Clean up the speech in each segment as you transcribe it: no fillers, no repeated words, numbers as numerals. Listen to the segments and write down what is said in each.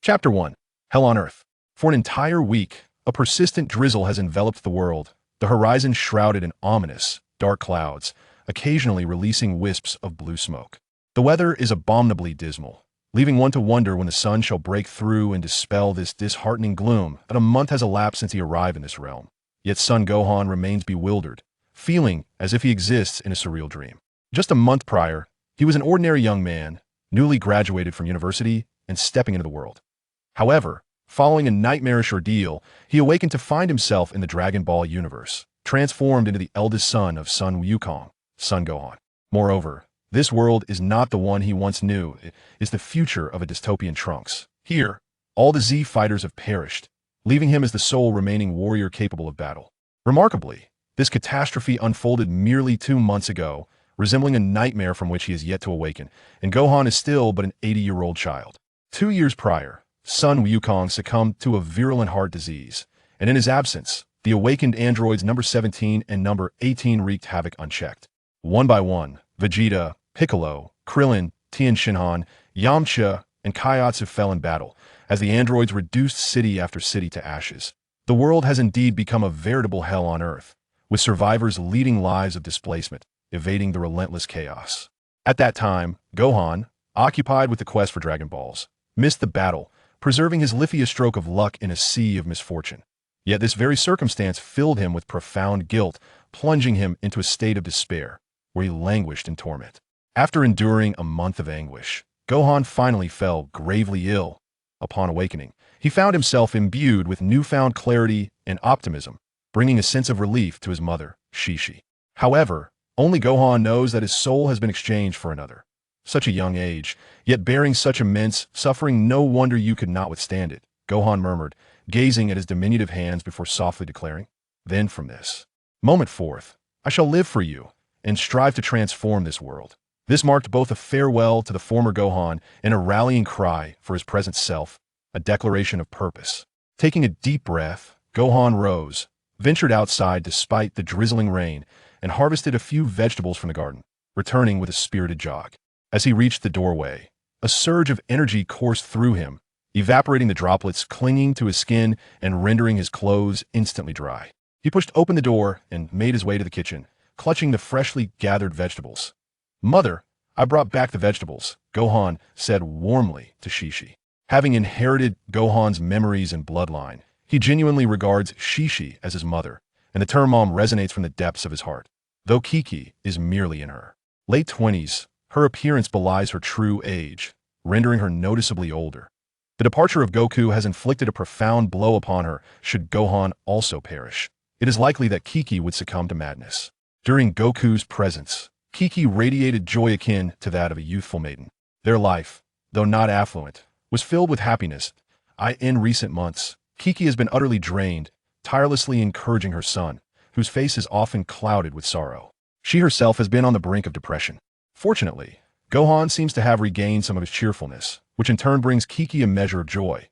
Chapter 1. Hell on Earth. For an entire week, a persistent drizzle has enveloped the world, the horizon shrouded in ominous, dark clouds, occasionally releasing wisps of blue smoke. The weather is abominably dismal, leaving one to wonder when the sun shall break through and dispel this disheartening gloom that a month has elapsed since he arrived in this realm. Yet Sun Gohan remains bewildered, feeling as if he exists in a surreal dream. Just a month prior, he was an ordinary young man, newly graduated from university and stepping into the world. However, following a nightmarish ordeal, he awakened to find himself in the Dragon Ball universe, transformed into the eldest son of Sun Wukong, Sun Gohan. Moreover, this world is not the one he once knew. It is the future of a dystopian Trunks. Here, all the Z fighters have perished, leaving him as the sole remaining warrior capable of battle. Remarkably, this catastrophe unfolded merely 2 months ago, resembling a nightmare from which he is yet to awaken, and Gohan is still but an 80-year-old child. 2 years prior, Sun Wukong succumbed to a virulent heart disease, and in his absence, the awakened androids number 17 and number 18 wreaked havoc unchecked. One by one, Vegeta, Piccolo, Krillin, Tien Shinhan, Yamcha, and Kaiatsu fell in battle, as the androids reduced city after city to ashes. The world has indeed become a veritable hell on Earth, with survivors leading lives of displacement, evading the relentless chaos. At that time, Gohan, occupied with the quest for Dragon Balls, missed the battle, preserving his Lithia stroke of luck in a sea of misfortune. Yet this very circumstance filled him with profound guilt, plunging him into a state of despair, where he languished in torment. After enduring a month of anguish, Gohan finally fell gravely ill. Upon awakening, he found himself imbued with newfound clarity and optimism, bringing a sense of relief to his mother, Shishi. However, only Gohan knows that his soul has been exchanged for another. Such a young age, yet bearing such immense suffering, no wonder you could not withstand it, Gohan murmured, gazing at his diminutive hands before softly declaring, "Then from this moment forth, I shall live for you, and strive to transform this world." This marked both a farewell to the former Gohan and a rallying cry for his present self, a declaration of purpose. Taking a deep breath, Gohan rose, ventured outside despite the drizzling rain, and harvested a few vegetables from the garden, returning with a spirited jog. As he reached the doorway, a surge of energy coursed through him, evaporating the droplets clinging to his skin and rendering his clothes instantly dry. He pushed open the door and made his way to the kitchen, clutching the freshly gathered vegetables. "Mother, I brought back the vegetables," Gohan said warmly to Shishi. Having inherited Gohan's memories and bloodline, he genuinely regards Shishi as his mother, and the term mom resonates from the depths of his heart. Though Kiki is merely in her late 20s, her appearance belies her true age, rendering her noticeably older. The departure of Goku has inflicted a profound blow upon her should Gohan also perish. It is likely that Kiki would succumb to madness. During Goku's presence, Kiki radiated joy akin to that of a youthful maiden. Their life, though not affluent, was filled with happiness. In recent months, Kiki has been utterly drained, tirelessly encouraging her son, whose face is often clouded with sorrow. She herself has been on the brink of depression. Fortunately, Gohan seems to have regained some of his cheerfulness, which in turn brings Kiki a measure of joy.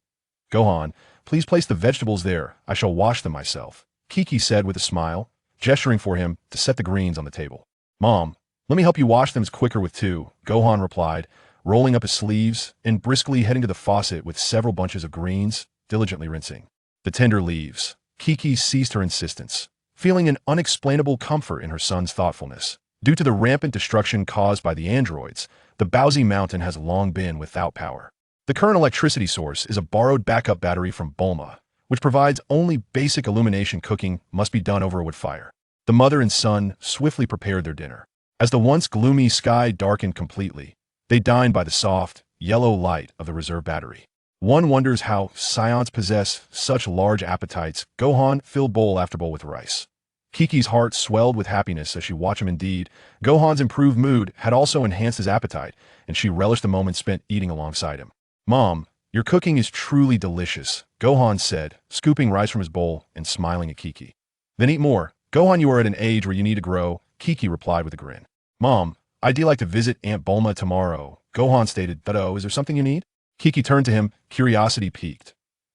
"Gohan, please place the vegetables there. I shall wash them myself," Kiki said with a smile, gesturing for him to set the greens on the table. "Mom, let me help you wash them quicker with 2, Gohan replied, rolling up his sleeves and briskly heading to the faucet with several bunches of greens, diligently rinsing the tender leaves. Kiki ceased her insistence, feeling an unexplainable comfort in her son's thoughtfulness. Due to the rampant destruction caused by the androids, the Bowsy Mountain has long been without power. The current electricity source is a borrowed backup battery from Bulma, which provides only basic illumination. Cooking must be done over a wood fire. The mother and son swiftly prepared their dinner. As the once gloomy sky darkened completely, they dined by the soft, yellow light of the reserve battery. One wonders how Scions possess such large appetites. Gohan filled bowl after bowl with rice. Kiki's heart swelled with happiness as she watched him. Indeed, Gohan's improved mood had also enhanced his appetite, and she relished the moment spent eating alongside him. "Mom, your cooking is truly delicious," Gohan said, scooping rice from his bowl and smiling at Kiki. "Then eat more. Gohan, you are at an age where you need to grow," Kiki replied with a grin. "Mom, I'd like to visit Aunt Bulma tomorrow," Gohan stated. "Oh, is there something you need?" Kiki turned to him, curiosity piqued.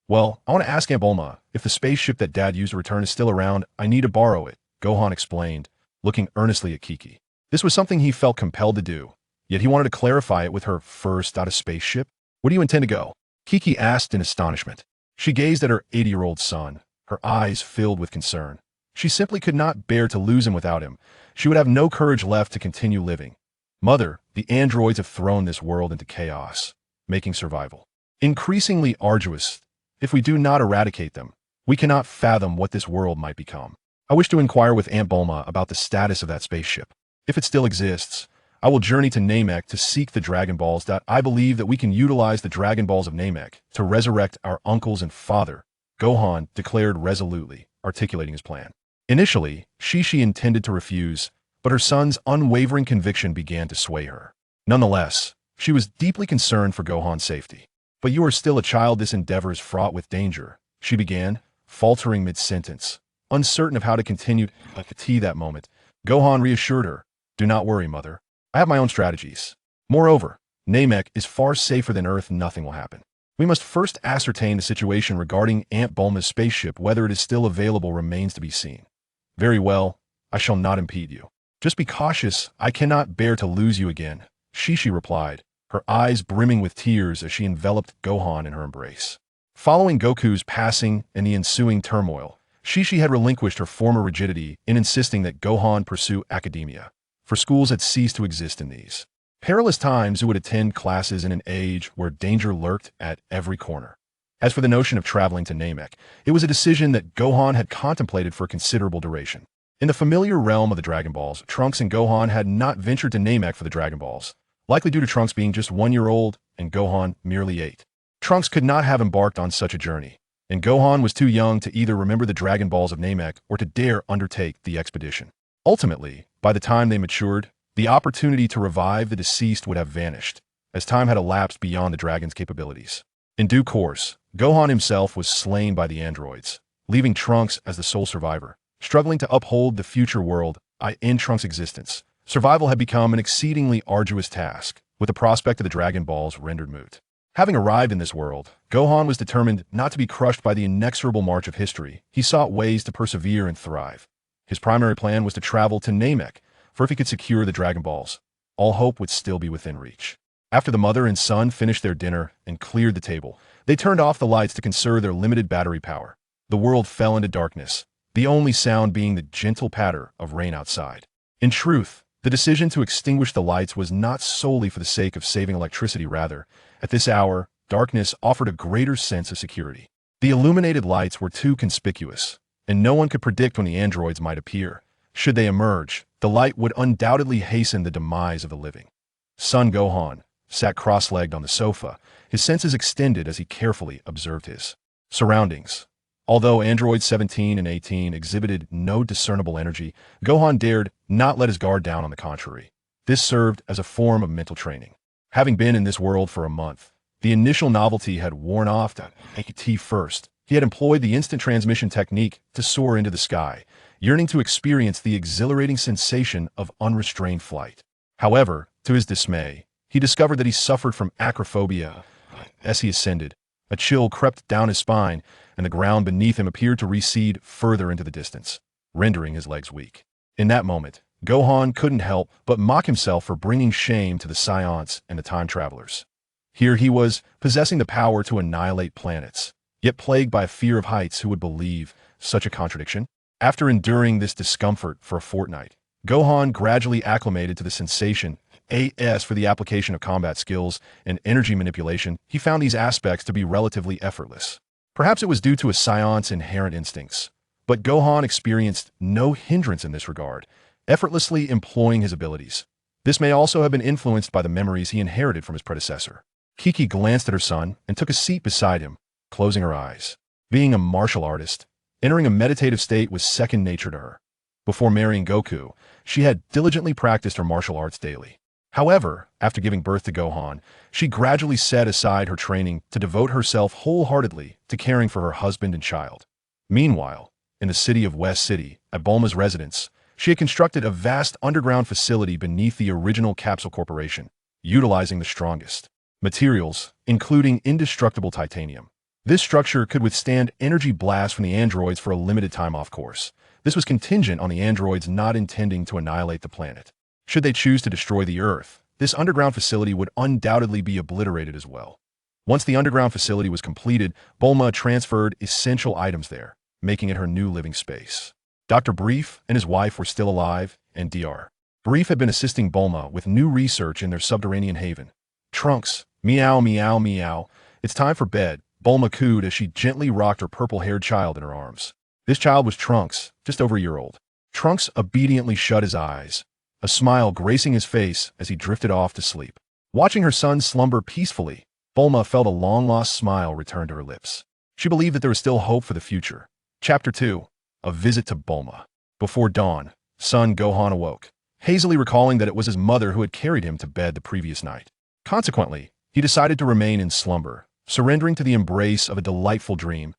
"Well, I want to ask Aunt Bulma if the spaceship that Dad used to return is still around. I need to borrow it," Gohan explained, looking earnestly at Kiki. This was something he felt compelled to do, yet he wanted to clarify it with her first. "A spaceship? Where do you intend to go?" Kiki asked in astonishment. She gazed at her 80-year-old son, her eyes filled with concern. She simply could not bear to lose him without him. She would have no courage left to continue living. Mother, the androids have thrown this world into chaos, making survival increasingly arduous. If we do not eradicate them, we cannot fathom what this world might become. I wish to inquire with Aunt Bulma about the status of that spaceship. If it still exists, I will journey to Namek to seek the Dragon Balls. I believe that we can utilize the Dragon Balls of Namek to resurrect our uncles and father, Gohan declared resolutely, articulating his plan. Initially, Shishi intended to refuse, but her son's unwavering conviction began to sway her. Nonetheless, she was deeply concerned for Gohan's safety. But you are still a child. This endeavor is fraught with danger, she began, faltering mid-sentence. Uncertain of how to continue that moment, Gohan reassured her, "Do not worry, mother. I have my own strategies. Moreover, Namek is far safer than Earth. Nothing will happen. We must first ascertain the situation regarding Aunt Bulma's spaceship. Whether it is still available remains to be seen." "Very well, I shall not impede you. Just be cautious. I cannot bear to lose you again," Shishi replied, her eyes brimming with tears as she enveloped Gohan in her embrace. Following Goku's passing and the ensuing turmoil, Shishi had relinquished her former rigidity in insisting that Gohan pursue academia, for schools had ceased to exist in these perilous times. Who would attend classes in an age where danger lurked at every corner? As for the notion of traveling to Namek, it was a decision that Gohan had contemplated for a considerable duration. In the familiar realm of the Dragon Balls, Trunks and Gohan had not ventured to Namek for the Dragon Balls, likely due to Trunks being just 1 year old and Gohan merely 8. Trunks could not have embarked on such a journey, and Gohan was too young to either remember the Dragon Balls of Namek or to dare undertake the expedition. Ultimately, by the time they matured, the opportunity to revive the deceased would have vanished, as time had elapsed beyond the dragon's capabilities. In due course, Gohan himself was slain by the androids, leaving Trunks as the sole survivor. Struggling to uphold the future world in Trunks' existence, survival had become an exceedingly arduous task, with the prospect of the Dragon Balls rendered moot. Having arrived in this world, Gohan was determined not to be crushed by the inexorable march of history. He sought ways to persevere and thrive. His primary plan was to travel to Namek, for if he could secure the Dragon Balls, all hope would still be within reach. After the mother and son finished their dinner and cleared the table, they turned off the lights to conserve their limited battery power. The world fell into darkness, the only sound being the gentle patter of rain outside. In truth, the decision to extinguish the lights was not solely for the sake of saving electricity. Rather, at this hour, darkness offered a greater sense of security. The illuminated lights were too conspicuous, and no one could predict when the androids might appear. Should they emerge, the light would undoubtedly hasten the demise of the living. Son Gohan sat cross-legged on the sofa, his senses extended as he carefully observed his surroundings. Although androids 17 and 18 exhibited no discernible energy, Gohan dared not let his guard down. On the contrary, this served as a form of mental training. Having been in this world for a month, the initial novelty had worn off. First, he had employed the instant transmission technique to soar into the sky, yearning to experience the exhilarating sensation of unrestrained flight. However, to his dismay, he discovered that he suffered from acrophobia. As he ascended, a chill crept down his spine, and the ground beneath him appeared to recede further into the distance, rendering his legs weak. In that moment, Gohan couldn't help but mock himself for bringing shame to the Scions and the time travelers. Here he was, possessing the power to annihilate planets, yet plagued by a fear of heights. Who would believe such a contradiction? After enduring this discomfort for a fortnight, Gohan gradually acclimated to the sensation. For the application of combat skills and energy manipulation, he found these aspects to be relatively effortless. Perhaps it was due to a Scion's inherent instincts, but Gohan experienced no hindrance in this regard, effortlessly employing his abilities. This may also have been influenced by the memories he inherited from his predecessor. Kiki glanced at her son and took a seat beside him, closing her eyes. Being a martial artist, entering a meditative state was second nature to her. Before marrying Goku, she had diligently practiced her martial arts daily. However, after giving birth to Gohan, she gradually set aside her training to devote herself wholeheartedly to caring for her husband and child. Meanwhile, in the city of West City, at Bulma's residence, she had constructed a vast underground facility beneath the original Capsule Corporation, utilizing the strongest materials, including indestructible titanium. This structure could withstand energy blasts from the androids for a limited time. Off course, this was contingent on the androids not intending to annihilate the planet. Should they choose to destroy the Earth, this underground facility would undoubtedly be obliterated as well. Once the underground facility was completed, Bulma transferred essential items there, making it her new living space. Dr. Brief and his wife were still alive, and Dr. Brief had been assisting Bulma with new research in their subterranean haven. Trunks, meow meow meow, it's time for bed, Bulma cooed as she gently rocked her purple-haired child in her arms. This child was Trunks, just over a year old. Trunks obediently shut his eyes, a smile gracing his face as he drifted off to sleep. Watching her son slumber peacefully, Bulma felt a long-lost smile return to her lips. She believed that there was still hope for the future. Chapter 2. A Visit to Bulma. Before dawn, Son Gohan awoke, hazily recalling that it was his mother who had carried him to bed the previous night. Consequently, he decided to remain in slumber, surrendering to the embrace of a delightful dream.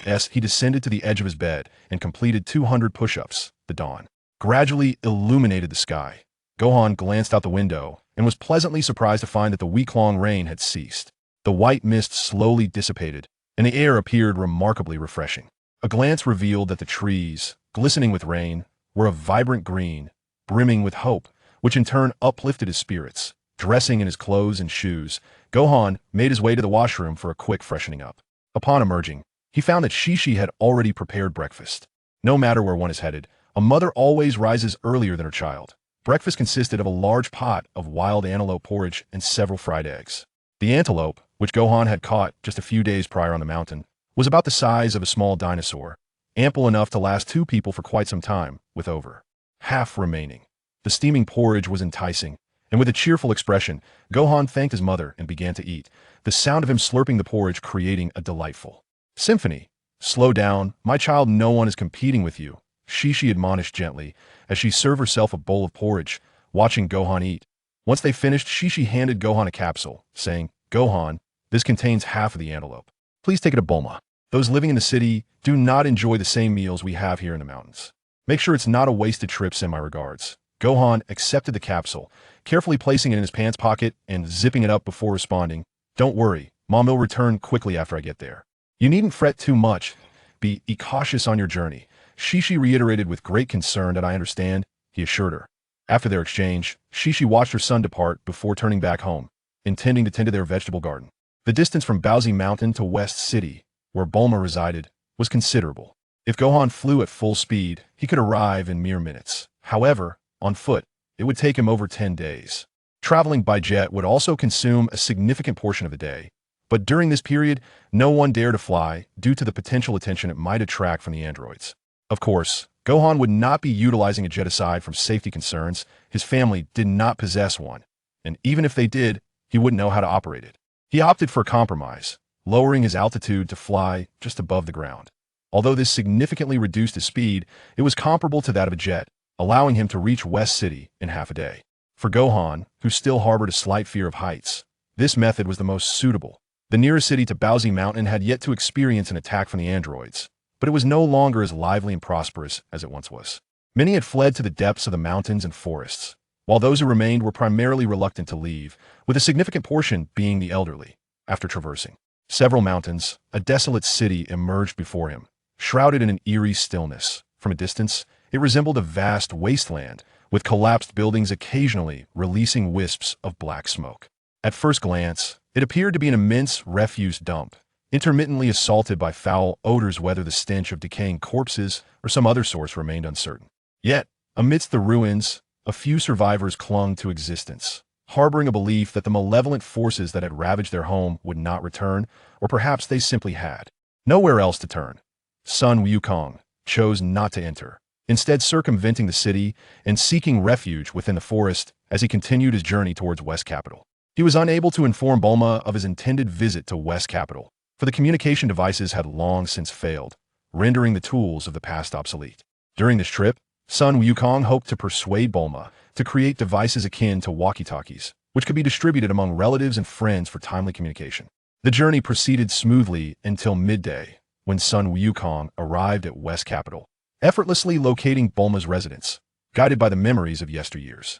As he descended to the edge of his bed and completed 200 push-ups, the dawn gradually illuminated the sky. Gohan glanced out the window and was pleasantly surprised to find that the week-long rain had ceased. The white mist slowly dissipated, and the air appeared remarkably refreshing. A glance revealed that the trees, glistening with rain, were a vibrant green, brimming with hope, which in turn uplifted his spirits. Dressing in his clothes and shoes, Gohan made his way to the washroom for a quick freshening up. Upon emerging, he found that Shishi had already prepared breakfast. No matter where one is headed, a mother always rises earlier than her child. Breakfast consisted of a large pot of wild antelope porridge and several fried eggs. The antelope, which Gohan had caught just a few days prior on the mountain, was about the size of a small dinosaur, ample enough to last two people for quite some time, with over half remaining. The steaming porridge was enticing, and with a cheerful expression, Gohan thanked his mother and began to eat, the sound of him slurping the porridge creating a delightful symphony. Slow down, my child, no one is competing with you, Shishi admonished gently as she served herself a bowl of porridge, watching Gohan eat. Once they finished, Shishi handed Gohan a capsule, saying, Gohan, this contains half of the antelope. Please take it to Bulma. Those living in the city do not enjoy the same meals we have here in the mountains. Make sure it's not a wasted trip, send my regards. Gohan accepted the capsule, carefully placing it in his pants pocket and zipping it up before responding, Don't worry, Mom will return quickly after I get there. You needn't fret too much. Be cautious on your journey. Shishi reiterated with great concern. That I understand, he assured her. After their exchange, Shishi watched her son depart before turning back home, intending to tend to their vegetable garden. The distance from Baozi Mountain to West City, where Bulma resided, was considerable. If Gohan flew at full speed, he could arrive in mere minutes. However, on foot, it would take him over 10 days. Traveling by jet would also consume a significant portion of the day, but during this period, no one dared to fly due to the potential attention it might attract from the androids. Of course, Gohan would not be utilizing a jet aside from safety concerns. His family did not possess one, and even if they did, he wouldn't know how to operate it. He opted for a compromise, lowering his altitude to fly just above the ground. Although this significantly reduced his speed, it was comparable to that of a jet, allowing him to reach West City in half a day. For Gohan, who still harbored a slight fear of heights, this method was the most suitable. The nearest city to Baozi Mountain had yet to experience an attack from the androids, but it was no longer as lively and prosperous as it once was. Many had fled to the depths of the mountains and forests, while those who remained were primarily reluctant to leave, with a significant portion being the elderly. After traversing several mountains, a desolate city emerged before him, shrouded in an eerie stillness. From a distance, it resembled a vast wasteland, with collapsed buildings occasionally releasing wisps of black smoke. At first glance, it appeared to be an immense refuse dump, intermittently assaulted by foul odors. Whether the stench of decaying corpses or some other source remained uncertain. Yet, amidst the ruins, a few survivors clung to existence, harboring a belief that the malevolent forces that had ravaged their home would not return, or perhaps they simply had nowhere else to turn. Sun Wukong chose not to enter, instead circumventing the city and seeking refuge within the forest as he continued his journey towards West Capital. He was unable to inform Bulma of his intended visit to West Capital, for the communication devices had long since failed, rendering the tools of the past obsolete. During this trip, Sun Wukong hoped to persuade Bulma to create devices akin to walkie-talkies, which could be distributed among relatives and friends for timely communication. The journey proceeded smoothly until midday, when Sun Wukong arrived at West Capital, effortlessly locating Bulma's residence, guided by the memories of yesteryears.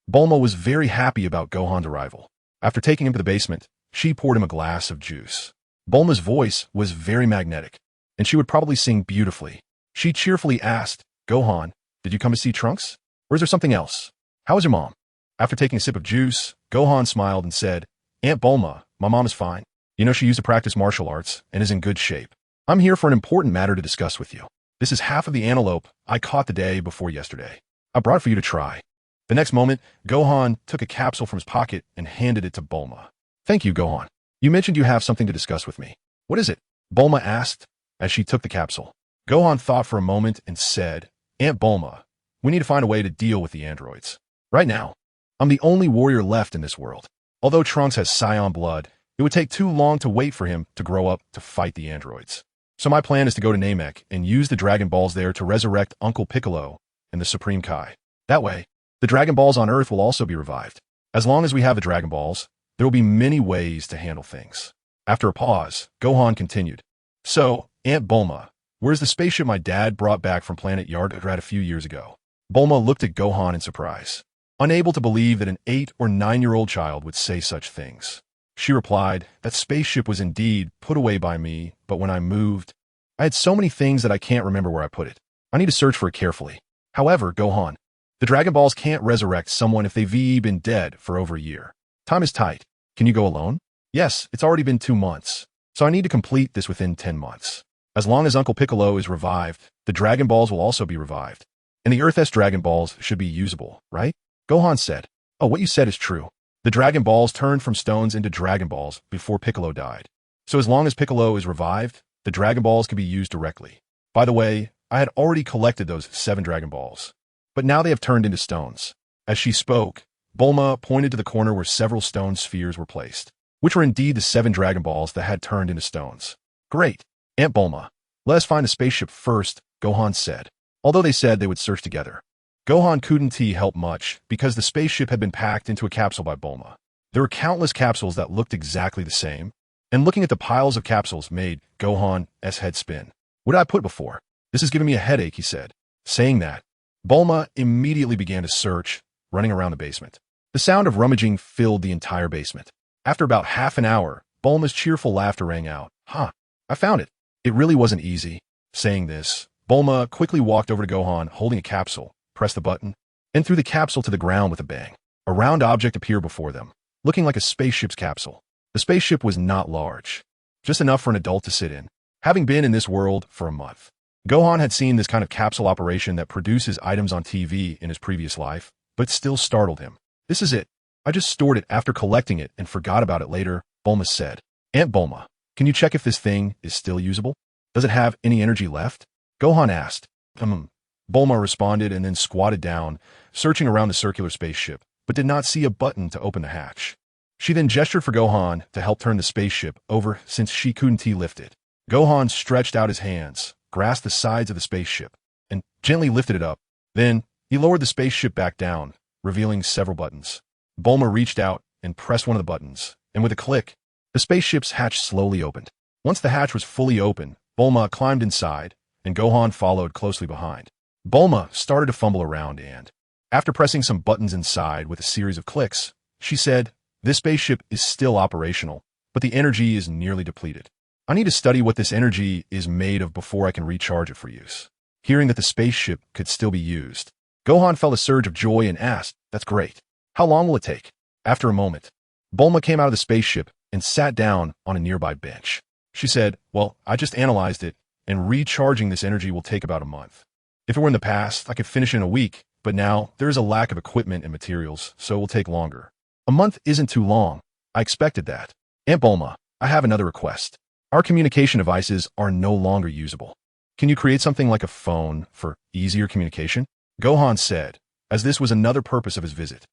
Bulma was very happy about Gohan's arrival. After taking him to the basement, she poured him a glass of juice. Bulma's voice was very magnetic, and she would probably sing beautifully. She cheerfully asked, Gohan, did you come to see Trunks? Or is there something else? How is your mom? After taking a sip of juice, Gohan smiled and said, Aunt Bulma, my mom is fine. You know she used to practice martial arts and is in good shape. I'm here for an important matter to discuss with you. This is half of the antelope I caught the day before yesterday. I brought it for you to try. The next moment, Gohan took a capsule from his pocket and handed it to Bulma. Thank you, Gohan. You mentioned you have something to discuss with me. What is it? Bulma asked as she took the capsule. Gohan thought for a moment and said, Aunt Bulma, we need to find a way to deal with the androids. Right now, I'm the only warrior left in this world. Although Trunks has Saiyan blood, it would take too long to wait for him to grow up to fight the androids. So my plan is to go to Namek and use the Dragon Balls there to resurrect Uncle Piccolo and the Supreme Kai. That way, the Dragon Balls on Earth will also be revived. As long as we have the Dragon Balls, there will be many ways to handle things. After a pause, Gohan continued. So, Aunt Bulma, where's the spaceship my dad brought back from planet Yardrat a few years ago? Bulma looked at Gohan in surprise, unable to believe that an 8 or 9-year-old child would say such things. She replied, that spaceship was indeed put away by me, but when I moved, I had so many things that I can't remember where I put it. I need to search for it carefully. However, Gohan, the Dragon Balls can't resurrect someone if they've been dead for over a year. Time is tight. Can you go alone? Yes, it's already been 2 months, so I need to complete this within 10 months. As long as Uncle Piccolo is revived, the Dragon Balls will also be revived. And the Earth's Dragon Balls should be usable, right? Gohan said. Oh, what you said is true. The Dragon Balls turned from stones into Dragon Balls before Piccolo died. So as long as Piccolo is revived, the Dragon Balls can be used directly. By the way, I had already collected those 7 Dragon Balls, but now they have turned into stones. As she spoke, Bulma pointed to the corner where several stone spheres were placed, which were indeed the 7 Dragon Balls that had turned into stones. Great. Aunt Bulma, let us find the spaceship first, Gohan said, although they said they would search together. Gohan couldn't help much because the spaceship had been packed into a capsule by Bulma. There were countless capsules that looked exactly the same, and looking at the piles of capsules made Gohan's head spin. What did I put before? This is giving me a headache, he said. Saying that, Bulma immediately began to search, running around the basement. The sound of rummaging filled the entire basement. After about half an hour, Bulma's cheerful laughter rang out. I found it. It really wasn't easy. Saying this, Bulma quickly walked over to Gohan holding a capsule, pressed the button, and threw the capsule to the ground with a bang. A round object appeared before them, looking like a spaceship's capsule. The spaceship was not large, just enough for an adult to sit in. Having been in this world for a month, Gohan had seen this kind of capsule operation that produces items on TV in his previous life, but still startled him. This is it. I just stored it after collecting it and forgot about it later, Bulma said. Aunt Bulma, can you check if this thing is still usable? Does it have any energy left? Gohan asked. Bulma responded and then squatted down, searching around the circular spaceship, but did not see a button to open the hatch. She then gestured for Gohan to help turn the spaceship over since she couldn't lift it. Gohan stretched out his hands, grasped the sides of the spaceship, and gently lifted it up. Then, he lowered the spaceship back down, revealing several buttons. Bulma reached out and pressed one of the buttons, and with a click, the spaceship's hatch slowly opened. Once the hatch was fully open, Bulma climbed inside, and Gohan followed closely behind. Bulma started to fumble around and, after pressing some buttons inside with a series of clicks, she said, this spaceship is still operational, but the energy is nearly depleted. I need to study what this energy is made of before I can recharge it for use. Hearing that the spaceship could still be used, Gohan felt a surge of joy and asked, that's great. How long will it take? After a moment, Bulma came out of the spaceship and sat down on a nearby bench. She said, well, I just analyzed it, and recharging this energy will take about a month. If it were in the past, I could finish in a week, but now there is a lack of equipment and materials, so it will take longer. A month isn't too long. I expected that. Aunt Bulma, I have another request. Our communication devices are no longer usable. Can you create something like a phone for easier communication? Gohan said, as this was another purpose of his visit.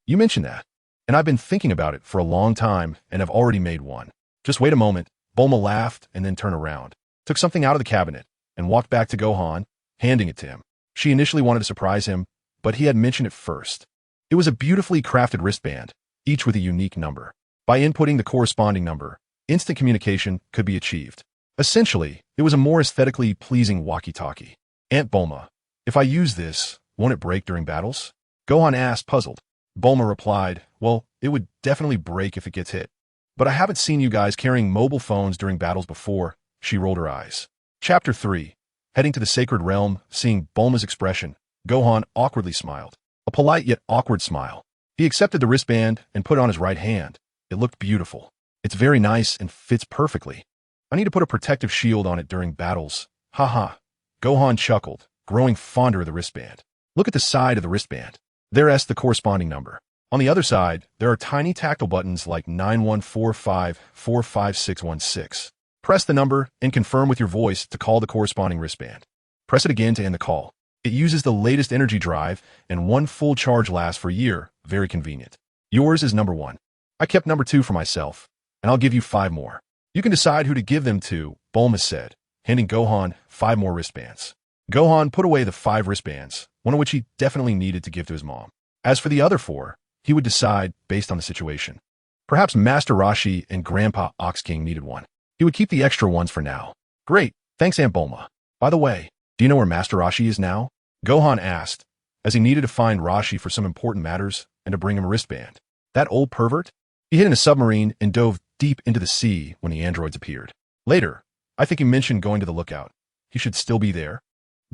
You mentioned that. And I've been thinking about it for a long time and have already made one. Just wait a moment. Bulma laughed and then turned around, took something out of the cabinet, and walked back to Gohan, handing it to him. She initially wanted to surprise him, but he had mentioned it first. It was a beautifully crafted wristband, each with a unique number. By inputting the corresponding number, instant communication could be achieved. Essentially, it was a more aesthetically pleasing walkie-talkie. Aunt Bulma, if I use this, won't it break during battles? Gohan asked, puzzled. Bulma replied, well, it would definitely break if it gets hit. But I haven't seen you guys carrying mobile phones during battles before. She rolled her eyes. Chapter 3. Heading to the sacred realm, seeing Bulma's expression, Gohan awkwardly smiled. A polite yet awkward smile. He accepted the wristband and put it on his right hand. It looked beautiful. It's very nice and fits perfectly. I need to put a protective shield on it during battles. Haha. Gohan chuckled, growing fonder of the wristband. Look at the side of the wristband. There's the corresponding number. On the other side, there are tiny tactile buttons like 914545616. Press the number and confirm with your voice to call the corresponding wristband. Press it again to end the call. It uses the latest energy drive, and one full charge lasts for a year. Very convenient. Yours is number 1. I kept number 2 for myself, and I'll give you 5 more. You can decide who to give them to, Bulma said, handing Gohan 5 more wristbands. Gohan put away the 5 wristbands, one of which he definitely needed to give to his mom. As for the other 4, he would decide based on the situation. Perhaps Master Roshi and Grandpa Ox King needed one. He would keep the extra ones for now. Great, thanks Aunt Bulma. By the way, do you know where Master Roshi is now? Gohan asked, as he needed to find Roshi for some important matters and to bring him a wristband. That old pervert? He hid in a submarine and dove deep into the sea when the androids appeared. Later, I think he mentioned going to the lookout. He should still be there.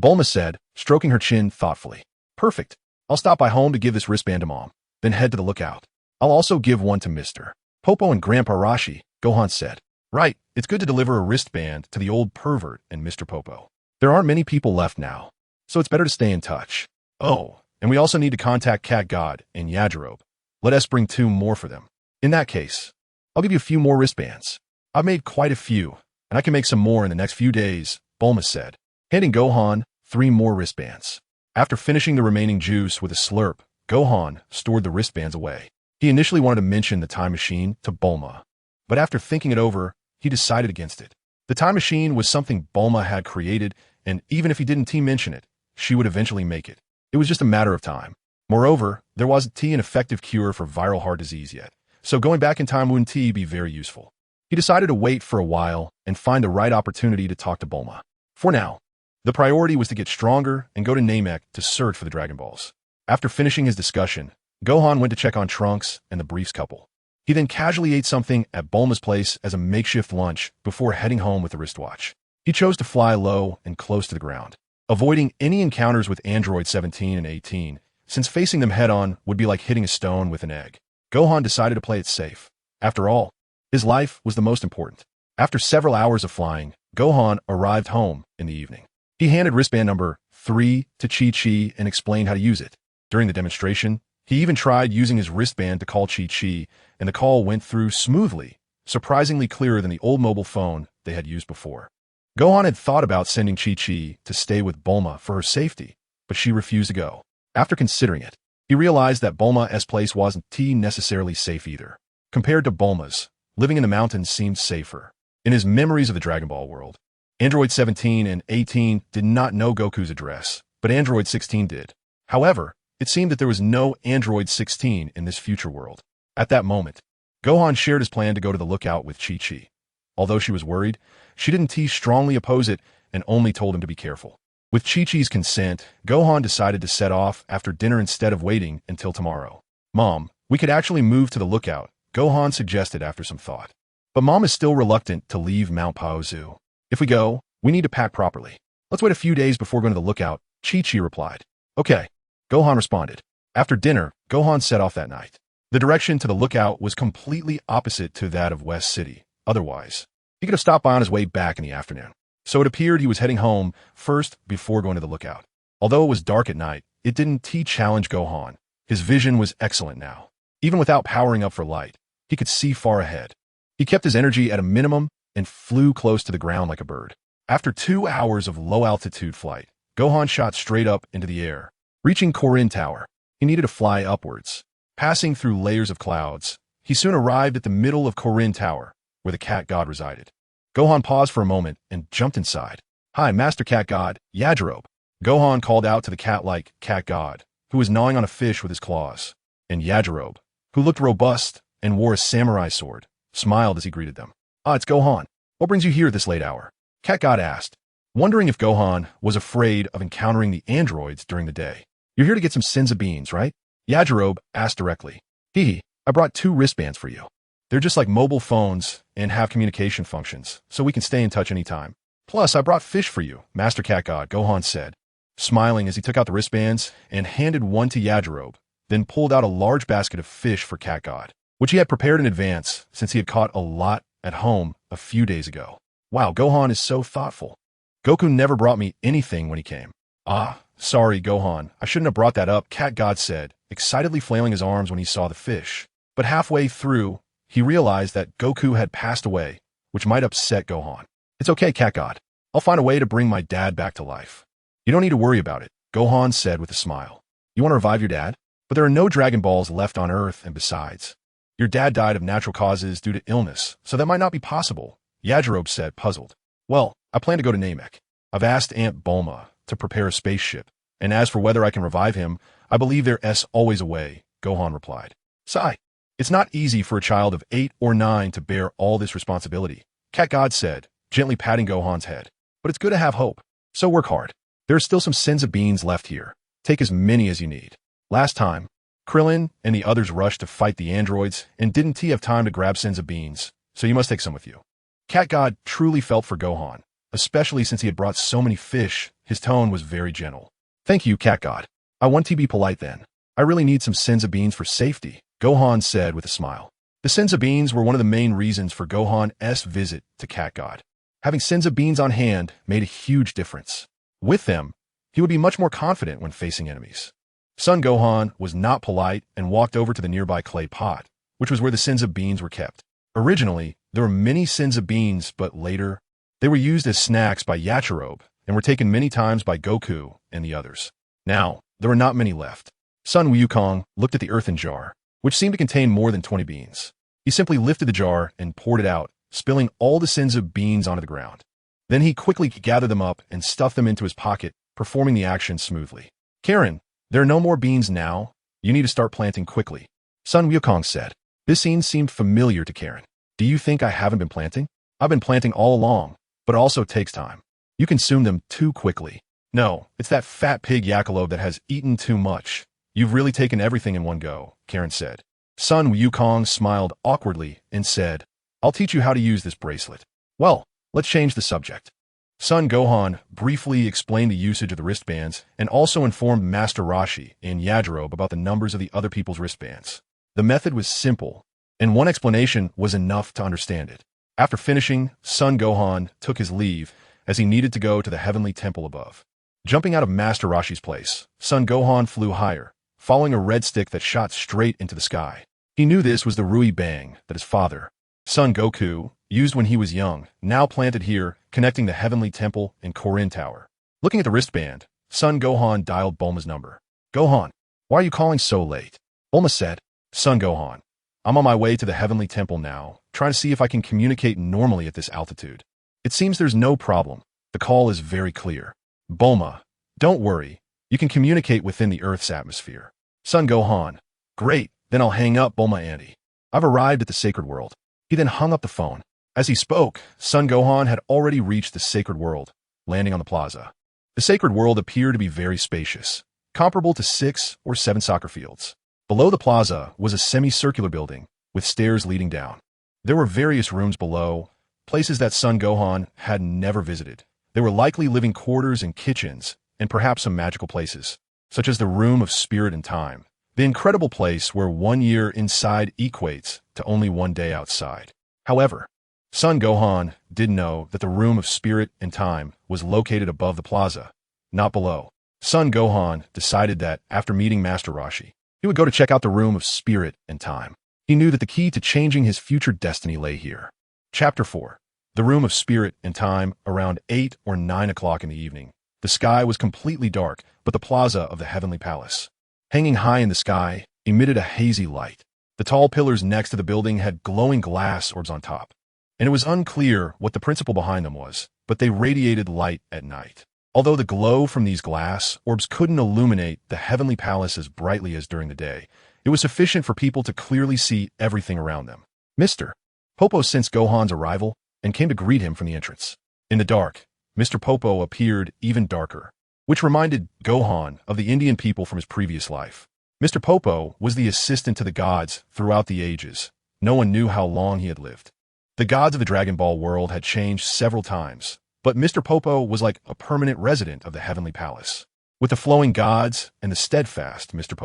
Bulma said, stroking her chin thoughtfully. Perfect. I'll stop by home to give this wristband to Mom, then head to the lookout. I'll also give one to Mr. Popo and Grandpa Roshi, Gohan said. Right, it's good to deliver a wristband to the old pervert and Mr. Popo. There aren't many people left now, so it's better to stay in touch. Oh, and we also need to contact Cat God and Yajirobe. Let us bring 2 more for them. In that case, I'll give you a few more wristbands. I've made quite a few, and I can make some more in the next few days, Bulma said, handing Gohan 3 more wristbands. After finishing the remaining juice with a slurp, Gohan stored the wristbands away. He initially wanted to mention the time machine to Bulma, but after thinking it over, he decided against it. The time machine was something Bulma had created, and even if he didn't mention it, she would eventually make it. It was just a matter of time. Moreover, there wasn't an effective cure for viral heart disease yet, so going back in time wouldn't be very useful. He decided to wait for a while and find the right opportunity to talk to Bulma. For now, the priority was to get stronger and go to Namek to search for the Dragon Balls. After finishing his discussion, Gohan went to check on Trunks and the Briefs couple. He then casually ate something at Bulma's place as a makeshift lunch before heading home with the wristwatch. He chose to fly low and close to the ground, avoiding any encounters with Android 17 and 18, since facing them head-on would be like hitting a stone with an egg. Gohan decided to play it safe. After all, his life was the most important. After several hours of flying, Gohan arrived home in the evening. He handed wristband number 3 to Chi-Chi and explained how to use it. During the demonstration, he even tried using his wristband to call Chi-Chi, and the call went through smoothly, surprisingly clearer than the old mobile phone they had used before. Gohan had thought about sending Chi-Chi to stay with Bulma for her safety, but she refused to go. After considering it, he realized that Bulma's place wasn't necessarily safe either. Compared to Bulma's, living in the mountains seemed safer. In his memories of the Dragon Ball world, Android 17 and 18 did not know Goku's address, but Android 16 did. However, it seemed that there was no Android 16 in this future world. At that moment, Gohan shared his plan to go to the lookout with Chi-Chi. Although she was worried, she didn't strongly oppose it and only told him to be careful. With Chi-Chi's consent, Gohan decided to set off after dinner instead of waiting until tomorrow. Mom, we could actually move to the lookout, Gohan suggested after some thought. But Mom is still reluctant to leave Mount Pao Zoo. If we go, we need to pack properly. Let's wait a few days before going to the lookout, Chi-Chi replied. Okay, Gohan responded. After dinner, Gohan set off that night. The direction to the lookout was completely opposite to that of West City. Otherwise, he could have stopped by on his way back in the afternoon. So it appeared he was heading home first before going to the lookout. Although it was dark at night, it didn't challenge Gohan. His vision was excellent now. Even without powering up for light, he could see far ahead. He kept his energy at a minimum and flew close to the ground like a bird. After 2 hours of low-altitude flight, Gohan shot straight up into the air. Reaching Korin Tower, he needed to fly upwards. Passing through layers of clouds, he soon arrived at the middle of Korin Tower, where the cat god resided. Gohan paused for a moment and jumped inside. Hi, Master Cat God, Yajirobe. Gohan called out to the cat-like cat god, who was gnawing on a fish with his claws. And Yajirobe, who looked robust and wore a samurai sword, smiled as he greeted them. Ah, it's Gohan. What brings you here at this late hour? Cat God asked, wondering if Gohan was afraid of encountering the androids during the day. You're here to get some Senza beans, right? Yajirobe asked directly. Hee, I brought 2 wristbands for you. They're just like mobile phones and have communication functions, so we can stay in touch anytime. Plus, I brought fish for you, Master Cat God, Gohan said, smiling as he took out the wristbands and handed one to Yajirobe, then pulled out a large basket of fish for Cat God. which he had prepared in advance since he had caught a lot at home a few days ago. Wow, Gohan is so thoughtful. Goku never brought me anything when he came. Ah, sorry, Gohan, I shouldn't have brought that up, Cat God said, excitedly flailing his arms when he saw the fish. But halfway through, he realized that Goku had passed away, which might upset Gohan. It's okay, Cat God. I'll find a way to bring my dad back to life. You don't need to worry about it, Gohan said with a smile. You want to revive your dad? But there are no Dragon Balls left on Earth, and besides, your dad died of natural causes due to illness, so that might not be possible, Yajirobe said, puzzled. Well, I plan to go to Namek. I've asked Aunt Bulma to prepare a spaceship, and as for whether I can revive him, I believe there's always a way, Gohan replied. Sigh. It's not easy for a child of 8 or 9 to bear all this responsibility, Cat God said, gently patting Gohan's head. But it's good to have hope, so work hard. There are still some Senzu beans left here. Take as many as you need. Last time, Krillin and the others rushed to fight the androids and didn't have time to grab Senzu beans, so you must take some with you. Cat God truly felt for Gohan, especially since he had brought so many fish. His tone was very gentle. Thank you, Cat God. I want to be polite then. I really need some Senzu beans for safety, Gohan said with a smile. The Senzu beans were one of the main reasons for Gohan's visit to Cat God. Having Senzu beans on hand made a huge difference. With them, he would be much more confident when facing enemies. Son Gohan was not polite and walked over to the nearby clay pot, which was where the Senzu beans were kept. Originally, there were many Senzu beans, but later, they were used as snacks by Yajirobe and were taken many times by Goku and the others. Now, there were not many left. Sun Wukong looked at the earthen jar, which seemed to contain more than 20 beans. He simply lifted the jar and poured it out, spilling all the Senzu beans onto the ground. Then he quickly gathered them up and stuffed them into his pocket, performing the action smoothly. Karen, there are no more beans now. You need to start planting quickly, Sun Wukong said. This scene seemed familiar to Karen. Do you think I haven't been planting? I've been planting all along, but it also takes time. You consume them too quickly. No, it's that fat pig Yajirobe that has eaten too much. You've really taken everything in one go, Karen said. Sun Wukong smiled awkwardly and said, I'll teach you how to use this bracelet. Well, let's change the subject. Son Gohan briefly explained the usage of the wristbands and also informed Master Roshi and Yajirobe about the numbers of the other people's wristbands. The method was simple, and one explanation was enough to understand it. After finishing, Son Gohan took his leave as he needed to go to the heavenly temple above. Jumping out of Master Roshi's place, Son Gohan flew higher, following a red stick that shot straight into the sky. He knew this was the Rui Bang that his father, Son Goku, used when he was young, now planted here, connecting the heavenly temple and Korin Tower. Looking at the wristband, Son Gohan dialed Bulma's number. Gohan, why are you calling so late? Bulma said, Son Gohan, I'm on my way to the heavenly temple now, trying to see if I can communicate normally at this altitude. It seems there's no problem. The call is very clear. Bulma, don't worry. You can communicate within the Earth's atmosphere. Son Gohan, great, then I'll hang up, Bulma auntie. I've arrived at the sacred world. He then hung up the phone. As he spoke, Son Gohan had already reached the sacred world, landing on the plaza. The sacred world appeared to be very spacious, comparable to 6 or 7 soccer fields. Below the plaza was a semicircular building with stairs leading down. There were various rooms below, places that Son Gohan had never visited. There were likely living quarters and kitchens, and perhaps some magical places, such as the Room of Spirit and Time, the incredible place where 1 year inside equates to only 1 day outside. However, Son Gohan did know that the Room of Spirit and Time was located above the plaza, not below. Son Gohan decided that, after meeting Master Roshi, he would go to check out the Room of Spirit and Time. He knew that the key to changing his future destiny lay here. Chapter 4. The Room of Spirit and Time, around 8 or 9 o'clock in the evening. The sky was completely dark, but the plaza of the Heavenly Palace, hanging high in the sky, emitted a hazy light. The tall pillars next to the building had glowing glass orbs on top, and it was unclear what the principle behind them was, but they radiated light at night. Although the glow from these glass orbs couldn't illuminate the Heavenly Palace as brightly as during the day, it was sufficient for people to clearly see everything around them. Mr. Popo sensed Gohan's arrival and came to greet him from the entrance. In the dark, Mr. Popo appeared even darker, which reminded Gohan of the Indian people from his previous life. Mr. Popo was the assistant to the gods throughout the ages. No one knew how long he had lived. The gods of the Dragon Ball world had changed several times, but Mr. Popo was like a permanent resident of the Heavenly Palace. With the flowing gods and the steadfast Mr.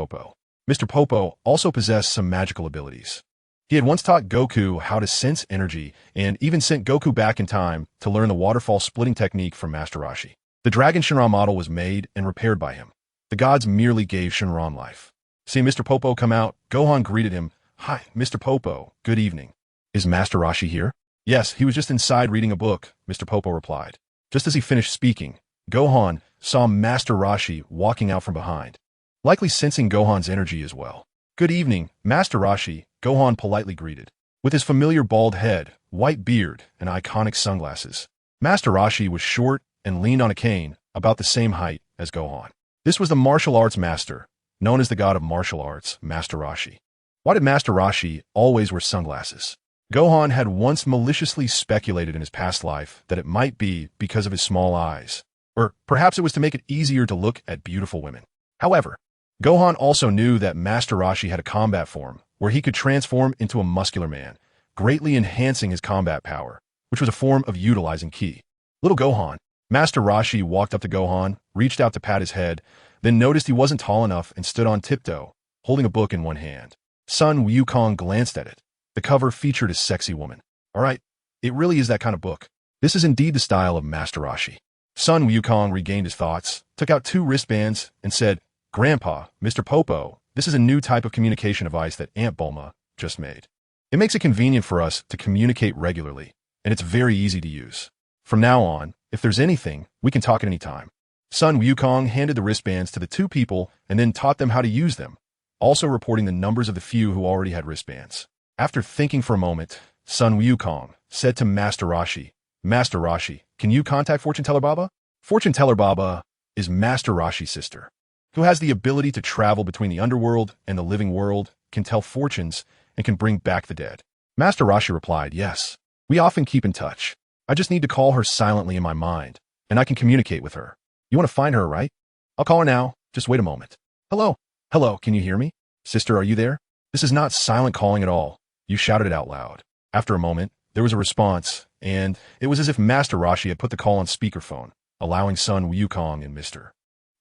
Popo also possessed some magical abilities. He had once taught Goku how to sense energy and even sent Goku back in time to learn the waterfall splitting technique from Master Roshi. The Dragon Shinron model was made and repaired by him. The gods merely gave Shinron life. Seeing Mr. Popo come out, Gohan greeted him. "Hi, Mr. Popo. Good evening." "Is Master Roshi here?" "Yes, he was just inside reading a book," Mr. Popo replied. Just as he finished speaking, Gohan saw Master Roshi walking out from behind, likely sensing Gohan's energy as well. "Good evening, Master Roshi," Gohan politely greeted. With his familiar bald head, white beard, and iconic sunglasses, Master Roshi was short and leaned on a cane, about the same height as Gohan. This was the martial arts master, known as the god of martial arts, Master Roshi. Why did Master Roshi always wear sunglasses? Gohan had once maliciously speculated in his past life that it might be because of his small eyes, or perhaps it was to make it easier to look at beautiful women. However, Gohan also knew that Master Roshi had a combat form where he could transform into a muscular man, greatly enhancing his combat power, which was a form of utilizing ki. Little Gohan. Master Roshi walked up to Gohan, reached out to pat his head, then noticed he wasn't tall enough and stood on tiptoe, holding a book in one hand. Sun Wukong glanced at it. The cover featured a sexy woman. "All right, it really is that kind of book. This is indeed the style of Master Roshi." Sun Wukong regained his thoughts, took out 2 wristbands, and said, "Grandpa, Mr. Popo, this is a new type of communication device that Aunt Bulma just made. It makes it convenient for us to communicate regularly, and it's very easy to use. From now on, if there's anything, we can talk at any time." Sun Wukong handed the wristbands to the 2 people and then taught them how to use them, also reporting the numbers of the few who already had wristbands. After thinking for a moment, Sun Wukong said to Master Roshi, "Master Roshi, can you contact Fortune Teller Baba?" Fortune Teller Baba is Master Roshi's sister, who has the ability to travel between the underworld and the living world, can tell fortunes, and can bring back the dead. Master Roshi replied, "Yes, we often keep in touch. I just need to call her silently in my mind, and I can communicate with her. You want to find her, right? I'll call her now. Just wait a moment. Hello? Hello, can you hear me? Sister, are you there? This is not silent calling at all. You shouted it out loud." After a moment, there was a response, and it was as if Master Roshi had put the call on speakerphone, allowing Sun Wukong and Mr.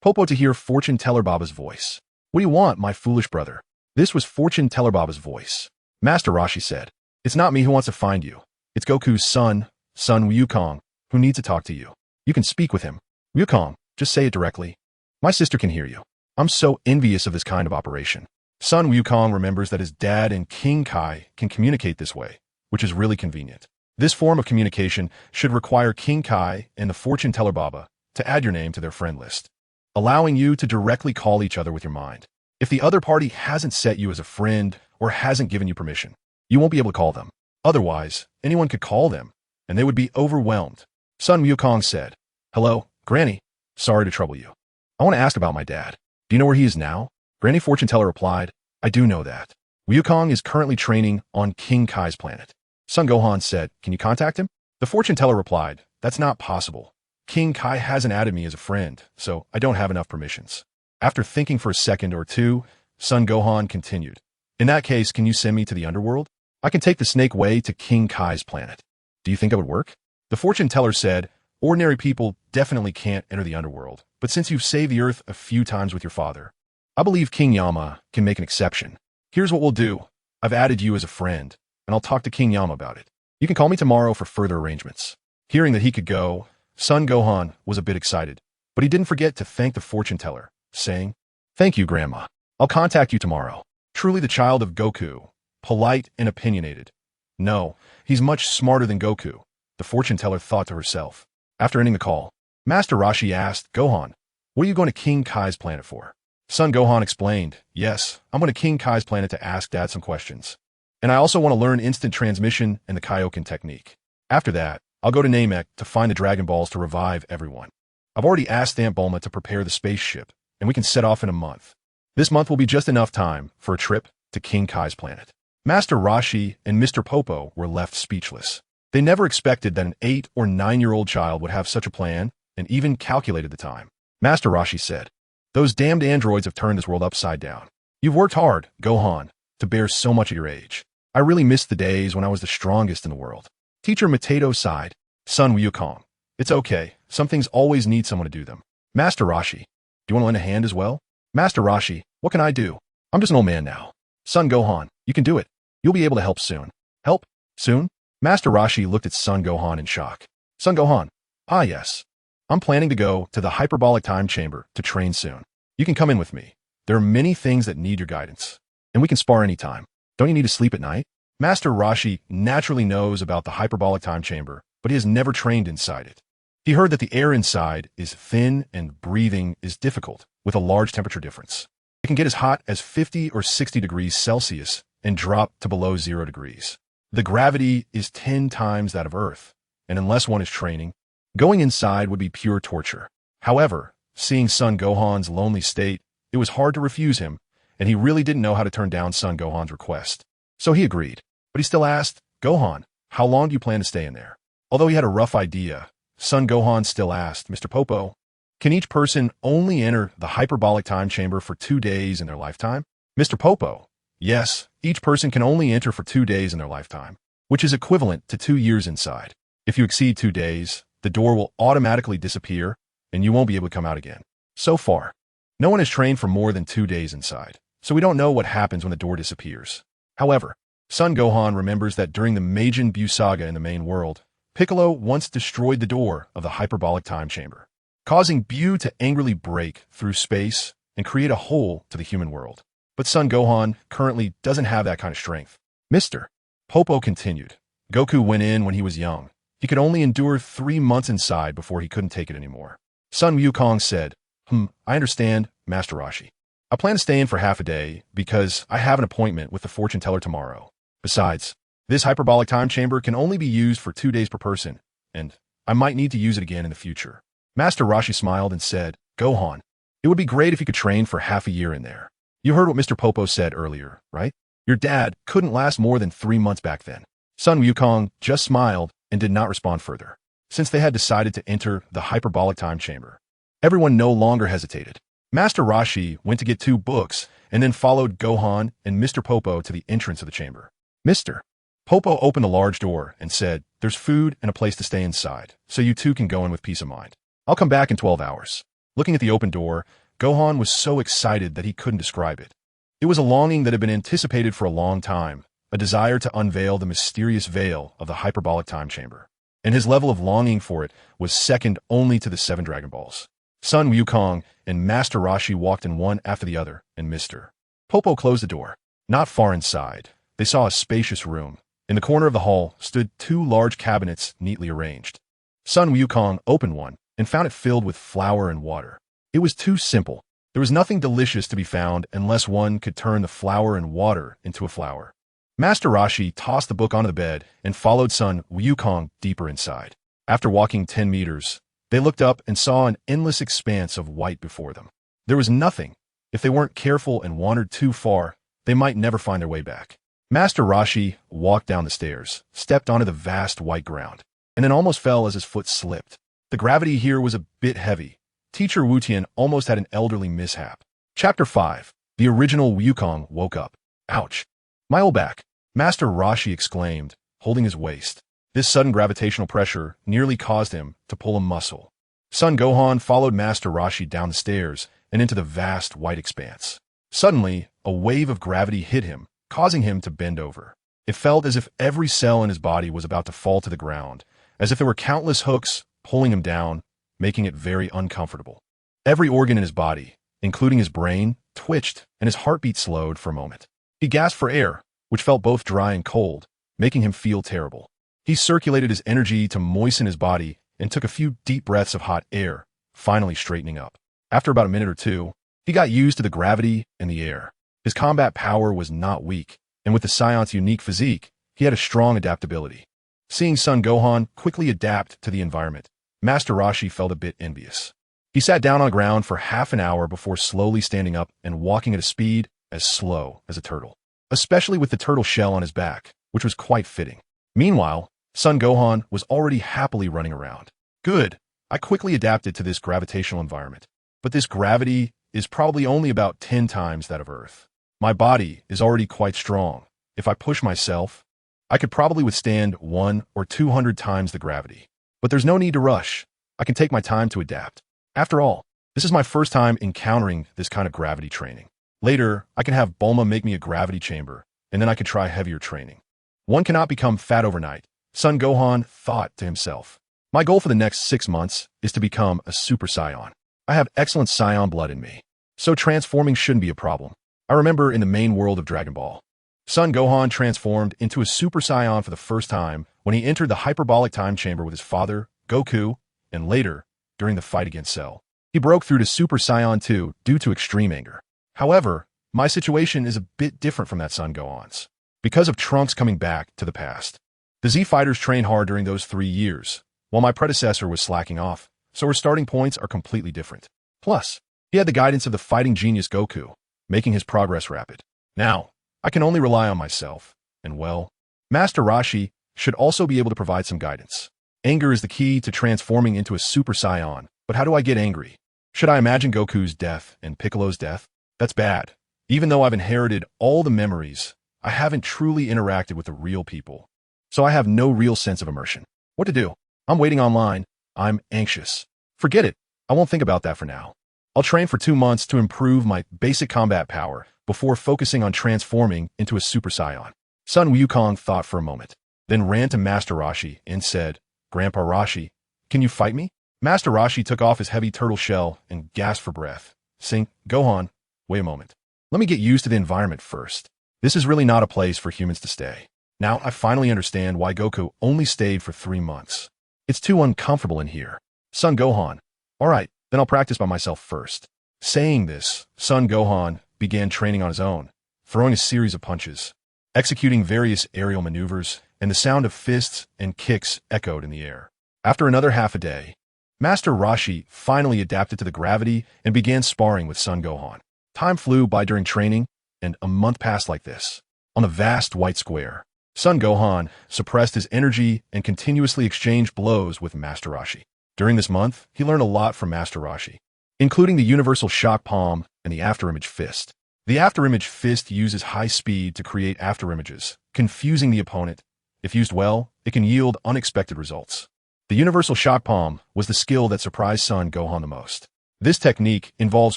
Popo to hear Fortune Teller Baba's voice. "What do you want, my foolish brother?" This was Fortune Teller Baba's voice. Master Roshi said, "It's not me who wants to find you. It's Goku's son, Sun Wukong, who needs to talk to you. You can speak with him. Wukong, just say it directly. My sister can hear you. I'm so envious of this kind of operation." Sun Wukong remembers that his dad and King Kai can communicate this way, which is really convenient. This form of communication should require King Kai and the Fortune Teller Baba to add your name to their friend list, allowing you to directly call each other with your mind. If the other party hasn't set you as a friend or hasn't given you permission, you won't be able to call them. Otherwise, anyone could call them, and they would be overwhelmed. Sun Wukong said, "Hello, Granny. Sorry to trouble you. I want to ask about my dad. Do you know where he is now?" Granny Fortune Teller replied, "I do know that. Wukong is currently training on King Kai's planet." Son Gohan said, "Can you contact him?" The Fortune Teller replied, "That's not possible. King Kai hasn't added me as a friend, so I don't have enough permissions." After thinking for a second or two, Son Gohan continued, "In that case, can you send me to the underworld? I can take the Snake Way to King Kai's planet. Do you think that would work?" The Fortune Teller said, "Ordinary people definitely can't enter the underworld, but since you've saved the earth a few times with your father, I believe King Yama can make an exception. Here's what we'll do. I've added you as a friend, and I'll talk to King Yama about it. You can call me tomorrow for further arrangements." Hearing that he could go, Son Gohan was a bit excited, but he didn't forget to thank the Fortune Teller, saying, "Thank you, Grandma. I'll contact you tomorrow." Truly the child of Goku, polite and opinionated. No, he's much smarter than Goku, the Fortune Teller thought to herself. After ending the call, Master Roshi asked, "Gohan, what are you going to King Kai's planet for?" Son Gohan explained, "Yes, I'm going to King Kai's planet to ask Dad some questions. And I also want to learn instant transmission and the Kaioken technique. After that, I'll go to Namek to find the Dragon Balls to revive everyone. I've already asked Aunt Bulma to prepare the spaceship, and we can set off in a month. This month will be just enough time for a trip to King Kai's planet." Master Roshi and Mr. Popo were left speechless. They never expected that an 8 or 9-year-old child would have such a plan and even calculated the time. Master Roshi said, "Those damned androids have turned this world upside down. You've worked hard, Gohan, to bear so much at your age. I really miss the days when I was the strongest in the world." Teacher Mateto sighed. "Son Wukong, it's okay. Some things always need someone to do them. Master Roshi, do you want to lend a hand as well?" "Master Roshi, what can I do? I'm just an old man now." "Son Gohan, you can do it. You'll be able to help soon. Help? Soon? Master Roshi looked at Sun Gohan in shock. Sun Gohan. Ah yes. I'm planning to go to the hyperbolic time chamber to train soon. You can come in with me. There are many things that need your guidance. And we can spar anytime. Don't you need to sleep at night? Master Roshi naturally knows about the hyperbolic time chamber, but he has never trained inside it. He heard that the air inside is thin and breathing is difficult, with a large temperature difference. It can get as hot as 50 or 60 degrees Celsius and drop to below 0 degrees. The gravity is 10 times that of Earth, and unless one is training, going inside would be pure torture. However, seeing Son Gohan's lonely state, it was hard to refuse him, and he really didn't know how to turn down Son Gohan's request. So he agreed, but he still asked, Gohan, how long do you plan to stay in there? Although he had a rough idea, Son Gohan still asked, Mr. Popo, can each person only enter the hyperbolic time chamber for 2 days in their lifetime? Mr. Popo, yes, each person can only enter for 2 days in their lifetime, which is equivalent to 2 years inside. If you exceed 2 days, the door will automatically disappear, and you won't be able to come out again. So far, no one has trained for more than 2 days inside, so we don't know what happens when the door disappears. However, Son Gohan remembers that during the Majin Buu saga in the main world, Piccolo once destroyed the door of the hyperbolic time chamber, causing Buu to angrily break through space and create a hole to the human world. But Son Gohan currently doesn't have that kind of strength. Mr. Popo continued. Goku went in when he was young. He could only endure 3 months inside before he couldn't take it anymore. Sun Wukong said, I understand, Master Roshi. I plan to stay in for half a day because I have an appointment with the fortune teller tomorrow. Besides, this hyperbolic time chamber can only be used for 2 days per person, and I might need to use it again in the future. Master Roshi smiled and said, Gohan, it would be great if you could train for half a year in there. You heard what Mr. Popo said earlier, right? Your dad couldn't last more than 3 months back then. Sun Wukong just smiled and did not respond further. Since they had decided to enter the hyperbolic time chamber, everyone no longer hesitated. Master Roshi went to get 2 books and then followed Gohan and Mr. Popo to the entrance of the chamber. Mr. Popo opened a large door and said, there's food and a place to stay inside, so you two can go in with peace of mind. I'll come back in 12 hours. Looking at the open door, Gohan was so excited that he couldn't describe it. It was a longing that had been anticipated for a long time, a desire to unveil the mysterious veil of the hyperbolic time chamber. And his level of longing for it was second only to the 7 Dragon Balls. Sun Wukong and Master Roshi walked in one after the other, and Mr. Popo closed the door. Not far inside, they saw a spacious room. In the corner of the hall stood 2 large cabinets neatly arranged. Sun Wukong opened one and found it filled with flour and water. It was too simple. There was nothing delicious to be found unless one could turn the flour and water into a flower. Master Roshi tossed the book onto the bed and followed Sun Wukong deeper inside. After walking 10 meters, they looked up and saw an endless expanse of white before them. There was nothing. If they weren't careful and wandered too far, they might never find their way back. Master Roshi walked down the stairs, stepped onto the vast white ground, and then almost fell as his foot slipped. The gravity here was a bit heavy. Teacher Wutian almost had an elderly mishap. Chapter 5. The original Wukong woke up. Ouch. My old back. Master Roshi exclaimed, holding his waist. This sudden gravitational pressure nearly caused him to pull a muscle. Son Gohan followed Master Roshi down the stairs and into the vast white expanse. Suddenly, a wave of gravity hit him, causing him to bend over. It felt as if every cell in his body was about to fall to the ground, as if there were countless hooks pulling him down, making it very uncomfortable. Every organ in his body, including his brain, twitched and his heartbeat slowed for a moment. He gasped for air, which felt both dry and cold, making him feel terrible. He circulated his energy to moisten his body and took a few deep breaths of hot air, finally straightening up. After about a minute or two, he got used to the gravity and the air. His combat power was not weak, and with the Scion's unique physique, he had a strong adaptability. Seeing Son Gohan quickly adapt to the environment, Master Roshi felt a bit envious. He sat down on the ground for half an hour before slowly standing up and walking at a speed as slow as a turtle, especially with the turtle shell on his back, which was quite fitting. Meanwhile, Son Gohan was already happily running around. Good. I quickly adapted to this gravitational environment, but this gravity is probably only about 10 times that of Earth. My body is already quite strong. If I push myself, I could probably withstand 100 or 200 times the gravity. But there's no need to rush. I can take my time to adapt. After all, this is my first time encountering this kind of gravity training. Later, I can have Bulma make me a gravity chamber, and then I could try heavier training. One cannot become fat overnight, Sun Gohan thought to himself. My goal for the next 6 months is to become a Super Saiyan. I have excellent Saiyan blood in me, so transforming shouldn't be a problem. I remember in the main world of Dragon Ball, Sun Gohan transformed into a Super Saiyan for the first time when he entered the hyperbolic time chamber with his father, Goku, and later, during the fight against Cell. He broke through to Super Saiyan 2 due to extreme anger. However, my situation is a bit different from that Sun Gohan's, because of Trunks coming back to the past. The Z fighters trained hard during those 3 years, while my predecessor was slacking off, so our starting points are completely different. Plus, he had the guidance of the fighting genius Goku, making his progress rapid. Now, I can only rely on myself, and well, Master Roshi should also be able to provide some guidance. Anger is the key to transforming into a Super Saiyan, but how do I get angry? Should I imagine Goku's death and Piccolo's death? That's bad. Even though I've inherited all the memories, I haven't truly interacted with the real people, so I have no real sense of immersion. What to do? I'm waiting online. I'm anxious. Forget it. I won't think about that for now. I'll train for 2 months to improve my basic combat power before focusing on transforming into a Super Saiyan. Sun Wukong thought for a moment, then ran to Master Roshi and said, Grandpa Roshi, can you fight me? Master Roshi took off his heavy turtle shell and gasped for breath, saying, Gohan, wait a moment. Let me get used to the environment first. This is really not a place for humans to stay. Now I finally understand why Goku only stayed for 3 months. It's too uncomfortable in here. Son Gohan. All right, then I'll practice by myself first. Saying this, Son Gohan began training on his own, throwing a series of punches, executing various aerial maneuvers, and the sound of fists and kicks echoed in the air. After another half a day, Master Roshi finally adapted to the gravity and began sparring with Son Gohan. Time flew by during training, and a month passed like this. On a vast white square, Son Gohan suppressed his energy and continuously exchanged blows with Master Roshi. During this month, he learned a lot from Master Roshi, including the universal shock palm and the afterimage fist. The afterimage fist uses high speed to create afterimages, confusing the opponent. If used well, it can yield unexpected results. The universal shock palm was the skill that surprised Son Gohan the most. This technique involves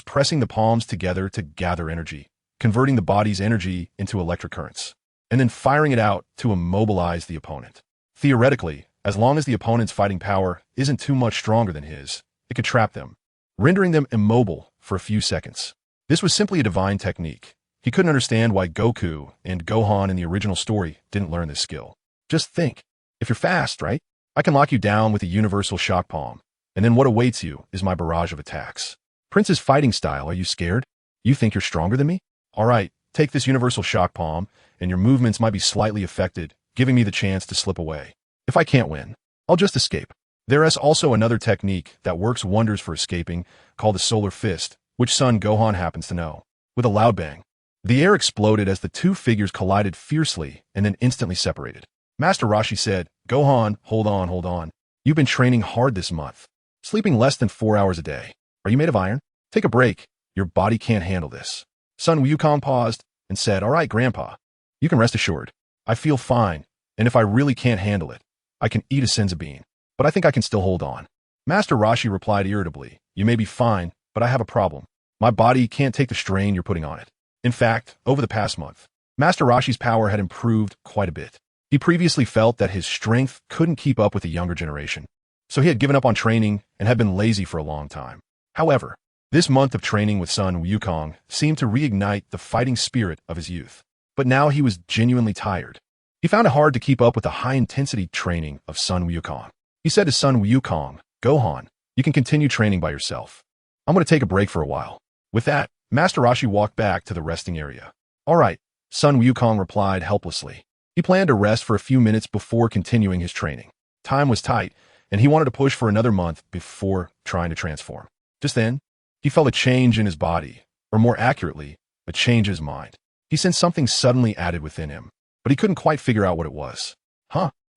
pressing the palms together to gather energy, converting the body's energy into electric currents, and then firing it out to immobilize the opponent. Theoretically, as long as the opponent's fighting power isn't too much stronger than his, it could trap them, rendering them immobile for a few seconds. This was simply a divine technique. He couldn't understand why Goku and Gohan in the original story didn't learn this skill. Just think, if you're fast, right? I can lock you down with a universal shock palm, and then what awaits you is my barrage of attacks. Prince's fighting style, are you scared? You think you're stronger than me? All right, take this universal shock palm, and your movements might be slightly affected, giving me the chance to slip away. If I can't win, I'll just escape. There is also another technique that works wonders for escaping, called the solar fist, which Son Gohan happens to know. With a loud bang, the air exploded as the two figures collided fiercely and then instantly separated. Master Roshi said, Gohan, hold on. You've been training hard this month, sleeping less than 4 hours a day. Are you made of iron? Take a break. Your body can't handle this. Son Wukong paused and said, all right, Grandpa, you can rest assured. I feel fine, and if I really can't handle it, I can eat a senza bean, but I think I can still hold on. Master Roshi replied irritably, you may be fine, but I have a problem. My body can't take the strain you're putting on it. In fact, over the past month, Master Roshi's power had improved quite a bit. He previously felt that his strength couldn't keep up with the younger generation, so he had given up on training and had been lazy for a long time. However, this month of training with Sun Wukong seemed to reignite the fighting spirit of his youth. But now he was genuinely tired. He found it hard to keep up with the high-intensity training of Sun Wukong. He said to Sun Wukong, Gohan, you can continue training by yourself. I'm going to take a break for a while. With that, Master Roshi walked back to the resting area. All right, Sun Wukong replied helplessly. He planned to rest for a few minutes before continuing his training. Time was tight, and he wanted to push for another month before trying to transform. Just then, he felt a change in his body, or more accurately, a change in his mind. He sensed something suddenly added within him, but he couldn't quite figure out what it was.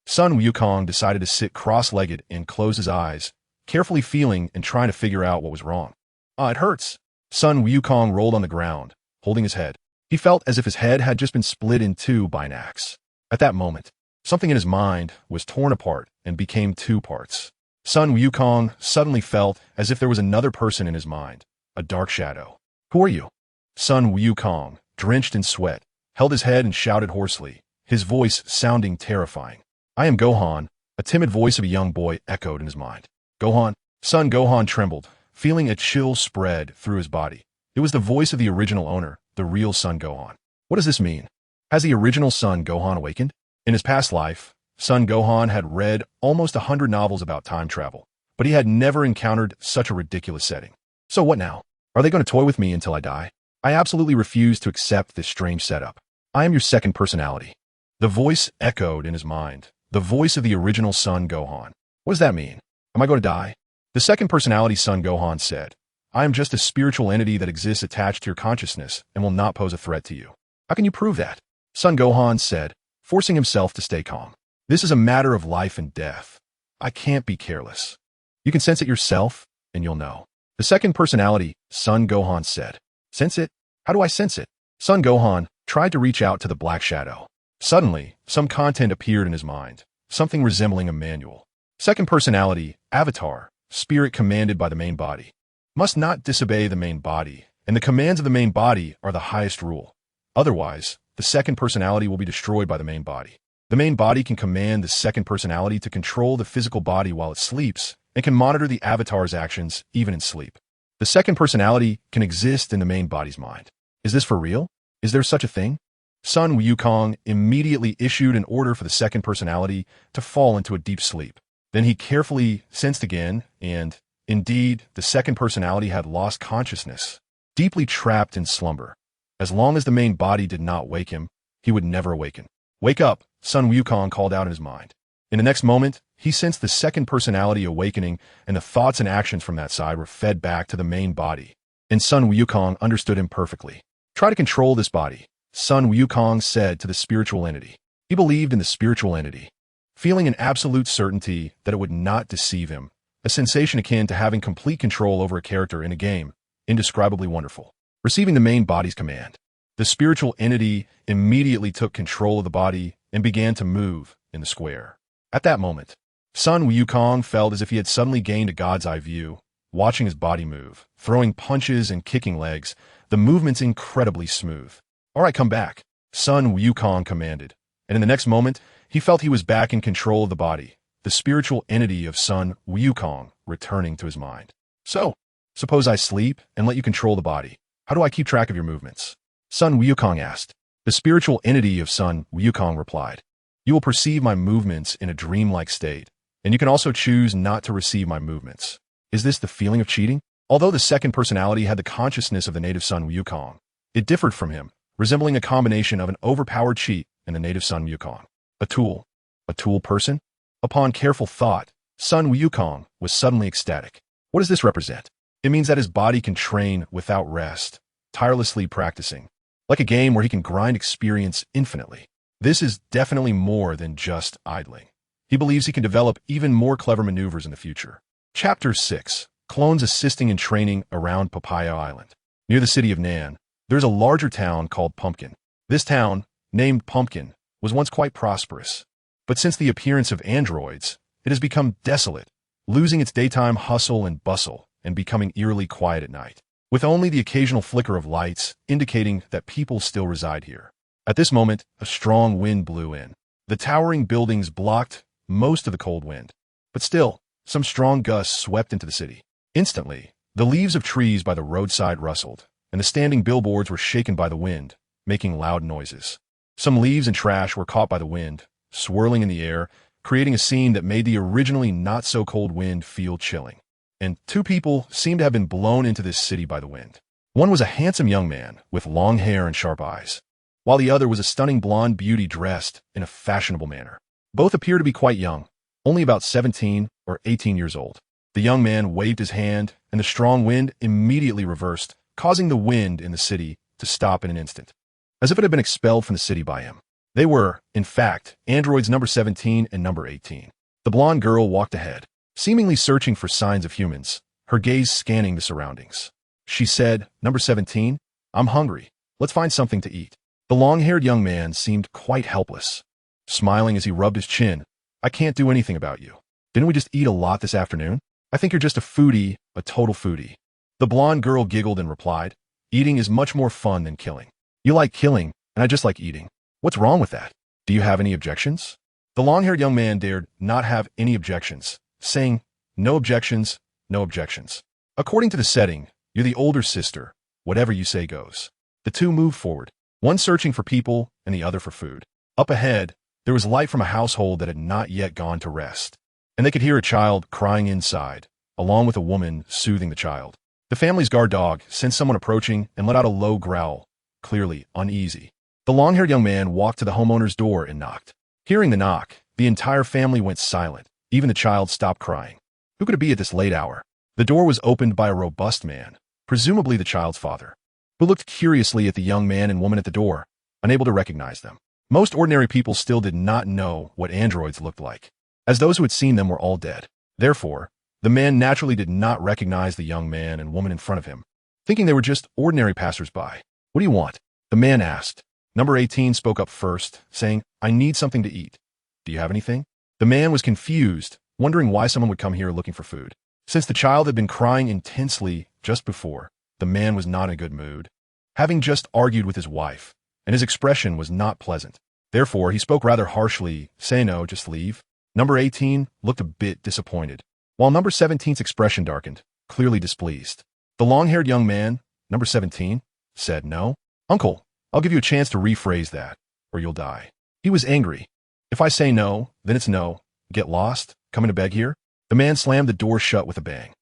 Sun Wukong decided to sit cross-legged and close his eyes, carefully feeling and trying to figure out what was wrong. It hurts. Sun Wukong rolled on the ground, holding his head. He felt as if his head had just been split in two by an axe. At that moment, something in his mind was torn apart and became 2 parts. Sun Wukong suddenly felt as if there was another person in his mind, a dark shadow. Who are you? Sun Wukong, drenched in sweat, held his head and shouted hoarsely, his voice sounding terrifying. "I am Gohan," a timid voice of a young boy echoed in his mind. "Gohan?" Son Gohan trembled, feeling a chill spread through his body. It was the voice of the original owner, the real Son Gohan. What does this mean? Has the original Son Gohan awakened? In his past life, Son Gohan had read almost 100 novels about time travel, but he had never encountered such a ridiculous setting. So what now? Are they going to toy with me until I die? I absolutely refuse to accept this strange setup. I am your second personality. The voice echoed in his mind, the voice of the original Son Gohan. What does that mean? Am I going to die? The second personality Son Gohan said, "I am just a spiritual entity that exists attached to your consciousness and will not pose a threat to you." "How can you prove that?" Son Gohan said, forcing himself to stay calm. "This is a matter of life and death. I can't be careless. You can sense it yourself, and you'll know." The second personality, Son Gohan said, "Sense it? How do I sense it?" Son Gohan tried to reach out to the black shadow. Suddenly, some content appeared in his mind, something resembling a manual. Second personality, Avatar, spirit commanded by the main body. Must not disobey the main body, and the commands of the main body are the highest rule. Otherwise, the second personality will be destroyed by the main body. The main body can command the second personality to control the physical body while it sleeps, and can monitor the avatar's actions even in sleep. The second personality can exist in the main body's mind. Is this for real? Is there such a thing? Sun Wukong immediately issued an order for the second personality to fall into a deep sleep. Then he carefully sensed again, and, indeed, the second personality had lost consciousness, deeply trapped in slumber. As long as the main body did not wake him, he would never awaken. "Wake up," Sun Wukong called out in his mind. In the next moment, he sensed the second personality awakening, and the thoughts and actions from that side were fed back to the main body. And Sun Wukong understood him perfectly. "Try to control this body," Sun Wukong said to the spiritual entity. He believed in the spiritual entity, feeling an absolute certainty that it would not deceive him, a sensation akin to having complete control over a character in a game, indescribably wonderful. Receiving the main body's command, the spiritual entity immediately took control of the body and began to move in the square. At that moment, Sun Wukong felt as if he had suddenly gained a god's eye view, watching his body move, throwing punches and kicking legs, the movements incredibly smooth. "All right, come back," Sun Wukong commanded, and in the next moment, he felt he was back in control of the body, the spiritual entity of Sun Wukong returning to his mind. "So, suppose I sleep and let you control the body. How do I keep track of your movements?" Sun Wukong asked. The spiritual entity of Sun Wukong replied, "You will perceive my movements in a dreamlike state, and you can also choose not to receive my movements." Is this the feeling of cheating? Although the second personality had the consciousness of the native Sun Wukong, it differed from him, resembling a combination of an overpowered cheat and the native Sun Wukong. A tool person? Upon careful thought, Sun Wukong was suddenly ecstatic. What does this represent? It means that his body can train without rest, tirelessly practicing, like a game where he can grind experience infinitely. This is definitely more than just idling. He believes he can develop even more clever maneuvers in the future. Chapter 6. Clones assisting in training around Papaya Island. Near the city of Nan, there's a larger town called Pumpkin. This town, named Pumpkin, was once quite prosperous. But since the appearance of androids, it has become desolate, losing its daytime hustle and bustle and becoming eerily quiet at night, with only the occasional flicker of lights indicating that people still reside here. At this moment, a strong wind blew in. The towering buildings blocked most of the cold wind, but still, some strong gusts swept into the city. Instantly, the leaves of trees by the roadside rustled, and the standing billboards were shaken by the wind, making loud noises. Some leaves and trash were caught by the wind, swirling in the air, creating a scene that made the originally not-so-cold wind feel chilling. And two people seemed to have been blown into this city by the wind. One was a handsome young man with long hair and sharp eyes, while the other was a stunning blonde beauty dressed in a fashionable manner. Both appear to be quite young, only about 17 or 18 years old. The young man waved his hand, and the strong wind immediately reversed, causing the wind in the city to stop in an instant, as if it had been expelled from the city by him. They were, in fact, androids number 17 and number 18. The blonde girl walked ahead, seemingly searching for signs of humans, her gaze scanning the surroundings. She said, "Number 17, I'm hungry. Let's find something to eat." The long-haired young man seemed quite helpless, smiling as he rubbed his chin. "I can't do anything about you. Didn't we just eat a lot this afternoon? I think you're just a foodie, a total foodie." The blonde girl giggled and replied, "Eating is much more fun than killing." "You like killing, and I just like eating. What's wrong with that? Do you have any objections? The long-haired young man dared not have any objections, saying, no objections, no objections. According to the setting, you're the older sister. Whatever you say goes. The two moved forward, one searching for people and the other for food. Up ahead, there was light from a household that had not yet gone to rest, and they could hear a child crying inside, along with a woman soothing the child. The family's guard dog sensed someone approaching and let out a low growl, clearly uneasy. The long-haired young man walked to the homeowner's door and knocked. Hearing the knock, the entire family went silent. Even the child stopped crying. Who could it be at this late hour? The door was opened by a robust man, presumably the child's father, who looked curiously at the young man and woman at the door, unable to recognize them. Most ordinary people still did not know what androids looked like, as those who had seen them were all dead. Therefore, the man naturally did not recognize the young man and woman in front of him, thinking they were just ordinary passers-by. What do you want? The man asked. Number 18 spoke up first, saying, I need something to eat. Do you have anything? The man was confused, wondering why someone would come here looking for food. Since the child had been crying intensely just before, the man was not in a good mood, having just argued with his wife, and his expression was not pleasant. Therefore, he spoke rather harshly, say no, just leave. Number 18 looked a bit disappointed, while number 17's expression darkened, clearly displeased. The long-haired young man, number 17, said no. Uncle, I'll give you a chance to rephrase that, or you'll die. He was angry. If I say no, then it's no. Get lost? Coming to beg here? The man slammed the door shut with a bang.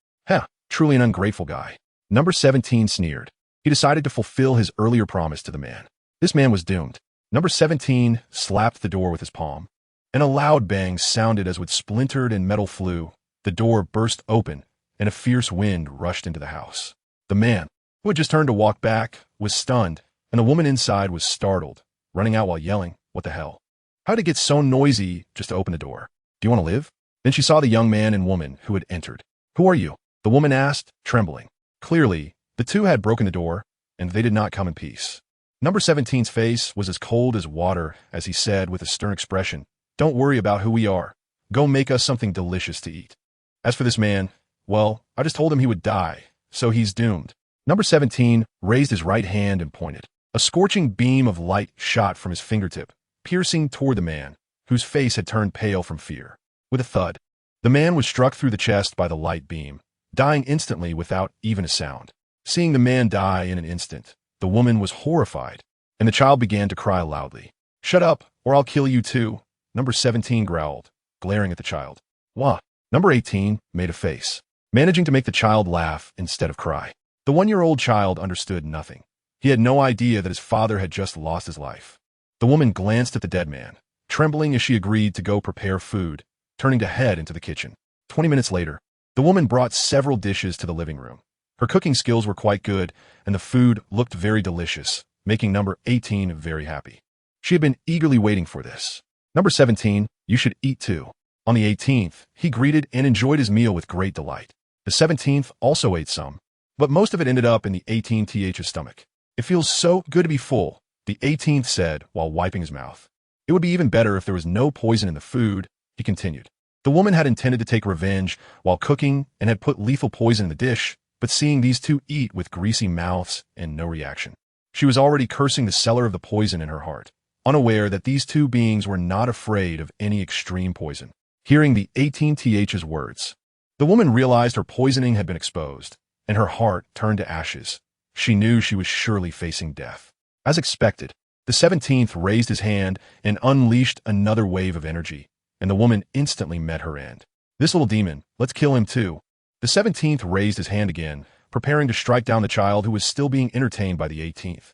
Truly an ungrateful guy. Number 17 sneered. He decided to fulfill his earlier promise to the man. This man was doomed. Number 17 slapped the door with his palm, and a loud bang sounded as with splintered and metal flew. The door burst open, and a fierce wind rushed into the house. The man, who had just turned to walk back, was stunned, and the woman inside was startled, running out while yelling, what the hell? How did it get so noisy just to open the door? Do you want to live? Then she saw the young man and woman who had entered. Who are you? The woman asked, trembling. Clearly, the two had broken the door, and they did not come in peace. Number 17's face was as cold as water as he said with a stern expression, don't worry about who we are. Go make us something delicious to eat. As for this man, well, I just told him he would die, so he's doomed. Number 17 raised his right hand and pointed. A scorching beam of light shot from his fingertip, piercing toward the man, whose face had turned pale from fear. With a thud, the man was struck through the chest by the light beam, dying instantly without even a sound. Seeing the man die in an instant, the woman was horrified, and the child began to cry loudly. Shut up, or I'll kill you too, Number 17 growled, glaring at the child. Wah! Number 18 made a face, managing to make the child laugh instead of cry. The one-year-old child understood nothing. He had no idea that his father had just lost his life. The woman glanced at the dead man, trembling as she agreed to go prepare food, turning to head into the kitchen. 20 minutes later, the woman brought several dishes to the living room. Her cooking skills were quite good, and the food looked very delicious, making number 18 very happy. She had been eagerly waiting for this. Number 17, you should eat too. On the 18th, he greeted and enjoyed his meal with great delight. The 17th also ate some, but most of it ended up in the 18th's stomach. It feels so good to be full, the 18th said while wiping his mouth. It would be even better if there was no poison in the food, he continued. The woman had intended to take revenge while cooking and had put lethal poison in the dish, but seeing these two eat with greasy mouths and no reaction, she was already cursing the seller of the poison in her heart, unaware that these two beings were not afraid of any extreme poison. Hearing the 18th's words, the woman realized her poisoning had been exposed, and her heart turned to ashes. She knew she was surely facing death. As expected, the 17th raised his hand and unleashed another wave of energy, and the woman instantly met her end. This little demon, let's kill him too. The 17th raised his hand again, preparing to strike down the child who was still being entertained by the 18th.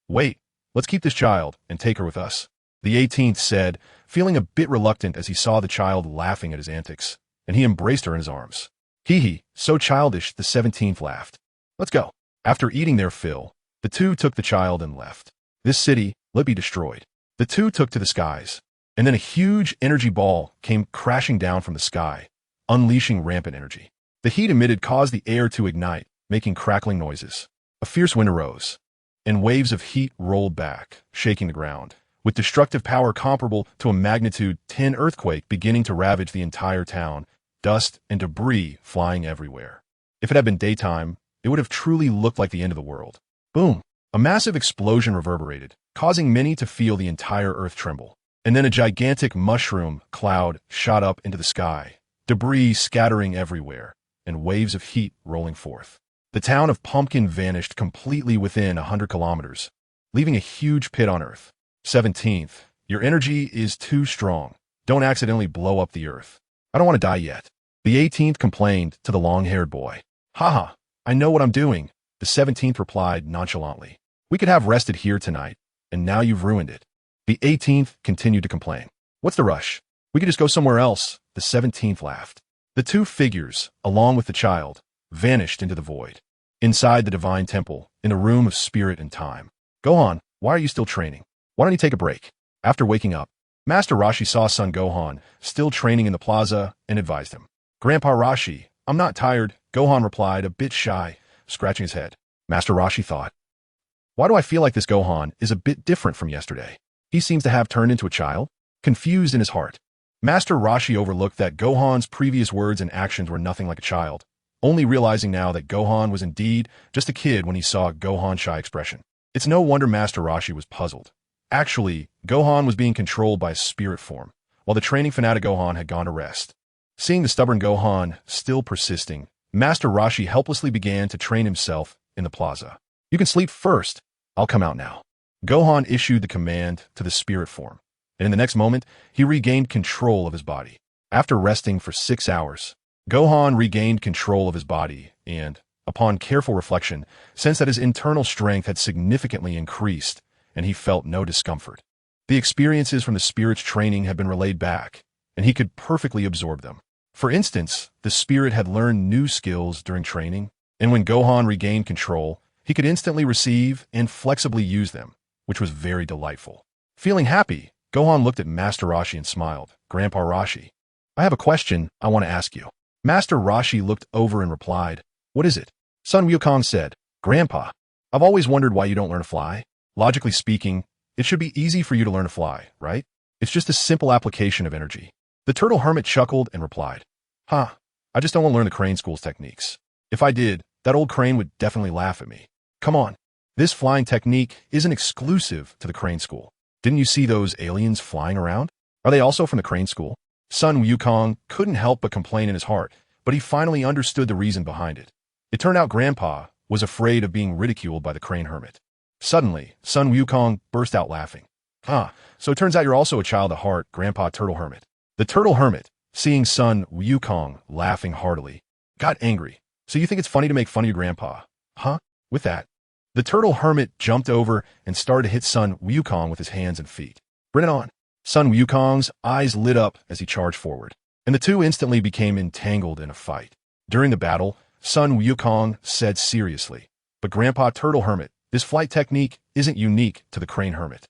Wait, let's keep this child and take her with us, the 18th said, feeling a bit reluctant as he saw the child laughing at his antics, and he embraced her in his arms. Hee, so childish, the 17th laughed. Let's go. After eating their fill, the two took the child and left. This city, let be destroyed. The two took to the skies, and then a huge energy ball came crashing down from the sky, unleashing rampant energy. The heat emitted caused the air to ignite, making crackling noises. A fierce wind arose, and waves of heat rolled back, shaking the ground, with destructive power comparable to a magnitude 10 earthquake beginning to ravage the entire town, dust and debris flying everywhere. If it had been daytime, it would have truly looked like the end of the world. Boom! A massive explosion reverberated, causing many to feel the entire earth tremble. And then a gigantic mushroom cloud shot up into the sky, debris scattering everywhere, and waves of heat rolling forth. The town of Pumpkin vanished completely within 100 kilometers, leaving a huge pit on Earth. 17th, your energy is too strong. Don't accidentally blow up the Earth. I don't want to die yet. The 18th complained to the long-haired boy. Haha, I know what I'm doing, the 17th replied nonchalantly. We could have rested here tonight, and now you've ruined it. The 18th continued to complain. What's the rush? We could just go somewhere else, the 17th laughed. The two figures, along with the child, vanished into the void. Inside the divine temple, in a room of spirit and time. Gohan, why are you still training? Why don't you take a break? After waking up, Master Roshi saw son Gohan still training in the plaza and advised him. Grandpa Roshi, I'm not tired, Gohan replied, a bit shy, scratching his head. Master Roshi thought, why do I feel like this Gohan is a bit different from yesterday? He seems to have turned into a child, confused in his heart. Master Roshi overlooked that Gohan's previous words and actions were nothing like a child, only realizing now that Gohan was indeed just a kid when he saw Gohan's shy expression. It's no wonder Master Roshi was puzzled. Actually, Gohan was being controlled by a spirit form, while the training fanatic Gohan had gone to rest. Seeing the stubborn Gohan still persisting, Master Roshi helplessly began to train himself in the plaza. You can sleep first. I'll come out now. Gohan issued the command to the spirit form, and in the next moment, he regained control of his body. After resting for 6 hours, Gohan regained control of his body and, upon careful reflection, sensed that his internal strength had significantly increased, and he felt no discomfort. The experiences from the spirit's training had been relayed back, and he could perfectly absorb them. For instance, the spirit had learned new skills during training, and when Gohan regained control, he could instantly receive and flexibly use them, which was very delightful. Feeling happy, Gohan looked at Master Roshi and smiled. Grandpa Roshi, I have a question I want to ask you. Master Roshi looked over and replied, what is it? Sun Wukong said, Grandpa, I've always wondered why you don't learn to fly. Logically speaking, it should be easy for you to learn to fly, right? It's just a simple application of energy. The turtle hermit chuckled and replied, I just don't want to learn the crane school's techniques. If I did, that old crane would definitely laugh at me. Come on, this flying technique isn't exclusive to the crane school. Didn't you see those aliens flying around? Are they also from the crane school? Sun Wukong couldn't help but complain in his heart, but he finally understood the reason behind it. It turned out Grandpa was afraid of being ridiculed by the crane hermit. Suddenly, Sun Wukong burst out laughing. So it turns out you're also a child at heart, Grandpa Turtle Hermit. The Turtle Hermit, seeing Sun Wukong laughing heartily, got angry. So you think it's funny to make fun of your grandpa? With that, the Turtle Hermit jumped over and started to hit Sun Wukong with his hands and feet. Bring it on. Sun Wukong's eyes lit up as he charged forward, and the two instantly became entangled in a fight. During the battle, Sun Wukong said seriously, but Grandpa Turtle Hermit, this flight technique isn't unique to the Crane Hermit.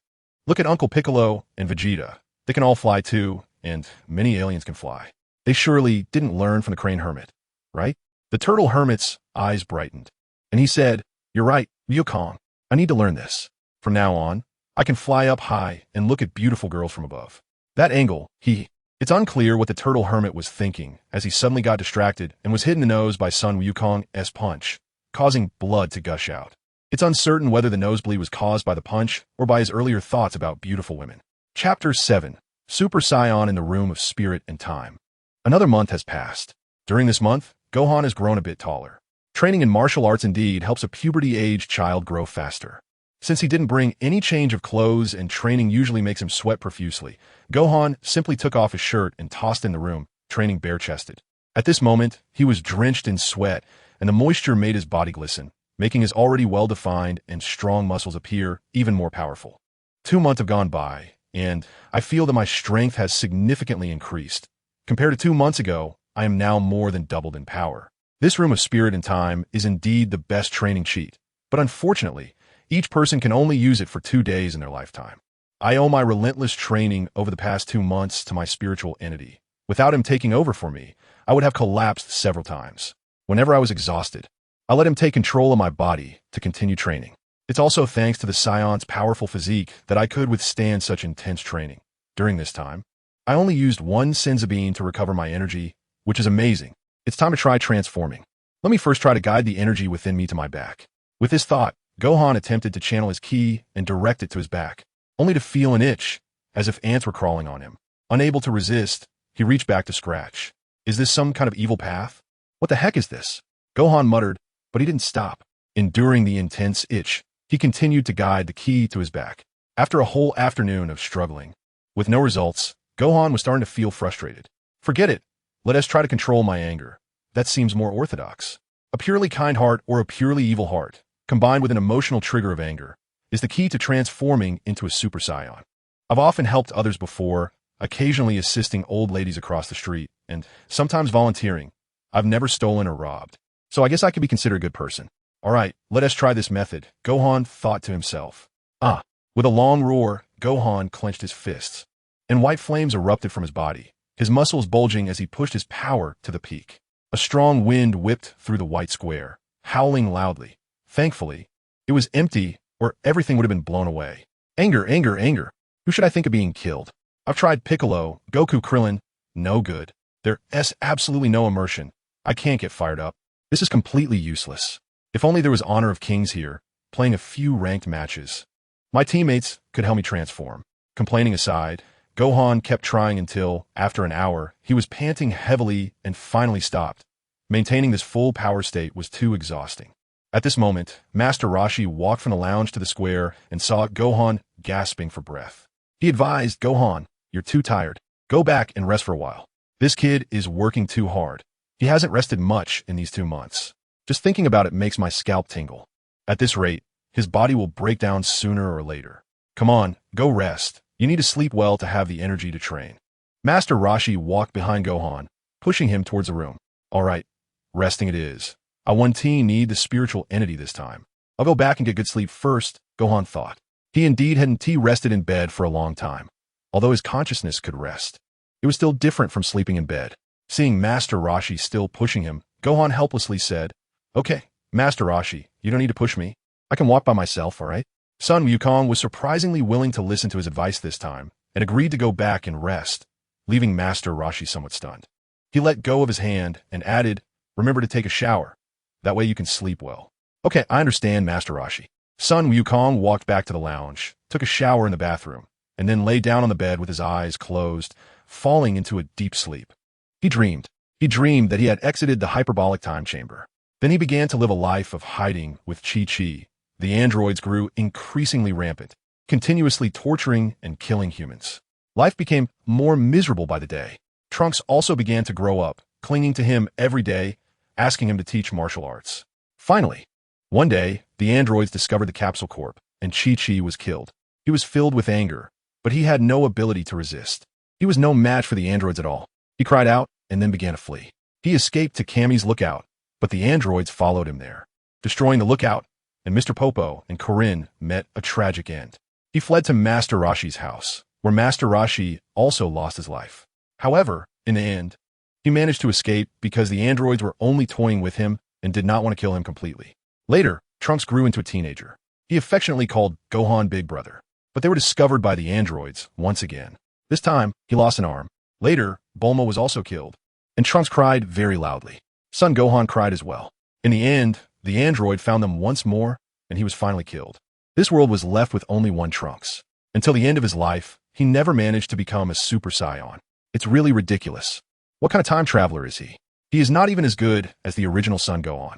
Look at Uncle Piccolo and Vegeta. They can all fly too, and many aliens can fly. They surely didn't learn from the Crane Hermit, right? The Turtle Hermit's eyes brightened, and he said, you're right, Wukong. I need to learn this. From now on, I can fly up high and look at beautiful girls from above. That angle, It's unclear what the Turtle Hermit was thinking as he suddenly got distracted and was hit in the nose by Sun Wukong's punch, causing blood to gush out. It's uncertain whether the nosebleed was caused by the punch or by his earlier thoughts about beautiful women. Chapter 7. Super Saiyan in the Room of Spirit and Time. Another month has passed. During this month, Gohan has grown a bit taller. Training in martial arts indeed helps a puberty-aged child grow faster. Since he didn't bring any change of clothes and training usually makes him sweat profusely, Gohan simply took off his shirt and tossed in the room, training bare-chested. At this moment, he was drenched in sweat, and the moisture made his body glisten, making his already well-defined and strong muscles appear even more powerful. 2 months have gone by, and I feel that my strength has significantly increased. Compared to 2 months ago, I am now more than doubled in power. This room of spirit and time is indeed the best training cheat, but unfortunately, each person can only use it for 2 days in their lifetime. I owe my relentless training over the past 2 months to my spiritual entity. Without him taking over for me, I would have collapsed several times. Whenever I was exhausted, I let him take control of my body to continue training. It's also thanks to the Scion's powerful physique that I could withstand such intense training. During this time, I only used 1 Senzu bean to recover my energy, which is amazing. It's time to try transforming. Let me first try to guide the energy within me to my back. With this thought, Gohan attempted to channel his ki and direct it to his back, only to feel an itch, as if ants were crawling on him. Unable to resist, he reached back to scratch. Is this some kind of evil path? What the heck is this? Gohan muttered, but he didn't stop. Enduring the intense itch, he continued to guide the ki to his back. After a whole afternoon of struggling, with no results, Gohan was starting to feel frustrated. Forget it. Let us try to control my anger. That seems more orthodox. A purely kind heart or a purely evil heart, combined with an emotional trigger of anger, is the key to transforming into a Super Saiyan. I've often helped others before, occasionally assisting old ladies across the street, and sometimes volunteering. I've never stolen or robbed, so I guess I could be considered a good person. All right, let us try this method, Gohan thought to himself. With a long roar, Gohan clenched his fists, and white flames erupted from his body, his muscles bulging as he pushed his power to the peak. A strong wind whipped through the white square, howling loudly. Thankfully, it was empty, or everything would have been blown away. Anger, anger, anger. Who should I think of being killed? I've tried Piccolo, Goku, Krillin. No good. There's absolutely no immersion. I can't get fired up. This is completely useless. If only there was Honor of Kings here, playing a few ranked matches. My teammates could help me transform. Complaining aside, Gohan kept trying until, after an hour, he was panting heavily and finally stopped. Maintaining this full power state was too exhausting. At this moment, Master Roshi walked from the lounge to the square and saw Gohan gasping for breath. He advised Gohan, "You're too tired. Go back and rest for a while. This kid is working too hard. He hasn't rested much in these 2 months. Just thinking about it makes my scalp tingle. At this rate, his body will break down sooner or later. Come on, go rest. You need to sleep well to have the energy to train." Master Roshi walked behind Gohan, pushing him towards the room. All right, resting it is. I want to need the spiritual entity this time. I'll go back and get good sleep first, Gohan thought. He indeed hadn't rested in bed for a long time. Although his consciousness could rest, it was still different from sleeping in bed. Seeing Master Roshi still pushing him, Gohan helplessly said, "Okay, Master Roshi, you don't need to push me. I can walk by myself, all right?" Sun Wukong was surprisingly willing to listen to his advice this time, and agreed to go back and rest, leaving Master Roshi somewhat stunned. He let go of his hand and added, "Remember to take a shower. That way you can sleep well." "Okay, I understand, Master Roshi." Sun Wukong walked back to the lounge, took a shower in the bathroom, and then lay down on the bed with his eyes closed, falling into a deep sleep. He dreamed that he had exited the hyperbolic time chamber. Then he began to live a life of hiding with Chi-Chi. The androids grew increasingly rampant, continuously torturing and killing humans. Life became more miserable by the day. Trunks also began to grow up, clinging to him every day, asking him to teach martial arts. Finally, one day, the androids discovered the Capsule Corp, and Chi-Chi was killed. He was filled with anger, but he had no ability to resist. He was no match for the androids at all. He cried out and then began to flee. He escaped to Kami's lookout, but the androids followed him there, destroying the lookout, and Mr. Popo and Corinne met a tragic end. He fled to Master Roshi's house, where Master Roshi also lost his life. However, in the end, he managed to escape because the androids were only toying with him and did not want to kill him completely. Later, Trunks grew into a teenager. He affectionately called Gohan Big Brother, but they were discovered by the androids once again. This time, he lost an arm. Later, Bulma was also killed, and Trunks cried very loudly. Son Gohan cried as well. In the end, the android found them once more, and he was finally killed. This world was left with only one Trunks. Until the end of his life, he never managed to become a Super Saiyan. It's really ridiculous. What kind of time traveler is he? He is not even as good as the original Son Gohan.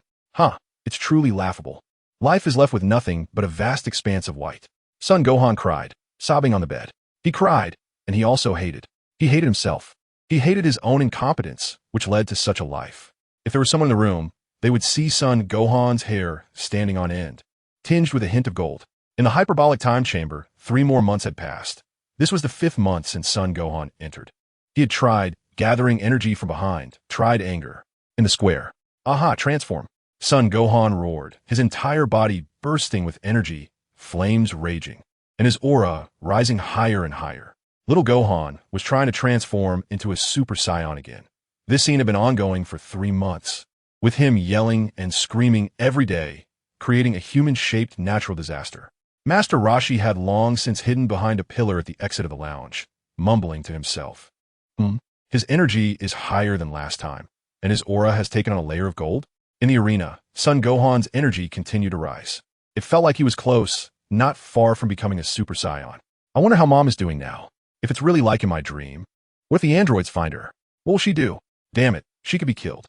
It's truly laughable. Life is left with nothing but a vast expanse of white. Son Gohan cried, sobbing on the bed. He cried, and he also hated. He hated himself. He hated his own incompetence, which led to such a life. If there was someone in the room, they would see Son Gohan's hair standing on end, tinged with a hint of gold. In the hyperbolic time chamber, 3 more months had passed. This was the 5th month since Son Gohan entered. He had tried gathering energy from behind, tried anger. In the square. Transform. Son Gohan roared, his entire body bursting with energy, flames raging, and his aura rising higher and higher. Little Gohan was trying to transform into a Super Saiyan again. This scene had been ongoing for 3 months, with him yelling and screaming every day, creating a human-shaped natural disaster. Master Roshi had long since hidden behind a pillar at the exit of the lounge, mumbling to himself. His energy is higher than last time, and his aura has taken on a layer of gold? In the arena, Son Gohan's energy continued to rise. It felt like he was close, not far from becoming a super scion. I wonder how Mom is doing now. If it's really like in my dream. What if the androids find her? What will she do? Damn it, she could be killed.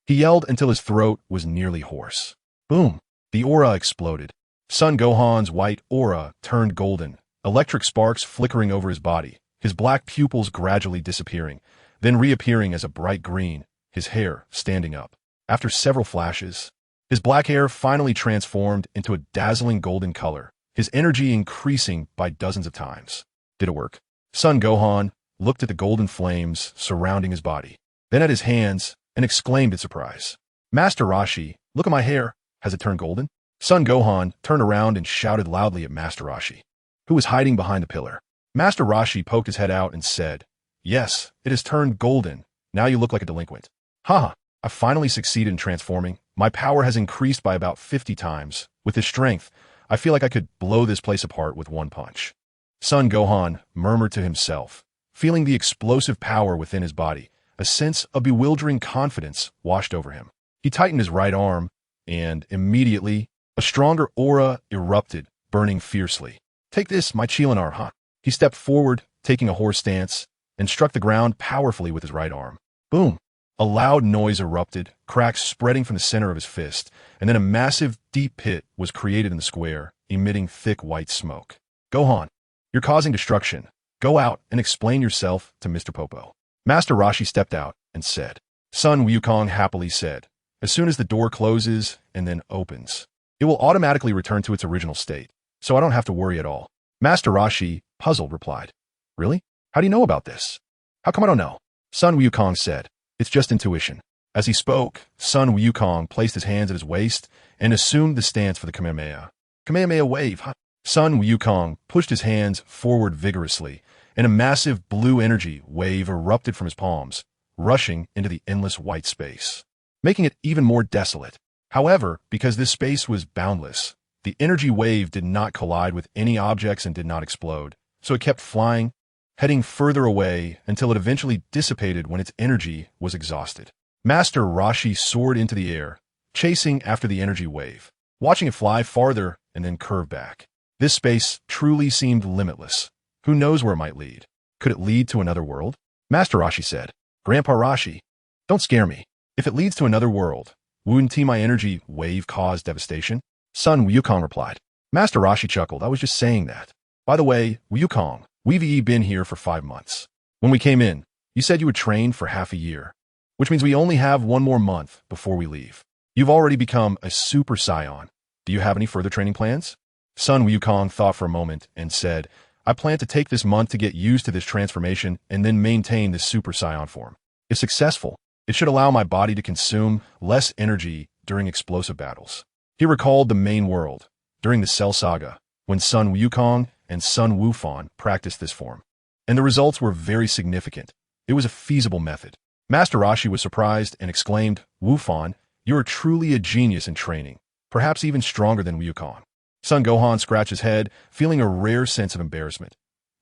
He yelled until his throat was nearly hoarse. Boom. The aura exploded. Sun Gohan's white aura turned golden, electric sparks flickering over his body, his black pupils gradually disappearing, then reappearing as a bright green, his hair standing up. After several flashes, his black hair finally transformed into a dazzling golden color, his energy increasing by dozens of times. Did it work? Sun Gohan looked at the golden flames surrounding his body, then at his hands, and exclaimed in surprise. Master Roshi, look at my hair. Has it turned golden? Sun Gohan turned around and shouted loudly at Master Roshi, who was hiding behind the pillar. Master Roshi poked his head out and said, Yes, it has turned golden. Now you look like a delinquent. Haha, I finally succeeded in transforming. My power has increased by about 50 times. With this strength, I feel like I could blow this place apart with one punch. Sun Gohan murmured to himself, feeling the explosive power within his body. A sense of bewildering confidence washed over him. He tightened his right arm, and immediately, a stronger aura erupted, burning fiercely. Take this, my Chilinar, huh? He stepped forward, taking a horse stance, and struck the ground powerfully with his right arm. Boom! A loud noise erupted, cracks spreading from the center of his fist, and then a massive, deep pit was created in the square, emitting thick white smoke. Gohan, you're causing destruction. Go out and explain yourself to Mr. Popo. Master Roshi stepped out and said. Sun Wukong happily said, As soon as the door closes and then opens, it will automatically return to its original state, so I don't have to worry at all. Master Roshi, puzzled, replied, Really? How do you know about this? How come I don't know? Sun Wukong said, It's just intuition. As he spoke, Sun Wukong placed his hands at his waist and assumed the stance for the Kamehameha. Kamehameha wave, huh? Sun Wukong pushed his hands forward vigorously, and a massive blue energy wave erupted from his palms, rushing into the endless white space, making it even more desolate. However, because this space was boundless, the energy wave did not collide with any objects and did not explode, so it kept flying, heading further away until it eventually dissipated when its energy was exhausted. Master Roshi soared into the air, chasing after the energy wave, watching it fly farther and then curve back. This space truly seemed limitless. Who knows where it might lead? Could it lead to another world? Master Roshi said, Grandpa Roshi, don't scare me. If it leads to another world, wouldn't my energy wave cause devastation? Sun Wukong replied. Master Roshi chuckled. I was just saying that. By the way, Wukong, we've been here for 5 months. When we came in, you said you would train for half a year, which means we only have 1 more month before we leave. You've already become a super scion. Do you have any further training plans? Sun Wukong thought for a moment and said, I plan to take this month to get used to this transformation and then maintain this super scion form. If successful, it should allow my body to consume less energy during explosive battles. He recalled the main world, during the Cell Saga, when Sun Wukong and Sun Wufan practiced this form. And the results were very significant. It was a feasible method. Master Roshi was surprised and exclaimed, Wufan, you are truly a genius in training, perhaps even stronger than Wukong. Sun Gohan scratched his head, feeling a rare sense of embarrassment.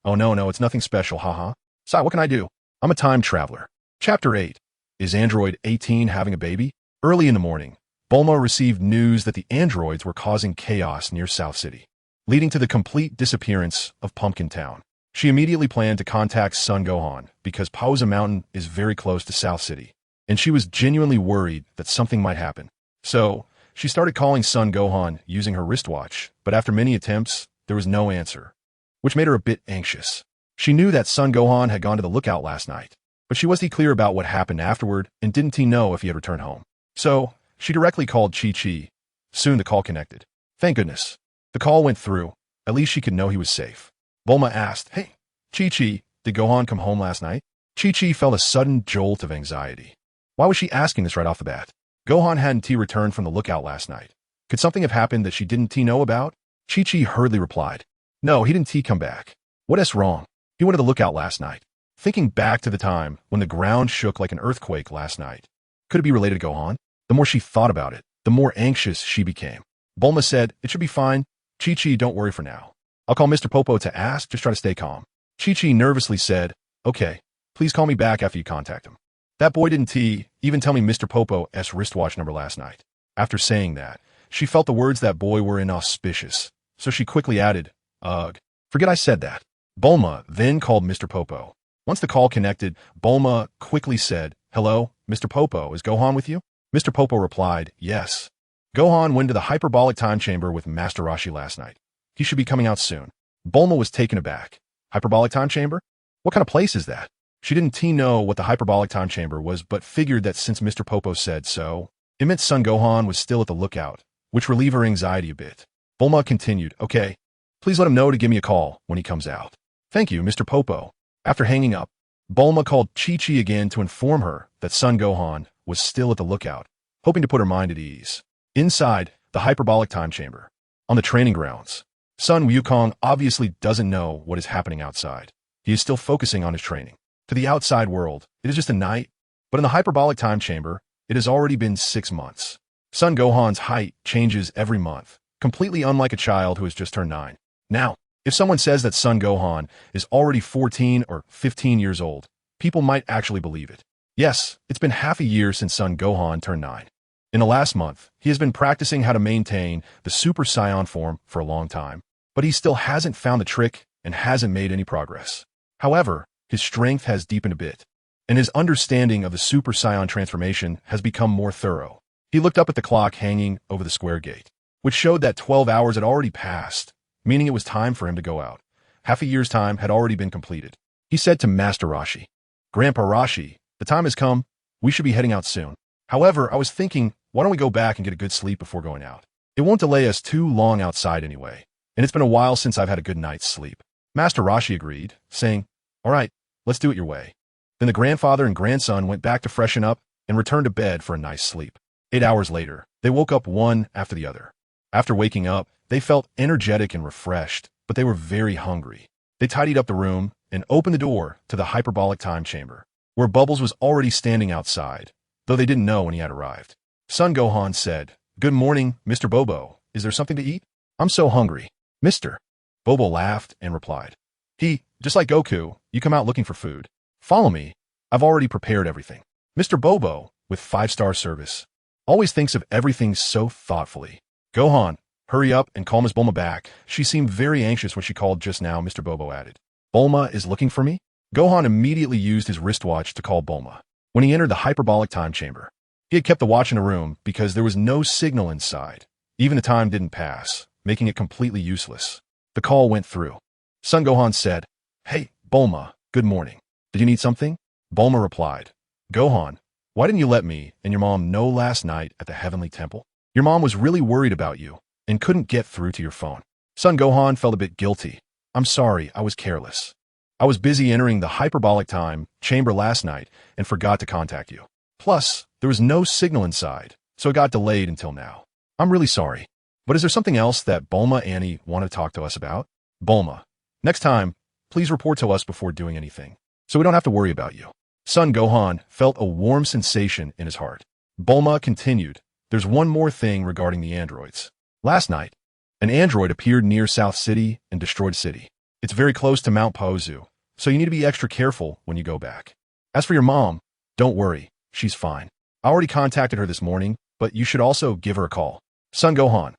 Oh no, it's nothing special, haha. Sai, what can I do? I'm a time traveler. Chapter 8. Is Android 18 having a baby? Early in the morning, Bulma received news that the androids were causing chaos near South City, leading to the complete disappearance of Pumpkin Town. She immediately planned to contact Sun Gohan because Pausa Mountain is very close to South City, and she was genuinely worried that something might happen. So, she started calling Sun Gohan using her wristwatch, but after many attempts, there was no answer, which made her a bit anxious. She knew that Sun Gohan had gone to the lookout last night, but she wasn't clear about what happened afterward and didn't he know if he had returned home. So, she directly called Chi-Chi. Soon the call connected. Thank goodness. The call went through. At least she could know he was safe. Bulma asked, Hey, Chi-Chi, did Gohan come home last night? Chi-Chi felt a sudden jolt of anxiety. Why was she asking this right off the bat? Gohan hadn't returned from the lookout last night. Could something have happened that she didn't know about? Chi-Chi hurriedly replied, No, he didn't come back. What is wrong? He went to the lookout last night. Thinking back to the time when the ground shook like an earthquake last night. Could it be related to Gohan? The more she thought about it, the more anxious she became. Bulma said, It should be fine. Chi-Chi, don't worry for now. I'll call Mr. Popo to ask, just try to stay calm. Chi-Chi nervously said, Okay, please call me back after you contact him. That boy didn't even tell me Mr. Popo's wristwatch number last night. After saying that, She felt the words that boy were inauspicious, so she quickly added, "Ugh, forget I said that." Bulma then called Mr. Popo. Once the call connected, Bulma quickly said, "Hello, Mr. Popo, is Gohan with you?" Mr. Popo replied, "Yes." Gohan went to the hyperbolic time chamber with Master Roshi last night. He should be coming out soon. Bulma was taken aback. Hyperbolic time chamber? What kind of place is that? She didn't know what the hyperbolic time chamber was, but figured that since Mr. Popo said so, it meant Son Gohan was still at the lookout, which relieved her anxiety a bit. Bulma continued, "Okay, please let him know to give me a call when he comes out." "Thank you, Mr. Popo." After hanging up, Bulma called Chi-Chi again to inform her that Son Gohan was still at the lookout, hoping to put her mind at ease. Inside the hyperbolic time chamber, on the training grounds, Sun Wukong obviously doesn't know what is happening outside. He is still focusing on his training. To the outside world, it is just a night, but in the hyperbolic time chamber, it has already been 6 months. Son Gohan's height changes every month, completely unlike a child who has just turned 9. Now, if someone says that Son Gohan is already 14 or 15 years old, people might actually believe it. Yes, it's been half a year since Son Gohan turned 9. In the last month, he has been practicing how to maintain the Super Saiyan form for a long time, but he still hasn't found the trick and hasn't made any progress. However, his strength has deepened a bit, and his understanding of the Super Saiyan transformation has become more thorough. He looked up at the clock hanging over the square gate, which showed that 12 hours had already passed, meaning it was time for him to go out. Half a year's time had already been completed. He said to Master Roshi, "Grandpa Roshi, the time has come. We should be heading out soon. However, I was thinking, why don't we go back and get a good sleep before going out? It won't delay us too long outside anyway, and it's been a while since I've had a good night's sleep." Master Roshi agreed, saying, "All right, let's do it your way." Then the grandfather and grandson went back to freshen up and returned to bed for a nice sleep. 8 hours later, they woke up one after the other. After waking up, they felt energetic and refreshed, but they were very hungry. They tidied up the room and opened the door to the hyperbolic time chamber, where Bubbles was already standing outside, though they didn't know when he had arrived. Son Gohan said, "Good morning, Mr. Bobo. Is there something to eat? I'm so hungry." "Mister." Bobo laughed and replied, Just like Goku, you come out looking for food. Follow me. I've already prepared everything." Mr. Bobo, with 5-star service, always thinks of everything so thoughtfully. "Gohan, hurry up and call Miss Bulma back. She seemed very anxious when she called just now," Mr. Bobo added. "Bulma is looking for me?" Gohan immediately used his wristwatch to call Bulma. When he entered the hyperbolic time chamber, he had kept the watch in the room because there was no signal inside. Even the time didn't pass, making it completely useless. The call went through. Son Gohan said, "Hey, Bulma, good morning. Did you need something?" Bulma replied, "Gohan, why didn't you let me and your mom know last night at the Heavenly Temple? Your mom was really worried about you and couldn't get through to your phone." Son Gohan felt a bit guilty. "I'm sorry, I was careless. I was busy entering the hyperbolic time chamber last night and forgot to contact you. Plus, there was no signal inside, so it got delayed until now. I'm really sorry. But is there something else that Bulma and Annie want to talk to us about?" Bulma, next time, please report to us before doing anything, so we don't have to worry about you. Son Gohan felt a warm sensation in his heart. Bulma continued, "There's one more thing regarding the androids. Last night, an android appeared near South City and destroyed city. It's very close to Mount Paozu, so you need to be extra careful when you go back. As for your mom, don't worry, she's fine. I already contacted her this morning, but you should also give her a call." Son Gohan,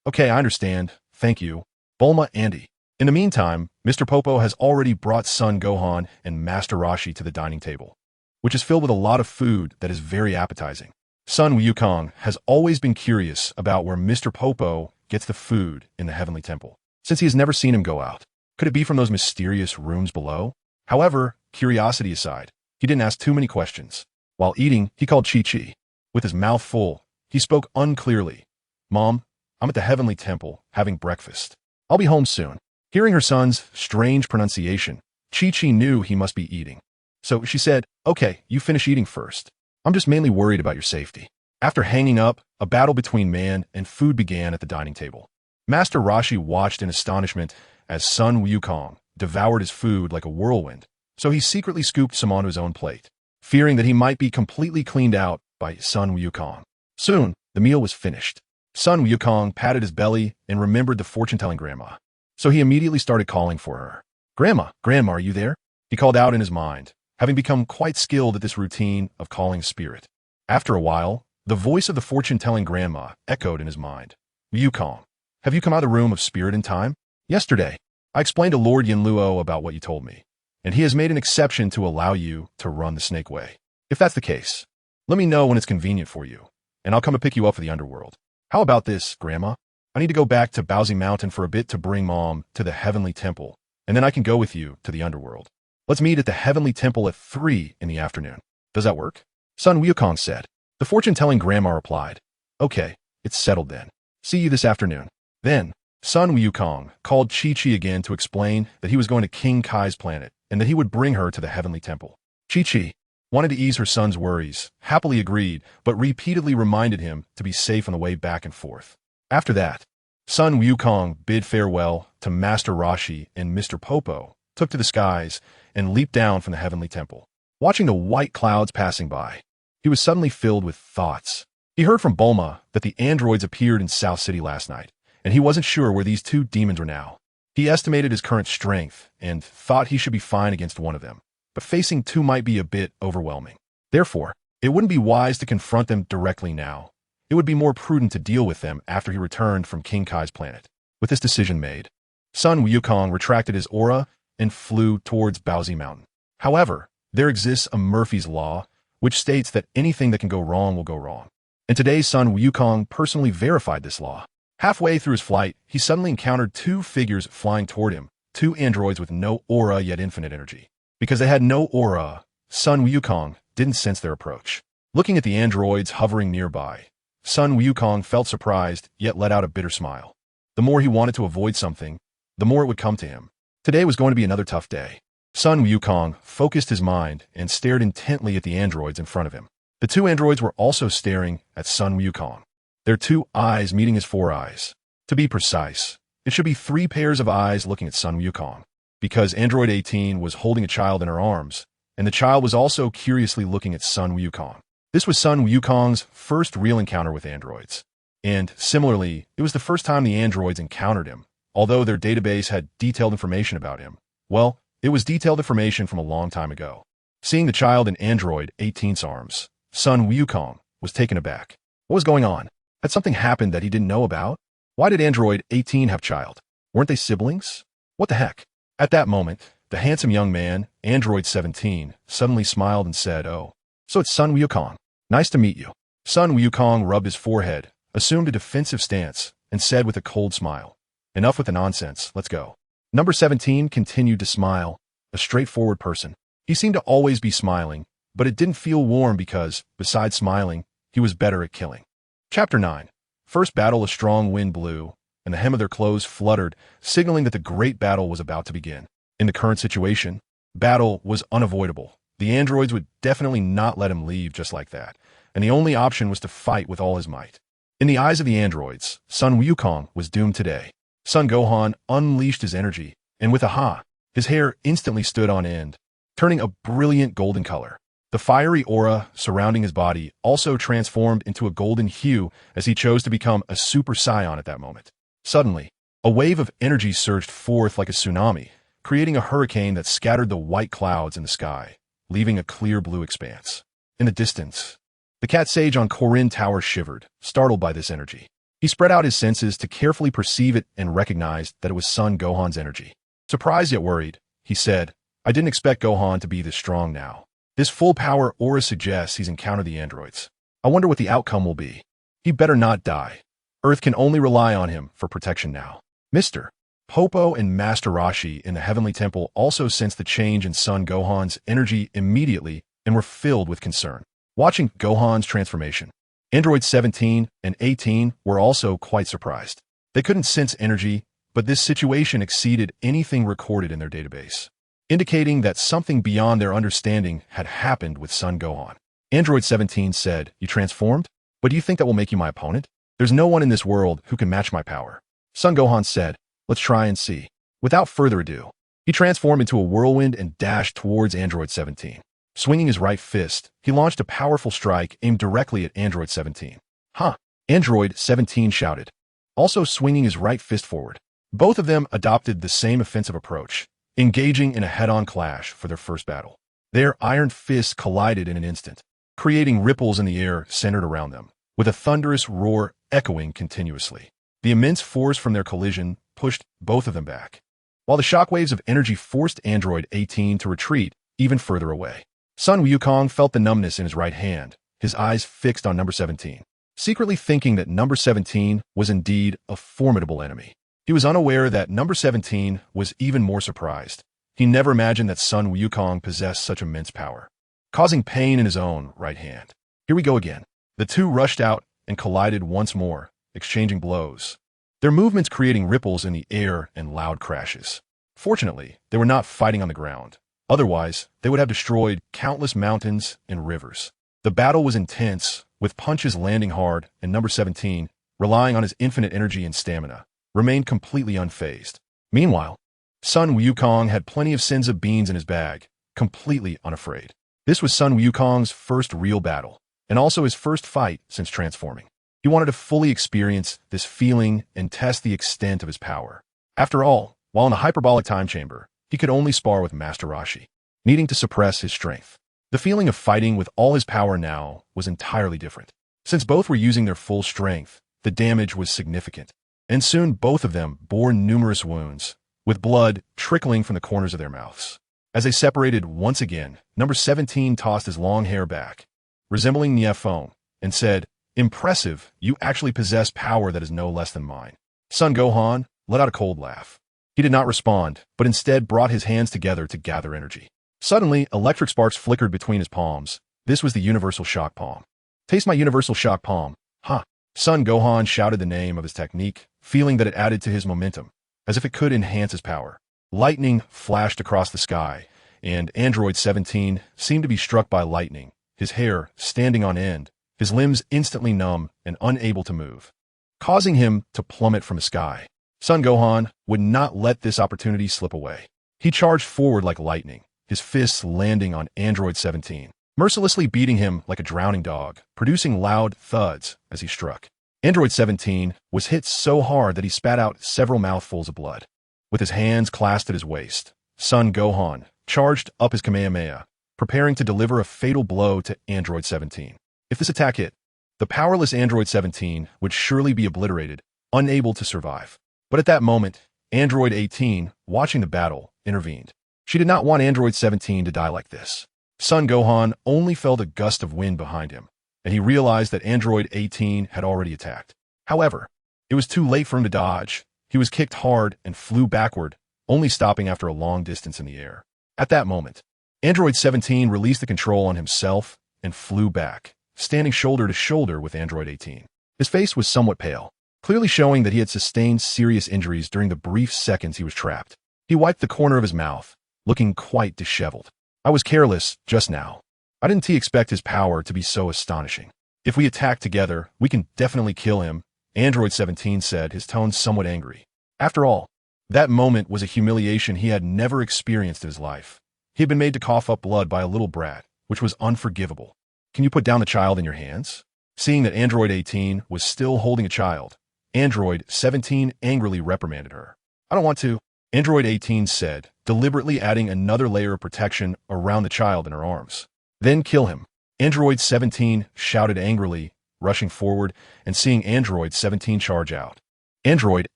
"Okay, I understand. Thank you." Bulma, Andy. In the meantime, Mr. Popo has already brought Son Gohan and Master Roshi to the dining table, which is filled with a lot of food that is very appetizing. Sun Wukong has always been curious about where Mr. Popo gets the food in the Heavenly Temple, since he has never seen him go out. Could it be from those mysterious rooms below? However, curiosity aside, he didn't ask too many questions. While eating, he called Chi-Chi. With his mouth full, he spoke unclearly. "Mom, I'm at the Heavenly Temple, having breakfast. I'll be home soon." Hearing her son's strange pronunciation, Chi-Chi knew he must be eating. So she said, "Okay, you finish eating first. I'm just mainly worried about your safety." After hanging up, a battle between man and food began at the dining table. Master Roshi watched in astonishment as Sun Wukong devoured his food like a whirlwind, so he secretly scooped some onto his own plate, fearing that he might be completely cleaned out by Sun Wukong. Soon, the meal was finished. Sun Wukong patted his belly and remembered the fortune-telling grandma, so he immediately started calling for her. "Grandma, Grandma, are you there?" He called out in his mind, having become quite skilled at this routine of calling spirit. After a while, The voice of the fortune-telling grandma echoed in his mind. Wukong, have you come out of the room of spirit in time? Yesterday, I explained to Lord Yinluo about what you told me, and he has made an exception to allow you to run the snake way. If that's the case, let me know when it's convenient for you, and I'll come to pick you up for the underworld. How about this, Grandma? I need to go back to Baozi Mountain for a bit to bring Mom to the Heavenly Temple, and then I can go with you to the underworld. Let's meet at the Heavenly Temple at 3 in the afternoon. Does that work? Sun Wukong said. The fortune-telling grandma replied, Okay, it's settled then. See you this afternoon. Then, Sun Wukong called Chi-Chi again to explain that he was going to King Kai's planet and that he would bring her to the Heavenly Temple. Chi-Chi wanted to ease her son's worries, happily agreed, but repeatedly reminded him to be safe on the way back and forth. After that, Sun Wukong bid farewell to Master Rashi and Mr. Popo, took to the skies, and leaped down from the Heavenly Temple. Watching the white clouds passing by, he was suddenly filled with thoughts. He heard from Bulma that the androids appeared in South City last night, and he wasn't sure where these two demons were now. He estimated his current strength and thought he should be fine against one of them, but facing two might be a bit overwhelming. Therefore, it wouldn't be wise to confront them directly now. It would be more prudent to deal with them after he returned from King Kai's planet. With this decision made, Sun Wukong retracted his aura and flew towards Baozi Mountain. However, there exists a Murphy's Law, which states that anything that can go wrong will go wrong. And today, Sun Wukong personally verified this law. Halfway through his flight, he suddenly encountered two figures flying toward him, two androids with no aura yet infinite energy. Because they had no aura, Sun Wukong didn't sense their approach. Looking at the androids hovering nearby, Sun Wukong felt surprised, yet let out a bitter smile. The more he wanted to avoid something, the more it would come to him. Today was going to be another tough day. Sun Wukong focused his mind and stared intently at the androids in front of him. The two androids were also staring at Sun Wukong, their two eyes meeting his four eyes. To be precise, it should be 3 pairs of eyes looking at Sun Wukong, because Android 18 was holding a child in her arms, and the child was also curiously looking at Sun Wukong. This was Sun Wukong's first real encounter with androids, and similarly, it was the first time the androids encountered him. Although their database had detailed information about him, well, it was detailed information from a long time ago. Seeing the child in Android 18's arms, Sun Wukong was taken aback. What was going on? Had something happened that he didn't know about? Why did Android 18 have child? Weren't they siblings? What the heck? At that moment, the handsome young man, Android 17, suddenly smiled and said, Oh, so it's Sun Wukong. Nice to meet you. Sun Wukong rubbed his forehead, assumed a defensive stance, and said with a cold smile, Enough with the nonsense, let's go. Number 17 continued to smile, a straightforward person. He seemed to always be smiling, but it didn't feel warm because, besides smiling, he was better at killing. Chapter 9. First battle, a strong wind blew, and the hem of their clothes fluttered, signaling that the great battle was about to begin. In the current situation, battle was unavoidable. The androids would definitely not let him leave just like that, and the only option was to fight with all his might. In the eyes of the androids, Sun Wukong was doomed today. Sun Gohan unleashed his energy, and with a ha, his hair instantly stood on end, turning a brilliant golden color. The fiery aura surrounding his body also transformed into a golden hue as he chose to become a Super Saiyan at that moment. Suddenly, a wave of energy surged forth like a tsunami, creating a hurricane that scattered the white clouds in the sky, leaving a clear blue expanse. In the distance, the cat sage on Korin Tower shivered, startled by this energy. He spread out his senses to carefully perceive it and recognized that it was Sun Gohan's energy. Surprised yet worried, he said, I didn't expect Gohan to be this strong now. This full power aura suggests he's encountered the androids. I wonder what the outcome will be. He better not die. Earth can only rely on him for protection now. Mr. Popo and Master Rashi in the Heavenly Temple also sensed the change in Sun Gohan's energy immediately and were filled with concern. Watching Gohan's transformation, Android 17 and 18 were also quite surprised. They couldn't sense energy, but this situation exceeded anything recorded in their database, indicating that something beyond their understanding had happened with Sun Gohan. Android 17 said, You transformed? But do you think that will make you my opponent? There's no one in this world who can match my power. Sun Gohan said, Let's try and see. Without further ado, he transformed into a whirlwind and dashed towards Android 17. Swinging his right fist, he launched a powerful strike aimed directly at Android 17. Huh! Android 17 shouted, also swinging his right fist forward. Both of them adopted the same offensive approach, engaging in a head-on clash for their first battle. Their iron fists collided in an instant, creating ripples in the air centered around them. with a thunderous roar echoing continuously. The immense force from their collision pushed both of them back, while the shockwaves of energy forced Android 18 to retreat even further away. Sun Wukong felt the numbness in his right hand, his eyes fixed on number 17, secretly thinking that number 17 was indeed a formidable enemy. He was unaware that number 17 was even more surprised. He never imagined that Sun Wukong possessed such immense power, causing pain in his own right hand. Here we go again. The two rushed out and collided once more, exchanging blows, their movements creating ripples in the air and loud crashes. Fortunately, they were not fighting on the ground. Otherwise, they would have destroyed countless mountains and rivers. The battle was intense, with punches landing hard, and number 17, relying on his infinite energy and stamina, remained completely unfazed. Meanwhile, Sun Wukong had plenty of sins of beans in his bag, completely unafraid. This was Sun Wukong's first real battle, and also his first fight since transforming. He wanted to fully experience this feeling and test the extent of his power. After all, while in the hyperbolic time chamber, he could only spar with Master Roshi, needing to suppress his strength. The feeling of fighting with all his power now was entirely different. Since both were using their full strength, the damage was significant, and soon both of them bore numerous wounds, with blood trickling from the corners of their mouths. As they separated once again, number 17 tossed his long hair back, resembling Niefeng, and said, "Impressive, you actually possess power that is no less than mine." Sun Gohan let out a cold laugh. He did not respond, but instead brought his hands together to gather energy. Suddenly, electric sparks flickered between his palms. This was the Universal Shock Palm. "Taste my Universal Shock Palm." Huh. Sun Gohan shouted the name of his technique, feeling that it added to his momentum, as if it could enhance his power. Lightning flashed across the sky, and Android 17 seemed to be struck by lightning, his hair standing on end, his limbs instantly numb and unable to move, causing him to plummet from the sky. Sun Gohan would not let this opportunity slip away. He charged forward like lightning, his fists landing on Android 17, mercilessly beating him like a drowning dog, producing loud thuds as he struck. Android 17 was hit so hard that he spat out several mouthfuls of blood. With his hands clasped at his waist, Sun Gohan charged up his Kamehameha, preparing to deliver a fatal blow to Android 17. If this attack hit, the powerless Android 17 would surely be obliterated, unable to survive. But at that moment, Android 18, watching the battle, intervened. She did not want Android 17 to die like this. Sun Gohan only felt a gust of wind behind him, and he realized that Android 18 had already attacked. However, it was too late for him to dodge. He was kicked hard and flew backward, only stopping after a long distance in the air. At that moment, Android 17 released the control on himself and flew back, standing shoulder to shoulder with Android 18. His face was somewhat pale, clearly showing that he had sustained serious injuries during the brief seconds he was trapped. He wiped the corner of his mouth, looking quite disheveled. "I was careless just now. I didn't expect his power to be so astonishing. If we attack together, we can definitely kill him," Android 17 said, his tone somewhat angry. After all, that moment was a humiliation he had never experienced in his life. He had been made to cough up blood by a little brat, which was unforgivable. "Can you put down the child in your hands?" Seeing that Android 18 was still holding a child, Android 17 angrily reprimanded her. "I don't want to," Android 18 said, deliberately adding another layer of protection around the child in her arms. "Then kill him," Android 17 shouted angrily, rushing forward and seeing Android 17 charge out. Android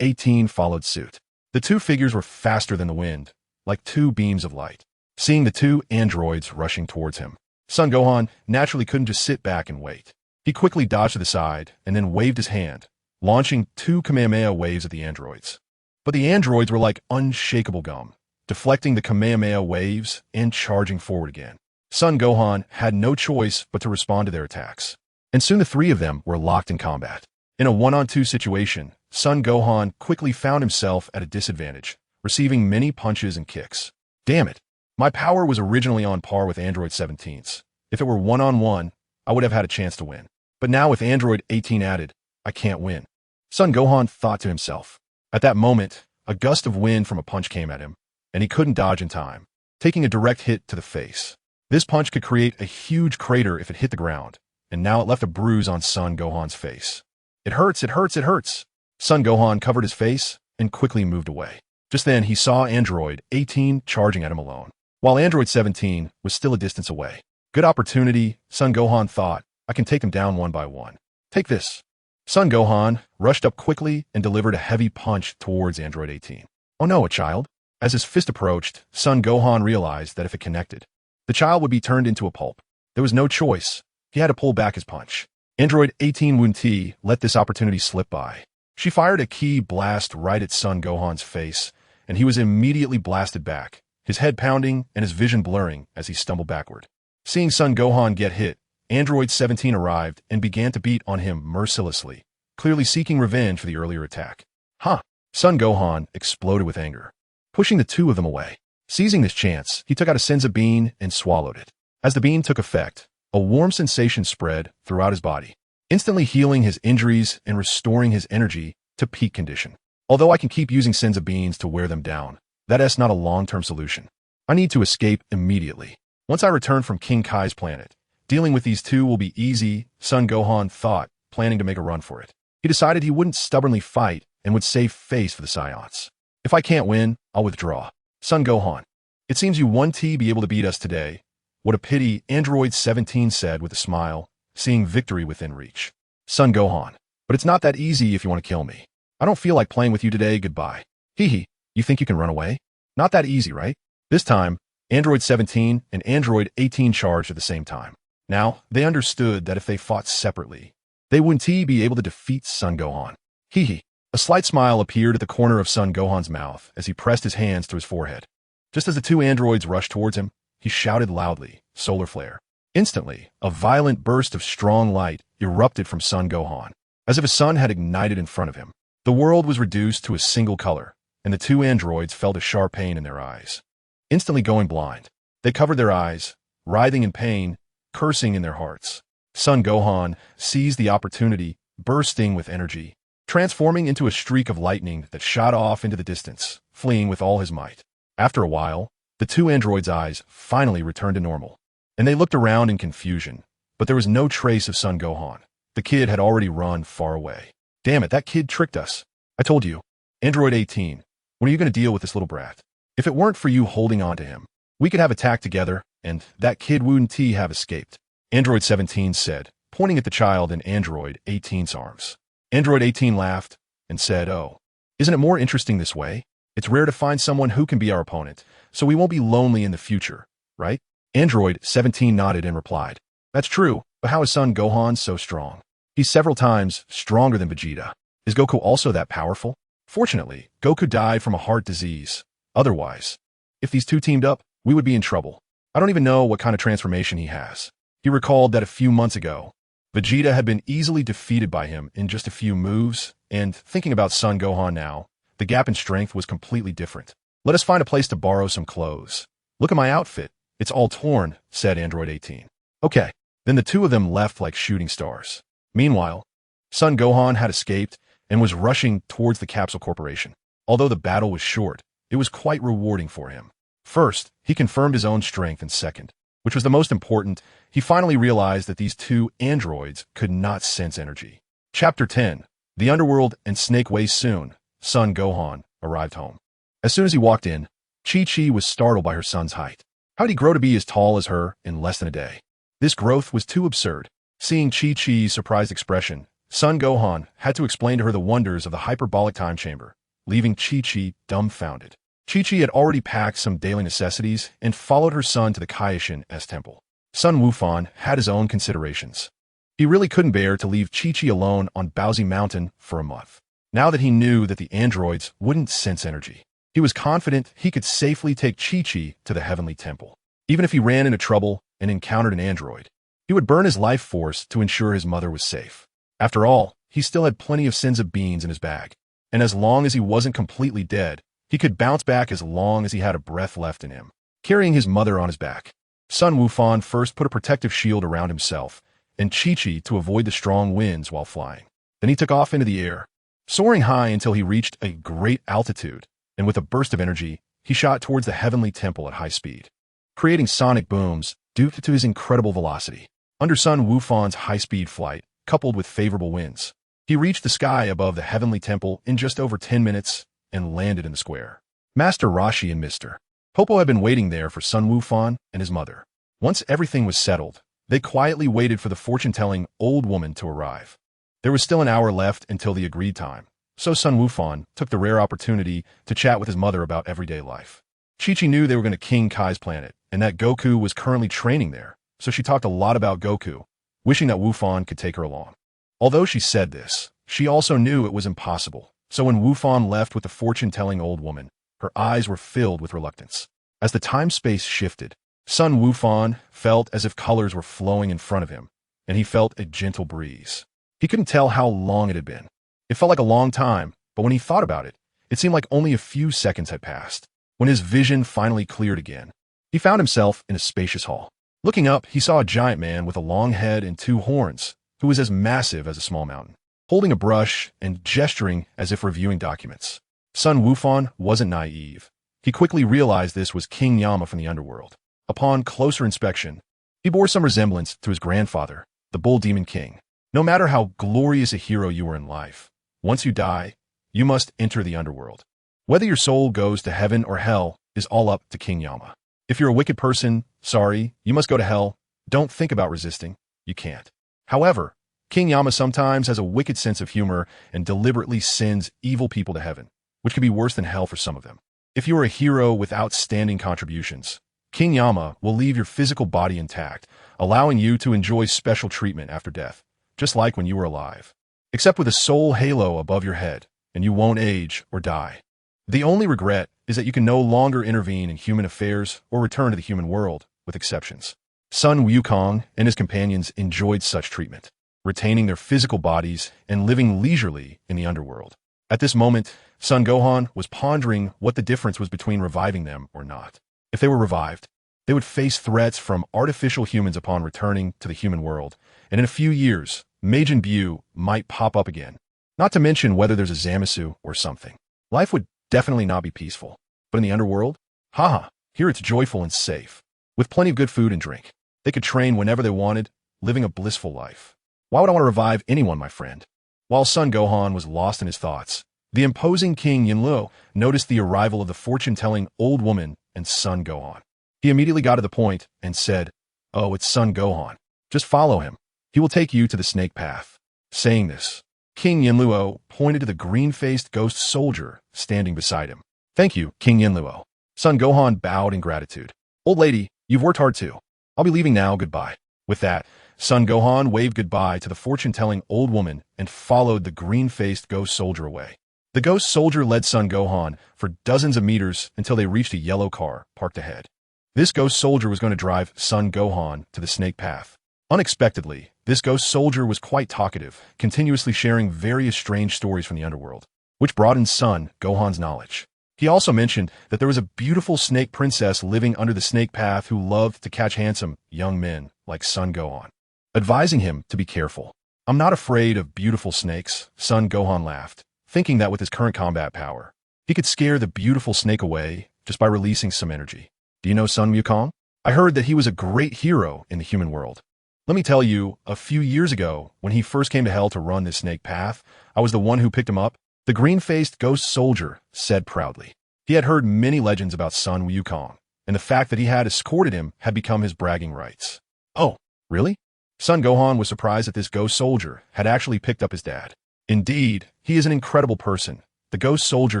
18 followed suit. The two figures were faster than the wind, like two beams of light. Seeing the two androids rushing towards him, Sun Gohan naturally couldn't just sit back and wait. He quickly dodged to the side and then waved his hand, launching two Kamehameha waves at the androids. But the androids were like unshakable gum, deflecting the Kamehameha waves and charging forward again. Sun Gohan had no choice but to respond to their attacks, and soon the three of them were locked in combat. In a one-on-two situation, Sun Gohan quickly found himself at a disadvantage, receiving many punches and kicks. "Damn it! My power was originally on par with Android 17's. If it were one-on-one, I would have had a chance to win. But now with Android 18 added, I can't win," Sun Gohan thought to himself. At that moment, a gust of wind from a punch came at him, and he couldn't dodge in time, taking a direct hit to the face. This punch could create a huge crater if it hit the ground, and now it left a bruise on Sun Gohan's face. "It hurts, it hurts, it hurts." Sun Gohan covered his face and quickly moved away. Just then, he saw Android 18 charging at him alone, while Android 17 was still a distance away. Good opportunity, Sun Gohan thought. I can take them down one by one. Take this. Sun Gohan rushed up quickly and delivered a heavy punch towards Android 18. Oh no, a child? As his fist approached, Sun Gohan realized that if it connected, the child would be turned into a pulp. There was no choice. He had to pull back his punch. Android 18 Wunti let this opportunity slip by. She fired a key blast right at Sun Gohan's face, and he was immediately blasted back, his head pounding and his vision blurring as he stumbled backward. Seeing Sun Gohan get hit, Android 17 arrived and began to beat on him mercilessly, clearly seeking revenge for the earlier attack. Huh! Sun Gohan exploded with anger, pushing the two of them away. Seizing this chance, he took out a Senza bean and swallowed it. As the bean took effect, a warm sensation spread throughout his body, instantly healing his injuries and restoring his energy to peak condition. Although I can keep using Senza beans to wear them down, that's not a long-term solution. I need to escape immediately. Once I return from King Kai's planet, dealing with these two will be easy, Sun Gohan thought, planning to make a run for it. He decided he wouldn't stubbornly fight and would save face for the Scions. If I can't win, I'll withdraw. Sun Gohan, it seems you won't be able to beat us today. What a pity, Android 17 said with a smile, seeing victory within reach. Sun Gohan, but it's not that easy if you want to kill me. I don't feel like playing with you today, goodbye. Hee, you think you can run away? Not that easy, right? This time, Android 17 and Android 18 charged at the same time. Now, they understood that if they fought separately, they wouldn't be able to defeat Sun Gohan. Hee. A slight smile appeared at the corner of Sun Gohan's mouth as he pressed his hands to his forehead. Just as the two androids rushed towards him, he shouted loudly, "Solar flare." Instantly, a violent burst of strong light erupted from Sun Gohan, as if a sun had ignited in front of him. The world was reduced to a single color, and the two androids felt a sharp pain in their eyes. Instantly going blind, they covered their eyes, writhing in pain, cursing in their hearts. Sun Gohan seized the opportunity, bursting with energy, transforming into a streak of lightning that shot off into the distance, fleeing with all his might. After a while, the two androids' eyes finally returned to normal, and they looked around in confusion, but there was no trace of Sun Gohan. The kid had already run far away. Damn it, that kid tricked us. I told you. Android 18, when are you going to deal with this little brat? If it weren't for you holding on to him, we could have attacked together, and that kid wouldn't have escaped. Android 17 said, pointing at the child in Android 18's arms. Android 18 laughed and said, "Oh, isn't it more interesting this way? It's rare to find someone who can be our opponent, so we won't be lonely in the future, right?" Android 17 nodded and replied, "That's true, but how is Sun Gohan so strong? He's several times stronger than Vegeta. Is Goku also that powerful? Fortunately, Goku died from a heart disease. Otherwise, if these two teamed up, we would be in trouble. I don't even know what kind of transformation he has." He recalled that a few months ago, Vegeta had been easily defeated by him in just a few moves, and thinking about Sun Gohan now, the gap in strength was completely different. "Let us find a place to borrow some clothes. Look at my outfit. It's all torn," said Android 18. Okay, then the two of them left like shooting stars. Meanwhile, Sun Gohan had escaped and was rushing towards the Capsule Corporation. Although the battle was short, it was quite rewarding for him. First, he confirmed his own strength, and second, which was the most important, he finally realized that these two androids could not sense energy. Chapter 10. The Underworld and Snake Way. Soon, Sun Gohan arrived home. As soon as he walked in, Chi-Chi was startled by her son's height. How did he grow to be as tall as her in less than a day? This growth was too absurd. Seeing Chi-Chi's surprised expression, Sun Gohan had to explain to her the wonders of the hyperbolic time chamber, leaving Chi-Chi dumbfounded. Chi-Chi had already packed some daily necessities and followed her son to the Kaioshin-S temple. Sun Wukong had his own considerations. He really couldn't bear to leave Chi-Chi alone on Baozi Mountain for a month. Now that he knew that the androids wouldn't sense energy, he was confident he could safely take Chi-Chi to the Heavenly Temple. Even if he ran into trouble and encountered an android, he would burn his life force to ensure his mother was safe. After all, he still had plenty of Senza beans in his bag, and as long as he wasn't completely dead, he could bounce back as long as he had a breath left in him. Carrying his mother on his back, Sun Wukong first put a protective shield around himself and Chi-Chi to avoid the strong winds while flying. Then he took off into the air, soaring high until he reached a great altitude, and with a burst of energy, he shot towards the Heavenly Temple at high speed, creating sonic booms due to his incredible velocity. Under Sun Wukong's high-speed flight, coupled with favorable winds, he reached the sky above the Heavenly Temple in just over 10 minutes and landed in the square. Master Roshi and Mr. Popo had been waiting there for Sun Wukong and his mother. Once everything was settled, they quietly waited for the fortune-telling old woman to arrive. There was still an hour left until the agreed time, so Sun Wukong took the rare opportunity to chat with his mother about everyday life. Chi-Chi knew they were going to king Kai's planet, and that Goku was currently training there, so she talked a lot about Goku, wishing that Wufan could take her along. Although she said this, she also knew it was impossible, so when Wufan left with the fortune-telling old woman, her eyes were filled with reluctance. As the time-space shifted, Sun Wukong felt as if colors were flowing in front of him, and he felt a gentle breeze. He couldn't tell how long it had been. It felt like a long time, but when he thought about it, it seemed like only a few seconds had passed. When his vision finally cleared again, he found himself in a spacious hall. Looking up, he saw a giant man with a long head and two horns, who was as massive as a small mountain, holding a brush and gesturing as if reviewing documents. Sun Wukong wasn't naive. He quickly realized this was King Yama from the underworld. Upon closer inspection, he bore some resemblance to his grandfather, the Bull Demon King. No matter how glorious a hero you were in life, once you die, you must enter the underworld. Whether your soul goes to heaven or hell is all up to King Yama. If you're a wicked person, sorry, you must go to hell. Don't think about resisting. You can't. However, King Yama sometimes has a wicked sense of humor and deliberately sends evil people to heaven, which can be worse than hell for some of them. If you are a hero with outstanding contributions, King Yama will leave your physical body intact, allowing you to enjoy special treatment after death, just like when you were alive, except with a soul halo above your head, and you won't age or die. The only regret is that you can no longer intervene in human affairs or return to the human world, with exceptions. Sun Wukong and his companions enjoyed such treatment, retaining their physical bodies and living leisurely in the underworld. At this moment, Sun Gohan was pondering what the difference was between reviving them or not. If they were revived, they would face threats from artificial humans upon returning to the human world, and in a few years, Majin Buu might pop up again. Not to mention whether there's a Zamasu or something. Life would definitely not be peaceful. But in the underworld, haha, here it's joyful and safe, with plenty of good food and drink. They could train whenever they wanted, living a blissful life. Why would I want to revive anyone, my friend? While Sun Gohan was lost in his thoughts, the imposing King Yinluo noticed the arrival of the fortune-telling old woman and Sun Gohan. He immediately got to the point and said, "Oh, it's Sun Gohan. Just follow him. He will take you to the snake path." Saying this, King Yinluo pointed to the green-faced ghost soldier standing beside him. "Thank you, King Yinluo." Sun Gohan bowed in gratitude. "Old lady, you've worked hard too. I'll be leaving now, goodbye." With that, Sun Gohan waved goodbye to the fortune-telling old woman and followed the green-faced ghost soldier away. The ghost soldier led Sun Gohan for dozens of meters until they reached a yellow car parked ahead. This ghost soldier was going to drive Sun Gohan to the snake path. Unexpectedly, this ghost soldier was quite talkative, continuously sharing various strange stories from the underworld, which broadened Sun Gohan's knowledge. He also mentioned that there was a beautiful snake princess living under the snake path who loved to catch handsome young men like Sun Gohan, advising him to be careful. "I'm not afraid of beautiful snakes," Sun Gohan laughed, thinking that with his current combat power, he could scare the beautiful snake away just by releasing some energy. "Do you know Sun Wukong? I heard that he was a great hero in the human world. Let me tell you, a few years ago, when he first came to hell to run this snake path, I was the one who picked him up," the green-faced ghost soldier said proudly. He had heard many legends about Sun Wukong, and the fact that he had escorted him had become his bragging rights. "Oh, really?" Sun Gohan was surprised that this ghost soldier had actually picked up his dad. "Indeed, he is an incredible person," the ghost soldier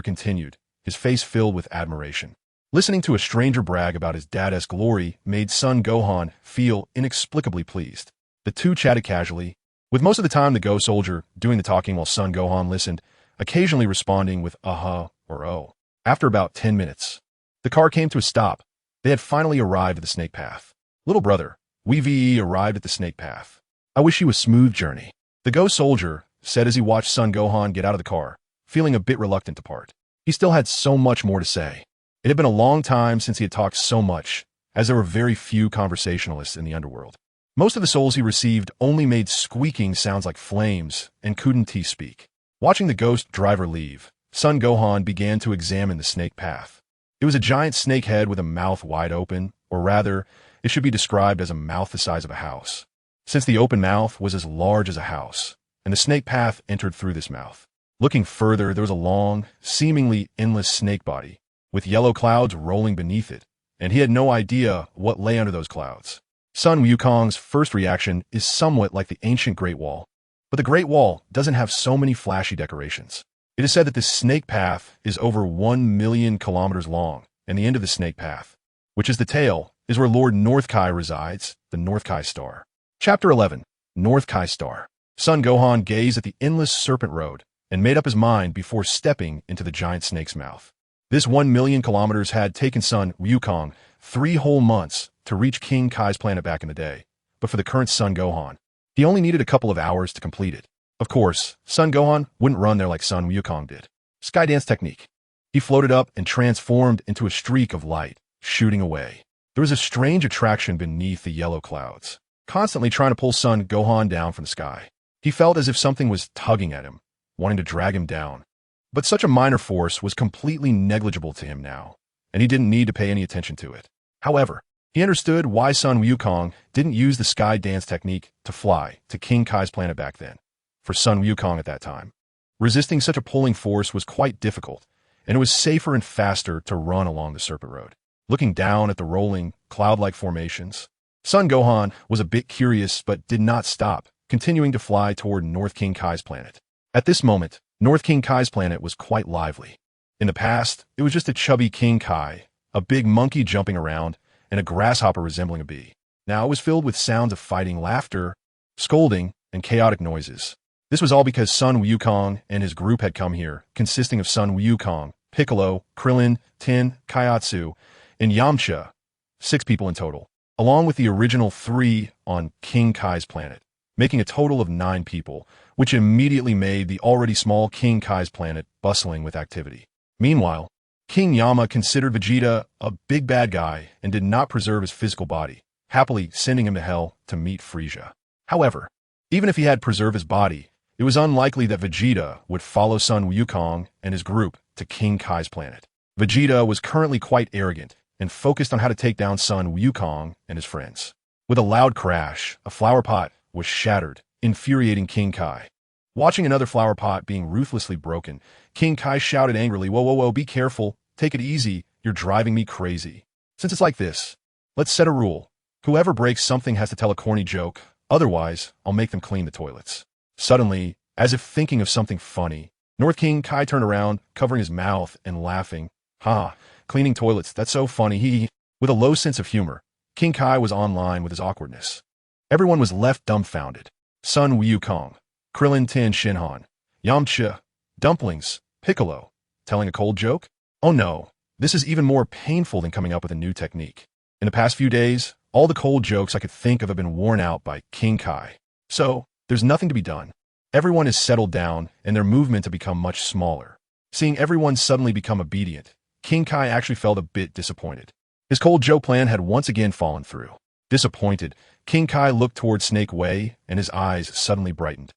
continued, his face filled with admiration. Listening to a stranger brag about his dad's glory made Sun Gohan feel inexplicably pleased. The two chatted casually, with most of the time the ghost soldier doing the talking while Sun Gohan listened, occasionally responding with "uh-huh" or "oh." After about 10 minutes, the car came to a stop. They had finally arrived at the snake path. "Little brother, we arrived at the snake path. I wish you a smooth journey," the ghost soldier said as he watched Sun Gohan get out of the car, feeling a bit reluctant to part. He still had so much more to say. It had been a long time since he had talked so much, as there were very few conversationalists in the underworld. Most of the souls he received only made squeaking sounds like flames and couldn't speak. Watching the ghost driver leave, Sun Gohan began to examine the snake path. It was a giant snake head with a mouth wide open, or rather, it should be described as a mouth the size of a house, since the open mouth was as large as a house, and the snake path entered through this mouth. Looking further, there was a long, seemingly endless snake body, with yellow clouds rolling beneath it, and he had no idea what lay under those clouds. Sun Wukong's first reaction is somewhat like the ancient Great Wall. But the Great Wall doesn't have so many flashy decorations. It is said that this snake path is over 1 million kilometers long, and the end of the snake path, which is the tail, is where Lord North Kai resides, the North Kai Star. Chapter 11. North Kai Star. Sun Gohan gazed at the endless serpent road and made up his mind before stepping into the giant snake's mouth. This 1 million kilometers had taken Sun Wukong 3 whole months to reach King Kai's planet back in the day, but for the current Sun Gohan, he only needed a couple of hours to complete it. Of course, Sun Gohan wouldn't run there like Sun Wukong did. Skydance technique. He floated up and transformed into a streak of light, shooting away. There was a strange attraction beneath the yellow clouds, constantly trying to pull Sun Gohan down from the sky. He felt as if something was tugging at him, wanting to drag him down. But such a minor force was completely negligible to him now, and he didn't need to pay any attention to it. However, he understood why Sun Wukong didn't use the sky dance technique to fly to King Kai's planet back then. For Sun Wukong at that time, resisting such a pulling force was quite difficult, and it was safer and faster to run along the Serpent Road. Looking down at the rolling, cloud-like formations, Sun Gohan was a bit curious but did not stop, continuing to fly toward North King Kai's planet. At this moment, North King Kai's planet was quite lively. In the past, it was just a chubby King Kai, a big monkey jumping around, and a grasshopper resembling a bee. Now it was filled with sounds of fighting, laughter, scolding, and chaotic noises. This was all because Sun Wukong and his group had come here, consisting of Sun Wukong, Piccolo, Krillin, Tin, Kaiatsu, and Yamcha, 6 people in total, along with the original 3 on King Kai's planet, making a total of 9 people, which immediately made the already small King Kai's planet bustling with activity. Meanwhile, King Yama considered Vegeta a big bad guy and did not preserve his physical body, happily sending him to hell to meet Frieza. However, even if he had preserved his body, it was unlikely that Vegeta would follow Sun Wukong and his group to King Kai's planet. Vegeta was currently quite arrogant and focused on how to take down Sun Wukong and his friends. With a loud crash, a flower pot was shattered, infuriating King Kai. Watching another flower pot being ruthlessly broken, King Kai shouted angrily, "Whoa, whoa, whoa, be careful, take it easy, you're driving me crazy. Since it's like this, let's set a rule. Whoever breaks something has to tell a corny joke, otherwise I'll make them clean the toilets." Suddenly, as if thinking of something funny, North King Kai turned around, covering his mouth and laughing. "Ha, cleaning toilets, that's so funny, hee." With a low sense of humor, King Kai was online with his awkwardness. Everyone was left dumbfounded. Sun Wukong, Krillin, Tin, Shinhan, Yamcha, Dumplings, Piccolo, telling a cold joke? Oh no, this is even more painful than coming up with a new technique. In the past few days, all the cold jokes I could think of have been worn out by King Kai. So, there's nothing to be done. Everyone is settled down, and their movements have become much smaller. Seeing everyone suddenly become obedient, King Kai actually felt a bit disappointed. His cold joke plan had once again fallen through. Disappointed, King Kai looked toward Snake Way, and his eyes suddenly brightened.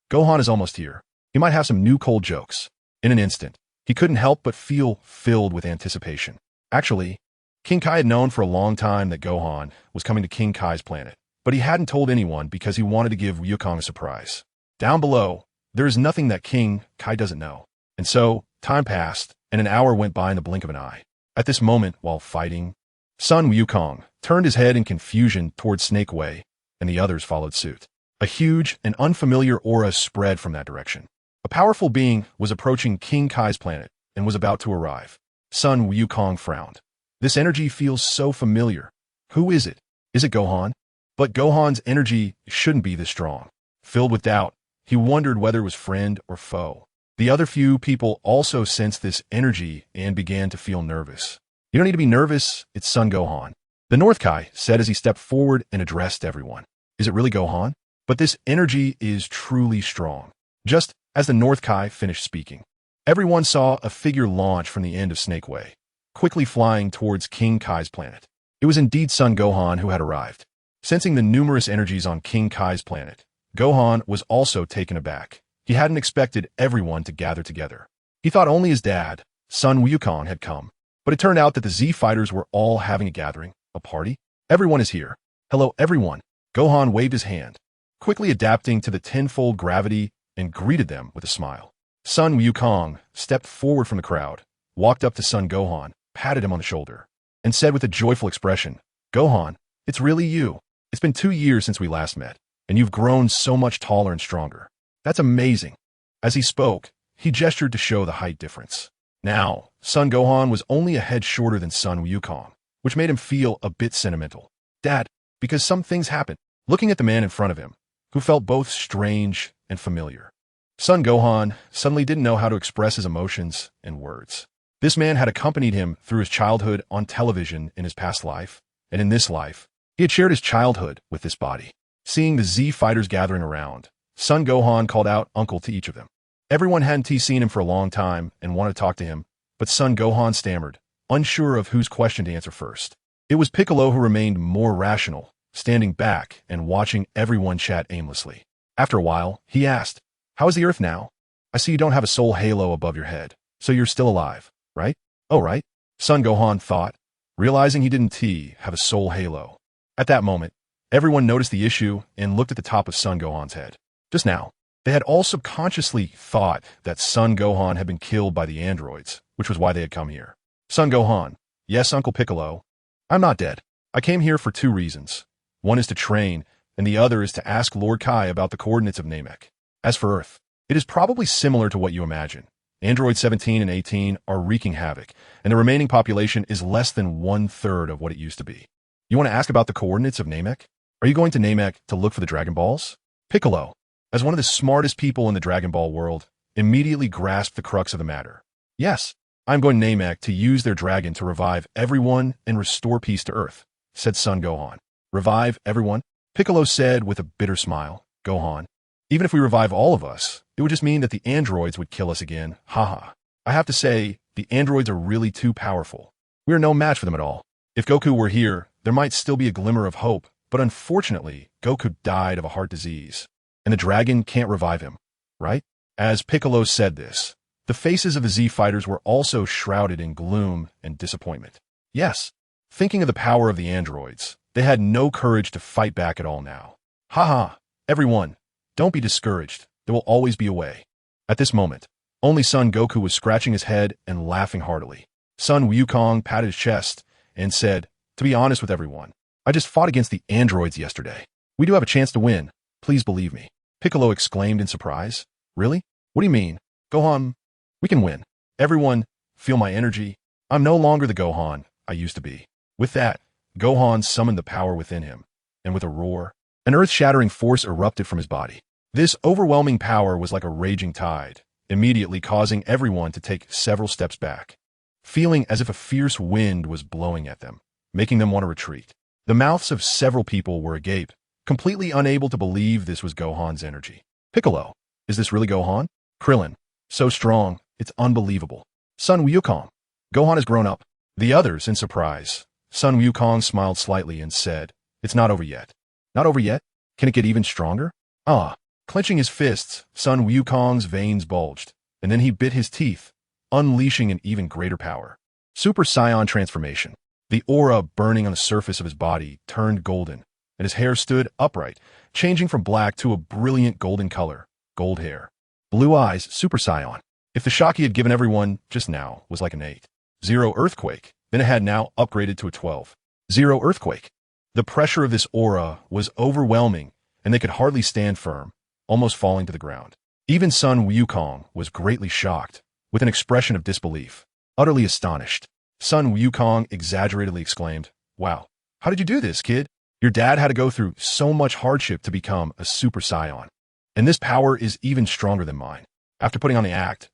Gohan is almost here. He might have some new cold jokes. In an instant, he couldn't help but feel filled with anticipation. Actually, King Kai had known for a long time that Gohan was coming to King Kai's planet, but he hadn't told anyone because he wanted to give Wukong a surprise. Down below, there is nothing that King Kai doesn't know. And so, time passed, and an hour went by in the blink of an eye. At this moment, while fighting, Sun Wukong turned his head in confusion toward Snake Way, and the others followed suit. A huge and unfamiliar aura spread from that direction. A powerful being was approaching King Kai's planet and was about to arrive. Sun Wukong frowned. This energy feels so familiar. Who is it? Is it Gohan? But Gohan's energy shouldn't be this strong. Filled with doubt, he wondered whether it was friend or foe. The other few people also sensed this energy and began to feel nervous. You don't need to be nervous, it's Sun Gohan. The North Kai said as he stepped forward and addressed everyone. Is it really Gohan? But this energy is truly strong. Just as the North Kai finished speaking, everyone saw a figure launch from the end of Snake Way, quickly flying towards King Kai's planet. It was indeed Sun Gohan who had arrived. Sensing the numerous energies on King Kai's planet, Gohan was also taken aback. He hadn't expected everyone to gather together. He thought only his dad, Sun Wukong, had come. But it turned out that the Z Fighters were all having a gathering, a party. Everyone is here. Hello, everyone. Gohan waved his hand, quickly adapting to the tenfold gravity, and greeted them with a smile. Sun Wukong stepped forward from the crowd, walked up to Sun Gohan, patted him on the shoulder, and said with a joyful expression, "Gohan, it's really you. It's been 2 years since we last met. and you've grown so much taller and stronger. That's amazing. As he spoke, he gestured to show the height difference. Now, Sun Gohan was only a head shorter than Sun Wukong, which made him feel a bit sentimental. Dad, because some things happened. Looking at the man in front of him, who felt both strange and familiar. Sun Gohan suddenly didn't know how to express his emotions in words. This man had accompanied him through his childhood on television in his past life, and in this life, he had shared his childhood with this body. Seeing the Z fighters gathering around, Sun Gohan called out uncle to each of them. Everyone hadn't seen him for a long time and wanted to talk to him, but Sun Gohan stammered, unsure of whose question to answer first. It was Piccolo who remained more rational, standing back and watching everyone chat aimlessly. After a while, he asked, "How is the Earth now? I see you don't have a soul halo above your head, so you're still alive, right?" "Oh, right," Sun Gohan thought, realizing he didn't have a soul halo. At that moment, everyone noticed the issue and looked at the top of Sun Gohan's head. Just now, they had all subconsciously thought that Sun Gohan had been killed by the androids, which was why they had come here. Sun Gohan, "Yes, Uncle Piccolo. I'm not dead. I came here for 2 reasons. One is to train, and the other is to ask Lord Kai about the coordinates of Namek. As for Earth, it is probably similar to what you imagine. Android 17 and 18 are wreaking havoc, and the remaining population is less than 1/3 of what it used to be. You want to ask about the coordinates of Namek? Are you going to Namek to look for the Dragon Balls?" Piccolo, as one of the smartest people in the Dragon Ball world, immediately grasped the crux of the matter. "Yes, I'm going to Namek to use their dragon to revive everyone and restore peace to Earth," said Sun Gohan. "Revive everyone?" Piccolo said with a bitter smile. "Gohan, even if we revive all of us, it would just mean that the androids would kill us again. Haha. I have to say, the androids are really too powerful. We are no match for them at all. If Goku were here, there might still be a glimmer of hope, but unfortunately, Goku died of a heart disease, and the dragon can't revive him, right?" As Piccolo said this, the faces of the Z fighters were also shrouded in gloom and disappointment. Yes, thinking of the power of the androids, they had no courage to fight back at all now. "Haha, everyone, don't be discouraged. There will always be a way." At this moment, only Son Goku was scratching his head and laughing heartily. Sun Wukong patted his chest and said, "To be honest with everyone, I just fought against the androids yesterday. We do have a chance to win. Please believe me." Piccolo exclaimed in surprise. "Really? What do you mean? Gohan, we can win. Everyone, feel my energy. I'm no longer the Gohan I used to be." With that, Gohan summoned the power within him, and with a roar, an earth-shattering force erupted from his body. This overwhelming power was like a raging tide, immediately causing everyone to take several steps back, feeling as if a fierce wind was blowing at them, making them want to retreat. The mouths of several people were agape, completely unable to believe this was Gohan's energy. "Piccolo, is this really Gohan?" "Krillin, so strong, it's unbelievable." "Sun Wukong, Gohan has grown up." The others in surprise. Sun Wukong smiled slightly and said, "It's not over yet." "Not over yet? Can it get even stronger?" "Ah." Clenching his fists, Sun Wukong's veins bulged, and then he bit his teeth, unleashing an even greater power. Super Saiyan transformation. The aura burning on the surface of his body turned golden, and his hair stood upright, changing from black to a brilliant golden color. Gold hair. Blue eyes, Super Saiyan. If the shock he had given everyone just now was like an 8-0 earthquake, then it had now upgraded to a 12-0 earthquake. The pressure of this aura was overwhelming, and they could hardly stand firm, almost falling to the ground. Even Sun Wukong was greatly shocked, with an expression of disbelief. Utterly astonished, Sun Wukong exaggeratedly exclaimed, "Wow, how did you do this, kid? Your dad had to go through so much hardship to become a Super Saiyan. And this power is even stronger than mine." After putting on the act,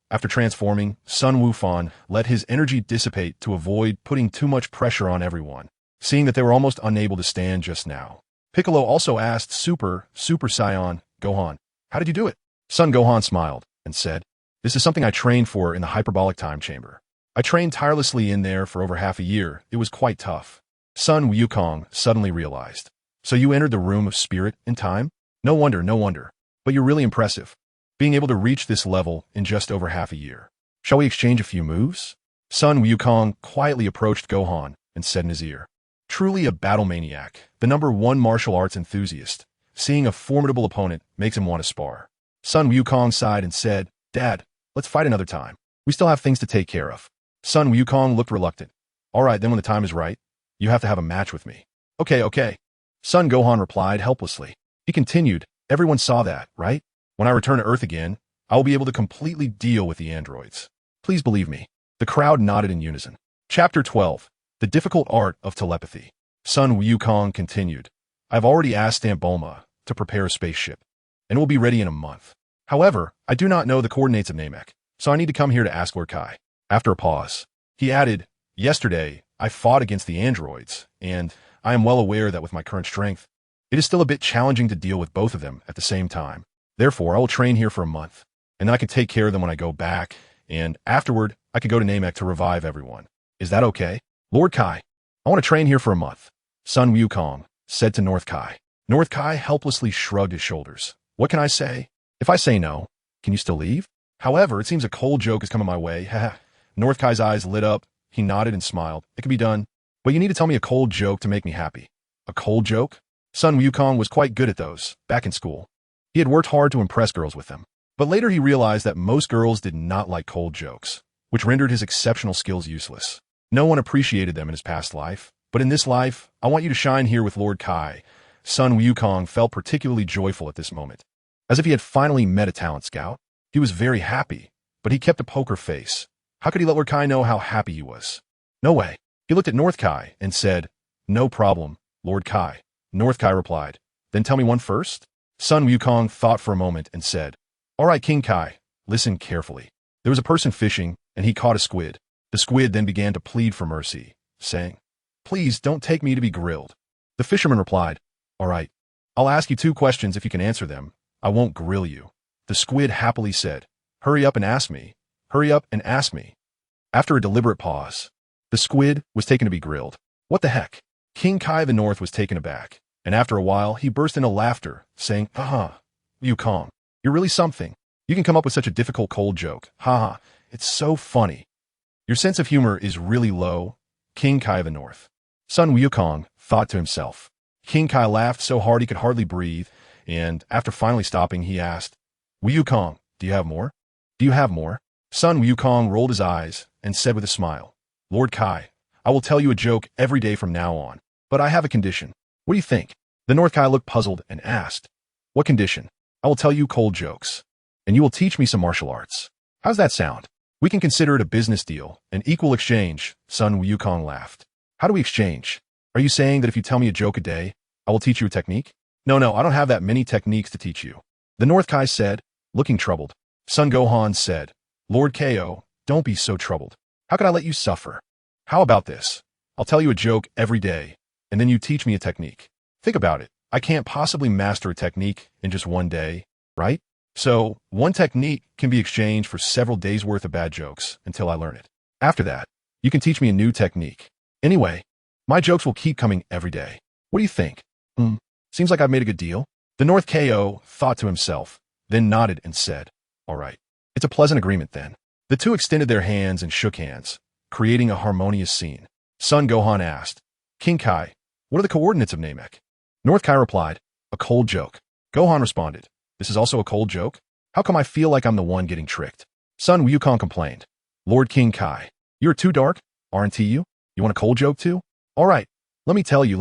after transforming, Sun Wukong let his energy dissipate to avoid putting too much pressure on everyone, seeing that they were almost unable to stand just now. Piccolo also asked Super Saiyan, "Gohan, how did you do it?" Sun Gohan smiled and said, "This is something I trained for in the hyperbolic time chamber. I trained tirelessly in there for over half a year. It was quite tough." Sun Wukong suddenly realized. "So you entered the room of spirit and time? No wonder. But you're really impressive, being able to reach this level in just over half a year. Shall we exchange a few moves?" Sun Wukong quietly approached Gohan and said in his ear, "Truly a battle maniac, the #1 martial arts enthusiast. Seeing a formidable opponent makes him want to spar." Sun Wukong sighed and said, "Dad, let's fight another time. We still have things to take care of." Sun Wukong looked reluctant. "All right, then when the time is right, you have to have a match with me." Okay. Sun Gohan replied helplessly. He continued, everyone saw that, right? When I return to Earth again, I will be able to completely deal with the androids. Please believe me. The crowd nodded in unison. Chapter 12. The Difficult Art of Telepathy. Sun Wukong continued. I've already asked Aunt Bulma to prepare a spaceship, and it will be ready in a month. However, I do not know the coordinates of Namek, so I need to come here to ask Lord Kai. After a pause, he added, yesterday, I fought against the androids, and I am well aware that with my current strength, it is still a bit challenging to deal with both of them at the same time. Therefore, I will train here for a month, and then I can take care of them when I go back, and afterward, I could go to Namek to revive everyone. Is that okay? Lord Kai, I want to train here for a month, Sun Wukong said to North Kai. North Kai helplessly shrugged his shoulders. What can I say? If I say no, can you still leave? However, it seems a cold joke is coming my way. Haha. North Kai's eyes lit up. He nodded and smiled. It can be done. But you need to tell me a cold joke to make me happy. A cold joke? Sun Wukong was quite good at those, back in school. He had worked hard to impress girls with them. But later he realized that most girls did not like cold jokes, which rendered his exceptional skills useless. No one appreciated them in his past life. But in this life, I want you to shine here with Lord Kai. Sun Wukong felt particularly joyful at this moment. As if he had finally met a talent scout. He was very happy, but he kept a poker face. How could he let Lord Kai know how happy he was? No way. He looked at North Kai and said, no problem, Lord Kai. North Kai replied, then tell me one first. Sun Wukong thought for a moment and said, all right, King Kai, listen carefully. There was a person fishing, and he caught a squid. The squid then began to plead for mercy, saying, please don't take me to be grilled. The fisherman replied, all right, I'll ask you 2 questions if you can answer them. I won't grill you. The squid happily said, hurry up and ask me. Hurry up and ask me. After a deliberate pause, the squid was taken to be grilled. What the heck? King Kai of the North was taken aback, and after a while he burst into laughter, saying, haha, Wukong, you're really something. You can come up with such a difficult cold joke. Haha, it's so funny. Your sense of humor is really low, King Kai of the North. Sun Wukong thought to himself. King Kai laughed so hard he could hardly breathe, and after finally stopping, he asked, Wukong, do you have more? Do you have more? Sun Wukong rolled his eyes and said with a smile, Lord Kai, I will tell you a joke every day from now on, but I have a condition. What do you think? The North Kai looked puzzled and asked, what condition? I will tell you cold jokes, and you will teach me some martial arts. How's that sound? We can consider it a business deal, an equal exchange, Sun Wukong laughed. How do we exchange? Are you saying that if you tell me a joke a day, I will teach you a technique? No, I don't have that many techniques to teach you. The North Kai said, looking troubled. Sun Gohan said, Lord KO, don't be so troubled. How could I let you suffer? How about this? I'll tell you a joke every day, and then you teach me a technique. Think about it. I can't possibly master a technique in just one day, right? So, one technique can be exchanged for several days' worth of bad jokes until I learn it. After that, you can teach me a new technique. Anyway, my jokes will keep coming every day. What do you think? Seems like I've made a good deal. The North KO thought to himself, then nodded and said, all right. It's a pleasant agreement then. The two extended their hands and shook hands, creating a harmonious scene. Sun Gohan asked, King Kai, what are the coordinates of Namek? North Kai replied, a cold joke. Gohan responded, this is also a cold joke? How come I feel like I'm the one getting tricked? Sun Wukong complained, Lord King Kai, you're too dark, aren't you? You want a cold joke too? All right, let me tell you.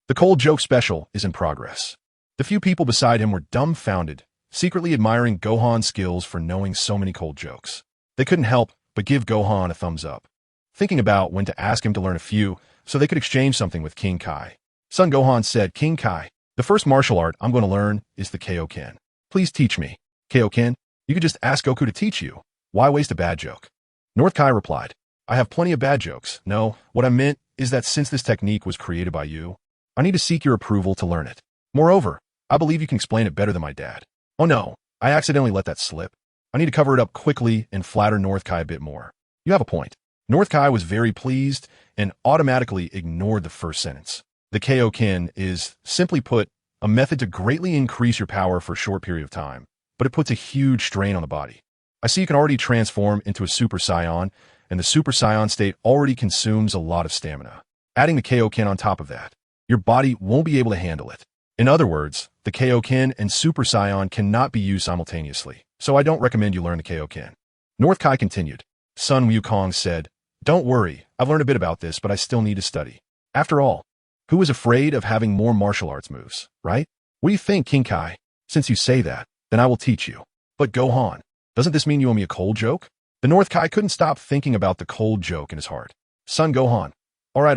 The cold joke special is in progress. The few people beside him were dumbfounded, secretly admiring Gohan's skills for knowing so many cold jokes. They couldn't help but give Gohan a thumbs up, thinking about when to ask him to learn a few so they could exchange something with King Kai. Sun Gohan said, King Kai, the first martial art I'm going to learn is the Kaioken. Please teach me. Kaioken? You could just ask Goku to teach you. Why waste a bad joke? North Kai replied, I have plenty of bad jokes. No, what I meant is that since this technique was created by you, I need to seek your approval to learn it. Moreover, I believe you can explain it better than my dad. Oh no, I accidentally let that slip. I need to cover it up quickly and flatter North Kai a bit more. You have a point. North Kai was very pleased and automatically ignored the first sentence. The Kaioken is, simply put, a method to greatly increase your power for a short period of time, but it puts a huge strain on the body. I see you can already transform into a Super Saiyan, and the Super Saiyan state already consumes a lot of stamina. Adding the Kaioken on top of that, your body won't be able to handle it. In other words, the Kaioken and Super Saiyan cannot be used simultaneously, so I don't recommend you learn the Kaioken. North Kai continued. Sun Wukong said, don't worry, I've learned a bit about this, but I still need to study. After all, who is afraid of having more martial arts moves, right? What do you think, King Kai? Since you say that, then I will teach you. But Gohan, doesn't this mean you owe me a cold joke? The North Kai couldn't stop thinking about the cold joke in his heart. Son Gohan, all right.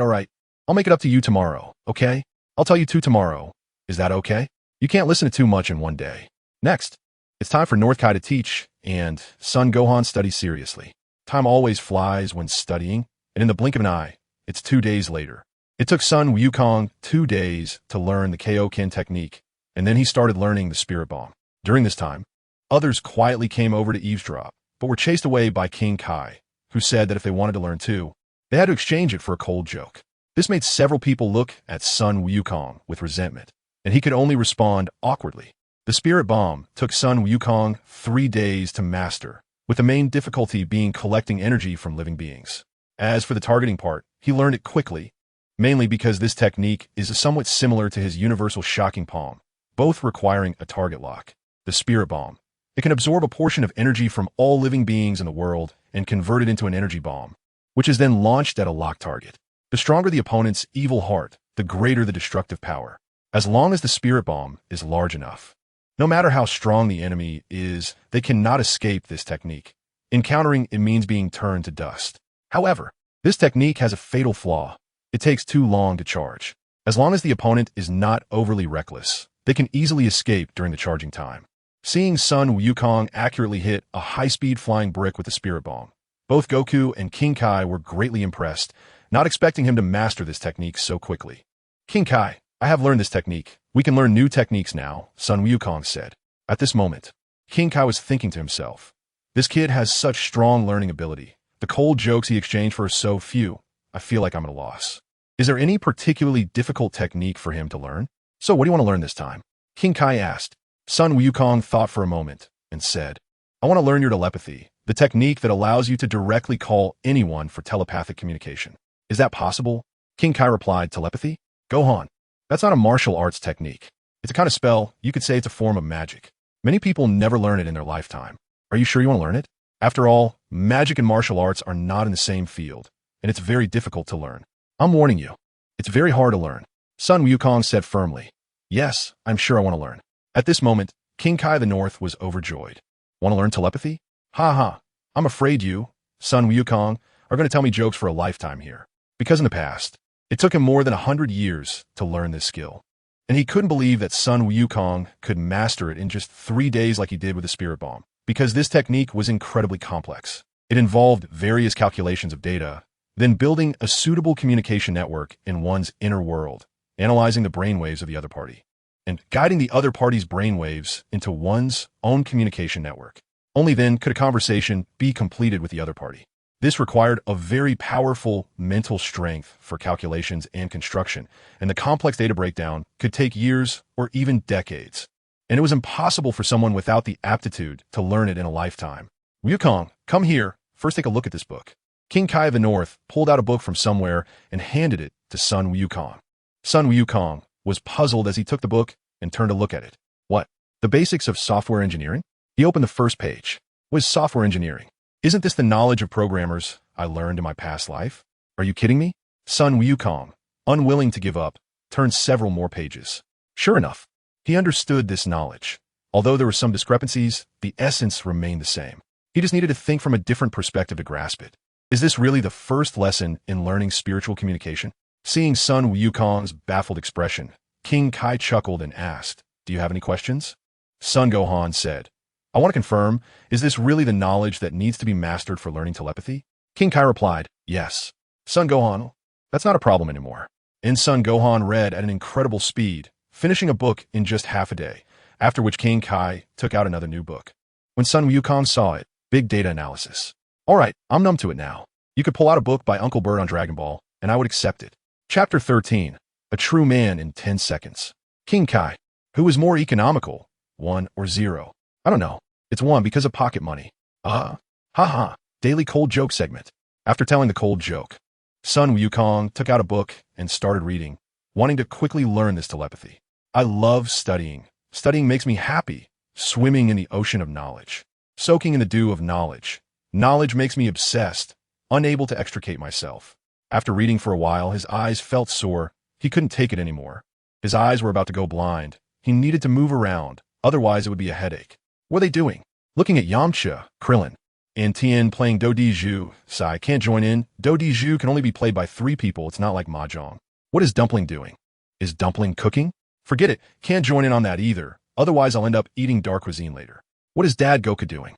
I'll make it up to you tomorrow, okay? I'll tell you two tomorrow. Is that okay? You can't listen to too much in one day. Next, it's time for North Kai to teach, and Son Gohan studies seriously. Time always flies when studying, and in the blink of an eye, it's 2 days later. It took Sun Wukong 2 days to learn the Kaioken technique, and then he started learning the Spirit Bomb. During this time, others quietly came over to eavesdrop, but were chased away by King Kai, who said that if they wanted to learn too, they had to exchange it for a cold joke. This made several people look at Sun Wukong with resentment, and he could only respond awkwardly. The Spirit Bomb took Sun Wukong 3 days to master, with the main difficulty being collecting energy from living beings. As for the targeting part, he learned it quickly, mainly because this technique is somewhat similar to his universal shocking palm, both requiring a target lock. The Spirit Bomb. It can absorb a portion of energy from all living beings in the world and convert it into an energy bomb, which is then launched at a locked target. The stronger the opponent's evil heart, the greater the destructive power, as long as the Spirit Bomb is large enough. No matter how strong the enemy is, they cannot escape this technique. Encountering it means being turned to dust. However, this technique has a fatal flaw. It takes too long to charge. As long as the opponent is not overly reckless, they can easily escape during the charging time. Seeing Sun Wukong accurately hit a high-speed flying brick with the Spirit Bomb, both Goku and King Kai were greatly impressed, not expecting him to master this technique so quickly. King Kai, I have learned this technique. We can learn new techniques now, Sun Wukong said. At this moment, King Kai was thinking to himself, this kid has such strong learning ability. The cold jokes he exchanged for so few. I feel like I'm at a loss. Is there any particularly difficult technique for him to learn? So what do you want to learn this time? King Kai asked. Sun Wukong thought for a moment and said, I want to learn your telepathy, the technique that allows you to directly call anyone for telepathic communication. Is that possible? King Kai replied, telepathy? Gohan, that's not a martial arts technique. It's a kind of spell. You could say it's a form of magic. Many people never learn it in their lifetime. Are you sure you want to learn it? After all, magic and martial arts are not in the same field, and it's very difficult to learn. I'm warning you. It's very hard to learn. Sun Wukong said firmly. Yes, I'm sure I want to learn. At this moment, King Kai the North was overjoyed. Want to learn telepathy? Ha ha. I'm afraid you, Sun Wukong, are going to tell me jokes for a lifetime here. Because in the past, it took him more than 100 years to learn this skill. And he couldn't believe that Sun Wukong could master it in just 3 days like he did with the Spirit Bomb, because this technique was incredibly complex. It involved various calculations of data, then building a suitable communication network in one's inner world, analyzing the brainwaves of the other party, and guiding the other party's brainwaves into one's own communication network. Only then could a conversation be completed with the other party. This required a very powerful mental strength for calculations and construction, and the complex data breakdown could take years or even decades. And it was impossible for someone without the aptitude to learn it in a lifetime. Wukong, come here. First take a look at this book. King Kai of the North pulled out a book from somewhere and handed it to Sun Wukong. Sun Wukong was puzzled as he took the book and turned to look at it. What? The basics of software engineering? He opened the first page. What is software engineering? Isn't this the knowledge of programmers I learned in my past life? Are you kidding me? Sun Wukong, unwilling to give up, turned several more pages. Sure enough, he understood this knowledge. Although there were some discrepancies, the essence remained the same. He just needed to think from a different perspective to grasp it. Is this really the first lesson in learning spiritual communication? Seeing Sun Wukong's baffled expression, King Kai chuckled and asked, do you have any questions? Sun Gohan said, I want to confirm, is this really the knowledge that needs to be mastered for learning telepathy? King Kai replied, yes. Sun Gohan, that's not a problem anymore. And Sun Gohan read at an incredible speed, finishing a book in just half a day, after which King Kai took out another new book. When Sun Wukong saw it, big data analysis. All right, I'm numb to it now. You could pull out a book by Uncle Bird on Dragon Ball, and I would accept it. Chapter 13, A True Man in 10 Seconds. King Kai, who is more economical, 1 or 0? I don't know. It's 1 because of pocket money. Ha. Daily cold joke segment. After telling the cold joke, Sun Wukong took out a book and started reading, wanting to quickly learn this telepathy. I love studying. Studying makes me happy, swimming in the ocean of knowledge, soaking in the dew of knowledge. Knowledge makes me obsessed, unable to extricate myself. After reading for a while, his eyes felt sore. He couldn't take it anymore. His eyes were about to go blind, He needed to move around, otherwise it would be a headache. What are they doing? Looking at Yamcha, Krillin, and Tien playing Dodiju. Sai can't join in. Dodiju can only be played by 3 people. It's not like Mahjong. What is Dumpling doing? Is Dumpling cooking? Forget it. Can't join in on that either. Otherwise I'll end up eating dark cuisine later. What is Dad Goku doing?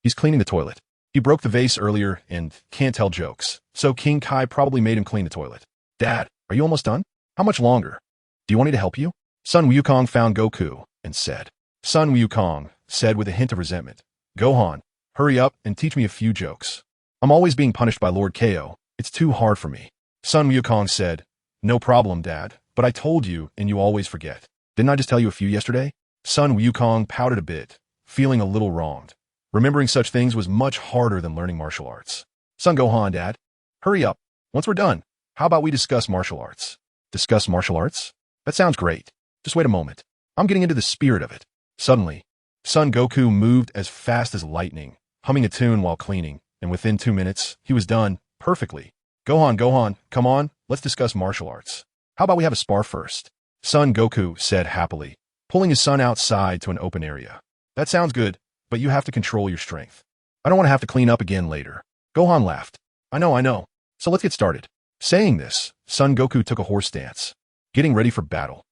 He's cleaning the toilet. He broke the vase earlier and can't tell jokes. So King Kai probably made him clean the toilet. Dad, are you almost done? How much longer? Do you want me to help you? Sun Wukong found Goku and said. Sun Wukong said with a hint of resentment, Gohan, hurry up and teach me a few jokes. I'm always being punished by Lord Ko. It's too hard for me. Sun Wukong said, no problem, Dad, but I told you and you always forget. Didn't I just tell you a few yesterday? Sun Wukong pouted a bit, feeling a little wronged. Remembering such things was much harder than learning martial arts. Son Gohan, Dad, hurry up. Once we're done, how about we discuss martial arts? Discuss martial arts? That sounds great. Just wait a moment. I'm getting into the spirit of it. Suddenly, Son Goku moved as fast as lightning, humming a tune while cleaning, and within 2 minutes, he was done, perfectly. Gohan, come on, let's discuss martial arts. How about we have a spar first? Son Goku said happily, pulling his son outside to an open area. That sounds good, but you have to control your strength. I don't want to have to clean up again later. Gohan laughed. I know. So let's get started. Saying this, Son Goku took a horse stance, getting ready for battle.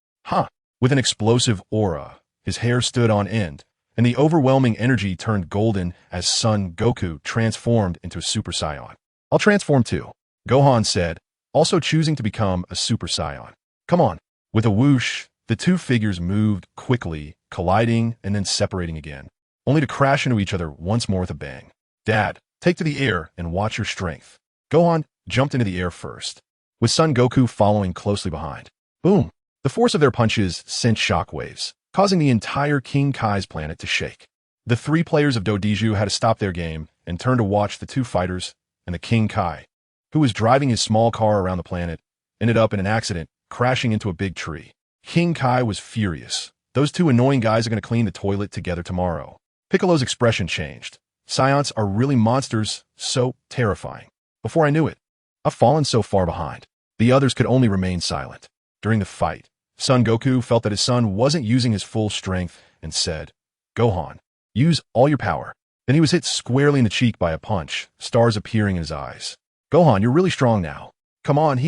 With an explosive aura, his hair stood on end, and the overwhelming energy turned golden as Son Goku transformed into a Super Saiyan. I'll transform too, Gohan said, also choosing to become a Super Saiyan. Come on. With a whoosh, the 2 figures moved quickly, colliding and then separating again, only to crash into each other once more with a bang. Dad, take to the air and watch your strength. Gohan jumped into the air first, with Son Goku following closely behind. Boom! The force of their punches sent shockwaves, causing the entire King Kai's planet to shake. The 3 players of Dodiju had to stop their game and turn to watch the 2 fighters, and the King Kai, who was driving his small car around the planet, ended up in an accident, crashing into a big tree. King Kai was furious. Those 2 annoying guys are going to clean the toilet together tomorrow. Piccolo's expression changed. Saiyans are really monsters, so terrifying. Before I knew it, I've fallen so far behind. The others could only remain silent. During the fight, Son Goku felt that his son wasn't using his full strength and said, Gohan, use all your power. Then he was hit squarely in the cheek by a punch, stars appearing in his eyes. Gohan, you're really strong now. Come on,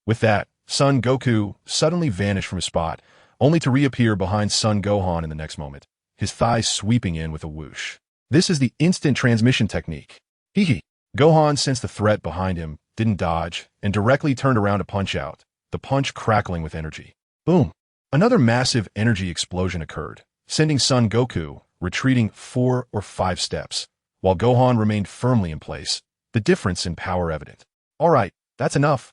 With that, Son Goku suddenly vanished from his spot, only to reappear behind Son Gohan in the next moment, his thighs sweeping in with a whoosh. This is the instant transmission technique. Gohan sensed the threat behind him, didn't dodge, and directly turned around to punch out, the punch crackling with energy. Boom! Another massive energy explosion occurred, sending Son Goku retreating 4 or 5 steps, while Gohan remained firmly in place, the difference in power evident. All right, that's enough.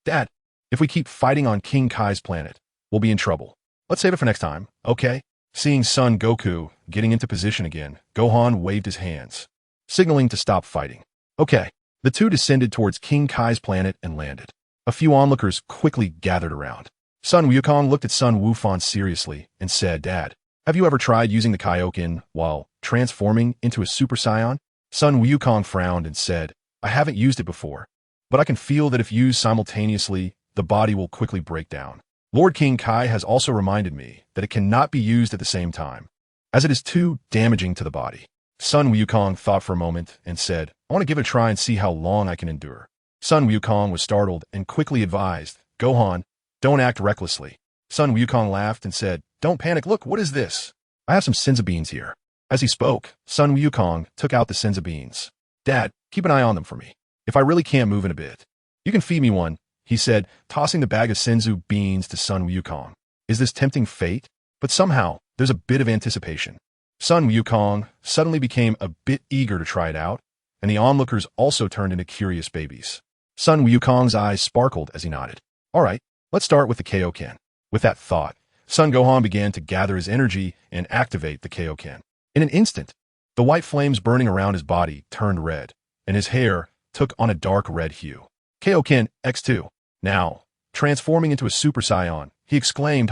Dad, if we keep fighting on King Kai's planet, we'll be in trouble. Let's save it for next time, okay? Seeing Son Goku getting into position again, Gohan waved his hands, signaling to stop fighting. Okay, the 2 descended towards King Kai's planet and landed. A few onlookers quickly gathered around. Sun Wukong looked at Sun Wufan seriously and said, Dad, have you ever tried using the Kaioken while transforming into a Super Saiyan? Sun Wukong frowned and said, I haven't used it before, but I can feel that if used simultaneously, the body will quickly break down. Lord King Kai has also reminded me that it cannot be used at the same time, as it is too damaging to the body. Sun Wukong thought for a moment and said, I want to give it a try and see how long I can endure. Sun Wukong was startled and quickly advised, Gohan, don't act recklessly. Sun Wukong laughed and said, don't panic, look, what is this? I have some senza beans here. As he spoke, Sun Wukong took out the senza beans. Dad, keep an eye on them for me. If I really can't move in a bit, you can feed me one, he said, tossing the bag of senzu beans to Sun Wukong. Is this tempting fate? But somehow, there's a bit of anticipation. Sun Wukong suddenly became a bit eager to try it out, and the onlookers also turned into curious babies. Sun Wukong's eyes sparkled as he nodded. All right, let's start with the Kaioken. With that thought, Son Gohan began to gather his energy and activate the Kaioken. In an instant, the white flames burning around his body turned red, and his hair took on a dark red hue. Kaioken X2. Now, transforming into a Super Saiyan, he exclaimed,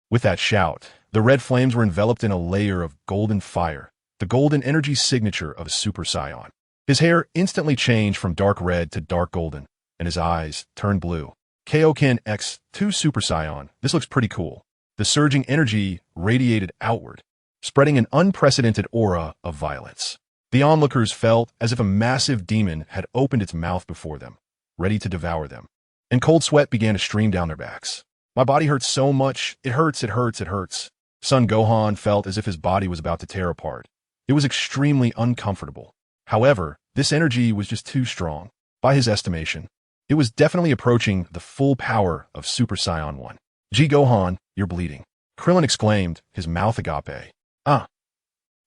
With that shout, the red flames were enveloped in a layer of golden fire, the golden energy signature of a Super Saiyan. His hair instantly changed from dark red to dark golden, and his eyes turned blue. Kaioken X2 Super Saiyan. This looks pretty cool. The surging energy radiated outward, spreading an unprecedented aura of violence. The onlookers felt as if a massive demon had opened its mouth before them, ready to devour them. And cold sweat began to stream down their backs. My body hurts so much. It hurts, it hurts, it hurts. Sun Gohan felt as if his body was about to tear apart. It was extremely uncomfortable. However, this energy was just too strong. By his estimation, it was definitely approaching the full power of Super Saiyan 1. G Gohan, you're bleeding. Krillin exclaimed, his mouth agape.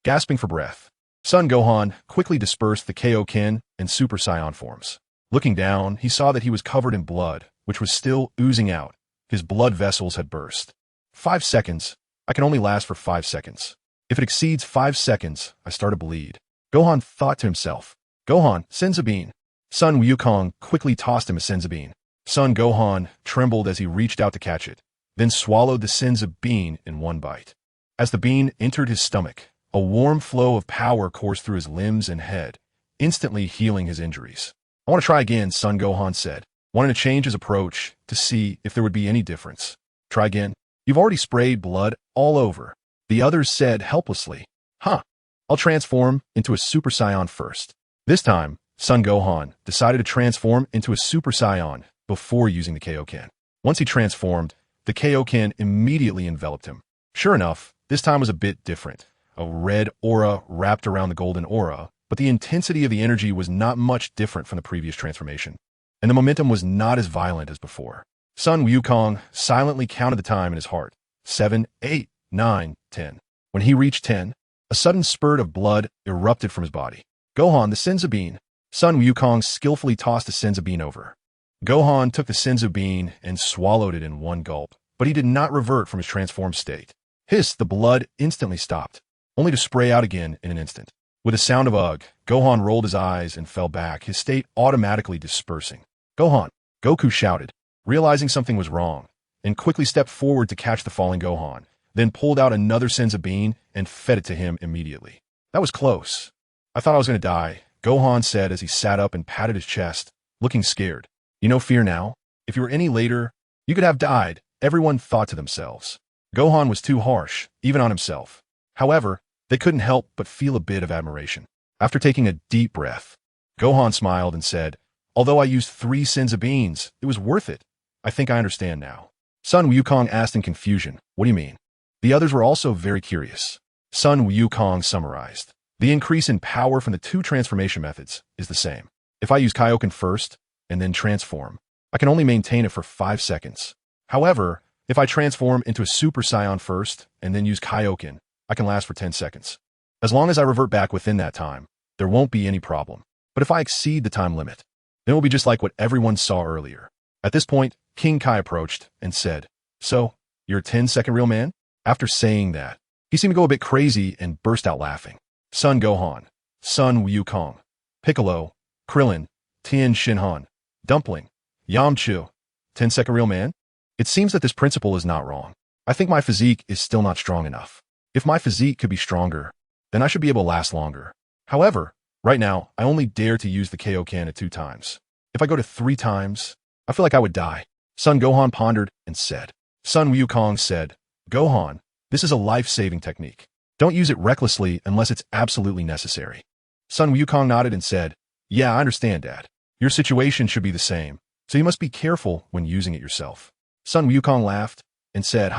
Gasping for breath. Sun Gohan quickly dispersed the Kaioken and Super Saiyan forms. Looking down, he saw that he was covered in blood, which was still oozing out. His blood vessels had burst. 5 seconds. I can only last for 5 seconds. If it exceeds 5 seconds, I start to bleed. Gohan thought to himself. Gohan, Senzu Bean. Sun Wukong quickly tossed him a Senzu Bean. Sun Gohan trembled as he reached out to catch it, then swallowed the Senzu Bean in one bite. As the bean entered his stomach, a warm flow of power coursed through his limbs and head, instantly healing his injuries. I want to try again, Sun Gohan said, wanting to change his approach to see if there would be any difference. Try again. You've already sprayed blood all over. The others said helplessly. I'll transform into a Super Saiyan first. This time, Sun Gohan decided to transform into a Super Saiyan before using the Kaioken. Once he transformed, the Kaioken immediately enveloped him. Sure enough, this time was a bit different. A red aura wrapped around the golden aura, but the intensity of the energy was not much different from the previous transformation, and the momentum was not as violent as before. Sun Wukong silently counted the time in his heart. 7, 8, 9, 10. When he reached 10, a sudden spurt of blood erupted from his body. Gohan, the Senzu Bean. Sun Wukong skillfully tossed the Senzu Bean over. Gohan took the Senzu Bean and swallowed it in one gulp, but he did not revert from his transformed state. Hiss, the blood instantly stopped, only to spray out again in an instant. With a sound of ugh, Gohan rolled his eyes and fell back, his state automatically dispersing. Gohan, Goku shouted, realizing something was wrong, and quickly stepped forward to catch the falling Gohan, then pulled out another Senzu Bean and fed it to him immediately. That was close. I thought I was going to die, Gohan said as he sat up and patted his chest, looking scared. You know fear now? If you were any later, you could have died, everyone thought to themselves. Gohan was too harsh, even on himself. However, they couldn't help but feel a bit of admiration. After taking a deep breath, Gohan smiled and said, although I used 3 Senzu Beans, it was worth it. I think I understand now. Sun Wukong asked in confusion, what do you mean? The others were also very curious. Sun Wukong summarized. The increase in power from the 2 transformation methods is the same. If I use Kaioken first, and then transform, I can only maintain it for 5 seconds. However, if I transform into a Super Saiyan first, and then use Kaioken, I can last for 10 seconds. As long as I revert back within that time, there won't be any problem. But if I exceed the time limit, then it will be just like what everyone saw earlier. At this point, King Kai approached and said, so, you're a 10-second real man? After saying that, he seemed to go a bit crazy and burst out laughing. Sun Gohan, Sun Wukong, Piccolo, Krillin, Tien Shinhan, Dumpling, Yamcha, 10-second real man? It seems that this principle is not wrong. I think my physique is still not strong enough. If my physique could be stronger, then I should be able to last longer. However, right now, I only dare to use the Kaioken at 2 times. If I go to 3 times, I feel like I would die. Sun Gohan pondered and said. Sun Wukong said, Gohan, this is a life-saving technique. Don't use it recklessly unless it's absolutely necessary. Sun Wukong nodded and said, yeah, I understand, Dad. Your situation should be the same, so you must be careful when using it yourself. Sun Wukong laughed and said,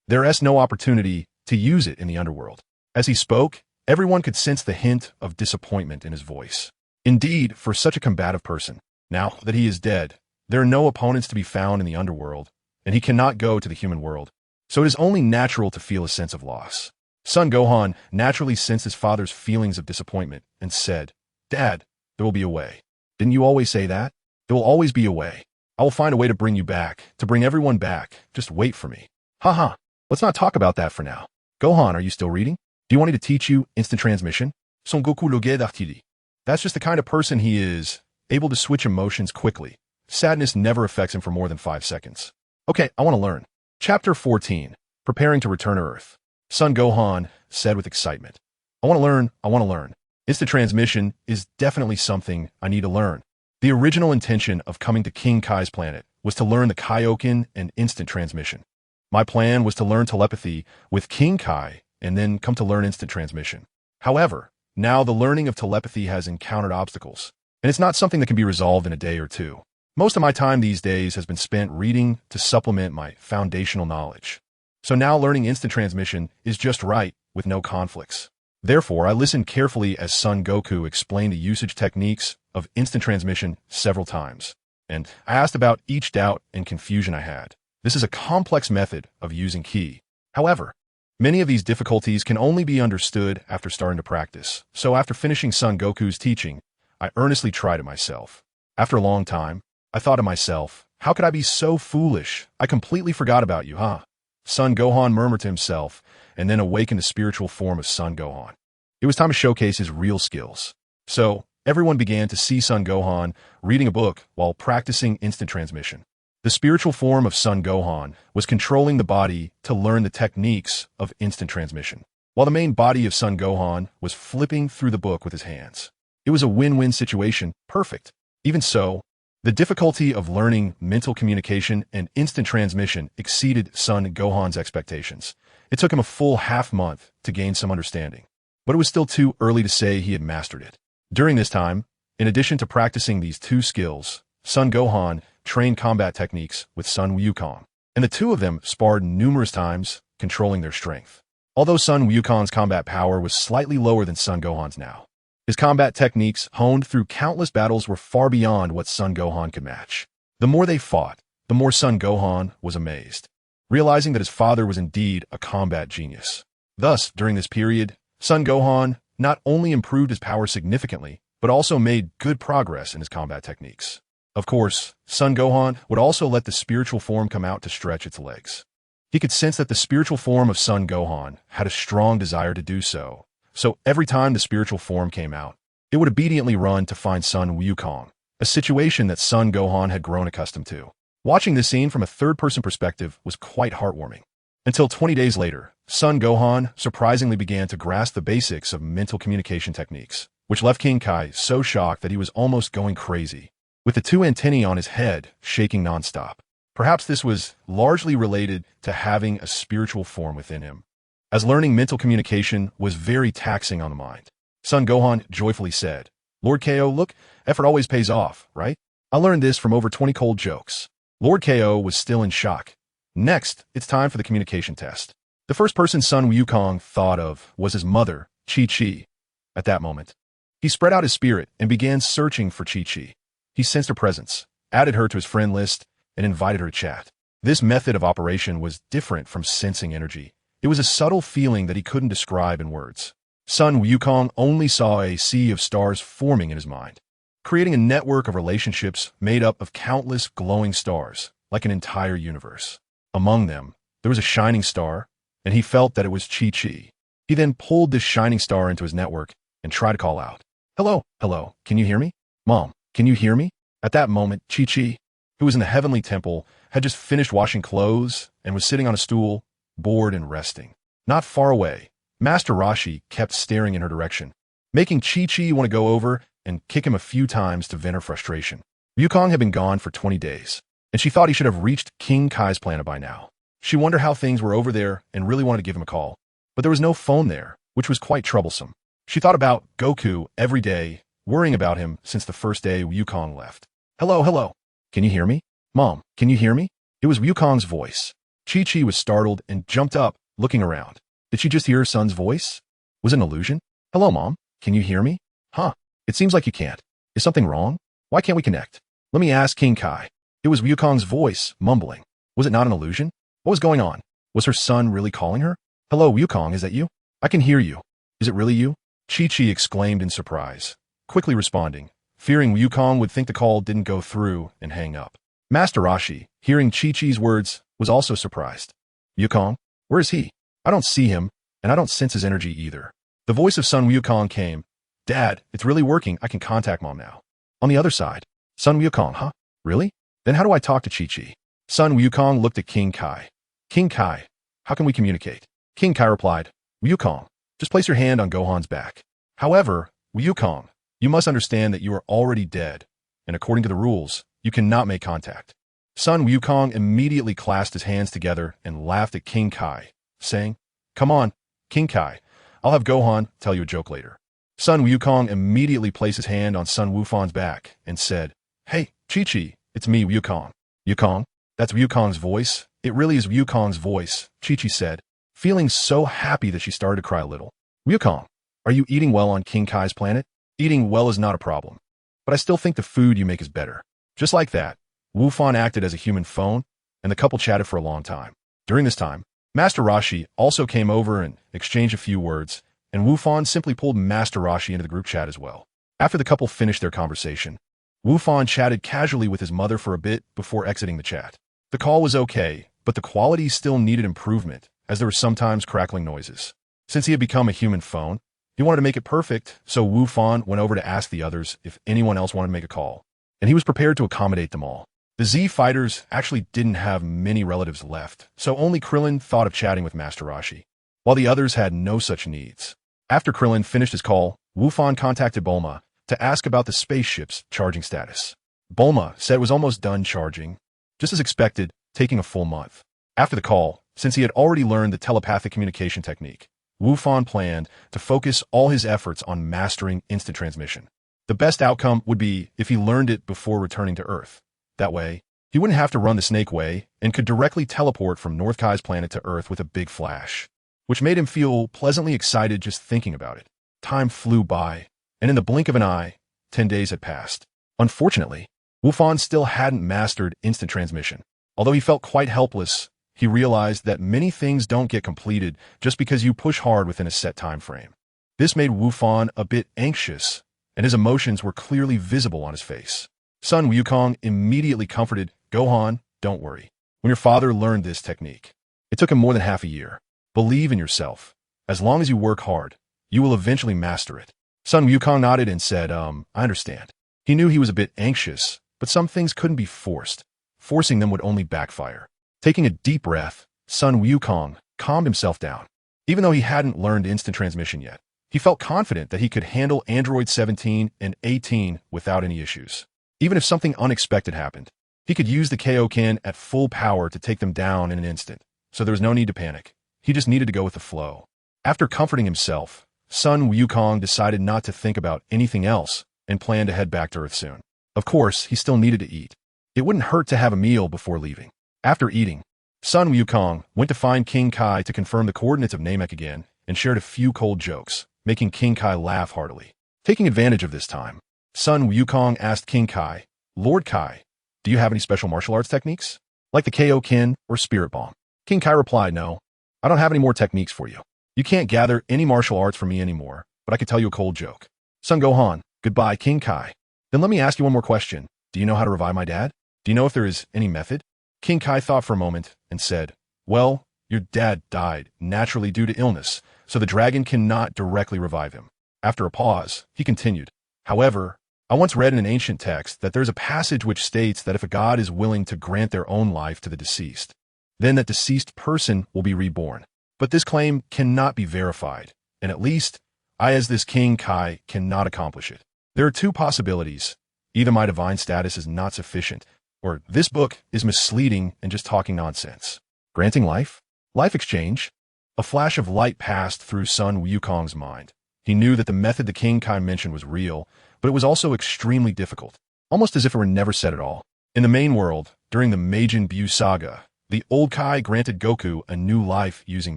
there is no opportunity to use it in the underworld. As he spoke, everyone could sense the hint of disappointment in his voice. Indeed, for such a combative person, now that he is dead, there are no opponents to be found in the underworld, and he cannot go to the human world, so it is only natural to feel a sense of loss. Sun Gohan naturally sensed his father's feelings of disappointment and said, Dad, there will be a way. Didn't you always say that? There will always be a way. I will find a way to bring you back, to bring everyone back. Just wait for me. Let's not talk about that for now. Gohan, are you still reading? Do you want me to teach you instant transmission? Son Goku Loge d'Artidi. That's just the kind of person he is, able to switch emotions quickly. Sadness never affects him for more than 5 seconds. Okay, I want to learn. Chapter 14, Preparing to Return to Earth. Sun Gohan said with excitement. I want to learn. Instant transmission is definitely something I need to learn. The original intention of coming to King Kai's planet was to learn the Kaioken and instant transmission. My plan was to learn telepathy with King Kai and then come to learn instant transmission. However, now the learning of telepathy has encountered obstacles, and it's not something that can be resolved in a day or two. Most of my time these days has been spent reading to supplement my foundational knowledge. So now learning instant transmission is just right with no conflicts. Therefore, I listened carefully as Son Goku explained the usage techniques of instant transmission several times, and I asked about each doubt and confusion I had. This is a complex method of using ki. However, many of these difficulties can only be understood after starting to practice. So after finishing Son Goku's teaching, I earnestly tried it myself. After a long time, I thought to myself, how could I be so foolish? I completely forgot about you, huh? Son Gohan murmured to himself, and then awakened the spiritual form of Son Gohan. It was time to showcase his real skills. So, everyone began to see Son Gohan reading a book while practicing instant transmission. The spiritual form of Son Gohan was controlling the body to learn the techniques of instant transmission, while the main body of Son Gohan was flipping through the book with his hands. It was a win-win situation, perfect. Even so, the difficulty of learning mental communication and instant transmission exceeded Son Gohan's expectations. It took him a full half-month to gain some understanding, but it was still too early to say he had mastered it. During this time, in addition to practicing these two skills, Son Gohan trained combat techniques with Sun Wukong, and the two of them sparred numerous times, controlling their strength. Although Sun Wukong's combat power was slightly lower than Son Gohan's now, his combat techniques, honed through countless battles, were far beyond what Son Gohan could match. The more they fought, the more Son Gohan was amazed, realizing that his father was indeed a combat genius. Thus, during this period, Son Gohan not only improved his power significantly, but also made good progress in his combat techniques. Of course, Son Gohan would also let the spiritual form come out to stretch its legs. He could sense that the spiritual form of Son Gohan had a strong desire to do so. So every time the spiritual form came out, it would obediently run to find Sun Wukong, a situation that Son Gohan had grown accustomed to. Watching this scene from a third-person perspective was quite heartwarming. Until 20 days later, Son Gohan surprisingly began to grasp the basics of mental communication techniques, which left King Kai so shocked that he was almost going crazy, with the two antennae on his head shaking nonstop. Perhaps this was largely related to having a spiritual form within him, as learning mental communication was very taxing on the mind. Son Gohan joyfully said, Lord KO, look, effort always pays off, right? I learned this from over 20 cold jokes. Lord KO was still in shock. Next, it's time for the communication test. The first person Sun Wukong thought of was his mother, Chi-Chi. At that moment, he spread out his spirit and began searching for Chi-Chi. He sensed her presence, added her to his friend list, and invited her to chat. This method of operation was different from sensing energy. It was a subtle feeling that he couldn't describe in words. Sun Wukong only saw a sea of stars forming in his mind, creating a network of relationships made up of countless glowing stars, like an entire universe. Among them, there was a shining star, and he felt that it was Chi-Chi. He then pulled this shining star into his network and tried to call out, Hello, hello, can you hear me? Mom, can you hear me? At that moment, Chi-Chi, who was in the heavenly temple, had just finished washing clothes and was sitting on a stool, bored and resting. Not far away, Master Roshi kept staring in her direction, making Chi-Chi want to go over and kick him a few times to vent her frustration. Wukong had been gone for 20 days, and she thought he should have reached King Kai's planet by now. She wondered how things were over there and really wanted to give him a call, but there was no phone there, which was quite troublesome. She thought about Goku every day, worrying about him since the first day Wukong left. Hello, hello. Can you hear me? Mom, can you hear me? It was Wukong's voice. Chi-Chi was startled and jumped up, looking around. Did she just hear her son's voice? Was it an illusion? Hello, Mom. Can you hear me? Huh. It seems like you can't. Is something wrong? Why can't we connect? Let me ask King Kai. It was Wukong's voice, mumbling. Was it not an illusion? What was going on? Was her son really calling her? Hello, Wukong, is that you? I can hear you. Is it really you? Chi-Chi exclaimed in surprise, quickly responding, fearing Wukong would think the call didn't go through and hang up. Master Roshi, hearing Chi-Chi's words, was also surprised. Wukong? Where is he? I don't see him, and I don't sense his energy either. The voice of Sun Wukong came. Dad, it's really working. I can contact Mom now. On the other side. Sun Wukong, huh? Really? Then how do I talk to Chi-Chi? Sun Wukong looked at King Kai. King Kai, how can we communicate? King Kai replied, Wukong, just place your hand on Gohan's back. However, Wukong, you must understand that you are already dead, and according to the rules, you cannot make contact. Sun Wukong immediately clasped his hands together and laughed at King Kai, saying, "Come on, King Kai. I'll have Gohan tell you a joke later." Sun Wukong immediately placed his hand on Sun Wufan's back and said, "Hey, Chi-Chi, it's me, Wukong." "Wukong? That's Wukong's voice? It really is Wukong's voice," Chi-Chi said, feeling so happy that she started to cry a little. "Wukong, are you eating well on King Kai's planet?" "Eating well is not a problem, but I still think the food you make is better." Just like that, Wufan acted as a human phone, and the couple chatted for a long time. During this time, Master Rashi also came over and exchanged a few words, and Wufan simply pulled Master Rashi into the group chat as well. After the couple finished their conversation, Wufan chatted casually with his mother for a bit before exiting the chat. The call was okay, but the quality still needed improvement, as there were sometimes crackling noises. Since he had become a human phone, he wanted to make it perfect, so Wufan went over to ask the others if anyone else wanted to make a call, and he was prepared to accommodate them all. The Z fighters actually didn't have many relatives left, so only Krillin thought of chatting with Master Rashi, while the others had no such needs. After Krillin finished his call, Wufan contacted Bulma to ask about the spaceship's charging status. Bulma said it was almost done charging, just as expected, taking a full month. After the call, since he had already learned the telepathic communication technique, Wufan planned to focus all his efforts on mastering instant transmission. The best outcome would be if he learned it before returning to Earth. That way, he wouldn't have to run the Snake Way and could directly teleport from North Kai's planet to Earth with a big flash, which made him feel pleasantly excited just thinking about it. Time flew by, and in the blink of an eye, 10 days had passed. Unfortunately, Wufan still hadn't mastered instant transmission. Although he felt quite helpless, he realized that many things don't get completed just because you push hard within a set time frame. This made Wufan a bit anxious, and his emotions were clearly visible on his face. Sun Wukong immediately comforted, "Gohan, don't worry. When your father learned this technique, it took him more than half a year. Believe in yourself. As long as you work hard, you will eventually master it." Sun Wukong nodded and said, I understand." He knew he was a bit anxious, but some things couldn't be forced. Forcing them would only backfire. Taking a deep breath, Sun Wukong calmed himself down. Even though he hadn't learned instant transmission yet, he felt confident that he could handle Android 17 and 18 without any issues. Even if something unexpected happened, he could use the Kaioken at full power to take them down in an instant, so there was no need to panic. He just needed to go with the flow. After comforting himself, Sun Wukong decided not to think about anything else and planned to head back to Earth soon. Of course, he still needed to eat. It wouldn't hurt to have a meal before leaving. After eating, Sun Wukong went to find King Kai to confirm the coordinates of Namek again and shared a few cold jokes, making King Kai laugh heartily. Taking advantage of this time, Sun Wukong asked King Kai, "Lord Kai, do you have any special martial arts techniques? Like the Kaioken or Spirit Bomb?" King Kai replied, "No, I don't have any more techniques for you. You can't gather any martial arts from me anymore, but I could tell you a cold joke." Son Gohan, "Goodbye, King Kai. Then let me ask you one more question. Do you know how to revive my dad? Do you know if there is any method?" King Kai thought for a moment and said, "Well, your dad died naturally due to illness, so the dragon cannot directly revive him." After a pause, he continued, "However, I once read in an ancient text that there's a passage which states that if a god is willing to grant their own life to the deceased, then that deceased person will be reborn. But this claim cannot be verified, and at least I, as this King Kai, cannot accomplish it. There are two possibilities. Either my divine status is not sufficient, or this book is misleading and just talking nonsense." Granting life? Life exchange? A flash of light passed through Sun Wukong's mind. He knew that the method the King Kai mentioned was real, but it was also extremely difficult, almost as if it were never said at all. In the main world, during the Majin Buu saga, the old Kai granted Goku a new life using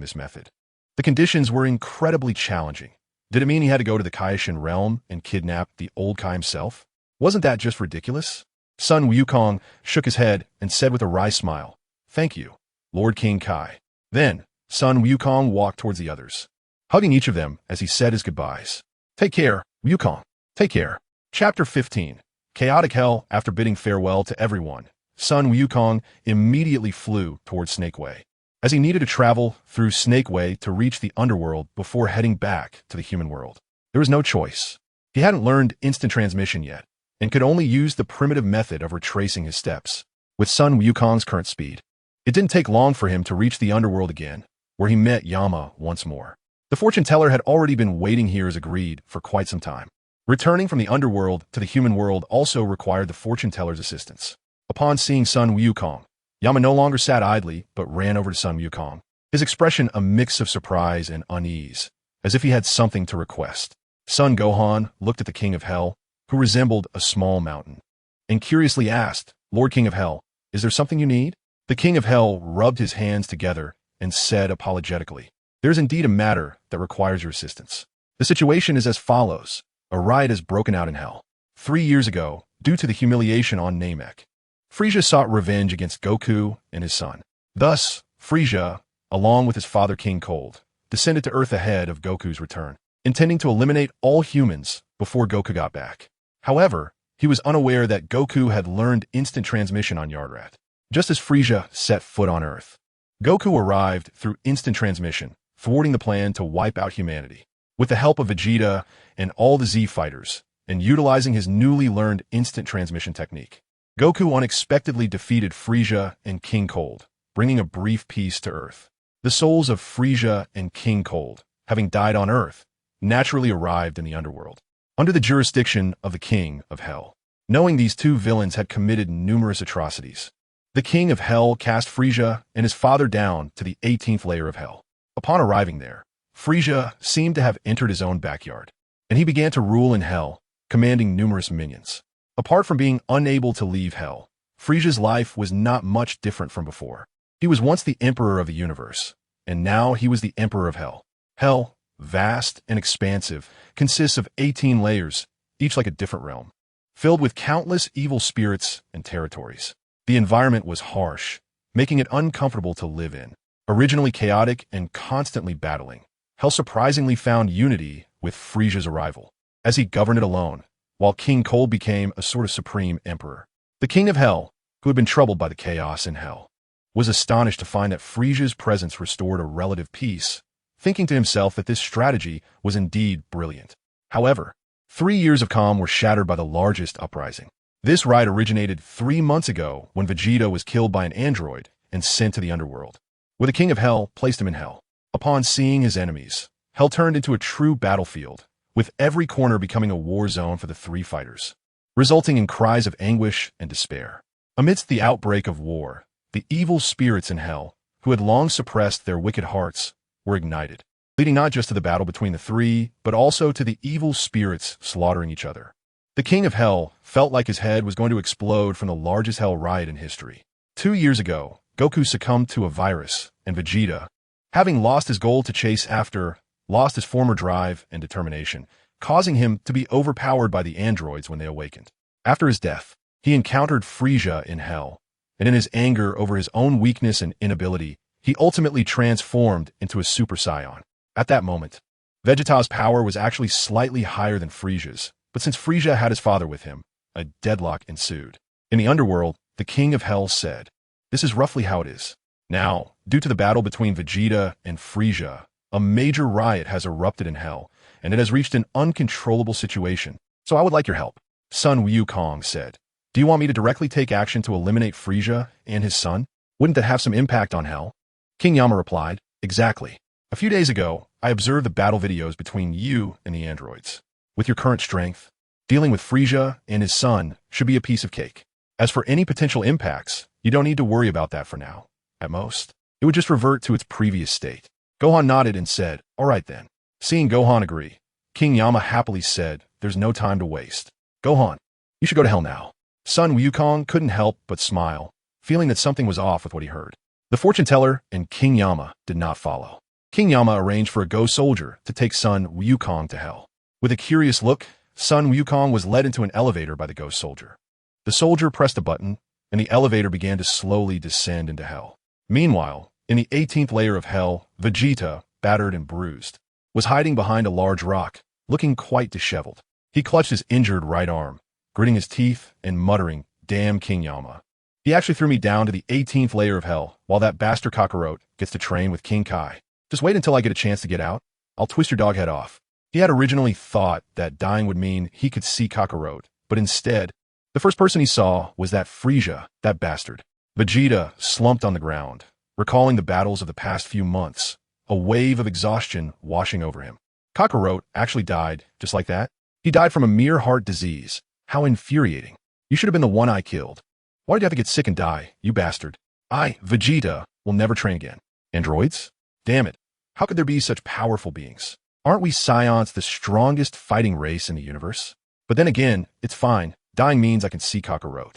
this method. The conditions were incredibly challenging. Did it mean he had to go to the Kaioshin realm and kidnap the old Kai himself? Wasn't that just ridiculous? Sun Wukong shook his head and said with a wry smile, "Thank you, Lord King Kai." Then, Sun Wukong walked towards the others, hugging each of them as he said his goodbyes. "Take care, Wukong. Take care." Chapter 15. Chaotic Hell. After bidding farewell to everyone, Sun Wukong immediately flew towards Snake Way, as he needed to travel through Snake Way to reach the underworld before heading back to the human world. There was no choice. He hadn't learned instant transmission yet, and could only use the primitive method of retracing his steps. With Sun Wukong's current speed, it didn't take long for him to reach the underworld again, where he met Yama once more. The fortune teller had already been waiting here as agreed for quite some time. Returning from the underworld to the human world also required the fortune teller's assistance. Upon seeing Sun Wukong, Yama no longer sat idly, but ran over to Sun Wukong, his expression a mix of surprise and unease, as if he had something to request. Sun Gohan looked at the King of Hell, who resembled a small mountain, and curiously asked, "Lord King of Hell, is there something you need?" The King of Hell rubbed his hands together and said apologetically, "There is indeed a matter that requires your assistance. The situation is as follows. A riot has broken out in Hell. 3 years ago, due to the humiliation on Namek, Frieza sought revenge against Goku and his son. Thus, Frieza, along with his father King Cold, descended to Earth ahead of Goku's return, intending to eliminate all humans before Goku got back. However, he was unaware that Goku had learned instant transmission on Yardrat. Just as Frieza set foot on Earth, Goku arrived through instant transmission, thwarting the plan to wipe out humanity. With the help of Vegeta and all the Z fighters, and utilizing his newly learned instant transmission technique, Goku unexpectedly defeated Frieza and King Cold, bringing a brief peace to Earth. The souls of Frieza and King Cold, having died on Earth, naturally arrived in the underworld, under the jurisdiction of the King of Hell. Knowing these two villains had committed numerous atrocities, the King of Hell cast Frieza and his father down to the 18th layer of Hell. Upon arriving there, Frieza seemed to have entered his own backyard, and he began to rule in Hell, commanding numerous minions. Apart from being unable to leave Hell, Frieza's life was not much different from before. He was once the Emperor of the universe, and now he was the Emperor of Hell. Hell, vast and expansive, consists of 18 layers, each like a different realm, filled with countless evil spirits and territories. The environment was harsh, making it uncomfortable to live in. Originally chaotic and constantly battling, Hell surprisingly found unity with Frieza's arrival, as he governed it alone, while King Cold became a sort of supreme emperor. The King of Hell, who had been troubled by the chaos in Hell, was astonished to find that Frieza's presence restored a relative peace, thinking to himself that this strategy was indeed brilliant. However, 3 years of calm were shattered by the largest uprising. This riot originated 3 months ago when Vegeta was killed by an android and sent to the underworld, where the King of Hell placed him in Hell. Upon seeing his enemies, Hell turned into a true battlefield, with every corner becoming a war zone for the three fighters, resulting in cries of anguish and despair. Amidst the outbreak of war, the evil spirits in Hell, who had long suppressed their wicked hearts, were ignited, leading not just to the battle between the three, but also to the evil spirits slaughtering each other. The King of Hell felt like his head was going to explode from the largest Hell riot in history. 2 years ago, Goku succumbed to a virus, and Vegeta, having lost his goal to chase after, lost his former drive and determination, causing him to be overpowered by the androids when they awakened. After his death, he encountered Frieza in Hell, and in his anger over his own weakness and inability, he ultimately transformed into a Super Saiyan. At that moment, Vegeta's power was actually slightly higher than Frieza's, but since Frieza had his father with him, a deadlock ensued. In the underworld, the King of Hell said, "This is roughly how it is. Now, due to the battle between Vegeta and Frieza, a major riot has erupted in Hell, and it has reached an uncontrollable situation, so I would like your help." Sun Wukong said, "Do you want me to directly take action to eliminate Frieza and his son? Wouldn't that have some impact on Hell?" King Yama replied, "Exactly. A few days ago, I observed the battle videos between you and the androids. With your current strength, dealing with Frieza and his son should be a piece of cake. As for any potential impacts, you don't need to worry about that for now. At most, it would just revert to its previous state." Gohan nodded and said, "All right then." Seeing Gohan agree, King Yama happily said, "There's no time to waste. Gohan, you should go to Hell now." Sun Wukong couldn't help but smile, feeling that something was off with what he heard. The fortune teller and King Yama did not follow. King Yama arranged for a ghost soldier to take Sun Wukong to Hell. With a curious look, Sun Wukong was led into an elevator by the ghost soldier. The soldier pressed a button, and the elevator began to slowly descend into Hell. Meanwhile, in the 18th layer of Hell, Vegeta, battered and bruised, was hiding behind a large rock, looking quite disheveled. He clutched his injured right arm, gritting his teeth and muttering, "Damn King Yama. He actually threw me down to the 18th layer of Hell, while that bastard Kakarot gets to train with King Kai. Just wait until I get a chance to get out. I'll twist your dog head off." He had originally thought that dying would mean he could see Kakarot, but instead, the first person he saw was that Frieza, that bastard. Vegeta slumped on the ground, recalling the battles of the past few months, a wave of exhaustion washing over him. Kakarot actually died just like that. He died from a mere heart disease. How infuriating. You should have been the one I killed. Why did you have to get sick and die, you bastard? I, Vegeta, will never train again. Androids? Damn it. How could there be such powerful beings? Aren't we Scions the strongest fighting race in the universe? But then again, it's fine. Dying means I can see Kakarot.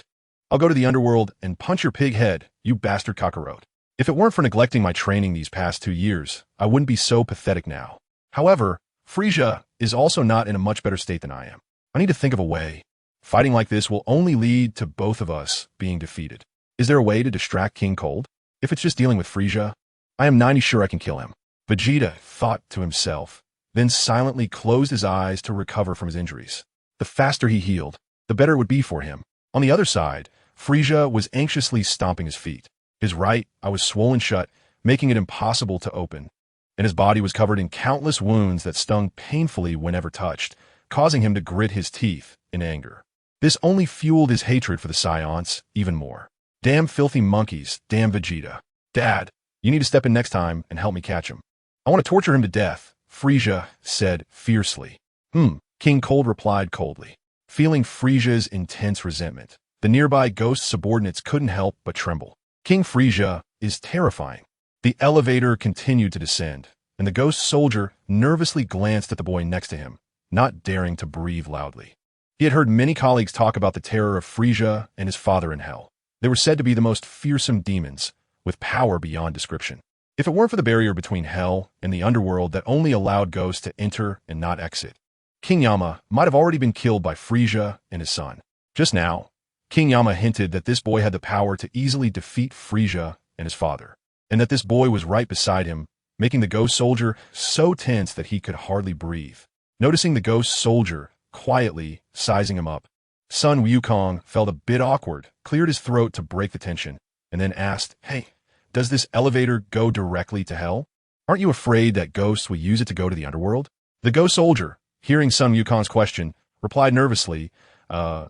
I'll go to the underworld and punch your pig head, you bastard Kakarot. If it weren't for neglecting my training these past 2 years, I wouldn't be so pathetic now. However, Frieza is also not in a much better state than I am. I need to think of a way. Fighting like this will only lead to both of us being defeated. Is there a way to distract King Cold? If it's just dealing with Frieza, I am 90 sure I can kill him. Vegeta thought to himself, then silently closed his eyes to recover from his injuries. The faster he healed, the better it would be for him. On the other side, Frieza was anxiously stomping his feet. His right eye was swollen shut, making it impossible to open, and his body was covered in countless wounds that stung painfully whenever touched, causing him to grit his teeth in anger. This only fueled his hatred for the Scions even more. Damn filthy monkeys, damn Vegeta. Dad, you need to step in next time and help me catch him. I want to torture him to death, Frieza said fiercely. King Cold replied coldly. Feeling Frieza's intense resentment, the nearby ghost subordinates couldn't help but tremble. King Frieza is terrifying. The elevator continued to descend, and the ghost soldier nervously glanced at the boy next to him, not daring to breathe loudly. He had heard many colleagues talk about the terror of Frieza and his father in hell. They were said to be the most fearsome demons, with power beyond description. If it weren't for the barrier between hell and the underworld that only allowed ghosts to enter and not exit, King Yama might have already been killed by Frieza and his son. Just now, King Yama hinted that this boy had the power to easily defeat Frieza and his father, and that this boy was right beside him, making the ghost soldier so tense that he could hardly breathe. Noticing the ghost soldier quietly sizing him up, Sun Wukong felt a bit awkward, cleared his throat to break the tension, and then asked, "Hey, does this elevator go directly to hell? Aren't you afraid that ghosts will use it to go to the underworld?" The ghost soldier, hearing Sun Wukong's question, replied nervously, My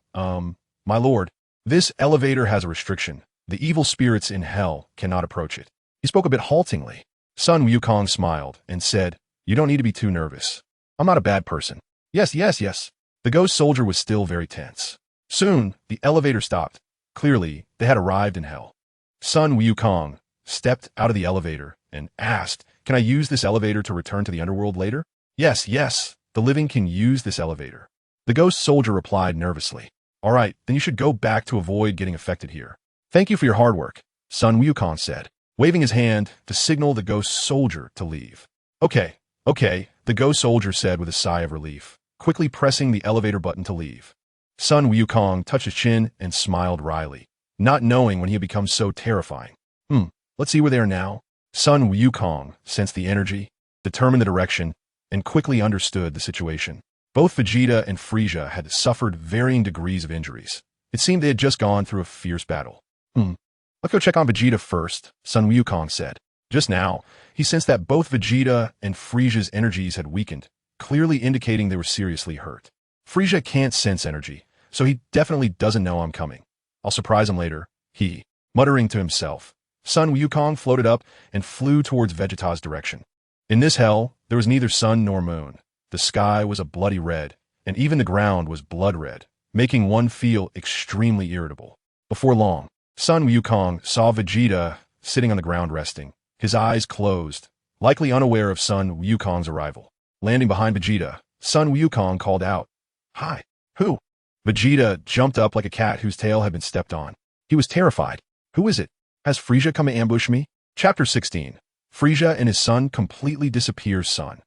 lord, this elevator has a restriction. The evil spirits in hell cannot approach it. He spoke a bit haltingly. Sun Wukong smiled and said, You don't need to be too nervous. I'm not a bad person. Yes. The ghost soldier was still very tense. Soon, the elevator stopped. Clearly, they had arrived in hell. Sun Wukong stepped out of the elevator and asked, Can I use this elevator to return to the underworld later? Yes, the living can use this elevator. The ghost soldier replied nervously. All right, then you should go back to avoid getting affected here. Thank you for your hard work, Sun Wukong said, waving his hand to signal the ghost soldier to leave. Okay, the ghost soldier said with a sigh of relief, quickly pressing the elevator button to leave. Sun Wukong touched his chin and smiled wryly, not knowing when he had become so terrifying. Let's see where they are now. Sun Wukong sensed the energy, determined the direction, and quickly understood the situation. Both Vegeta and Frieza had suffered varying degrees of injuries. It seemed they had just gone through a fierce battle. Let's go check on Vegeta first, Sun Wukong said. Just now, he sensed that both Vegeta and Frieza's energies had weakened, clearly indicating they were seriously hurt. Frieza can't sense energy, so he definitely doesn't know I'm coming. I'll surprise him later, he, muttering to himself. Sun Wukong floated up and flew towards Vegeta's direction. In this hell, there was neither sun nor moon. The sky was a bloody red, and even the ground was blood red, making one feel extremely irritable. Before long, Sun Wukong saw Vegeta sitting on the ground resting, his eyes closed, likely unaware of Sun Wukong's arrival. Landing behind Vegeta, Sun Wukong called out, Hi, who? Vegeta jumped up like a cat whose tail had been stepped on. He was terrified. Who is it? Has Frieza come to ambush me? Chapter 16. Frieza and his son completely disappears. Sun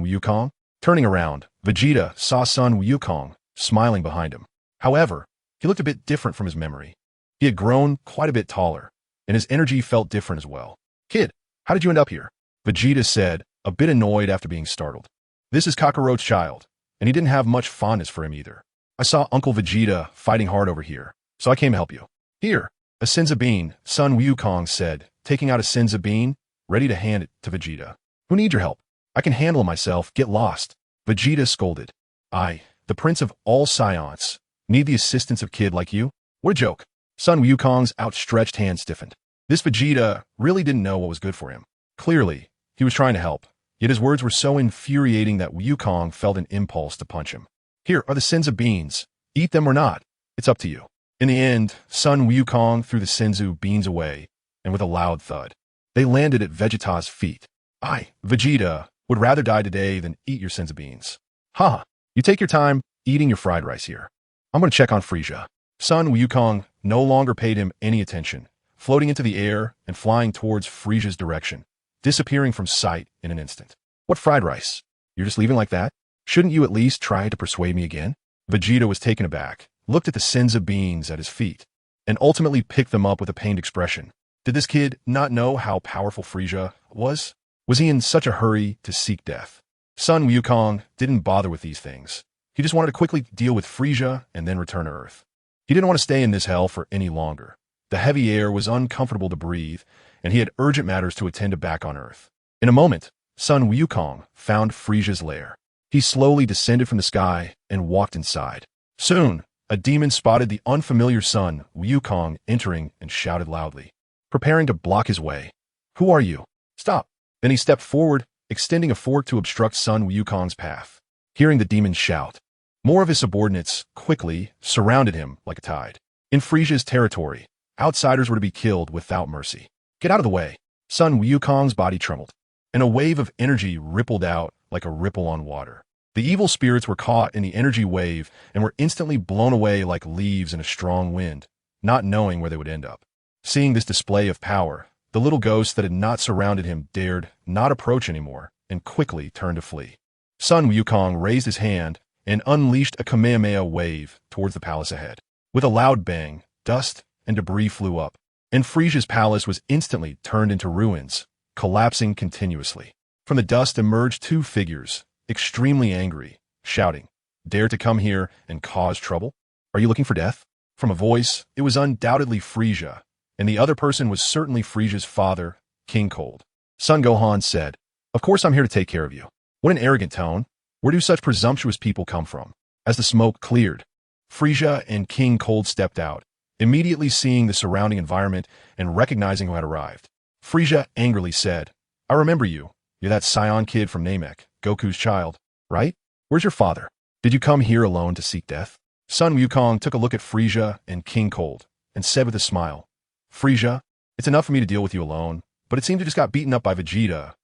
Wukong? Turning around, Vegeta saw Sun Wukong smiling behind him. However, he looked a bit different from his memory. He had grown quite a bit taller, and his energy felt different as well. Kid, how did you end up here? Vegeta said, a bit annoyed after being startled. This is Kakarot's child, and he didn't have much fondness for him either. I saw Uncle Vegeta fighting hard over here, so I came to help you. Here, a Senza bean, Sun Wukong said, taking out a Senza bean, ready to hand it to Vegeta. Who needs your help? I can handle it myself, get lost. Vegeta scolded. I, the prince of all Scions, need the assistance of kid like you? What a joke. Sun Wukong's outstretched hand stiffened. This Vegeta really didn't know what was good for him. Clearly, he was trying to help, yet his words were so infuriating that Wukong felt an impulse to punch him. Here are the Senza beans. Eat them or not. It's up to you. In the end, Sun Wukong threw the senzu beans away, and with a loud thud, they landed at Vegeta's feet. I, Vegeta, would rather die today than eat your senzu beans. Ha! You take your time eating your fried rice here. I'm going to check on Frieza. Sun Wukong no longer paid him any attention, floating into the air and flying towards Frieza's direction, disappearing from sight in an instant. What fried rice? You're just leaving like that? Shouldn't you at least try to persuade me again? Vegeta was taken aback, looked at the senzu beans at his feet, and ultimately picked them up with a pained expression. Did this kid not know how powerful Frieza was? Was he in such a hurry to seek death? Sun Wukong didn't bother with these things. He just wanted to quickly deal with Frieza and then return to Earth. He didn't want to stay in this hell for any longer. The heavy air was uncomfortable to breathe, and he had urgent matters to attend to back on Earth. In a moment, Sun Wukong found Frieza's lair. He slowly descended from the sky and walked inside. Soon, a demon spotted the unfamiliar Sun Wukong entering and shouted loudly, preparing to block his way. Who are you? Stop. Then he stepped forward, extending a fork to obstruct Sun Wukong's path. Hearing the demon shout, more of his subordinates quickly surrounded him like a tide. In Frieza's territory, outsiders were to be killed without mercy. Get out of the way. Sun Wukong's body trembled, and a wave of energy rippled out like a ripple on water. The evil spirits were caught in the energy wave and were instantly blown away like leaves in a strong wind, not knowing where they would end up. Seeing this display of power, the little ghost that had not surrounded him dared not approach anymore and quickly turned to flee. Sun Wukong raised his hand and unleashed a Kamehameha wave towards the palace ahead. With a loud bang, dust and debris flew up, and Frieza's palace was instantly turned into ruins, collapsing continuously. From the dust emerged two figures, extremely angry, shouting, "Dare to come here and cause trouble? Are you looking for death?" From a voice, it was undoubtedly Frieza, and the other person was certainly Frieza's father, King Cold. Son Gohan said, "Of course I'm here to take care of you." What an arrogant tone. Where do such presumptuous people come from? As the smoke cleared, Frieza and King Cold stepped out, immediately seeing the surrounding environment and recognizing who had arrived. Frieza angrily said, "I remember you. You're that Saiyan kid from Namek, Goku's child, right? Where's your father? Did you come here alone to seek death?" Sun Wukong took a look at Frieza and King Cold and said with a smile, "Frieza, it's enough for me to deal with you alone, but it seems you just got beaten up by Vegeta.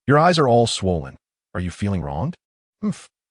Your eyes are all swollen. Are you feeling wronged?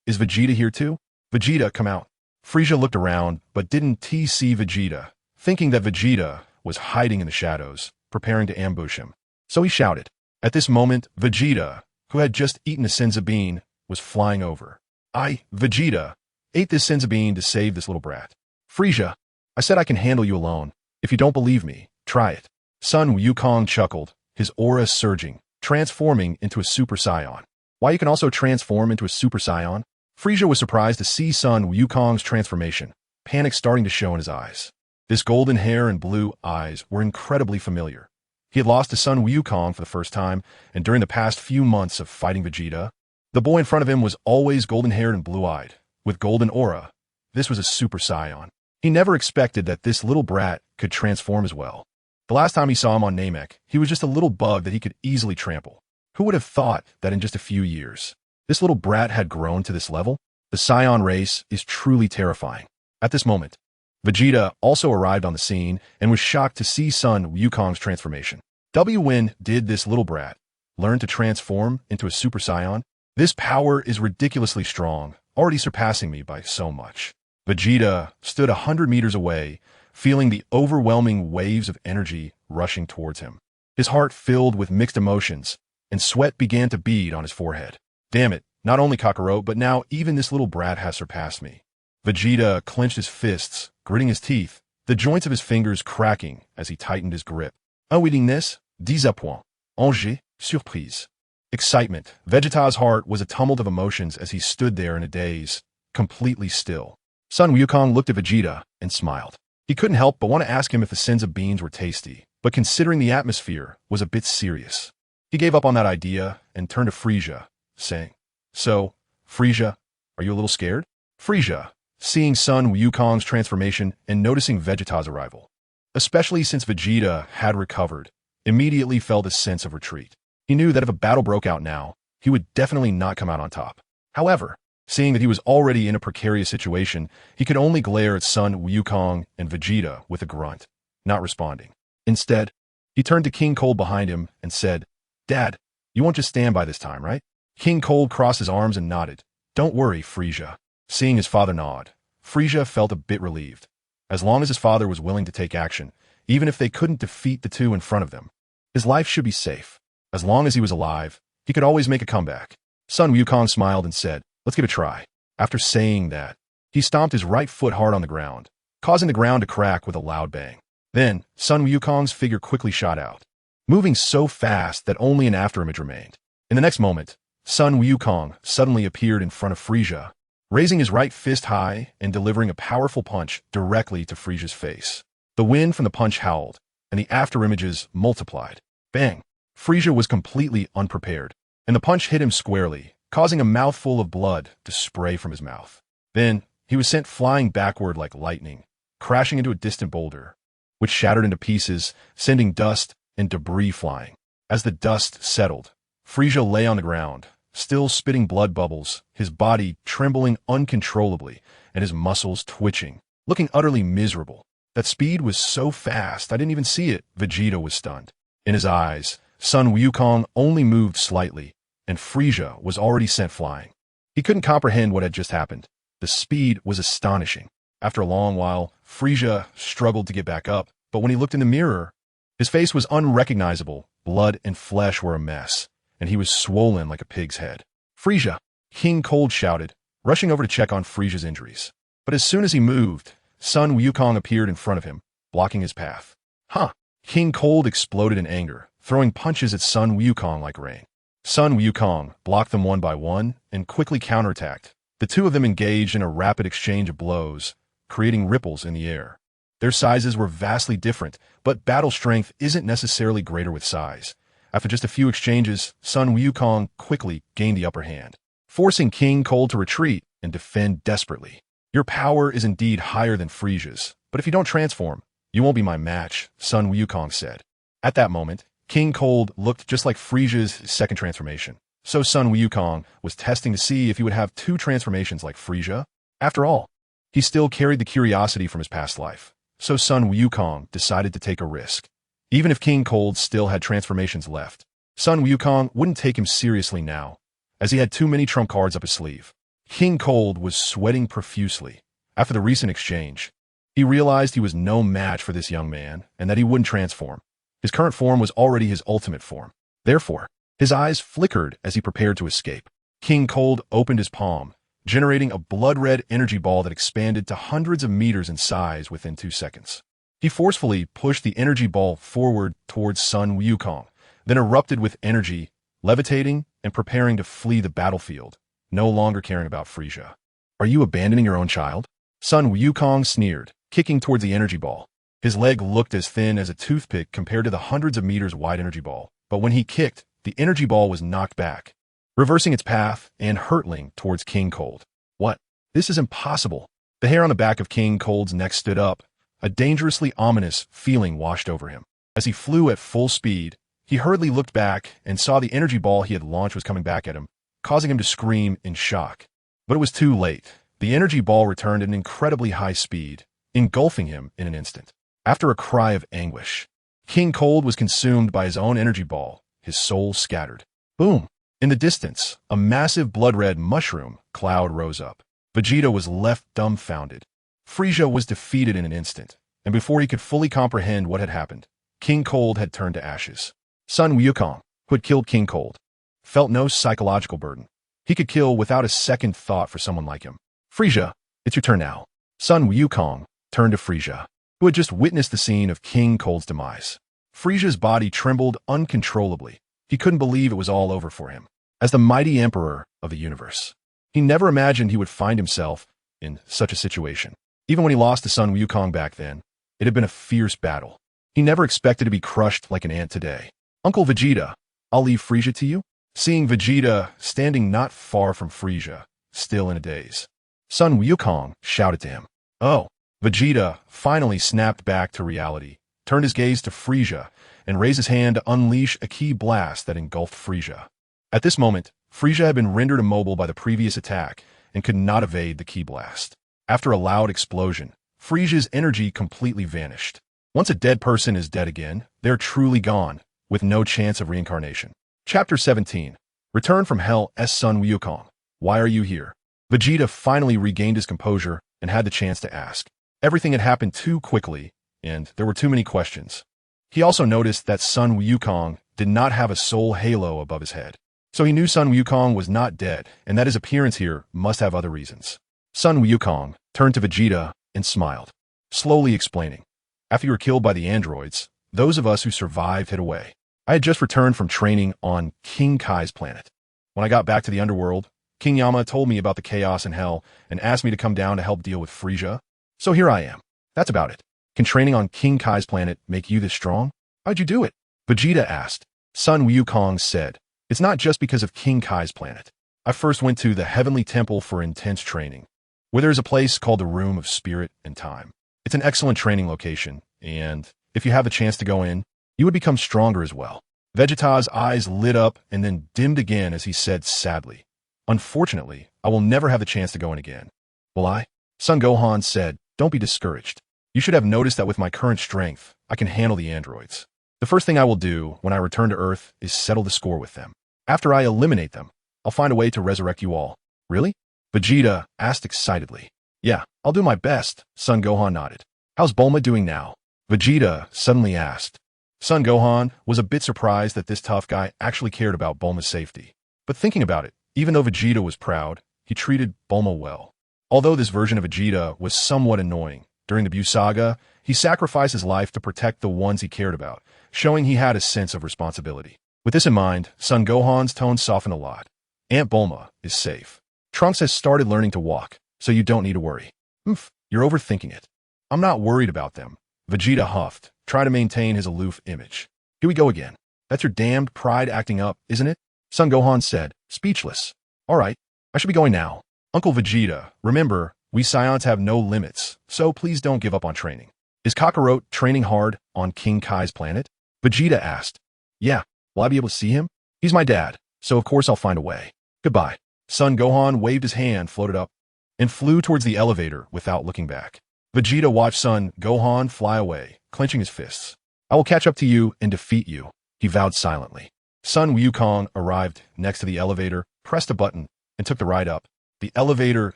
Is Vegeta here too? Vegeta, come out." Frieza looked around, but didn't see Vegeta, thinking that Vegeta was hiding in the shadows, preparing to ambush him. So he shouted. At this moment, Vegeta, who had just eaten a senzu bean, was flying over. "I, Vegeta, ate this senzu bean to save this little brat. Frieza, I said I can handle you alone. If you don't believe me, try it." Sun Wukong chuckled, his aura surging, transforming into a Super Saiyan. Why you can also transform into a Super Saiyan? Frieza was surprised to see Sun Wukong's transformation, panic starting to show in his eyes. This golden hair and blue eyes were incredibly familiar. He had lost to Sun Wukong for the first time, and during the past few months of fighting Vegeta, the boy in front of him was always golden-haired and blue-eyed, with golden aura. This was a Super Saiyan. He never expected that this little brat could transform as well. The last time he saw him on Namek, he was just a little bug that he could easily trample. Who would have thought that in just a few years, this little brat had grown to this level? The Saiyan race is truly terrifying. At this moment, Vegeta also arrived on the scene and was shocked to see Sun Wukong's transformation. When did this little brat learn to transform into a Super Saiyan? This power is ridiculously strong, already surpassing me by so much. Vegeta stood 100 meters away, feeling the overwhelming waves of energy rushing towards him. His heart filled with mixed emotions, and sweat began to bead on his forehead. Damn it, not only Kakarot, but now even this little brat has surpassed me. Vegeta clenched his fists, gritting his teeth, the joints of his fingers cracking as he tightened his grip. Unwittingness, disappoint, enjeu, surprise. Excitement. Vegeta's heart was a tumult of emotions as he stood there in a daze, completely still. Sun Wukong looked at Vegeta and smiled. He couldn't help but want to ask him if the senzu beans were tasty, but considering the atmosphere was a bit serious. He gave up on that idea and turned to Frieza, saying, "So, Frieza, are you a little scared?" Frieza, seeing Sun Wukong's transformation and noticing Vegeta's arrival, especially since Vegeta had recovered, immediately felt a sense of retreat. He knew that if a battle broke out now, he would definitely not come out on top. However, Seeing that he was already in a precarious situation, he could only glare at Sun Wukong and Vegeta with a grunt, not responding. Instead, he turned to King Cold behind him and said, "Dad, you won't just stand by this time, right?" King Cold crossed his arms and nodded. "Don't worry, Frieza." Seeing his father nod, Frieza felt a bit relieved. As long as his father was willing to take action, even if they couldn't defeat the two in front of them, his life should be safe. As long as he was alive, he could always make a comeback. Sun Wukong smiled and said, "Let's give it a try." After saying that, he stomped his right foot hard on the ground, causing the ground to crack with a loud bang. Then, Sun Wukong's figure quickly shot out, moving so fast that only an afterimage remained. In the next moment, Sun Wukong suddenly appeared in front of Frieza, raising his right fist high and delivering a powerful punch directly to Frieza's face. The wind from the punch howled, and the afterimages multiplied. Bang! Frieza was completely unprepared, and the punch hit him squarely, causing a mouthful of blood to spray from his mouth. Then, he was sent flying backward like lightning, crashing into a distant boulder, which shattered into pieces, sending dust and debris flying. As the dust settled, Frieza lay on the ground, still spitting blood bubbles, his body trembling uncontrollably and his muscles twitching, looking utterly miserable. That speed was so fast I didn't even see it. Vegeta was stunned. In his eyes, Sun Wukong only moved slightly, and Frieza was already sent flying. He couldn't comprehend what had just happened. The speed was astonishing. After a long while, Frieza struggled to get back up, but when he looked in the mirror, his face was unrecognizable. Blood and flesh were a mess, and he was swollen like a pig's head. "Frieza!" King Cold shouted, rushing over to check on Frieza's injuries. But as soon as he moved, Sun Wukong appeared in front of him, blocking his path. "Huh!" King Cold exploded in anger, throwing punches at Sun Wukong like rain. Sun Wukong blocked them one by one and quickly counterattacked. The two of them engaged in a rapid exchange of blows, creating ripples in the air. Their sizes were vastly different, but battle strength isn't necessarily greater with size. After just a few exchanges, Sun Wukong quickly gained the upper hand, forcing King Cold to retreat and defend desperately. "Your power is indeed higher than Frieza's, but if you don't transform, you won't be my match," Sun Wukong said. At that moment, King Cold looked just like Frieza's second transformation. So Sun Wukong was testing to see if he would have two transformations like Frieza. After all, he still carried the curiosity from his past life. So Sun Wukong decided to take a risk. Even if King Cold still had transformations left, Sun Wukong wouldn't take him seriously now, as he had too many trump cards up his sleeve. King Cold was sweating profusely. After the recent exchange, he realized he was no match for this young man and that he wouldn't transform. His current form was already his ultimate form. Therefore, his eyes flickered as he prepared to escape. King Cold opened his palm, generating a blood-red energy ball that expanded to hundreds of meters in size within 2 seconds. He forcefully pushed the energy ball forward towards Sun Wukong, then erupted with energy, levitating and preparing to flee the battlefield, no longer caring about Frieza. "Are you abandoning your own child?" Sun Wukong sneered, kicking towards the energy ball. His leg looked as thin as a toothpick compared to the hundreds of meters wide energy ball, but when he kicked, the energy ball was knocked back, reversing its path and hurtling towards King Cold. "What? This is impossible." The hair on the back of King Cold's neck stood up. A dangerously ominous feeling washed over him. As he flew at full speed, he hurriedly looked back and saw the energy ball he had launched was coming back at him, causing him to scream in shock. But it was too late. The energy ball returned at an incredibly high speed, engulfing him in an instant. After a cry of anguish, King Cold was consumed by his own energy ball, his soul scattered. Boom! In the distance, a massive blood-red mushroom cloud rose up. Vegeta was left dumbfounded. Frieza was defeated in an instant, and before he could fully comprehend what had happened, King Cold had turned to ashes. Sun Wukong, who had killed King Cold, felt no psychological burden. He could kill without a second thought for someone like him. "Frieza, it's your turn now." Sun Wukong turned to Frieza, who had just witnessed the scene of King Cold's demise. Frieza's body trembled uncontrollably. He couldn't believe it was all over for him. As the mighty emperor of the universe, he never imagined he would find himself in such a situation. Even when he lost to Sun Wukong back then, it had been a fierce battle. He never expected to be crushed like an ant today. "Uncle Vegeta, I'll leave Frieza to you." Seeing Vegeta standing not far from Frieza, still in a daze, Sun Wukong shouted to him. "Oh." Vegeta finally snapped back to reality, turned his gaze to Frieza, and raised his hand to unleash a ki blast that engulfed Frieza. At this moment, Frieza had been rendered immobile by the previous attack, and could not evade the ki blast. After a loud explosion, Frisia's energy completely vanished. Once a dead person is dead again, they're truly gone, with no chance of reincarnation. Chapter 17. Return from Hell as Sun Wukong. Why are you here? Vegeta finally regained his composure and had the chance to ask. Everything had happened too quickly, and there were too many questions. He also noticed that Sun Wukong did not have a soul halo above his head. So he knew Sun Wukong was not dead, and that his appearance here must have other reasons. Sun Wukong turned to Vegeta and smiled, slowly explaining. After you were killed by the androids, those of us who survived hid away. I had just returned from training on King Kai's planet. When I got back to the underworld, King Yama told me about the chaos in hell and asked me to come down to help deal with Frisia. So here I am. That's about it. Can training on King Kai's planet make you this strong? How'd you do it? Vegeta asked. Sun Wukong said, it's not just because of King Kai's planet. I first went to the Heavenly Temple for intense training, where there's a place called the Room of Spirit and Time. It's an excellent training location, and if you have the chance to go in, you would become stronger as well. Vegeta's eyes lit up and then dimmed again as he said sadly, unfortunately, I will never have the chance to go in again. Will I? Son Gohan said, don't be discouraged. You should have noticed that with my current strength, I can handle the androids. The first thing I will do when I return to Earth is settle the score with them. After I eliminate them, I'll find a way to resurrect you all. Really? Vegeta asked excitedly. Yeah, I'll do my best, Son Gohan nodded. How's Bulma doing now? Vegeta suddenly asked. Son Gohan was a bit surprised that this tough guy actually cared about Bulma's safety. But thinking about it, even though Vegeta was proud, he treated Bulma well. Although this version of Vegeta was somewhat annoying, during the Buu saga, he sacrificed his life to protect the ones he cared about, showing he had a sense of responsibility. With this in mind, Son Gohan's tone softened a lot. Aunt Bulma is safe. Trunks has started learning to walk, so you don't need to worry. You're overthinking it. I'm not worried about them. Vegeta huffed, trying to maintain his aloof image. Here we go again. That's your damned pride acting up, isn't it? Son Gohan said, speechless. All right, I should be going now. Uncle Vegeta, remember, we Saiyans have no limits, so please don't give up on training. Is Kakarot training hard on King Kai's planet? Vegeta asked. Yeah, will I be able to see him? He's my dad, so of course I'll find a way. Goodbye. Son Gohan waved his hand, floated up, and flew towards the elevator without looking back. Vegeta watched Son Gohan fly away, clenching his fists. I will catch up to you and defeat you, he vowed silently. Sun Wukong arrived next to the elevator, pressed a button, and took the ride up. The elevator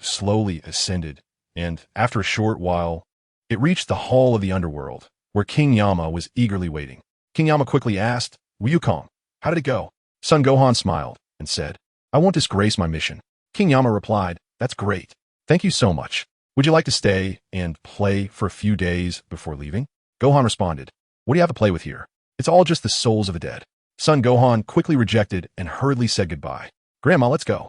slowly ascended, and after a short while, it reached the hall of the underworld, where King Yama was eagerly waiting. King Yama quickly asked, Wukong, how did it go? Son Gohan smiled and said, I won't disgrace my mission. King Yama replied, that's great. Thank you so much. Would you like to stay and play for a few days before leaving? Gohan responded, what do you have to play with here? It's all just the souls of the dead. Son Gohan quickly rejected and hurriedly said goodbye. Grandma, let's go.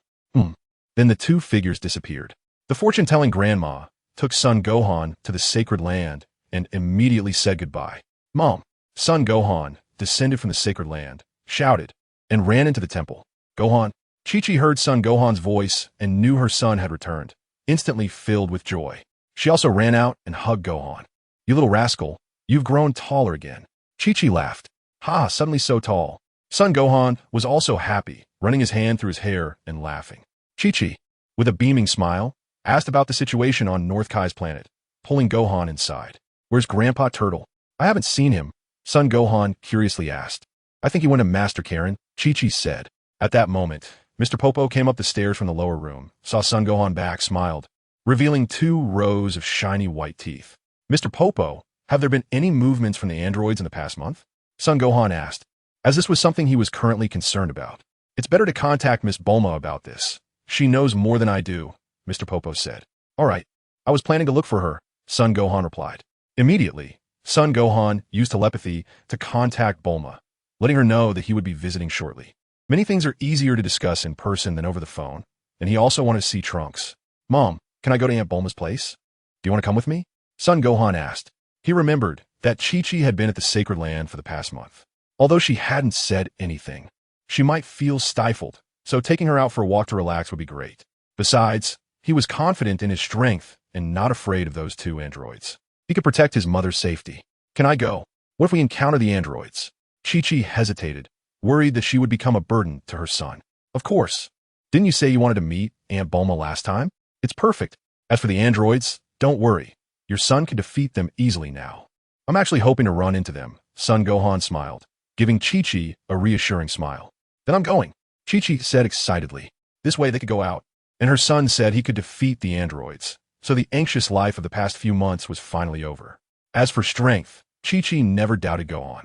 Then the two figures disappeared. The fortune-telling grandma took Son Gohan to the sacred land and immediately said goodbye. Mom, Son Gohan descended from the sacred land, shouted, and ran into the temple. Gohan, Chi-Chi heard Son Gohan's voice and knew her son had returned, instantly filled with joy. She also ran out and hugged Gohan. You little rascal, you've grown taller again. Chi-Chi laughed. Ha, suddenly so tall. Son Gohan was also happy, running his hand through his hair and laughing. Chi-Chi, with a beaming smile, asked about the situation on North Kai's planet, pulling Gohan inside. Where's Grandpa Turtle? I haven't seen him, Son Gohan curiously asked. I think he went to Master Karen, Chi-Chi said. At that moment, Mr. Popo came up the stairs from the lower room, saw Son Gohan back, smiled, revealing 2 rows of shiny white teeth. Mr. Popo, have there been any movements from the androids in the past month? Son Gohan asked, as this was something he was currently concerned about. It's better to contact Miss Bulma about this. She knows more than I do, Mr. Popo said. All right, I was planning to look for her, Son Gohan replied. Immediately, Son Gohan used telepathy to contact Bulma, letting her know that he would be visiting shortly. Many things are easier to discuss in person than over the phone, and he also wanted to see Trunks. Mom, can I go to Aunt Bulma's place? Do you want to come with me? Son Gohan asked. He remembered that Chi-Chi had been at the sacred land for the past month. Although she hadn't said anything, she might feel stifled, so taking her out for a walk to relax would be great. Besides, he was confident in his strength and not afraid of those 2 androids. He could protect his mother's safety. Can I go? What if we encounter the androids? Chi-Chi hesitated, worried that she would become a burden to her son. Of course. Didn't you say you wanted to meet Aunt Bulma last time? It's perfect. As for the androids, don't worry. Your son can defeat them easily now. I'm actually hoping to run into them. Sun Gohan smiled, giving Chi-Chi a reassuring smile. Then I'm going, Chi-Chi said excitedly. This way they could go out. And her son said he could defeat the androids. So the anxious life of the past few months was finally over. As for strength, Chi-Chi never doubted Gohan.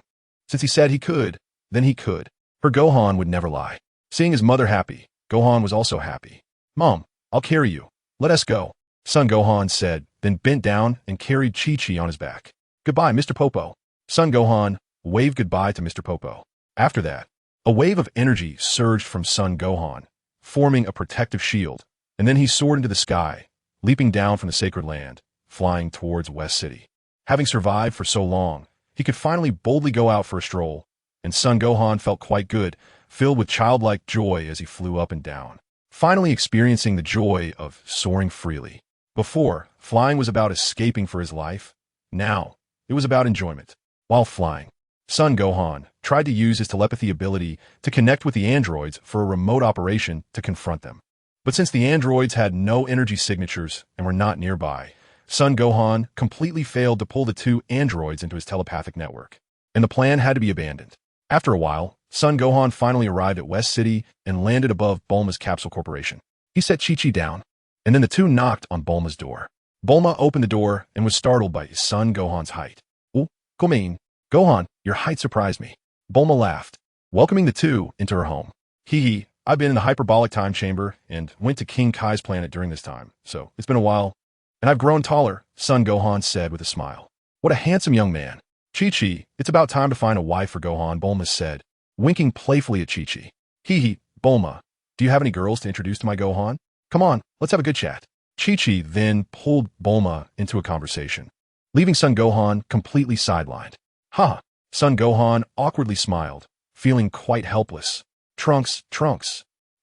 Since he said he could, then he could. Her Gohan would never lie. Seeing his mother happy, Gohan was also happy. Mom, I'll carry you. Let us go, Sun Gohan said, then bent down and carried Chi-Chi on his back. Goodbye, Mr. Popo. Sun Gohan waved goodbye to Mr. Popo. After that, a wave of energy surged from Sun Gohan, forming a protective shield, and then he soared into the sky, leaping down from the sacred land, flying towards West City. Having survived for so long, he could finally boldly go out for a stroll, and Sun Gohan felt quite good, filled with childlike joy as he flew up and down, finally experiencing the joy of soaring freely. Before, flying was about escaping for his life. Now, it was about enjoyment. While flying, Sun Gohan tried to use his telepathy ability to connect with the androids for a remote operation to confront them. But since the androids had no energy signatures and were not nearby, Sun Gohan completely failed to pull the two androids into his telepathic network, and the plan had to be abandoned. After a while, Sun Gohan finally arrived at West City and landed above Bulma's capsule corporation. He set Chi-Chi down, and then the two knocked on Bulma's door. Bulma opened the door and was startled by Sun Gohan's height. Oh, Gohan, your height surprised me. Bulma laughed, welcoming the two into her home. Hee, I've been in the hyperbolic time chamber and went to King Kai's planet during this time, so it's been a while. And I've grown taller, Sun Gohan said with a smile. What a handsome young man. Chi-Chi, it's about time to find a wife for Gohan, Bulma said, winking playfully at Chi-Chi. Hee, Bulma, do you have any girls to introduce to my Gohan? Come on, let's have a good chat. Chi-Chi then pulled Bulma into a conversation, leaving Sun Gohan completely sidelined. Ha! Sun Gohan awkwardly smiled, feeling quite helpless. Trunks.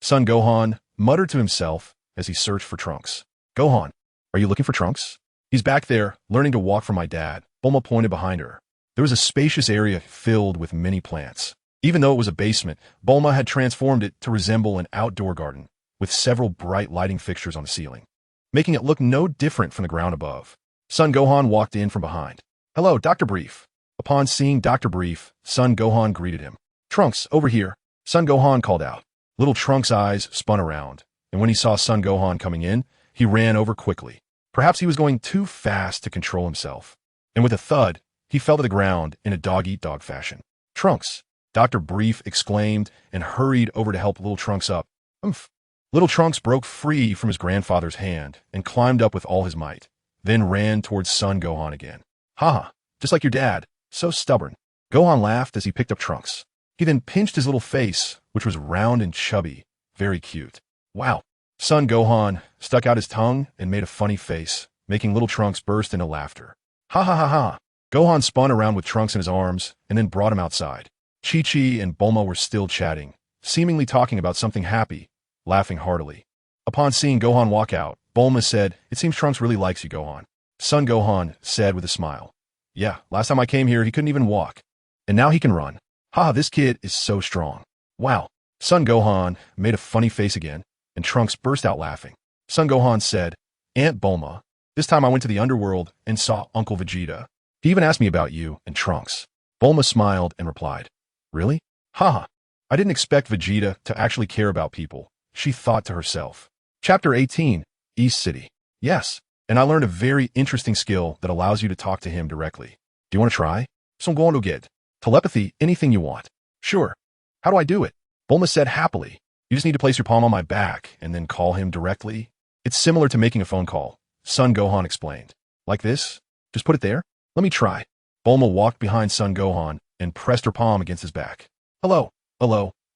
Sun Gohan muttered to himself as he searched for Trunks. Gohan, are you looking for Trunks? He's back there, learning to walk from my dad. Bulma pointed behind her. There was a spacious area filled with many plants. Even though it was a basement, Bulma had transformed it to resemble an outdoor garden, with several bright lighting fixtures on the ceiling, making it look no different from the ground above. Sun Gohan walked in from behind. Hello, Dr. Brief. Upon seeing Dr. Brief, Sun Gohan greeted him. Trunks, over here, Sun Gohan called out. Little Trunks' eyes spun around, and when he saw Sun Gohan coming in, he ran over quickly. Perhaps he was going too fast to control himself, and with a thud, he fell to the ground in a dog-eat-dog fashion. Trunks, Dr. Brief exclaimed and hurried over to help Little Trunks up. Umph. Little Trunks broke free from his grandfather's hand and climbed up with all his might, then ran towards Sun Gohan again. Haha, just like your dad, so stubborn. Gohan laughed as he picked up Trunks. He then pinched his little face, which was round and chubby, very cute. Wow. Sun Gohan stuck out his tongue and made a funny face, making Little Trunks burst into laughter. Ha ha ha ha. Gohan spun around with Trunks in his arms and then brought him outside. Chi-Chi and Bulma were still chatting, seemingly talking about something happy, laughing heartily. Upon seeing Gohan walk out, Bulma said, It seems Trunks really likes you, Gohan. Sun Gohan said with a smile. Yeah, last time I came here, he couldn't even walk. And now he can run. Haha, this kid is so strong. Wow. Sun Gohan made a funny face again, and Trunks burst out laughing. Sun Gohan said, Aunt Bulma, this time I went to the underworld and saw Uncle Vegeta. He even asked me about you and Trunks. Bulma smiled and replied, Really? Haha. I didn't expect Vegeta to actually care about people, she thought to herself. Chapter 18, East City. Yes, and I learned a very interesting skill that allows you to talk to him directly. Do you want to try? So I'm going to get telepathy, anything you want. Sure. How do I do it? Bulma said happily. You just need to place your palm on my back and then call him directly. It's similar to making a phone call, Sun Gohan explained. Like this? Just put it there? Let me try. Bulma walked behind Sun Gohan and pressed her palm against his back. Hello.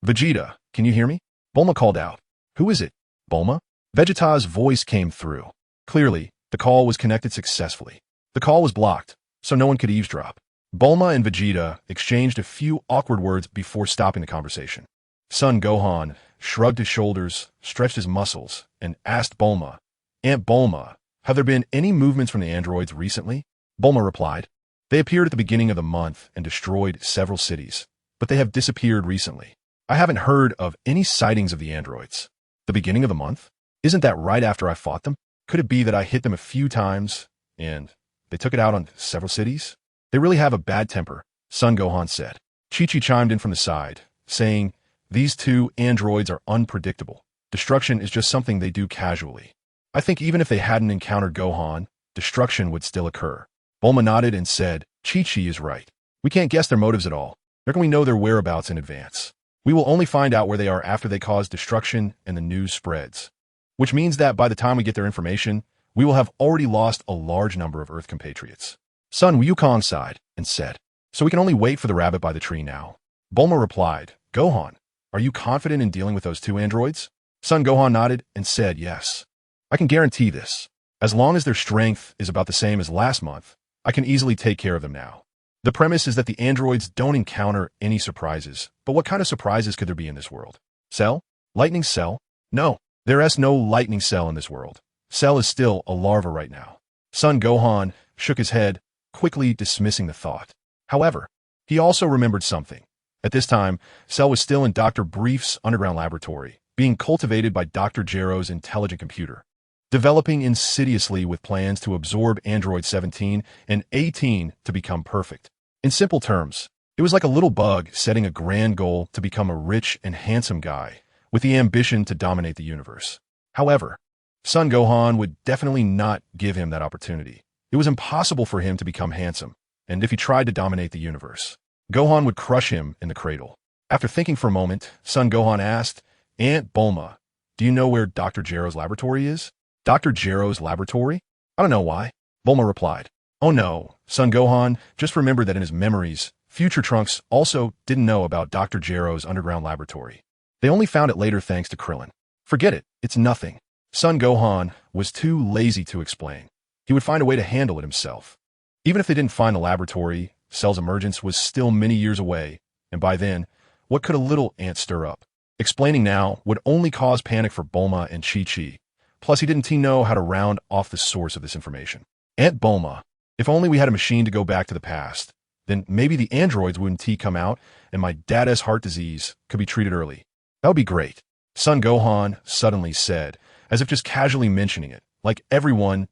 Vegeta, can you hear me? Bulma called out. Who is it? Bulma? Vegeta's voice came through. Clearly, the call was connected successfully. The call was blocked, so no one could eavesdrop. Bulma and Vegeta exchanged a few awkward words before stopping the conversation. Sun Gohan shrugged his shoulders, stretched his muscles, and asked Bulma, Aunt Bulma, have there been any movements from the androids recently? Bulma replied, They appeared at the beginning of the month and destroyed several cities, but they have disappeared recently. I haven't heard of any sightings of the androids. The beginning of the month? Isn't that right after I fought them? Could it be that I hit them a few times, and they took it out on several cities? They really have a bad temper, Sun Gohan said. Chi-Chi chimed in from the side, saying, these two androids are unpredictable. Destruction is just something they do casually. I think even if they hadn't encountered Gohan, destruction would still occur. Bulma nodded and said, Chi-Chi is right. We can't guess their motives at all. Nor can we know their whereabouts in advance. We will only find out where they are after they cause destruction and the news spreads. Which means that by the time we get their information, we will have already lost a large number of Earth compatriots. Sun Wukong sighed and said, so we can only wait for the rabbit by the tree now. Bulma replied, Gohan, are you confident in dealing with those two androids? Sun Gohan nodded and said, yes. I can guarantee this. As long as their strength is about the same as last month, I can easily take care of them now. The premise is that the androids don't encounter any surprises, but what kind of surprises could there be in this world? Cell? Lightning Cell? No, there is no Lightning Cell in this world. Cell is still a larva right now. Sun Gohan shook his head, quickly dismissing the thought. However, he also remembered something. At this time, Cell was still in Dr. Brief's underground laboratory, being cultivated by Dr. Gero's intelligent computer, developing insidiously with plans to absorb Android 17 and 18 to become perfect. In simple terms, it was like a little bug setting a grand goal to become a rich and handsome guy with the ambition to dominate the universe. However, Sun Gohan would definitely not give him that opportunity. It was impossible for him to become handsome, and if he tried to dominate the universe, Gohan would crush him in the cradle. After thinking for a moment, Sun Gohan asked, Aunt Bulma, do you know where Dr. Gero's laboratory is? Dr. Gero's laboratory? I don't know why. Bulma replied. Oh no, Sun Gohan just remembered that in his memories, future Trunks also didn't know about Dr. Gero's underground laboratory. They only found it later thanks to Krillin. Forget it, it's nothing. Sun Gohan was too lazy to explain. He would find a way to handle it himself. Even if they didn't find the laboratory, Cell's emergence was still many years away, and by then, what could a little ant stir up? Explaining now would only cause panic for Bulma and Chi-Chi. Plus, he didn't know how to round off the source of this information. Aunt Bulma, if only we had a machine to go back to the past, then maybe the androids wouldn't come out and my dad's heart disease could be treated early. That would be great. Sun Gohan suddenly said, as if just casually mentioning it, like everyone's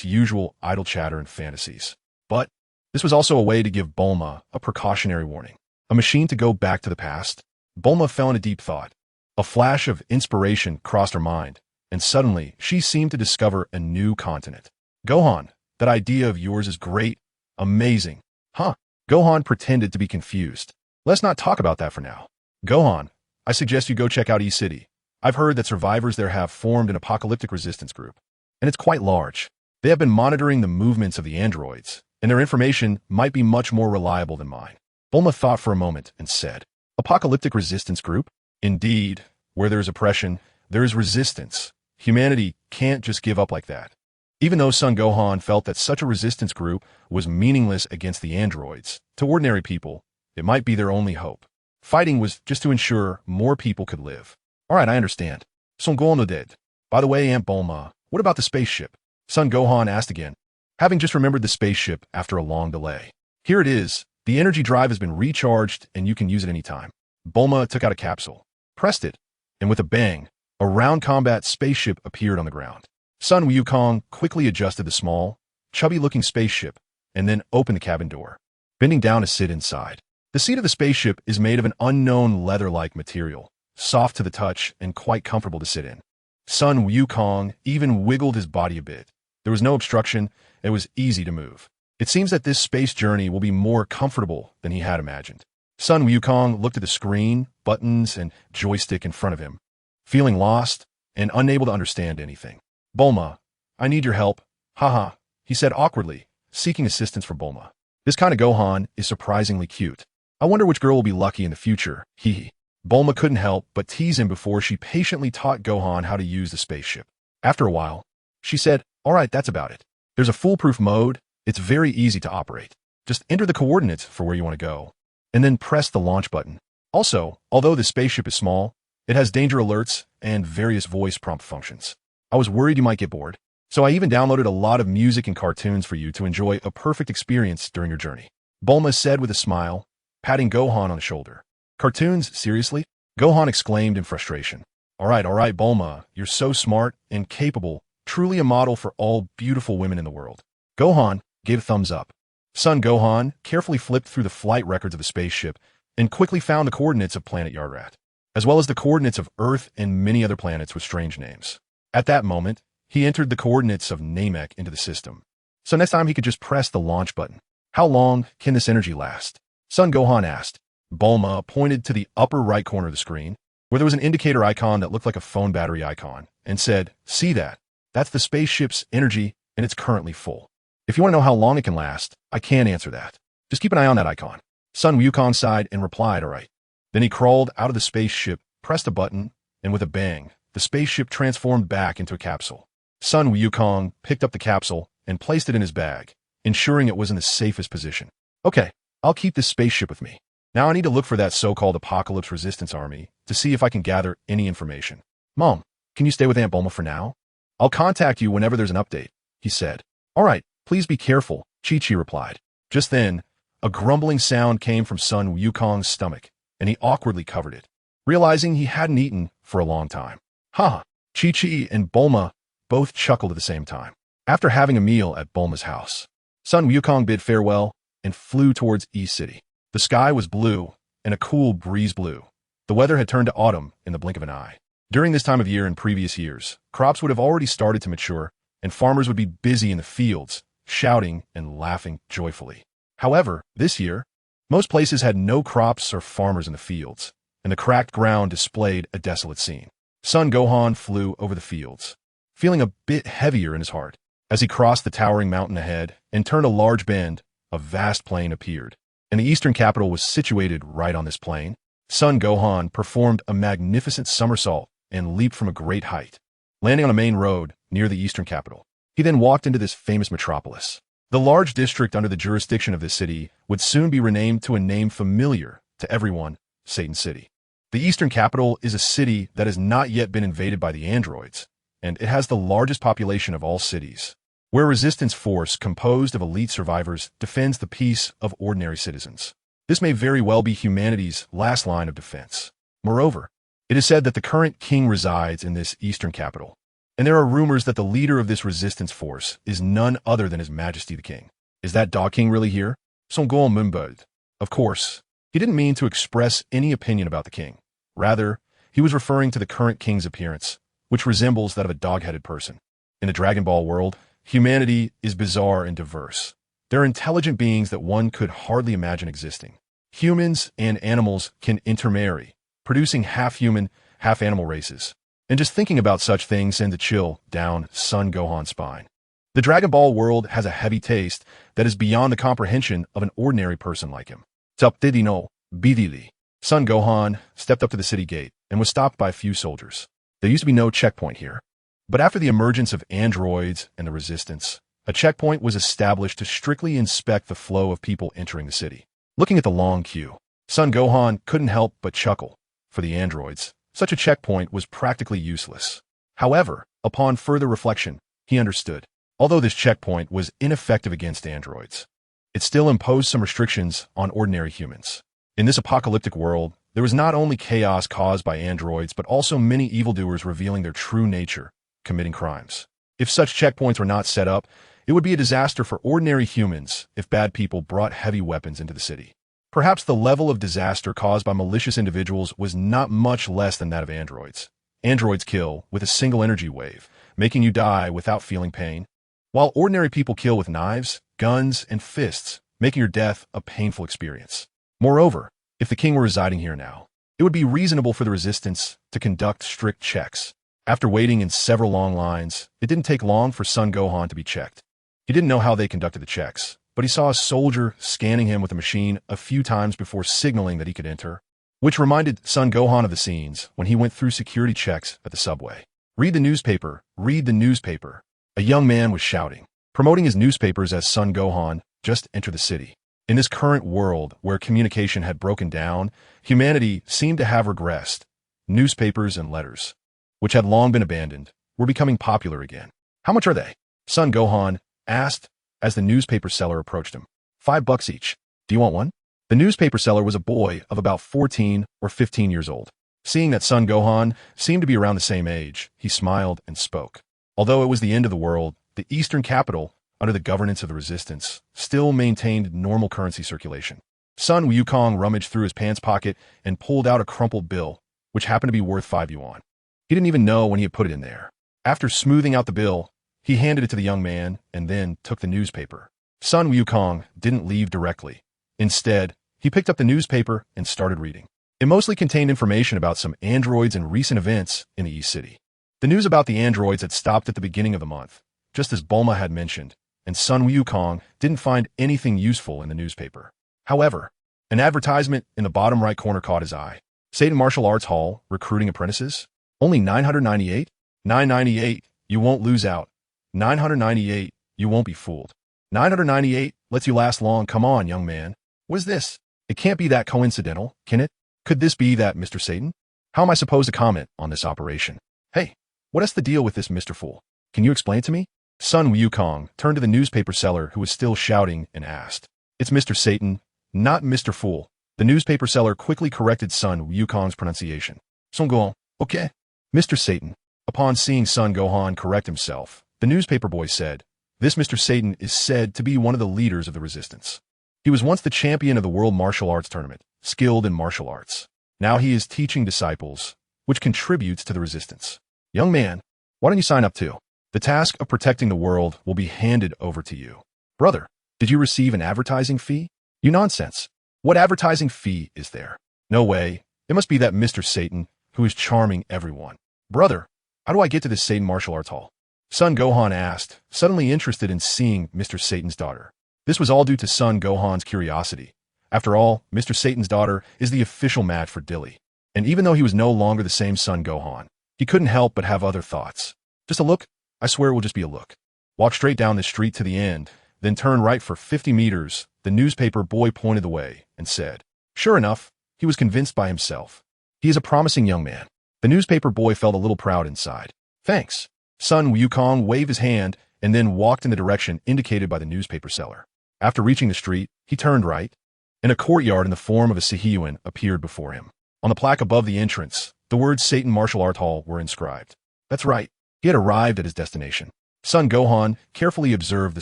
usual idle chatter and fantasies. But this was also a way to give Bulma a precautionary warning. A machine to go back to the past? Bulma fell into deep thought. A flash of inspiration crossed her mind, and suddenly she seemed to discover a new continent. Gohan, that idea of yours is great. Amazing. Huh? Gohan pretended to be confused. Let's not talk about that for now. Gohan, I suggest you go check out E-City. I've heard that survivors there have formed an apocalyptic resistance group, and it's quite large. They have been monitoring the movements of the androids, and their information might be much more reliable than mine. Bulma thought for a moment and said, Apocalyptic resistance group? Indeed, where there is oppression, there is resistance. Humanity can't just give up like that. Even though Sun Gohan felt that such a resistance group was meaningless against the androids, to ordinary people, it might be their only hope. Fighting was just to ensure more people could live. All right, I understand. Son Gohan did. By the way, Aunt Bulma, what about the spaceship? Sun Gohan asked again, having just remembered the spaceship after a long delay. Here it is. The energy drive has been recharged and you can use it anytime. Bulma took out a capsule, pressed it, and with a bang, a round combat spaceship appeared on the ground. Sun Wukong quickly adjusted the small, chubby-looking spaceship and then opened the cabin door, bending down to sit inside. The seat of the spaceship is made of an unknown leather-like material, soft to the touch and quite comfortable to sit in. Sun Wukong even wiggled his body a bit. There was no obstruction, it was easy to move. It seems that this space journey will be more comfortable than he had imagined. Sun Wukong looked at the screen, buttons, and joystick in front of him, feeling lost and unable to understand anything. Bulma, I need your help. Haha, he said awkwardly, seeking assistance from Bulma. This kind of Gohan is surprisingly cute. I wonder which girl will be lucky in the future, hee. Bulma couldn't help but tease him before she patiently taught Gohan how to use the spaceship. After a while, she said, all right, that's about it. There's a foolproof mode. It's very easy to operate. Just enter the coordinates for where you want to go, and then press the launch button. Also, although the spaceship is small, it has danger alerts and various voice prompt functions. I was worried you might get bored, so I even downloaded a lot of music and cartoons for you to enjoy a perfect experience during your journey. Bulma said with a smile, patting Gohan on the shoulder. Cartoons, seriously? Gohan exclaimed in frustration. All right, Bulma, you're so smart and capable. truly a model for all beautiful women in the world. Gohan gave a thumbs up. Son Gohan carefully flipped through the flight records of the spaceship and quickly found the coordinates of planet Yardrat, as well as the coordinates of Earth and many other planets with strange names. At that moment, he entered the coordinates of Namek into the system. So next time he could just press the launch button. How long can this energy last? Son Gohan asked. Bulma pointed to the upper right corner of the screen, where there was an indicator icon that looked like a phone battery icon, and said, "See that? That's the spaceship's energy, and it's currently full. If you want to know how long it can last, I can't answer that. Just keep an eye on that icon." Sun Wukong sighed and replied, "All right." Then he crawled out of the spaceship, pressed a button, and with a bang, the spaceship transformed back into a capsule. Sun Wukong picked up the capsule and placed it in his bag, ensuring it was in the safest position. "Okay, I'll keep this spaceship with me. Now I need to look for that so-called Apocalypse Resistance Army to see if I can gather any information. Mom, can you stay with Aunt Bulma for now? I'll contact you whenever there's an update," he said. "All right, please be careful," Chi-Chi replied. Just then, a grumbling sound came from Sun Wukong's stomach, and he awkwardly covered it, realizing he hadn't eaten for a long time. Ha! Chi-Chi and Bulma both chuckled at the same time. After having a meal at Bulma's house, Sun Wukong bid farewell and flew towards East City. The sky was blue, and a cool breeze blew. The weather had turned to autumn in the blink of an eye. During this time of year in previous years, crops would have already started to mature, and farmers would be busy in the fields, shouting and laughing joyfully. However, this year, most places had no crops or farmers in the fields, and the cracked ground displayed a desolate scene. Son Gohan flew over the fields, feeling a bit heavier in his heart. As he crossed the towering mountain ahead and turned a large bend, a vast plain appeared, and the eastern capital was situated right on this plain. Son Gohan performed a magnificent somersault and leaped from a great height, landing on a main road near the eastern capital. He then walked into this famous metropolis. The large district under the jurisdiction of this city would soon be renamed to a name familiar to everyone, Satan City. The eastern capital is a city that has not yet been invaded by the androids, and it has the largest population of all cities, where a resistance force composed of elite survivors defends the peace of ordinary citizens. This may very well be humanity's last line of defense. Moreover, it is said that the current king resides in this eastern capital, and there are rumors that the leader of this resistance force is none other than His Majesty the King. Is that Dog King really here? Son Gohan. Of course, he didn't mean to express any opinion about the king. Rather, he was referring to the current king's appearance, which resembles that of a dog-headed person. In the Dragon Ball world, humanity is bizarre and diverse. There are intelligent beings that one could hardly imagine existing. Humans and animals can intermarry, producing half-human, half-animal races. And just thinking about such things sends a chill down Son Gohan's spine. The Dragon Ball world has a heavy taste that is beyond the comprehension of an ordinary person like him. Tsupdidino, Bidili. Son Gohan stepped up to the city gate and was stopped by a few soldiers. There used to be no checkpoint here. But after the emergence of androids and the resistance, a checkpoint was established to strictly inspect the flow of people entering the city. Looking at the long queue, Son Gohan couldn't help but chuckle. For the androids, such a checkpoint was practically useless. However, upon further reflection, he understood. Although this checkpoint was ineffective against androids, it still imposed some restrictions on ordinary humans. In this apocalyptic world, there was not only chaos caused by androids, but also many evildoers revealing their true nature, committing crimes. If such checkpoints were not set up, it would be a disaster for ordinary humans if bad people brought heavy weapons into the city. Perhaps the level of disaster caused by malicious individuals was not much less than that of androids. Androids kill with a single energy wave, making you die without feeling pain, while ordinary people kill with knives, guns, and fists, making your death a painful experience. Moreover, if the king were residing here now, it would be reasonable for the resistance to conduct strict checks. After waiting in several long lines, it didn't take long for Son Gohan to be checked. He didn't know how they conducted the checks, but he saw a soldier scanning him with a machine a few times before signaling that he could enter, which reminded Son Gohan of the scenes when he went through security checks at the subway. "Read the newspaper, read the newspaper," a young man was shouting, promoting his newspapers as Son Gohan just entered the city. In this current world where communication had broken down, humanity seemed to have regressed. Newspapers and letters, which had long been abandoned, were becoming popular again. "How much are they?" Son Gohan asked as the newspaper seller approached him. $5 each. Do you want one?" The newspaper seller was a boy of about 14 or 15 years old. Seeing that Son Gohan seemed to be around the same age, he smiled and spoke. Although it was the end of the world, the eastern capital, under the governance of the resistance, still maintained normal currency circulation. Sun Wukong rummaged through his pants pocket and pulled out a crumpled bill, which happened to be worth 5 yuan. He didn't even know when he had put it in there. After smoothing out the bill, he handed it to the young man and then took the newspaper. Sun Wukong didn't leave directly. Instead, he picked up the newspaper and started reading. It mostly contained information about some androids and recent events in the East City. The news about the androids had stopped at the beginning of the month, just as Bulma had mentioned, and Sun Wukong didn't find anything useful in the newspaper. However, an advertisement in the bottom right corner caught his eye. Satan Martial Arts Hall, recruiting apprentices? Only 998? 998, you won't lose out. 998, you won't be fooled. 998 lets you last long. Come on, young man. What is this? It can't be that coincidental, can it? Could this be that Mr. Satan? How am I supposed to comment on this operation? Hey, what is the deal with this Mr. Fool? Can you explain it to me? Sun Wukong turned to the newspaper seller who was still shouting and asked. It's Mr. Satan, not Mr. Fool. The newspaper seller quickly corrected Sun Wukong's pronunciation. Sun Gohan, okay. Mr. Satan. Upon seeing Sun Gohan correct himself, the newspaper boy said, this Mr. Satan is said to be one of the leaders of the resistance. He was once the champion of the World Martial Arts Tournament, skilled in martial arts. Now he is teaching disciples, which contributes to the resistance. Young man, why don't you sign up too? The task of protecting the world will be handed over to you. Brother, did you receive an advertising fee? You nonsense. What advertising fee is there? No way. It must be that Mr. Satan, who is charming everyone. Brother, how do I get to this Satan Martial Arts Hall? Sun Gohan asked, suddenly interested in seeing Mr. Satan's daughter. This was all due to Sun Gohan's curiosity. After all, Mr. Satan's daughter is the official match for Dilly. And even though he was no longer the same Sun Gohan, he couldn't help but have other thoughts. Just a look? I swear it will just be a look. Walk straight down the street to the end, then turn right for 50 meters. The newspaper boy pointed the way and said. Sure enough, he was convinced by himself. He is a promising young man. The newspaper boy felt a little proud inside. Thanks. Sun Wukong waved his hand and then walked in the direction indicated by the newspaper seller. After reaching the street, he turned right, and a courtyard in the form of a Sihiyuan appeared before him. On the plaque above the entrance, the words Satan Martial Art Hall were inscribed. That's right. He had arrived at his destination. Sun Gohan carefully observed the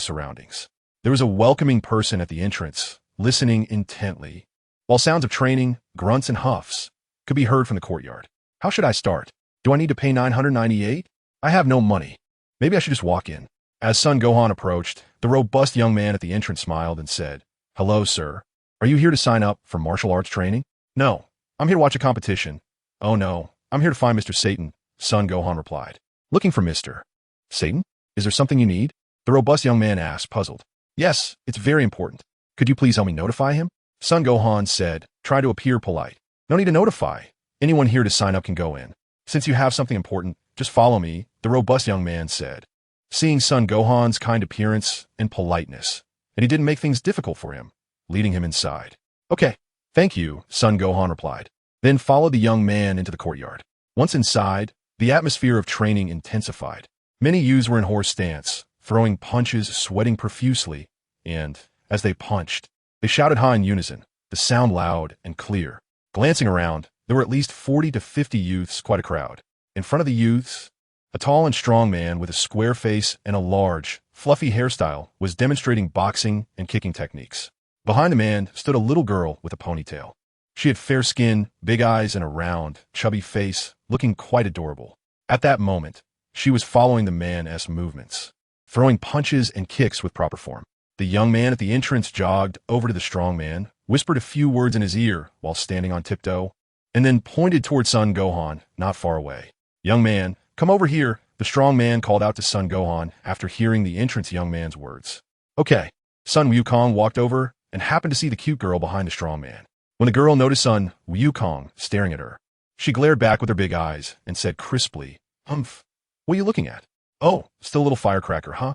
surroundings. There was a welcoming person at the entrance, listening intently, while sounds of training, grunts, and huffs could be heard from the courtyard. How should I start? Do I need to pay 998? I have no money. Maybe I should just walk in. As Sun Gohan approached, the robust young man at the entrance smiled and said, Hello, sir. Are you here to sign up for martial arts training? No, I'm here to watch a competition. Oh no, I'm here to find Mr. Satan, Sun Gohan replied. Looking for Mr. Satan? Is there something you need? The robust young man asked, puzzled. Yes, it's very important. Could you please help me notify him? Sun Gohan said, try to appear polite. No need to notify. Anyone here to sign up can go in. Since you have something important, just follow me, the robust young man said. Seeing Sun Gohan's kind appearance and politeness, and he didn't make things difficult for him, leading him inside. Okay, thank you, Sun Gohan replied. Then followed the young man into the courtyard. Once inside, the atmosphere of training intensified. Many youths were in horse stance, throwing punches, sweating profusely, and, as they punched, they shouted high in unison, the sound loud and clear. Glancing around, there were at least 40 to 50 youths, quite a crowd. In front of the youths, a tall and strong man with a square face and a large, fluffy hairstyle was demonstrating boxing and kicking techniques. Behind the man stood a little girl with a ponytail. She had fair skin, big eyes, and a round, chubby face, looking quite adorable. At that moment, she was following the man's movements, throwing punches and kicks with proper form. The young man at the entrance jogged over to the strong man, whispered a few words in his ear while standing on tiptoe, and then pointed toward Sun Gohan, not far away. Young man, come over here, the strong man called out to Sun Gohan after hearing the entrance young man's words. Okay. Sun Wukong walked over and happened to see the cute girl behind the strong man. When the girl noticed Sun Wukong staring at her, she glared back with her big eyes and said crisply, Humph, what are you looking at? Oh, still a little firecracker, huh?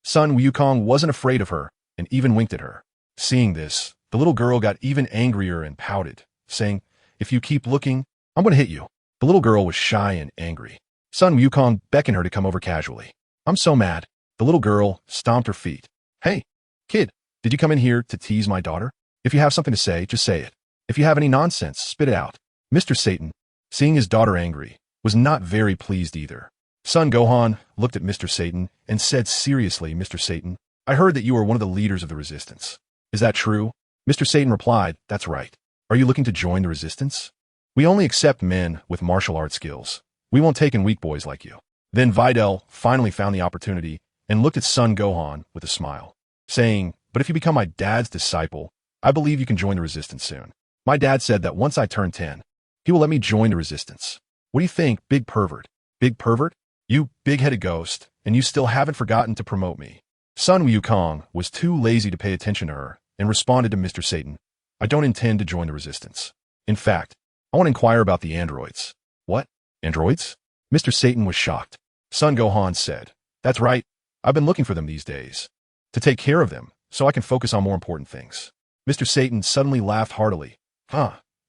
Sun Wukong wasn't afraid of her and even winked at her. Seeing this, the little girl got even angrier and pouted, saying, If you keep looking, I'm going to hit you. The little girl was shy and angry. Sun Wukong beckoned her to come over casually. I'm so mad. The little girl stomped her feet. Hey, kid, did you come in here to tease my daughter? If you have something to say, just say it. If you have any nonsense, spit it out. Mr. Satan, seeing his daughter angry, was not very pleased either. Sun Gohan looked at Mr. Satan and said seriously, Mr. Satan, I heard that you are one of the leaders of the resistance. Is that true? Mr. Satan replied, that's right. Are you looking to join the resistance? We only accept men with martial arts skills. We won't take in weak boys like you. Then Videl finally found the opportunity and looked at Sun Gohan with a smile, saying, but if you become my dad's disciple, I believe you can join the resistance soon. My dad said that once I turn 10, he will let me join the resistance. What do you think, big pervert? Big pervert? You big-headed ghost, and you still haven't forgotten to promote me. Sun Wukong was too lazy to pay attention to her and responded to Mr. Satan, I don't intend to join the resistance. In fact, I want to inquire about the androids. What? Androids? Mr. Satan was shocked. Sun Gohan said, that's right. I've been looking for them these days. To take care of them, so I can focus on more important things. Mr. Satan suddenly laughed heartily.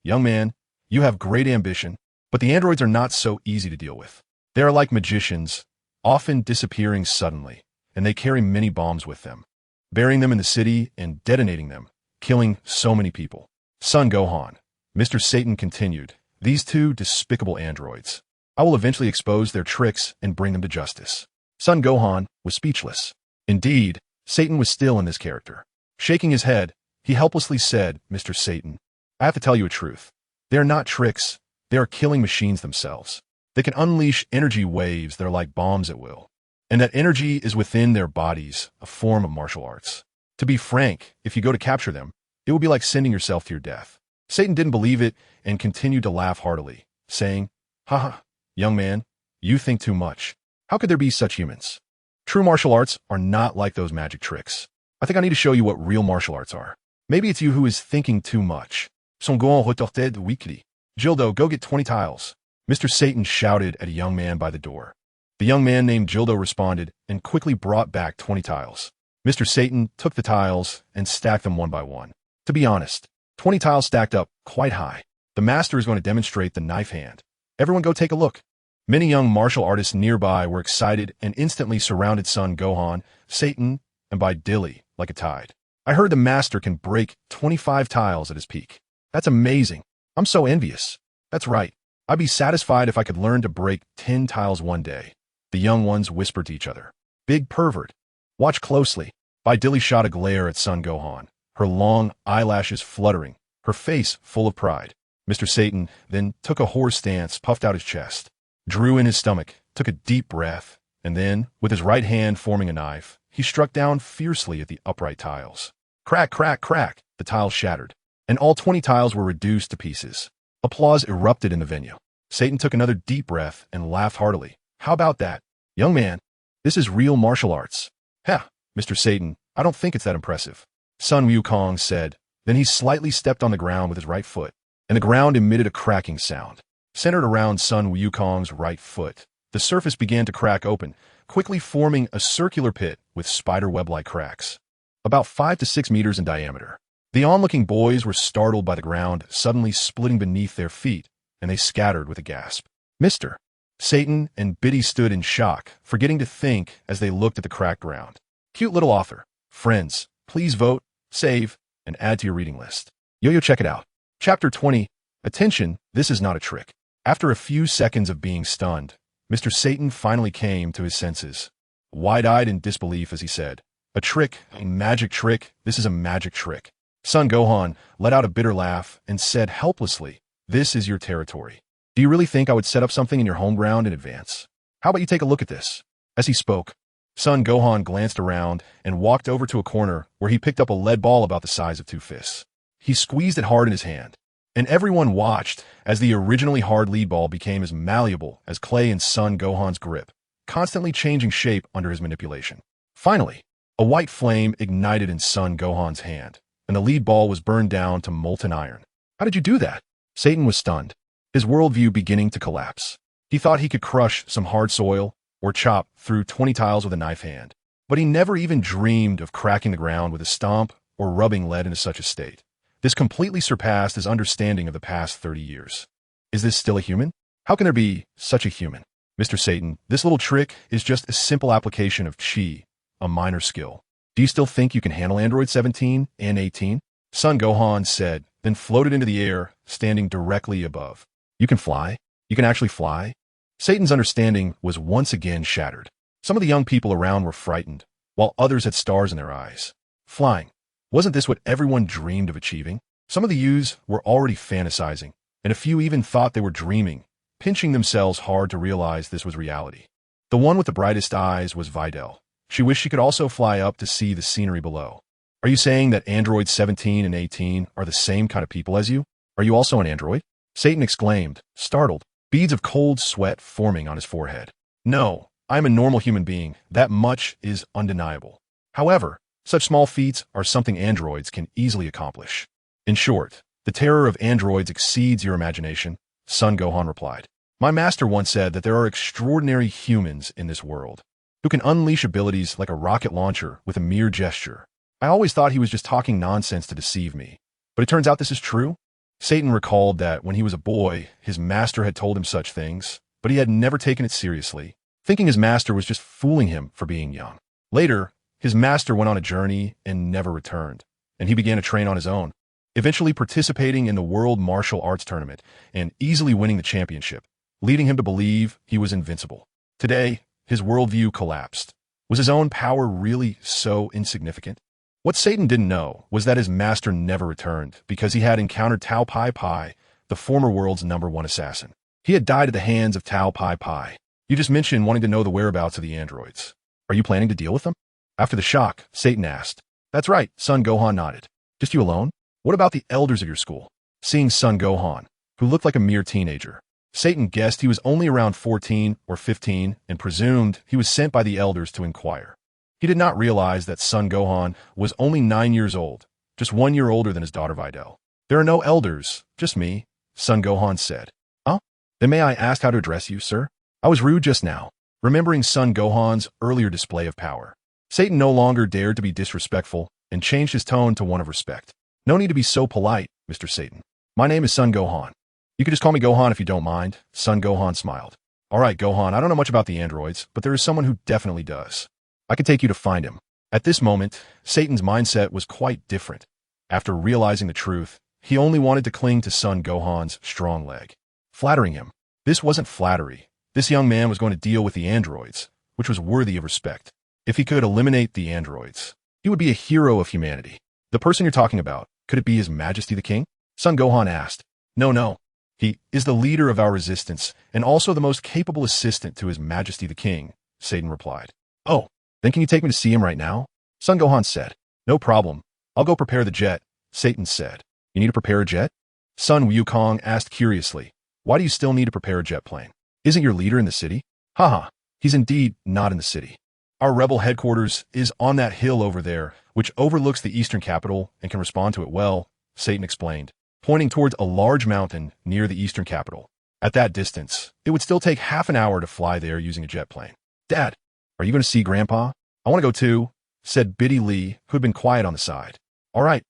Young man, you have great ambition, but the androids are not so easy to deal with. They are like magicians, often disappearing suddenly, and they carry many bombs with them, burying them in the city and detonating them, killing so many people. Sun Gohan, Mr. Satan continued, these two despicable androids. I will eventually expose their tricks and bring them to justice. Sun Gohan was speechless. Indeed, Satan was still in this character. Shaking his head, he helplessly said, Mr. Satan, I have to tell you a truth. They are not tricks. They are killing machines themselves. They can unleash energy waves that are like bombs at will. And that energy is within their bodies, a form of martial arts. To be frank, if you go to capture them, it will be like sending yourself to your death. Satan didn't believe it and continued to laugh heartily, saying, haha, young man, you think too much. How could there be such humans? True martial arts are not like those magic tricks. I think I need to show you what real martial arts are. Maybe it's you who is thinking too much. Son Gohan retorted weakly. Gildo, go get 20 tiles. Mr. Satan shouted at a young man by the door. The young man named Gildo responded and quickly brought back 20 tiles. Mr. Satan took the tiles and stacked them one by one. To be honest, 20 tiles stacked up quite high. The master is going to demonstrate the knife hand. Everyone go take a look. Many young martial artists nearby were excited and instantly surrounded Sun Gohan, Satan, and by Dilly like a tide. I heard the master can break 25 tiles at his peak. That's amazing. I'm so envious. That's right. I'd be satisfied if I could learn to break 10 tiles one day. The young ones whispered to each other. Big pervert. Watch closely. Bai Dilly shot a glare at Sun Gohan, her long eyelashes fluttering, her face full of pride. Mr. Satan then took a horse stance, puffed out his chest, drew in his stomach, took a deep breath, and then, with his right hand forming a knife, he struck down fiercely at the upright tiles. Crack, crack, crack, the tiles shattered, and all 20 tiles were reduced to pieces. Applause erupted in the venue. Satan took another deep breath and laughed heartily. How about that? Young man, this is real martial arts. Heh, Mr. Satan, I don't think it's that impressive. Sun Wukong said. Then he slightly stepped on the ground with his right foot, and the ground emitted a cracking sound. Centered around Sun Wukong's right foot, the surface began to crack open, quickly forming a circular pit with spider-web-like cracks, about 5 to 6 meters in diameter. The onlooking boys were startled by the ground suddenly splitting beneath their feet, and they scattered with a gasp. Mr. Satan and Biddy stood in shock, forgetting to think as they looked at the cracked ground. Cute little author. Friends, please vote, save, and add to your reading list. Yo-yo, check it out. Chapter 20. Attention, this is not a trick. After a few seconds of being stunned, Mr. Satan finally came to his senses, wide-eyed in disbelief as he said, a trick, a magic trick, this is a magic trick. Sun Gohan let out a bitter laugh and said helplessly, this is your territory. Do you really think I would set up something in your home ground in advance? How about you take a look at this? As he spoke, Sun Gohan glanced around and walked over to a corner where he picked up a lead ball about the size of 2 fists. He squeezed it hard in his hand, and everyone watched as the originally hard lead ball became as malleable as clay in Sun Gohan's grip, constantly changing shape under his manipulation. Finally, a white flame ignited in Sun Gohan's hand, and the lead ball was burned down to molten iron. How did you do that? Satan was stunned, his worldview beginning to collapse. He thought he could crush some hard soil or chop through 20 tiles with a knife hand, but he never even dreamed of cracking the ground with a stomp or rubbing lead into such a state. This completely surpassed his understanding of the past 30 years. Is this still a human? How can there be such a human? Mr. Satan, this little trick is just a simple application of chi, a minor skill. Do you still think you can handle Android 17 and 18? Sun Gohan said, then floated into the air, standing directly above. You can fly? You can actually fly? Satan's understanding was once again shattered. Some of the young people around were frightened, while others had stars in their eyes. Flying. Wasn't this what everyone dreamed of achieving? Some of the youths were already fantasizing, and a few even thought they were dreaming, pinching themselves hard to realize this was reality. The one with the brightest eyes was Videl. She wished she could also fly up to see the scenery below. Are you saying that androids 17 and 18 are the same kind of people as you? Are you also an android? Satan exclaimed, startled, beads of cold sweat forming on his forehead. No, I am a normal human being. That much is undeniable. However, such small feats are something androids can easily accomplish. In short, the terror of androids exceeds your imagination, Sun Gohan replied. My master once said that there are extraordinary humans in this world who can unleash abilities like a rocket launcher with a mere gesture. I always thought he was just talking nonsense to deceive me, but it turns out this is true. Satan recalled that when he was a boy, his master had told him such things, but he had never taken it seriously, thinking his master was just fooling him for being young. Later, his master went on a journey and never returned, and he began to train on his own, eventually participating in the World Martial Arts Tournament and easily winning the championship, leading him to believe he was invincible. Today, his worldview collapsed. Was his own power really so insignificant? What Satan didn't know was that his master never returned because he had encountered Tao Pai Pai, the former world's #1 assassin. He had died at the hands of Tao Pai Pai. You just mentioned wanting to know the whereabouts of the androids. Are you planning to deal with them? After the shock, Satan asked. That's right, Sun Gohan nodded. Just you alone? What about the elders of your school? Seeing Sun Gohan, who looked like a mere teenager, Satan guessed he was only around 14 or 15 and presumed he was sent by the elders to inquire. He did not realize that Sun Gohan was only 9 years old, just 1 year older than his daughter Videl. There are no elders, just me, Sun Gohan said. Huh? Then may I ask how to address you, sir? I was rude just now, remembering Sun Gohan's earlier display of power. Satan no longer dared to be disrespectful and changed his tone to one of respect. No need to be so polite, Mr. Satan. My name is Sun Gohan. You can just call me Gohan if you don't mind, Sun Gohan smiled. All right, Gohan, I don't know much about the androids, but there is someone who definitely does. I can take you to find him. At this moment, Satan's mindset was quite different. After realizing the truth, he only wanted to cling to Sun Gohan's strong leg. Flattering him. This wasn't flattery. This young man was going to deal with the androids, which was worthy of respect. If he could eliminate the androids, he would be a hero of humanity. The person you're talking about, could it be His Majesty the King? Sun Gohan asked. No. He is the leader of our resistance and also the most capable assistant to His Majesty the King, Satan replied. Oh, then can you take me to see him right now? Sun Gohan said. No problem. I'll go prepare the jet, Satan said. You need to prepare a jet? Sun Wukong asked curiously. Why do you still need to prepare a jet plane? Isn't your leader in the city? Haha, he's indeed not in the city. Our rebel headquarters is on that hill over there, which overlooks the eastern capital and can respond to it well, Satan explained, pointing towards a large mountain near the eastern capital. At that distance, it would still take half an hour to fly there using a jet plane. Dad, are you going to see Grandpa? I want to go too, said Biddy Lee, who had been quiet on the side. All right,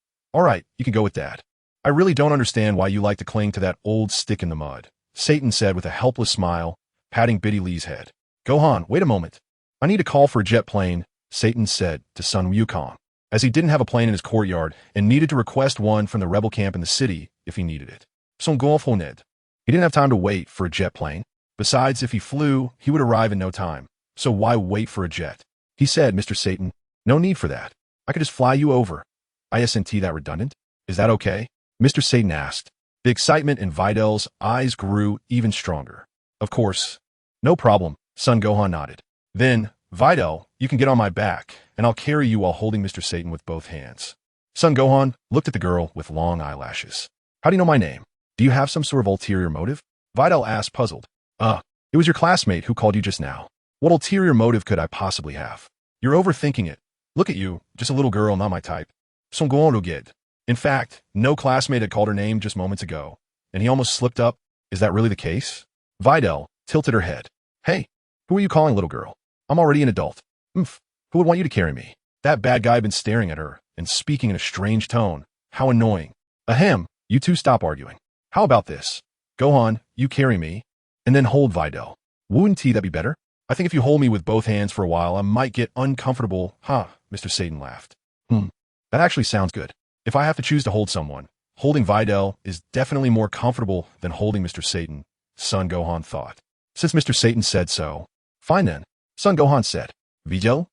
you can go with Dad. I really don't understand why you like to cling to that old stick in the mud, Satan said with a helpless smile, patting Biddy Lee's head. Gohan, wait a moment. I need to call for a jet plane, Satan said to Sun Wukong, as he didn't have a plane in his courtyard and needed to request one from the rebel camp in the city if he needed it. Son Gonfoned. He didn't have time to wait for a jet plane. Besides, if he flew, he would arrive in no time. So why wait for a jet? He said, Mr. Satan, no need for that. I could just fly you over. Isn't that redundant? Is that okay? Mr. Satan asked. The excitement in Videl's eyes grew even stronger. Of course. No problem, Sun Gohan nodded. Then, Videl, you can get on my back, and I'll carry you while holding Mr. Satan with both hands. Sun Gohan looked at the girl with long eyelashes. How do you know my name? Do you have some sort of ulterior motive? Videl asked, puzzled. It was your classmate who called you just now. What ulterior motive could I possibly have? You're overthinking it. Look at you, just a little girl, not my type. Son Gohan get. In fact, no classmate had called her name just moments ago, and he almost slipped up. Is that really the case? Videl tilted her head. Hey, who are you calling little girl? I'm already an adult. Who would want you to carry me? That bad guy had been staring at her and speaking in a strange tone. How annoying. Ahem, you two stop arguing. How about this? Gohan, you carry me, and then hold Videl. Wouldn't that be better? I think if you hold me with both hands for a while, I might get uncomfortable. Mr. Satan laughed. That actually sounds good. If I have to choose to hold someone, holding Videl is definitely more comfortable than holding Mr. Satan, Sun Gohan thought. since Mr. Satan said so. Fine then, Sun Gohan said. Videl?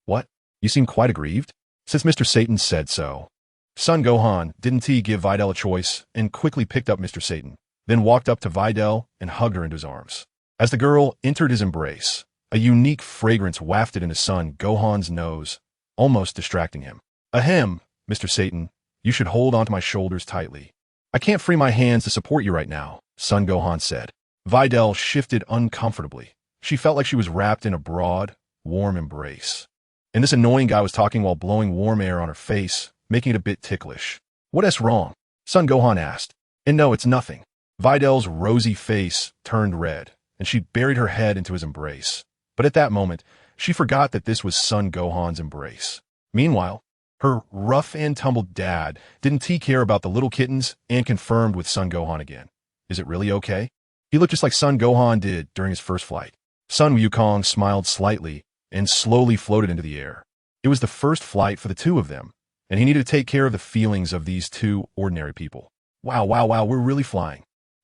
What? You seem quite aggrieved? Since Mr. Satan said so. Sun Gohan didn't he give Videl a choice and quickly picked up Mr. Satan, then walked up to Videl and hugged her into his arms. As the girl entered his embrace, a unique fragrance wafted into Sun Gohan's nose, almost distracting him. Ahem, Mr. Satan, you should hold onto my shoulders tightly. I can't free my hands to support you right now, Sun Gohan said. Videl shifted uncomfortably. She felt like she was wrapped in a broad, warm embrace. And this annoying guy was talking while blowing warm air on her face, making it a bit ticklish. What's wrong? Sun Gohan asked. And no, it's nothing. Videl's rosy face turned red, and she buried her head into his embrace. But at that moment, she forgot that this was Sun Gohan's embrace. Meanwhile, her rough and tumble dad didn't care about the little kittens and confirmed with Sun Gohan again. Is it really okay? He looked just like Sun Gohan did during his first flight. Sun Wukong smiled slightly and slowly floated into the air. It was the first flight for the two of them, and he needed to take care of the feelings of these two ordinary people. Wow, we're really flying.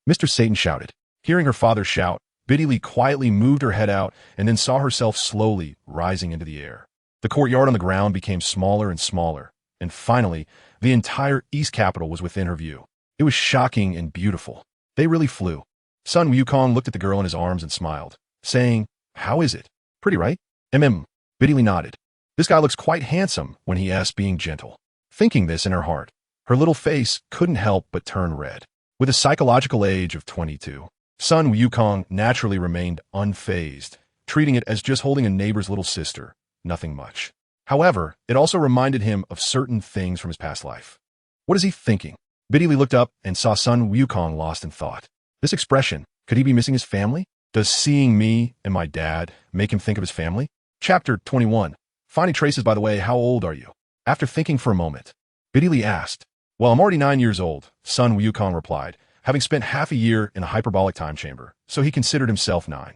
Mr. Satan shouted. Hearing her father shout, Biddy Lee quietly moved her head out and then saw herself slowly rising into the air. The courtyard on the ground became smaller and smaller, and finally, the entire East Capital was within her view. It was shocking and beautiful. They really flew. Sun Wukong looked at the girl in his arms and smiled, saying, How is it? Pretty, right? Biddy Lee nodded. This guy looks quite handsome when he asked, being gentle. Thinking this in her heart, her little face couldn't help but turn red. With a psychological age of 22, Sun Wukong naturally remained unfazed, treating it as just holding a neighbor's little sister, nothing much. However, it also reminded him of certain things from his past life. What is he thinking? Biddy Lee looked up and saw Sun Wukong lost in thought. This expression, could he be missing his family? Does seeing me and my dad make him think of his family? Chapter 21. Finding traces. By the way, how old are you? After thinking for a moment, Biddy Lee asked. Well, I'm already 9 years old, Sun Wukong replied, having spent half a year in a hyperbolic time chamber, so he considered himself 9.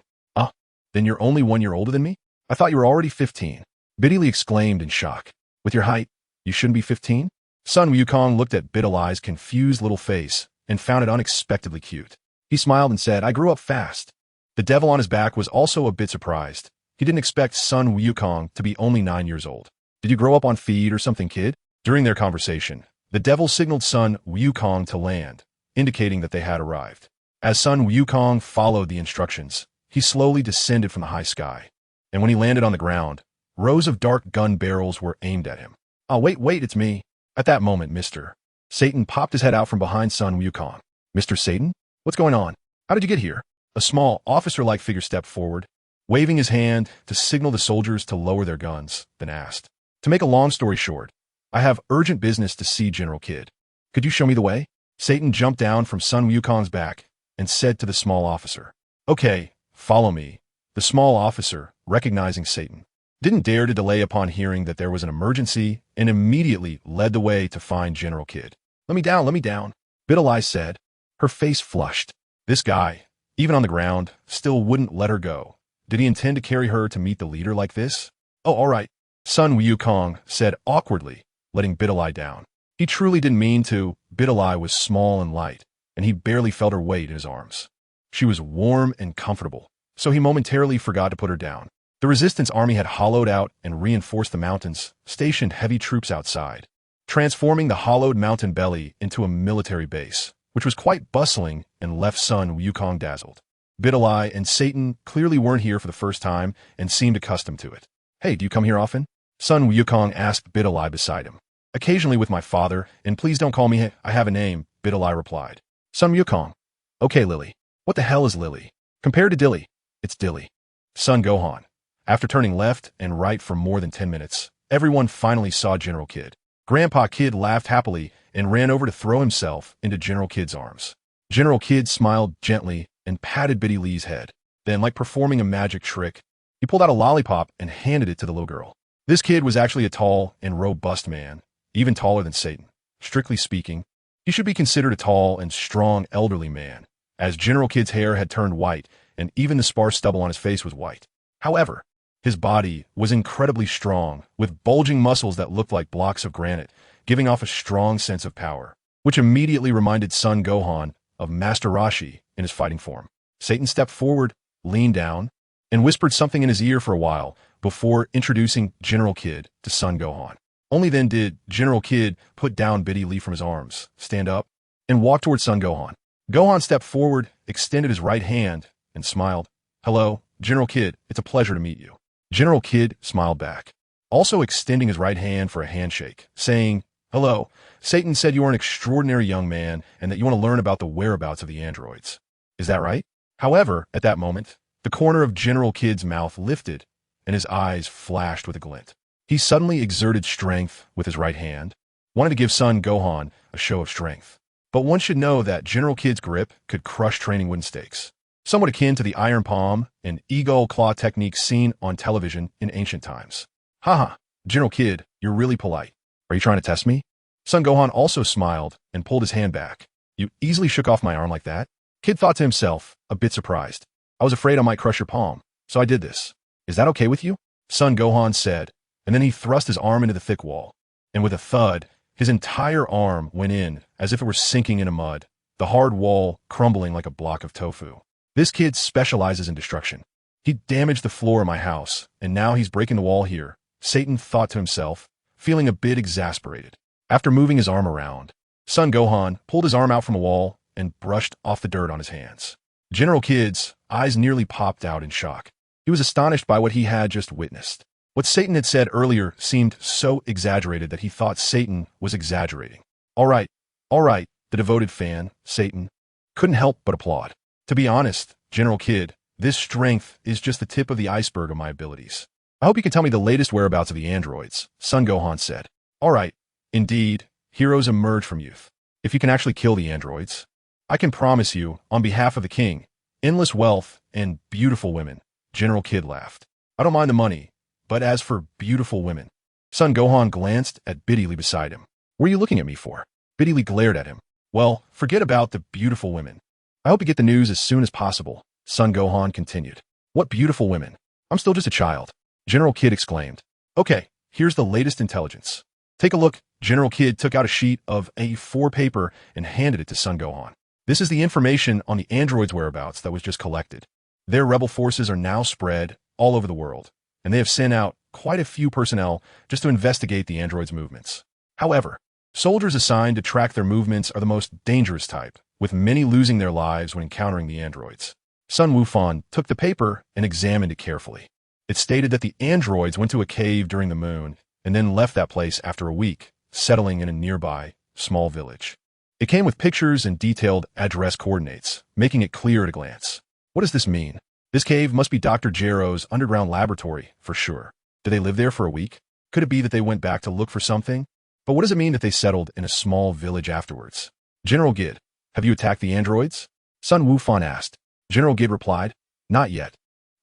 Then you're only 1 year older than me? I thought you were already 15. Biddy Lee exclaimed in shock. With your height, you shouldn't be 15? Sun Wukong looked at Biddy Lee's confused little face and found it unexpectedly cute. He smiled and said, I grew up fast. The devil on his back was also a bit surprised. He didn't expect Sun Wukong to be only 9 years old. Did you grow up on feed or something, kid? During their conversation, the devil signaled Sun Wukong to land, indicating that they had arrived. As Sun Wukong followed the instructions, he slowly descended from the high sky. And when he landed on the ground, rows of dark gun barrels were aimed at him. Oh, wait, it's me. At that moment, Mr. Satan popped his head out from behind Sun Wukong. Mr. Satan? What's going on? How did you get here? A small, officer-like figure stepped forward, waving his hand to signal the soldiers to lower their guns, then asked. To make a long story short, I have urgent business to see General Kid. Could you show me the way? Satan jumped down from Sun Wukong's back and said to the small officer. Okay, follow me. The small officer, recognizing Satan, didn't dare to delay upon hearing that there was an emergency and immediately led the way to find General Kid. Let me down, Biddy Lee said. Her face flushed. This guy, even on the ground, still wouldn't let her go. Did he intend to carry her to meet the leader like this? Oh, all right, Sun Wukong said awkwardly, letting Biddy Lee down. He truly didn't mean to. Biddy Lee was small and light, and he barely felt her weight in his arms. She was warm and comfortable, so he momentarily forgot to put her down. The resistance army had hollowed out and reinforced the mountains, stationed heavy troops outside, transforming the hollowed mountain belly into a military base, which was quite bustling and left Sun Wukong dazzled. Biddy Lee and Satan clearly weren't here for the first time and seemed accustomed to it. Hey, do you come here often? Sun Wukong asked Biddy Lee beside him. Occasionally with my father, and please don't call me, I have a name, Biddy Lee replied. Sun Wukong. Okay, Lily. What the hell is Lily? Compared to Dilly, it's Dilly. Sun Gohan. After turning left and right for more than 10 minutes, everyone finally saw General Kid. Grandpa Kid laughed happily and ran over to throw himself into General Kid's arms. General Kid smiled gently and patted Biddy Lee's head. Then, like performing a magic trick, he pulled out a lollipop and handed it to the little girl. This kid was actually a tall and robust man, even taller than Satan. Strictly speaking, he should be considered a tall and strong elderly man, as General Kid's hair had turned white and even the sparse stubble on his face was white. However, his body was incredibly strong, with bulging muscles that looked like blocks of granite, giving off a strong sense of power, which immediately reminded Sun Gohan of Master Roshi in his fighting form. Satan stepped forward, leaned down, and whispered something in his ear for a while before introducing General Kid to Sun Gohan. Only then did General Kid put down Biddy Lee from his arms, stand up, and walk towards Sun Gohan. Gohan stepped forward, extended his right hand, and smiled. "Hello, General Kid, it's a pleasure to meet you." General Kid smiled back, also extending his right hand for a handshake, saying, "Hello, Satan said you are an extraordinary young man and that you want to learn about the whereabouts of the androids. Is that right?" However, at that moment, the corner of General Kid's mouth lifted, and his eyes flashed with a glint. He suddenly exerted strength with his right hand, wanted to give Sun Gohan a show of strength. But one should know that General Kid's grip could crush training wooden stakes, somewhat akin to the iron palm and eagle claw techniques seen on television in ancient times. "Haha, General Kid, you're really polite. Are you trying to test me?" Sun Gohan also smiled and pulled his hand back. "You easily shook off my arm like that?" Kid thought to himself, a bit surprised. "I was afraid I might crush your palm, so I did this. Is that okay with you?" Sun Gohan said, and then he thrust his arm into the thick wall. And with a thud, his entire arm went in as if it were sinking into mud, the hard wall crumbling like a block of tofu. "This kid specializes in destruction. He damaged the floor of my house, and now he's breaking the wall here," Satan thought to himself, feeling a bit exasperated. After moving his arm around, Sun Gohan pulled his arm out from a wall and brushed off the dirt on his hands. General Kid's eyes nearly popped out in shock. He was astonished by what he had just witnessed. What Satan had said earlier seemed so exaggerated that he thought Satan was exaggerating. All right, the devoted fan, Satan, couldn't help but applaud. "To be honest, General Kid, this strength is just the tip of the iceberg of my abilities. I hope you can tell me the latest whereabouts of the androids," Sun Gohan said. "All right, indeed, heroes emerge from youth. If you can actually kill the androids, I can promise you, on behalf of the king, endless wealth and beautiful women." General Kid laughed. "I don't mind the money, but as for beautiful women..." Sun Gohan glanced at Biddy Lee beside him. "What are you looking at me for?" Biddy Lee glared at him. "Well, forget about the beautiful women. I hope you get the news as soon as possible," Sun Gohan continued. "What beautiful women? I'm still just a child," General Kid exclaimed. "Okay, here's the latest intelligence. Take a look." General Kid took out a sheet of A4 paper and handed it to Sun Gohan. "This is the information on the androids' whereabouts that was just collected. Their rebel forces are now spread all over the world, and they have sent out quite a few personnel just to investigate the androids' movements. However, soldiers assigned to track their movements are the most dangerous type, with many losing their lives when encountering the androids." Sun Wukong took the paper and examined it carefully. It stated that the androids went to a cave during the moon and then left that place after a week, settling in a nearby small village. It came with pictures and detailed address coordinates, making it clear at a glance. What does this mean? This cave must be Dr. Jero's underground laboratory, for sure. Did they live there for a week? Could it be that they went back to look for something? But what does it mean that they settled in a small village afterwards? "General Gid, have you attacked the androids?" Sun Wukong asked. General Gid replied, "Not yet.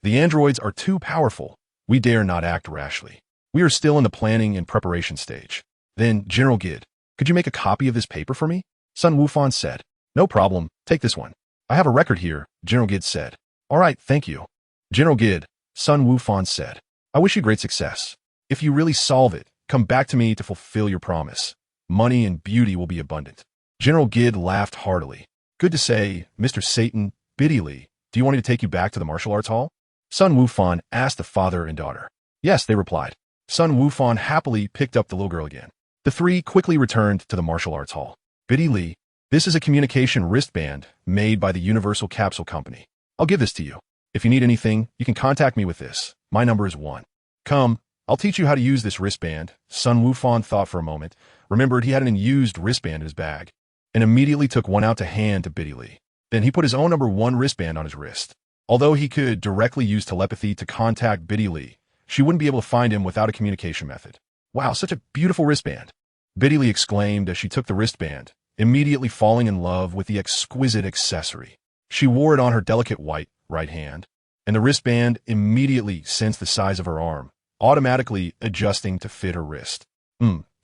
The androids are too powerful. We dare not act rashly. We are still in the planning and preparation stage." Then, "General Gid, could you make a copy of this paper for me?" Sun Wukong said. "No problem. Take this one. I have a record here," General Gid said. "All right, thank you." "General Gid," Sun Wukong said, "I wish you great success. If you really solve it, come back to me to fulfill your promise. Money and beauty will be abundant." General Gid laughed heartily. "Good to say, Mr. Satan, Biddy Lee, do you want me to take you back to the martial arts hall?" Sun Wukong asked the father and daughter. "Yes," they replied. Sun Wukong happily picked up the little girl again. The three quickly returned to the martial arts hall. "Biddy Lee, this is a communication wristband made by the Universal Capsule Company. I'll give this to you. If you need anything, you can contact me with this. My number is 1. Come, I'll teach you how to use this wristband." Sun Wukong thought for a moment, remembered he had an unused wristband in his bag, and immediately took one out to hand to Biddy Lee. Then he put his own number 1 wristband on his wrist. Although he could directly use telepathy to contact Biddy Lee, she wouldn't be able to find him without a communication method. "Wow, such a beautiful wristband," Biddy Lee exclaimed as she took the wristband, immediately falling in love with the exquisite accessory. She wore it on her delicate white right hand, and the wristband immediately sensed the size of her arm, automatically adjusting to fit her wrist.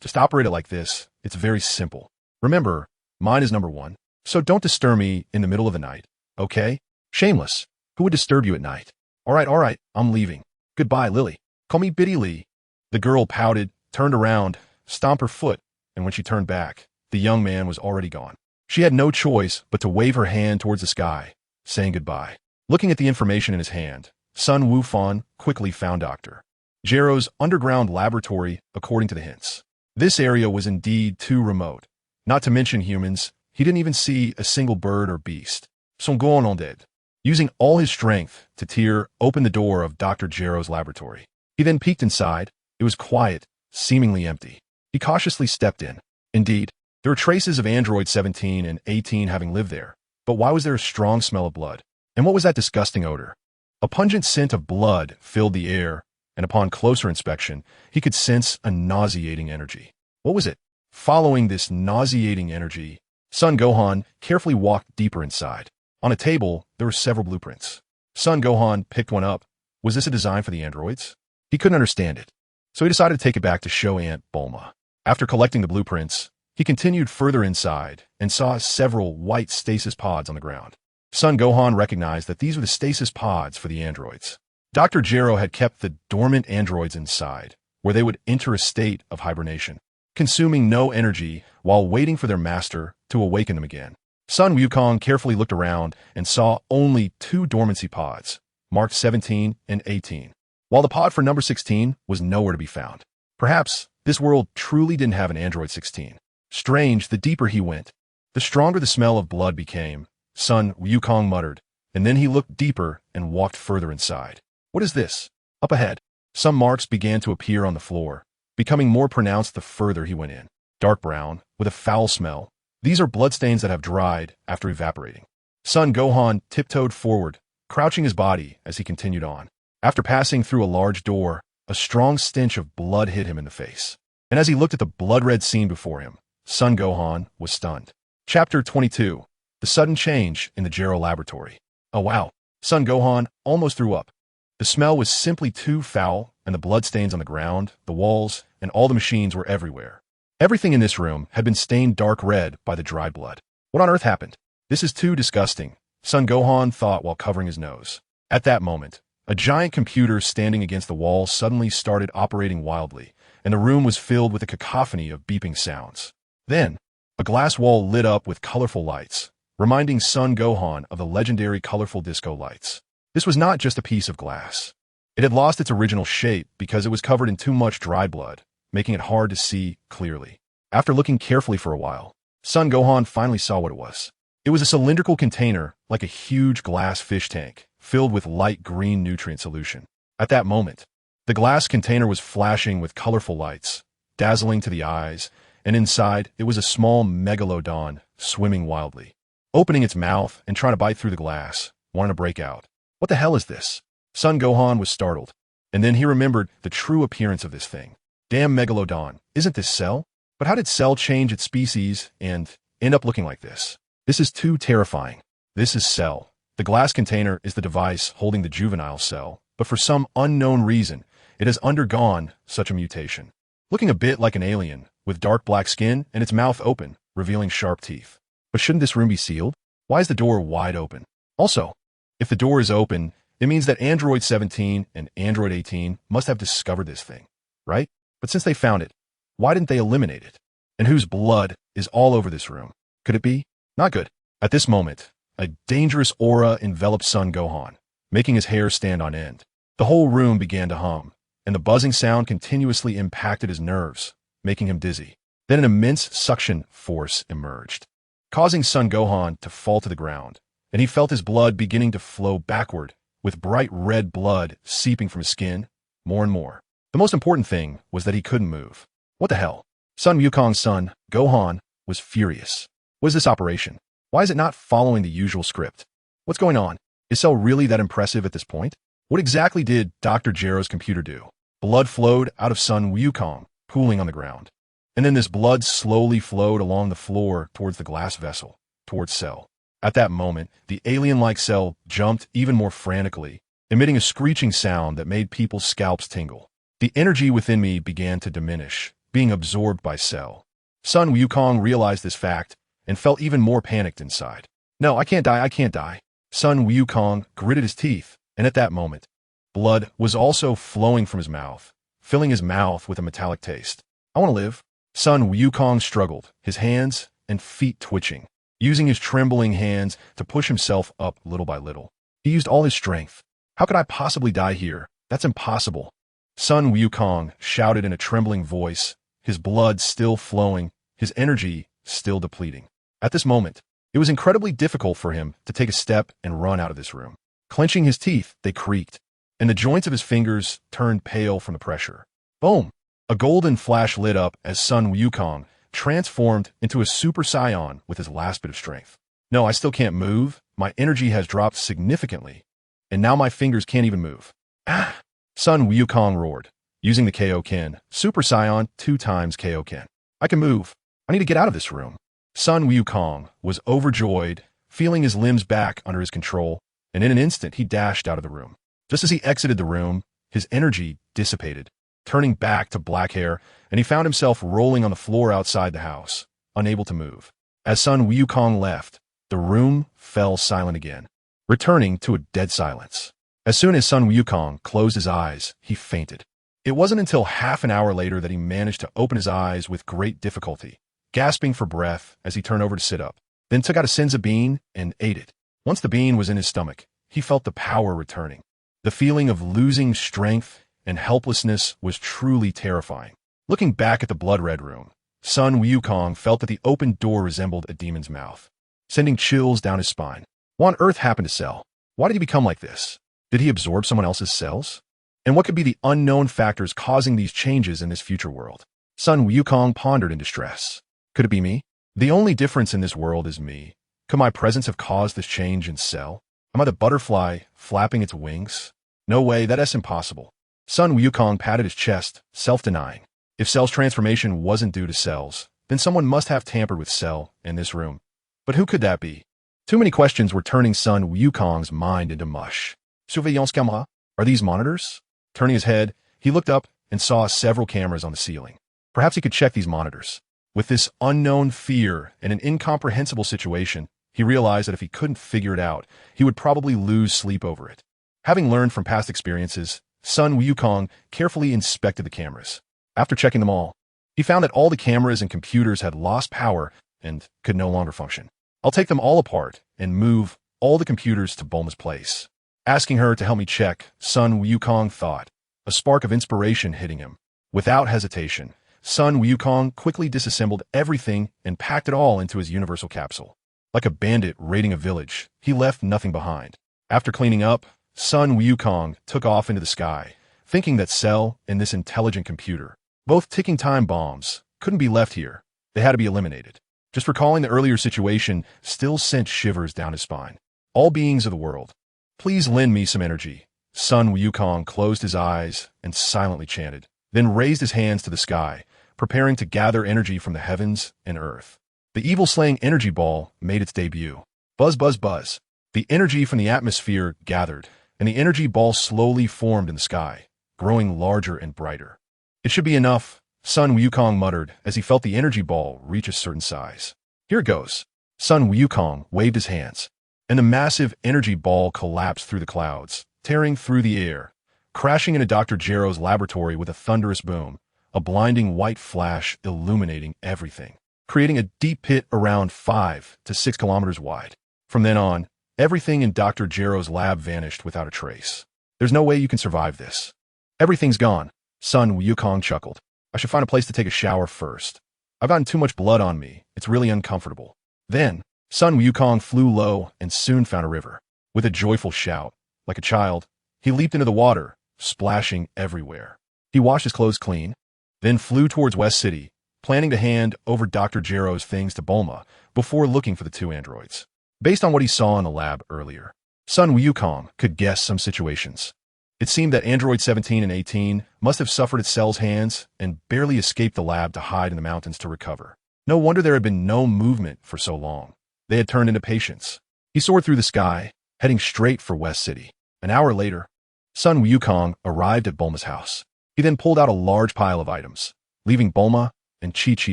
Just operate it like this. It's very simple. Remember, mine is number 1, so don't disturb me in the middle of the night, okay? Shameless. Who would disturb you at night? All right, I'm leaving. Goodbye, Lily. Call me Biddy Lee." The girl pouted, turned around, stomped her foot, and when she turned back, the young man was already gone. She had no choice but to wave her hand towards the sky, saying goodbye. Looking at the information in his hand, Sun Wukong quickly found Dr. Jero's underground laboratory according to the hints. This area was indeed too remote. Not to mention humans, he didn't even see a single bird or beast. Sun Wukong dead. Using all his strength to tear open the door of Dr. Jero's laboratory. He then peeked inside. It was quiet, seemingly empty. He cautiously stepped in. Indeed, there were traces of Android 17 and 18 having lived there. But why was there a strong smell of blood? And what was that disgusting odor? A pungent scent of blood filled the air, and upon closer inspection, he could sense a nauseating energy. What was it? Following this nauseating energy, Sun Wukong carefully walked deeper inside. On a table, there were several blueprints. Sun Wukong picked one up. Was this a design for the androids? He couldn't understand it, so he decided to take it back to show Aunt Bulma. After collecting the blueprints, he continued further inside and saw several white stasis pods on the ground. Sun Wukong recognized that these were the stasis pods for the androids. Dr. Jero had kept the dormant androids inside, where they would enter a state of hibernation, consuming no energy while waiting for their master to awaken them again. Sun Wukong carefully looked around and saw only 2 dormancy pods, marked 17 and 18, while the pod for number 16 was nowhere to be found. Perhaps this world truly didn't have an Android 16. Strange, the deeper he went, the stronger the smell of blood became, Sun Wukong muttered, and then he looked deeper and walked further inside. What is this? Up ahead, some marks began to appear on the floor, becoming more pronounced the further he went in. Dark brown, with a foul smell. These are bloodstains that have dried after evaporating. Sun Wukong tiptoed forward, crouching his body as he continued on. After passing through a large door, a strong stench of blood hit him in the face. And as he looked at the blood-red scene before him, Sun Wukong was stunned. Chapter 22. The sudden change in the Jero laboratory. Oh wow, Sun Wukong almost threw up. The smell was simply too foul, and the bloodstains on the ground, the walls, and all the machines were everywhere. Everything in this room had been stained dark red by the dried blood. What on earth happened? This is too disgusting, Sun Wukong thought while covering his nose. At that moment, a giant computer standing against the wall suddenly started operating wildly, and the room was filled with a cacophony of beeping sounds. Then, a glass wall lit up with colorful lights, reminding Sun Wukong of the legendary colorful disco lights. This was not just a piece of glass. It had lost its original shape because it was covered in too much dried blood, making it hard to see clearly. After looking carefully for a while, Sun Wukong finally saw what it was. It was a cylindrical container like a huge glass fish tank, filled with light green nutrient solution. At that moment, the glass container was flashing with colorful lights, dazzling to the eyes, and inside it was a small megalodon swimming wildly, opening its mouth and trying to bite through the glass, wanting to break out. What the hell is this? Sun Wukong was startled, and then he remembered the true appearance of this thing. Damn megalodon, isn't this Cell? But how did Cell change its species and end up looking like this? This is too terrifying. This is Cell. The glass container is the device holding the juvenile Cell, but for some unknown reason, it has undergone such a mutation. Looking a bit like an alien, with dark black skin and its mouth open, revealing sharp teeth. But shouldn't this room be sealed? Why is the door wide open? Also, if the door is open, it means that Android 17 and Android 18 must have discovered this thing, right? But since they found it, why didn't they eliminate it? And whose blood is all over this room? Could it be? Not good. At this moment, a dangerous aura enveloped Sun Wukong, making his hair stand on end. The whole room began to hum, and the buzzing sound continuously impacted his nerves, making him dizzy. Then an immense suction force emerged, causing Sun Wukong to fall to the ground, and he felt his blood beginning to flow backward, with bright red blood seeping from his skin, more and more. The most important thing was that he couldn't move. What the hell? Sun Wukong's son, Wukong, was furious. What is this operation? Why is it not following the usual script? What's going on? Is Cell really that impressive at this point? What exactly did Dr. Jero's computer do? Blood flowed out of Sun Wukong, pooling on the ground. And then this blood slowly flowed along the floor towards the glass vessel, towards Cell. At that moment, the alien-like Cell jumped even more frantically, emitting a screeching sound that made people's scalps tingle. The energy within me began to diminish, being absorbed by Cell. Sun Wukong realized this fact and felt even more panicked inside. No, I can't die, I can't die. Sun Wukong gritted his teeth, and at that moment, blood was also flowing from his mouth, filling his mouth with a metallic taste. I want to live. Sun Wukong struggled, his hands and feet twitching, using his trembling hands to push himself up little by little. He used all his strength. How could I possibly die here? That's impossible. Sun Wukong shouted in a trembling voice, his blood still flowing, his energy still depleting. At this moment, it was incredibly difficult for him to take a step and run out of this room. Clenching his teeth, they creaked, and the joints of his fingers turned pale from the pressure. Boom! A golden flash lit up as Sun Wukong transformed into a Super Saiyan with his last bit of strength. No, I still can't move. My energy has dropped significantly, and now my fingers can't even move. Ah! Sun Wukong roared, using the Kaioken, Super Saiyan 2 times Kaioken. I can move. I need to get out of this room. Sun Wukong was overjoyed, feeling his limbs back under his control, and in an instant he dashed out of the room. Just as he exited the room, his energy dissipated, turning back to black hair, and he found himself rolling on the floor outside the house, unable to move. As Sun Wukong left, the room fell silent again, returning to a dead silence. As soon as Sun Wukong closed his eyes, he fainted. It wasn't until half an hour later that he managed to open his eyes with great difficulty, gasping for breath as he turned over to sit up, then took out a senza bean and ate it. Once the bean was in his stomach, he felt the power returning. The feeling of losing strength and helplessness was truly terrifying. Looking back at the blood-red room, Sun Wukong felt that the open door resembled a demon's mouth, sending chills down his spine. What on earth happened to Cell? Why did he become like this? Did he absorb someone else's cells? And what could be the unknown factors causing these changes in this future world? Sun Wukong pondered in distress. Could it be me? The only difference in this world is me. Could my presence have caused this change in Cell? Am I the butterfly flapping its wings? No way, that's impossible. Sun Wukong patted his chest, self-denying. If Cell's transformation wasn't due to cells, then someone must have tampered with Cell in this room. But who could that be? Too many questions were turning Sun Wukong's mind into mush. Surveillance camera? Are these monitors? Turning his head, he looked up and saw several cameras on the ceiling. Perhaps he could check these monitors. With this unknown fear and an incomprehensible situation, he realized that if he couldn't figure it out, he would probably lose sleep over it. Having learned from past experiences, Sun Wukong carefully inspected the cameras. After checking them all, he found that all the cameras and computers had lost power and could no longer function. I'll take them all apart and move all the computers to Bulma's place. Asking her to help me check, Sun Wukong thought, a spark of inspiration hitting him. Without hesitation, Sun Wukong quickly disassembled everything and packed it all into his universal capsule. Like a bandit raiding a village, he left nothing behind. After cleaning up, Sun Wukong took off into the sky, thinking that Cell and this intelligent computer, both ticking time bombs, couldn't be left here. They had to be eliminated. Just recalling the earlier situation still sent shivers down his spine. All beings of the world, please lend me some energy. Sun Wukong closed his eyes and silently chanted, then raised his hands to the sky, preparing to gather energy from the heavens and earth. The evil-slaying energy ball made its debut. Buzz, buzz, buzz. The energy from the atmosphere gathered, and the energy ball slowly formed in the sky, growing larger and brighter. It should be enough, Sun Wukong muttered as he felt the energy ball reach a certain size. Here it goes. Sun Wukong waved his hands, and the massive energy ball collapsed through the clouds, tearing through the air, crashing into Dr. Gero's laboratory with a thunderous boom, a blinding white flash illuminating everything, creating a deep pit around 5 to 6 kilometers wide. From then on, everything in Dr. Gero's lab vanished without a trace. There's no way you can survive this. Everything's gone, Sun Wukong chuckled. I should find a place to take a shower first. I've gotten too much blood on me. It's really uncomfortable. Then, Sun Wukong flew low and soon found a river. With a joyful shout, like a child, he leaped into the water, splashing everywhere. He washed his clothes clean, then flew towards West City, planning to hand over Dr. Gero's things to Bulma before looking for the 2 androids. Based on what he saw in the lab earlier, Sun Wukong could guess some situations. It seemed that Android 17 and 18 must have suffered at Cell's hands and barely escaped the lab to hide in the mountains to recover. No wonder there had been no movement for so long. They had turned into patients. He soared through the sky, heading straight for West City. An hour later, Sun Wukong arrived at Bulma's house. He then pulled out a large pile of items, leaving Bulma and Chi-Chi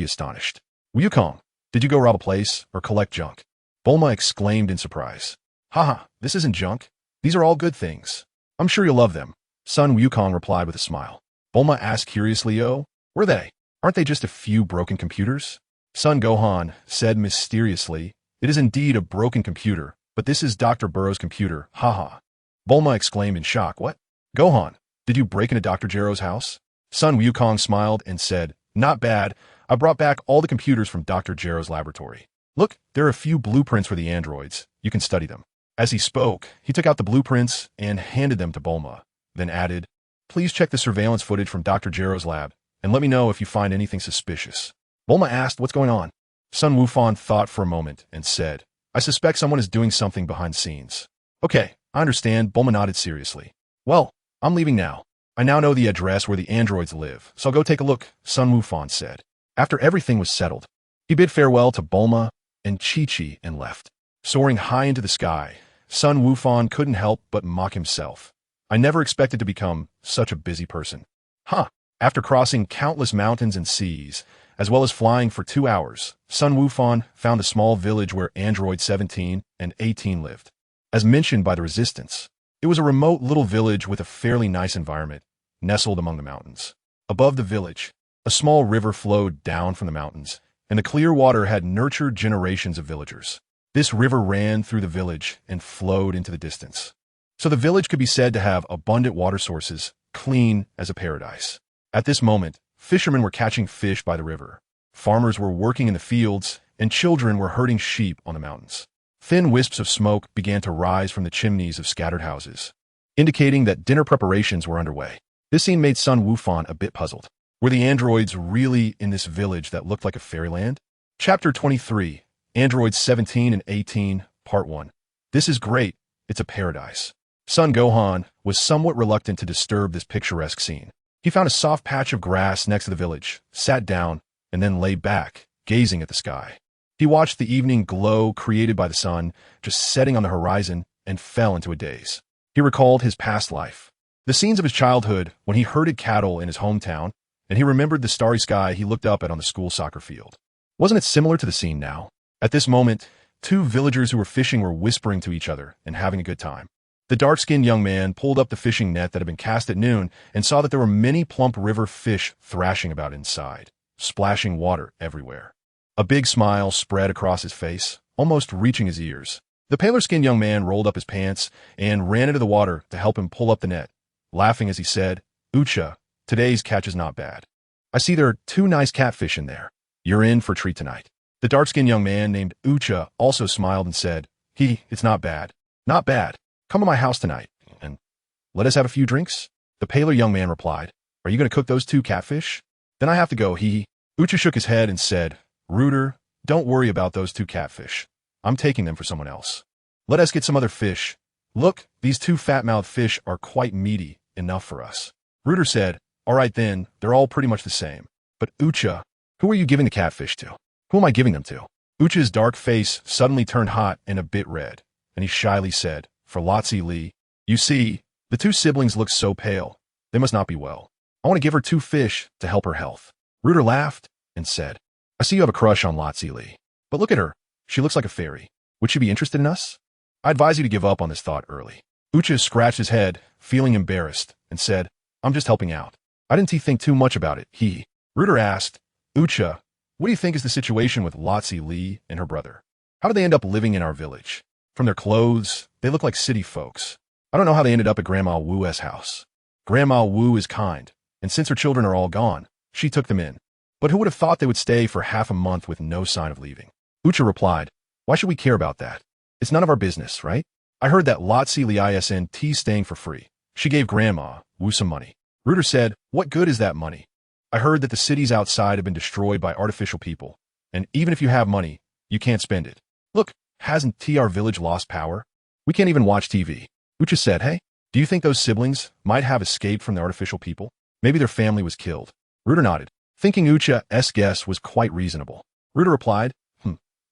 astonished. Wukong, did you go rob a place or collect junk? Bulma exclaimed in surprise. Haha, this isn't junk. These are all good things. I'm sure you'll love them. Sun Wukong replied with a smile. Bulma asked curiously, oh, were they? Aren't they just a few broken computers? Sun Gohan said mysteriously, it is indeed a broken computer, But this is Dr. Burrow's computer, haha. Bulma exclaimed in shock. What? Gohan, did you break into Dr. Jiro's house? Sun Wukong smiled and said, not bad. I brought back all the computers from Dr. Jiro's laboratory. Look, there are a few blueprints for the androids. You can study them. As he spoke, he took out the blueprints and handed them to Bulma, then added, please check the surveillance footage from Dr. Jiro's lab, and let me know if you find anything suspicious. Bulma asked, what's going on? Sun Wukong thought for a moment and said, I suspect someone is doing something behind the scenes. Okay, I understand. Bulma nodded seriously. Well, I'm leaving now. I now know the address where the androids live, so I'll go take a look, Sun Wukong said. After everything was settled, he bid farewell to Bulma and Chi-Chi and left. Soaring high into the sky, Sun Wukong couldn't help but mock himself. I never expected to become such a busy person. After crossing countless mountains and seas, as well as flying for 2 hours, Sun Wukong found a small village where Android 17 and 18 lived. As mentioned by the Resistance, it was a remote little village with a fairly nice environment, nestled among the mountains. Above the village, a small river flowed down from the mountains, and the clear water had nurtured generations of villagers. This river ran through the village and flowed into the distance. So the village could be said to have abundant water sources, clean as a paradise. At this moment, fishermen were catching fish by the river. Farmers were working in the fields, and children were herding sheep on the mountains. Thin wisps of smoke began to rise from the chimneys of scattered houses, indicating that dinner preparations were underway. This scene made Sun Wukong a bit puzzled. Were the androids really in this village that looked like a fairyland? Chapter 23, Androids 17 and 18, Part 1. This is great. It's a paradise. Son Gohan was somewhat reluctant to disturb this picturesque scene. He found a soft patch of grass next to the village, sat down, and then lay back, gazing at the sky. He watched the evening glow created by the sun just setting on the horizon and fell into a daze. He recalled his past life, the scenes of his childhood when he herded cattle in his hometown, and he remembered the starry sky he looked up at on the school soccer field. Wasn't it similar to the scene now? At this moment, two villagers who were fishing were whispering to each other and having a good time. The dark-skinned young man pulled up the fishing net that had been cast at noon and saw that there were many plump river fish thrashing about inside, splashing water everywhere. A big smile spread across his face, almost reaching his ears. The paler-skinned young man rolled up his pants and ran into the water to help him pull up the net, laughing as he said, Ucha, today's catch is not bad. I see there are 2 nice catfish in there. You're in for a treat tonight. The dark-skinned young man named Ucha also smiled and said, it's not bad. Not bad. Come to my house tonight, and let us have a few drinks. The paler young man replied, are you going to cook those 2 catfish? Then I have to go, Ucha shook his head and said, Rooter, don't worry about those 2 catfish. I'm taking them for someone else. Let us get some other fish. Look, these 2 fat-mouthed fish are quite meaty enough for us. Rooter said, all right then, they're all pretty much the same. But Ucha, who are you giving the catfish to? Who am I giving them to? Ucha's dark face suddenly turned hot and a bit red, and he shyly said, for Lotzi Li. You see, the 2 siblings look so pale. They must not be well. I want to give her 2 fish to help her health. Rooter laughed and said, I see you have a crush on Lotzi Li. But look at her. She looks like a fairy. Would she be interested in us? I advise you to give up on this thought early. Ucha scratched his head, feeling embarrassed, and said, I'm just helping out. I didn't think too much about it, Rooter asked, Ucha, what do you think is the situation with Lotzi Li and her brother? How did they end up living in our village? From their clothes, they look like city folks. I don't know how they ended up at Grandma Wu's house. Grandma Wu is kind, and since her children are all gone, she took them in. But who would have thought they would stay for half a month with no sign of leaving? Ucha replied, why should we care about that? It's none of our business, right? I heard that Lotzi Li isn't staying for free. She gave Grandma Wu some money. Rooter said, what good is that money? I heard that the cities outside have been destroyed by artificial people, and even if you have money, you can't spend it. Look, hasn't our village lost power? We can't even watch TV. Ucha said, hey, do you think those siblings might have escaped from the artificial people? Maybe their family was killed. Rooter nodded, thinking Ucha's guess was quite reasonable. Rooter replied,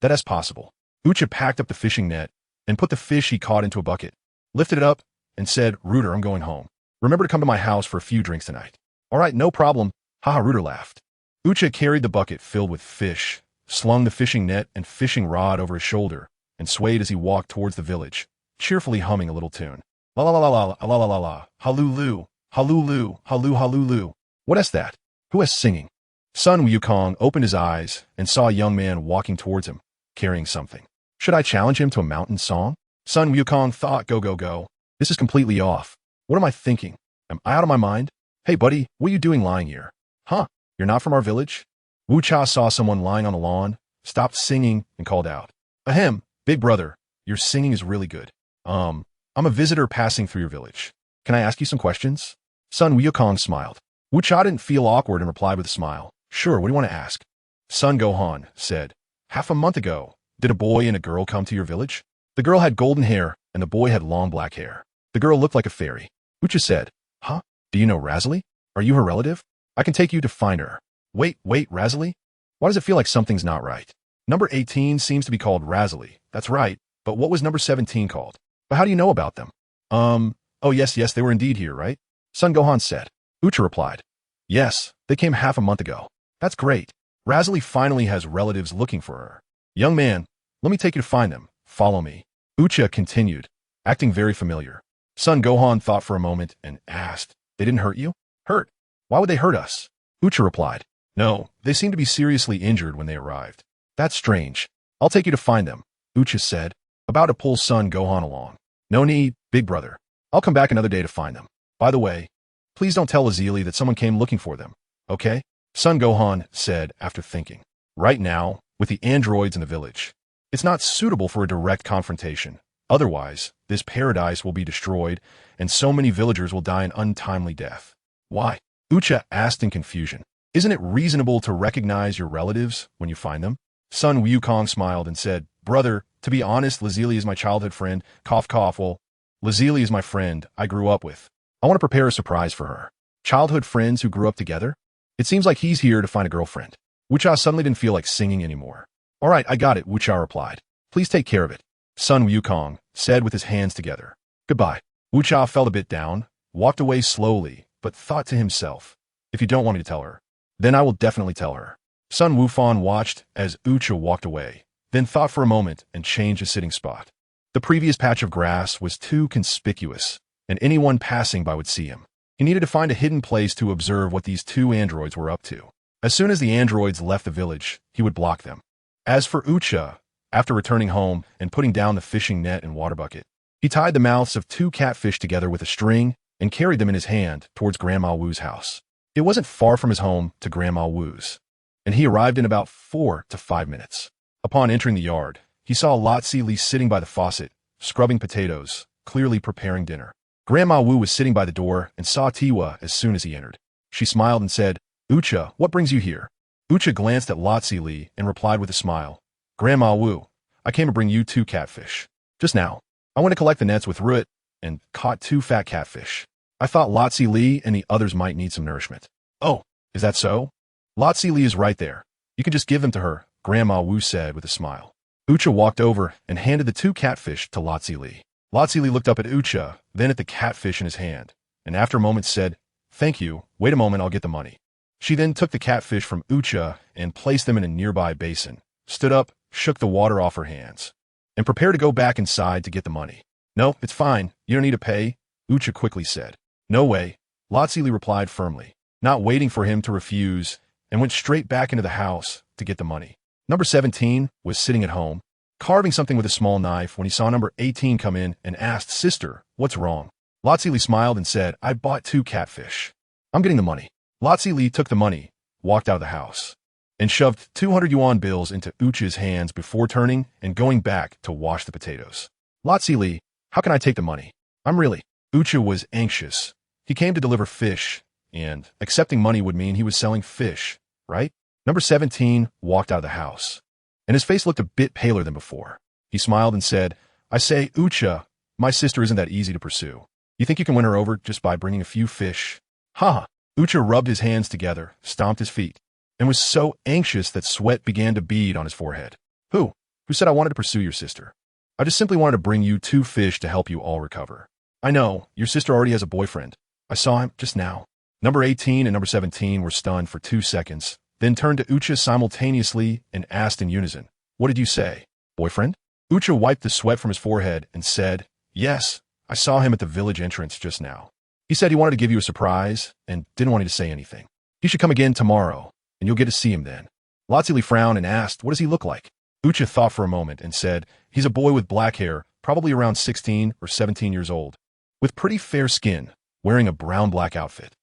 that is possible. Ucha packed up the fishing net and put the fish he caught into a bucket, lifted it up, and said, Rooter, I'm going home. Remember to come to my house for a few drinks tonight. All right, no problem. Rooter laughed. Ucha carried the bucket filled with fish, slung the fishing net and fishing rod over his shoulder, and swayed as he walked towards the village, cheerfully humming a little tune. La la la la la la la la la, halloo, halloo, halloo, halloo. What is that? Who is singing? Sun Wukong opened his eyes and saw a young man walking towards him, carrying something. Should I challenge him to a mountain song? Sun Wukong thought, go. This is completely off. What am I thinking? Am I out of my mind? Hey buddy, what are you doing lying here? Huh? You're not from our village? Wu Cha saw someone lying on the lawn, stopped singing, and called out. Ahem, big brother, your singing is really good. I'm a visitor passing through your village. Can I ask you some questions? Sun Wukong smiled. Wu Cha didn't feel awkward and replied with a smile. Sure, what do you want to ask? Sun Gohan said, half a month ago, did a boy and a girl come to your village? The girl had golden hair, and the boy had long black hair. The girl looked like a fairy. Ucha said, huh? Do you know Razali? Are you her relative? I can take you to find her. Wait, Razali? Why does it feel like something's not right? Number 18 seems to be called Razali. That's right, but what was number 17 called? But how do you know about them? Oh yes, they were indeed here, right? Sun Gohan said. Ucha replied, yes, they came half a month ago. That's great. Razali finally has relatives looking for her. Young man, let me take you to find them. Follow me. Ucha continued, acting very familiar. Sun Gohan thought for a moment and asked, they didn't hurt you? Hurt? Why would they hurt us? Ucha replied, no, they seemed to be seriously injured when they arrived. That's strange. I'll take you to find them, Ucha said, about to pull Sun Gohan along. No need, big brother. I'll come back another day to find them. By the way, please don't tell Azili that someone came looking for them, okay? Sun Gohan said after thinking. Right now, with the androids in the village, it's not suitable for a direct confrontation. Otherwise, this paradise will be destroyed, and so many villagers will die an untimely death. Why? Ucha asked in confusion. Isn't it reasonable to recognize your relatives when you find them? Sun Wukong smiled and said, brother, to be honest, Lazili is my childhood friend. Cough. Well, Lazili is my friend I grew up with. I want to prepare a surprise for her. Childhood friends who grew up together? It seems like he's here to find a girlfriend. Wucha suddenly didn't feel like singing anymore. All right, I got it, Wucha replied. Please take care of it. Sun Wukong said with his hands together. Goodbye. Wucha felt a bit down, walked away slowly, but thought to himself, if you don't want me to tell her, then I will definitely tell her. Sun Wufan watched as Ucha walked away, then thought for a moment and changed his sitting spot. The previous patch of grass was too conspicuous, and anyone passing by would see him. He needed to find a hidden place to observe what these two androids were up to. As soon as the androids left the village, he would block them. As for Ucha, after returning home and putting down the fishing net and water bucket, he tied the mouths of two catfish together with a string and carried them in his hand towards Grandma Wu's house. It wasn't far from his home to Grandma Wu's, and he arrived in about 4 to 5 minutes. Upon entering the yard, he saw Lotzi Li sitting by the faucet, scrubbing potatoes, clearly preparing dinner. Grandma Wu was sitting by the door and saw Tiwa as soon as he entered. She smiled and said, Ucha, what brings you here? Ucha glanced at Lotzi Li and replied with a smile, Grandma Wu, I came to bring you 2 catfish. Just now, I went to collect the nets with Ruit and caught 2 fat catfish. I thought Lotzi Li and the others might need some nourishment. Oh, is that so? Lotzi Li is right there. You can just give them to her, Grandma Wu said with a smile. Ucha walked over and handed the 2 catfish to Lotzi Li. Lotzi Li looked up at Ucha, then at the catfish in his hand, and after a moment said, Thank you, wait a moment, I'll get the money. She then took the catfish from Ucha and placed them in a nearby basin, stood up, shook the water off her hands, and prepared to go back inside to get the money. No, it's fine, you don't need to pay, Ucha quickly said. No way, Lotzi Li replied firmly, not waiting for him to refuse, and went straight back into the house to get the money. Number 17 was sitting at home, carving something with a small knife when he saw number 18 come in and asked, Sister, what's wrong? Lotzi Li smiled and said, I bought 2 catfish. I'm getting the money. Lotzi Li took the money, walked out of the house, and shoved 200 yuan bills into Ucha's hands before turning and going back to wash the potatoes. Lotzi Li, how can I take the money? I'm really. Ucha was anxious. He came to deliver fish, and accepting money would mean he was selling fish, right? Number 17 walked out of the house, and his face looked a bit paler than before. He smiled and said, I say, Ucha, my sister isn't that easy to pursue. You think you can win her over just by bringing a few fish? Ha! Ucha rubbed his hands together, stomped his feet, and was so anxious that sweat began to bead on his forehead. Who said I wanted to pursue your sister? I just simply wanted to bring you 2 fish to help you all recover. I know, your sister already has a boyfriend. I saw him just now. Number 18 and number 17 were stunned for 2 seconds, then turned to Ucha simultaneously and asked in unison, What did you say? Boyfriend? Ucha wiped the sweat from his forehead and said, Yes, I saw him at the village entrance just now. He said he wanted to give you a surprise and didn't want you to say anything. He should come again tomorrow, and you'll get to see him then. Lotzi Li frowned and asked, What does he look like? Ucha thought for a moment and said, He's a boy with black hair, probably around 16 or 17 years old, with pretty fair skin, wearing a brown-black outfit.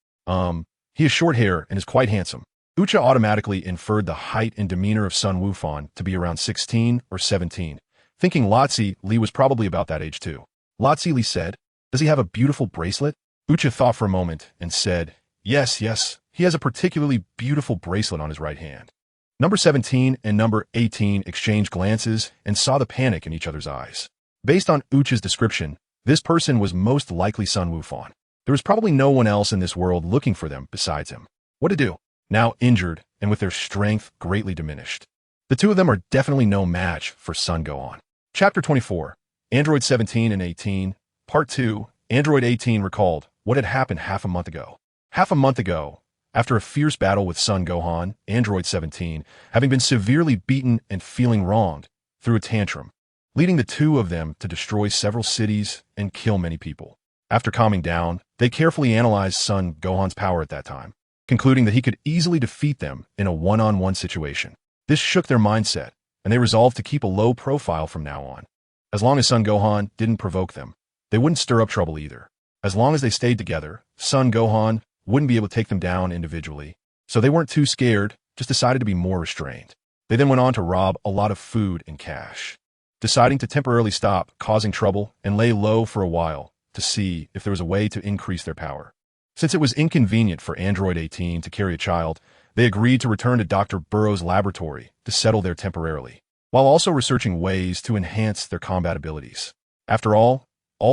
He has short hair and is quite handsome. Ucha automatically inferred the height and demeanor of Sun Wukong to be around 16 or 17, thinking Lotzi Li was probably about that age too. Lotzi Li said, "Does he have a beautiful bracelet?" Ucha thought for a moment and said, Yes, he has a particularly beautiful bracelet on his right hand." Number 17 and number 18 exchanged glances and saw the panic in each other's eyes. Based on Ucha's description, this person was most likely Sun Wukong. There was probably no one else in this world looking for them besides him. What to do? Now injured and with their strength greatly diminished. The two of them are definitely no match for Sun Wukong. Chapter 24, Android 17 and 18, Part 2, Android 18 recalled what had happened half a month ago. Half a month ago, after a fierce battle with Sun Wukong, Android 17, having been severely beaten and feeling wronged, threw a tantrum, leading the two of them to destroy several cities and kill many people. After calming down, they carefully analyzed Sun Wukong's power at that time, concluding that he could easily defeat them in a one-on-one situation. This shook their mindset, and they resolved to keep a low profile from now on. As long as Sun Wukong didn't provoke them, they wouldn't stir up trouble either. As long as they stayed together, Sun Wukong wouldn't be able to take them down individually, so they weren't too scared, just decided to be more restrained. They then went on to rob a lot of food and cash, deciding to temporarily stop causing trouble and lay low for a while to see if there was a way to increase their power. Since it was inconvenient for Android 18 to carry a child, they agreed to return to Dr. Burrow's laboratory to settle there temporarily, while also researching ways to enhance their combat abilities. After all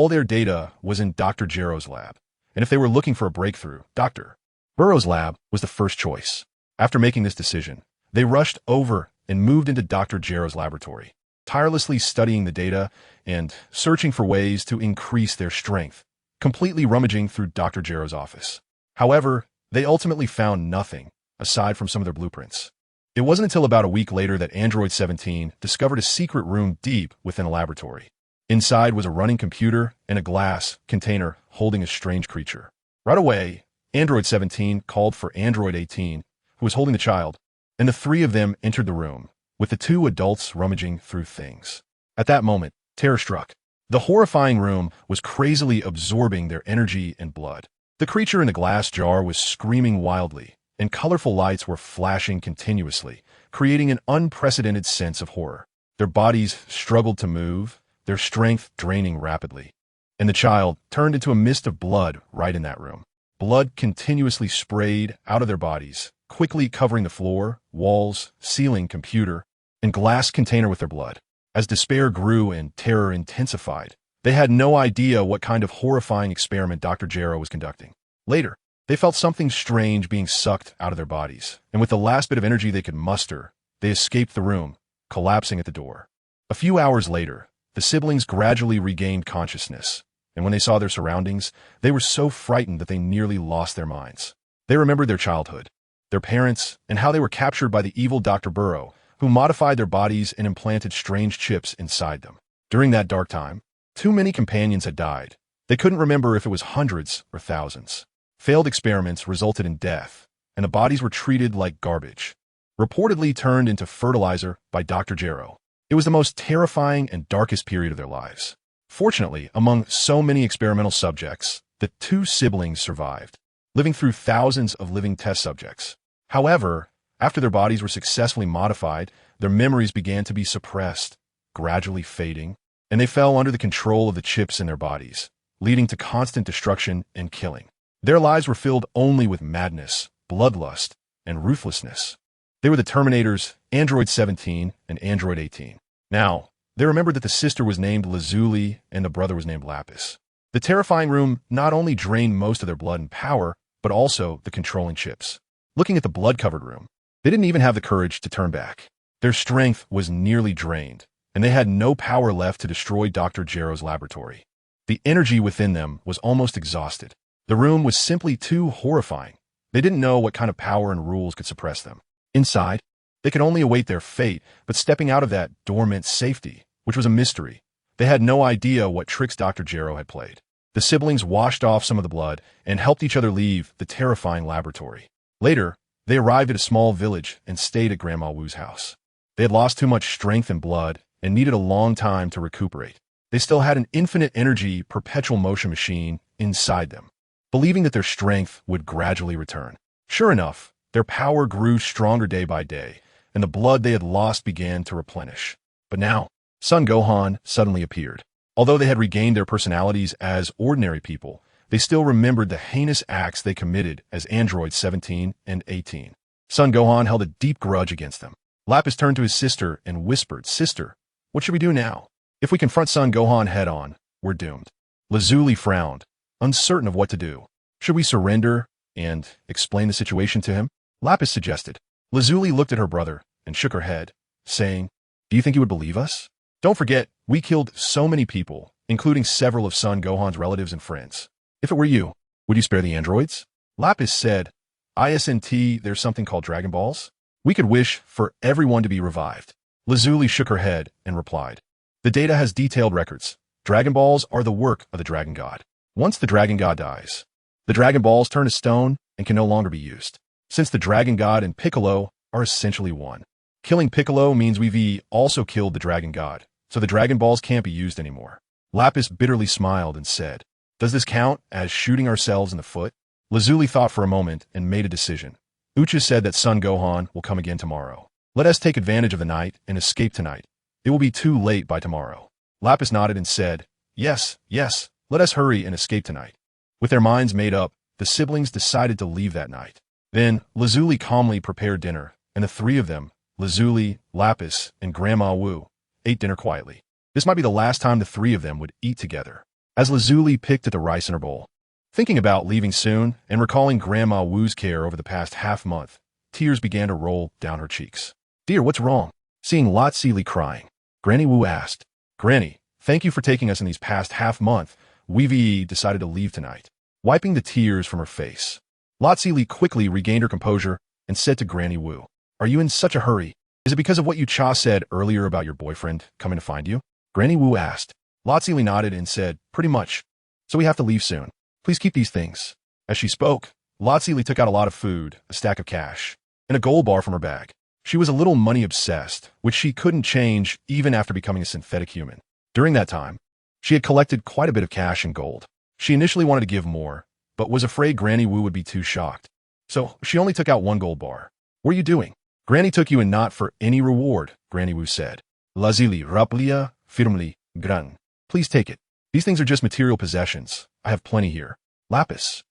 their data was in Dr. Jarrow's lab, and if they were looking for a breakthrough, Dr. Burrow's lab was the first choice. After making this decision, they rushed over and moved into Dr. Jarrow's laboratory, tirelessly studying the data and searching for ways to increase their strength, completely rummaging through Dr. Jarrow's office. However, they ultimately found nothing aside from some of their blueprints. It wasn't until about a week later that Android 17 discovered a secret room deep within a laboratory. Inside was a running computer and a glass container holding a strange creature. Right away, Android 17 called for Android 18, who was holding the child, and the three of them entered the room, with the two adults rummaging through things. At that moment, terror struck. The horrifying room was crazily absorbing their energy and blood. The creature in the glass jar was screaming wildly, and colorful lights were flashing continuously, creating an unprecedented sense of horror. Their bodies struggled to move, their strength draining rapidly, and the child turned into a mist of blood right in that room. Blood continuously sprayed out of their bodies, quickly covering the floor, walls, ceiling, computer, and glass container with their blood. As despair grew and terror intensified, they had no idea what kind of horrifying experiment Dr. Jarrow was conducting. Later, they felt something strange being sucked out of their bodies, and with the last bit of energy they could muster, they escaped the room, collapsing at the door. A few hours later, the siblings gradually regained consciousness, and when they saw their surroundings, they were so frightened that they nearly lost their minds. They remembered their childhood, their parents, and how they were captured by the evil Dr. Burrow, who modified their bodies and implanted strange chips inside them. During that dark time, too many companions had died. They couldn't remember if it was hundreds or thousands. Failed experiments resulted in death, and the bodies were treated like garbage, reportedly turned into fertilizer by Dr. Jarrow. It was the most terrifying and darkest period of their lives. Fortunately, among so many experimental subjects, the two siblings survived, living through thousands of living test subjects. However, after their bodies were successfully modified, their memories began to be suppressed, gradually fading, and they fell under the control of the chips in their bodies, leading to constant destruction and killing. Their lives were filled only with madness, bloodlust, and ruthlessness. They were the Terminators, Android 17 and Android 18. Now, they remembered that the sister was named Lazuli and the brother was named Lapis. The terrifying room not only drained most of their blood and power, but also the controlling chips. Looking at the blood-covered room, they didn't even have the courage to turn back. Their strength was nearly drained, and they had no power left to destroy Dr. Jarrow's laboratory. The energy within them was almost exhausted. The room was simply too horrifying. They didn't know what kind of power and rules could suppress them. Inside, they could only await their fate, but stepping out of that door meant safety, which was a mystery. They had no idea what tricks Dr. Jarrow had played. The siblings washed off some of the blood and helped each other leave the terrifying laboratory. Later, they arrived at a small village and stayed at Grandma Wu's house. They had lost too much strength and blood and needed a long time to recuperate. They still had an infinite energy, perpetual motion machine inside them, believing that their strength would gradually return. Sure enough, their power grew stronger day by day, and the blood they had lost began to replenish. But now, Sun Gohan suddenly appeared. Although they had regained their personalities as ordinary people, they still remembered the heinous acts they committed as androids 17 and 18. Sun Gohan held a deep grudge against them. Lapis turned to his sister and whispered, "Sister, what should we do now? If we confront Sun Gohan head-on, we're doomed." Lazuli frowned, uncertain of what to do. "Should we surrender and explain the situation to him?" Lapis suggested. Lazuli looked at her brother and shook her head, saying, "Do you think he would believe us? Don't forget, we killed so many people, including several of Sun Gohan's relatives and friends. If it were you, would you spare the androids?" Lapis said, "Isn't there's something called Dragon Balls? We could wish for everyone to be revived." Lazuli shook her head and replied, "The data has detailed records. Dragon Balls are the work of the Dragon God. Once the Dragon God dies, the Dragon Balls turn to stone and can no longer be used. Since the Dragon God and Piccolo are essentially one. Killing Piccolo means we've also killed the Dragon God, so the Dragon Balls can't be used anymore." Lapis bitterly smiled and said, "Does this count as shooting ourselves in the foot?" Lazuli thought for a moment and made a decision. "Ucha said that Sun Gohan will come again tomorrow. Let us take advantage of the night and escape tonight. It will be too late by tomorrow." Lapis nodded and said, Yes, let us hurry and escape tonight." With their minds made up, the siblings decided to leave that night. Then, Lazuli calmly prepared dinner, and the three of them, Lazuli, Lapis, and Grandma Wu, ate dinner quietly. This might be the last time the three of them would eat together. As Lazuli picked at the rice in her bowl, thinking about leaving soon and recalling Grandma Wu's care over the past half-month, tears began to roll down her cheeks. "Dear, what's wrong?" Seeing Lazuli crying, Granny Wu asked. "Granny, thank you for taking us in these past half-month. We've decided to leave tonight." Wiping the tears from her face, Lazuli quickly regained her composure and said to Granny Wu, "Are you in such a hurry? Is it because of what you Cha said earlier about your boyfriend coming to find you?" Granny Wu asked. Lazuli nodded and said, "Pretty much. So we have to leave soon. Please keep these things." As she spoke, Lazuli took out a lot of food, a stack of cash, and a gold bar from her bag. She was a little money-obsessed, which she couldn't change even after becoming a synthetic human. During that time, she had collected quite a bit of cash and gold. She initially wanted to give more, but was afraid Granny Wu would be too shocked. So she only took out one gold bar. "What are you doing?" "Granny took you and not for any reward," Granny Wu said. Lazuli raplia firmly gran. "Please take it. These things are just material possessions. I have plenty here." Lapis.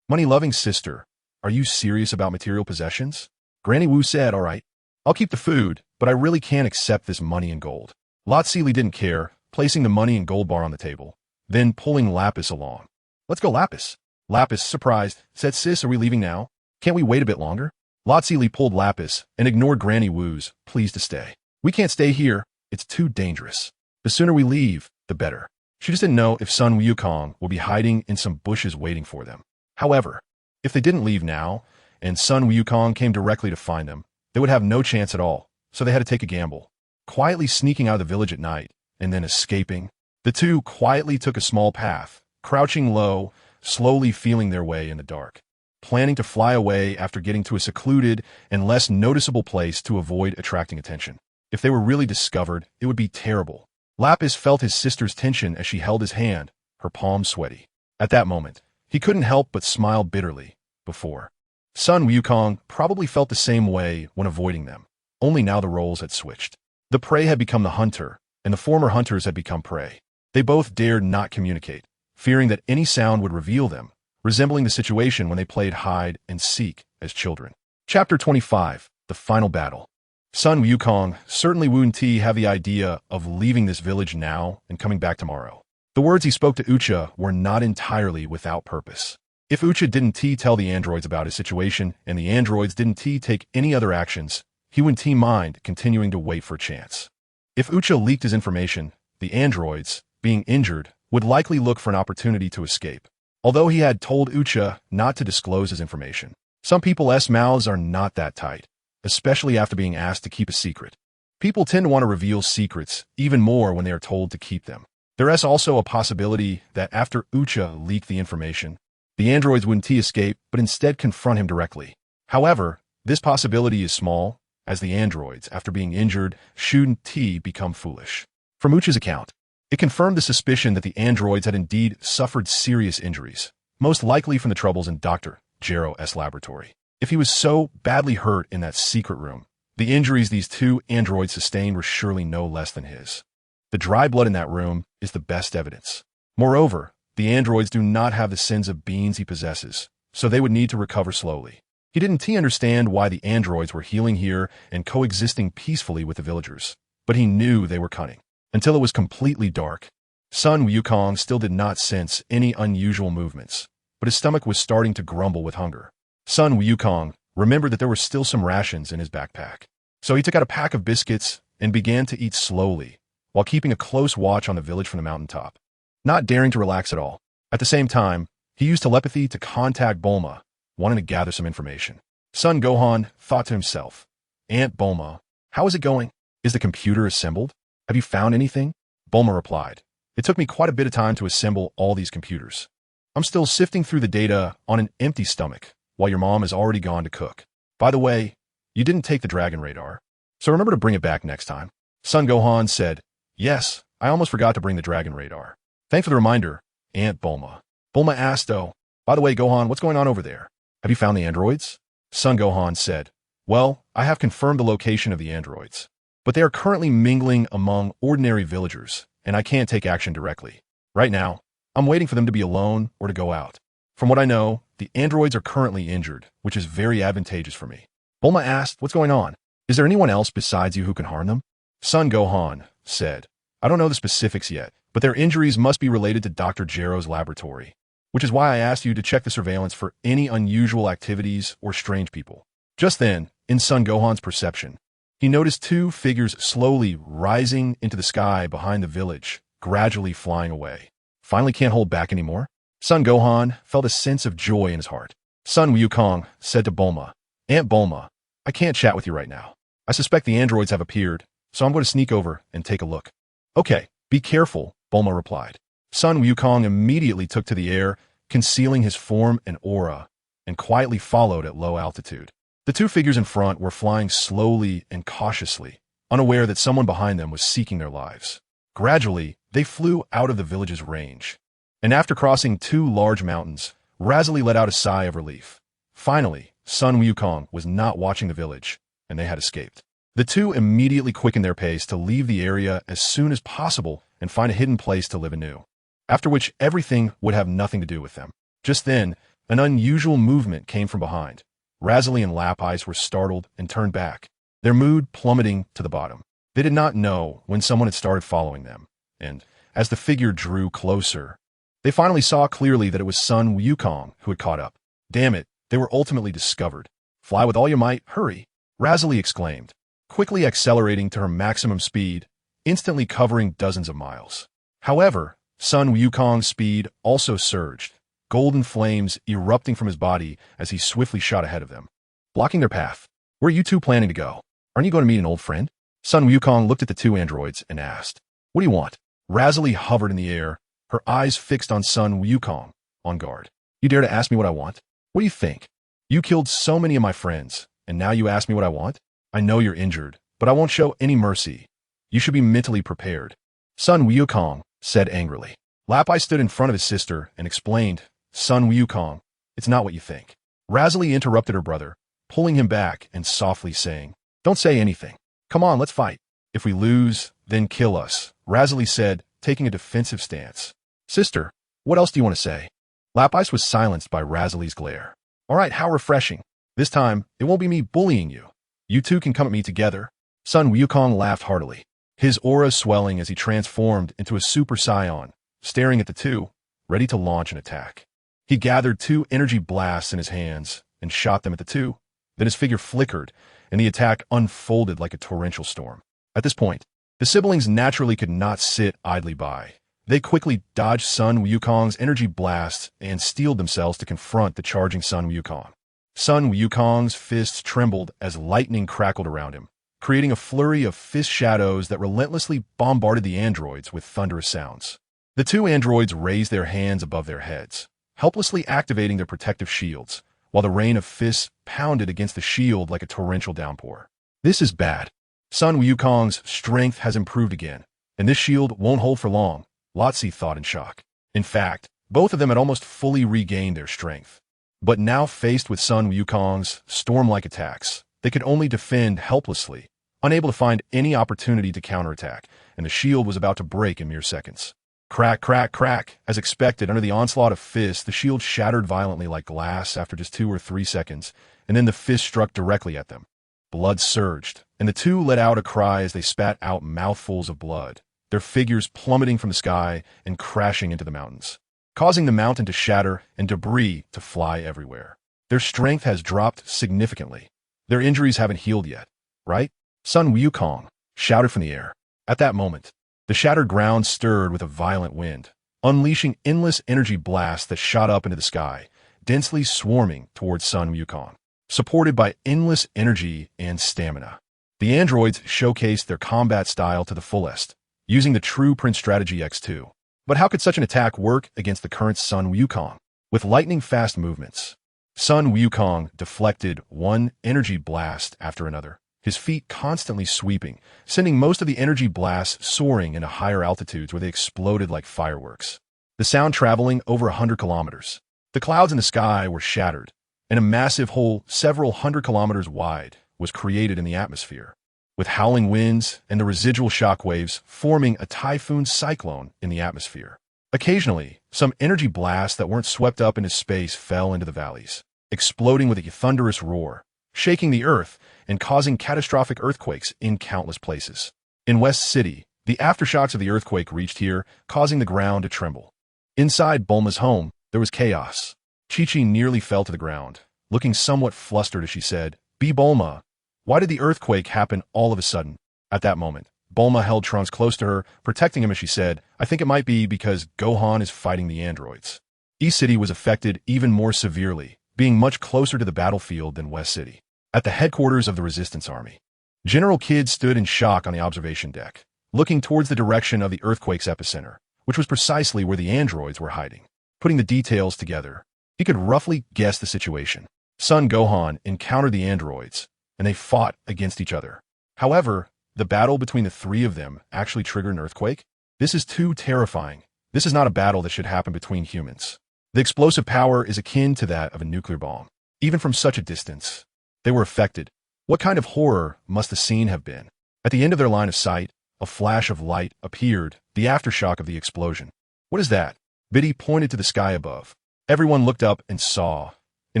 "Money-loving sister, are you serious about material possessions?" Granny Wu said, "All right. I'll keep the food, but I really can't accept this money and gold." Lazuli didn't care, placing the money and gold bar on the table, then pulling Lapis along. "Let's go, Lapis." Lapis, surprised, said, "Sis, are we leaving now? Can't we wait a bit longer?" Lazuli pulled Lapis and ignored Granny Wu's pleas to stay. "We can't stay here. It's too dangerous. The sooner we leave, the better." She just didn't know if Sun Wukong will be hiding in some bushes waiting for them. However, if they didn't leave now, and Sun Wukong came directly to find them, they would have no chance at all, so they had to take a gamble. Quietly sneaking out of the village at night, and then escaping, the two quietly took a small path, crouching low, slowly feeling their way in the dark, planning to fly away after getting to a secluded and less noticeable place to avoid attracting attention. If they were really discovered, it would be terrible. Lapis felt his sister's tension as she held his hand, her palms sweaty. At that moment, he couldn't help but smile bitterly. Before, Sun Wukong probably felt the same way when avoiding them, only now the roles had switched. The prey had become the hunter, and the former hunters had become prey. They both dared not communicate, fearing that any sound would reveal them, resembling the situation when they played hide and seek as children. Chapter 25, The Final Battle. Sun Wukong certainly wouldn't have the idea of leaving this village now and coming back tomorrow. The words he spoke to Ucha were not entirely without purpose. If Ucha didn't tell the androids about his situation, and the androids didn't take any other actions, he wouldn't mind continuing to wait for a chance. If Ucha leaked his information, the androids, being injured, would likely look for an opportunity to escape. Although he had told Ucha not to disclose his information, some people's mouths are not that tight, especially after being asked to keep a secret. People tend to want to reveal secrets even more when they are told to keep them. There is also a possibility that after Ucha leaked the information, the androids wouldn't escape but instead confront him directly. However, this possibility is small, as the androids, after being injured, shouldn't become foolish. From Ucha's account, It confirmed the suspicion that the androids had indeed suffered serious injuries, most likely from the troubles in Dr. Jero's laboratory. If he was so badly hurt in that secret room, the injuries these two androids sustained were surely no less than his. The dry blood in that room is the best evidence. Moreover, the androids do not have the sins of beings he possesses, so they would need to recover slowly. He didn't understand why the androids were healing here and coexisting peacefully with the villagers, but he knew they were cunning. Until it was completely dark, Sun Wukong still did not sense any unusual movements, but his stomach was starting to grumble with hunger. Sun Wukong remembered that there were still some rations in his backpack, so he took out a pack of biscuits and began to eat slowly, while keeping a close watch on the village from the mountaintop, not daring to relax at all. At the same time, he used telepathy to contact Bulma, wanting to gather some information. Sun Gohan thought to himself, "Aunt Bulma, how is it going? Is the computer assembled? Have you found anything?" Bulma replied, "It took me quite a bit of time to assemble all these computers. I'm still sifting through the data on an empty stomach, while your mom has already gone to cook. By the way, you didn't take the dragon radar, so remember to bring it back next time." Sun Gohan said, "Yes, I almost forgot to bring the dragon radar. Thanks for the reminder, Aunt Bulma." Bulma asked, "Oh, by the way, Gohan, what's going on over there? Have you found the androids?" Sun Gohan said, "Well, I have confirmed the location of the androids, but they are currently mingling among ordinary villagers, and I can't take action directly. Right now, I'm waiting for them to be alone or to go out. From what I know, the androids are currently injured, which is very advantageous for me." Bulma asked, "What's going on? Is there anyone else besides you who can harm them?" Sun Gohan said, "I don't know the specifics yet, but their injuries must be related to Dr. Jero's laboratory, which is why I asked you to check the surveillance for any unusual activities or strange people." Just then, in Sun Gohan's perception, he noticed two figures slowly rising into the sky behind the village, gradually flying away. Finally can't hold back anymore? Sun Gohan felt a sense of joy in his heart. Sun Wukong said to Bulma, "Aunt Bulma, I can't chat with you right now. I suspect the androids have appeared, so I'm going to sneak over and take a look." "Okay, be careful," Bulma replied. Sun Wukong immediately took to the air, concealing his form and aura, and quietly followed at low altitude. The two figures in front were flying slowly and cautiously, unaware that someone behind them was seeking their lives. Gradually, they flew out of the village's range, and after crossing two large mountains, Razali let out a sigh of relief. Finally, Sun Wukong was not watching the village, and they had escaped. The two immediately quickened their pace to leave the area as soon as possible and find a hidden place to live anew, after which everything would have nothing to do with them. Just then, an unusual movement came from behind. Razali and Lapis were startled and turned back, their mood plummeting to the bottom. They did not know when someone had started following them, and as the figure drew closer, they finally saw clearly that it was Sun Wukong who had caught up. Damn it, they were ultimately discovered. "Fly with all your might, hurry," Razali exclaimed, quickly accelerating to her maximum speed, instantly covering dozens of miles. However, Sun Wukong's speed also surged, golden flames erupting from his body as he swiftly shot ahead of them, blocking their path. "Where are you two planning to go? Aren't you going to meet an old friend?" Sun Wukong looked at the two androids and asked, "What do you want?" Razali hovered in the air, her eyes fixed on Sun Wukong, on guard. "You dare to ask me what I want? What do you think? You killed so many of my friends, and now you ask me what I want? I know you're injured, but I won't show any mercy. You should be mentally prepared," Sun Wukong said angrily. Lapai stood in front of his sister and explained, "Sun Wukong, it's not what you think." Razali interrupted her brother, pulling him back and softly saying, "Don't say anything. Come on, let's fight. If we lose, then kill us," Razali said, taking a defensive stance. "Sister, what else do you want to say?" Lapis was silenced by Razali's glare. "All right, how refreshing. This time, it won't be me bullying you. You two can come at me together." Sun Wukong laughed heartily, his aura swelling as he transformed into a Super Saiyan, staring at the two, ready to launch an attack. He gathered two energy blasts in his hands and shot them at the two. Then his figure flickered, and the attack unfolded like a torrential storm. At this point, the siblings naturally could not sit idly by. They quickly dodged Sun Wukong's energy blasts and steeled themselves to confront the charging Sun Wukong. Sun Wukong's fists trembled as lightning crackled around him, creating a flurry of fist shadows that relentlessly bombarded the androids with thunderous sounds. The two androids raised their hands above their heads, helplessly activating their protective shields, while the rain of fists pounded against the shield like a torrential downpour. "This is bad. Sun Wukong's strength has improved again, And this shield won't hold for long, Lotzi thought in shock. In fact, both of them had almost fully regained their strength. But now faced with Sun Wukong's storm-like attacks, they could only defend helplessly, unable to find any opportunity to counterattack, and the shield was about to break in mere seconds. Crack, crack, crack. As expected, under the onslaught of fists, the shield shattered violently like glass after just 2 or 3 seconds, and then the fist struck directly at them. Blood surged, and the two let out a cry as they spat out mouthfuls of blood, their figures plummeting from the sky and crashing into the mountains, causing the mountain to shatter and debris to fly everywhere. Their strength has dropped significantly. Their injuries haven't healed yet, right? Sun Wukong shouted from the air. At that moment, the shattered ground stirred with a violent wind, unleashing endless energy blasts that shot up into the sky, densely swarming towards Sun Wukong. Supported by endless energy and stamina, the androids showcased their combat style to the fullest, using the true Prince strategy X2. But how could such an attack work against the current Sun Wukong? With lightning-fast movements, Sun Wukong deflected one energy blast after another, his feet constantly sweeping, sending most of the energy blasts soaring into higher altitudes where they exploded like fireworks. The sound traveling over 100 kilometers. The clouds in the sky were shattered, and a massive hole several hundred kilometers wide was created in the atmosphere, with howling winds and the residual shock waves forming a typhoon cyclone in the atmosphere. Occasionally, some energy blasts that weren't swept up into space fell into the valleys, exploding with a thunderous roar, shaking the earth and causing catastrophic earthquakes in countless places. In West City, the aftershocks of the earthquake reached here, causing the ground to tremble. Inside Bulma's home, there was chaos. Chi-Chi nearly fell to the ground, looking somewhat flustered as she said, Bulma, why did the earthquake happen all of a sudden? At that moment, Bulma held Trunks close to her, protecting him as she said, I think it might be because Gohan is fighting the androids. East City was affected even more severely, being much closer to the battlefield than West City. At the headquarters of the Resistance Army, General Kidd stood in shock on the observation deck, looking towards the direction of the earthquake's epicenter, which was precisely where the androids were hiding. Putting the details together, he could roughly guess the situation. Son Gohan encountered the androids, and they fought against each other. However, the battle between the three of them actually triggered an earthquake? This is too terrifying. This is not a battle that should happen between humans. The explosive power is akin to that of a nuclear bomb. Even from such a distance, they were affected. What kind of horror must the scene have been? At the end of their line of sight, a flash of light appeared, the aftershock of the explosion. What is that? Biddy pointed to the sky above. Everyone looked up and saw, in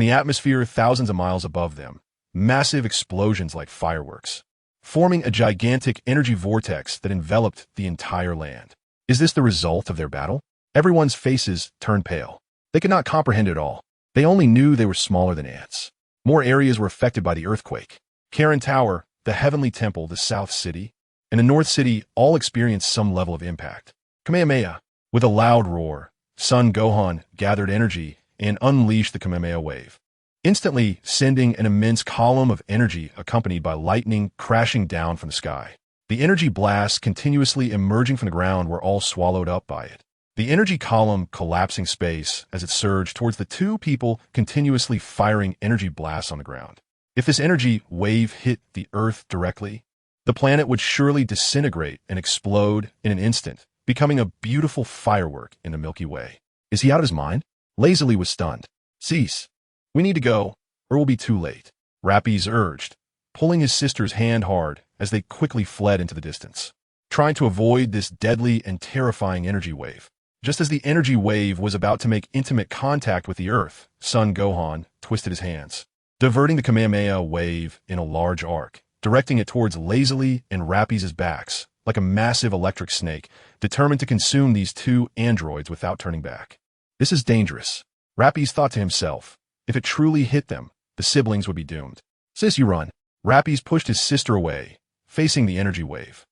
the atmosphere thousands of miles above them, massive explosions like fireworks, forming a gigantic energy vortex that enveloped the entire land. Is this the result of their battle? Everyone's faces turned pale. They could not comprehend it all. They only knew they were smaller than ants. More areas were affected by the earthquake. Karen Tower, the Heavenly Temple, the South City, and the North City all experienced some level of impact. Kamehameha. With a loud roar, Son Gohan gathered energy and unleashed the Kamehameha wave, instantly sending an immense column of energy accompanied by lightning crashing down from the sky. The energy blasts continuously emerging from the ground were all swallowed up by it. The energy column collapsing space as it surged towards the two people continuously firing energy blasts on the ground. If this energy wave hit the Earth directly, the planet would surely disintegrate and explode in an instant, becoming a beautiful firework in the Milky Way. Is he out of his mind? Lazily was stunned. Cease. We need to go, or we'll be too late, Rappies urged, pulling his sister's hand hard as they quickly fled into the distance, trying to avoid this deadly and terrifying energy wave. Just as the energy wave was about to make intimate contact with the Earth, Son Gohan twisted his hands, diverting the Kamehameha wave in a large arc, directing it towards Lazily and Rappies' backs, like a massive electric snake, determined to consume these two androids without turning back. This is dangerous, Rappies thought to himself. If it truly hit them, the siblings would be doomed. Sis, you run. Rappies pushed his sister away, facing the energy wave.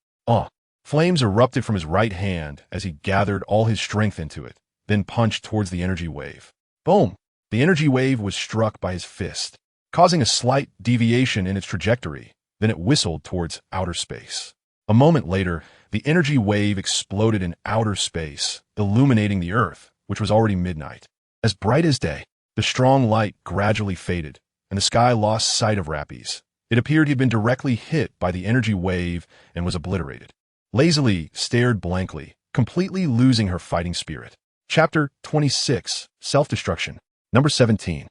Flames erupted from his right hand as he gathered all his strength into it, then punched towards the energy wave. Boom! The energy wave was struck by his fist, causing a slight deviation in its trajectory. Then it whistled towards outer space. A moment later, the energy wave exploded in outer space, illuminating the Earth, which was already midnight. As bright as day, the strong light gradually faded, and the sky lost sight of Rappies. It appeared he had been directly hit by the energy wave and was obliterated. lazily stared blankly, completely losing her fighting spirit. Chapter 26, Self-Destruction. Number 17.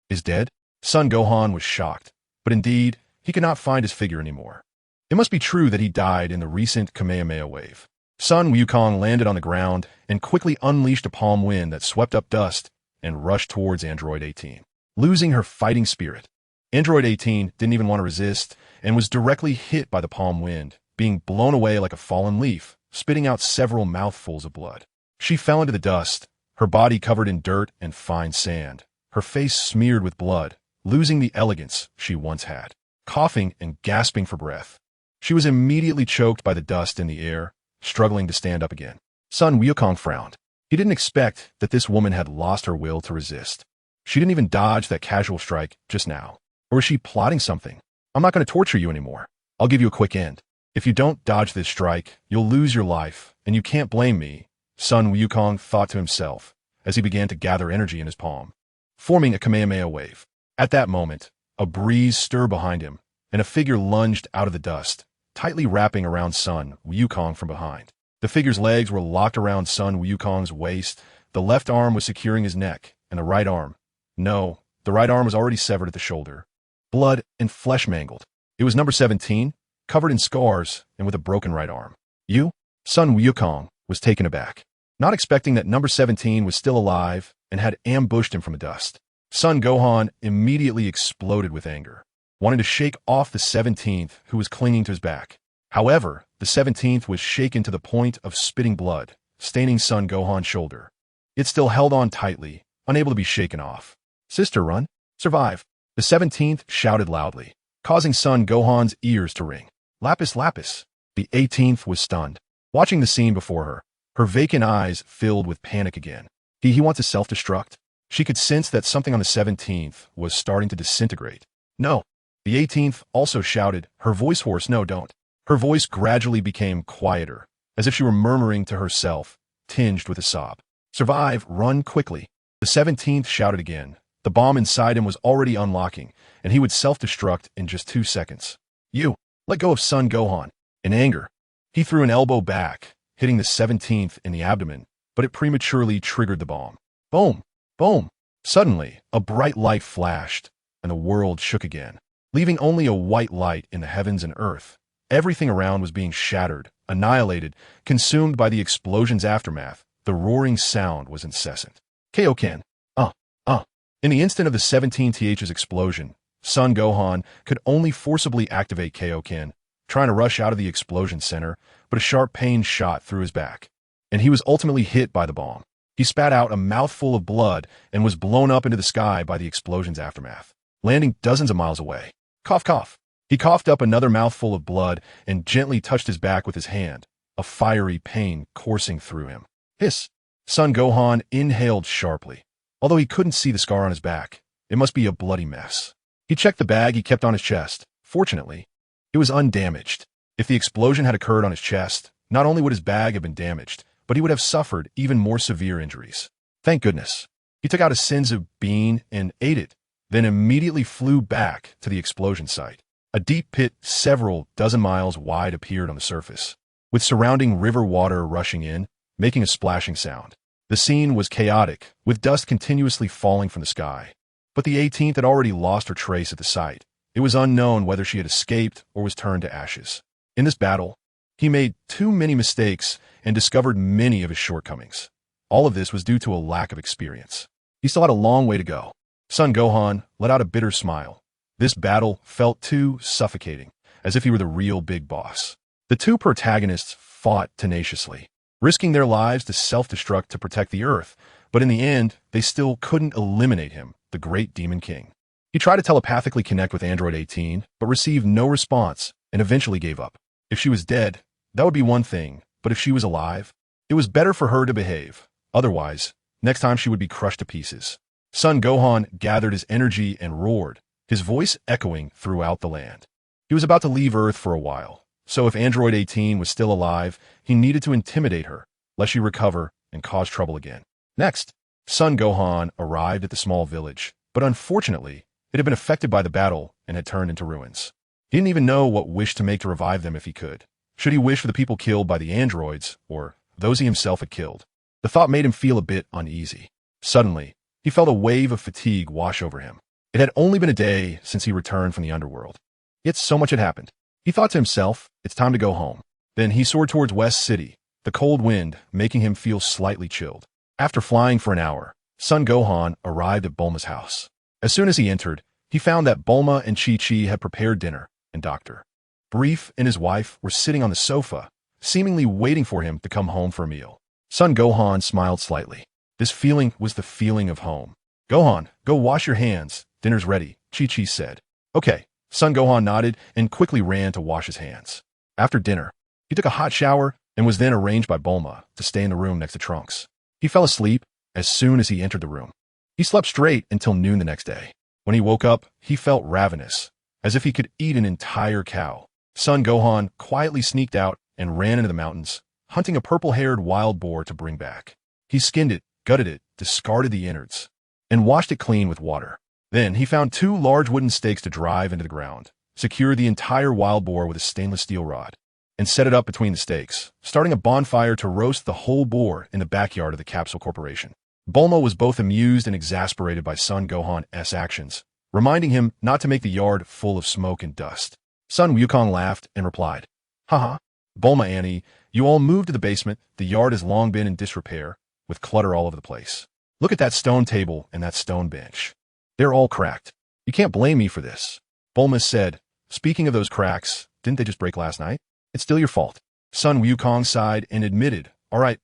Is dead? Sun Gohan was shocked, but indeed, he could not find his figure anymore. It must be true that he died in the recent Kamehameha wave. Sun Wukong landed on the ground and quickly unleashed a palm wind that swept up dust and rushed towards Android 18. Losing her fighting spirit, Android 18 didn't even want to resist and was directly hit by the palm wind, being blown away like a fallen leaf, spitting out several mouthfuls of blood. She fell into the dust, her body covered in dirt and fine sand, her face smeared with blood, losing the elegance she once had. Coughing and gasping for breath, she was immediately choked by the dust in the air, struggling to stand up again. Sun Wukong frowned. He didn't expect that this woman had lost her will to resist. She didn't even dodge that casual strike just now. Or was she plotting something? I'm not going to torture you anymore. I'll give you a quick end. If you don't dodge this strike, you'll lose your life, and you can't blame me, Sun Wukong thought to himself as he began to gather energy in his palm, forming a Kamehameha wave. At that moment, a breeze stirred behind him, and a figure lunged out of the dust, tightly wrapping around Sun Wukong from behind. The figure's legs were locked around Sun Wukong's waist, the left arm was securing his neck, and the right arm was already severed at the shoulder. Blood and flesh mangled. It was number 17, covered in scars and with a broken right arm. You? Sun Wukong was taken aback, not expecting that number 17 was still alive and had ambushed him from the dust. Sun Gohan immediately exploded with anger, wanting to shake off the 17th who was clinging to his back. However, the 17th was shaken to the point of spitting blood, staining Sun Gohan's shoulder. It still held on tightly, unable to be shaken off. Sister, run. Survive. The 17th shouted loudly, causing Sun Gohan's ears to ring. Lapis, lapis. The 18th was stunned, watching the scene before her, her vacant eyes filled with panic again. He wants to self-destruct? She could sense that something on the 17th was starting to disintegrate. No. The 18th also shouted, her voice hoarse, no, don't. Her voice gradually became quieter, as if she were murmuring to herself, tinged with a sob. Survive, run quickly. The 17th shouted again. The bomb inside him was already unlocking, and he would self-destruct in just 2 seconds. You, let go of Sun Gohan. In anger, he threw an elbow back, hitting the 17th in the abdomen, but it prematurely triggered the bomb. Boom! Boom! Suddenly, a bright light flashed, and the world shook again, leaving only a white light in the heavens and earth. Everything around was being shattered, annihilated, consumed by the explosion's aftermath. The roaring sound was incessant. Kaioken. In the instant of the 17th's explosion, Sun Gohan could only forcibly activate Kaioken, trying to rush out of the explosion center, but a sharp pain shot through his back, and he was ultimately hit by the bomb. He spat out a mouthful of blood and was blown up into the sky by the explosion's aftermath, landing dozens of miles away. Cough, cough. He coughed up another mouthful of blood and gently touched his back with his hand, a fiery pain coursing through him. Hiss. Sun Gohan inhaled sharply. Although he couldn't see the scar on his back, it must be a bloody mess. He checked the bag he kept on his chest. Fortunately, it was undamaged. If the explosion had occurred on his chest, not only would his bag have been damaged, but he would have suffered even more severe injuries. Thank goodness. He took out a senzu bean and ate it, then immediately flew back to the explosion site. A deep pit several dozen miles wide appeared on the surface, with surrounding river water rushing in, making a splashing sound. The scene was chaotic, with dust continuously falling from the sky. But the 18th had already lost her trace at the site. It was unknown whether she had escaped or was turned to ashes. In this battle, he made too many mistakes and discovered many of his shortcomings. All of this was due to a lack of experience. He still had a long way to go. Sun Gohan let out a bitter smile. This battle felt too suffocating, as if he were the real big boss. The two protagonists fought tenaciously, risking their lives to self-destruct to protect the Earth, but in the end, they still couldn't eliminate him, the great Demon King. He tried to telepathically connect with Android 18, but received no response and eventually gave up. If she was dead, that would be one thing, but if she was alive, it was better for her to behave. Otherwise, next time she would be crushed to pieces. Sun Gohan gathered his energy and roared, his voice echoing throughout the land. He was about to leave Earth for a while, so if Android 18 was still alive, he needed to intimidate her, lest she recover and cause trouble again. Next, Sun Gohan arrived at the small village, but unfortunately, it had been affected by the battle and had turned into ruins. He didn't even know what wish to make to revive them if he could. Should he wish for the people killed by the androids, or those he himself had killed? The thought made him feel a bit uneasy. Suddenly, he felt a wave of fatigue wash over him. It had only been a day since he returned from the underworld. Yet so much had happened. He thought to himself, it's time to go home. Then he soared towards West City, the cold wind making him feel slightly chilled. After flying for an hour, Sun Gohan arrived at Bulma's house. As soon as he entered, he found that Bulma and Chi-Chi had prepared dinner, and Dr. Brief and his wife were sitting on the sofa, seemingly waiting for him to come home for a meal. Sun Gohan smiled slightly. This feeling was the feeling of home. Gohan, go wash your hands. Dinner's ready, Chi-Chi said. Okay. Sun Gohan nodded and quickly ran to wash his hands. After dinner, he took a hot shower and was then arranged by Bulma to stay in the room next to Trunks. He fell asleep as soon as he entered the room. He slept straight until noon the next day. When he woke up, he felt ravenous, as if he could eat an entire cow. Sun Gohan quietly sneaked out and ran into the mountains, hunting a purple-haired wild boar to bring back. He skinned it, gutted it, discarded the innards, and washed it clean with water. Then he found 2 large wooden stakes to drive into the ground, secured the entire wild boar with a stainless steel rod, and set it up between the stakes, starting a bonfire to roast the whole boar in the backyard of the Capsule Corporation. Bulma was both amused and exasperated by Sun Gohan's actions, reminding him not to make the yard full of smoke and dust. Sun Wukong laughed and replied, Haha, Bulma Annie, you all moved to the basement. The yard has long been in disrepair, with clutter all over the place. Look at that stone table and that stone bench. They're all cracked. You can't blame me for this. Bulma said, speaking of those cracks, didn't they just break last night? It's still your fault. Sun Wukong sighed and admitted, all right,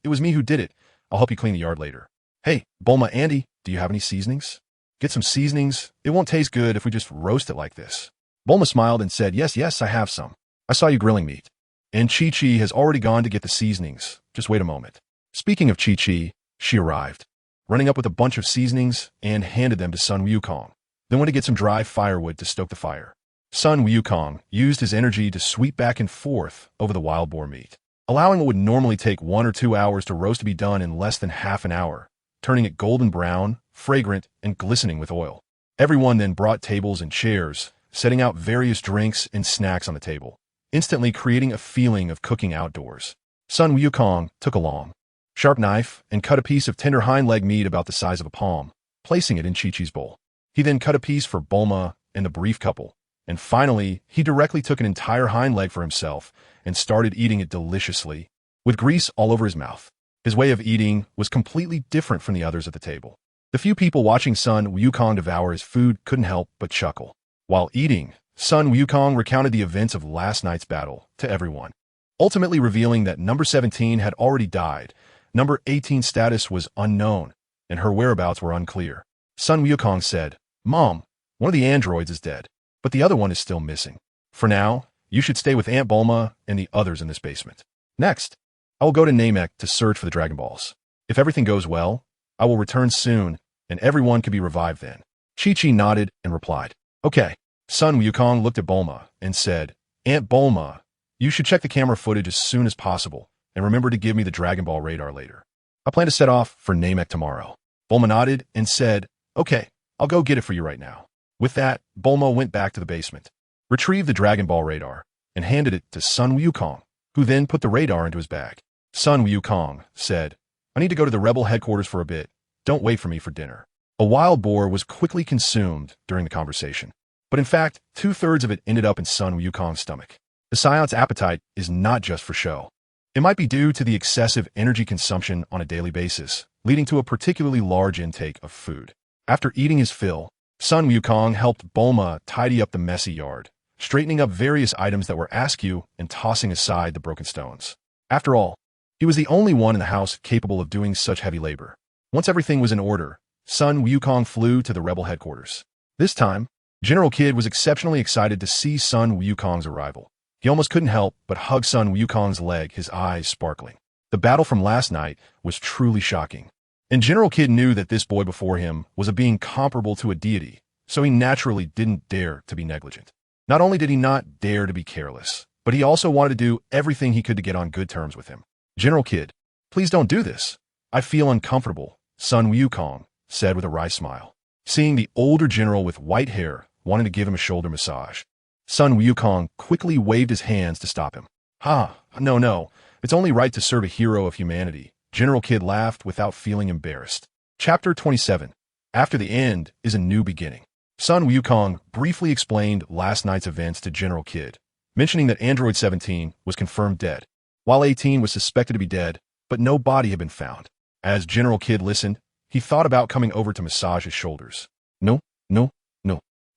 it was me who did it. I'll help you clean the yard later. Hey, Bulma Andy, do you have any seasonings? Get some seasonings. It won't taste good if we just roast it like this. Bulma smiled and said, yes, I have some. I saw you grilling meat. And Chi-Chi has already gone to get the seasonings. Just wait a moment. Speaking of Chi-Chi, she arrived, running up with a bunch of seasonings and handed them to Sun Wukong, then went to get some dry firewood to stoke the fire. Sun Wukong used his energy to sweep back and forth over the wild boar meat, allowing what would normally take 1 or 2 hours to roast to be done in less than half an hour, turning it golden brown, fragrant, and glistening with oil. Everyone then brought tables and chairs, setting out various drinks and snacks on the table, instantly creating a feeling of cooking outdoors. Sun Wukong took a long, sharp knife and cut a piece of tender hind leg meat about the size of a palm, placing it in Chi-Chi's bowl. He then cut a piece for Bulma and the Brief couple, and finally, he directly took an entire hind leg for himself and started eating it deliciously, with grease all over his mouth. His way of eating was completely different from the others at the table. The few people watching Sun Wukong devour his food couldn't help but chuckle. While eating, Sun Wukong recounted the events of last night's battle to everyone, ultimately revealing that number 17 had already died, number 18's status was unknown, and her whereabouts were unclear. Sun Wukong said, Mom, one of the androids is dead, but the other one is still missing. For now, you should stay with Aunt Bulma and the others in this basement. Next, I will go to Namek to search for the Dragon Balls. If everything goes well, I will return soon, and everyone can be revived then. Chi-Chi nodded and replied, Okay. Sun Wukong looked at Bulma and said, Aunt Bulma, you should check the camera footage as soon as possible, and remember to give me the Dragon Ball radar later. I plan to set off for Namek tomorrow. Bulma nodded and said, Okay, I'll go get it for you right now. With that, Bulma went back to the basement, retrieved the Dragon Ball radar, and handed it to Sun Wukong, who then put the radar into his bag. Sun Wukong said, I need to go to the rebel headquarters for a bit. Don't wait for me for dinner. A wild boar was quickly consumed during the conversation, but in fact, 2/3 of it ended up in Sun Wukong's stomach. The Scion's appetite is not just for show. It might be due to the excessive energy consumption on a daily basis, leading to a particularly large intake of food. After eating his fill, Sun Wukong helped Bulma tidy up the messy yard, straightening up various items that were askew and tossing aside the broken stones. After all, he was the only one in the house capable of doing such heavy labor. Once everything was in order, Sun Wukong flew to the rebel headquarters. This time, General Kid was exceptionally excited to see Sun Wukong's arrival. He almost couldn't help but hug Sun Wukong's leg, his eyes sparkling. The battle from last night was truly shocking. And General Kid knew that this boy before him was a being comparable to a deity, so he naturally didn't dare to be negligent. Not only did he not dare to be careless, but he also wanted to do everything he could to get on good terms with him. General Kid, please don't do this. I feel uncomfortable, Sun Wukong said with a wry smile, seeing the older general with white hair wanting to give him a shoulder massage. Sun Wukong quickly waved his hands to stop him. Ha, no. It's only right to serve a hero of humanity. General Kidd laughed without feeling embarrassed. Chapter 27. After the end is a new beginning. Sun Wukong briefly explained last night's events to General Kidd, mentioning that Android 17 was confirmed dead, while 18 was suspected to be dead, but no body had been found. As General Kidd listened, he thought about coming over to massage his shoulders. No.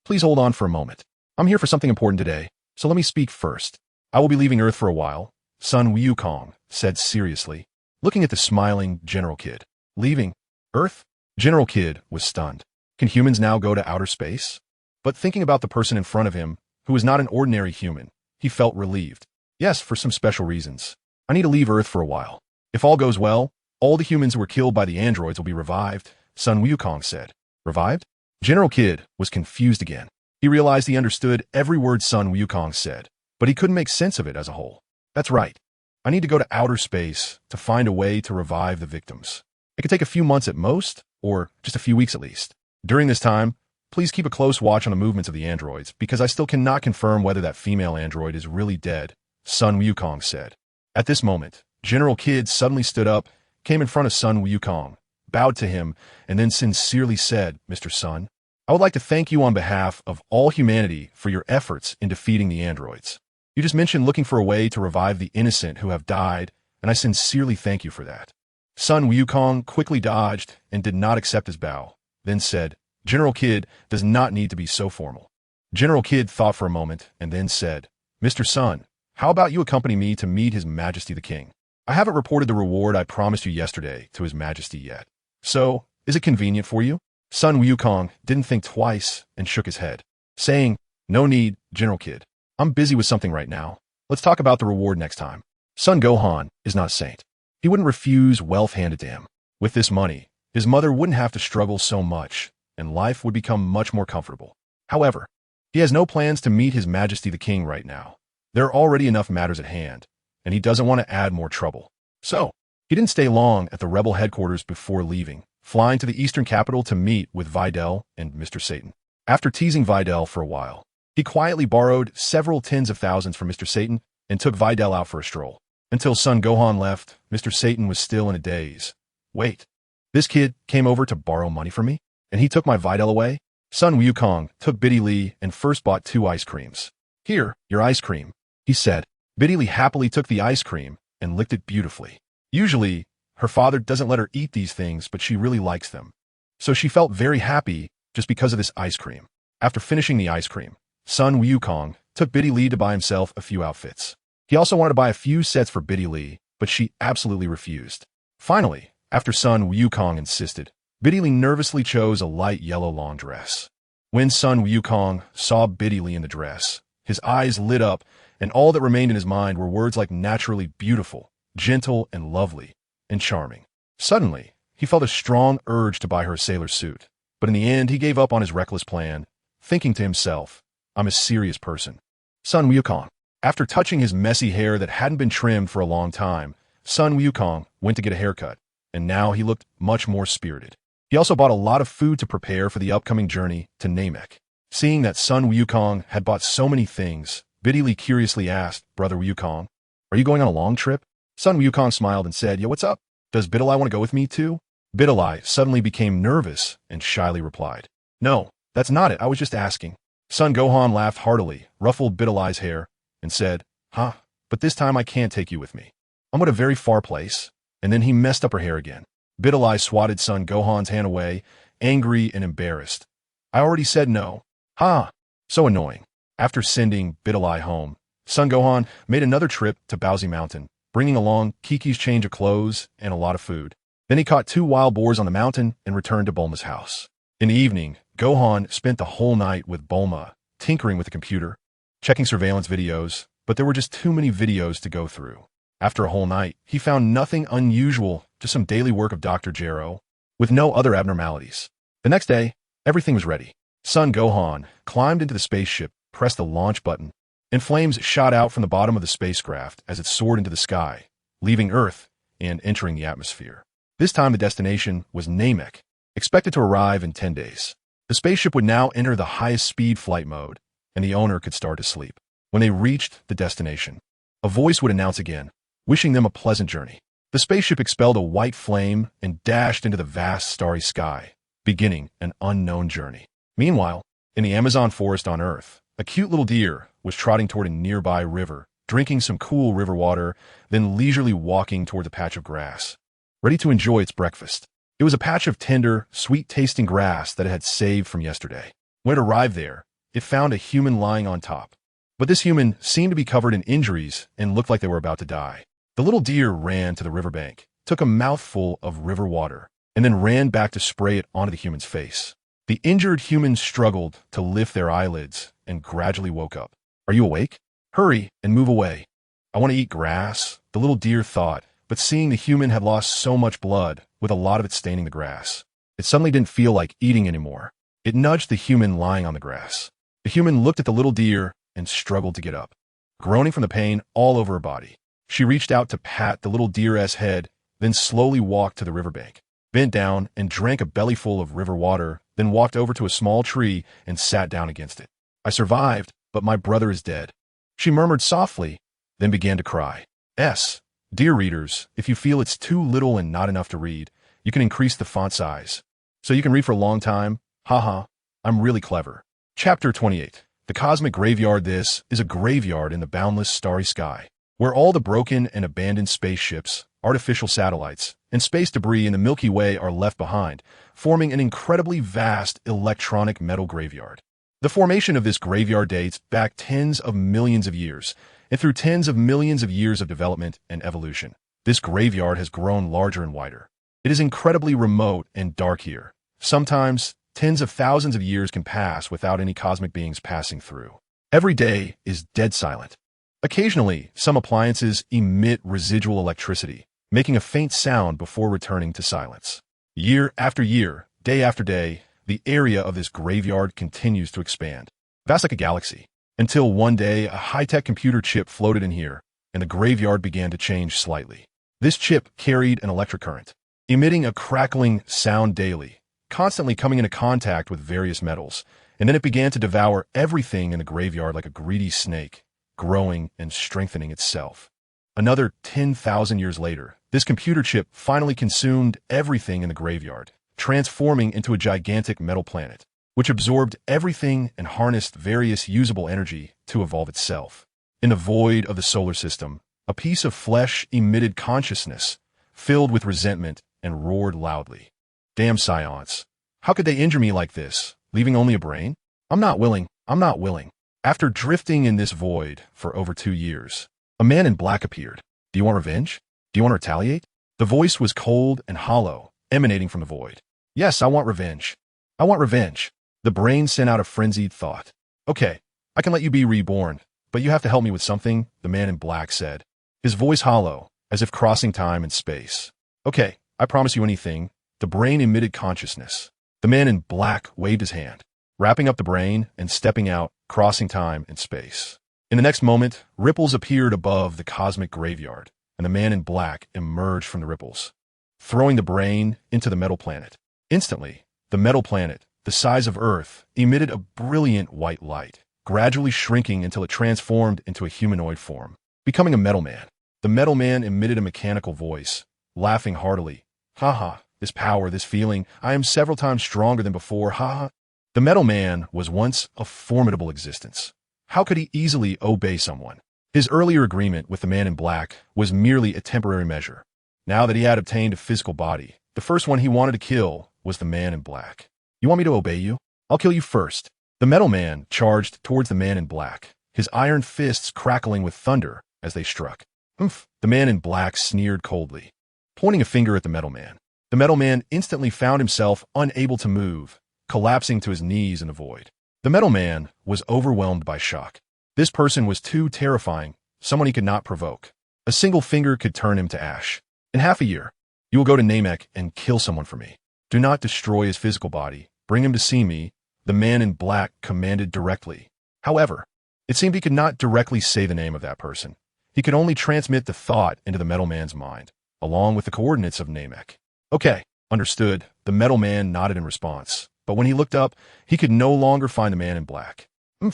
Please hold on for a moment. I'm here for something important today, so let me speak first. I will be leaving Earth for a while, Sun Wukong said seriously, looking at the smiling General Kidd. Leaving Earth? General Kidd was stunned. Can humans now go to outer space? But thinking about the person in front of him, who was not an ordinary human, he felt relieved. Yes, for some special reasons. I need to leave Earth for a while. If all goes well, all the humans who were killed by the androids will be revived, Sun Wukong said. Revived? General Kidd was confused again. He realized he understood every word Sun Wukong said, but he couldn't make sense of it as a whole. That's right. I need to go to outer space to find a way to revive the victims. It could take a few months at most, or just a few weeks at least. During this time, please keep a close watch on the movements of the androids, because I still cannot confirm whether that female android is really dead, Sun Wukong said. At this moment, General Kidd suddenly stood up, came in front of Sun Wukong, bowed to him, and then sincerely said, Mr. Sun, I would like to thank you on behalf of all humanity for your efforts in defeating the androids. You just mentioned looking for a way to revive the innocent who have died, and I sincerely thank you for that. Sun Wukong quickly dodged and did not accept his bow, then said, General Kidd does not need to be so formal. General Kidd thought for a moment and then said, Mr. Sun, how about you accompany me to meet His Majesty the King? I haven't reported the reward I promised you yesterday to His Majesty yet. So, is it convenient for you? Sun Wukong didn't think twice and shook his head, saying, No need, General Kidd. I'm busy with something right now. Let's talk about the reward next time. Sun Gohan is not a saint. He wouldn't refuse wealth handed to him. With this money, his mother wouldn't have to struggle so much, and life would become much more comfortable. However, he has no plans to meet His Majesty the King right now. There are already enough matters at hand, and he doesn't want to add more trouble. So, he didn't stay long at the rebel headquarters before leaving, flying to the eastern capital to meet with Videl and Mr. Satan. After teasing Videl for a while, he quietly borrowed several tens of thousands from Mr. Satan and took Videl out for a stroll. Until Sun Gohan left, Mr. Satan was still in a daze. Wait, this kid came over to borrow money from me? And he took my Videl away? Sun Wukong took Biddy Lee and first bought 2 ice creams. Here, your ice cream, he said. Biddy Lee happily took the ice cream and licked it beautifully. Usually, her father doesn't let her eat these things, but she really likes them. So she felt very happy just because of this ice cream. After finishing the ice cream, Sun Wukong took Biddy Lee to buy himself a few outfits. He also wanted to buy a few sets for Biddy Lee, but she absolutely refused. Finally, after Sun Wukong insisted, Biddy Lee nervously chose a light yellow long dress. When Sun Wukong saw Biddy Lee in the dress, his eyes lit up, and all that remained in his mind were words like naturally beautiful, gentle and lovely, and charming. Suddenly, he felt a strong urge to buy her a sailor suit, but in the end he gave up on his reckless plan, thinking to himself, I'm a serious person. Sun Wukong. After touching his messy hair that hadn't been trimmed for a long time, Sun Wukong went to get a haircut, and now he looked much more spirited. He also bought a lot of food to prepare for the upcoming journey to Namek. Seeing that Sun Wukong had bought so many things, Biddy Lee curiously asked, Brother Wukong, are you going on a long trip? Sun Wukong smiled and said, Yo, what's up? Does Biddy-Lie want to go with me too? Biddy-Lie suddenly became nervous and shyly replied, No, that's not it, I was just asking. Sun Gohan laughed heartily, ruffled Biddy-Lie's hair, and said, But this time I can't take you with me. I'm at a very far place. And then he messed up her hair again. Biddy-Lie swatted Sun Gohan's hand away, angry and embarrassed. I already said no. So annoying. After sending Biddy-Lie home, Sun Gohan made another trip to Bowsy Mountain, bringing along Kiki's change of clothes and a lot of food. Then he caught 2 wild boars on the mountain and returned to Bulma's house. In the evening, Gohan spent the whole night with Bulma, tinkering with the computer, checking surveillance videos, but there were just too many videos to go through. After a whole night, he found nothing unusual, just some daily work of Dr. Gero, with no other abnormalities. The next day, everything was ready. Sun Gohan climbed into the spaceship, pressed the launch button, and flames shot out from the bottom of the spacecraft as it soared into the sky, leaving Earth and entering the atmosphere. This time the destination was Namek, expected to arrive in 10 days. The spaceship would now enter the highest speed flight mode, and the owner could start to sleep. When they reached the destination, a voice would announce again, wishing them a pleasant journey. The spaceship expelled a white flame and dashed into the vast starry sky, beginning an unknown journey. Meanwhile, in the Amazon forest on Earth, a cute little deer was trotting toward a nearby river, drinking some cool river water, then leisurely walking toward the patch of grass, ready to enjoy its breakfast. It was a patch of tender, sweet-tasting grass that it had saved from yesterday. When it arrived there, it found a human lying on top. But this human seemed to be covered in injuries and looked like they were about to die. The little deer ran to the riverbank, took a mouthful of river water, and then ran back to spray it onto the human's face. The injured human struggled to lift their eyelids and gradually woke up. "Are you awake? Hurry and move away. I want to eat grass," the little deer thought, but seeing the human had lost so much blood, with a lot of it staining the grass, it suddenly didn't feel like eating anymore. It nudged the human lying on the grass. The human looked at the little deer and struggled to get up, groaning from the pain all over her body. She reached out to pat the little deer's head, then slowly walked to the riverbank, bent down and drank a bellyful of river water, then walked over to a small tree and sat down against it. "I survived, but my brother is dead," she murmured softly, then began to cry. Dear readers, if you feel it's too little and not enough to read, you can increase the font size, so you can read for a long time. Haha, I'm really clever. Chapter 28. The Cosmic Graveyard. This is a graveyard in the boundless starry sky, where all the broken and abandoned spaceships, artificial satellites, and space debris in the Milky Way are left behind, forming an incredibly vast electronic metal graveyard. The formation of this graveyard dates back tens of millions of years, and through tens of millions of years of development and evolution, this graveyard has grown larger and wider. It is incredibly remote and dark here. Sometimes, tens of thousands of years can pass without any cosmic beings passing through. Every day is dead silent. Occasionally, some appliances emit residual electricity, making a faint sound before returning to silence. Year after year, day after day, the area of this graveyard continues to expand, vast like a galaxy, until one day a high-tech computer chip floated in here, and the graveyard began to change slightly. This chip carried an electric current, emitting a crackling sound daily, constantly coming into contact with various metals, and then it began to devour everything in the graveyard like a greedy snake, growing and strengthening itself. Another 10,000 years later, this computer chip finally consumed everything in the graveyard, transforming into a gigantic metal planet, which absorbed everything and harnessed various usable energy to evolve itself. In the void of the solar system, a piece of flesh emitted consciousness, filled with resentment, and roared loudly. "Damn science. How could they injure me like this, leaving only a brain? I'm not willing. After drifting in this void for over 2 years, a man in black appeared. "Do you want revenge? Do you want to retaliate?" The voice was cold and hollow, emanating from the void. "Yes, I want revenge. I want revenge." The brain sent out a frenzied thought. "Okay, I can let you be reborn, but you have to help me with something," the man in black said, his voice hollow, as if crossing time and space. "Okay, I promise you anything." The brain emitted consciousness. The man in black waved his hand, wrapping up the brain and stepping out, crossing time and space. In the next moment, ripples appeared above the cosmic graveyard, and the man in black emerged from the ripples, throwing the brain into the metal planet. Instantly, the metal planet, the size of Earth, emitted a brilliant white light, gradually shrinking until it transformed into a humanoid form, becoming a metal man. The metal man emitted a mechanical voice, laughing heartily. "Haha, this power, this feeling, I am several times stronger than before, haha." The metal man was once a formidable existence. How could he easily obey someone? His earlier agreement with the man in black was merely a temporary measure. Now that he had obtained a physical body, the first one he wanted to kill was the man in black. "You want me to obey you? I'll kill you first." The metal man charged towards the man in black, his iron fists crackling with thunder as they struck. "Humph," the man in black sneered coldly, pointing a finger at the metal man. The metal man instantly found himself unable to move, collapsing to his knees in the void. The metal man was overwhelmed by shock. This person was too terrifying, someone he could not provoke. A single finger could turn him to ash. "In half a year, you will go to Namek and kill someone for me. Do not destroy his physical body. Bring him to see me," the man in black commanded directly. However, it seemed he could not directly say the name of that person. He could only transmit the thought into the metal man's mind, along with the coordinates of Namek. "Okay, understood," the metal man nodded in response. But when he looked up, he could no longer find the man in black.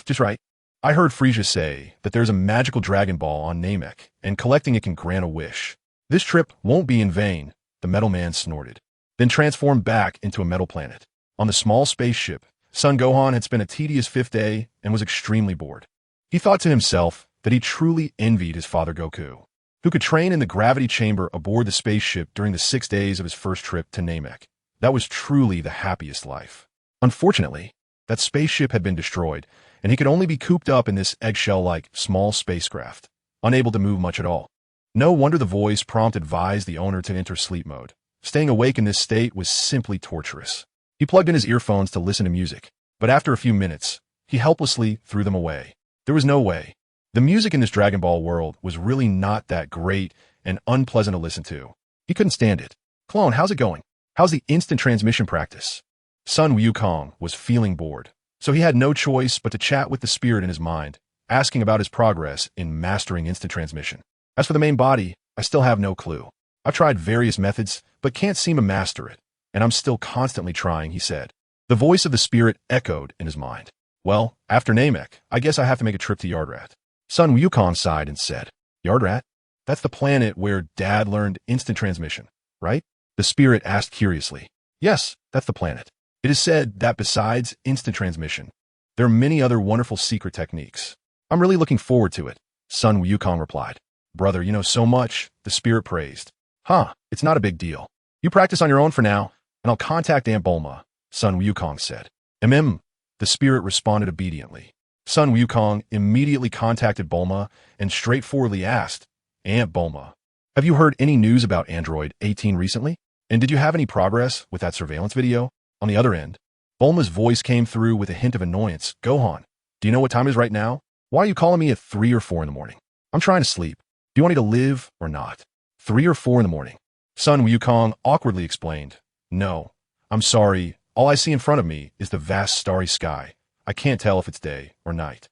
Just right. I heard Frisia say that there's a magical Dragon Ball on Namek, and collecting it can grant a wish. This trip won't be in vain, the metal man snorted, then transformed back into a metal planet. On the small spaceship, Son Gohan had spent a tedious 5th day and was extremely bored. He thought to himself that he truly envied his father Goku, who could train in the gravity chamber aboard the spaceship during the 6 days of his first trip to Namek. That was truly the happiest life. Unfortunately, that spaceship had been destroyed, and he could only be cooped up in this eggshell-like small spacecraft, unable to move much at all. No wonder the voice prompt advised the owner to enter sleep mode. Staying awake in this state was simply torturous. He plugged in his earphones to listen to music, but after a few minutes, he helplessly threw them away. There was no way. The music in this Dragon Ball world was really not that great and unpleasant to listen to. He couldn't stand it. Clone, how's it going? How's the instant transmission practice? Sun Wukong was feeling bored, so he had no choice but to chat with the spirit in his mind, asking about his progress in mastering instant transmission. As for the main body, I still have no clue. I've tried various methods, but can't seem to master it, and I'm still constantly trying, he said. The voice of the spirit echoed in his mind. Well, after Namek, I guess I have to make a trip to Yardrat. Sun Wukong sighed and said, Yardrat? That's the planet where Dad learned instant transmission, right? The spirit asked curiously. Yes, that's the planet. It is said that besides instant transmission, there are many other wonderful secret techniques. I'm really looking forward to it, Sun Wukong replied. Brother, you know so much, the spirit praised. Huh, it's not a big deal. You practice on your own for now, and I'll contact Aunt Bulma, Sun Wukong said. The spirit responded obediently. Sun Wukong immediately contacted Bulma and straightforwardly asked, Aunt Bulma, have you heard any news about Android 18 recently? And did you have any progress with that surveillance video? On the other end, Bulma's voice came through with a hint of annoyance. Gohan, do you know what time it is right now? Why are you calling me at 3 or 4 in the morning? I'm trying to sleep. Do you want me to live or not? 3 or 4 in the morning. Sun Wukong awkwardly explained. No, I'm sorry. All I see in front of me is the vast starry sky. I can't tell if it's day or night.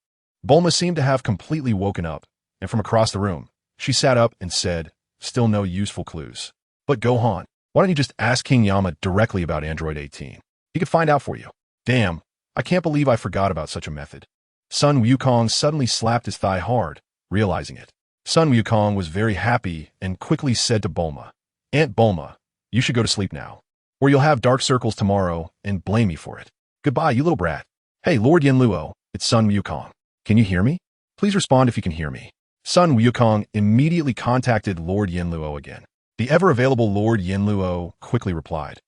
Bulma seemed to have completely woken up, and from across the room, she sat up and said, still no useful clues. But Gohan, why don't you just ask King Yama directly about Android 18? He could find out for you. Damn, I can't believe I forgot about such a method. Sun Wukong suddenly slapped his thigh hard, realizing it. Sun Wukong was very happy and quickly said to Bulma, Aunt Bulma, you should go to sleep now, or you'll have dark circles tomorrow and blame me for it. Goodbye, you little brat. Hey, Lord Yenluo, it's Sun Wukong. Can you hear me? Please respond if you can hear me. Sun Wukong immediately contacted Lord Yenluo again. The ever-available Lord Yenluo quickly replied,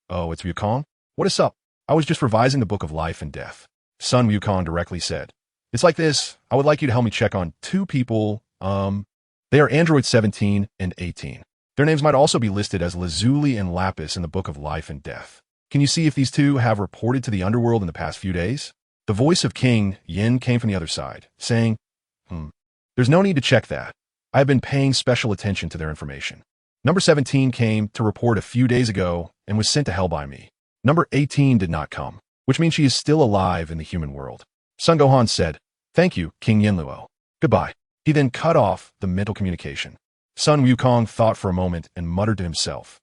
Oh, it's Wukong? What is up? I was just revising the Book of Life and Death. Sun Wukong directly said, It's like this. I would like you to help me check on 2 people. They are Android 17 and 18. Their names might also be listed as Lazuli and Lapis in the Book of Life and Death. Can you see if these 2 have reported to the underworld in the past few days? The voice of King Yin came from the other side, saying, There's no need to check that. I have been paying special attention to their information. Number 17 came to report a few days ago and was sent to hell by me. Number 18 did not come, which means she is still alive in the human world. Son Gohan said, Thank you, King Yenluo. Goodbye. He then cut off the mental communication. Sun Wukong thought for a moment and muttered to himself,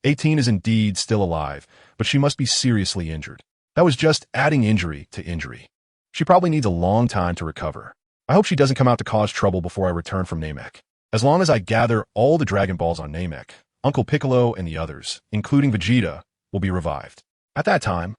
18 is indeed still alive, but she must be seriously injured. That was just adding injury to injury. She probably needs a long time to recover. I hope she doesn't come out to cause trouble before I return from Namek. As long as I gather all the Dragon Balls on Namek, Uncle Piccolo and the others, including Vegeta, will be revived. At that time,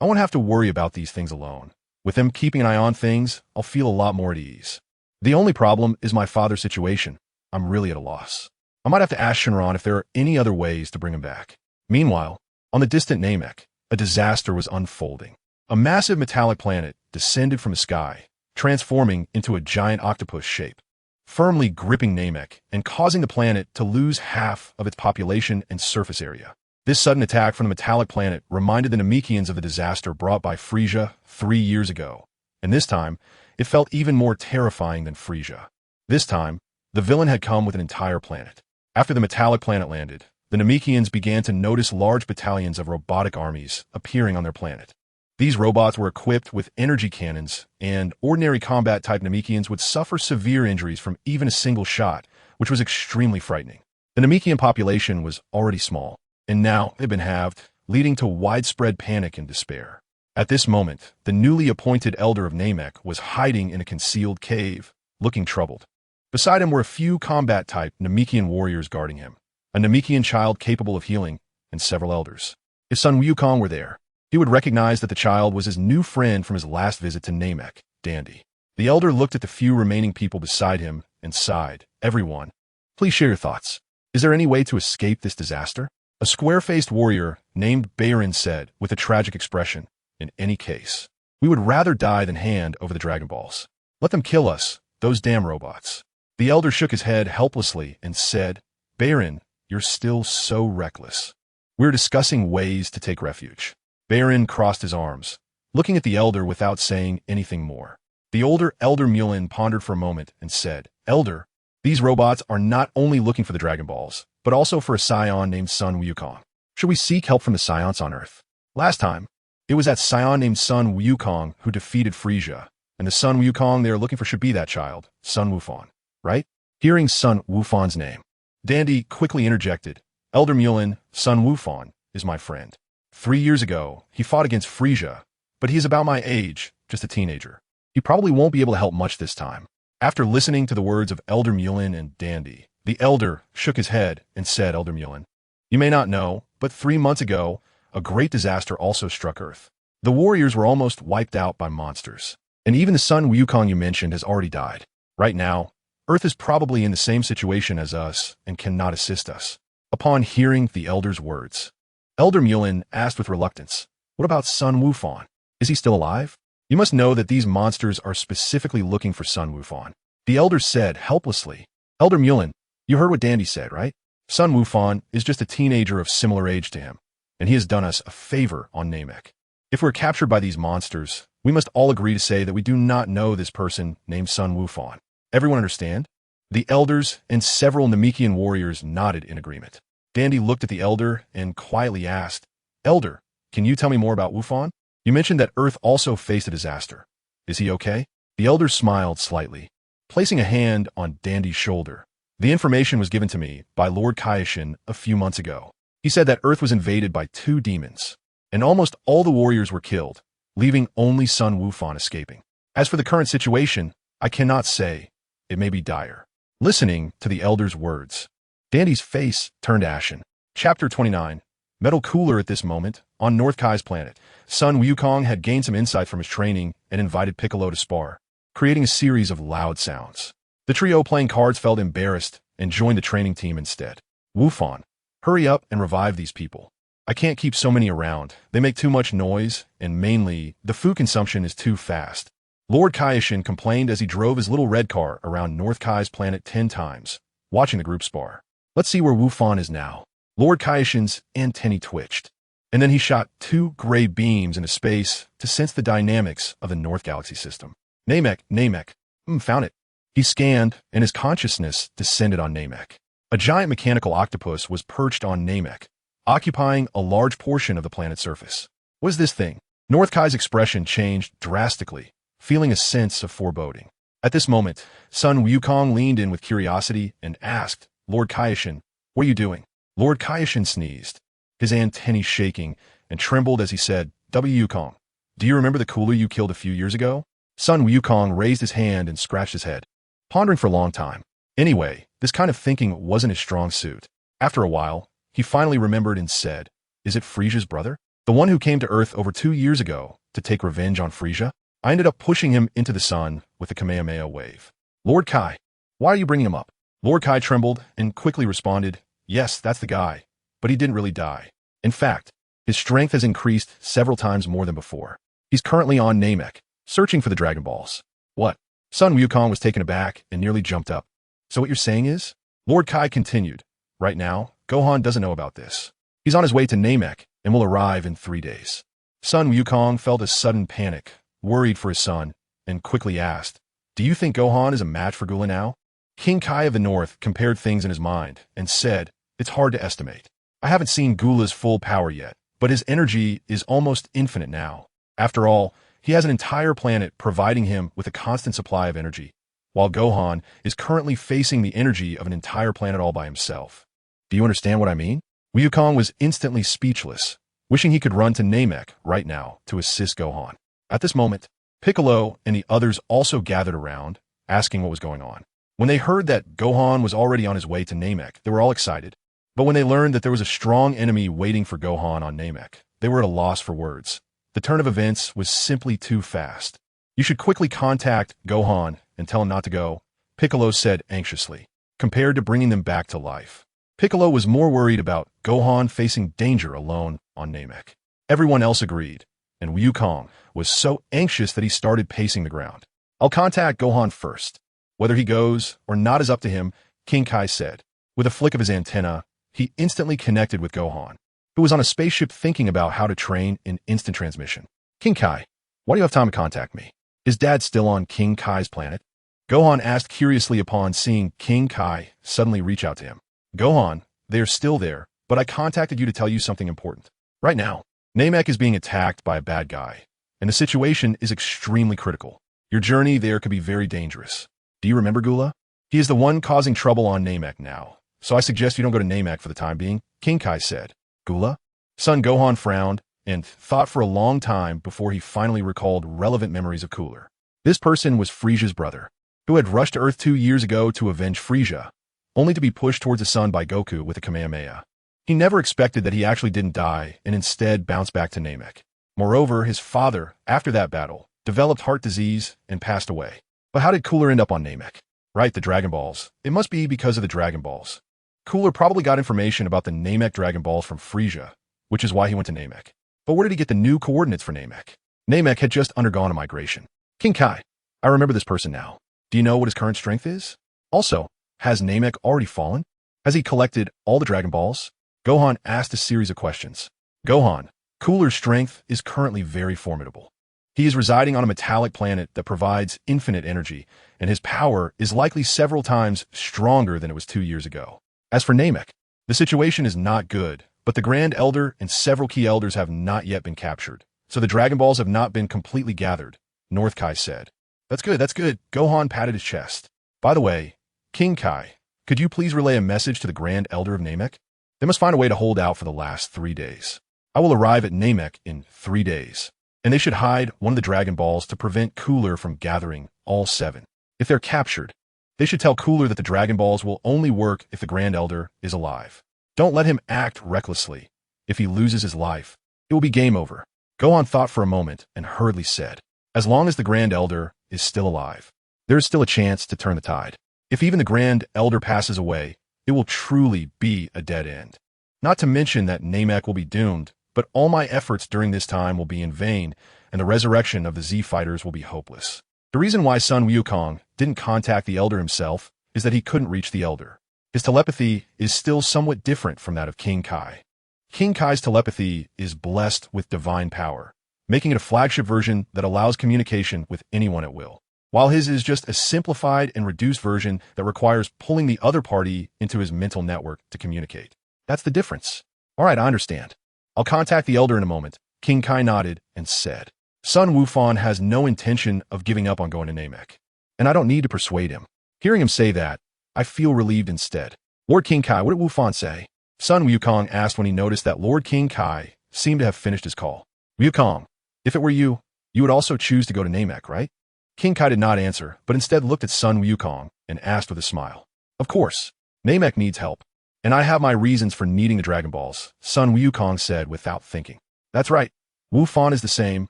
I won't have to worry about these things alone. With them keeping an eye on things, I'll feel a lot more at ease. The only problem is my father's situation. I'm really at a loss. I might have to ask Shenron if there are any other ways to bring him back. Meanwhile, on the distant Namek, a disaster was unfolding. A massive metallic planet descended from the sky, transforming into a giant octopus shape, firmly gripping Namek and causing the planet to lose half of its population and surface area. This sudden attack from the metallic planet reminded the Namekians of the disaster brought by Frisia 3 years ago, and this time, it felt even more terrifying than Frisia. This time, the villain had come with an entire planet. After the metallic planet landed, the Namekians began to notice large battalions of robotic armies appearing on their planet. These robots were equipped with energy cannons, and ordinary combat-type Namekians would suffer severe injuries from even a single shot, which was extremely frightening. The Namekian population was already small, and now they'd been halved, leading to widespread panic and despair. At this moment, the newly appointed elder of Namek was hiding in a concealed cave, looking troubled. Beside him were a few combat-type Namekian warriors guarding him, a Namekian child capable of healing, and several elders. If Sun Wukong were there, he would recognize that the child was his new friend from his last visit to Namek, Dandy. The elder looked at the few remaining people beside him and sighed. Everyone, please share your thoughts. Is there any way to escape this disaster? A square-faced warrior named Bayron said with a tragic expression, in any case, we would rather die than hand over the Dragon Balls. Let them kill us, those damn robots. The elder shook his head helplessly and said, Bayron, you're still so reckless. We're discussing ways to take refuge. Bayron crossed his arms, looking at the elder without saying anything more. The older Elder Mulin pondered for a moment and said, Elder, these robots are not only looking for the Dragon Balls, but also for a scion named Sun Wukong. Should we seek help from the scions on Earth? Last time, it was that scion named Sun Wukong who defeated Frisia, and the Sun Wukong they are looking for should be that child, Sun Wufan, right? Hearing Sun Wufan's name, Dandy quickly interjected, Elder Mulin, Sun Wufan is my friend. 3 years ago, he fought against Frisia, but he is about my age, just a teenager. He probably won't be able to help much this time. After listening to the words of Elder Mulin and Dandy, the elder shook his head and said, Elder Mulin, you may not know, but 3 months ago, a great disaster also struck Earth. The warriors were almost wiped out by monsters, and even the Sun Wukong you mentioned has already died. Right now, Earth is probably in the same situation as us and cannot assist us. Upon hearing the elder's words, Elder Mulin asked with reluctance, what about Sun Wufan? Is he still alive? You must know that these monsters are specifically looking for Sun Wufan. The elder said helplessly, Elder Mulin, you heard what Dandy said, right? Sun Wufan is just a teenager of similar age to him, and he has done us a favor on Namek. If we're captured by these monsters, we must all agree to say that we do not know this person named Sun Wufan. Everyone understand? The elders and several Namekian warriors nodded in agreement. Dandy looked at the elder and quietly asked, Elder, can you tell me more about Wufan? You mentioned that Earth also faced a disaster. Is he okay? The elder smiled slightly, placing a hand on Dandy's shoulder. The information was given to me by Lord Kaioshin a few months ago. He said that Earth was invaded by 2 demons, and almost all the warriors were killed, leaving only Sun Wufan escaping. As for the current situation, I cannot say. It may be dire. Listening to the elder's words, Dandy's face turned ashen. Chapter 29. Metal cooler at this moment, on North Kai's planet, Sun Wukong had gained some insight from his training and invited Piccolo to spar, creating a series of loud sounds. The trio playing cards felt embarrassed and joined the training team instead. Wufan, hurry up and revive these people. I can't keep so many around. They make too much noise, and mainly, the food consumption is too fast. Lord Kaioshin complained as he drove his little red car around North Kai's planet 10 times, watching the group spar. Let's see where Wufan is now. Lord Kaioshin's antennae twitched, and then he shot 2 gray beams into space to sense the dynamics of the North Galaxy system. Namek. Found it. He scanned, and his consciousness descended on Namek. A giant mechanical octopus was perched on Namek, occupying a large portion of the planet's surface. What is this thing? North Kai's expression changed drastically, feeling a sense of foreboding. At this moment, Sun Wukong leaned in with curiosity and asked, Lord Kaioshin, what are you doing? Lord Kaioshin sneezed, his antennae shaking, and trembled as he said, Wukong, do you remember the cooler you killed a few years ago? Sun Wukong raised his hand and scratched his head, pondering for a long time. Anyway, this kind of thinking wasn't his strong suit. After a while, he finally remembered and said, is it Frisia's brother? The one who came to Earth over 2 years ago to take revenge on Frisia? I ended up pushing him into the sun with a Kamehameha wave. Lord Kai, why are you bringing him up? Lord Kai trembled and quickly responded, yes, that's the guy, but he didn't really die. In fact, his strength has increased several times more than before. He's currently on Namek, searching for the Dragon Balls. What? Sun Wukong was taken aback and nearly jumped up. So what you're saying is? Lord Kai continued, right now, Gohan doesn't know about this. He's on his way to Namek and will arrive in 3 days. Sun Wukong felt a sudden panic, worried for his son, and quickly asked, do you think Gohan is a match for Gula now? King Kai of the North compared things in his mind and said, it's hard to estimate. I haven't seen Gula's full power yet, but his energy is almost infinite now. After all, he has an entire planet providing him with a constant supply of energy, while Gohan is currently facing the energy of an entire planet all by himself. Do you understand what I mean? Wukong was instantly speechless, wishing he could run to Namek right now to assist Gohan. At this moment, Piccolo and the others also gathered around, asking what was going on. When they heard that Gohan was already on his way to Namek, they were all excited. But when they learned that there was a strong enemy waiting for Gohan on Namek, they were at a loss for words. The turn of events was simply too fast. You should quickly contact Gohan and tell him not to go, Piccolo said anxiously, compared to bringing them back to life. Piccolo was more worried about Gohan facing danger alone on Namek. Everyone else agreed, and Wukong was so anxious that he started pacing the ground. I'll contact Gohan first. Whether he goes or not is up to him, King Kai said. With a flick of his antenna, he instantly connected with Gohan, who was on a spaceship thinking about how to train in instant transmission. King Kai, why do you have time to contact me? Is Dad still on King Kai's planet? Gohan asked curiously upon seeing King Kai suddenly reach out to him. Gohan, they are still there, but I contacted you to tell you something important. Right now, Namek is being attacked by a bad guy, and the situation is extremely critical. Your journey there could be very dangerous. Do you remember Gula? He is the one causing trouble on Namek now, so I suggest you don't go to Namek for the time being, King Kai said. Gula? Son Gohan frowned and thought for a long time before he finally recalled relevant memories of Cooler. This person was Frisia's brother, who had rushed to Earth 2 years ago to avenge Frisia, only to be pushed towards the sun by Goku with a Kamehameha. He never expected that he actually didn't die and instead bounced back to Namek. Moreover, his father, after that battle, developed heart disease and passed away. But how did Cooler end up on Namek? Right, the Dragon Balls. It must be because of the Dragon Balls. Cooler probably got information about the Namek Dragon Balls from Frisia, which is why he went to Namek. But where did he get the new coordinates for Namek? Namek had just undergone a migration. King Kai, I remember this person now. Do you know what his current strength is? Also, has Namek already fallen? Has he collected all the Dragon Balls? Gohan asked a series of questions. Gohan, Cooler's strength is currently very formidable. He is residing on a metallic planet that provides infinite energy, and his power is likely several times stronger than it was 2 years ago. As for Namek, the situation is not good, but the Grand Elder and several key elders have not yet been captured, so the Dragon Balls have not been completely gathered, North Kai said. That's good. Gohan patted his chest. By the way, King Kai, could you please relay a message to the Grand Elder of Namek? They must find a way to hold out for the last 3 days. I will arrive at Namek in 3 days, and they should hide one of the Dragon Balls to prevent Cooler from gathering all 7. If they're captured, they should tell Cooler that the Dragon Balls will only work if the Grand Elder is alive. Don't let him act recklessly. If he loses his life, it will be game over. Gohan thought for a moment and hurriedly said, as long as the Grand Elder is still alive, there is still a chance to turn the tide. If even the Grand Elder passes away, it will truly be a dead end. Not to mention that Namek will be doomed, but all my efforts during this time will be in vain, and the resurrection of the Z-Fighters will be hopeless. The reason why Sun Wukong didn't contact the Elder himself is that he couldn't reach the Elder. His telepathy is still somewhat different from that of King Kai. King Kai's telepathy is blessed with divine power, making it a flagship version that allows communication with anyone at will, while his is just a simplified and reduced version that requires pulling the other party into his mental network to communicate. That's the difference. All right, I understand. I'll contact the Elder in a moment. King Kai nodded and said, Sun Wukong has no intention of giving up on going to Namek, and I don't need to persuade him. Hearing him say that, I feel relieved instead. Lord King Kai, what did Wufan say? Sun Wukong asked when he noticed that Lord King Kai seemed to have finished his call. Wukong, if it were you, you would also choose to go to Namek, right? King Kai did not answer, but instead looked at Sun Wukong and asked with a smile. Of course, Namek needs help, and I have my reasons for needing the Dragon Balls, Sun Wukong said without thinking. That's right, Wufan is the same,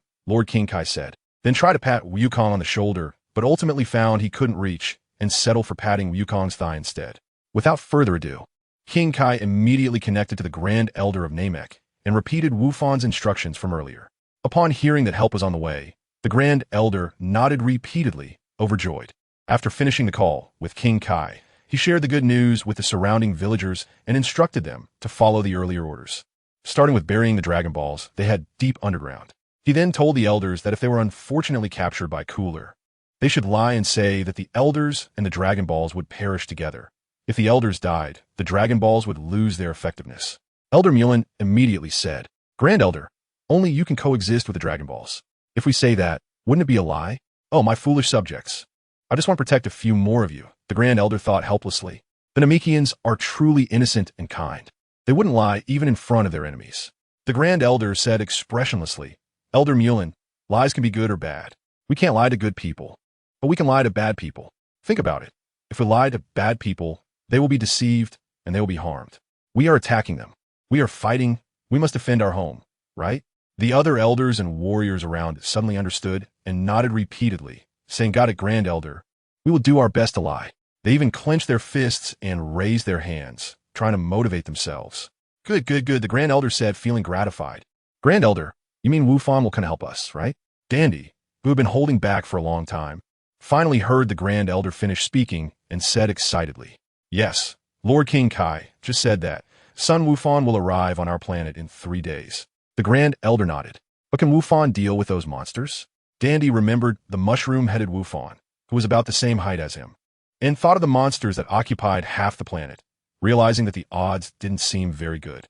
Lord King Kai said. Then tried to pat Wukong on the shoulder, but ultimately found he couldn't reach, and settled for patting Wukong's thigh instead. Without further ado, King Kai immediately connected to the Grand Elder of Namek and repeated Wufan's instructions from earlier. Upon hearing that help was on the way, the Grand Elder nodded repeatedly, overjoyed. After finishing the call with King Kai, he shared the good news with the surrounding villagers and instructed them to follow the earlier orders. Starting with burying the Dragon Balls, they had deep underground. He then told the elders that if they were unfortunately captured by Cooler, they should lie and say that the elders and the Dragon Balls would perish together. If the elders died, the Dragon Balls would lose their effectiveness. Elder Mulin immediately said, Grand Elder, only you can coexist with the Dragon Balls. If we say that, wouldn't it be a lie? Oh, my foolish subjects. I just want to protect a few more of you, the Grand Elder thought helplessly. The Namekians are truly innocent and kind. They wouldn't lie even in front of their enemies. The Grand Elder said expressionlessly, Elder Mulin, lies can be good or bad. We can't lie to good people, but we can lie to bad people. Think about it. If we lie to bad people, they will be deceived and they will be harmed. We are attacking them. We are fighting. We must defend our home, right? The other elders and warriors around suddenly understood and nodded repeatedly, saying, Got it, Grand Elder. We will do our best to lie. They even clenched their fists and raised their hands, trying to motivate themselves. Good, good, good, the Grand Elder said, feeling gratified. Grand Elder, you mean Wufan will come help us, right? Dandy, who had been holding back for a long time, finally heard the Grand Elder finish speaking and said excitedly, Yes, Lord King Kai just said that. Sun Wukong will arrive on our planet in 3 days. The Grand Elder nodded. But can Wufan deal with those monsters? Dandy remembered the mushroom-headed Wufan, who was about the same height as him, and thought of the monsters that occupied half the planet, realizing that the odds didn't seem very good.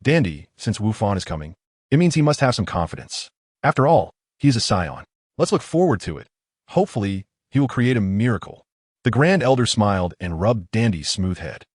Dandy, since Wufan is coming, it means he must have some confidence. After all, he is a scion. Let's look forward to it. Hopefully, he will create a miracle. The Grand Elder smiled and rubbed Dandy's smooth head.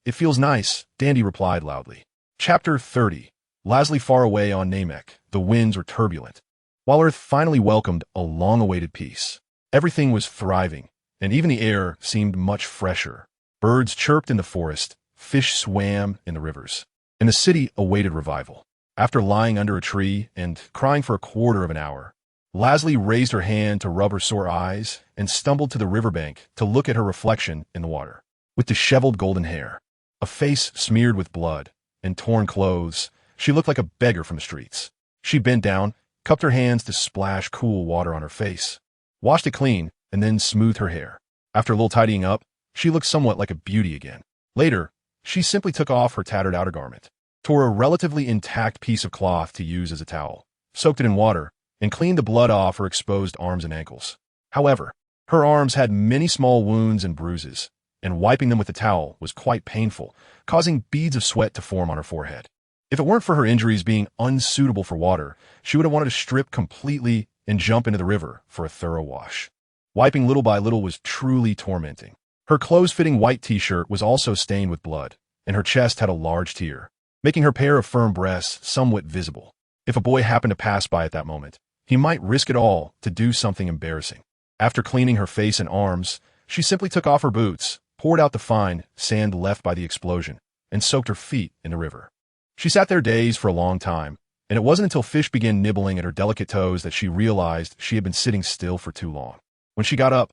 It feels nice, Dandy replied loudly. Chapter 30. Lastly, far away on Namek, the winds were turbulent. While Earth finally welcomed a long-awaited peace, everything was thriving, and even the air seemed much fresher. Birds chirped in the forest, fish swam in the rivers, and the city awaited revival. After lying under a tree and crying for a quarter of an hour, Leslie raised her hand to rub her sore eyes and stumbled to the riverbank to look at her reflection in the water. With disheveled golden hair, a face smeared with blood, and torn clothes, she looked like a beggar from the streets. She bent down, cupped her hands to splash cool water on her face, washed it clean, and then smoothed her hair. After a little tidying up, she looked somewhat like a beauty again. Later, she simply took off her tattered outer garment, tore a relatively intact piece of cloth to use as a towel, soaked it in water, and cleaned the blood off her exposed arms and ankles. However, her arms had many small wounds and bruises, and wiping them with the towel was quite painful, causing beads of sweat to form on her forehead. If it weren't for her injuries being unsuitable for water, she would have wanted to strip completely and jump into the river for a thorough wash. Wiping little by little was truly tormenting. Her close-fitting white t-shirt was also stained with blood, and her chest had a large tear, making her pair of firm breasts somewhat visible. If a boy happened to pass by at that moment, he might risk it all to do something embarrassing. After cleaning her face and arms, she simply took off her boots, poured out the fine sand left by the explosion, and soaked her feet in the river. She sat there dazed for a long time, and it wasn't until fish began nibbling at her delicate toes that she realized she had been sitting still for too long. When she got up,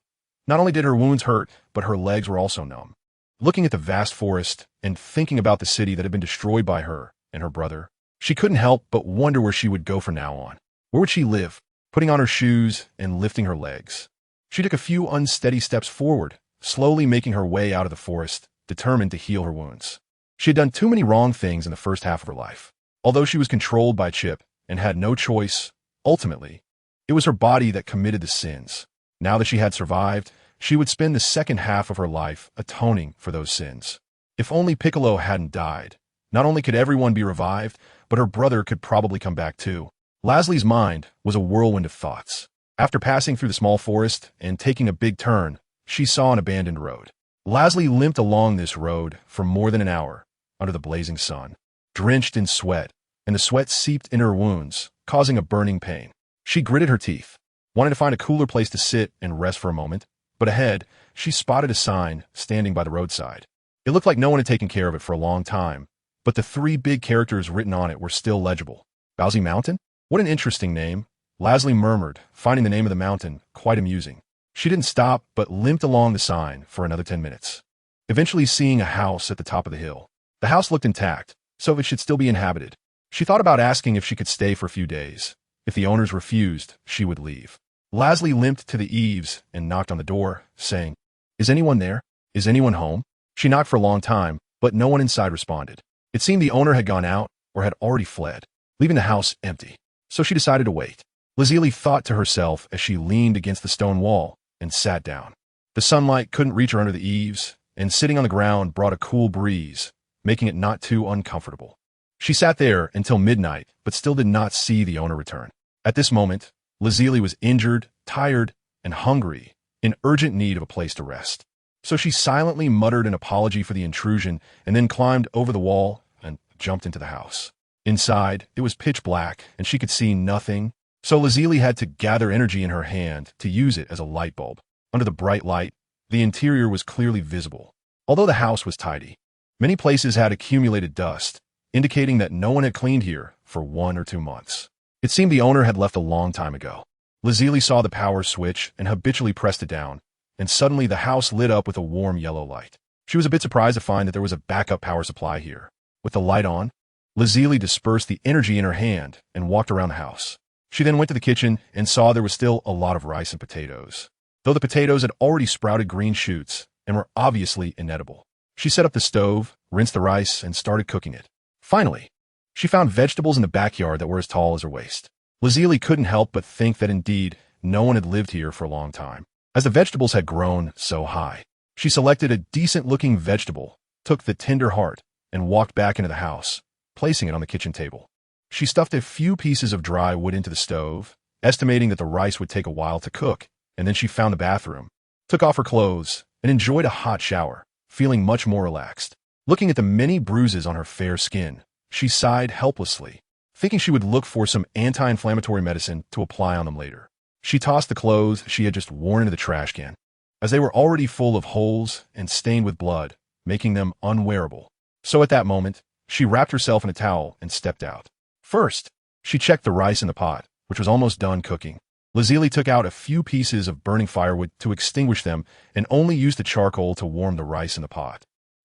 not only did her wounds hurt, but her legs were also numb. Looking at the vast forest and thinking about the city that had been destroyed by her and her brother, she couldn't help but wonder where she would go from now on. Where would she live? Putting on her shoes and lifting her legs, she took a few unsteady steps forward, slowly making her way out of the forest, determined to heal her wounds. She had done too many wrong things in the first half of her life. Although she was controlled by Chip and had no choice, ultimately, it was her body that committed the sins. Now that she had survived, she would spend the second half of her life atoning for those sins. If only Piccolo hadn't died, not only could everyone be revived, but her brother could probably come back too. Leslie's mind was a whirlwind of thoughts. After passing through the small forest and taking a big turn, she saw an abandoned road. Leslie limped along this road for more than an hour under the blazing sun, drenched in sweat, and the sweat seeped into her wounds, causing a burning pain. She gritted her teeth, wanting to find a cooler place to sit and rest for a moment, but ahead, she spotted a sign standing by the roadside. It looked like no one had taken care of it for a long time, but the 3 big characters written on it were still legible. Bowsy Mountain? What an interesting name, Leslie murmured, finding the name of the mountain quite amusing. She didn't stop, but limped along the sign for another 10 minutes, eventually seeing a house at the top of the hill. The house looked intact, so it should still be inhabited. She thought about asking if she could stay for a few days. If the owners refused, she would leave. Leslie limped to the eaves and knocked on the door, saying, "Is anyone there? Is anyone home?" She knocked for a long time, but no one inside responded. It seemed the owner had gone out or had already fled, leaving the house empty. So she decided to wait. Lazili thought to herself as she leaned against the stone wall and sat down. The sunlight couldn't reach her under the eaves, and sitting on the ground brought a cool breeze, making it not too uncomfortable. She sat there until midnight, but still did not see the owner return. At this moment, Lazili was injured, tired, and hungry, in urgent need of a place to rest. So she silently muttered an apology for the intrusion and then climbed over the wall and jumped into the house. Inside, it was pitch black, and she could see nothing, so Lazili had to gather energy in her hand to use it as a light bulb. Under the bright light, the interior was clearly visible. Although the house was tidy, many places had accumulated dust, indicating that no one had cleaned here for 1 or 2 months. It seemed the owner had left a long time ago. Lazili saw the power switch and habitually pressed it down, and suddenly the house lit up with a warm yellow light. She was a bit surprised to find that there was a backup power supply here. With the light on, Lazili dispersed the energy in her hand and walked around the house. She then went to the kitchen and saw there was still a lot of rice and potatoes, though the potatoes had already sprouted green shoots and were obviously inedible. She set up the stove, rinsed the rice, and started cooking it. Finally, she found vegetables in the backyard that were as tall as her waist. Lazili couldn't help but think that indeed no one had lived here for a long time, as the vegetables had grown so high. She selected a decent-looking vegetable, took the tender heart, and walked back into the house, placing it on the kitchen table. She stuffed a few pieces of dry wood into the stove, estimating that the rice would take a while to cook, and then she found the bathroom, took off her clothes, and enjoyed a hot shower, feeling much more relaxed. Looking at the many bruises on her fair skin, she sighed helplessly, thinking she would look for some anti-inflammatory medicine to apply on them later. She tossed the clothes she had just worn into the trash can, as they were already full of holes and stained with blood, making them unwearable. So at that moment, she wrapped herself in a towel and stepped out. First, she checked the rice in the pot, which was almost done cooking. Lazili took out a few pieces of burning firewood to extinguish them and only used the charcoal to warm the rice in the pot,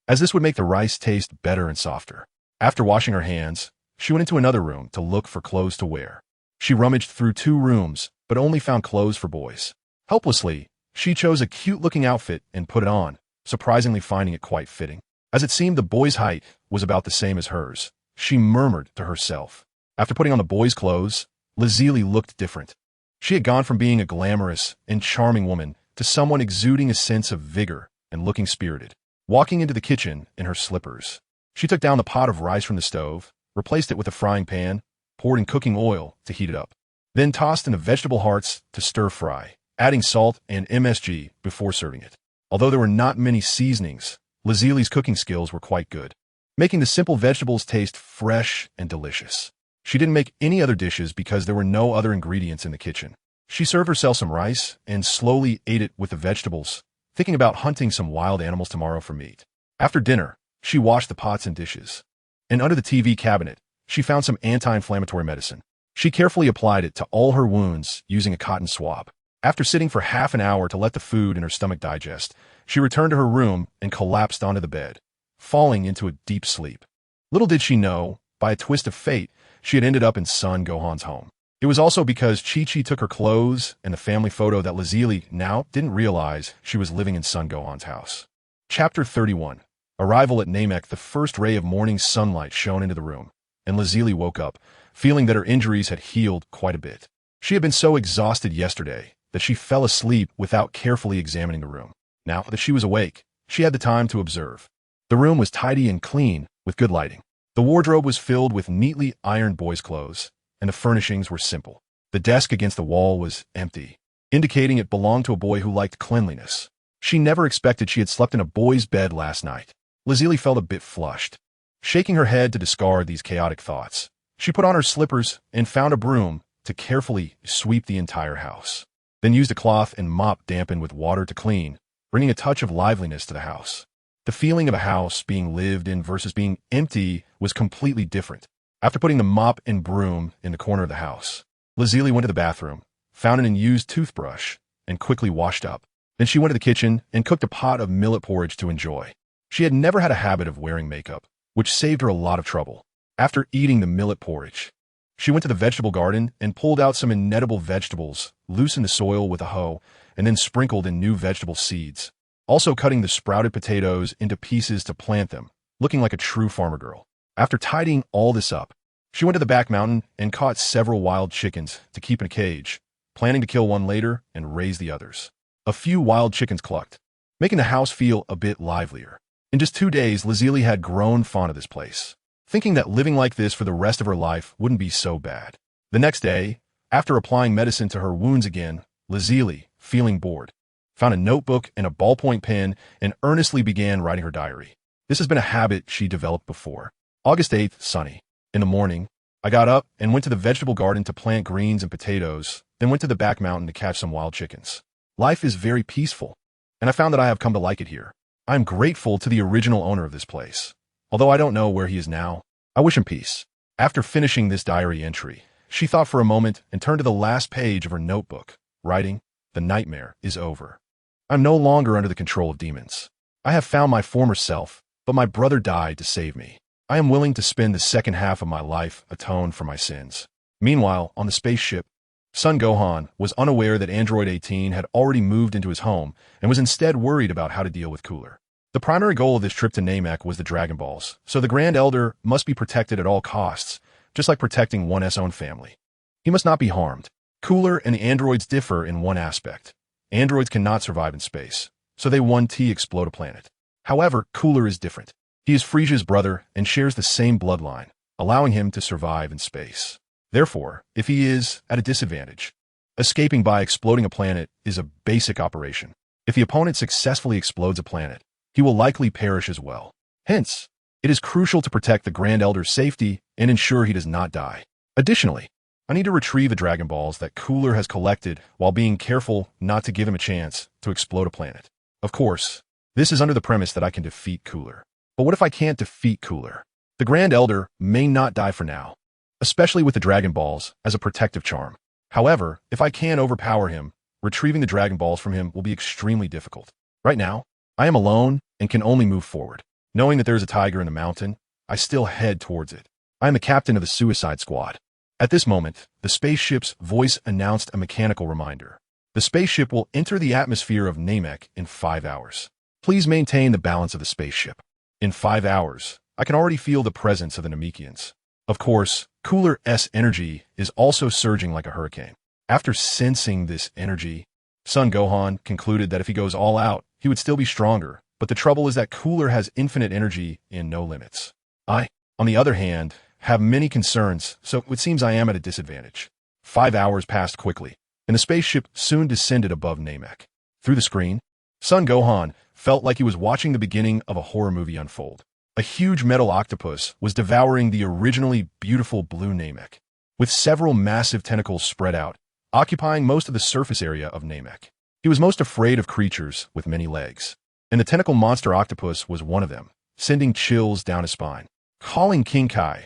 as this would make the rice taste better and softer. After washing her hands, she went into another room to look for clothes to wear. She rummaged through 2 rooms, but only found clothes for boys. Helplessly, she chose a cute-looking outfit and put it on, surprisingly finding it quite fitting. As it seemed the boy's height was about the same as hers, she murmured to herself. After putting on the boy's clothes, Lazili looked different. She had gone from being a glamorous and charming woman to someone exuding a sense of vigor and looking spirited. Walking into the kitchen in her slippers, she took down the pot of rice from the stove, replaced it with a frying pan, poured in cooking oil to heat it up, then tossed in the vegetable hearts to stir-fry, adding salt and MSG before serving it. Although there were not many seasonings, Lazili's cooking skills were quite good, making the simple vegetables taste fresh and delicious. She didn't make any other dishes because there were no other ingredients in the kitchen. She served herself some rice and slowly ate it with the vegetables, thinking about hunting some wild animals tomorrow for meat. After dinner, she washed the pots and dishes, and under the TV cabinet, she found some anti-inflammatory medicine. She carefully applied it to all her wounds using a cotton swab. After sitting for half an hour to let the food in her stomach digest, she returned to her room and collapsed onto the bed, falling into a deep sleep. Little did she know, by a twist of fate, she had ended up in Sun Gohan's home. It was also because Chi-Chi took her clothes and the family photo that Lazili now didn't realize she was living in Sun Gohan's house. Chapter 31. Arrival at Namek. The first ray of morning sunlight shone into the room, and Lazili woke up, feeling that her injuries had healed quite a bit. She had been so exhausted yesterday that she fell asleep without carefully examining the room. Now that she was awake, she had the time to observe. The room was tidy and clean, with good lighting. The wardrobe was filled with neatly ironed boys' clothes, and the furnishings were simple. The desk against the wall was empty, indicating it belonged to a boy who liked cleanliness. She never expected she had slept in a boy's bed last night. Lazili felt a bit flushed. Shaking her head to discard these chaotic thoughts, she put on her slippers and found a broom to carefully sweep the entire house. Then used a cloth and mop dampened with water to clean, bringing a touch of liveliness to the house. The feeling of a house being lived in versus being empty was completely different. After putting the mop and broom in the corner of the house, Lazili went to the bathroom, found an unused toothbrush, and quickly washed up. Then she went to the kitchen and cooked a pot of millet porridge to enjoy. She had never had a habit of wearing makeup, which saved her a lot of trouble. After eating the millet porridge, she went to the vegetable garden and pulled out some inedible vegetables, loosened the soil with a hoe, and then sprinkled in new vegetable seeds, also cutting the sprouted potatoes into pieces to plant them, looking like a true farmer girl. After tidying all this up, she went to the back mountain and caught several wild chickens to keep in a cage, planning to kill one later and raise the others. A few wild chickens clucked, making the house feel a bit livelier. In just 2 days, Lazili had grown fond of this place, thinking that living like this for the rest of her life wouldn't be so bad. The next day, after applying medicine to her wounds again, Lazili, feeling bored, found a notebook and a ballpoint pen and earnestly began writing her diary. This has been a habit she developed before. August 8th, sunny. In the morning, I got up and went to the vegetable garden to plant greens and potatoes, then went to the back mountain to catch some wild chickens. Life is very peaceful, and I found that I have come to like it here. I am grateful to the original owner of this place. Although I don't know where he is now, I wish him peace. After finishing this diary entry, she thought for a moment and turned to the last page of her notebook, writing, "The nightmare is over. I'm no longer under the control of demons. I have found my former self, but my brother died to save me. I am willing to spend the second half of my life atone for my sins." Meanwhile, on the spaceship, Sun Gohan was unaware that Android 18 had already moved into his home and was instead worried about how to deal with Cooler. The primary goal of this trip to Namek was the Dragon Balls, so the Grand Elder must be protected at all costs, just like protecting one's own family. He must not be harmed. Cooler and the androids differ in one aspect. Androids cannot survive in space, so they 1T explode a planet. However, Cooler is different. He is Frisia's brother and shares the same bloodline, allowing him to survive in space. Therefore, if he is at a disadvantage, escaping by exploding a planet is a basic operation. If the opponent successfully explodes a planet, he will likely perish as well. Hence, it is crucial to protect the Grand Elder's safety and ensure he does not die. Additionally, I need to retrieve the Dragon Balls that Cooler has collected while being careful not to give him a chance to explode a planet. Of course, this is under the premise that I can defeat Cooler. But what if I can't defeat Cooler? The Grand Elder may not die for now, especially with the Dragon Balls as a protective charm. However, if I can overpower him, retrieving the Dragon Balls from him will be extremely difficult. Right now, I am alone and can only move forward. Knowing that there is a tiger in the mountain, I still head towards it. I am the captain of the Suicide Squad. At this moment, the spaceship's voice announced a mechanical reminder. The spaceship will enter the atmosphere of Namek in 5 hours. Please maintain the balance of the spaceship. In 5 hours, I can already feel the presence of the Namekians. Of course, Cooler's energy is also surging like a hurricane. After sensing this energy, Sun Gohan concluded that if he goes all out, he would still be stronger, but the trouble is that Cooler has infinite energy and no limits. I, on the other hand, have many concerns, so it seems I am at a disadvantage. 5 hours passed quickly, and the spaceship soon descended above Namek. Through the screen, Sun Gohan felt like he was watching the beginning of a horror movie unfold. A huge metal octopus was devouring the originally beautiful blue Namek, with several massive tentacles spread out, occupying most of the surface area of Namek. He was most afraid of creatures with many legs, and the tentacle monster octopus was one of them, sending chills down his spine. Calling King Kai.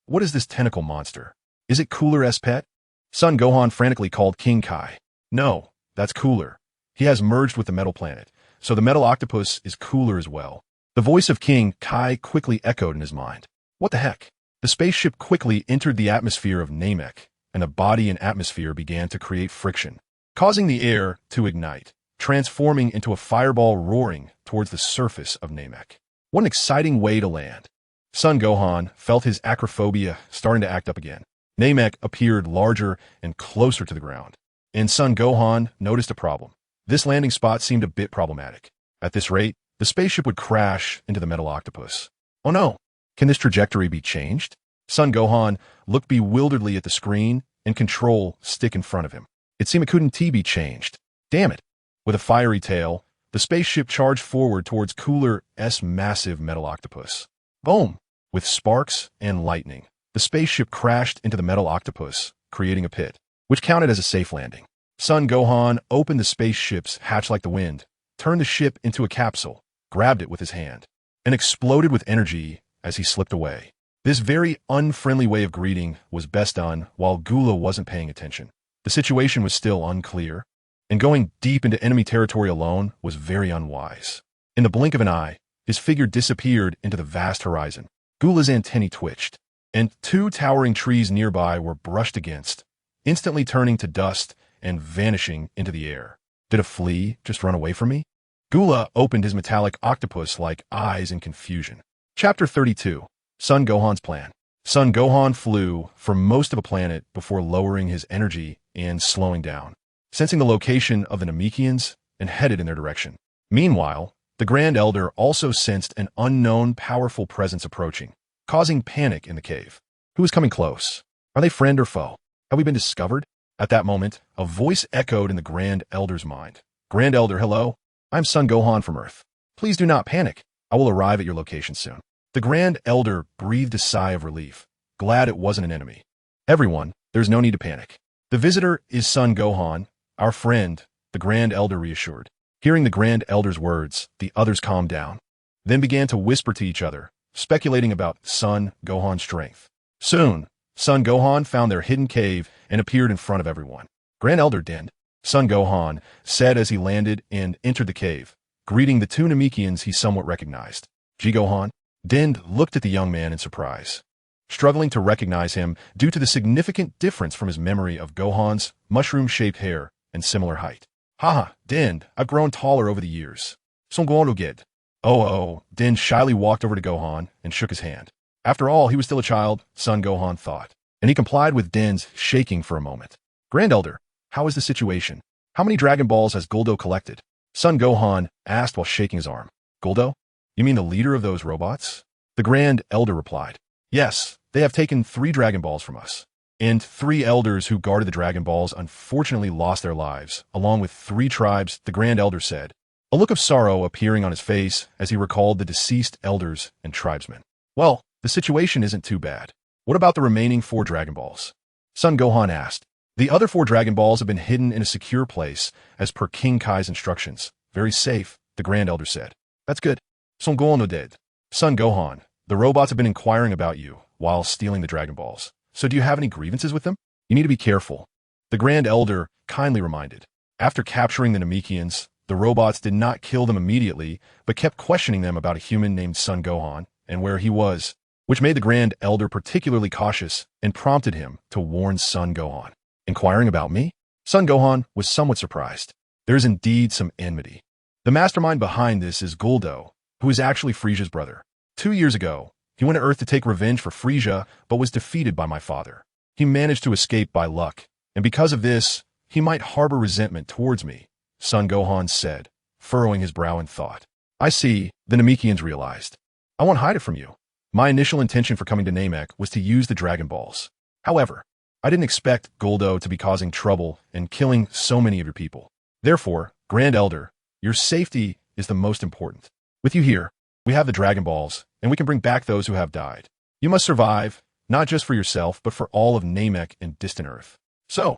What is this tentacle monster? Is it Cooler's pet? Sun Gohan frantically called King Kai. No, that's Cooler. He has merged with the metal planet, so the metal octopus is Cooler as well. The voice of King Kai quickly echoed in his mind. What the heck? The spaceship quickly entered the atmosphere of Namek, and the body and atmosphere began to create friction, causing the air to ignite, transforming into a fireball roaring towards the surface of Namek. What an exciting way to land. Sun Gohan felt his acrophobia starting to act up again. Namek appeared larger and closer to the ground, and Sun Gohan noticed a problem. This landing spot seemed a bit problematic. At this rate, the spaceship would crash into the metal octopus. Oh no! Can this trajectory be changed? Sun Gohan looked bewilderedly at the screen and control stick in front of him. It seemed it couldn't be changed. Damn it! With a fiery tail, the spaceship charged forward towards Cooler's massive metal octopus. Boom! With sparks and lightning, the spaceship crashed into the metal octopus, creating a pit, which counted as a safe landing. Sun Gohan opened the spaceship's hatch like the wind, turned the ship into a capsule, grabbed it with his hand, and exploded with energy as he slipped away. This very unfriendly way of greeting was best done while Gula wasn't paying attention. The situation was still unclear, and going deep into enemy territory alone was very unwise. In the blink of an eye, his figure disappeared into the vast horizon. Gula's antennae twitched, and 2 towering trees nearby were brushed against, instantly turning to dust and vanishing into the air. Did a flea just run away from me? Gula opened his metallic octopus-like eyes in confusion. Chapter 32. Sun Gohan's Plan. Sun Gohan flew for most of a planet before lowering his energy and slowing down, sensing the location of the Namekians and headed in their direction. Meanwhile, the Grand Elder also sensed an unknown powerful presence approaching, causing panic in the cave. Who is coming close? Are they friend or foe? Have we been discovered? At that moment, a voice echoed in the Grand Elder's mind. Grand Elder, hello? I'm Sun Gohan from Earth. Please do not panic. I will arrive at your location soon. The Grand Elder breathed a sigh of relief, glad it wasn't an enemy. Everyone, there's no need to panic. The visitor is Sun Gohan, our friend, the Grand Elder reassured. Hearing the Grand Elder's words, the others calmed down, then began to whisper to each other, speculating about Sun Gohan's strength. Soon, Sun Gohan found their hidden cave and appeared in front of everyone. Grand Elder Din, Sun Gohan said as he landed and entered the cave, greeting the two Namekians he somewhat recognized. Gohan? Din looked at the young man in surprise, struggling to recognize him due to the significant difference from his memory of Gohan's mushroom-shaped hair and similar height. Haha, Din, I've grown taller over the years. Son Gohan get. Oh, Din shyly walked over to Gohan and shook his hand. After all, he was still a child, Sun Gohan thought, and he complied with Din's shaking for a moment. Grand Elder, how is the situation? How many Dragon Balls has Guldo collected? Sun Gohan asked while shaking his arm. Guldo? You mean the leader of those robots? The Grand Elder replied. Yes, they have taken 3 Dragon Balls from us. And 3 elders who guarded the Dragon Balls unfortunately lost their lives, along with 3 tribes, the Grand Elder said, a look of sorrow appearing on his face as he recalled the deceased elders and tribesmen. Well, the situation isn't too bad. What about the remaining 4 Dragon Balls? Sun Gohan asked. The other 4 Dragon Balls have been hidden in a secure place, as per King Kai's instructions. Very safe, the Grand Elder said. That's good. Son Gohan no dead. Sun Gohan, the robots have been inquiring about you while stealing the Dragon Balls. So do you have any grievances with them? You need to be careful. The Grand Elder kindly reminded. After capturing the Namekians, the robots did not kill them immediately, but kept questioning them about a human named Sun Gohan and where he was, which made the Grand Elder particularly cautious and prompted him to warn Sun Gohan. Inquiring about me? Sun Gohan was somewhat surprised. There is indeed some enmity. The mastermind behind this is Guldo, who is actually Frisia's brother. 2 years ago, he went to Earth to take revenge for Frisia, but was defeated by my father. He managed to escape by luck, and because of this, he might harbor resentment towards me, Sun Gohan said, furrowing his brow in thought. I see, the Namekians realized. I won't hide it from you. My initial intention for coming to Namek was to use the Dragon Balls. However, I didn't expect Guldo to be causing trouble and killing so many of your people. Therefore, Grand Elder, your safety is the most important. With you here, we have the Dragon Balls, and we can bring back those who have died. You must survive, not just for yourself, but for all of Namek and distant Earth. So,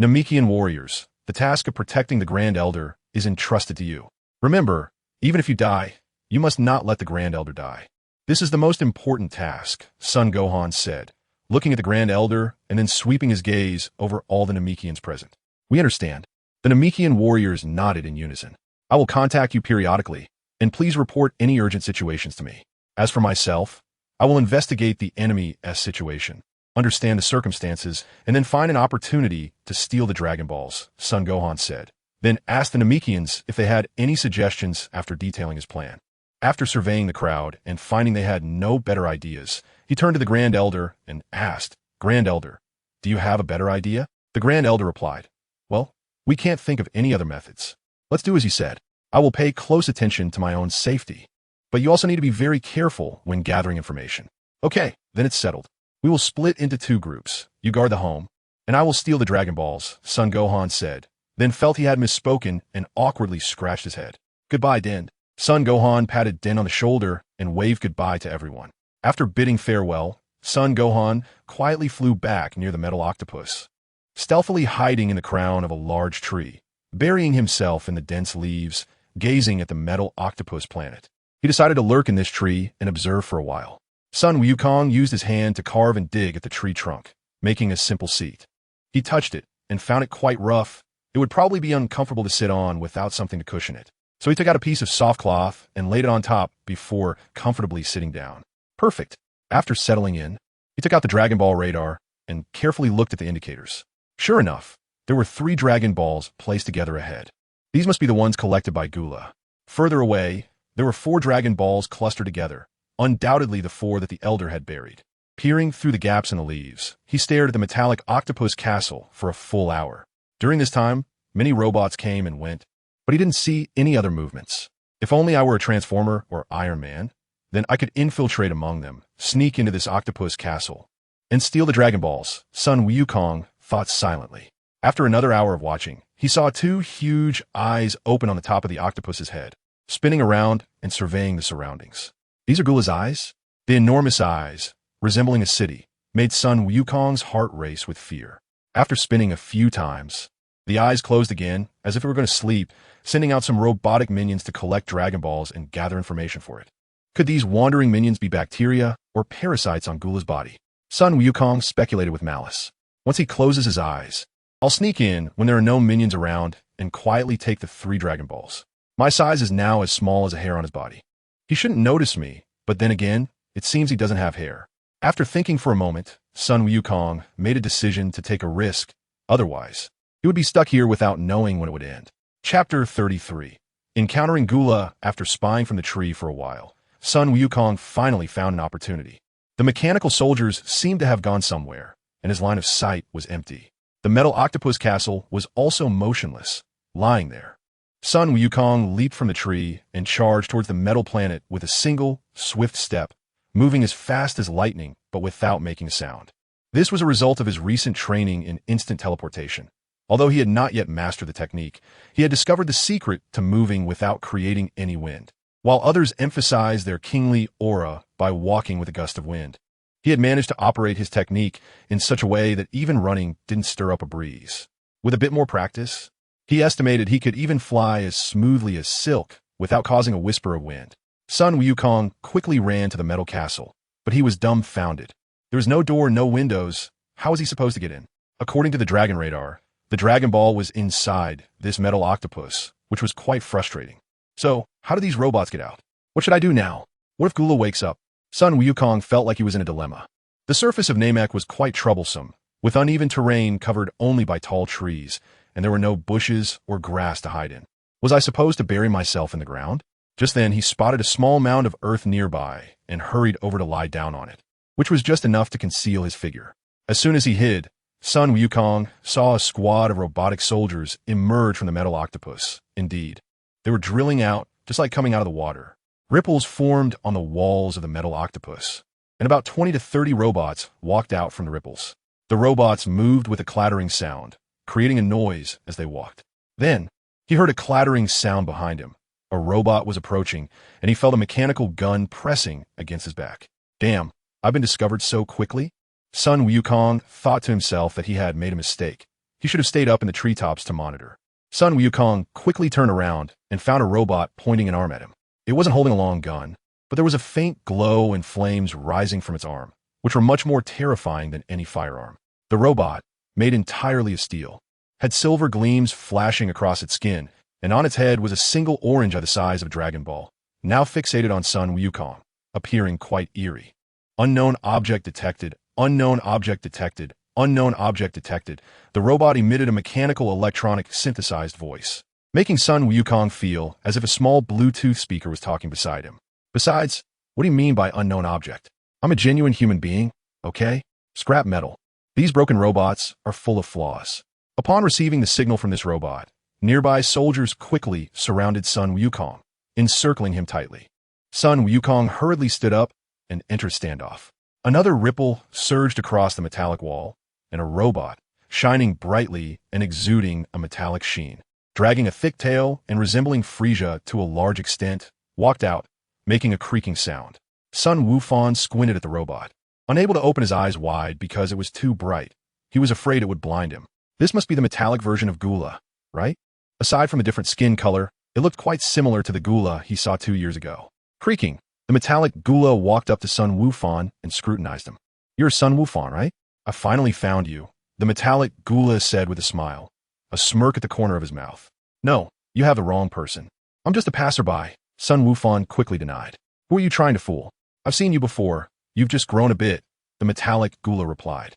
Namekian warriors, the task of protecting the Grand Elder is entrusted to you. Remember, even if you die, you must not let the Grand Elder die. This is the most important task, Sun Gohan said, looking at the Grand Elder and then sweeping his gaze over all the Namekians present. We understand. The Namekian warriors nodded in unison. I will contact you periodically, and please report any urgent situations to me. As for myself, I will investigate the enemy's situation, understand the circumstances, and then find an opportunity to steal the Dragon Balls, Sun Gohan said. Then asked the Namekians if they had any suggestions after detailing his plan. After surveying the crowd and finding they had no better ideas, he turned to the Grand Elder and asked, Grand Elder, do you have a better idea? The Grand Elder replied, well, we can't think of any other methods. Let's do as you said. I will pay close attention to my own safety. But you also need to be very careful when gathering information. Okay, then it's settled. We will split into 2 groups. You guard the home, and I will steal the Dragon Balls, Sun Gohan said, then felt he had misspoken and awkwardly scratched his head. Goodbye, Din. Sun Gohan patted Din on the shoulder and waved goodbye to everyone. After bidding farewell, Sun Gohan quietly flew back near the metal octopus, stealthily hiding in the crown of a large tree, burying himself in the dense leaves, gazing at the metal octopus planet. He decided to lurk in this tree and observe for a while. Sun Wukong used his hand to carve and dig at the tree trunk, making a simple seat. He touched it and found it quite rough. It would probably be uncomfortable to sit on without something to cushion it. So he took out a piece of soft cloth and laid it on top before comfortably sitting down. Perfect. After settling in, he took out the Dragon Ball radar and carefully looked at the indicators. Sure enough, there were 3 Dragon Balls placed together ahead. These must be the ones collected by Gula. Further away, there were 4 Dragon Balls clustered together, undoubtedly the 4 that the Elder had buried. Peering through the gaps in the leaves, he stared at the metallic octopus castle for a full hour. During this time, many robots came and went, but he didn't see any other movements. If only I were a Transformer or Iron Man, then I could infiltrate among them, sneak into this octopus castle, and steal the Dragon Balls, Sun Wukong thought silently. After another hour of watching, he saw 2 huge eyes open on the top of the octopus's head, spinning around and surveying the surroundings. These are Gula's eyes? The enormous eyes, resembling a city, made Sun Wukong's heart race with fear. After spinning a few times, the eyes closed again, as if it were going to sleep, sending out some robotic minions to collect Dragon Balls and gather information for it. Could these wandering minions be bacteria or parasites on Gula's body? Sun Wukong speculated with malice. Once he closes his eyes, I'll sneak in when there are no minions around and quietly take the 3 Dragon Balls. My size is now as small as a hair on his body. He shouldn't notice me, but then again, it seems he doesn't have hair. After thinking for a moment, Sun Wukong made a decision to take a risk. Otherwise, he would be stuck here without knowing when it would end. Chapter 33. Encountering Gula after spying from the tree for a while, Sun Wukong finally found an opportunity. The mechanical soldiers seemed to have gone somewhere, and his line of sight was empty. The metal octopus castle was also motionless, lying there. Sun Wukong leaped from the tree and charged towards the metal planet with a single, swift step, moving as fast as lightning but without making a sound. This was a result of his recent training in instant teleportation. Although he had not yet mastered the technique, he had discovered the secret to moving without creating any wind. While others emphasized their kingly aura by walking with a gust of wind, he had managed to operate his technique in such a way that even running didn't stir up a breeze. With a bit more practice, he estimated he could even fly as smoothly as silk without causing a whisper of wind. Sun Wukong quickly ran to the metal castle, but he was dumbfounded. There was no door, no windows. How was he supposed to get in? According to the Dragon Radar, the Dragon Ball was inside this metal octopus, which was quite frustrating. So, how do these robots get out? What should I do now? What if Gula wakes up? Sun Wukong felt like he was in a dilemma. The surface of Namek was quite troublesome, with uneven terrain covered only by tall trees, and there were no bushes or grass to hide in. Was I supposed to bury myself in the ground? Just then, he spotted a small mound of earth nearby and hurried over to lie down on it, which was just enough to conceal his figure. As soon as he hid, Sun Wukong saw a squad of robotic soldiers emerge from the metal octopus. Indeed, they were drilling out, just like coming out of the water. Ripples formed on the walls of the metal octopus, and about 20 to 30 robots walked out from the ripples. The robots moved with a clattering sound, creating a noise as they walked. Then, he heard a clattering sound behind him. A robot was approaching, and he felt a mechanical gun pressing against his back. Damn, I've been discovered so quickly? Sun Wukong thought to himself that he had made a mistake. He should have stayed up in the treetops to monitor. Sun Wukong quickly turned around and found a robot pointing an arm at him. It wasn't holding a long gun, but there was a faint glow and flames rising from its arm, which were much more terrifying than any firearm. The robot, made entirely of steel, had silver gleams flashing across its skin, and on its head was a single orange eye the size of a Dragon Ball, now fixated on Sun Wukong, appearing quite eerie. Unknown object detected. Unknown object detected. Unknown object detected. The robot emitted a mechanical electronic synthesized voice, making Sun Wukong feel as if a small Bluetooth speaker was talking beside him. Besides, what do you mean by unknown object? I'm a genuine human being, okay? Scrap metal. These broken robots are full of flaws. Upon receiving the signal from this robot, nearby soldiers quickly surrounded Sun Wukong, encircling him tightly. Sun Wukong hurriedly stood up and entered standoff. Another ripple surged across the metallic wall, and a robot, shining brightly and exuding a metallic sheen, dragging a thick tail and resembling Frisia to a large extent, walked out, making a creaking sound. Sun Wukong squinted at the robot, unable to open his eyes wide because it was too bright. He was afraid it would blind him. This must be the metallic version of Gula, right? Aside from a different skin color, it looked quite similar to the Gula he saw 2 years ago. Creaking, the metallic Gula walked up to Sun Wukong and scrutinized him. You're Sun Wukong, right? I finally found you, the metallic Gula said with a smile, a smirk at the corner of his mouth. No, you have the wrong person. I'm just a passerby, Sun Wukong quickly denied. Who are you trying to fool? I've seen you before. You've just grown a bit, the metallic Gula replied.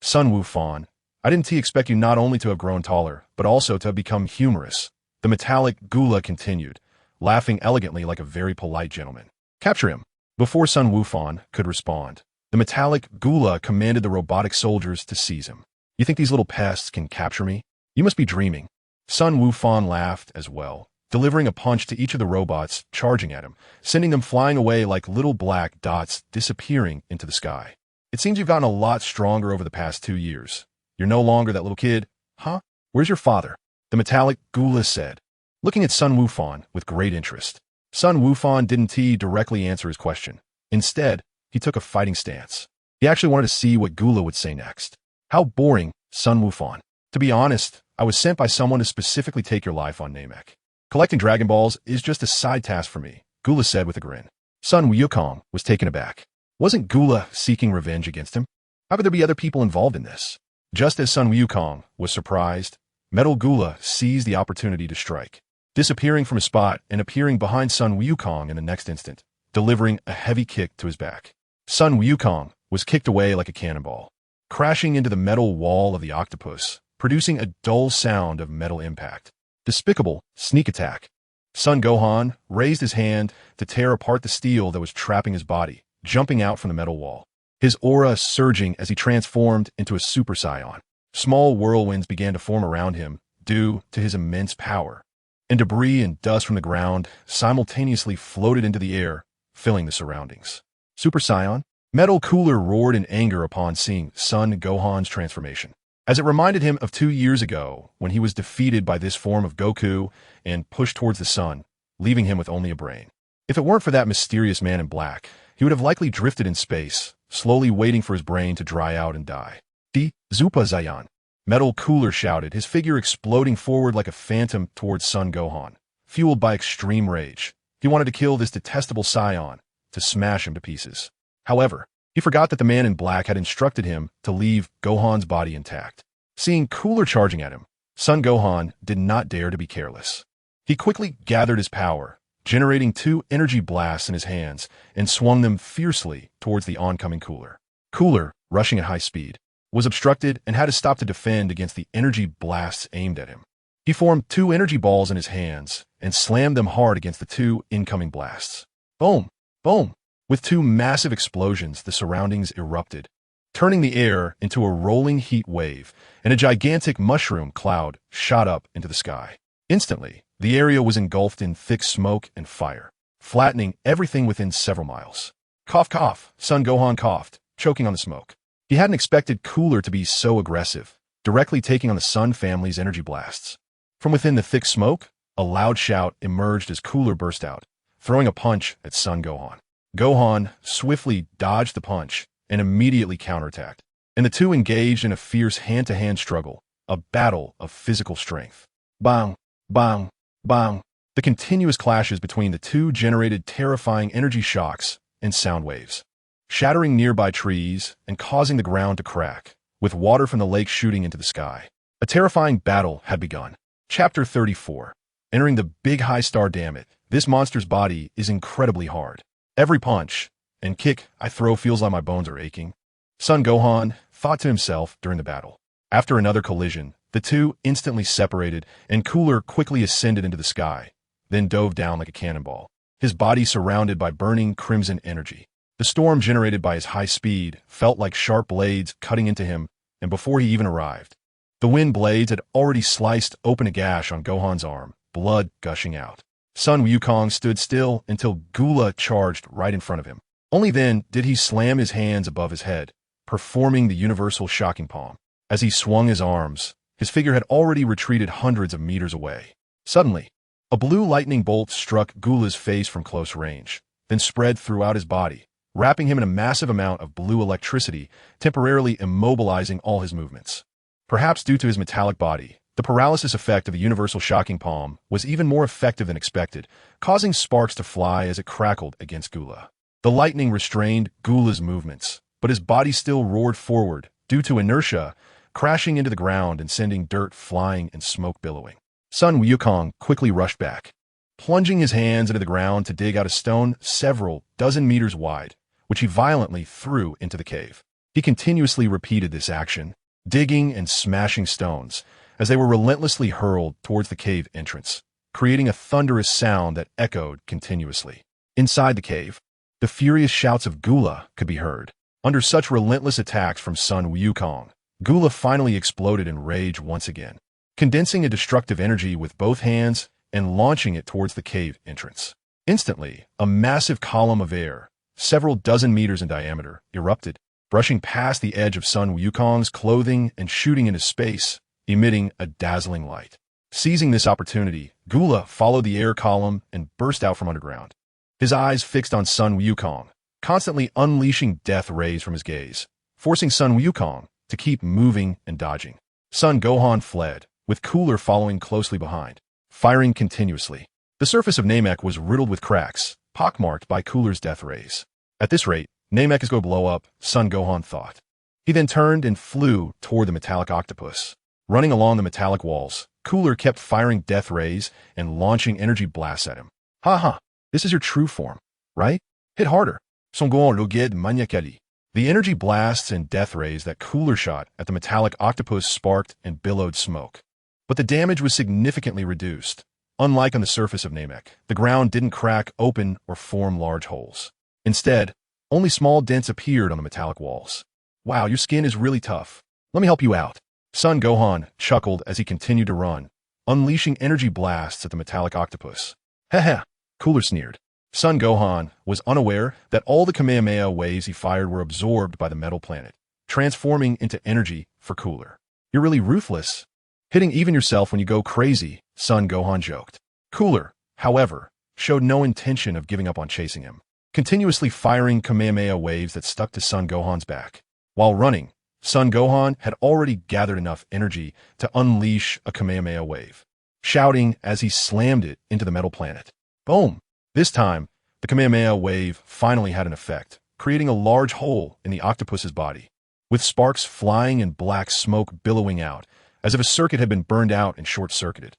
Sun Wukong, I didn't expect you not only to have grown taller, but also to have become humorous, the metallic Gula continued, laughing elegantly like a very polite gentleman. Capture him. Before Sun Wukong could respond, the metallic Gula commanded the robotic soldiers to seize him. You think these little pests can capture me? You must be dreaming. Sun Wukong laughed as well, delivering a punch to each of the robots charging at him, sending them flying away like little black dots disappearing into the sky. It seems you've gotten a lot stronger over the past 2 years. You're no longer that little kid. Huh? Where's your father? The metallic Gula said, looking at Sun Wukong with great interest. Sun Wukong didn't directly answer his question, Instead, he took a fighting stance. He actually wanted to see what Gula would say next. How boring, Sun Wukong. To be honest, I was sent by someone to specifically take your life on Namek. Collecting Dragon Balls is just a side task for me, Gula said with a grin. Sun Wukong was taken aback. Wasn't Gula seeking revenge against him? How could there be other people involved in this? Just as Sun Wukong was surprised, Metal Gula seized the opportunity to strike, disappearing from his spot and appearing behind Sun Wukong in the next instant, delivering a heavy kick to his back. Sun Wukong was kicked away like a cannonball, crashing into the metal wall of the octopus, producing a dull sound of metal impact. Despicable sneak attack. Sun Gohan raised his hand to tear apart the steel that was trapping his body, jumping out from the metal wall, his aura surging as he transformed into a Super Saiyan. Small whirlwinds began to form around him due to his immense power, and debris and dust from the ground simultaneously floated into the air, filling the surroundings. Super Saiyan? Metal Cooler roared in anger upon seeing Sun Gohan's transformation, as it reminded him of 2 years ago when he was defeated by this form of Goku and pushed towards the sun, leaving him with only a brain. If it weren't for that mysterious man in black, he would have likely drifted in space, slowly waiting for his brain to dry out and die. "Di, Zupa Zayan!" Metal Cooler shouted, his figure exploding forward like a phantom towards Sun Gohan. Fueled by extreme rage, he wanted to kill this detestable Saiyan, to smash him to pieces. However, he forgot that the man in black had instructed him to leave Gohan's body intact. Seeing Cooler charging at him, Sun Gohan did not dare to be careless. He quickly gathered his power, generating 2 energy blasts in his hands, and swung them fiercely towards the oncoming Cooler. Cooler, rushing at high speed, was obstructed and had to stop to defend against the energy blasts aimed at him. He formed 2 energy balls in his hands and slammed them hard against the 2 incoming blasts. Boom! Boom! With 2 massive explosions, the surroundings erupted, turning the air into a rolling heat wave, and a gigantic mushroom cloud shot up into the sky. Instantly, the area was engulfed in thick smoke and fire, flattening everything within several miles. Cough, cough, Sun Gohan coughed, choking on the smoke. He hadn't expected Cooler to be so aggressive, directly taking on the Sun family's energy blasts. From within the thick smoke, a loud shout emerged as Cooler burst out, throwing a punch at Sun Gohan. Gohan swiftly dodged the punch and immediately counterattacked, and the 2 engaged in a fierce hand-to-hand struggle, a battle of physical strength. Bang, bang, bang. The continuous clashes between the 2 generated terrifying energy shocks and sound waves, shattering nearby trees and causing the ground to crack, with water from the lake shooting into the sky. A terrifying battle had begun. Chapter 34. Entering the Big High Star. Damn it, this monster's body is incredibly hard. Every punch and kick I throw feels like my bones are aching, Sun Gohan thought to himself during the battle. After another collision, the 2 instantly separated, and Cooler quickly ascended into the sky, then dove down like a cannonball, his body surrounded by burning crimson energy. The storm generated by his high speed felt like sharp blades cutting into him, and before he even arrived, the wind blades had already sliced open a gash on Gohan's arm, blood gushing out. Sun Wukong stood still until Gula charged right in front of him. Only then did he slam his hands above his head, performing the universal shocking palm. As he swung his arms, his figure had already retreated hundreds of meters away. Suddenly, a blue lightning bolt struck Gula's face from close range, then spread throughout his body, wrapping him in a massive amount of blue electricity, temporarily immobilizing all his movements. Perhaps due to his metallic body, the paralysis effect of the universal shocking palm was even more effective than expected, causing sparks to fly as it crackled against Gula. The lightning restrained Gula's movements, but his body still roared forward due to inertia, crashing into the ground and sending dirt flying and smoke billowing. Sun Wukong quickly rushed back, plunging his hands into the ground to dig out a stone several dozen meters wide, which he violently threw into the cave. He continuously repeated this action, digging and smashing stones, as they were relentlessly hurled towards the cave entrance, creating a thunderous sound that echoed continuously. Inside the cave, the furious shouts of Gula could be heard. Under such relentless attacks from Sun Wukong, Gula finally exploded in rage once again, condensing a destructive energy with both hands and launching it towards the cave entrance. Instantly, a massive column of air, several dozen meters in diameter, erupted, brushing past the edge of Sun Wukong's clothing and shooting into space, emitting a dazzling light. Seizing this opportunity, Gula followed the air column and burst out from underground. His eyes fixed on Sun Wukong, constantly unleashing death rays from his gaze, forcing Sun Wukong to keep moving and dodging. Sun Gohan fled, with Cooler following closely behind, firing continuously. The surface of Namek was riddled with cracks, pockmarked by Cooler's death rays. At this rate, Namek is going to blow up, Sun Gohan thought. He then turned and flew toward the metallic octopus. Running along the metallic walls, Cooler kept firing death rays and launching energy blasts at him. Ha, this is your true form, right? Hit harder. Son Gohan Loged Maniacali. The energy blasts and death rays that Cooler shot at the metallic octopus sparked and billowed smoke. But the damage was significantly reduced. Unlike on the surface of Namek, the ground didn't crack open or form large holes. Instead, only small dents appeared on the metallic walls. Wow, your skin is really tough. Let me help you out. Sun Gohan chuckled as he continued to run, unleashing energy blasts at the metallic octopus. Heh, Cooler sneered. Sun Gohan was unaware that all the Kamehameha waves he fired were absorbed by the metal planet, transforming into energy for Cooler. You're really ruthless. Hitting even yourself when you go crazy, Sun Gohan joked. Cooler, however, showed no intention of giving up on chasing him, continuously firing Kamehameha waves that stuck to Sun Gohan's back. While running, Sun Gohan had already gathered enough energy to unleash a Kamehameha wave, shouting as he slammed it into the metal planet. Boom! This time, the Kamehameha wave finally had an effect, creating a large hole in the octopus's body, with sparks flying and black smoke billowing out, as if a circuit had been burned out and short-circuited.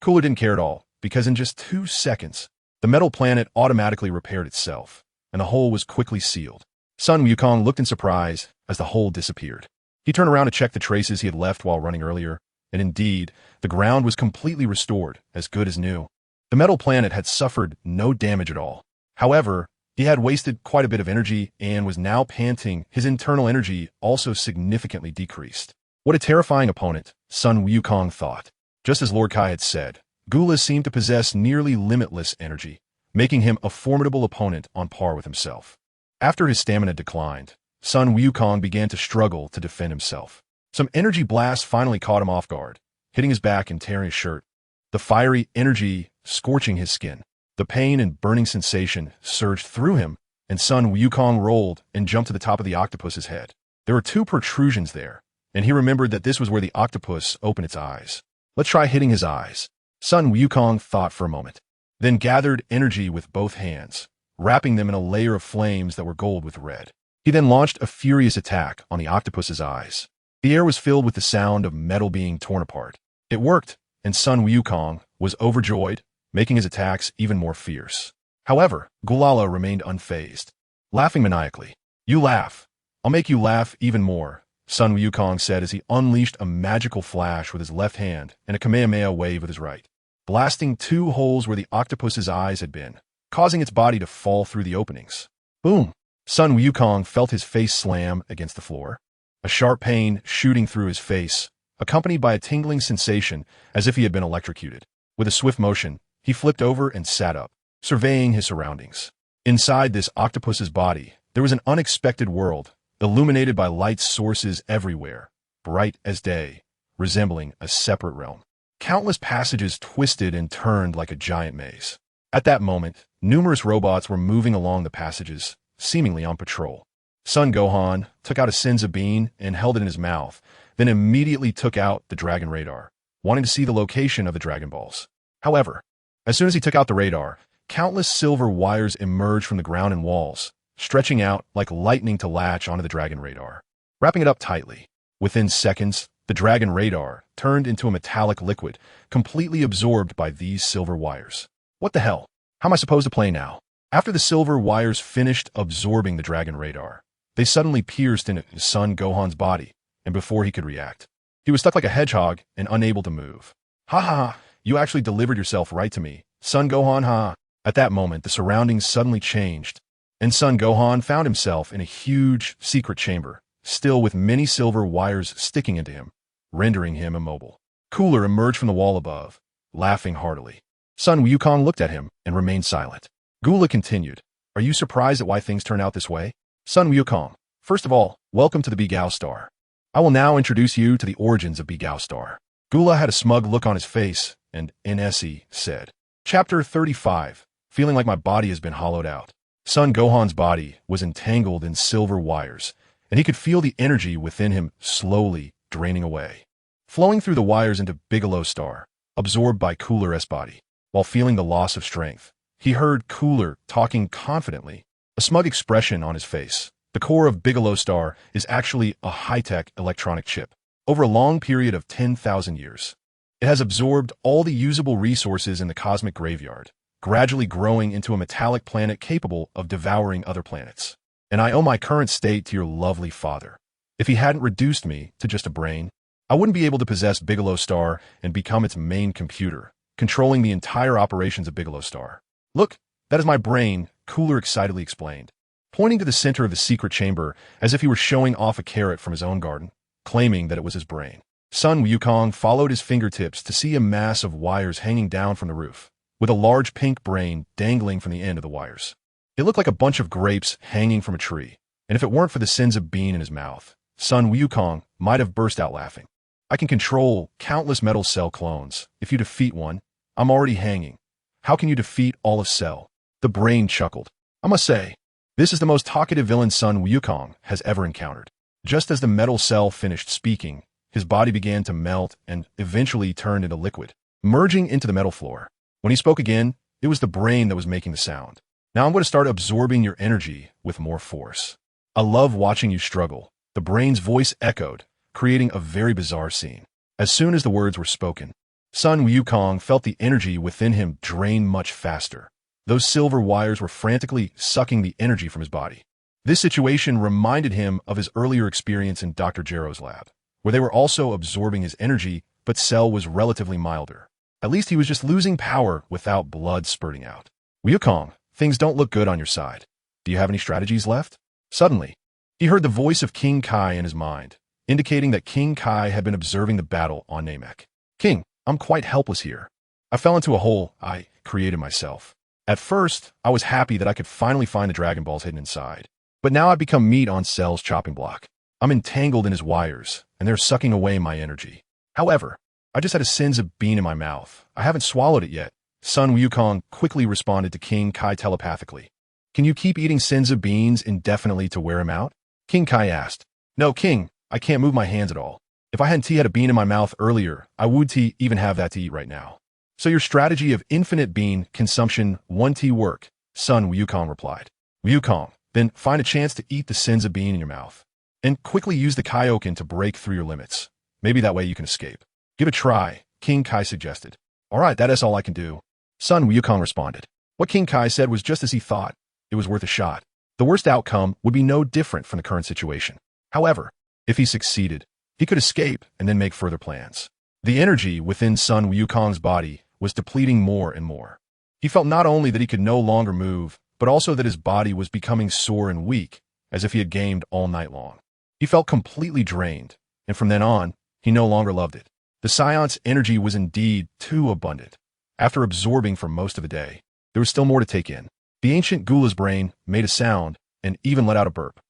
Cooler didn't care at all, because in just 2 seconds, the metal planet automatically repaired itself, and the hole was quickly sealed. Sun Wukong looked in surprise as the hole disappeared. He turned around to check the traces he had left while running earlier, and indeed, the ground was completely restored, as good as new. The metal planet had suffered no damage at all. However, he had wasted quite a bit of energy and was now panting. His internal energy also significantly decreased. What a terrifying opponent, Sun Wukong thought. Just as Lord Kai had said, Gula seemed to possess nearly limitless energy, making him a formidable opponent on par with himself. After his stamina declined, Sun Wukong began to struggle to defend himself. Some energy blasts finally caught him off guard, hitting his back and tearing his shirt. The fiery energy scorching his skin. The pain and burning sensation surged through him, and Sun Wukong rolled and jumped to the top of the octopus's head. There were 2 protrusions there, and he remembered that this was where the octopus opened its eyes. Let's try hitting his eyes. Sun Wukong thought for a moment, then gathered energy with both hands, wrapping them in a layer of flames that were gold with red. He then launched a furious attack on the octopus's eyes. The air was filled with the sound of metal being torn apart. It worked, and Sun Wukong was overjoyed, making his attacks even more fierce. However, Gulala remained unfazed, laughing maniacally. You laugh. I'll make you laugh even more, Sun Wukong said as he unleashed a magical flash with his left hand and a Kamehameha wave with his right, blasting 2 holes where the octopus's eyes had been, causing its body to fall through the openings. Boom! Sun Wukong felt his face slam against the floor, a sharp pain shooting through his face, accompanied by a tingling sensation as if he had been electrocuted. With a swift motion, he flipped over and sat up, surveying his surroundings. Inside this octopus's body, there was an unexpected world, illuminated by light sources everywhere, bright as day, resembling a separate realm. Countless passages twisted and turned like a giant maze. At that moment, numerous robots were moving along the passages, seemingly on patrol. Sun Gohan took out a Senza bean and held it in his mouth, then immediately took out the Dragon Radar, wanting to see the location of the Dragon Balls. However, as soon as he took out the radar, countless silver wires emerged from the ground and walls, stretching out like lightning to latch onto the Dragon Radar, wrapping it up tightly. Within seconds, the Dragon Radar turned into a metallic liquid, completely absorbed by these silver wires. What the hell? How am I supposed to play now? After the silver wires finished absorbing the Dragon Radar, they suddenly pierced into Sun Gohan's body, and before he could react, he was stuck like a hedgehog and unable to move. Ha, you actually delivered yourself right to me, Sun Gohan, ha. At that moment, the surroundings suddenly changed, and Sun Gohan found himself in a huge secret chamber, still with many silver wires sticking into him, rendering him immobile. Cooler emerged from the wall above, laughing heartily. Sun Wukong looked at him and remained silent. Gula continued, Are you surprised at why things turn out this way? Sun Wukong, first of all, welcome to the Begao Star. I will now introduce you to the origins of Begao Star. Gula had a smug look on his face, and NSE said, Chapter 35, feeling like my body has been hollowed out. Sun Gohan's body was entangled in silver wires, and he could feel the energy within him slowly draining away. Flowing through the wires into Bigelow Star, absorbed by Cooler's body. While feeling the loss of strength, he heard Cooler talking confidently, a smug expression on his face. The core of Bigelow Star is actually a high-tech electronic chip. Over a long period of 10,000 years, it has absorbed all the usable resources in the cosmic graveyard, gradually growing into a metallic planet capable of devouring other planets. And I owe my current state to your lovely father. If he hadn't reduced me to just a brain, I wouldn't be able to possess Bigelow Star and become its main computer, controlling the entire operations of Bigelow Star. Look, that is my brain, Cooler excitedly explained, pointing to the center of the secret chamber as if he were showing off a carrot from his own garden, claiming that it was his brain. Sun Wukong followed his fingertips to see a mass of wires hanging down from the roof, with a large pink brain dangling from the end of the wires. It looked like a bunch of grapes hanging from a tree, and if it weren't for the sins of bean in his mouth, Sun Wukong might have burst out laughing. I can control countless metal cell clones. If you defeat one, I'm already hanging. How can you defeat all of Cell? The brain chuckled. I must say, this is the most talkative villain Sun Wukong has ever encountered. Just as the metal cell finished speaking, his body began to melt and eventually turned into liquid, merging into the metal floor. When he spoke again, it was the brain that was making the sound. Now I'm going to start absorbing your energy with more force. I love watching you struggle. The brain's voice echoed, creating a very bizarre scene. As soon as the words were spoken, Sun Wukong felt the energy within him drain much faster. Those silver wires were frantically sucking the energy from his body. This situation reminded him of his earlier experience in Dr. Jero's lab, where they were also absorbing his energy, but Cell was relatively milder. At least he was just losing power without blood spurting out. Wukong, things don't look good on your side. Do you have any strategies left? Suddenly, he heard the voice of King Kai in his mind, indicating that King Kai had been observing the battle on Namek. King, I'm quite helpless here. I fell into a hole I created myself. At first, I was happy that I could finally find the Dragon Balls hidden inside. But now I've become meat on Cell's chopping block. I'm entangled in his wires, and they're sucking away my energy. However, I just had a sins of bean in my mouth. I haven't swallowed it yet. Sun Wukong quickly responded to King Kai telepathically. Can you keep eating sins of beans indefinitely to wear him out? King Kai asked. No, King, I can't move my hands at all. If I hadn't had a bean in my mouth earlier, I would even have that to eat right now. So your strategy of infinite bean consumption won't work, Sun Wukong replied. Wukong, then find a chance to eat the sins of bean in your mouth. And quickly use the Kaioken to break through your limits. Maybe that way you can escape. Give it a try, King Kai suggested. All right, that is all I can do. Sun Wukong responded. What King Kai said was just as he thought. It was worth a shot. The worst outcome would be no different from the current situation. However, if he succeeded, he could escape and then make further plans. The energy within Sun Wukong's body was depleting more and more. He felt not only that he could no longer move, but also that his body was becoming sore and weak, as if he had gamed all night long. He felt completely drained, and from then on, he no longer loved it. The Scion's energy was indeed too abundant. After absorbing for most of the day, there was still more to take in. The ancient Gula's brain made a sound and even let out a burp.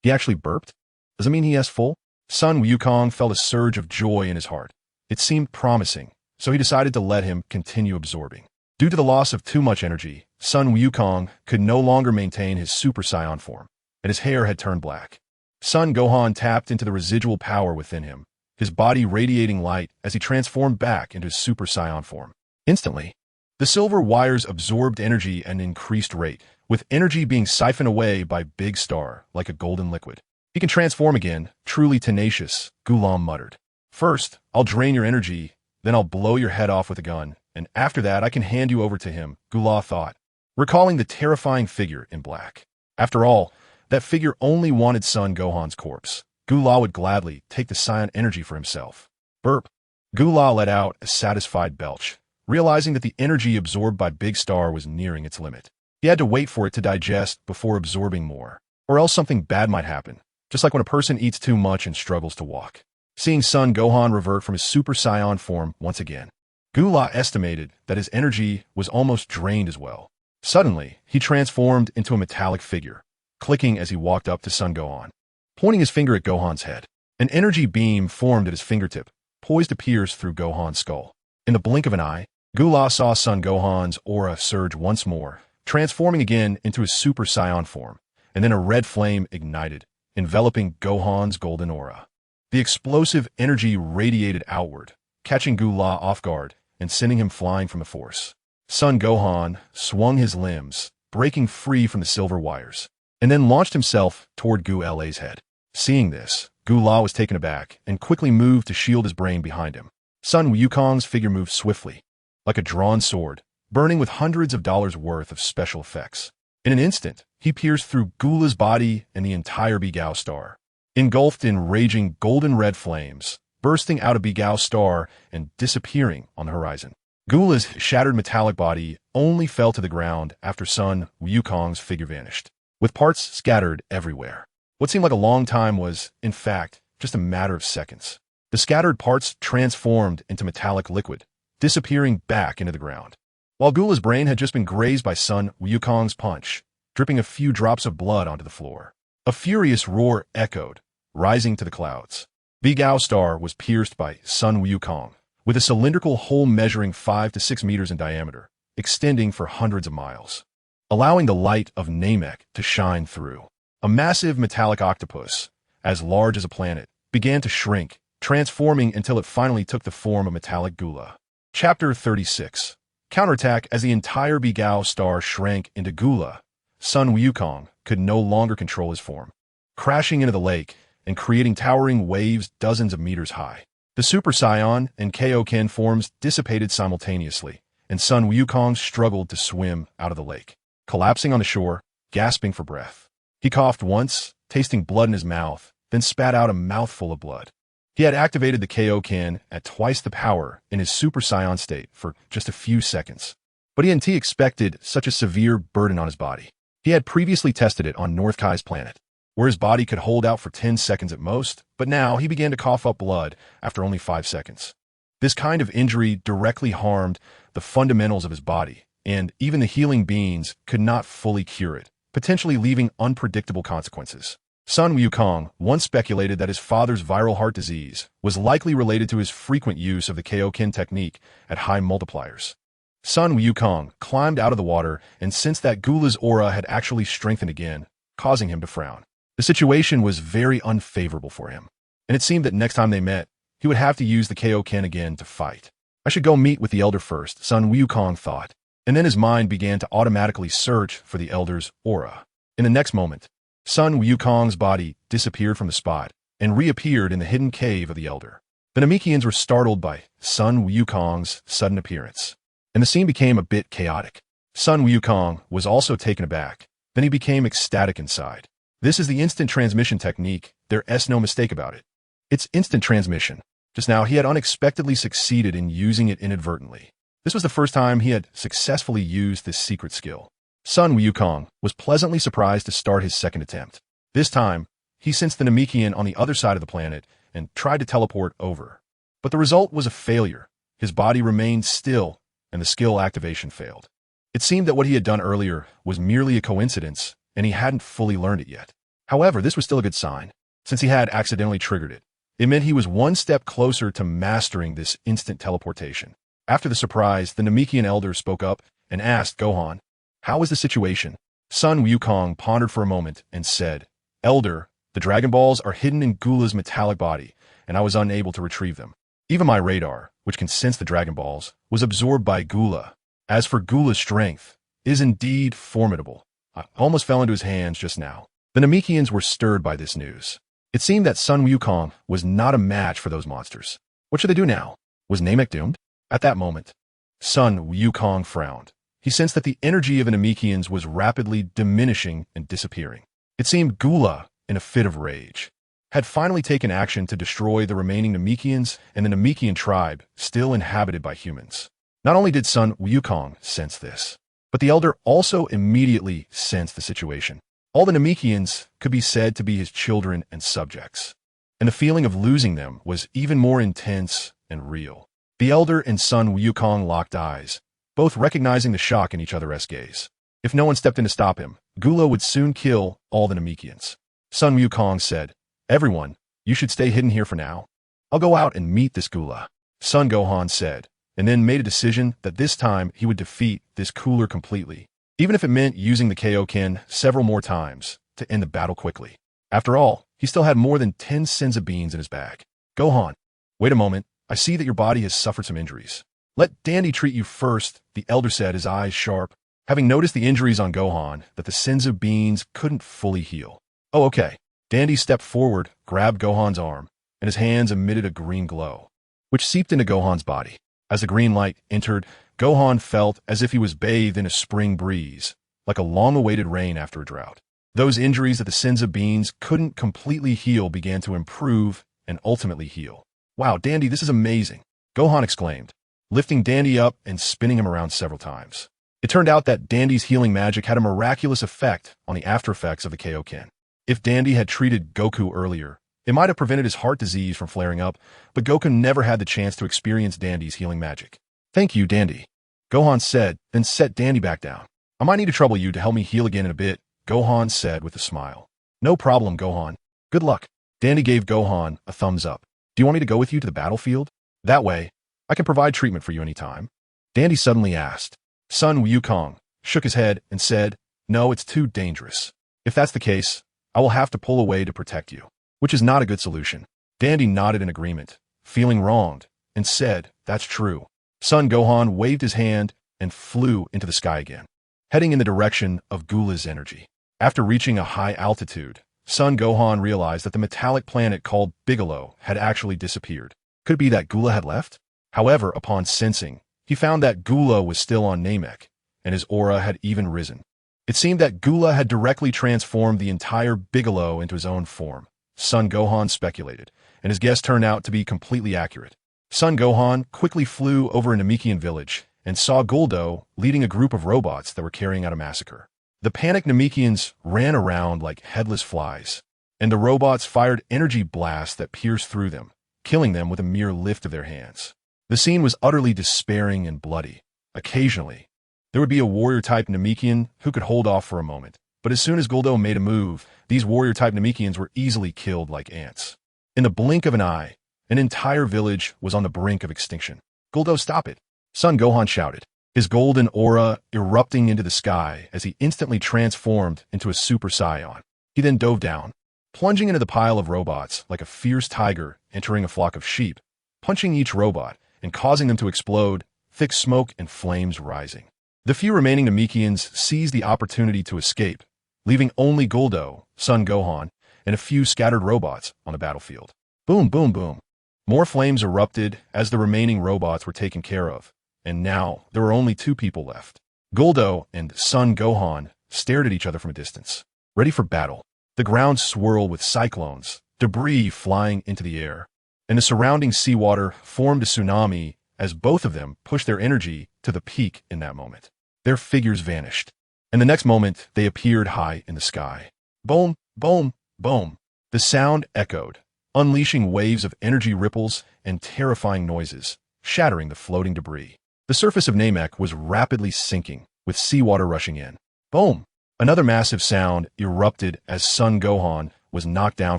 He actually burped? Does it mean he has full? Sun Wukong felt a surge of joy in his heart. It seemed promising, so he decided to let him continue absorbing. Due to the loss of too much energy, Sun Wukong could no longer maintain his Super Saiyan form, and his hair had turned black. Sun Gohan tapped into the residual power within him, his body radiating light as he transformed back into his Super Saiyan form. Instantly, the silver wires absorbed energy at an increased rate, with energy being siphoned away by Big Star like a golden liquid. He can transform again, truly tenacious, Gulam muttered. First, I'll drain your energy, then I'll blow your head off with a gun, and after that I can hand you over to him, Gula thought, recalling the terrifying figure in black. After all, that figure only wanted Son Gohan's corpse. Gula would gladly take the Saiyan energy for himself. Burp. Gula let out a satisfied belch, realizing that the energy absorbed by Big Star was nearing its limit. He had to wait for it to digest before absorbing more, or else something bad might happen, just like when a person eats too much and struggles to walk. Seeing Son Gohan revert from his Super Saiyan form once again, Gula estimated that his energy was almost drained as well. Suddenly, he transformed into a metallic figure, clicking as he walked up to Son Gohan. Pointing his finger at Gohan's head, an energy beam formed at his fingertip, poised to pierce through Gohan's skull. In the blink of an eye, Gula saw Son Gohan's aura surge once more, transforming again into his Super Saiyan form, and then a red flame ignited, enveloping Gohan's golden aura. The explosive energy radiated outward, catching Gula off guard and sending him flying from the force. Son Gohan swung his limbs, breaking free from the silver wires, and then launched himself toward Gula's head. Seeing this, Gula was taken aback and quickly moved to shield his brain behind him. Sun Wukong's figure moved swiftly, like a drawn sword, burning with hundreds of dollars worth of special effects. In an instant, he pierced through Gula's body and the entire Begao star, engulfed in raging golden-red flames, bursting out of Begao star and disappearing on the horizon. Gula's shattered metallic body only fell to the ground after Sun Wukong's figure vanished, with parts scattered everywhere. What seemed like a long time was, in fact, just a matter of seconds. The scattered parts transformed into metallic liquid, disappearing back into the ground. While Gula's brain had just been grazed by Sun Wukong's punch, dripping a few drops of blood onto the floor. A furious roar echoed, rising to the clouds. Begao star was pierced by Sun Wukong, with a cylindrical hole measuring 5 to 6 meters in diameter, extending for hundreds of miles, allowing the light of Namek to shine through. A massive metallic octopus, as large as a planet, began to shrink, transforming until it finally took the form of metallic Gula. Chapter 36. Counterattack. As the entire Begao star shrank into Gula, Sun Wukong could no longer control his form, crashing into the lake and creating towering waves dozens of meters high. The Super Saiyan and Kaioken forms dissipated simultaneously, and Sun Wukong struggled to swim out of the lake, collapsing on the shore, gasping for breath. He coughed once, tasting blood in his mouth, then spat out a mouthful of blood. He had activated the Kaioken at twice the power in his Super Saiyan state for just a few seconds. But he hadn't expected such a severe burden on his body. He had previously tested it on North Kai's planet, where his body could hold out for 10 seconds at most, but now he began to cough up blood after only 5 seconds. This kind of injury directly harmed the fundamentals of his body, and even the healing beings could not fully cure it, potentially leaving unpredictable consequences. Sun Wukong once speculated that his father's viral heart disease was likely related to his frequent use of the Kaioken technique at high multipliers. Sun Wukong climbed out of the water and sensed that Gula's aura had actually strengthened again, causing him to frown. The situation was very unfavorable for him, and it seemed that next time they met, he would have to use the Kaioken again to fight. I should go meet with the Elder first, Sun Wukong thought, and then his mind began to automatically search for the Elder's aura. In the next moment, Sun Wukong's body disappeared from the spot and reappeared in the hidden cave of the Elder. The Namekians were startled by Sun Wukong's sudden appearance, and the scene became a bit chaotic. Sun Wukong was also taken aback, then he became ecstatic inside. This is the instant transmission technique, there's no mistake about it. It's instant transmission. Just now he had unexpectedly succeeded in using it inadvertently. This was the first time he had successfully used this secret skill. Sun Wukong was pleasantly surprised to start his second attempt. This time, he sensed the Namekian on the other side of the planet and tried to teleport over. But the result was a failure. His body remained still, and the skill activation failed. It seemed that what he had done earlier was merely a coincidence, and he hadn't fully learned it yet. However, this was still a good sign, since he had accidentally triggered it. It meant he was one step closer to mastering this instant teleportation. After the surprise, the Namekian Elder spoke up and asked Gohan, "How is the situation?" Sun Wukong pondered for a moment and said, "Elder, the Dragon Balls are hidden in Gula's metallic body, and I was unable to retrieve them. Even my radar, which can sense the Dragon Balls, was absorbed by Gula. As for Gula's strength, it is indeed formidable. I almost fell into his hands just now." The Namekians were stirred by this news. It seemed that Sun Wukong was not a match for those monsters. What should they do now? Was Namek doomed? At that moment, Sun Wukong frowned. He sensed that the energy of the Namekians was rapidly diminishing and disappearing. It seemed Gula, in a fit of rage, had finally taken action to destroy the remaining Namekians and the Namekian tribe still inhabited by humans. Not only did Sun Wukong sense this, but the Elder also immediately sensed the situation. All the Namekians could be said to be his children and subjects, and the feeling of losing them was even more intense and real. The Elder and Sun Wukong locked eyes, both recognizing the shock in each other's gaze. If no one stepped in to stop him, Gula would soon kill all the Namekians. Sun Wukong said, "Everyone, you should stay hidden here for now. I'll go out and meet this Gula." Sun Gohan said, and then made a decision that this time he would defeat this cooler completely. even if it meant using the Kaioken several more times to end the battle quickly. After all, he still had more than 10 sins of beans in his bag. Gohan, wait a moment, I see that your body has suffered some injuries. Let Dandy treat you first, the elder said, his eyes sharp, having noticed the injuries on Gohan that the sins of beans couldn't fully heal. Oh, okay. Dandy stepped forward, grabbed Gohan's arm, and his hands emitted a green glow, which seeped into Gohan's body. As the green light entered, Gohan felt as if he was bathed in a spring breeze, like a long-awaited rain after a drought. Those injuries that the sins of beans couldn't completely heal began to improve and ultimately heal. Wow, Dandy, this is amazing, Gohan exclaimed, lifting Dandy up and spinning him around several times. It turned out that Dandy's healing magic had a miraculous effect on the after-effects of the Kaioken. If Dandy had treated Goku earlier, it might have prevented his heart disease from flaring up, but Goku never had the chance to experience Dandy's healing magic. Thank you, Dandy, Gohan said, then set Dandy back down. I might need to trouble you to help me heal again in a bit, Gohan said with a smile. No problem, Gohan. Good luck. Dandy gave Gohan a thumbs up. Do you want me to go with you to the battlefield? That way, I can provide treatment for you anytime. Dandy suddenly asked. Sun Wukong shook his head and said, no, it's too dangerous. If that's the case, I will have to pull away to protect you, which is not a good solution. Dandy nodded in agreement, feeling wronged, and said, that's true. Son Gohan waved his hand and flew into the sky again, heading in the direction of Gula's energy. After reaching a high altitude, Son Gohan realized that the metallic planet called Bigelow had actually disappeared. Could it be that Gula had left? However, upon sensing, he found that Gula was still on Namek, and his aura had even risen. It seemed that Gula had directly transformed the entire Bigelow into his own form. Son Gohan speculated, and his guess turned out to be completely accurate. Son Gohan quickly flew over a Namekian village and saw Guldo leading a group of robots that were carrying out a massacre. The panicked Namekians ran around like headless flies, and the robots fired energy blasts that pierced through them, killing them with a mere lift of their hands. The scene was utterly despairing and bloody. Occasionally, there would be a warrior-type Namekian who could hold off for a moment, but as soon as Guldo made a move, these warrior-type Namekians were easily killed like ants. In the blink of an eye, an entire village was on the brink of extinction. Guldo, stop it! Son Gohan shouted, his golden aura erupting into the sky as he instantly transformed into a Super Saiyan. He then dove down, plunging into the pile of robots like a fierce tiger entering a flock of sheep, punching each robot and causing them to explode, thick smoke and flames rising. The few remaining Namekians seized the opportunity to escape, leaving only Guldo, Son Gohan, and a few scattered robots on the battlefield. Boom, boom, boom. More flames erupted as the remaining robots were taken care of, and now there were only two people left. Guldo and Son Gohan stared at each other from a distance, ready for battle. The ground swirled with cyclones, debris flying into the air, and the surrounding seawater formed a tsunami as both of them pushed their energy to the peak in that moment. Their figures vanished, and the next moment they appeared high in the sky. Boom, boom, boom. The sound echoed, unleashing waves of energy ripples and terrifying noises, shattering the floating debris. The surface of Namek was rapidly sinking, with seawater rushing in. Boom! Another massive sound erupted as Son Gohan was knocked down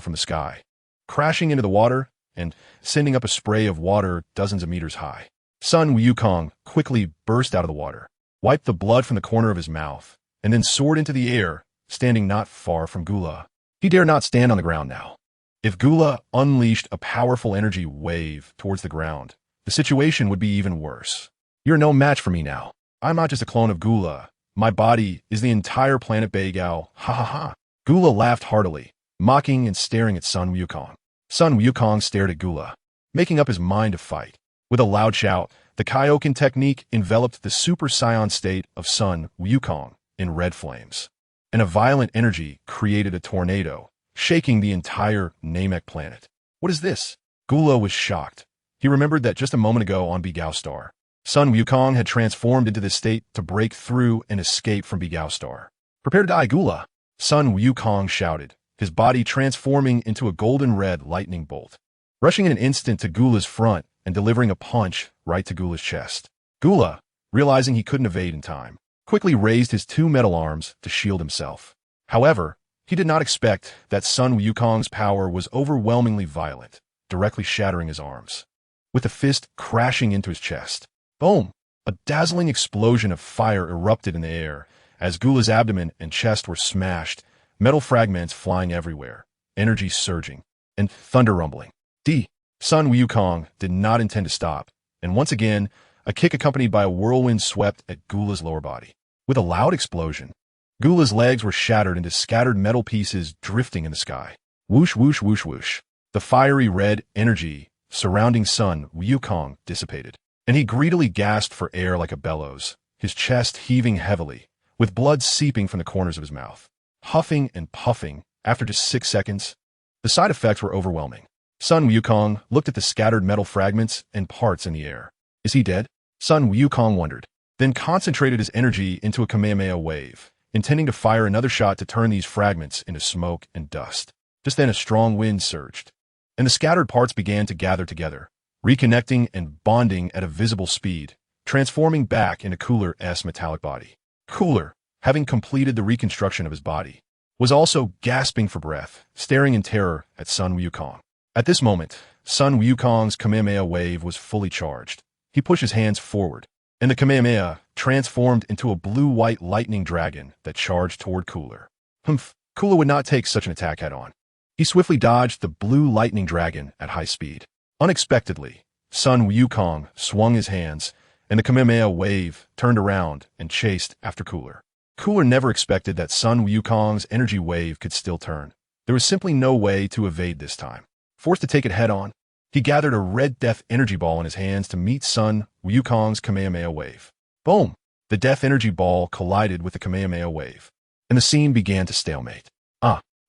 from the sky, crashing into the water and sending up a spray of water dozens of meters high. Sun Wukong quickly burst out of the water, wiped the blood from the corner of his mouth, and then soared into the air, standing not far from Gula. He dared not stand on the ground now. If Gula unleashed a powerful energy wave towards the ground, the situation would be even worse. You're no match for me now. I'm not just a clone of Gula. My body is the entire planet Beigao. Ha ha ha. Gula laughed heartily, mocking and staring at Sun Wukong. Sun Wukong stared at Gula, making up his mind to fight. With a loud shout, the Kaioken technique enveloped the Super Saiyan state of Sun Wukong in red flames, and a violent energy created a tornado, shaking the entire Namek planet. What is this? Gula was shocked. He remembered that just a moment ago on Beigao Star, Sun Wukong had transformed into this state to break through and escape from Beigao Star. Prepare to die, Gula! Sun Wukong shouted, his body transforming into a golden-red lightning bolt, rushing in an instant to Gula's front and delivering a punch right to Gula's chest. Gula, realizing he couldn't evade in time, quickly raised his two metal arms to shield himself. However, he did not expect that Sun Wukong's power was overwhelmingly violent, directly shattering his arms, with the fist crashing into his chest. Boom! A dazzling explosion of fire erupted in the air as Gula's abdomen and chest were smashed, metal fragments flying everywhere, energy surging, and thunder rumbling. Sun Wukong did not intend to stop, and once again, a kick accompanied by a whirlwind swept at Gula's lower body. With a loud explosion, Gula's legs were shattered into scattered metal pieces drifting in the sky. Whoosh, whoosh, whoosh, whoosh. The fiery red energy surrounding Sun Wukong dissipated, and he greedily gasped for air like a bellows, his chest heaving heavily, with blood seeping from the corners of his mouth. Huffing and puffing, after just 6 seconds, the side effects were overwhelming. Sun Wukong looked at the scattered metal fragments and parts in the air. Is he dead? Sun Wukong wondered, then concentrated his energy into a Kamehameha wave, intending to fire another shot to turn these fragments into smoke and dust. Just then a strong wind surged, and the scattered parts began to gather together, reconnecting and bonding at a visible speed, transforming back into Cooler's metallic body. Cooler, having completed the reconstruction of his body, was also gasping for breath, staring in terror at Sun Wukong. At this moment, Sun Wukong's Kamehameha wave was fully charged. He pushed his hands forward, and the Kamehameha transformed into a blue-white lightning dragon that charged toward Cooler. Cooler would not take such an attack head-on. He swiftly dodged the blue lightning dragon at high speed. Unexpectedly, Sun Wukong swung his hands, and the Kamehameha wave turned around and chased after Cooler. Cooler never expected that Sun Wukong's energy wave could still turn. There was simply no way to evade this time. Forced to take it head-on, he gathered a red death energy ball in his hands to meet Sun Wukong's Kamehameha wave. Boom! The death energy ball collided with the Kamehameha wave, and the scene began to stalemate.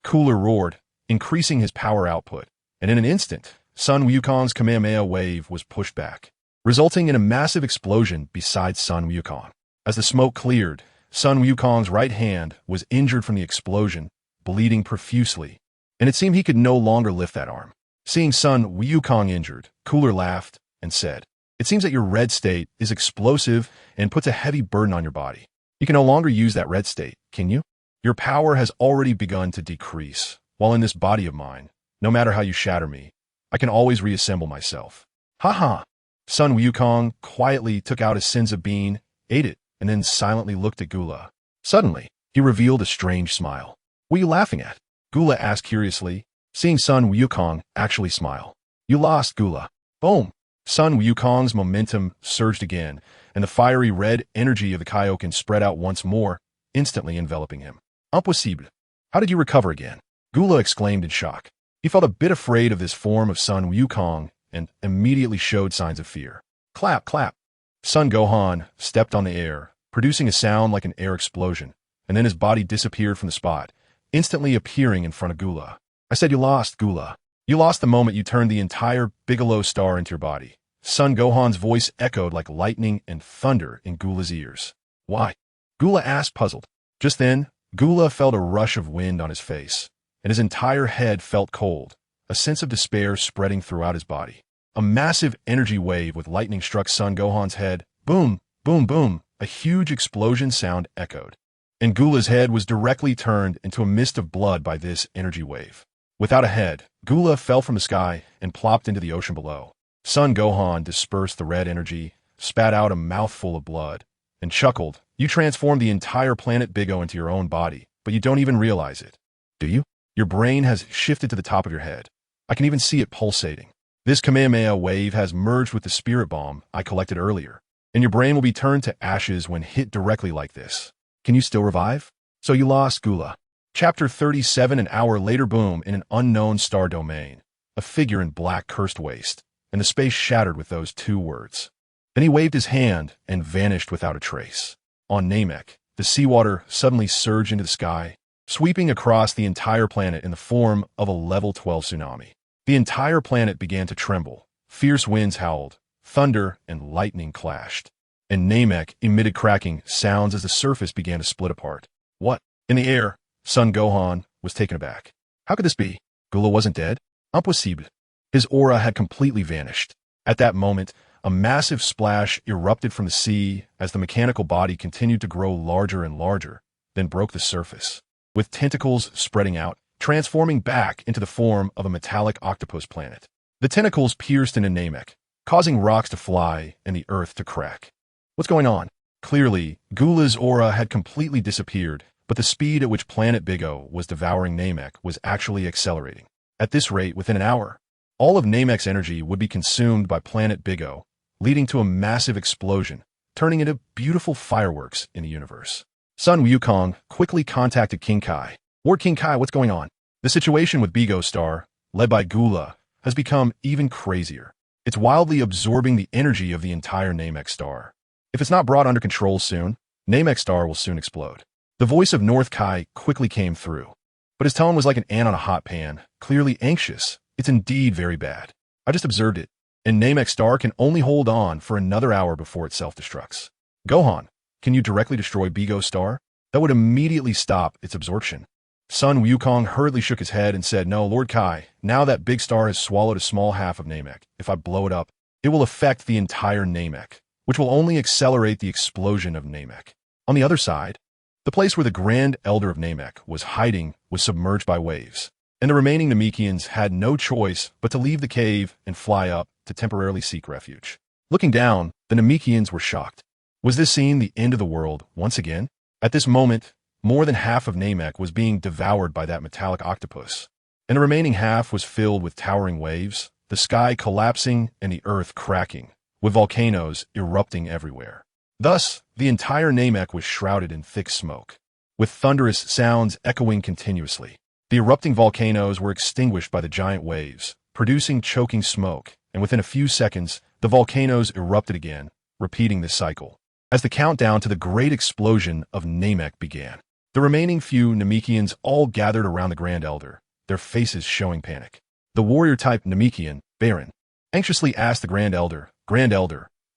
Cooler roared, increasing his power output, and in an instant, Sun Wukong's Kamehameha wave was pushed back, resulting in a massive explosion beside Sun Wukong. As the smoke cleared, Sun Wukong's right hand was injured from the explosion, bleeding profusely, and it seemed he could no longer lift that arm. Seeing Sun Wukong injured, Cooler laughed and said, "It seems that your red state is explosive and puts a heavy burden on your body. You can no longer use that red state, can you? Your power has already begun to decrease, while in this body of mine, no matter how you shatter me, I can always reassemble myself." Ha. Sun Wukong quietly took out a Senza bean, ate it, and then silently looked at Gula. Suddenly, he revealed a strange smile. "What are you laughing at?" Gula asked curiously, seeing Sun Wukong actually smile. "You lost, Gula." Boom! Sun Wukong's momentum surged again, and the fiery red energy of the Kaioken spread out once more, instantly enveloping him. "Impossible. How did you recover again?" Gula exclaimed in shock. He felt a bit afraid of this form of Sun Wukong and immediately showed signs of fear. Clap, clap. Sun Gohan stepped on the air, producing a sound like an air explosion, and then his body disappeared from the spot, instantly appearing in front of Gula. "I said you lost, Gula. You lost the moment you turned the entire Bigelow star into your body." Sun Gohan's voice echoed like lightning and thunder in Gula's ears. "Why?" Gula asked, puzzled. Just then, Gula felt a rush of wind on his face, and his entire head felt cold, a sense of despair spreading throughout his body. A massive energy wave with lightning struck Sun Gohan's head. Boom, boom, boom. A huge explosion sound echoed, and Gula's head was directly turned into a mist of blood by this energy wave. Without a head, Gula fell from the sky and plopped into the ocean below. Sun Gohan dispersed the red energy, spat out a mouthful of blood, and chuckled. "You transformed the entire planet Bigo into your own body, but you don't even realize it. Do you? Your brain has shifted to the top of your head. I can even see it pulsating. This Kamehameha wave has merged with the spirit bomb I collected earlier, and your brain will be turned to ashes when hit directly like this. Can you still revive?" So you lost, Gula. Chapter 37. An hour later. Boom, in an unknown star domain. A figure in black cursed waste, and the space shattered with those two words. Then he waved his hand and vanished without a trace. On Namek, the seawater suddenly surged into the sky, sweeping across the entire planet in the form of a level 12 tsunami. The entire planet began to tremble. Fierce winds howled, thunder and lightning clashed, and Namek emitted cracking sounds as the surface began to split apart. What? In the air, Sun Gohan was taken aback. How could this be? Gula wasn't dead? Impossible. His aura had completely vanished. At that moment, a massive splash erupted from the sea as the mechanical body continued to grow larger and larger, then broke the surface, with tentacles spreading out, transforming back into the form of a metallic octopus planet. The tentacles pierced into Namek, causing rocks to fly and the earth to crack. What's going on? Clearly, Gula's aura had completely disappeared, but the speed at which Planet Big O was devouring Namek was actually accelerating. At this rate, within an hour, all of Namek's energy would be consumed by Planet Big O, leading to a massive explosion, turning into beautiful fireworks in the universe. Sun Wukong quickly contacted King Kai. Lord King Kai, what's going on? The situation with Big O Star, led by Gula, has become even crazier. It's wildly absorbing the energy of the entire Namek Star. If it's not brought under control soon, Namek Star will soon explode. The voice of North Kai quickly came through, but his tone was like an ant on a hot pan, clearly anxious. It's indeed very bad. I just observed it, and Namek Star can only hold on for another hour before it self-destructs. Gohan, can you directly destroy Big O Star? That would immediately stop its absorption. Sun Wukong hurriedly shook his head and said, No, Lord Kai, now that Big Star has swallowed a small half of Namek, if I blow it up, it will affect the entire Namek, which will only accelerate the explosion of Namek. On the other side, the place where the Grand Elder of Namek was hiding was submerged by waves, and the remaining Namekians had no choice but to leave the cave and fly up to temporarily seek refuge. Looking down, the Namekians were shocked. Was this scene the end of the world once again? At this moment, more than half of Namek was being devoured by that metallic octopus, and the remaining half was filled with towering waves, the sky collapsing and the earth cracking, with volcanoes erupting everywhere. Thus, the entire Namek was shrouded in thick smoke, with thunderous sounds echoing continuously. The erupting volcanoes were extinguished by the giant waves, producing choking smoke, and within a few seconds, the volcanoes erupted again, repeating this cycle. As the countdown to the great explosion of Namek began, the remaining few Namekians all gathered around the Grand Elder, their faces showing panic. The warrior-type Namekian, Baron, anxiously asked the Grand Elder,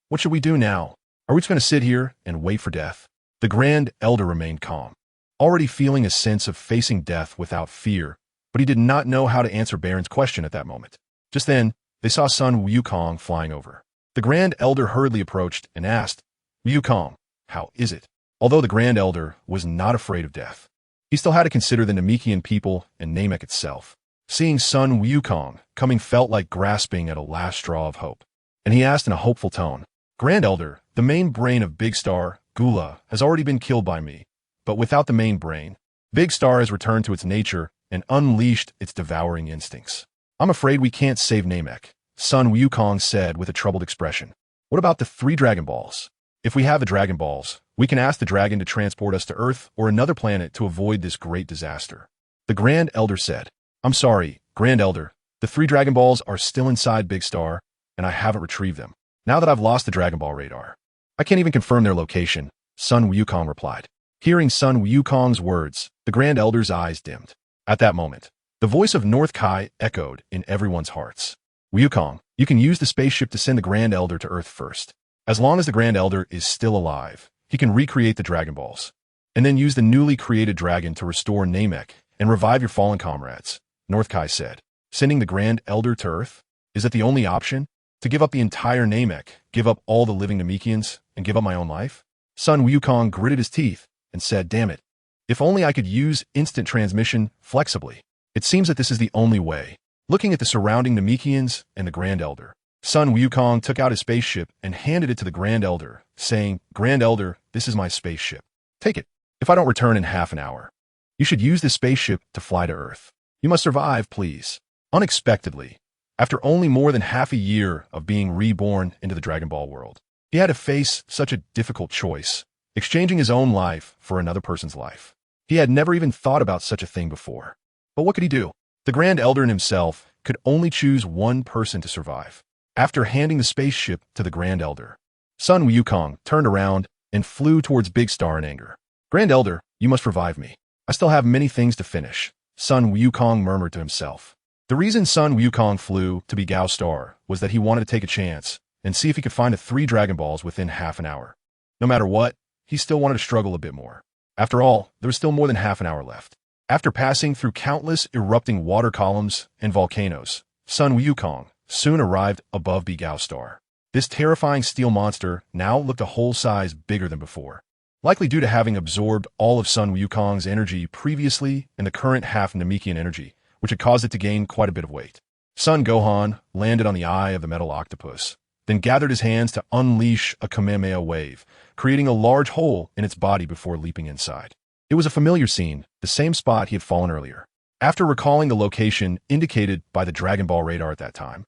what should we do now? Are we just going to sit here and wait for death? The Grand Elder remained calm, already feeling a sense of facing death without fear, but he did not know how to answer Baron's question at that moment. Just then, they saw Sun Wukong flying over. The Grand Elder hurriedly approached and asked, Wukong, how is it? Although the Grand Elder was not afraid of death, he still had to consider the Namekian people and Namek itself. Seeing Sun Wukong coming felt like grasping at a last straw of hope, and he asked in a hopeful tone, Grand Elder, the main brain of Big Star, Gula, has already been killed by me, but without the main brain, Big Star has returned to its nature and unleashed its devouring instincts. I'm afraid we can't save Namek, Sun Wukong said with a troubled expression. What about the 3 Dragon Balls? If we have the Dragon Balls, we can ask the dragon to transport us to Earth or another planet to avoid this great disaster. The Grand Elder said, I'm sorry, Grand Elder, the 3 Dragon Balls are still inside Big Star, and I haven't retrieved them. Now that I've lost the Dragon Ball radar, I can't even confirm their location, Sun Wukong replied. Hearing Sun Wukong's words, the Grand Elder's eyes dimmed. At that moment, the voice of North Kai echoed in everyone's hearts. Wukong, you can use the spaceship to send the Grand Elder to Earth first. As long as the Grand Elder is still alive, he can recreate the Dragon Balls, and then use the newly created dragon to restore Namek and revive your fallen comrades, North Kai said. Sending the Grand Elder to Earth? Is that the only option? To give up the entire Namek, give up all the living Namekians, and give up my own life? Sun Wukong gritted his teeth and said, damn it. If only I could use instant transmission flexibly. It seems that this is the only way. Looking at the surrounding Namekians and the Grand Elder, Sun Wukong took out his spaceship and handed it to the Grand Elder, saying, Grand Elder, this is my spaceship. Take it. If I don't return in half an hour, you should use this spaceship to fly to Earth. You must survive, please. Unexpectedly, after only more than half a year of being reborn into the Dragon Ball world, he had to face such a difficult choice, exchanging his own life for another person's life. He had never even thought about such a thing before. But what could he do? The Grand Elder and himself could only choose one person to survive. After handing the spaceship to the Grand Elder, Sun Wukong turned around and flew towards Big Star in anger. Grand Elder, you must revive me. I still have many things to finish, Sun Wukong murmured to himself. The reason Sun Wukong flew to Big Star was that he wanted to take a chance and see if he could find the 3 Dragon Balls within half an hour. No matter what, he still wanted to struggle a bit more. After all, there was still more than half an hour left. After passing through countless erupting water columns and volcanoes, Sun Wukong soon arrived above Big Star. This terrifying steel monster now looked a whole size bigger than before, likely due to having absorbed all of Sun Wukong's energy previously and the current half Namekian energy, which had caused it to gain quite a bit of weight. Sun Gohan landed on the eye of the metal octopus, then gathered his hands to unleash a Kamehameha wave, creating a large hole in its body before leaping inside. It was a familiar scene, the same spot he had fallen earlier. After recalling the location indicated by the Dragon Ball radar at that time,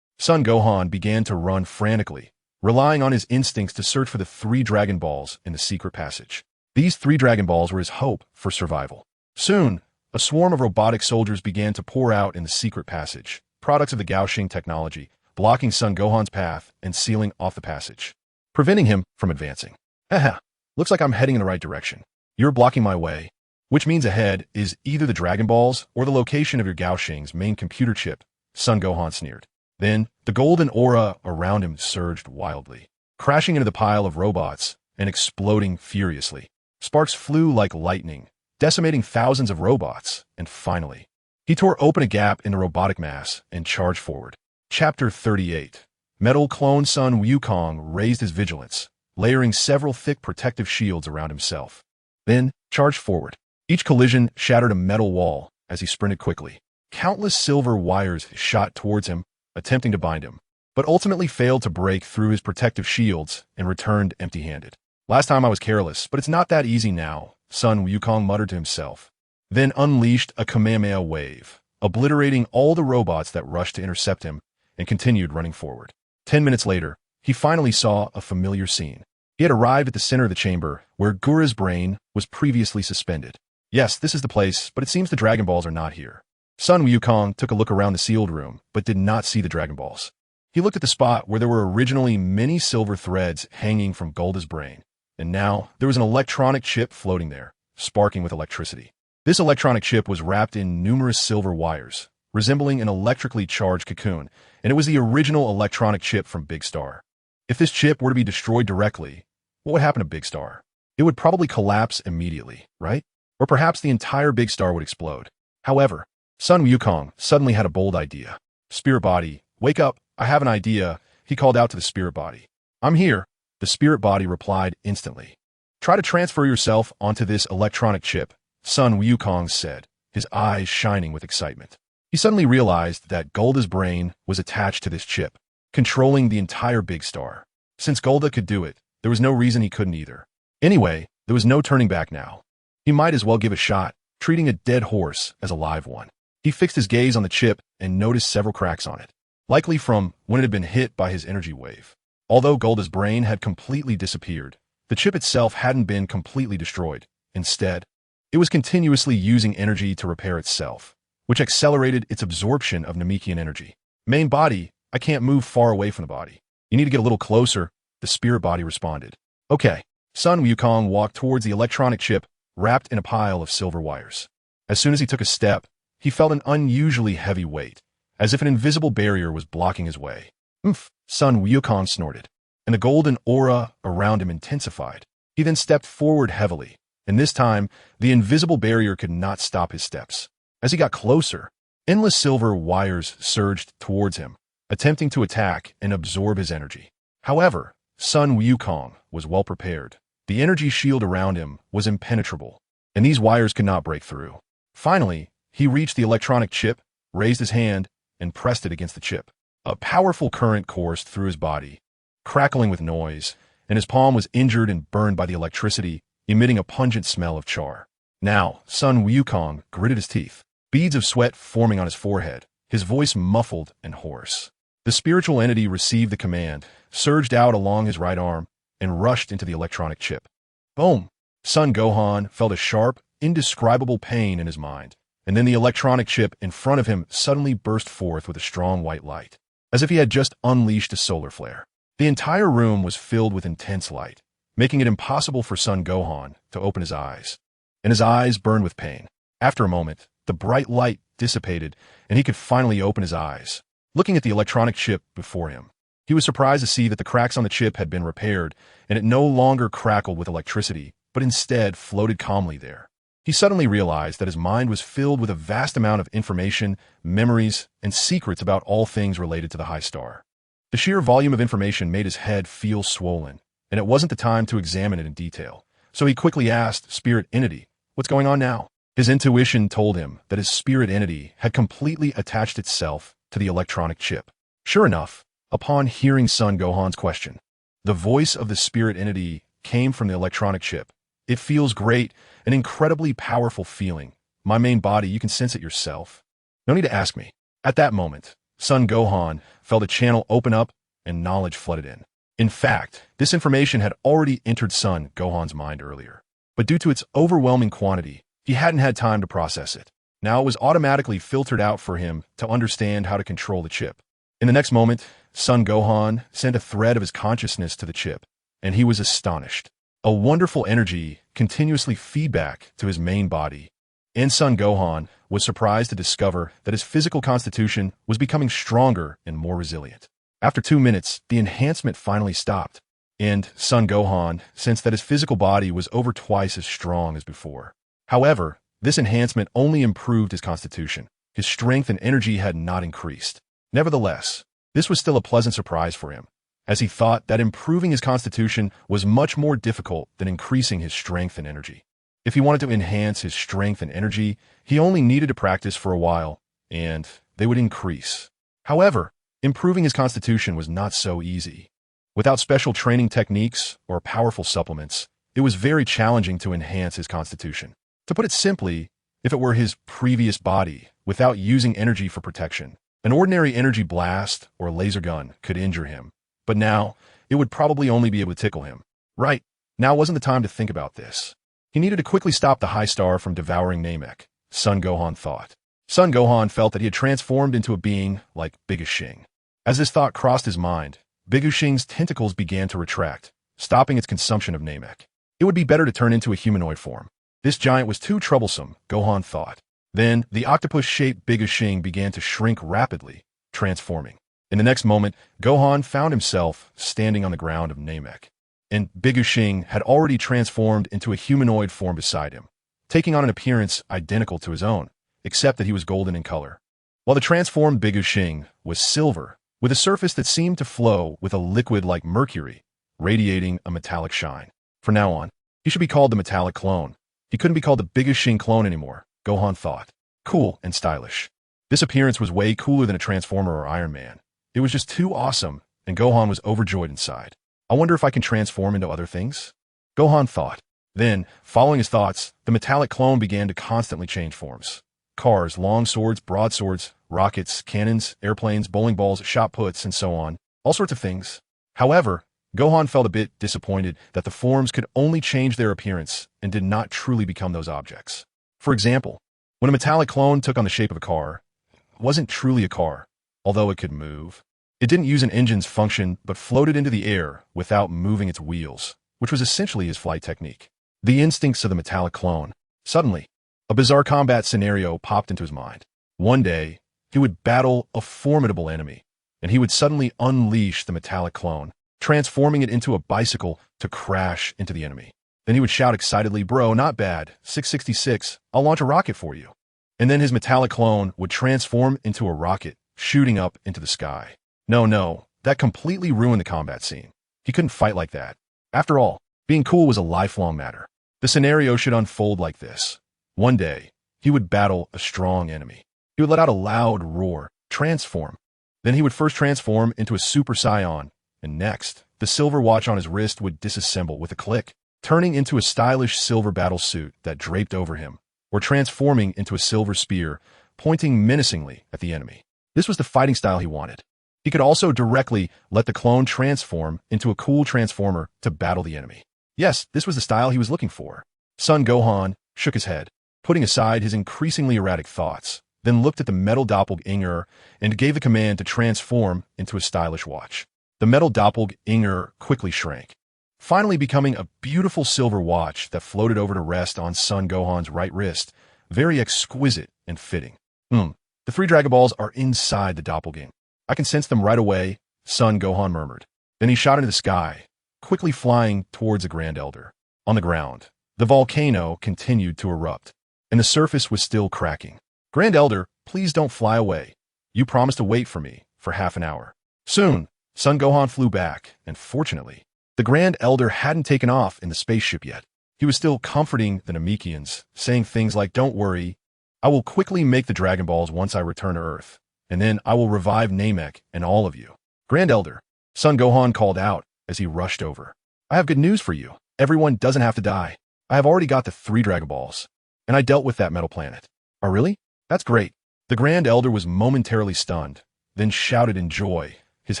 Sun Gohan began to run frantically, relying on his instincts to search for the 3 Dragon Balls in the secret passage. These 3 Dragon Balls were his hope for survival. Soon, a swarm of robotic soldiers began to pour out in the secret passage, products of the Gauching technology, blocking Sun Gohan's path and sealing off the passage, preventing him from advancing. Haha, looks like I'm heading in the right direction. You're blocking my way, which means ahead is either the Dragon Balls or the location of your Gauching's main computer chip, Sun Gohan sneered. Then, the golden aura around him surged wildly, crashing into the pile of robots and exploding furiously. Sparks flew like lightning, decimating thousands of robots, and finally, he tore open a gap in the robotic mass and charged forward. Chapter 38. Metal clone Sun Wukong raised his vigilance, layering several thick protective shields around himself. Then, charged forward. Each collision shattered a metal wall as he sprinted quickly. Countless silver wires shot towards him, attempting to bind him, but ultimately failed to break through his protective shields and returned empty-handed. Last time I was careless, but it's not that easy now, Sun Wukong muttered to himself, then unleashed a Kamehameha wave, obliterating all the robots that rushed to intercept him, and continued running forward. 10 minutes later, he finally saw a familiar scene. He had arrived at the center of the chamber, where Gura's brain was previously suspended. Yes, this is the place, but it seems the Dragon Balls are not here. Sun Wukong took a look around the sealed room, but did not see the Dragon Balls. He looked at the spot where there were originally many silver threads hanging from Golda's brain, and now there was an electronic chip floating there, sparking with electricity. This electronic chip was wrapped in numerous silver wires, resembling an electrically charged cocoon, and it was the original electronic chip from Big Star. If this chip were to be destroyed directly, what would happen to Big Star? It would probably collapse immediately, right? Or perhaps the entire Big Star would explode. However, Sun Wukong suddenly had a bold idea. Spirit body, wake up, I have an idea, he called out to the spirit body. I'm here, the spirit body replied instantly. Try to transfer yourself onto this electronic chip, Sun Wukong said, his eyes shining with excitement. He suddenly realized that Golda's brain was attached to this chip, controlling the entire Big Star. Since Golda could do it, there was no reason he couldn't either. Anyway, there was no turning back now. He might as well give a shot, treating a dead horse as a live one. He fixed his gaze on the chip and noticed several cracks on it, likely from when it had been hit by his energy wave. Although Golda's brain had completely disappeared, the chip itself hadn't been completely destroyed. Instead, it was continuously using energy to repair itself, which accelerated its absorption of Namekian energy. Main body, I can't move far away from the body. You need to get a little closer, the spirit body responded. Okay. Sun Wukong walked towards the electronic chip wrapped in a pile of silver wires. As soon as he took a step, he felt an unusually heavy weight, as if an invisible barrier was blocking his way. Oomph, Sun Wukong snorted, and the golden aura around him intensified. He then stepped forward heavily, and this time, the invisible barrier could not stop his steps. As he got closer, endless silver wires surged towards him, attempting to attack and absorb his energy. However, Sun Wukong was well prepared. The energy shield around him was impenetrable, and these wires could not break through. Finally, he reached the electronic chip, raised his hand, and pressed it against the chip. A powerful current coursed through his body, crackling with noise, and his palm was injured and burned by the electricity, emitting a pungent smell of char. Now, Sun Wukong gritted his teeth, beads of sweat forming on his forehead, his voice muffled and hoarse. The spiritual entity received the command, surged out along his right arm, and rushed into the electronic chip. Boom! Sun Gohan felt a sharp, indescribable pain in his mind, and then the electronic chip in front of him suddenly burst forth with a strong white light, as if he had just unleashed a solar flare. The entire room was filled with intense light, making it impossible for Sun Gohan to open his eyes, and his eyes burned with pain. After a moment, the bright light dissipated, and he could finally open his eyes. Looking at the electronic chip before him, he was surprised to see that the cracks on the chip had been repaired, and it no longer crackled with electricity, but instead floated calmly there. He suddenly realized that his mind was filled with a vast amount of information, memories, and secrets about all things related to the High Star. The sheer volume of information made his head feel swollen, and it wasn't the time to examine it in detail. So he quickly asked Spirit Entity, "What's going on now?" His intuition told him that his spirit entity had completely attached itself to the electronic chip. Sure enough, upon hearing Sun Gohan's question. The voice of the spirit entity came from the electronic chip. It feels great, an incredibly powerful feeling. My main body, you can sense it yourself. No need to ask me. At that moment, Sun Gohan felt a channel open up and knowledge flooded in. In fact, this information had already entered Sun Gohan's mind earlier. But due to its overwhelming quantity, he hadn't had time to process it. Now it was automatically filtered out for him to understand how to control the chip. In the next moment, Sun Gohan sent a thread of his consciousness to the chip, and he was astonished. A wonderful energy continuously feedback to his main body. And Sun Gohan was surprised to discover that his physical constitution was becoming stronger and more resilient. After 2 minutes, the enhancement finally stopped, and Sun Gohan sensed that his physical body was over twice as strong as before. However, this enhancement only improved his constitution. His strength and energy had not increased. Nevertheless, this was still a pleasant surprise for him, as he thought that improving his constitution was much more difficult than increasing his strength and energy. If he wanted to enhance his strength and energy, he only needed to practice for a while, and they would increase. However, improving his constitution was not so easy. Without special training techniques or powerful supplements, it was very challenging to enhance his constitution. To put it simply, if it were his previous body, without using energy for protection, an ordinary energy blast or laser gun could injure him. But now, it would probably only be able to tickle him. Right, now wasn't the time to think about this. He needed to quickly stop the High Star from devouring Namek, Sun Gohan thought. Sun Gohan felt that he had transformed into a being like Bigushing. As this thought crossed his mind, Bigushing's tentacles began to retract, stopping its consumption of Namek. It would be better to turn into a humanoid form. This giant was too troublesome, Gohan thought. Then, the octopus-shaped Bigushing began to shrink rapidly, transforming. In the next moment, Gohan found himself standing on the ground of Namek, and Bigushing had already transformed into a humanoid form beside him, taking on an appearance identical to his own, except that he was golden in color. While the transformed Bigushing was silver, with a surface that seemed to flow with a liquid like mercury, radiating a metallic shine. From now on, he should be called the metallic clone. He couldn't be called the Bigushing clone anymore, Gohan thought. Cool and stylish. This appearance was way cooler than a Transformer or Iron Man. It was just too awesome, and Gohan was overjoyed inside. I wonder if I can transform into other things? Gohan thought. Then, following his thoughts, the metallic clone began to constantly change forms. Cars, long swords, broadswords, rockets, cannons, airplanes, bowling balls, shot puts, and so on. All sorts of things. However, Gohan felt a bit disappointed that the forms could only change their appearance and did not truly become those objects. For example, when a metallic clone took on the shape of a car, it wasn't truly a car, although it could move. It didn't use an engine's function but floated into the air without moving its wheels, which was essentially his flight technique. The instincts of the metallic clone. Suddenly, a bizarre combat scenario popped into his mind. One day, he would battle a formidable enemy, and he would suddenly unleash the metallic clone, transforming it into a bicycle to crash into the enemy. Then he would shout excitedly, "Bro, not bad, 666, I'll launch a rocket for you." And then his metallic clone would transform into a rocket, shooting up into the sky. No, that completely ruined the combat scene. He couldn't fight like that. After all, being cool was a lifelong matter. The scenario should unfold like this. One day, he would battle a strong enemy. He would let out a loud roar, transform. Then he would first transform into a Super Saiyan, and next, the silver watch on his wrist would disassemble with a click, turning into a stylish silver battle suit that draped over him, or transforming into a silver spear, pointing menacingly at the enemy. This was the fighting style he wanted. He could also directly let the clone transform into a cool transformer to battle the enemy. Yes, this was the style he was looking for. Sun Gohan shook his head, putting aside his increasingly erratic thoughts, then looked at the metal doppelganger and gave the command to transform into a stylish watch. The metal doppelganger quickly shrank, finally becoming a beautiful silver watch that floated over to rest on Sun Gohan's right wrist, very exquisite and fitting. The 3 Dragon Balls are inside the doppelganger. I can sense them right away, Sun Gohan murmured. Then he shot into the sky, quickly flying towards the Grand Elder. On the ground, the volcano continued to erupt, and the surface was still cracking. Grand Elder, please don't fly away. You promised to wait for me for half an hour. Soon, Sun Gohan flew back, and fortunately, the Grand Elder hadn't taken off in the spaceship yet. He was still comforting the Namekians, saying things like, "Don't worry, I will quickly make the Dragon Balls once I return to Earth, and then I will revive Namek and all of you." Grand Elder, Sun Gohan called out as he rushed over. I have good news for you. Everyone doesn't have to die. I have already got the 3 Dragon Balls, and I dealt with that metal planet. Oh, really? That's great. The Grand Elder was momentarily stunned, then shouted in joy, his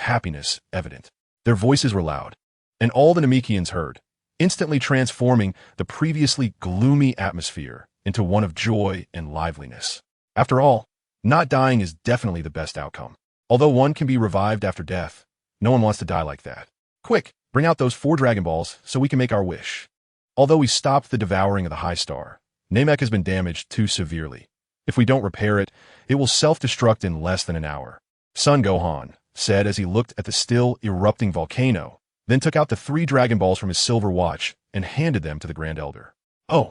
happiness evident. Their voices were loud, and all the Namekians heard, instantly transforming the previously gloomy atmosphere into one of joy and liveliness. After all, not dying is definitely the best outcome. Although one can be revived after death, no one wants to die like that. Quick, bring out those 4 Dragon Balls so we can make our wish. Although we stopped the devouring of the High Star, Namek has been damaged too severely. If we don't repair it, it will self-destruct in less than an hour. Sun Gohan said as he looked at the still erupting volcano, then took out the 3 Dragon Balls from his silver watch and handed them to the Grand Elder. Oh,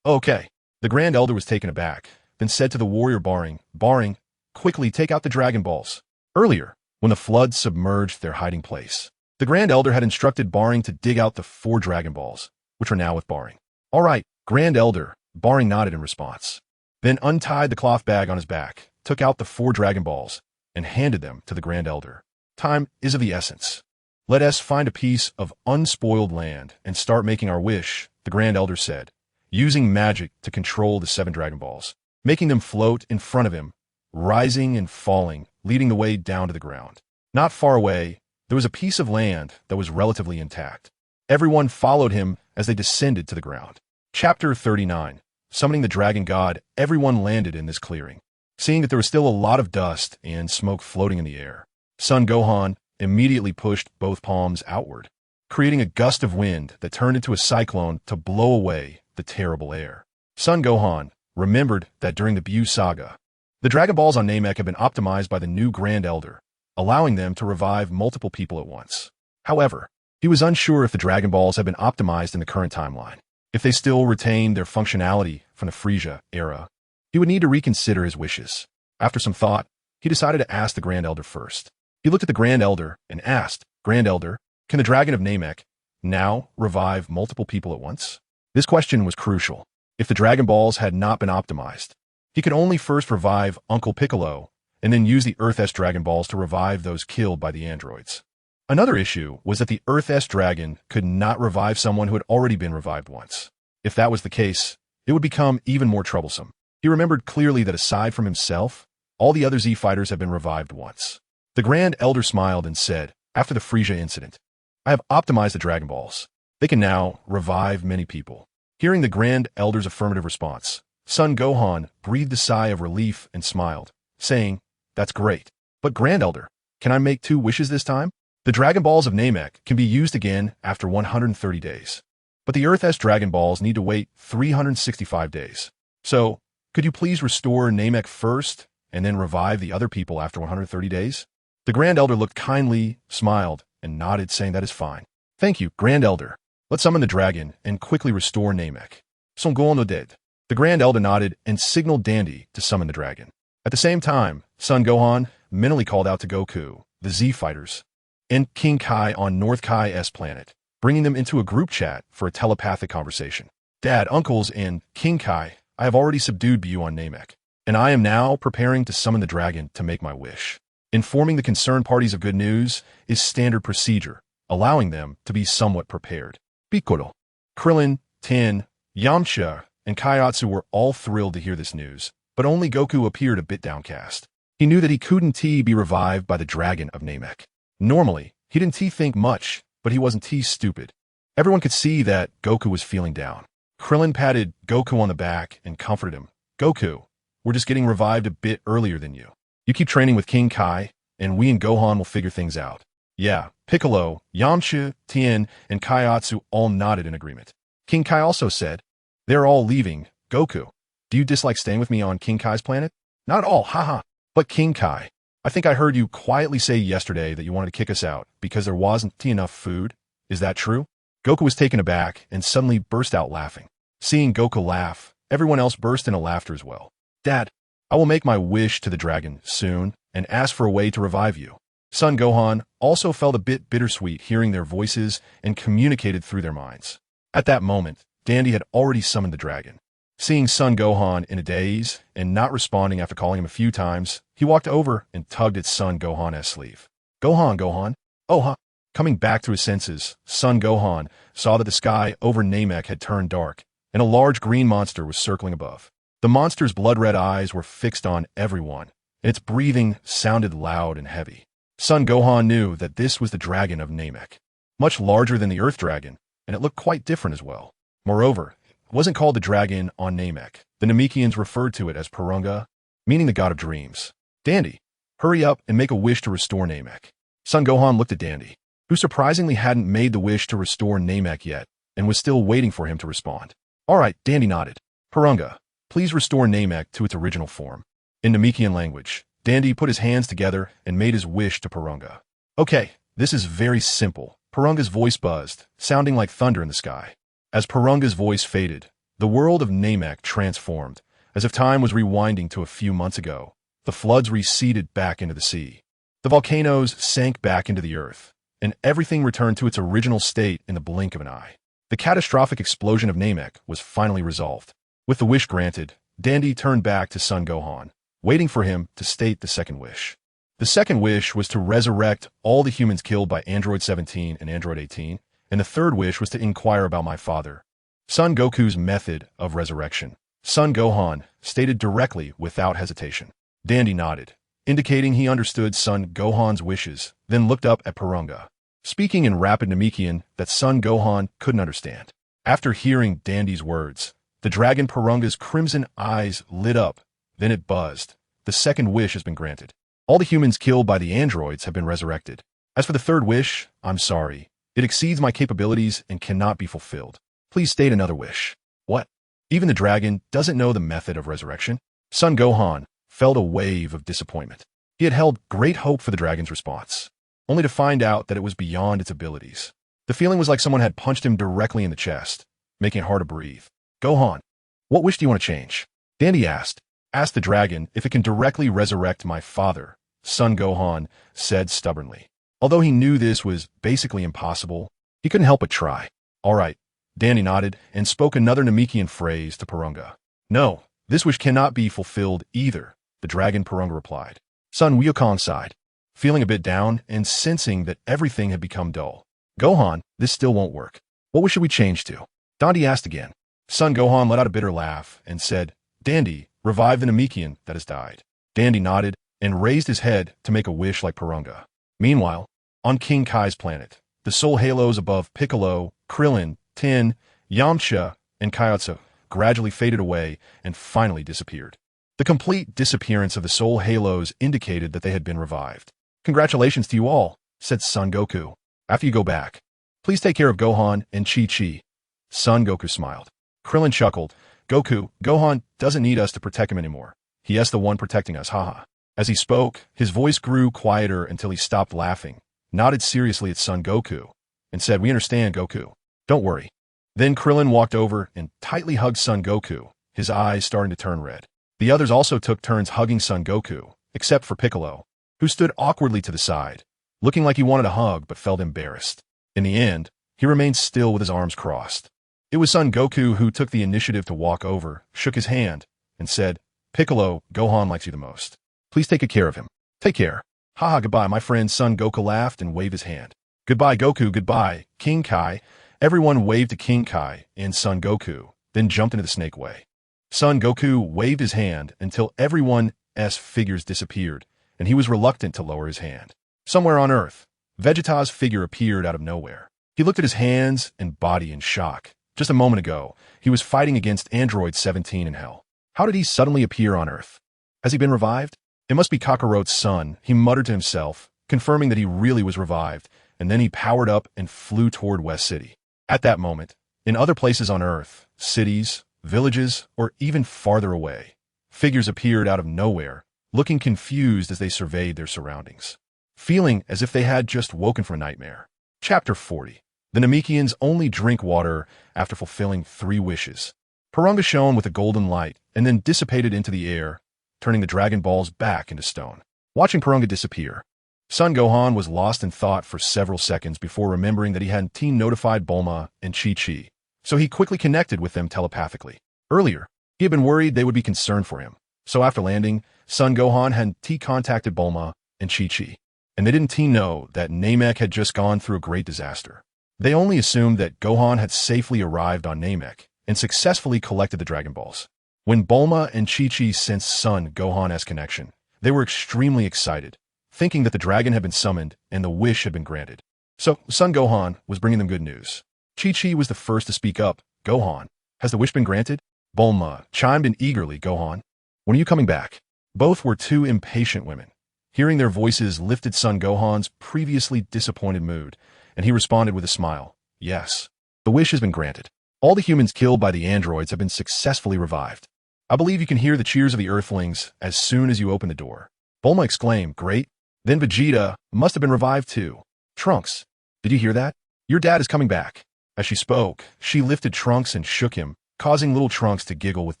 okay. The Grand Elder was taken aback, then said to the warrior Barring, quickly take out the Dragon Balls. Earlier, when the floods submerged their hiding place, the Grand Elder had instructed Barring to dig out the 4 Dragon Balls, which were now with Barring. All right, Grand Elder, Barring nodded in response, then untied the cloth bag on his back, took out the 4 Dragon Balls, and handed them to the Grand Elder. Time is of the essence. Let us find a piece of unspoiled land and start making our wish, the Grand Elder said, using magic to control the 7 Dragon Balls, making them float in front of him, rising and falling, leading the way down to the ground. Not far away, there was a piece of land that was relatively intact. Everyone followed him as they descended to the ground. Chapter 39. Summoning the Dragon God. Everyone landed in this clearing. Seeing that there was still a lot of dust and smoke floating in the air, Sun Gohan immediately pushed both palms outward, creating a gust of wind that turned into a cyclone to blow away the terrible air. Sun Gohan remembered that during the Buu saga, the Dragon Balls on Namek had been optimized by the new Grand Elder, allowing them to revive multiple people at once. However, he was unsure if the Dragon Balls had been optimized in the current timeline. If they still retained their functionality from the Frieza era, he would need to reconsider his wishes. After some thought, he decided to ask the Grand Elder first. He looked at the Grand Elder and asked, Grand Elder, can the Dragon of Namek now revive multiple people at once? This question was crucial. If the Dragon Balls had not been optimized, he could only first revive Uncle Piccolo and then use the Earth-S Dragon Balls to revive those killed by the androids. Another issue was that the Earth-S Dragon could not revive someone who had already been revived once. If that was the case, it would become even more troublesome. He remembered clearly that aside from himself, all the other Z fighters had been revived once. The Grand Elder smiled and said, after the Frieza incident, I have optimized the Dragon Balls. They can now revive many people. Hearing the Grand Elder's affirmative response, Sun Gohan breathed a sigh of relief and smiled, saying, that's great. But Grand Elder, can I make 2 wishes this time? The Dragon Balls of Namek can be used again after 130 days. But the Earth-S Dragon Balls need to wait 365 days. So, could you please restore Namek first and then revive the other people after 130 days? The Grand Elder looked kindly, smiled, and nodded, saying that is fine. Thank you, Grand Elder. Let's summon the dragon and quickly restore Namek. Son Gohan no dead. The Grand Elder nodded and signaled Dandy to summon the dragon. At the same time, Sun Gohan mentally called out to Goku, the Z fighters, and King Kai on North Kai's planet, bringing them into a group chat for a telepathic conversation. Dad, uncles, and King Kai, I have already subdued Buu on Namek, and I am now preparing to summon the dragon to make my wish. Informing the concerned parties of good news is standard procedure, allowing them to be somewhat prepared. Piccolo, Krillin, Tien, Yamcha, and Kaiatsu were all thrilled to hear this news, but only Goku appeared a bit downcast. He knew that he couldn't be revived by the dragon of Namek. Normally, he didn't think much, but he wasn't stupid. Everyone could see that Goku was feeling down. Krillin patted Goku on the back and comforted him. Goku, we're just getting revived a bit earlier than you. You keep training with King Kai, and we and Gohan will figure things out. Yeah, Piccolo, Yamcha, Tien, and Kaiatsu all nodded in agreement. King Kai also said, they're all leaving. Goku, do you dislike staying with me on King Kai's planet? Not at all, haha. But King Kai, I think I heard you quietly say yesterday that you wanted to kick us out because there wasn't enough food. Is that true? Goku was taken aback and suddenly burst out laughing. Seeing Goku laugh, everyone else burst into laughter as well. Dad, I will make my wish to the dragon soon and ask for a way to revive you. Sun Gohan also felt a bit bittersweet hearing their voices and communicated through their minds. At that moment, Dandy had already summoned the dragon. Seeing Sun Gohan in a daze and not responding after calling him a few times, he walked over and tugged at Sun Gohan's sleeve. Gohan, Gohan. Oh, huh. Coming back to his senses, Sun Gohan saw that the sky over Namek had turned dark, and a large green monster was circling above. The monster's blood-red eyes were fixed on everyone, and its breathing sounded loud and heavy. Sun Gohan knew that this was the dragon of Namek, much larger than the Earth Dragon, and it looked quite different as well. Moreover, it wasn't called the dragon on Namek. The Namekians referred to it as Purunga, meaning the god of dreams. Dandy, hurry up and make a wish to restore Namek. Sun Gohan looked at Dandy, who surprisingly hadn't made the wish to restore Namek yet, and was still waiting for him to respond. All right, Dandy nodded. Purunga, please restore Namek to its original form. In Namekian language, Dandy put his hands together and made his wish to Purunga. Okay, this is very simple. Purunga's voice buzzed, sounding like thunder in the sky. As Purunga's voice faded, the world of Namek transformed, as if time was rewinding to a few months ago. The floods receded back into the sea. The volcanoes sank back into the earth, and everything returned to its original state in the blink of an eye. The catastrophic explosion of Namek was finally resolved. With the wish granted, Dandy turned back to Sun Gohan, waiting for him to state the second wish. The second wish was to resurrect all the humans killed by Android 17 and Android 18, and the third wish was to inquire about my father. Son Goku's method of resurrection. Sun Gohan stated directly without hesitation. Dandy nodded, indicating he understood Sun Gohan's wishes, then looked up at Purunga, speaking in rapid Namekian that Sun Gohan couldn't understand. After hearing Dandy's words, the dragon Purunga's crimson eyes lit up, then it buzzed. The second wish has been granted. All the humans killed by the androids have been resurrected. As for the third wish, I'm sorry. It exceeds my capabilities and cannot be fulfilled. Please state another wish. What? Even the dragon doesn't know the method of resurrection? Sun Gohan felt a wave of disappointment. He had held great hope for the dragon's response, only to find out that it was beyond its abilities. The feeling was like someone had punched him directly in the chest, making it hard to breathe. Gohan, what wish do you want to change? Dandy asked. Ask the dragon if it can directly resurrect my father, Sun Gohan said stubbornly. Although he knew this was basically impossible, he couldn't help but try. All right, Dandy nodded and spoke another Namekian phrase to Purunga. No, this wish cannot be fulfilled either, the dragon Purunga replied. Sun Wukong sighed, feeling a bit down and sensing that everything had become dull. Gohan, this still won't work. What wish should we change to? Dandy asked again. Sun Gohan let out a bitter laugh and said, Dandy, revive the Namekian that has died. Dandy nodded and raised his head to make a wish like Purunga. Meanwhile, on King Kai's planet, the soul halos above Piccolo, Krillin, Tin, Yamcha, and Kaiotsu gradually faded away and finally disappeared. The complete disappearance of the soul halos indicated that they had been revived. Congratulations to you all, said Son Goku. After you go back, please take care of Gohan and Chi-Chi. Son Goku smiled. Krillin chuckled. Goku, Gohan doesn't need us to protect him anymore. He is the one protecting us, haha. As he spoke, his voice grew quieter until he stopped laughing, nodded seriously at Son Goku, and said, We understand, Goku. Don't worry. Then Krillin walked over and tightly hugged Son Goku, his eyes starting to turn red. The others also took turns hugging Son Goku, except for Piccolo, who stood awkwardly to the side, looking like he wanted a hug but felt embarrassed. In the end, he remained still with his arms crossed. It was Son Goku who took the initiative to walk over, shook his hand, and said, Piccolo, Gohan likes you the most. Please take care of him. Take care. Haha, goodbye, my friend. Son Goku laughed and waved his hand. Goodbye, Goku, goodbye, King Kai. Everyone waved to King Kai and Son Goku, then jumped into the snake way. Son Goku waved his hand until everyone's figures disappeared, and he was reluctant to lower his hand. Somewhere on Earth, Vegeta's figure appeared out of nowhere. He looked at his hands and body in shock. Just a moment ago, he was fighting against Android 17 in Hell. How did he suddenly appear on Earth? Has he been revived? It must be Kakarot's son, he muttered to himself, confirming that he really was revived, and then he powered up and flew toward West City. At that moment, in other places on Earth, cities, villages, or even farther away, figures appeared out of nowhere, looking confused as they surveyed their surroundings, feeling as if they had just woken from a nightmare. Chapter 40. The Namekians only drink water after fulfilling 3 wishes. Purunga shone with a golden light and then dissipated into the air, turning the Dragon Balls back into stone. Watching Purunga disappear, Son Gohan was lost in thought for several seconds before remembering that he had team-notified Bulma and Chi-Chi, so he quickly connected with them telepathically. Earlier, he had been worried they would be concerned for him, so after landing, Son Gohan had T-contacted Bulma and Chi-Chi, and they didn't know that Namek had just gone through a great disaster. They only assumed that Gohan had safely arrived on Namek and successfully collected the Dragon Balls. When Bulma and Chi-Chi sensed Son Gohan's connection, they were extremely excited, thinking that the dragon had been summoned and the wish had been granted. So, Son Gohan was bringing them good news. Chi-Chi was the first to speak up. Gohan, has the wish been granted? Bulma chimed in eagerly. Gohan, when are you coming back? Both were two impatient women. Hearing their voices lifted Son Gohan's previously disappointed mood, and he responded with a smile. Yes, the wish has been granted. All the humans killed by the androids have been successfully revived. I believe you can hear the cheers of the Earthlings as soon as you open the door. Bulma exclaimed, great. Then Vegeta must have been revived too. Trunks, did you hear that? Your dad is coming back. As she spoke, she lifted Trunks and shook him, causing little Trunks to giggle with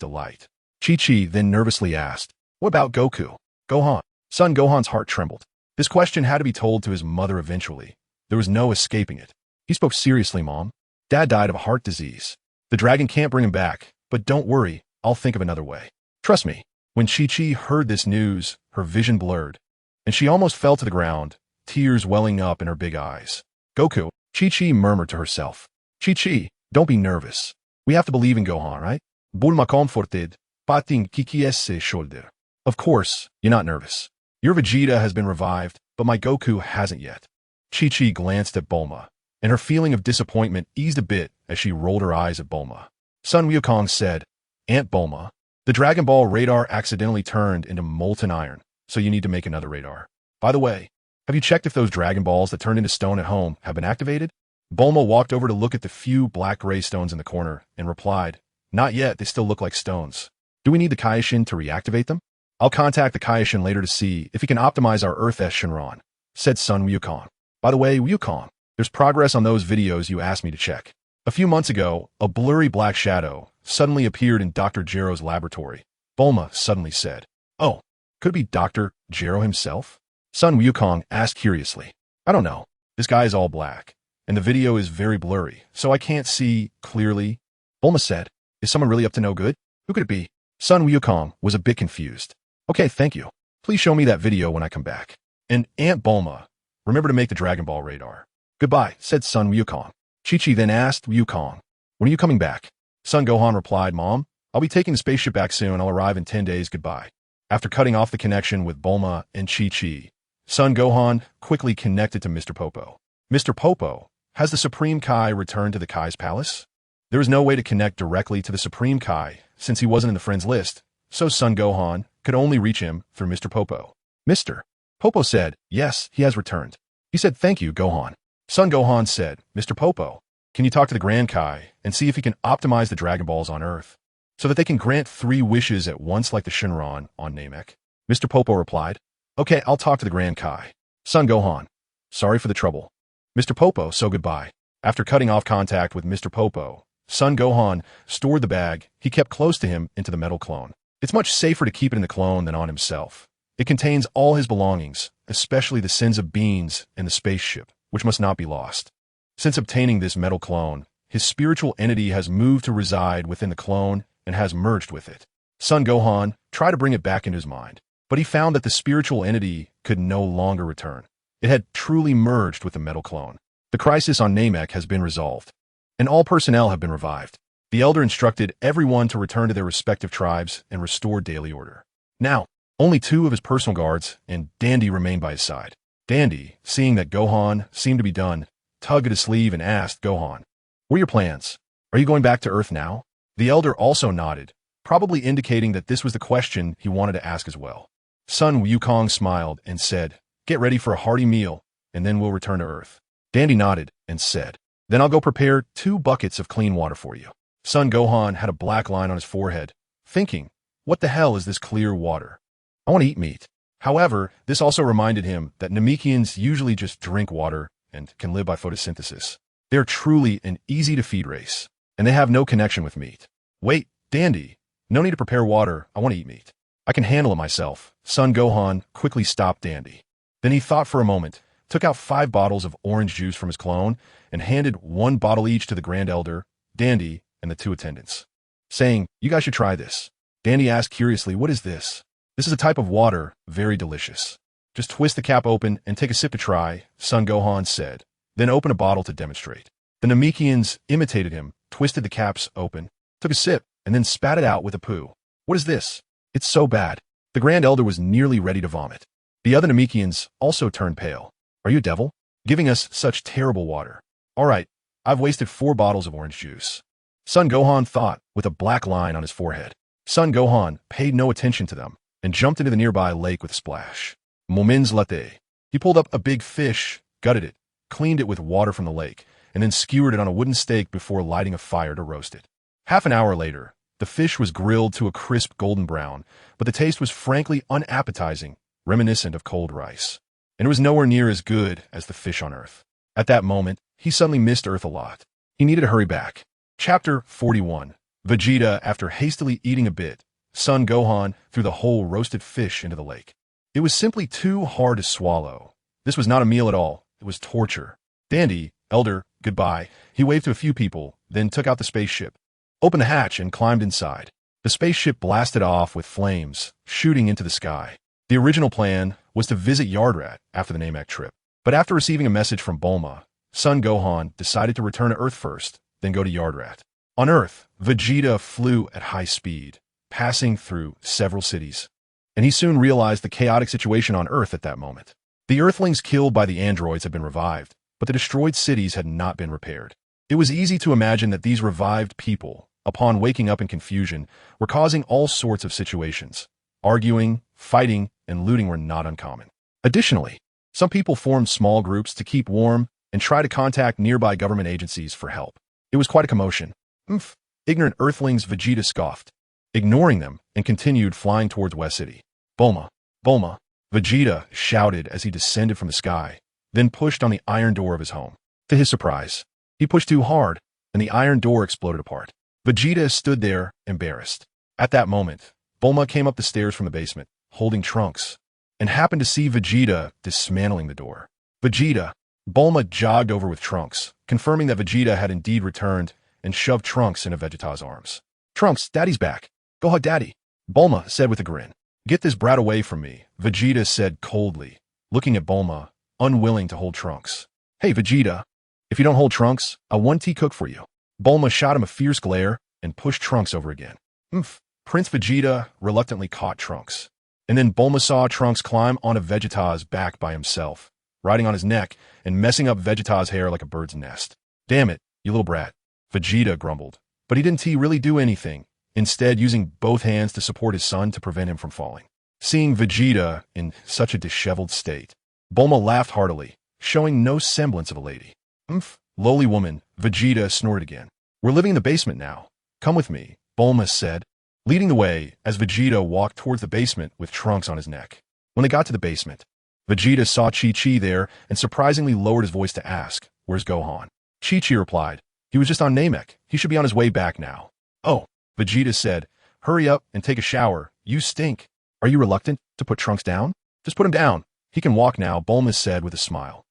delight. Chi-Chi then nervously asked, what about Goku? Gohan. Son Gohan's heart trembled. This question had to be told to his mother eventually. There was no escaping it. He spoke seriously, Mom. Dad died of heart disease. The dragon can't bring him back, but don't worry, I'll think of another way. Trust me. When Chi-Chi heard this news, her vision blurred, and she almost fell to the ground, tears welling up in her big eyes. Goku, Chi-Chi murmured to herself. Chi-Chi, don't be nervous. We have to believe in Gohan, right? Bulma comforted, patting Chichi's shoulder. Of course, you're not nervous. Your Vegeta has been revived, but my Goku hasn't yet. Chi-Chi glanced at Bulma, and her feeling of disappointment eased a bit as she rolled her eyes at Bulma. Sun Wukong said, Aunt Bulma, the Dragon Ball radar accidentally turned into molten iron, so you need to make another radar. By the way, have you checked if those Dragon Balls that turned into stone at home have been activated? Bulma walked over to look at the few black-gray stones in the corner and replied, not yet, they still look like stones. Do we need the Kaioshin to reactivate them? I'll contact the Kaioshin later to see if he can optimize our Earth-S Shinron, said Sun Wukong. By the way, Wukong, there's progress on those videos you asked me to check. A few months ago, a blurry black shadow suddenly appeared in Dr. Gero's laboratory. Bulma suddenly said, oh, could it be Dr. Gero himself? Sun Wukong asked curiously. I don't know. This guy is all black, and the video is very blurry, so I can't see clearly. Bulma said, is someone really up to no good? Who could it be? Sun Wukong was a bit confused. Okay, thank you. Please show me that video when I come back. And Aunt Bulma, remember to make the Dragon Ball radar. Goodbye, said Sun Wukong. Chi-Chi then asked Wukong, when are you coming back? Son Gohan replied, Mom, I'll be taking the spaceship back soon. I'll arrive in 10 days. Goodbye. After cutting off the connection with Bulma and Chi-Chi, Son Gohan quickly connected to Mr. Popo. Mr. Popo, has the Supreme Kai returned to the Kai's palace? There was no way to connect directly to the Supreme Kai since he wasn't in the friends list, so Son Gohan could only reach him through Mr. Popo. Mr. Popo said, yes, he has returned. He said, thank you, Gohan. Son Gohan said, Mr. Popo, can you talk to the Grand Kai and see if he can optimize the Dragon Balls on Earth so that they can grant 3 wishes at once like the Shinron on Namek? Mr. Popo replied, okay, I'll talk to the Grand Kai. Son Gohan, sorry for the trouble. Mr. Popo, so goodbye. After cutting off contact with Mr. Popo, Son Gohan stored the bag he kept close to him into the metal clone. It's much safer to keep it in the clone than on himself. It contains all his belongings, especially the sins of beans and the spaceship, which must not be lost. Since obtaining this metal clone, his spiritual entity has moved to reside within the clone and has merged with it. Son Gohan tried to bring it back into his mind, but he found that the spiritual entity could no longer return. It had truly merged with the metal clone. The crisis on Namek has been resolved, and all personnel have been revived. The elder instructed everyone to return to their respective tribes and restore daily order. Now, only 2 of his personal guards and Dandy remained by his side. Dandy, seeing that Gohan seemed to be done, tugged at his sleeve and asked Gohan, what are your plans? Are you going back to Earth now? The elder also nodded, probably indicating that this was the question he wanted to ask as well. Sun Wukong smiled and said, get ready for a hearty meal, and then we'll return to Earth. Dandy nodded and said, then I'll go prepare 2 buckets of clean water for you. Son Gohan had a black line on his forehead, thinking, what the hell is this clear water? I want to eat meat. However, this also reminded him that Namekians usually just drink water and can live by photosynthesis. They are truly an easy-to-feed race, and they have no connection with meat. Wait, Dandy, no need to prepare water. I want to eat meat. I can handle it myself. Son Gohan quickly stopped Dandy. Then he thought for a moment, took out 5 bottles of orange juice from his clone, and handed 1 bottle each to the Grand Elder, Dandy, and the 2 attendants, saying, you guys should try this. Dandy asked curiously, what is this? This is a type of water, very delicious. Just twist the cap open and take a sip to try, Sun Gohan said, then open a bottle to demonstrate. The Namekians imitated him, twisted the caps open, took a sip, and then spat it out with a poo. What is this? It's so bad. The Grand Elder was nearly ready to vomit. The other Namekians also turned pale. Are you a devil? Giving us such terrible water. All right, I've wasted 4 bottles of orange juice. Sun Gohan thought, with a black line on his forehead. Sun Gohan paid no attention to them and jumped into the nearby lake with a splash. Moments latte. He pulled up a big fish, gutted it, cleaned it with water from the lake, and then skewered it on a wooden stake before lighting a fire to roast it. Half an hour later, the fish was grilled to a crisp golden brown, but the taste was frankly unappetizing, reminiscent of cold rice. And it was nowhere near as good as the fish on Earth. At that moment, he suddenly missed Earth a lot. He needed to hurry back. Chapter 41. Vegeta, after hastily eating a bit, Sun Gohan threw the whole roasted fish into the lake. It was simply too hard to swallow. This was not a meal at all. It was torture. Dandy, Elder, goodbye. He waved to a few people, then took out the spaceship, opened the hatch, and climbed inside. The spaceship blasted off with flames, shooting into the sky. The original plan was to visit Yardrat after the Namek trip. But after receiving a message from Bulma, Sun Gohan decided to return to Earth first, then go to Yardrat. On Earth, Vegeta flew at high speed, passing through several cities. And he soon realized the chaotic situation on Earth at that moment. The Earthlings killed by the androids had been revived, but the destroyed cities had not been repaired. It was easy to imagine that these revived people, upon waking up in confusion, were causing all sorts of situations. Arguing, fighting, and looting were not uncommon. Additionally, some people formed small groups to keep warm and try to contact nearby government agencies for help. It was quite a commotion. Ignorant Earthlings, Vegeta scoffed, ignoring them, and continued flying towards West City. Bulma, Bulma, Vegeta shouted as he descended from the sky, then pushed on the iron door of his home. To his surprise, he pushed too hard, and the iron door exploded apart. Vegeta stood there, embarrassed. At that moment, Bulma came up the stairs from the basement, holding Trunks, and happened to see Vegeta dismantling the door. Vegeta, Bulma jogged over with Trunks, confirming that Vegeta had indeed returned, and shoved Trunks into Vegeta's arms. Trunks, Daddy's back. Go hug Daddy, Bulma said with a grin. Get this brat away from me, Vegeta said coldly, looking at Bulma, unwilling to hold Trunks. Hey, Vegeta, if you don't hold Trunks, I'll 1T cook for you. Bulma shot him a fierce glare and pushed Trunks over again. Prince Vegeta reluctantly caught Trunks. And then Bulma saw Trunks climb onto Vegeta's back by himself, riding on his neck and messing up Vegeta's hair like a bird's nest. Damn it, you little brat, Vegeta grumbled. But he didn't really do anything, instead using both hands to support his son to prevent him from falling. Seeing Vegeta in such a disheveled state, Bulma laughed heartily, showing no semblance of a lady. Lowly woman, Vegeta snorted again. We're living in the basement now. Come with me, Bulma said, leading the way as Vegeta walked towards the basement with Trunks on his neck. When they got to the basement, Vegeta saw Chi-Chi there and surprisingly lowered his voice to ask, "Where's Gohan?" Chi-Chi replied, "He was just on Namek. He should be on his way back now." "Oh," Vegeta said, "hurry up and take a shower. You stink." "Are you reluctant to put Trunks down?" "Just put him down. He can walk now," Bulma said with a smile.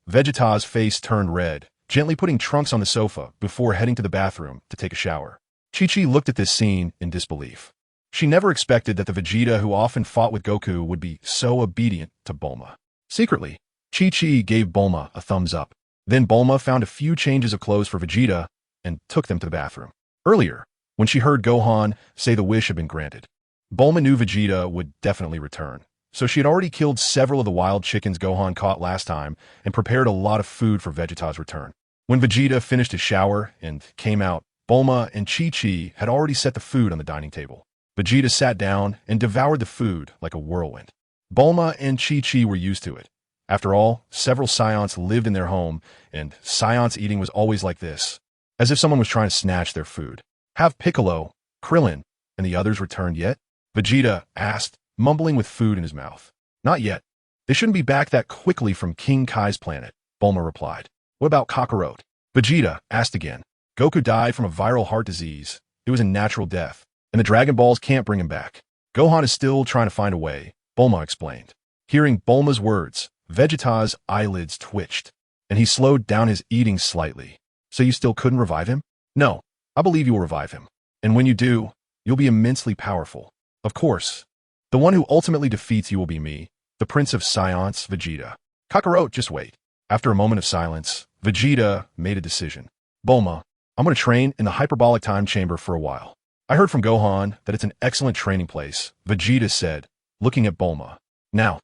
Vegeta's face turned red, gently putting Trunks on the sofa before heading to the bathroom to take a shower. Chi-Chi looked at this scene in disbelief. She never expected that the Vegeta who often fought with Goku would be so obedient to Bulma. Secretly, Chi-Chi gave Bulma a thumbs up. Then Bulma found a few changes of clothes for Vegeta and took them to the bathroom. Earlier, when she heard Gohan say the wish had been granted, Bulma knew Vegeta would definitely return. So she had already killed several of the wild chickens Gohan caught last time and prepared a lot of food for Vegeta's return. When Vegeta finished his shower and came out, Bulma and Chi-Chi had already set the food on the dining table. Vegeta sat down and devoured the food like a whirlwind. Bulma and Chi-Chi were used to it. After all, several Scions lived in their home, and Scions eating was always like this, as if someone was trying to snatch their food. "Have Piccolo, Krillin, and the others returned yet?" Vegeta asked, mumbling with food in his mouth. "Not yet. They shouldn't be back that quickly from King Kai's planet," Bulma replied. "What about Kakarot?" Vegeta asked again. "Goku died from a viral heart disease. It was a natural death, and the Dragon Balls can't bring him back. Gohan is still trying to find a way," Bulma explained. Hearing Bulma's words, Vegeta's eyelids twitched, and he slowed down his eating slightly. "So you still couldn't revive him?" "No, I believe you will revive him. And when you do, you'll be immensely powerful. Of course, the one who ultimately defeats you will be me, The Prince of Science, Vegeta. Kakarot, just wait. After a moment of silence, Vegeta made a decision. Bulma, I'm going to train in the hyperbolic time chamber for a while. I heard from Gohan that it's an excellent training place, Vegeta said, looking at Bulma. Now,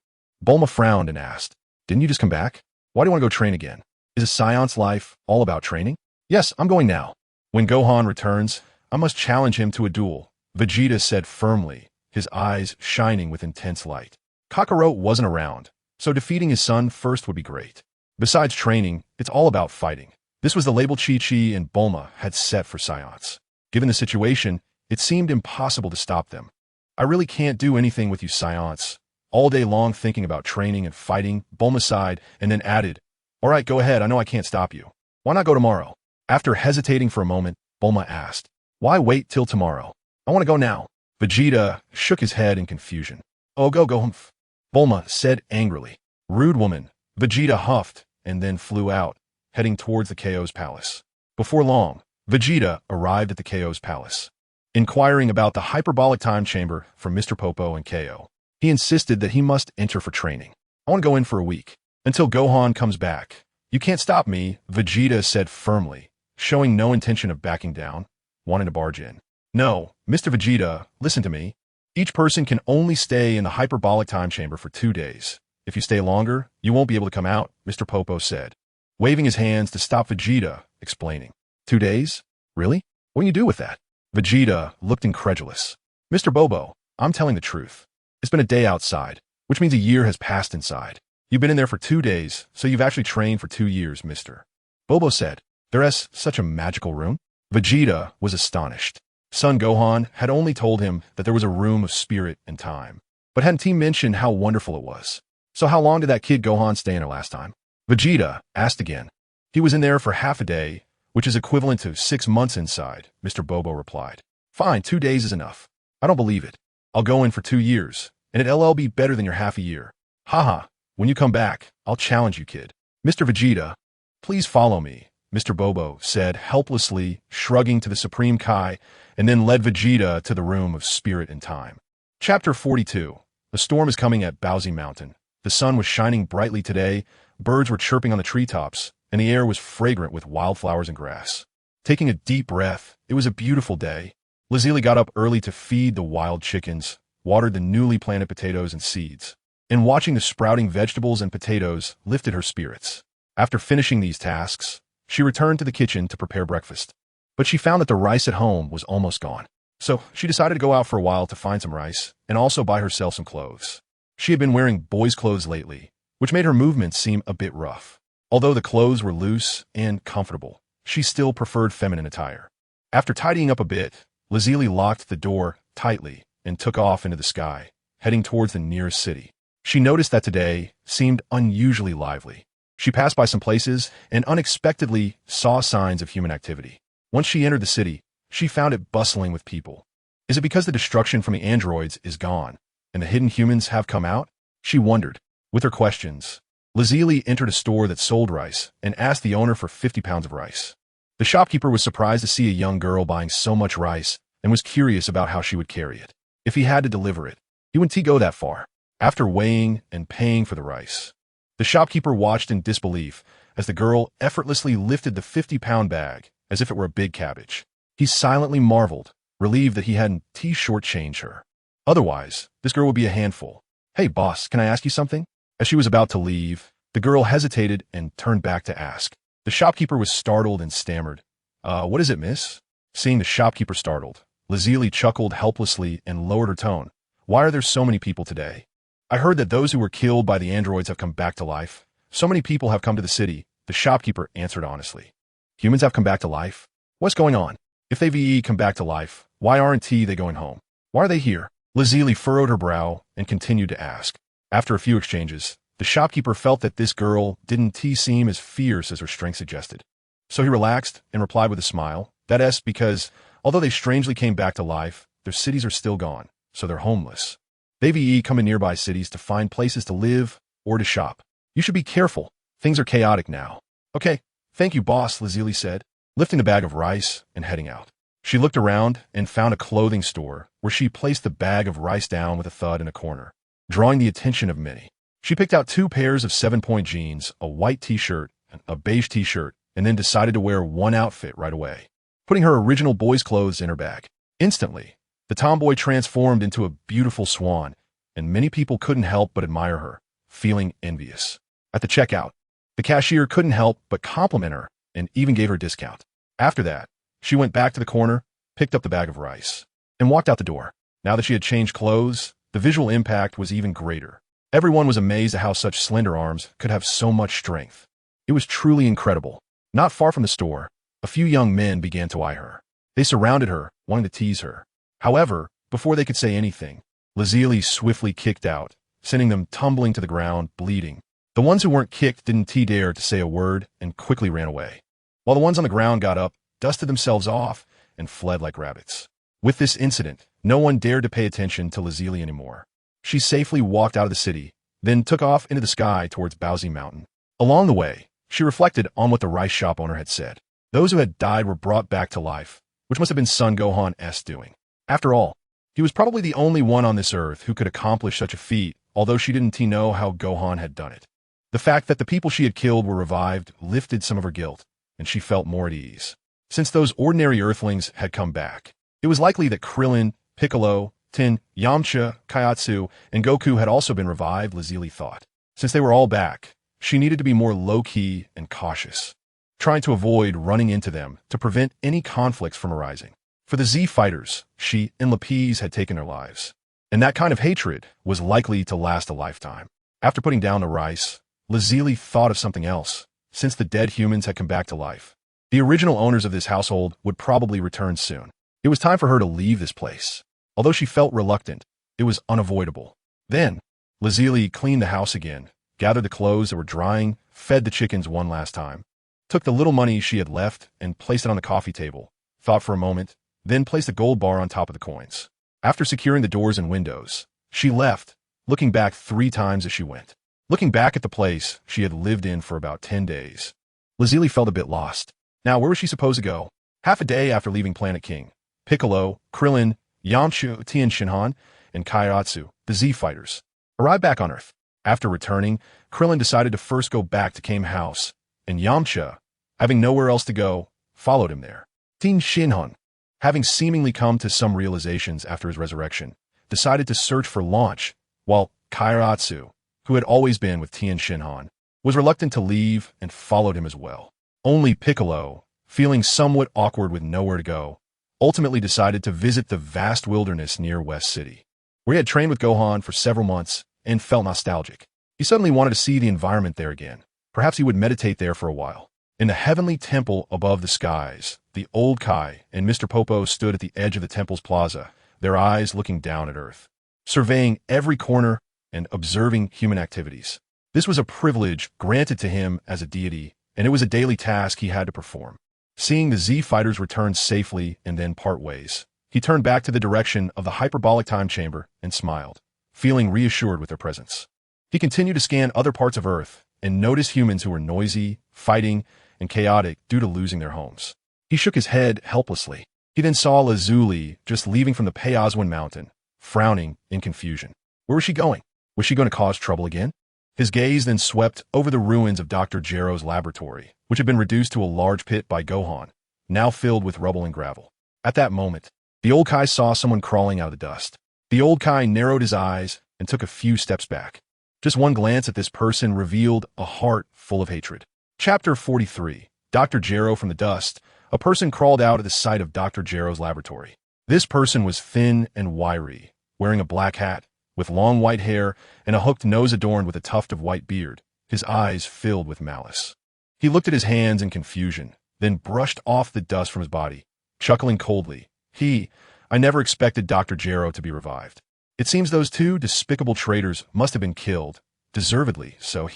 Bulma frowned and asked, didn't you just come back? Why do you want to go train again? Is a Scion's life all about training? Yes, I'm going now. When Gohan returns, I must challenge him to a duel, Vegeta said firmly, his eyes shining with intense light. Kakarot wasn't around, so defeating his son first would be great. Besides training, it's all about fighting. This was the label Chi-Chi and Bulma had set for Scions. Given the situation, it seemed impossible to stop them. I really can't do anything with you Scions. All day long thinking about training and fighting, Bulma sighed and then added, all right, go ahead, I know I can't stop you. Why not go tomorrow? After hesitating for a moment, Bulma asked, why wait till tomorrow? I want to go now. Vegeta shook his head in confusion. Oh, go humph. Bulma said angrily. Rude woman. Vegeta huffed and then flew out, heading towards the KO's palace. Before long, Vegeta arrived at the KO's palace. Inquiring about the hyperbolic time chamber from Mr. Popo and KO, he insisted that he must enter for training. I want to go in for a week, until Gohan comes back. You can't stop me, Vegeta said firmly, showing no intention of backing down, wanting to barge in. No, Mr. Vegeta, listen to me. Each person can only stay in the hyperbolic time chamber for 2 days. If you stay longer, you won't be able to come out, Mr. Popo said, waving his hands to stop Vegeta, explaining. 2 days? Really? What do you do with that? Vegeta looked incredulous. Mr. Bobo, I'm telling the truth. It's been a day outside, which means a year has passed inside. You've been in there for 2 days, so you've actually trained for 2 years, Mr. Bobo said. There's such a magical room? Vegeta was astonished. Son Gohan had only told him that there was a room of spirit and time, but hadn't he mentioned how wonderful it was? So how long did that kid Gohan stay in there last time? Vegeta asked again. He was in there for half a day, which is equivalent to 6 months inside, Mr. Bobo replied. Fine, 2 days is enough. I don't believe it. I'll go in for 2 years, and it'll be better than your half a year. Haha, when you come back, I'll challenge you, kid. Mr. Vegeta, please follow me, Mr. Bobo said helplessly, shrugging to the Supreme Kai, and then led Vegeta to the room of spirit and time. Chapter 42. The storm is coming at Bowsy Mountain. The sun was shining brightly today, birds were chirping on the treetops, and the air was fragrant with wildflowers and grass. Taking a deep breath, it was a beautiful day. Lazili got up early to feed the wild chickens, watered the newly planted potatoes and seeds, and watching the sprouting vegetables and potatoes lifted her spirits. After finishing these tasks, she returned to the kitchen to prepare breakfast. But she found that the rice at home was almost gone. So she decided to go out for a while to find some rice and also buy herself some clothes. She had been wearing boys' clothes lately, which made her movements seem a bit rough. Although the clothes were loose and comfortable, she still preferred feminine attire. After tidying up a bit, Lazili locked the door tightly and took off into the sky, heading towards the nearest city. She noticed that today seemed unusually lively. She passed by some places and unexpectedly saw signs of human activity. Once she entered the city, she found it bustling with people. Is it because the destruction from the androids is gone, and the hidden humans have come out? She wondered. With her questions, Lazili entered a store that sold rice and asked the owner for 50 pounds of rice. The shopkeeper was surprised to see a young girl buying so much rice and was curious about how she would carry it. If he had to deliver it, he wouldn't go that far. After weighing and paying for the rice, the shopkeeper watched in disbelief as the girl effortlessly lifted the 50-pound bag as if it were a big cabbage. He silently marveled, relieved that he hadn't shortchanged her. Otherwise, this girl would be a handful. Hey boss, can I ask you something? As she was about to leave, the girl hesitated and turned back to ask. The shopkeeper was startled and stammered. What is it, miss? Seeing the shopkeeper startled, Lazili chuckled helplessly and lowered her tone. Why are there so many people today? I heard that those who were killed by the androids have come back to life. So many people have come to the city, the shopkeeper answered honestly. Humans have come back to life? What's going on? If they come back to life, why aren't they going home? Why are they here? Lazili furrowed her brow and continued to ask. After a few exchanges, the shopkeeper felt that this girl didn't seem as fierce as her strength suggested. So he relaxed and replied with a smile. That's because, although they strangely came back to life, their cities are still gone, so they're homeless. They've come in nearby cities to find places to live or to shop. You should be careful. Things are chaotic now. Okay, thank you, boss, Lazili said, lifting the bag of rice and heading out. She looked around and found a clothing store where she placed the bag of rice down with a thud in a corner, drawing the attention of many. She picked out 2 pairs of 7-point jeans, a white t-shirt, and a beige t-shirt, and then decided to wear one outfit right away, putting her original boy's clothes in her bag. Instantly, the tomboy transformed into a beautiful swan, and many people couldn't help but admire her, feeling envious. At the checkout, the cashier couldn't help but compliment her and even gave her a discount. After that, she went back to the corner, picked up the bag of rice, and walked out the door. Now that she had changed clothes, the visual impact was even greater. Everyone was amazed at how such slender arms could have so much strength. It was truly incredible. Not far from the store, a few young men began to eye her. They surrounded her, wanting to tease her. However, before they could say anything, Lazuli swiftly kicked out, sending them tumbling to the ground, bleeding. The ones who weren't kicked didn't dare to say a word and quickly ran away, while the ones on the ground got up, dusted themselves off, and fled like rabbits. With this incident, no one dared to pay attention to Lazuli anymore. She safely walked out of the city, then took off into the sky towards Baozi Mountain. Along the way, she reflected on what the rice shop owner had said. Those who had died were brought back to life, which must have been Sun Gohan's doing. After all, he was probably the only one on this earth who could accomplish such a feat, although she didn't know how Gohan had done it. The fact that the people she had killed were revived lifted some of her guilt, and she felt more at ease. Since those ordinary earthlings had come back, it was likely that Krillin, Piccolo, Tin, Yamcha, Kaiatsu, and Goku had also been revived, Lazuli thought. Since they were all back, she needed to be more low-key and cautious, trying to avoid running into them to prevent any conflicts from arising. For the Z fighters, she and Lapis had taken their lives, and that kind of hatred was likely to last a lifetime. After putting down the rice, Lazuli thought of something else. Since the dead humans had come back to life, the original owners of this household would probably return soon. It was time for her to leave this place. Although she felt reluctant, it was unavoidable. Then, Lazuli cleaned the house again, gathered the clothes that were drying, fed the chickens one last time, took the little money she had left and placed it on the coffee table, thought for a moment, then placed a gold bar on top of the coins. After securing the doors and windows, she left, looking back 3 times as she went. Looking back at the place she had lived in for about 10 days, Lazuli felt a bit lost. Now, where was she supposed to go? Half a day after leaving Planet King, Piccolo, Krillin, Yamcha, Tien Shinhan, and Kaiatsu, the Z fighters, arrived back on Earth. After returning, Krillin decided to first go back to Kame's house, and Yamcha, having nowhere else to go, followed him there. Tien Shinhan, having seemingly come to some realizations after his resurrection, decided to search for launch, while Kaiatsu, who had always been with Tien Shinhan, was reluctant to leave and followed him as well. Only Piccolo, feeling somewhat awkward with nowhere to go, ultimately decided to visit the vast wilderness near West City, where he had trained with Gohan for several months and felt nostalgic. He suddenly wanted to see the environment there again. Perhaps he would meditate there for a while. In the heavenly temple above the skies, the old Kai and Mr. Popo stood at the edge of the temple's plaza, their eyes looking down at Earth, surveying every corner and observing human activities. This was a privilege granted to him as a deity, and it was a daily task he had to perform. Seeing the Z fighters return safely and then part ways, he turned back to the direction of the hyperbolic time chamber and smiled, feeling reassured with their presence. He continued to scan other parts of Earth and noticed humans who were noisy, fighting, and chaotic due to losing their homes. He shook his head helplessly. He then saw Lazuli just leaving from the Payazwan mountain, frowning in confusion. Where was she going? Was she going to cause trouble again? His gaze then swept over the ruins of Dr. Gero's laboratory, which had been reduced to a large pit by Gohan, now filled with rubble and gravel. At that moment, the old Kai saw someone crawling out of the dust. The old Kai narrowed his eyes and took a few steps back. Just one glance at this person revealed a heart full of hatred. Chapter 43. Dr. Gero from the dust. A person crawled out at the sight of Dr. Gero's laboratory. This person was thin and wiry, wearing a black hat, with long white hair and a hooked nose adorned with a tuft of white beard, his eyes filled with malice. He looked at his hands in confusion, then brushed off the dust from his body, chuckling coldly. I never expected Dr. Gero to be revived. It seems those 2 despicable traitors must have been killed, deservedly so.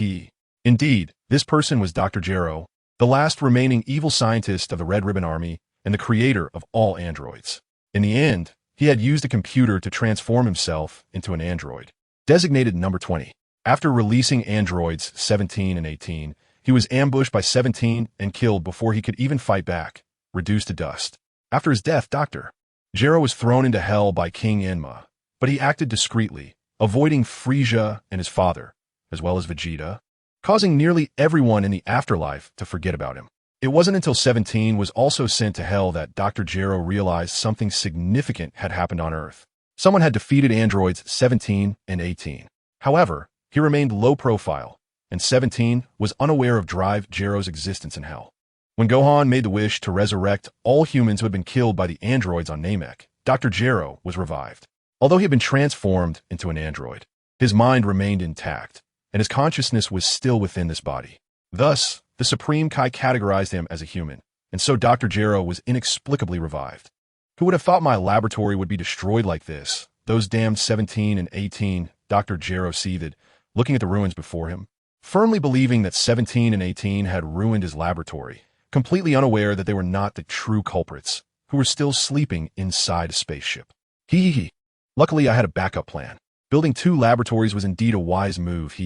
Indeed, this person was Dr. Gero, the last remaining evil scientist of the Red Ribbon Army and the creator of all androids. In the end, he had used a computer to transform himself into an android, designated number 20. After releasing androids 17 and 18, he was ambushed by 17 and killed before he could even fight back, reduced to dust. After his death, Dr. Gero was thrown into hell by King Enma, but he acted discreetly, avoiding Frisia and his father, as well as Vegeta, causing nearly everyone in the afterlife to forget about him. It wasn't until 17 was also sent to hell that Dr. Gero realized something significant had happened on Earth. Someone had defeated androids 17 and 18. However, he remained low profile, and 17 was unaware of Drive Gero's existence in hell. When Gohan made the wish to resurrect all humans who had been killed by the androids on Namek, Dr. Gero was revived. Although he had been transformed into an android, his mind remained intact, and his consciousness was still within this body. Thus, the Supreme Kai categorized him as a human, and so Dr. Gero was inexplicably revived. Who would have thought my laboratory would be destroyed like this? Those damned 17 and 18, Dr. Gero seethed, looking at the ruins before him, firmly believing that 17 and 18 had ruined his laboratory, completely unaware that they were not the true culprits, who were still sleeping inside a spaceship. Hee. Luckily, I had a backup plan. Building 2 laboratories was indeed a wise move.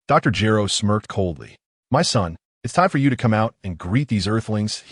Dr. Gero smirked coldly. My son, it's time for you to come out and greet these Earthlings.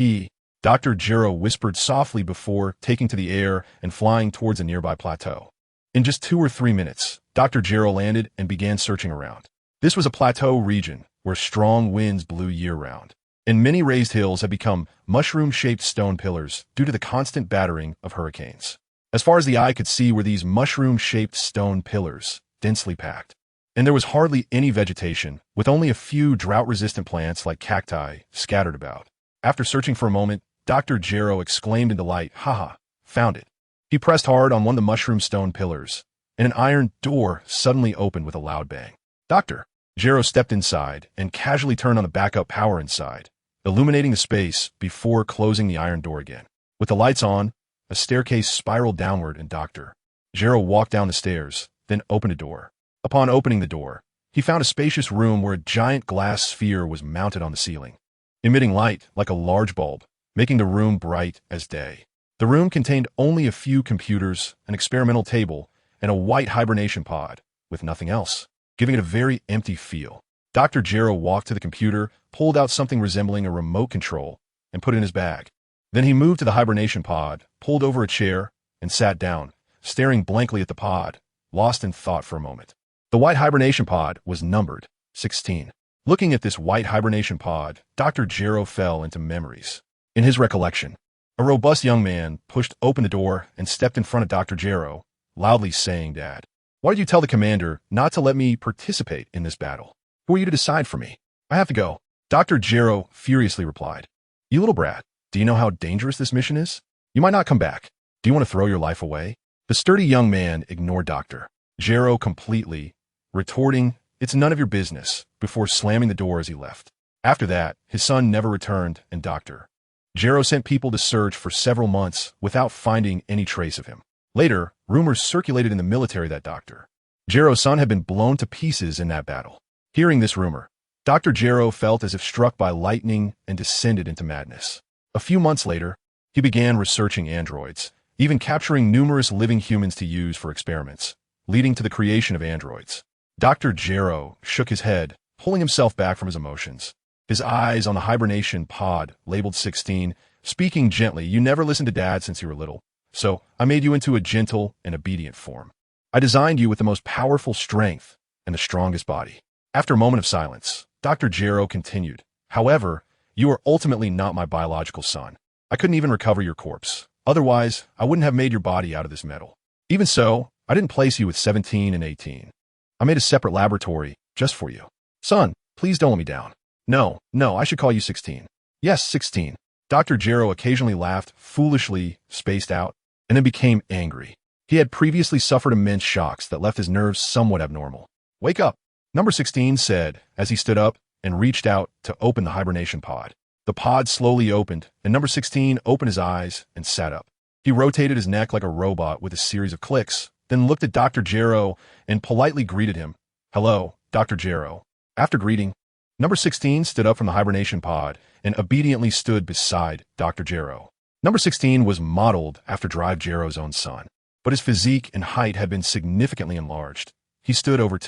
Dr. Gero whispered softly before taking to the air and flying towards a nearby plateau. In just 2 or 3 minutes, Dr. Gero landed and began searching around. This was a plateau region where strong winds blew year-round, and many raised hills had become mushroom-shaped stone pillars due to the constant battering of hurricanes. As far as the eye could see were these mushroom-shaped stone pillars, densely packed. And there was hardly any vegetation, with only a few drought-resistant plants like cacti scattered about. After searching for a moment, Dr. Gero exclaimed in delight, "Haha, found it." He pressed hard on one of the mushroom stone pillars, and an iron door suddenly opened with a loud bang. Dr. Gero stepped inside and casually turned on the backup power inside, illuminating the space before closing the iron door again. With the lights on, a staircase spiraled downward and Dr. Gero walked down the stairs, then opened a door. Upon opening the door, he found a spacious room where a giant glass sphere was mounted on the ceiling, emitting light like a large bulb, making the room bright as day. The room contained only a few computers, an experimental table, and a white hibernation pod, with nothing else, giving it a very empty feel. Dr. Gero walked to the computer, pulled out something resembling a remote control, and put it in his bag. Then he moved to the hibernation pod, pulled over a chair, and sat down, staring blankly at the pod, lost in thought for a moment. The white hibernation pod was numbered 16. Looking at this white hibernation pod, Dr. Gero fell into memories. In his recollection, a robust young man pushed open the door and stepped in front of Dr. Gero, loudly saying, "Dad, why did you tell the commander not to let me participate in this battle? Who are you to decide for me? I have to go." Dr. Gero furiously replied, "You little brat, do you know how dangerous this mission is? You might not come back. Do you want to throw your life away?" The sturdy young man ignored Dr. Gero completely, retorting, "It's none of your business," before slamming the door as he left. After that, his son never returned, and Dr. Gero sent people to search for several months without finding any trace of him. Later, rumors circulated in the military that Dr. Gero's son had been blown to pieces in that battle. Hearing this rumor, Dr. Gero felt as if struck by lightning and descended into madness. A few months later, he began researching androids, even capturing numerous living humans to use for experiments, leading to the creation of androids. Dr. Gero shook his head, pulling himself back from his emotions. His eyes on the hibernation pod, labeled 16, speaking gently, "You never listened to Dad since you were little, so I made you into a gentle and obedient form. I designed you with the most powerful strength and the strongest body." After a moment of silence, Dr. Gero continued, "However, you are ultimately not my biological son. I couldn't even recover your corpse. Otherwise, I wouldn't have made your body out of this metal. Even so, I didn't place you with 17 and 18. I made a separate laboratory just for you. Son, please don't let me down. No, I should call you 16. Yes, 16. Dr. Gero occasionally laughed, foolishly, spaced out, and then became angry. He had previously suffered immense shocks that left his nerves somewhat abnormal. "Wake up," Number 16 said as he stood up and reached out to open the hibernation pod. The pod slowly opened, and Number 16 opened his eyes and sat up. He rotated his neck like a robot with a series of clicks, then looked at Dr. Gero and politely greeted him. "Hello, Dr. Gero." After greeting, Number 16 stood up from the hibernation pod and obediently stood beside Dr. Gero. Number 16 was modeled after Drive Gero's own son, but his physique and height had been significantly enlarged. He stood over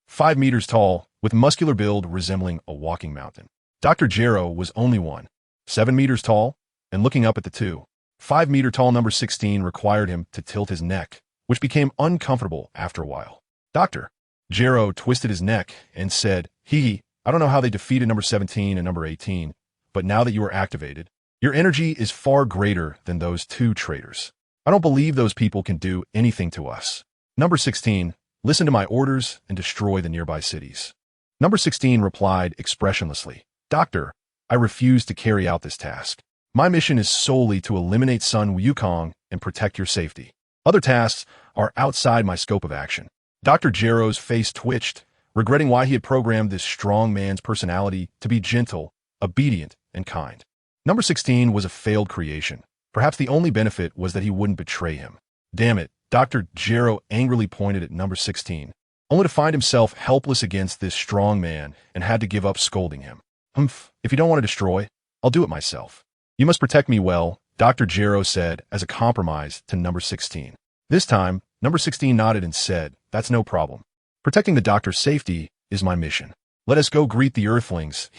5 meters tall, with muscular build resembling a walking mountain. Dr. Gero was only 7 meters tall, and looking up at the 5-meter tall Number 16 required him to tilt his neck, which became uncomfortable after a while. "Doctor, Jero twisted his neck and said, "Hee, I don't know how they defeated number 17 and number 18, but now that you are activated, your energy is far greater than those two traitors. I don't believe those people can do anything to us. Number 16, listen to my orders and destroy the nearby cities." Number 16 replied expressionlessly, "Doctor, I refuse to carry out this task. My mission is solely to eliminate Sun Wukong and protect your safety. Other tasks are outside my scope of action." Dr. Jero's face twitched, regretting why he had programmed this strong man's personality to be gentle, obedient, and kind. Number 16 was a failed creation. Perhaps the only benefit was that he wouldn't betray him. Damn it, Dr. Jero angrily pointed at number 16, only to find himself helpless against this strong man and had to give up scolding him. If you don't want to destroy, I'll do it myself. You must protect me well, Dr. Jero said as a compromise to number 16. This time, number 16 nodded and said, "That's no problem. Protecting the doctor's safety is my mission. Let us go greet the Earthlings."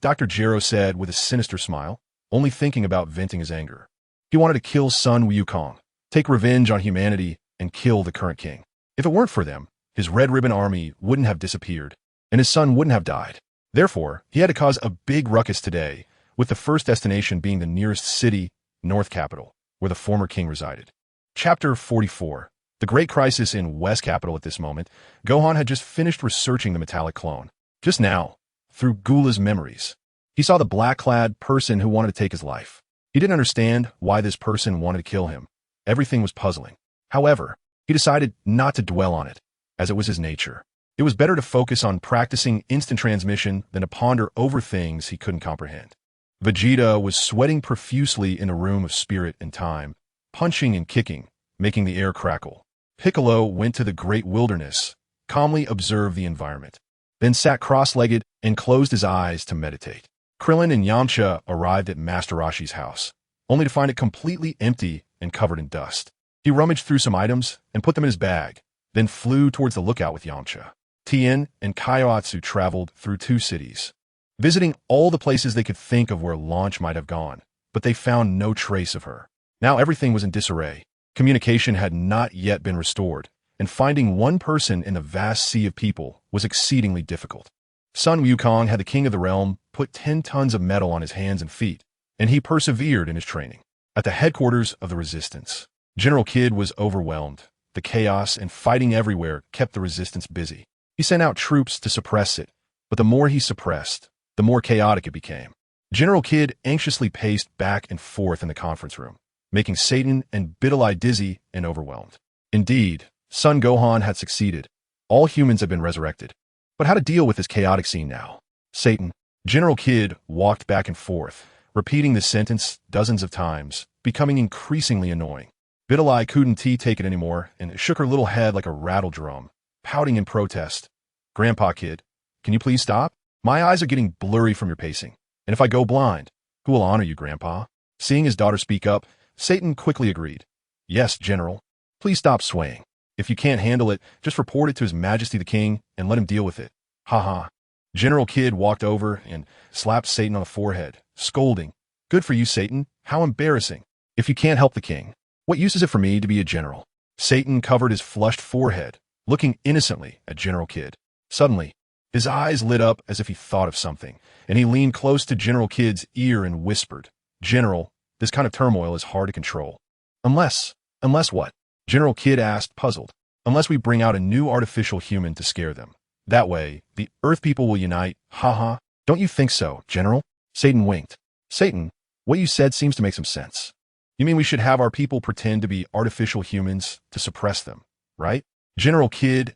Dr. Jero said with a sinister smile, only thinking about venting his anger. He wanted to kill Sun Wukong, take revenge on humanity, and kill the current king. If it weren't for them, his Red Ribbon army wouldn't have disappeared, and his son wouldn't have died. Therefore, he had to cause a big ruckus today, with the first destination being the nearest city, North Capital, where the former king resided. Chapter 44. The Great Crisis in West Capital. At this moment, Gohan had just finished researching the metallic clone. Just now, through Gula's memories, he saw the black-clad person who wanted to take his life. He didn't understand why this person wanted to kill him. Everything was puzzling. However, he decided not to dwell on it, as it was his nature. It was better to focus on practicing instant transmission than to ponder over things he couldn't comprehend. Vegeta was sweating profusely in a room of spirit and time, punching and kicking, making the air crackle. Piccolo went to the great wilderness, calmly observed the environment, then sat cross-legged and closed his eyes to meditate. Krillin and Yamcha arrived at Master Roshi's house, only to find it completely empty and covered in dust. He rummaged through some items and put them in his bag, then flew towards the lookout with Yamcha. Tien and Kaiotsu traveled through 2 cities, visiting all the places they could think of where Launch might have gone, but they found no trace of her. Now everything was in disarray. Communication had not yet been restored, and finding one person in the vast sea of people was exceedingly difficult. Sun Wukong had the king of the realm put 10 tons of metal on his hands and feet, and he persevered in his training. At the headquarters of the resistance, General Kid was overwhelmed. The chaos and fighting everywhere kept the resistance busy. He sent out troops to suppress it, but the more he suppressed, the more chaotic it became. General Kid anxiously paced back and forth in the conference room, making Satan and befallen dizzy and overwhelmed. Indeed, Son Gohan had succeeded. All humans had been resurrected. But how to deal with this chaotic scene now? Satan. General Kid walked back and forth, repeating this sentence dozens of times, becoming increasingly annoying. Befallen couldn't take it anymore and shook her little head like a rattle drum, pouting in protest. "Grandpa Kid, can you please stop? My eyes are getting blurry from your pacing, and if I go blind, who will honor you, Grandpa?" Seeing his daughter speak up, Satan quickly agreed. "Yes, General. Please stop swaying. If you can't handle it, just report it to His Majesty the King and let him deal with it." Ha. General Kid walked over and slapped Satan on the forehead, scolding. "Good for you, Satan. How embarrassing. If you can't help the king, what use is it for me to be a general?" Satan covered his flushed forehead, looking innocently at General Kid. Suddenly, his eyes lit up as if he thought of something, and he leaned close to General Kid's ear and whispered, "General, this kind of turmoil is hard to control." Unless what? General Kid asked, puzzled. "Unless we bring out a new artificial human to scare them. That way, the Earth people will unite." Ha. Don't you think so, General? Satan winked. "Satan, what you said seems to make some sense. You mean we should have our people pretend to be artificial humans to suppress them, right?" General Kid's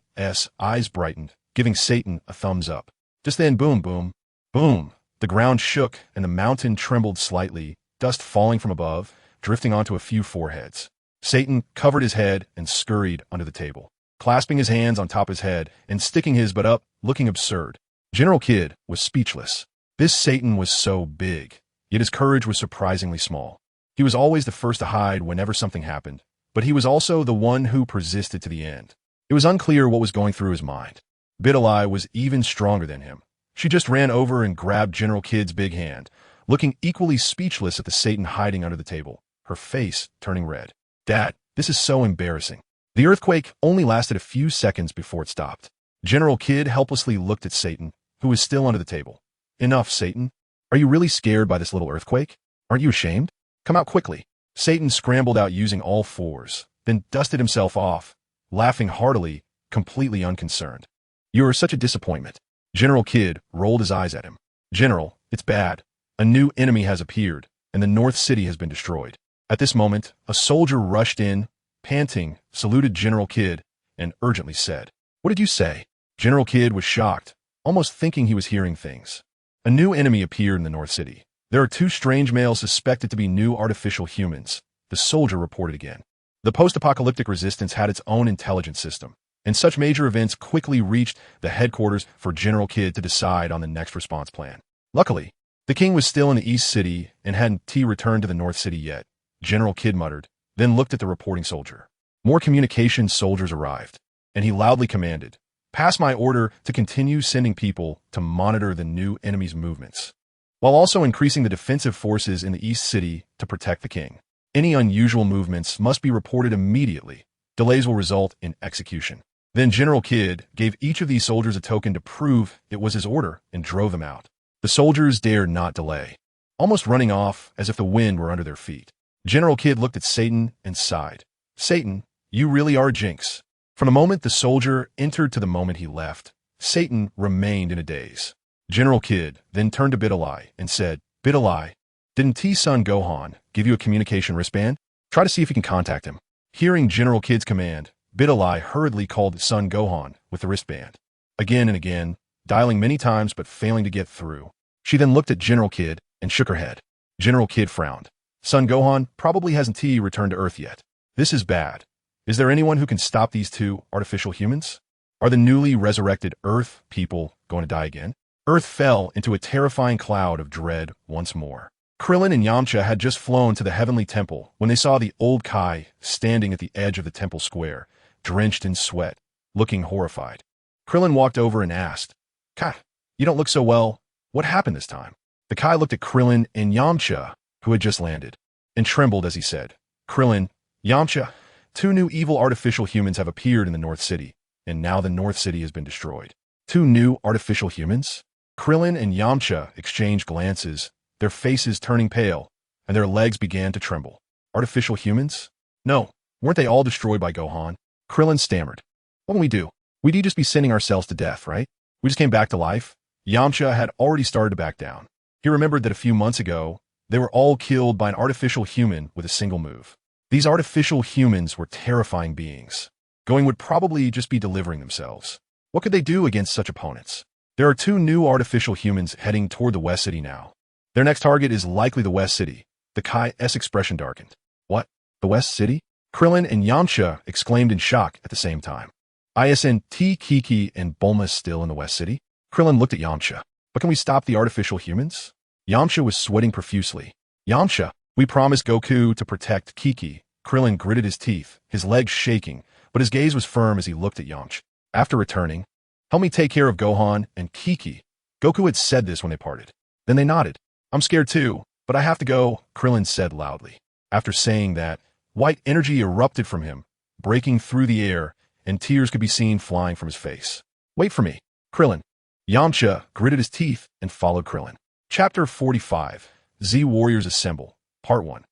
eyes brightened, giving Satan a thumbs up. Just then, boom, boom, boom. The ground shook and the mountain trembled slightly, dust falling from above, drifting onto a few foreheads. Satan covered his head and scurried under the table, clasping his hands on top of his head and sticking his butt up, looking absurd. General Kid was speechless. This Satan was so big, yet his courage was surprisingly small. He was always the first to hide whenever something happened, but he was also the one who persisted to the end. It was unclear what was going through his mind. Befallen was even stronger than him. She just ran over and grabbed General Kid's big hand, looking equally speechless at the Satan hiding under the table, her face turning red. "Dad, this is so embarrassing." The earthquake only lasted a few seconds before it stopped. General Kidd helplessly looked at Satan, who was still under the table. Enough, Satan. Are you really scared by this little earthquake? Aren't you ashamed? Come out quickly. Satan scrambled out using all fours, then dusted himself off, laughing heartily, completely unconcerned. You are such a disappointment. General Kidd rolled his eyes at him. General, it's bad. A new enemy has appeared, and the North City has been destroyed. At this moment, a soldier rushed in, panting, saluted General Kidd, and urgently said, "What did you say?" General Kidd was shocked, almost thinking he was hearing things. A new enemy appeared in the North City. There are two strange males suspected to be new artificial humans, the soldier reported again. The post-apocalyptic resistance had its own intelligence system, and such major events quickly reached the headquarters for General Kidd to decide on the next response plan. Luckily, the king was still in the East City and hadn't returned to the North City yet. General Kidd muttered, then looked at the reporting soldier. More communication soldiers arrived, and he loudly commanded, "Pass my order to continue sending people to monitor the new enemy's movements, while also increasing the defensive forces in the East City to protect the king. Any unusual movements must be reported immediately. Delays will result in execution." Then General Kidd gave each of these soldiers a token to prove it was his order and drove them out. The soldiers dared not delay, almost running off as if the wind were under their feet. General Kidd looked at Satan and sighed. "Satan, you really are Jinx." From the moment the soldier entered to the moment he left, Satan remained in a daze. General Kidd then turned to befallen and said, "Befallen, didn't Sun Wukong give you a communication wristband? Try to see if you can contact him." Hearing General Kidd's command, befallen hurriedly called Sun Wukong with the wristband. Again and again, dialing many times but failing to get through. She then looked at General Kidd and shook her head. General Kidd frowned. Sun Wukong probably hasn't returned to Earth yet. This is bad. Is there anyone who can stop these two artificial humans? Are the newly resurrected Earth people going to die again? Earth fell into a terrifying cloud of dread once more. Krillin and Yamcha had just flown to the heavenly temple when they saw the old Kai standing at the edge of the temple square, drenched in sweat, looking horrified. Krillin walked over and asked, "Kai, you don't look so well. What happened this time?" The Kai looked at Krillin and Yamcha, who had just landed, and trembled as he said, "Krillin, Yamcha, two new evil artificial humans have appeared in the North City, and now the North City has been destroyed." Two new artificial humans? Krillin and Yamcha exchanged glances, their faces turning pale, and their legs began to tremble. Artificial humans? No, weren't they all destroyed by Gohan? Krillin stammered. "What can we do? We'd just be sending ourselves to death, right? We just came back to life." Yamcha had already started to back down. He remembered that a few months ago, they were all killed by an artificial human with a single move. These artificial humans were terrifying beings. Going would probably just be delivering themselves. What could they do against such opponents? There are two new artificial humans heading toward the West City now. Their next target is likely the West City. The Kai's expression darkened. "What? The West City?" Krillin and Yamcha exclaimed in shock at the same time. "Isn't Kiki and Bulma still in the West City?" Krillin looked at Yamcha. "But can we stop the artificial humans?" Yamcha was sweating profusely. "Yamcha, we promised Goku to protect Kiki." Krillin gritted his teeth, his legs shaking, but his gaze was firm as he looked at Yamcha. After returning, "Help me take care of Gohan and Kiki." Goku had said this when they parted. Then they nodded. "I'm scared too, but I have to go," Krillin said loudly. After saying that, white energy erupted from him, breaking through the air, and tears could be seen flying from his face. "Wait for me, Krillin." Yamcha gritted his teeth and followed Krillin. Chapter 45, Z Warriors Assemble, Part 1.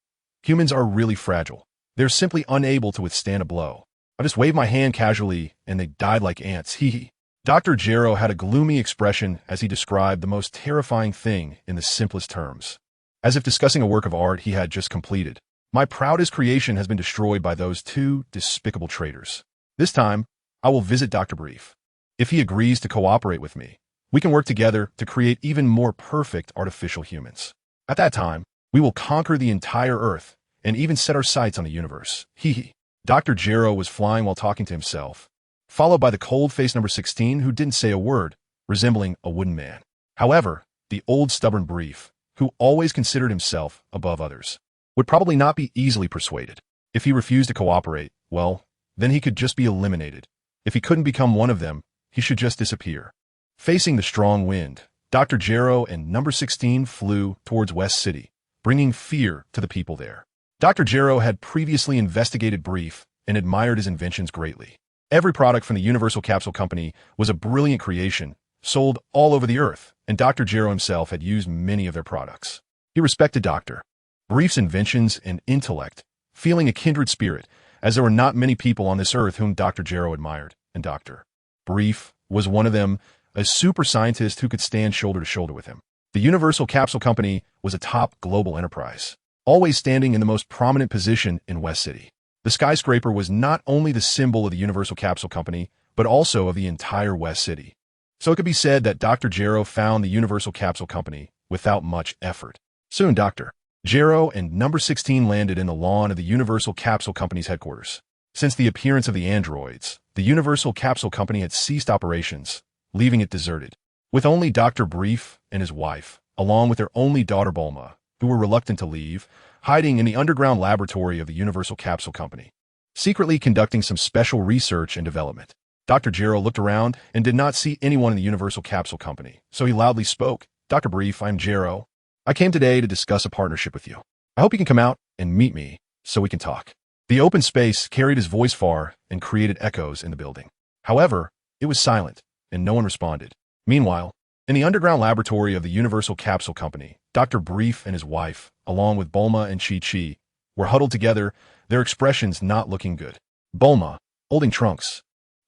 Humans are really fragile. They're simply unable to withstand a blow. I just waved my hand casually, and they died like ants, hee hee. Dr. Gero had a gloomy expression as he described the most terrifying thing in the simplest terms. As if discussing a work of art he had just completed. "My proudest creation has been destroyed by those two despicable traitors. This time, I will visit Dr. Brief. If he agrees to cooperate with me, we can work together to create even more perfect artificial humans. At that time, we will conquer the entire Earth and even set our sights on the universe. Hee hee." Dr. Gero was flying while talking to himself, followed by the cold-faced number 16 who didn't say a word, resembling a wooden man. However, the old stubborn Brief, who always considered himself above others, would probably not be easily persuaded. If he refused to cooperate, well, then he could just be eliminated. If he couldn't become one of them, he should just disappear. Facing the strong wind, Dr. Gero and number 16 flew towards West City, bringing fear to the people there. Dr. Gero had previously investigated Brief and admired his inventions greatly. Every product from the Universal Capsule Company was a brilliant creation, sold all over the earth, and Dr. Gero himself had used many of their products. He respected Dr. Brief's inventions and intellect, feeling a kindred spirit, as there were not many people on this earth whom Dr. Gero admired, and Dr. Brief was one of them, a super scientist who could stand shoulder to shoulder with him. The Universal Capsule Company was a top global enterprise, always standing in the most prominent position in West City. The skyscraper was not only the symbol of the Universal Capsule Company, but also of the entire West City. So it could be said that Dr. Gero found the Universal Capsule Company without much effort. Soon, Dr. Gero and number 16 landed in the lawn of the Universal Capsule Company's headquarters. Since the appearance of the androids, the Universal Capsule Company had ceased operations, leaving it deserted. With only Dr. Brief and his wife, along with their only daughter Bulma, who were reluctant to leave, hiding in the underground laboratory of the Universal Capsule Company, secretly conducting some special research and development. Dr. Gero looked around and did not see anyone in the Universal Capsule Company, so he loudly spoke. Dr. Brief, I'm Gero. I came today to discuss a partnership with you. I hope you can come out and meet me so we can talk. The open space carried his voice far and created echoes in the building. However, it was silent, and no one responded. Meanwhile, in the underground laboratory of the Universal Capsule Company, Dr. Brief and his wife, along with Bulma and Chi-Chi, were huddled together, their expressions not looking good. Bulma, holding Trunks,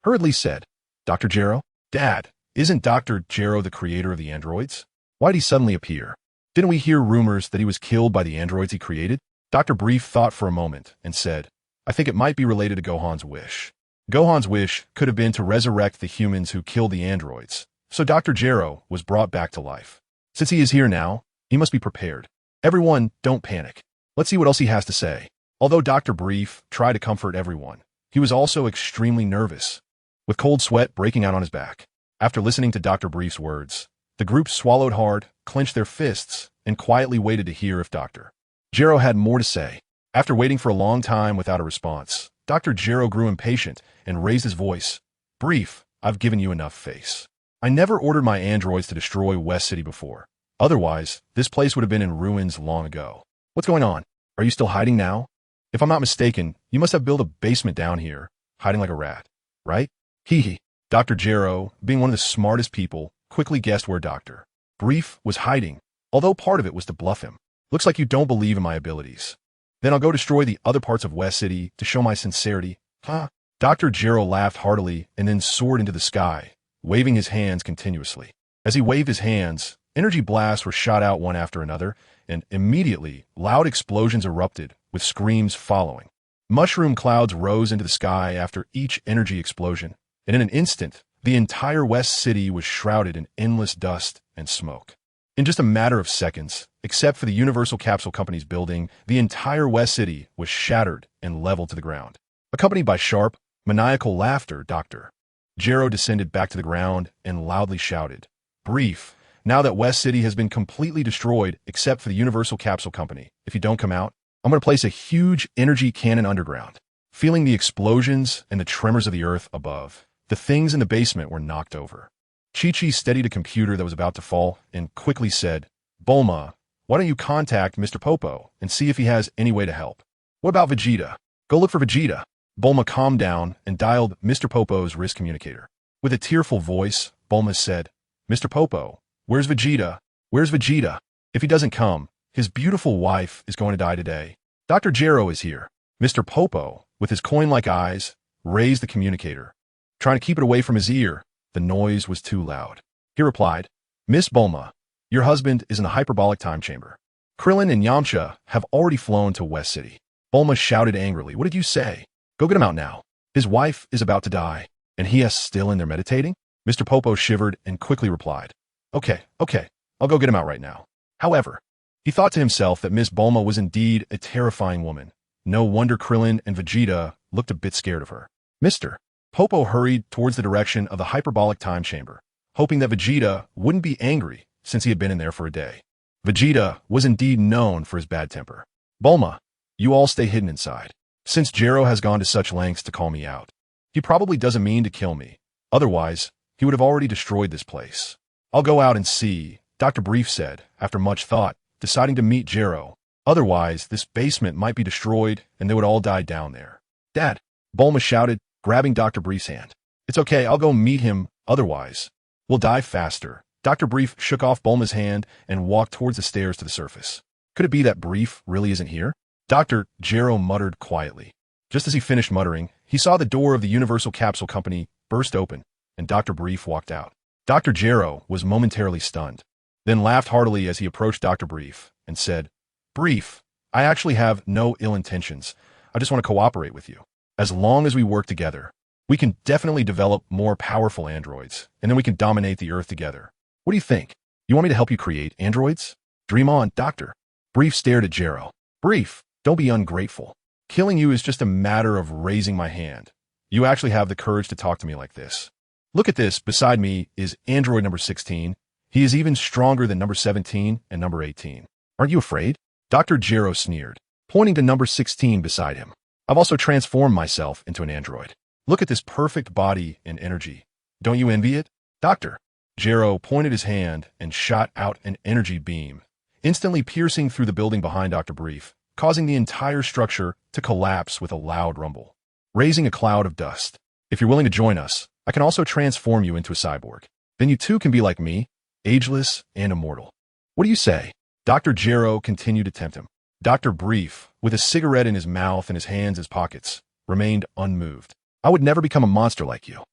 hurriedly said, Dr. Gero? Dad, isn't Dr. Gero the creator of the androids? Why'd he suddenly appear? Didn't we hear rumors that he was killed by the androids he created? Dr. Brief thought for a moment and said, I think it might be related to Gohan's wish. Gohan's wish could have been to resurrect the humans who killed the androids, so Dr. Gero was brought back to life. Since he is here now, he must be prepared. Everyone, don't panic. Let's see what else he has to say. Although Dr. Brief tried to comfort everyone, he was also extremely nervous, with cold sweat breaking out on his back. After listening to Dr. Brief's words, the group swallowed hard, clenched their fists, and quietly waited to hear if Dr. Gero had more to say. After waiting for a long time without a response, Dr. Gero grew impatient and raised his voice. Brief, I've given you enough face. I never ordered my androids to destroy West City before. Otherwise, this place would have been in ruins long ago. What's going on? Are you still hiding now? If I'm not mistaken, you must have built a basement down here, hiding like a rat, right? Hee hee. Dr. Gero, being one of the smartest people, quickly guessed where Dr. Brief was hiding, although part of it was to bluff him. Looks like you don't believe in my abilities. Then I'll go destroy the other parts of West City to show my sincerity. Huh? Dr. Gero laughed heartily and then soared into the sky, waving his hands continuously. As he waved his hands, energy blasts were shot out one after another, and immediately, loud explosions erupted, with screams following. Mushroom clouds rose into the sky after each energy explosion, and in an instant, the entire West City was shrouded in endless dust and smoke. In just a matter of seconds, except for the Universal Capsule Company's building, the entire West City was shattered and leveled to the ground. Accompanied by sharp, maniacal laughter, Dr. Gero descended back to the ground and loudly shouted, Brief, now that West City has been completely destroyed except for the Universal Capsule Company, if you don't come out, I'm going to place a huge energy cannon underground. Feeling the explosions and the tremors of the earth above, the things in the basement were knocked over. Chi-Chi steadied a computer that was about to fall and quickly said, Bulma, why don't you contact Mr. Popo and see if he has any way to help? What about Vegeta? Go look for Vegeta. Bulma calmed down and dialed Mr. Popo's wrist communicator. With a tearful voice, Bulma said, Mr. Popo, where's Vegeta? Where's Vegeta? If he doesn't come, his beautiful wife is going to die today. Dr. Gero is here. Mr. Popo, with his coin-like eyes, raised the communicator. Trying to keep it away from his ear, the noise was too loud. He replied, Miss Bulma, your husband is in the hyperbolic time chamber. Krillin and Yamcha have already flown to West City. Bulma shouted angrily, What did you say? Go get him out now. His wife is about to die, and he is still in there meditating? Mr. Popo shivered and quickly replied, Okay, I'll go get him out right now. However, he thought to himself that Miss Bulma was indeed a terrifying woman. No wonder Krillin and Vegeta looked a bit scared of her. Mr. Popo hurried towards the direction of the hyperbolic time chamber, hoping that Vegeta wouldn't be angry since he had been in there for a day. Vegeta was indeed known for his bad temper. Bulma, you all stay hidden inside. Since Gero has gone to such lengths to call me out, he probably doesn't mean to kill me. Otherwise, he would have already destroyed this place. I'll go out and see, Dr. Brief said, after much thought, deciding to meet Gero. Otherwise, this basement might be destroyed and they would all die down there. Dad, Bulma shouted, grabbing Dr. Brief's hand. It's okay, I'll go meet him, otherwise we'll die faster. Dr. Brief shook off Bulma's hand and walked towards the stairs to the surface. Could it be that Brief really isn't here? Dr. Gero muttered quietly. Just as he finished muttering, he saw the door of the Universal Capsule Company burst open, and Dr. Brief walked out. Dr. Gero was momentarily stunned, then laughed heartily as he approached Dr. Brief and said, Brief, I actually have no ill intentions. I just want to cooperate with you. As long as we work together, we can definitely develop more powerful androids, and then we can dominate the Earth together. What do you think? You want me to help you create androids? Dream on, Doctor. Brief stared at Gero. Brief, don't be ungrateful. Killing you is just a matter of raising my hand. You actually have the courage to talk to me like this. Look at this, beside me is android number 16. He is even stronger than number 17 and number 18. Aren't you afraid? Dr. Gero sneered, pointing to number 16 beside him. I've also transformed myself into an android. Look at this perfect body and energy. Don't you envy it? Doctor. Gero pointed his hand and shot out an energy beam, instantly piercing through the building behind Dr. Brief, causing the entire structure to collapse with a loud rumble, raising a cloud of dust. If you're willing to join us, I can also transform you into a cyborg. Then you too can be like me, ageless and immortal. What do you say? Dr. Gero continued to tempt him. Dr. Brief, with a cigarette in his mouth and his hands in his pockets, remained unmoved. I would never become a monster like you.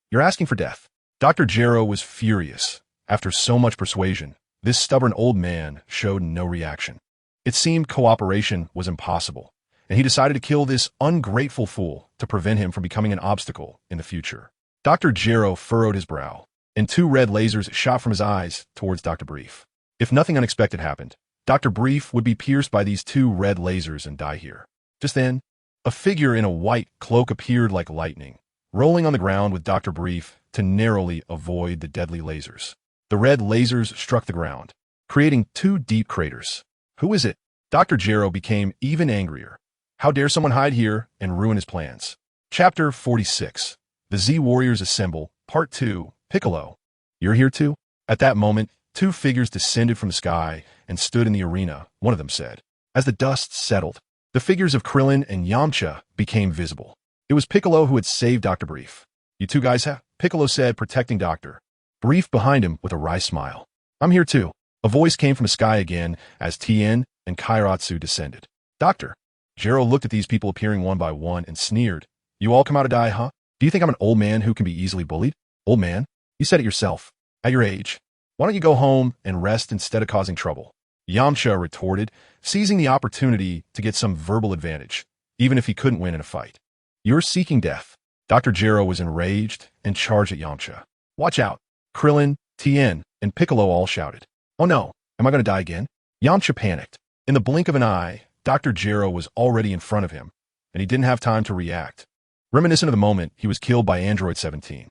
You're asking for death. Dr. Gero was furious. After so much persuasion, this stubborn old man showed no reaction. It seemed cooperation was impossible, and he decided to kill this ungrateful fool to prevent him from becoming an obstacle in the future. Dr. Gero furrowed his brow, and 2 red lasers shot from his eyes towards Dr. Brief. If nothing unexpected happened, Dr. Brief would be pierced by these 2 red lasers and die here. Just then, a figure in a white cloak appeared like lightning, rolling on the ground with Dr. Brief to narrowly avoid the deadly lasers. The red lasers struck the ground, creating 2 deep craters. Who is it? Dr. Gero became even angrier. How dare someone hide here and ruin his plans? Chapter 46. The Z Warriors Assemble, Part 2, Piccolo. You're here too? At that moment, 2 figures descended from the sky and stood in the arena, one of them said. As the dust settled, the figures of Krillin and Yamcha became visible. It was Piccolo who had saved Dr. Brief. You 2 guys have? Piccolo said, protecting Dr. Brief behind him with a wry smile. I'm here too. A voice came from the sky again as Tien and Kairatsu descended. Doctor. Gero looked at these people appearing one by one and sneered. You all come out to die, huh? Do you think I'm an old man who can be easily bullied? Old man? You said it yourself. At your age. Why don't you go home and rest instead of causing trouble? Yamcha retorted, seizing the opportunity to get some verbal advantage, even if he couldn't win in a fight. You're seeking death. Dr. Gero was enraged and charged at Yamcha. Watch out. Krillin, Tien, and Piccolo all shouted. Oh no, am I going to die again? Yamcha panicked. In the blink of an eye, Dr. Gero was already in front of him, and he didn't have time to react. Reminiscent of the moment he was killed by Android 17.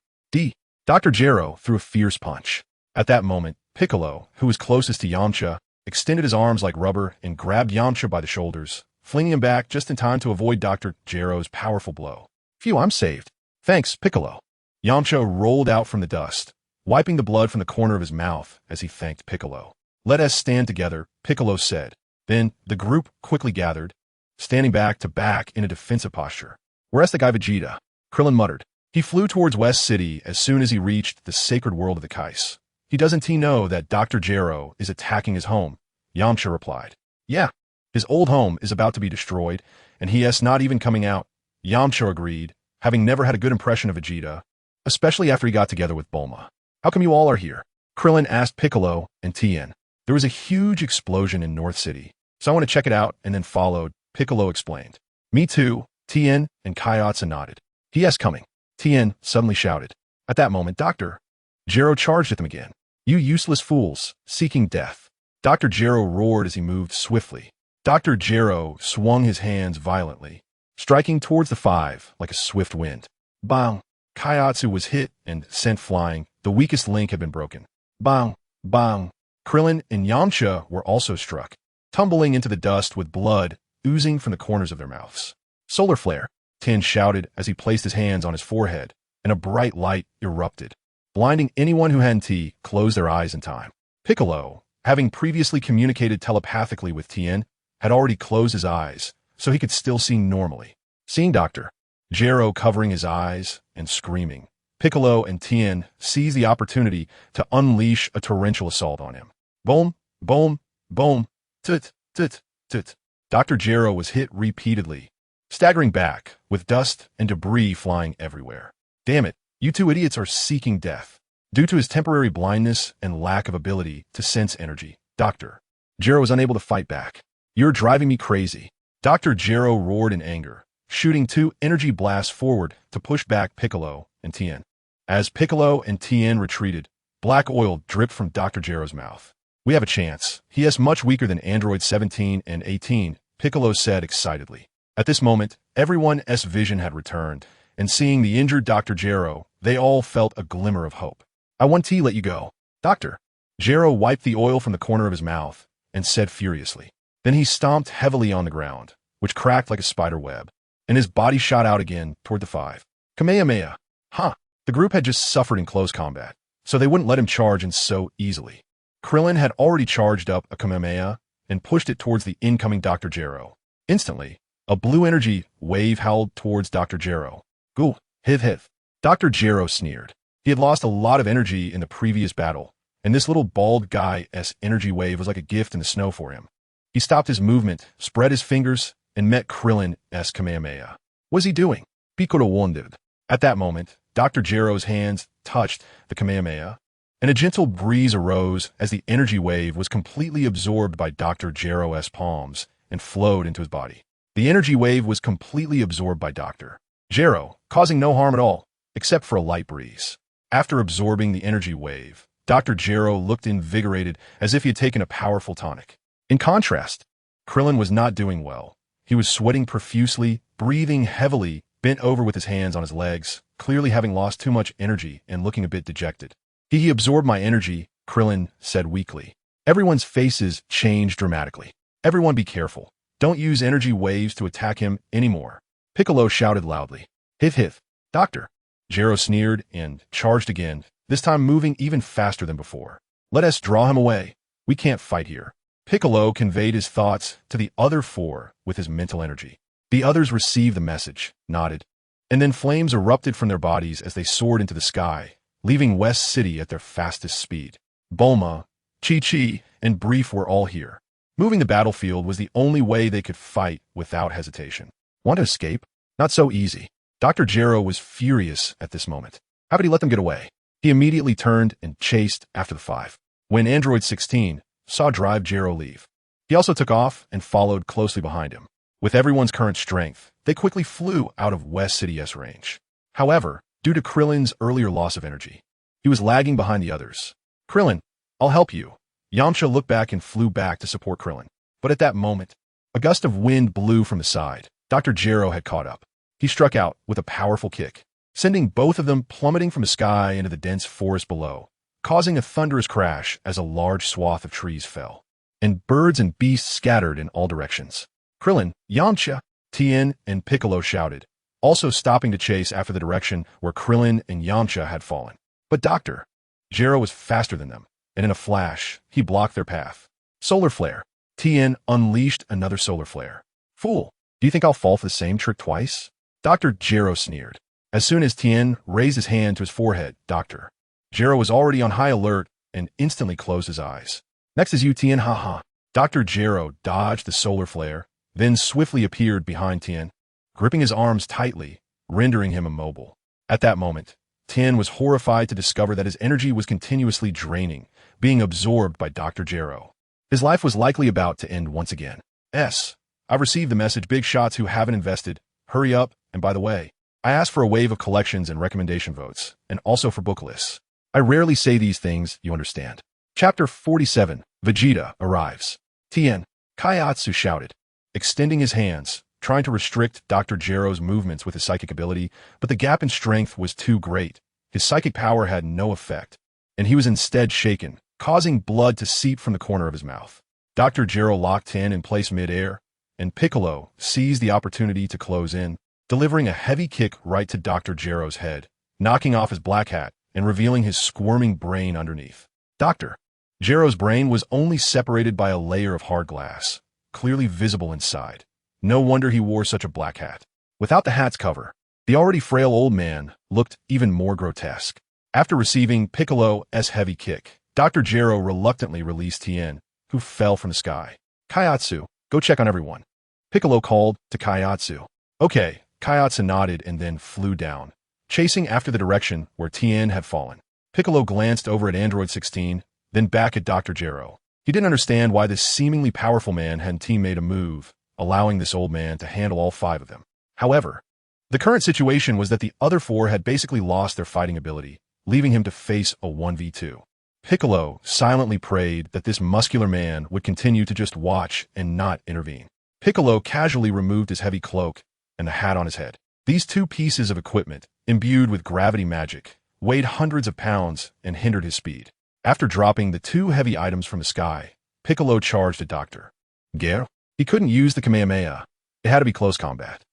Dr. Gero threw a fierce punch. At that moment, Piccolo, who was closest to Yamcha, extended his arms like rubber and grabbed Yamcha by the shoulders, flinging him back just in time to avoid Dr. Gero's powerful blow. Phew, I'm saved. Thanks, Piccolo. Yamcha rolled out from the dust, wiping the blood from the corner of his mouth as he thanked Piccolo. Let us stand together, Piccolo said. Then the group quickly gathered, standing back to back in a defensive posture. Where's the guy Vegeta? Krillin muttered. He flew towards West City as soon as he reached the sacred world of the Kais. Doesn't he know that Dr. Gero is attacking his home? Yamcha replied. Yeah, his old home is about to be destroyed, and he is not even coming out. Yamcha agreed, having never had a good impression of Vegeta, especially after he got together with Bulma. How come you all are here? Krillin asked Piccolo and Tien. There was a huge explosion in North City, so I want to check it out and then followed, Piccolo explained. Me too, Tien and Kairatsu nodded. He is coming, Tien suddenly shouted. At that moment, Dr. Gero charged at them again. You useless fools, seeking death. Dr. Gero roared as he moved swiftly. Dr. Gero swung his hands violently, striking towards the 5 like a swift wind. Bang! Kairatsu was hit and sent flying. The weakest link had been broken. Bang! Bang! Krillin and Yamcha were also struck, tumbling into the dust with blood oozing from the corners of their mouths. Solar flare, Tien shouted as he placed his hands on his forehead, and a bright light erupted, blinding anyone who hadn't closed their eyes in time. Piccolo, having previously communicated telepathically with Tien, had already closed his eyes, so he could still see normally. Seeing Dr. Jero covering his eyes and screaming. Piccolo and Tien seize the opportunity to unleash a torrential assault on him. Boom, boom, boom, tut, tut, tut. Dr. Jero was hit repeatedly, staggering back, with dust and debris flying everywhere. Damn it, you two idiots are seeking death. Due to his temporary blindness and lack of ability to sense energy, Dr. Jero was unable to fight back. You're driving me crazy. Dr. Jero roared in anger, shooting 2 energy blasts forward to push back Piccolo and Tien. As Piccolo and Tien retreated, black oil dripped from Dr. Jero's mouth. We have a chance. He is much weaker than Android 17 and 18, Piccolo said excitedly. At this moment, everyone's vision had returned, and seeing the injured Dr. Jero, they all felt a glimmer of hope. I want to let you go. Dr. Jero wiped the oil from the corner of his mouth and said furiously. Then he stomped heavily on the ground, which cracked like a spider web, and his body shot out again toward the 5. Kamehameha. Huh. The group had just suffered in close combat, so they wouldn't let him charge in so easily. Krillin had already charged up a Kamehameha and pushed it towards the incoming Dr. Jero. Instantly, a blue energy wave howled towards Dr. Jero. Goo, hiv hiv. Dr. Jero sneered. He had lost a lot of energy in the previous battle, and this little bald guy's energy wave was like a gift in the snow for him. He stopped his movement, spread his fingers, and met Krillin's Kamehameha. What was he doing? Piccolo wondered. At that moment, Dr. Jero's hands touched the Kamehameha, and a gentle breeze arose as the energy wave was completely absorbed by Dr. Jero's palms and flowed into his body. The energy wave was completely absorbed by Dr. Jero, causing no harm at all, except for a light breeze. After absorbing the energy wave, Dr. Jero looked invigorated as if he had taken a powerful tonic. In contrast, Krillin was not doing well. He was sweating profusely, breathing heavily, bent over with his hands on his legs, clearly having lost too much energy and looking a bit dejected. He absorbed my energy, Krillin said weakly. Everyone's faces changed dramatically. Everyone be careful. Don't use energy waves to attack him anymore. Piccolo shouted loudly. Hiv hiv. Doctor. Jero sneered and charged again, this time moving even faster than before. Let us draw him away. We can't fight here. Piccolo conveyed his thoughts to the other 4 with his mental energy. The others received the message, nodded, and then flames erupted from their bodies as they soared into the sky, leaving West City at their fastest speed. Bulma, Chi-Chi, and Brief were all here. Moving the battlefield was the only way they could fight without hesitation. Want to escape? Not so easy. Dr. Jero was furious at this moment. How could he let them get away? He immediately turned and chased after the 5. When Android 16 saw Drive Jero leave, he also took off and followed closely behind him. With everyone's current strength, they quickly flew out of West City's range. However, due to Krillin's earlier loss of energy, he was lagging behind the others. Krillin, I'll help you. Yamcha looked back and flew back to support Krillin. But at that moment, a gust of wind blew from the side. Dr. Jero had caught up. He struck out with a powerful kick, sending both of them plummeting from the sky into the dense forest below, causing a thunderous crash as a large swath of trees fell, and birds and beasts scattered in all directions. Krillin, Yamcha, Tien, and Piccolo shouted, also stopping to chase after the direction where Krillin and Yamcha had fallen. But Dr. Jero was faster than them, and in a flash, he blocked their path. Solar flare. Tien unleashed another solar flare. Fool, do you think I'll fall for the same trick twice? Dr. Jero sneered. As soon as Tien raised his hand to his forehead, Dr. Jero was already on high alert and instantly closed his eyes. Next is you, Tien, haha. Dr. Jero dodged the solar flare, then swiftly appeared behind Tien, gripping his arms tightly, rendering him immobile. At that moment, Tien was horrified to discover that his energy was continuously draining, being absorbed by Dr. Jero. His life was likely about to end once again. I've received the message, big shots who haven't invested. Hurry up, and by the way, I asked for a wave of collections and recommendation votes, and also for book lists. I rarely say these things, you understand. Chapter 47, Vegeta arrives. Tien, Kaiatsu shouted, extending his hands, trying to restrict Dr. Jero's movements with his psychic ability, but the gap in strength was too great. His psychic power had no effect, and he was instead shaken, causing blood to seep from the corner of his mouth. Dr. Jero locked Tien in place mid-air, and Piccolo seized the opportunity to close in, delivering a heavy kick right to Dr. Jero's head, knocking off his black hat and revealing his squirming brain underneath. Dr. Jero's brain was only separated by a layer of hard glass, clearly visible inside. No wonder he wore such a black hat. Without the hat's cover, The already frail old man looked even more grotesque. After receiving Piccolo's heavy kick, Dr. Gero reluctantly released Tien, who fell from the sky. Kaiatsu, go check on everyone. Piccolo called to Kaiatsu. Okay, Kaiatsu nodded and then flew down, chasing after the direction where Tien had fallen. Piccolo glanced over at Android 16, then back at Dr. Gero. He didn't understand why this seemingly powerful man hadn't made a move, allowing this old man to handle all 5 of them. However, the current situation was that the other 4 had basically lost their fighting ability, leaving him to face a 1v2. Piccolo silently prayed that this muscular man would continue to just watch and not intervene. Piccolo casually removed his heavy cloak and the hat on his head. These 2 pieces of equipment, imbued with gravity magic, weighed hundreds of pounds and hindered his speed. After dropping the 2 heavy items from the sky, Piccolo charged at Dr. Gero. He couldn't use the Kamehameha. It had to be close combat.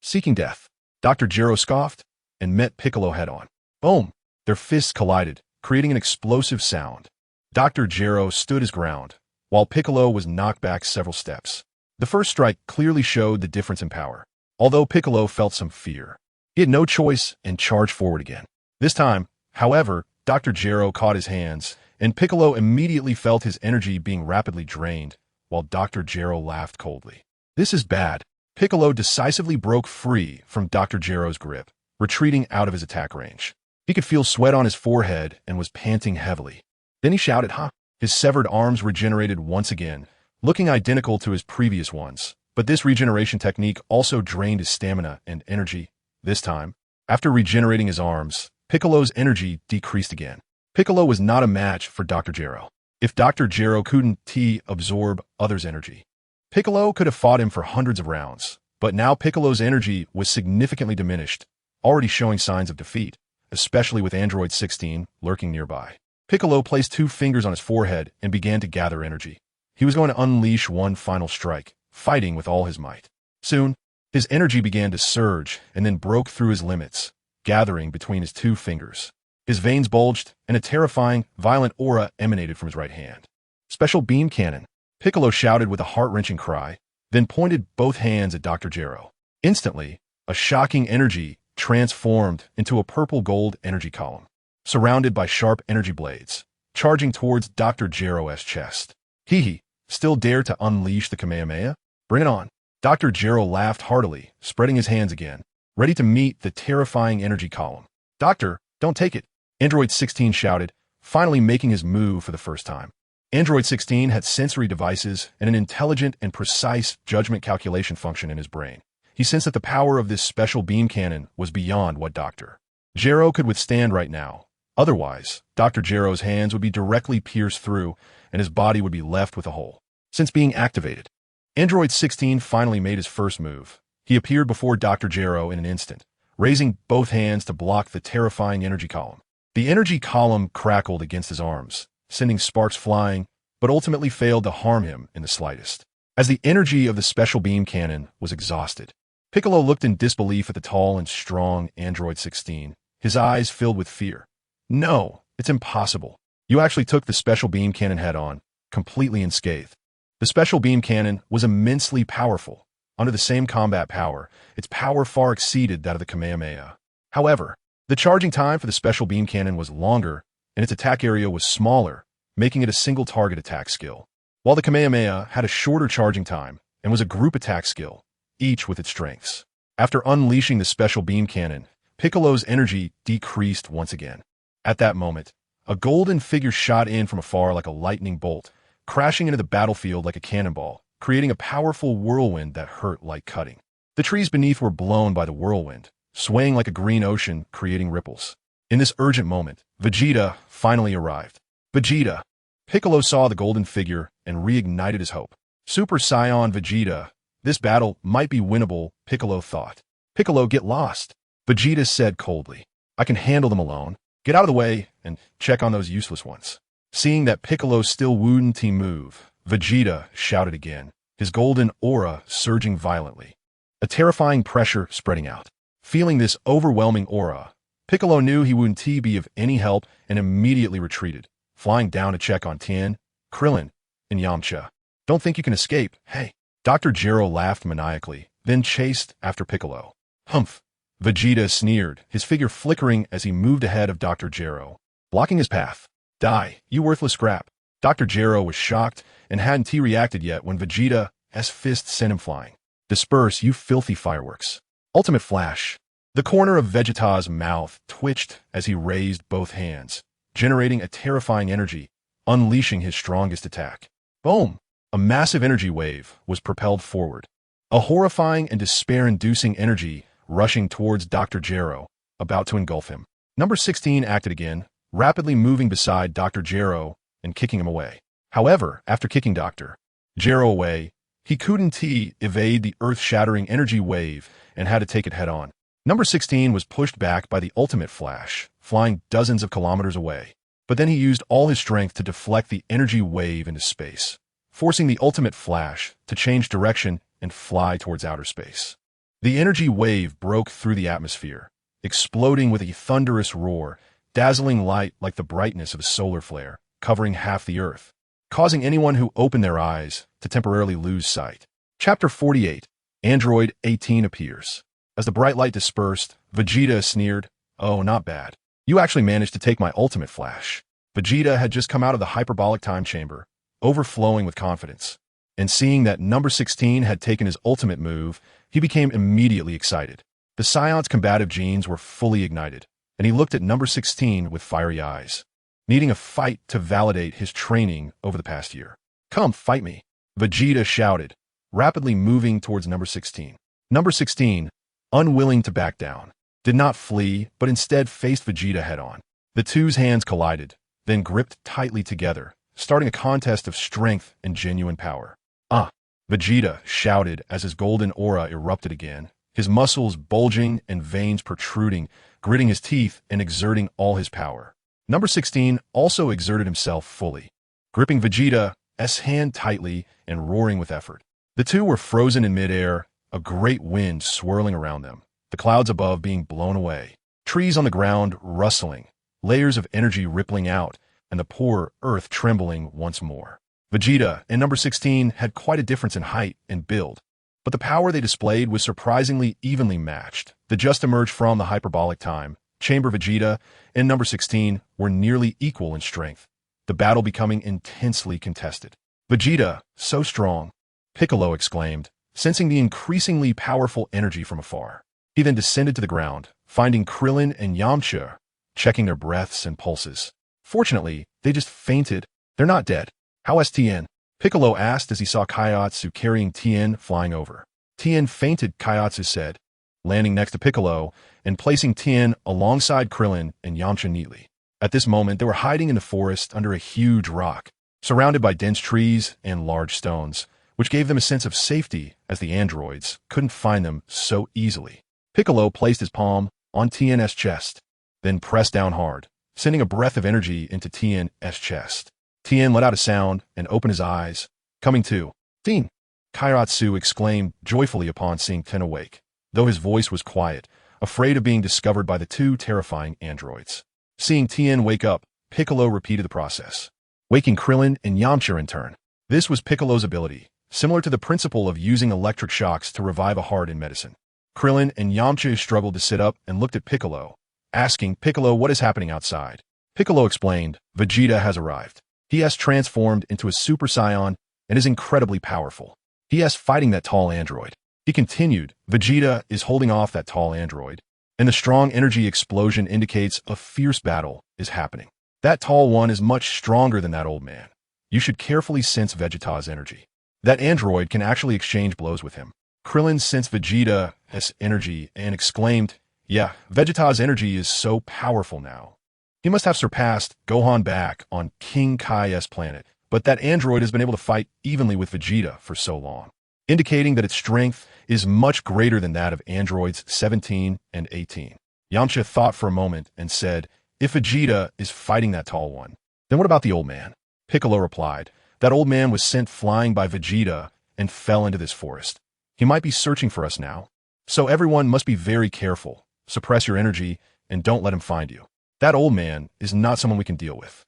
Seeking death. Dr. Gero scoffed and met Piccolo head-on. Boom! Their fists collided, creating an explosive sound. Dr. Gero stood his ground, while Piccolo was knocked back several steps. The first strike clearly showed the difference in power, although Piccolo felt some fear. He had no choice and charged forward again. This time, however, Dr. Gero caught his hands, and Piccolo immediately felt his energy being rapidly drained, while Dr. Gero laughed coldly. This is bad. Piccolo decisively broke free from Dr. Gero's grip, retreating out of his attack range. He could feel sweat on his forehead and was panting heavily. Then he shouted, "Ha!" His severed arms regenerated once again, looking identical to his previous ones, but this regeneration technique also drained his stamina and energy. This time, after regenerating his arms, Piccolo's energy decreased again. Piccolo was not a match for Dr. Gero. If Dr. Gero couldn't absorb others' energy, Piccolo could have fought him for hundreds of rounds, but now Piccolo's energy was significantly diminished, already showing signs of defeat, especially with Android 16 lurking nearby. Piccolo placed 2 fingers on his forehead and began to gather energy. He was going to unleash one final strike, fighting with all his might. Soon, his energy began to surge and then broke through his limits, gathering between his 2 fingers. His veins bulged, and a terrifying, violent aura emanated from his right hand. Special beam cannon. Piccolo shouted with a heart-wrenching cry, then pointed both hands at Dr. Gero. Instantly, a shocking energy transformed into a purple-gold energy column, surrounded by sharp energy blades, charging towards Dr. Gero's chest. He still dare to unleash the Kamehameha? Bring it on. Dr. Gero laughed heartily, spreading his hands again, ready to meet the terrifying energy column. Doctor, don't take it. Android 16 shouted, finally making his move for the first time. Android 16 had sensory devices and an intelligent and precise judgment calculation function in his brain. He sensed that the power of this special beam cannon was beyond what Dr. Gero could withstand right now. Otherwise, Dr. Gero's hands would be directly pierced through, and his body would be left with a hole. Since being activated, Android 16 finally made his first move. He appeared before Dr. Gero in an instant, raising both hands to block the terrifying energy column. The energy column crackled against his arms, sending sparks flying, but ultimately failed to harm him in the slightest. As the energy of the special beam cannon was exhausted, Piccolo looked in disbelief at the tall and strong Android 16, his eyes filled with fear. No, it's impossible. You actually took the special beam cannon head-on, completely unscathed. The special beam cannon was immensely powerful. Under the same combat power, its power far exceeded that of the Kamehameha. However, the charging time for the special beam cannon was longer, and its attack area was smaller, making it a single-target attack skill, while the Kamehameha had a shorter charging time and was a group attack skill, each with its strengths. After unleashing the special beam cannon, Piccolo's energy decreased once again. At that moment, a golden figure shot in from afar like a lightning bolt, crashing into the battlefield like a cannonball, creating a powerful whirlwind that hurt like cutting. The trees beneath were blown by the whirlwind, swaying like a green ocean, creating ripples. In this urgent moment, Vegeta finally arrived. Vegeta! Piccolo saw the golden figure and reignited his hope. Super Saiyan Vegeta, this battle might be winnable, Piccolo thought. Piccolo, get lost. Vegeta said coldly. I can handle them alone. Get out of the way and check on those useless ones. Seeing that Piccolo still wouldn't move, Vegeta shouted again, his golden aura surging violently. A terrifying pressure spreading out. Feeling this overwhelming aura, Piccolo knew he wouldn't be of any help and immediately retreated, flying down to check on Tien, Krillin, and Yamcha. Don't think you can escape, hey. Dr. Gero laughed maniacally, then chased after Piccolo. Humph, Vegeta sneered, his figure flickering as he moved ahead of Dr. Gero, blocking his path. Die, you worthless scrap. Dr. Gero was shocked and hadn't reacted yet when Vegeta's fist sent him flying. Disperse, you filthy fireworks. Ultimate flash. The corner of Vegeta's mouth twitched as he raised both hands, generating a terrifying energy, unleashing his strongest attack. Boom! A massive energy wave was propelled forward. A horrifying and despair-inducing energy rushing towards Dr. Gero, about to engulf him. Number 16 acted again, rapidly moving beside Dr. Gero and kicking him away. However, after kicking Dr. Gero away, he couldn't evade the earth-shattering energy wave and had to take it head-on. Number 16 was pushed back by the ultimate flash, flying dozens of kilometers away. But then he used all his strength to deflect the energy wave into space, forcing the ultimate flash to change direction and fly towards outer space. The energy wave broke through the atmosphere, exploding with a thunderous roar, dazzling light like the brightness of a solar flare, covering half the Earth, causing anyone who opened their eyes to temporarily lose sight. Chapter 48. Android 18 appears. As the bright light dispersed, Vegeta sneered, "Oh, not bad. You actually managed to take my ultimate flash." Vegeta had just come out of the hyperbolic time chamber, overflowing with confidence. And seeing that number 16 had taken his ultimate move, he became immediately excited. The Scion's combative genes were fully ignited, and he looked at number 16 with fiery eyes, needing a fight to validate his training over the past year. "Come, fight me," Vegeta shouted, rapidly moving towards number 16. Number 16, unwilling to back down, did not flee, but instead faced Vegeta head-on. The two's hands collided, then gripped tightly together, starting a contest of strength and genuine power. "Ah!" Vegeta shouted as his golden aura erupted again, his muscles bulging and veins protruding, gritting his teeth and exerting all his power. Number 16 also exerted himself fully, gripping Vegeta's hand tightly and roaring with effort. The two were frozen in midair, a great wind swirling around them, the clouds above being blown away, trees on the ground rustling, layers of energy rippling out, and the poor earth trembling once more. Vegeta and number 16 had quite a difference in height and build, but the power they displayed was surprisingly evenly matched. The just emerged from the hyperbolic time chamber Vegeta and number 16 were nearly equal in strength, the battle becoming intensely contested. "Vegeta, so strong," Piccolo exclaimed, sensing the increasingly powerful energy from afar. He then descended to the ground, finding Krillin and Yamcha, checking their breaths and pulses. Fortunately, they just fainted. "They're not dead. How is Tien?" Piccolo asked as he saw Kaiotsu carrying Tien flying over. "Tien fainted," Kaiotsu said, landing next to Piccolo and placing Tien alongside Krillin and Yamcha neatly. At this moment, they were hiding in the forest under a huge rock, surrounded by dense trees and large stones, which gave them a sense of safety as the androids couldn't find them so easily. Piccolo placed his palm on Tien's chest, then pressed down hard, sending a breath of energy into Tien's chest. Tien let out a sound and opened his eyes, coming to. "Tien!" Kaiotsu exclaimed joyfully upon seeing Tien awake, though his voice was quiet, afraid of being discovered by the two terrifying androids. Seeing Tien wake up, Piccolo repeated the process, waking Krillin and Yamcha in turn. This was Piccolo's ability, similar to the principle of using electric shocks to revive a heart in medicine. Krillin and Yamcha struggled to sit up and looked at Piccolo, asking Piccolo what is happening outside. Piccolo explained, "Vegeta has arrived. He has transformed into a Super Saiyan and is incredibly powerful. He is fighting that tall android." He continued, "Vegeta is holding off that tall android, and the strong energy explosion indicates a fierce battle is happening. That tall one is much stronger than that old man. You should carefully sense Vegeta's energy. That android can actually exchange blows with him." Krillin sensed Vegeta's energy and exclaimed, "Yeah, Vegeta's energy is so powerful now. He must have surpassed Gohan back on King Kai's planet, but that android has been able to fight evenly with Vegeta for so long, indicating that its strength is much greater than that of androids 17 and 18. Yamcha thought for a moment and said, "If Vegeta is fighting that tall one, then what about the old man?" Piccolo replied, "That old man was sent flying by Vegeta and fell into this forest. He might be searching for us now. So everyone must be very careful, suppress your energy, and don't let him find you. That old man is not someone we can deal with."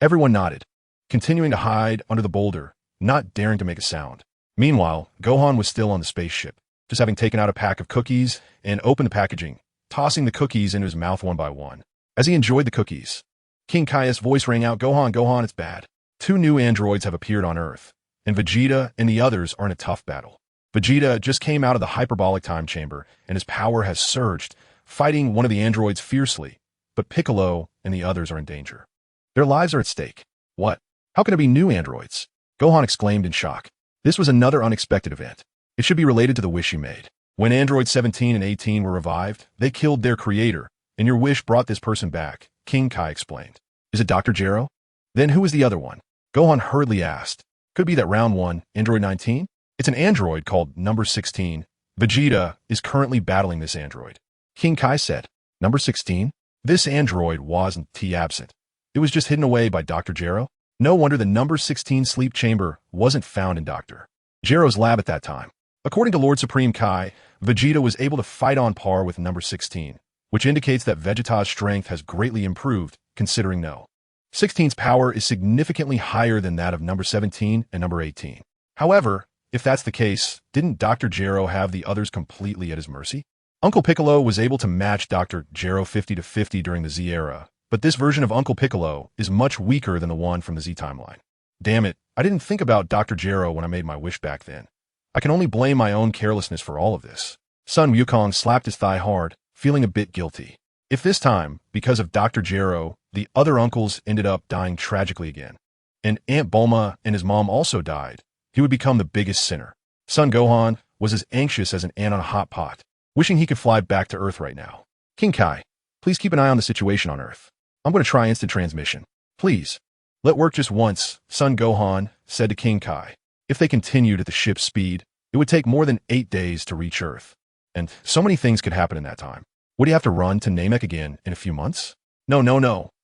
Everyone nodded, continuing to hide under the boulder, not daring to make a sound. Meanwhile, Gohan was still on the spaceship, just having taken out a pack of cookies and opened the packaging, tossing the cookies into his mouth one by one. As he enjoyed the cookies, King Kai's voice rang out, Gohan, Gohan, it's bad. 2 new androids have appeared on Earth, and Vegeta and the others are in a tough battle. Vegeta just came out of the hyperbolic time chamber, and his power has surged, fighting one of the androids fiercely, but Piccolo and the others are in danger. Their lives are at stake. What? How can it be new androids? Gohan exclaimed in shock. This was another unexpected event. It should be related to the wish you made. When androids 17 and 18 were revived, they killed their creator, and your wish brought this person back, King Kai explained. Is it Dr. Gero? Then who is the other one? Gohan hurriedly asked. Could it be that round 1, android 19? It's an android called number 16. Vegeta is currently battling this android. King Kai said. Number 16? This android wasn't absent. It was just hidden away by Dr. Gero. No wonder the number 16 sleep chamber wasn't found in Dr. Gero's lab at that time. According to Lord Supreme Kai, Vegeta was able to fight on par with number 16, which indicates that Vegeta's strength has greatly improved, considering no. 16's power is significantly higher than that of number 17 and number 18. However, if that's the case, didn't Dr. Gero have the others completely at his mercy? Uncle Piccolo was able to match Dr. Gero 50-50 during the Z era, but this version of Uncle Piccolo is much weaker than the one from the Z timeline. Damn it, I didn't think about Dr. Gero when I made my wish back then. I can only blame my own carelessness for all of this. Sun Wukong slapped his thigh hard, feeling a bit guilty. If this time, because of Dr. Gero, the other uncles ended up dying tragically again, and Aunt Bulma and his mom also died, he would become the biggest sinner. Son Gohan was as anxious as an ant on a hot pot, wishing he could fly back to Earth right now. King Kai, please keep an eye on the situation on Earth. I'm going to try instant transmission. Please. Let work just once, Son Gohan said to King Kai. If they continued at the ship's speed, it would take more than 8 days to reach Earth. And so many things could happen in that time. Would he have to run to Namek again in a few months? No,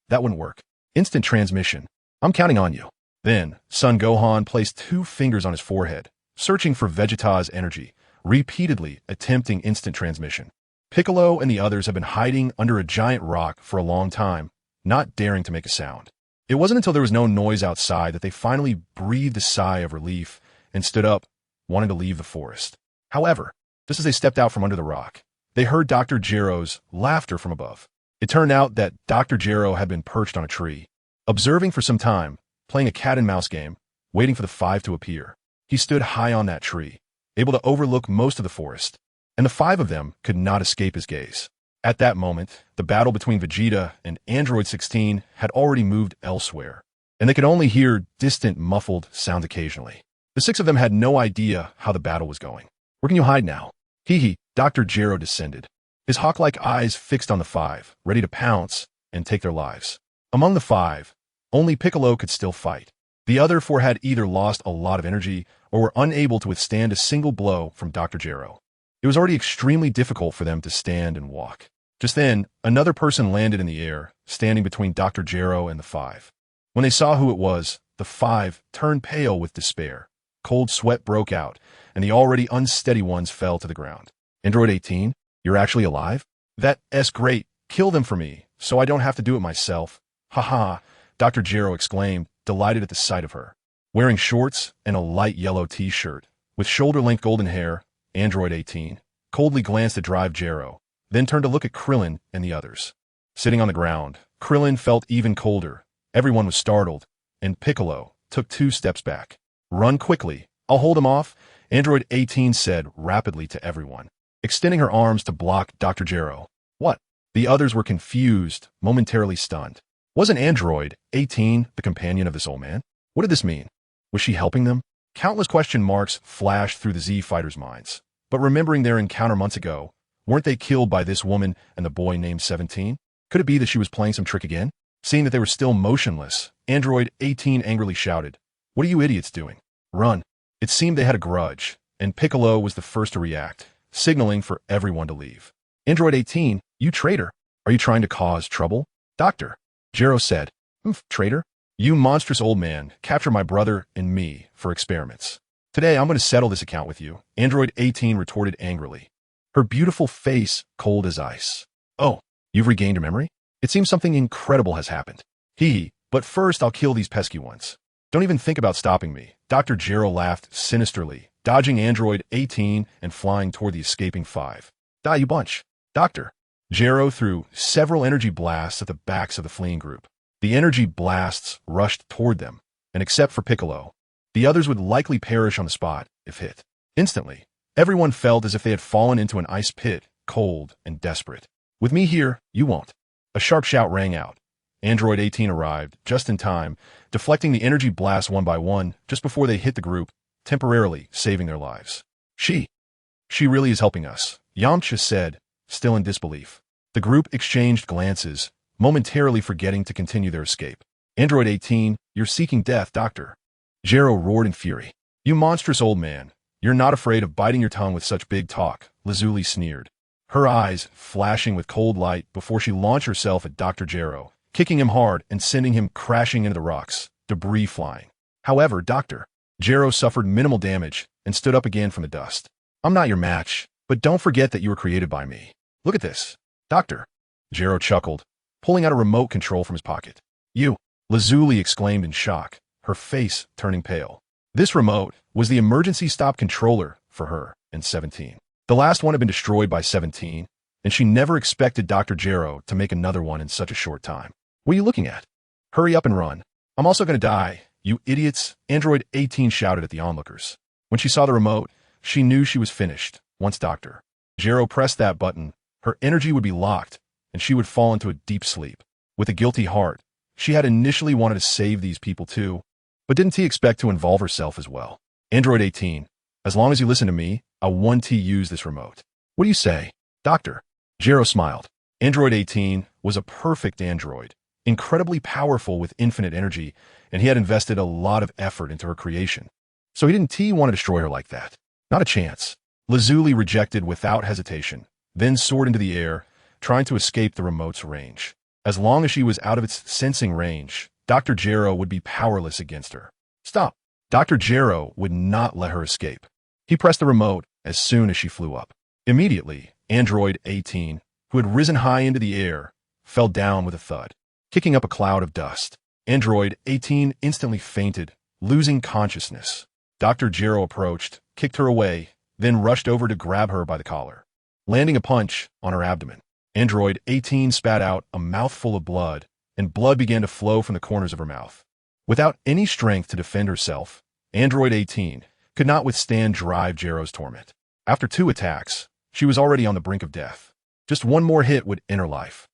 that wouldn't work. Instant transmission. I'm counting on you. Then, Son Gohan placed 2 fingers on his forehead, searching for Vegeta's energy, repeatedly attempting instant transmission. Piccolo and the others have been hiding under a giant rock for a long time, not daring to make a sound. It wasn't until there was no noise outside that they finally breathed a sigh of relief and stood up, wanting to leave the forest. However, just as they stepped out from under the rock, they heard Dr. Gero's laughter from above. It turned out that Dr. Gero had been perched on a tree, observing for some time, playing a cat-and-mouse game, waiting for the 5 to appear. He stood high on that tree, able to overlook most of the forest, and the 5 of them could not escape his gaze. At that moment, the battle between Vegeta and Android 16 had already moved elsewhere, and they could only hear distant, muffled sounds occasionally. The 6 of them had no idea how the battle was going. Where can you hide now? Hee. Dr. Gero descended, his hawk-like eyes fixed on the 5, ready to pounce and take their lives. Among the 5, only Piccolo could still fight. The other 4 had either lost a lot of energy or were unable to withstand a single blow from Dr. Gero. It was already extremely difficult for them to stand and walk. Just then, another person landed in the air, standing between Dr. Gero and the 5. When they saw who it was, the 5 turned pale with despair. Cold sweat broke out, and the already unsteady ones fell to the ground. Android 18, you're actually alive? That's great. Kill them for me, so I don't have to do it myself. Haha, Dr. Gero exclaimed, delighted at the sight of her. Wearing shorts and a light yellow t-shirt, with shoulder-length golden hair, Android 18 coldly glanced at Drive Gero, then turned to look at Krillin and the others. Sitting on the ground, Krillin felt even colder. Everyone was startled, and Piccolo took 2 steps back. Run quickly. I'll hold him off, Android 18 said rapidly to everyone, extending her arms to block Dr. Gero. What? The others were confused, momentarily stunned. Wasn't Android 18 the companion of this old man? What did this mean? Was she helping them? Countless question marks flashed through the Z fighters' minds. But remembering their encounter months ago, weren't they killed by this woman and the boy named 17? Could it be that she was playing some trick again? Seeing that they were still motionless, Android 18 angrily shouted, "What are you idiots doing? Run." It seemed they had a grudge, and Piccolo was the first to react, signaling for everyone to leave. Android 18, you traitor. Are you trying to cause trouble? Dr. Gero said, Traitor? You monstrous old man, capture my brother and me for experiments. Today I'm going to settle this account with you, Android 18 retorted angrily, her beautiful face cold as ice. Oh, you've regained your memory? It seems something incredible has happened. But first I'll kill these pesky ones. Don't even think about stopping me. Dr. Gero laughed sinisterly, dodging Android 18 and flying toward the escaping five. Die, you bunch. Doctor. Jero threw several energy blasts at the backs of the fleeing group. The energy blasts rushed toward them, and except for Piccolo, the others would likely perish on the spot if hit. Instantly, everyone felt as if they had fallen into an ice pit, cold and desperate. With me here, you won't. A sharp shout rang out. Android 18 arrived, just in time, deflecting the energy blasts one by one just before they hit the group, temporarily saving their lives. She really is helping us, Yamcha said, still in disbelief. The group exchanged glances, momentarily forgetting to continue their escape. Android 18, you're seeking death, Doctor. Jero roared in fury. You monstrous old man. You're not afraid of biting your tongue with such big talk, Lazuli sneered, her eyes flashing with cold light before she launched herself at Dr. Jero, kicking him hard and sending him crashing into the rocks, debris flying. However, Dr. Jero suffered minimal damage and stood up again from the dust. I'm not your match, but don't forget that you were created by me. Look at this. Doctor. Jero chuckled, pulling out a remote control from his pocket. You, Lazuli exclaimed in shock, her face turning pale. This remote was the emergency stop controller for her and 17. The last one had been destroyed by 17, and she never expected Dr. Jero to make another one in such a short time. What are you looking at? Hurry up and run. I'm also going to die, you idiots, Android 18 shouted at the onlookers. When she saw the remote, she knew she was finished. Once Dr. Jero pressed that button, her energy would be locked, and she would fall into a deep sleep. With a guilty heart, she had initially wanted to save these people too, but didn't he expect to involve herself as well? Android 18, as long as you listen to me, I'll 1T use this remote. What do you say, Doctor? Jero smiled. Android 18 was a perfect android, incredibly powerful with infinite energy, and he had invested a lot of effort into her creation. So he didn't want to destroy her like that. Not a chance. Lazuli rejected without hesitation, then soared into the air, trying to escape the remote's range. As long as she was out of its sensing range, Dr. Jero would be powerless against her. Stop. Dr. Jero would not let her escape. He pressed the remote as soon as she flew up. Immediately, Android 18, who had risen high into the air, fell down with a thud, kicking up a cloud of dust. Android 18 instantly fainted, losing consciousness. Dr. Jero approached, kicked her away, then rushed over to grab her by the collar, landing a punch on her abdomen. Android 18 spat out a mouthful of blood, and blood began to flow from the corners of her mouth. Without any strength to defend herself, Android 18 could not withstand Drive Jero's torment. After 2 attacks, she was already on the brink of death. Just one more hit would end her life.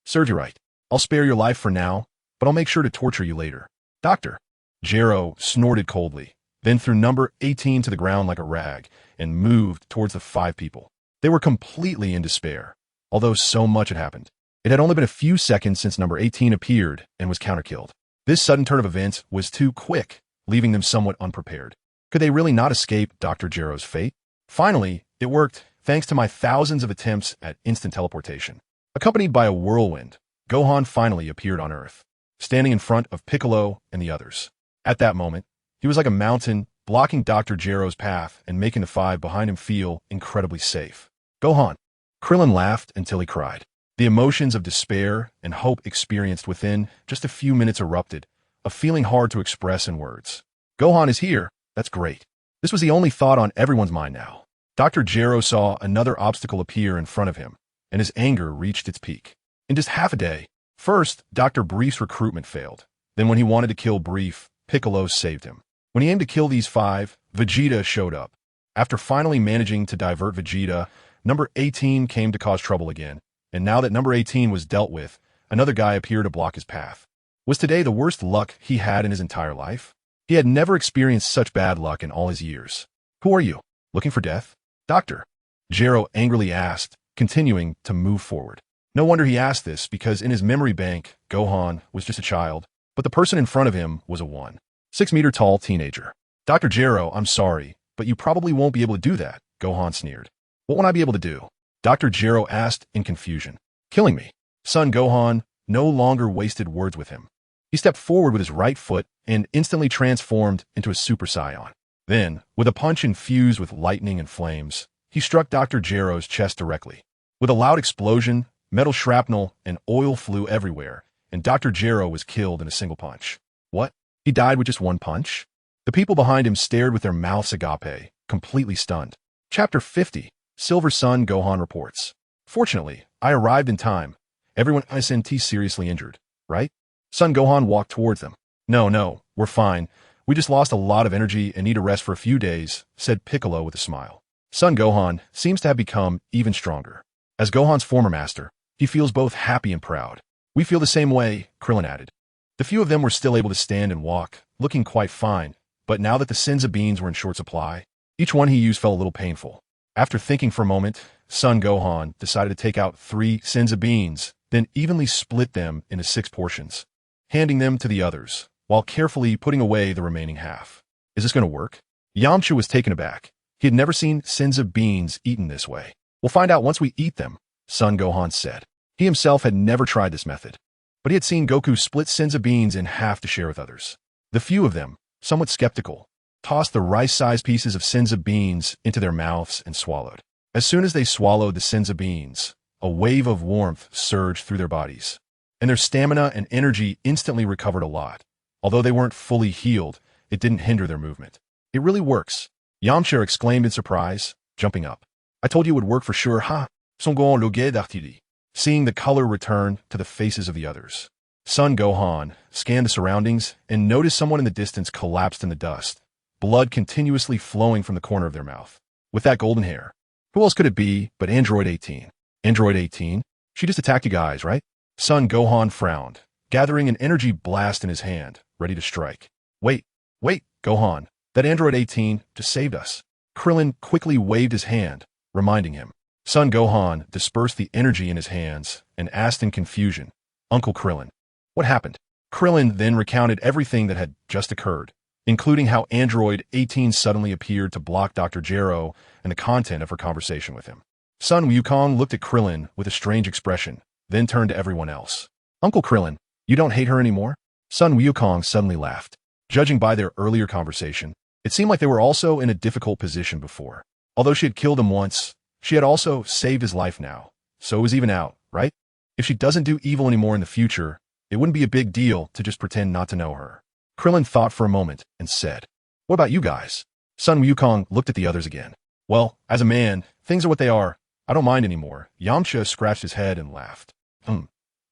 Serves you right. I'll spare your life for now, but I'll make sure to torture you later. Doctor. Jero snorted coldly, then threw number 18 to the ground like a rag and moved towards the 5 people. They were completely in despair, although so much had happened. It had only been a few seconds since number 18 appeared and was counterkilled. This sudden turn of events was too quick, leaving them somewhat unprepared. Could they really not escape Dr. Jero's fate? Finally, it worked, thanks to my thousands of attempts at instant teleportation. Accompanied by a whirlwind, Gohan finally appeared on Earth, standing in front of Piccolo and the others. At that moment, he was like a mountain, blocking Dr. Jero's path and making the 5 behind him feel incredibly safe. Gohan. Krillin laughed until he cried. The emotions of despair and hope experienced within just a few minutes erupted, a feeling hard to express in words. Gohan is here. That's great. This was the only thought on everyone's mind now. Dr. Jero saw another obstacle appear in front of him, and his anger reached its peak. In just half a day, first, Dr. Brief's recruitment failed. Then when he wanted to kill Brief, Piccolo saved him. When he aimed to kill these 5, Vegeta showed up. After finally managing to divert Vegeta, number 18 came to cause trouble again, and now that number 18 was dealt with, another guy appeared to block his path. Was today the worst luck he had in his entire life? He had never experienced such bad luck in all his years. Who are you? Looking for death? Doctor. Jero angrily asked, continuing to move forward. No wonder he asked this, because in his memory bank, Gohan was just a child, but the person in front of him was a 1.6-meter-tall teenager. Dr. Jero, I'm sorry, but you probably won't be able to do that, Gohan sneered. What won't I be able to do? Dr. Jero asked in confusion. Killing me. Son Gohan no longer wasted words with him. He stepped forward with his right foot and instantly transformed into a Super Saiyan. Then, with a punch infused with lightning and flames, he struck Dr. Jero's chest directly. With a loud explosion, metal shrapnel and oil flew everywhere, and Dr. Jero was killed in a single punch. What? He died with just one punch? The people behind him stared with their mouths agape, completely stunned. Chapter 50. Silver Sun Gohan reports. Fortunately, I arrived in time. Everyone isn't seriously injured, right? Sun Gohan walked towards them. No, we're fine. We just lost a lot of energy and need a rest for a few days, said Piccolo with a smile. Sun Gohan seems to have become even stronger. As Gohan's former master, he feels both happy and proud. We feel the same way, Krillin added. The few of them were still able to stand and walk, looking quite fine, but now that the Senzu beans were in short supply, each one he used felt a little painful. After thinking for a moment, Sun Gohan decided to take out 3 Senzu beans, then evenly split them into 6 portions, handing them to the others, while carefully putting away the remaining half. Is this going to work? Yamcha was taken aback. He had never seen Senzu beans eaten this way. We'll find out once we eat them, Sun Gohan said. He himself had never tried this method, but he had seen Goku split Senzu beans in half to share with others. The few of them, somewhat skeptical, tossed the rice-sized pieces of Senzu beans into their mouths and swallowed. As soon as they swallowed the Senzu beans, a wave of warmth surged through their bodies, and their stamina and energy instantly recovered a lot. Although they weren't fully healed, it didn't hinder their movement. It really works, Yamcha exclaimed in surprise, jumping up. I told you it would work for sure, huh? Son Gohan logué d'artillerie. Seeing the color return to the faces of the others, Sun Gohan scanned the surroundings and noticed someone in the distance collapsed in the dust, blood continuously flowing from the corner of their mouth. With that golden hair, who else could it be but Android 18? Android 18? She just attacked you guys, right? Sun Gohan frowned, gathering an energy blast in his hand, ready to strike. Wait, Gohan, that Android 18 just saved us. Krillin quickly waved his hand, reminding him. Sun Gohan dispersed the energy in his hands and asked in confusion, Uncle Krillin, what happened? Krillin then recounted everything that had just occurred, including how Android 18 suddenly appeared to block Dr. Gero and the content of her conversation with him. Sun Wukong looked at Krillin with a strange expression, then turned to everyone else. Uncle Krillin, you don't hate her anymore? Sun Wukong suddenly laughed. Judging by their earlier conversation, it seemed like they were also in a difficult position before. Although she had killed him once, she had also saved his life now, so it was even out, right? If she doesn't do evil anymore in the future, it wouldn't be a big deal to just pretend not to know her. Krillin thought for a moment and said, What about you guys? Sun Wukong looked at the others again. Well, as a man, things are what they are. I don't mind anymore. Yamcha scratched his head and laughed.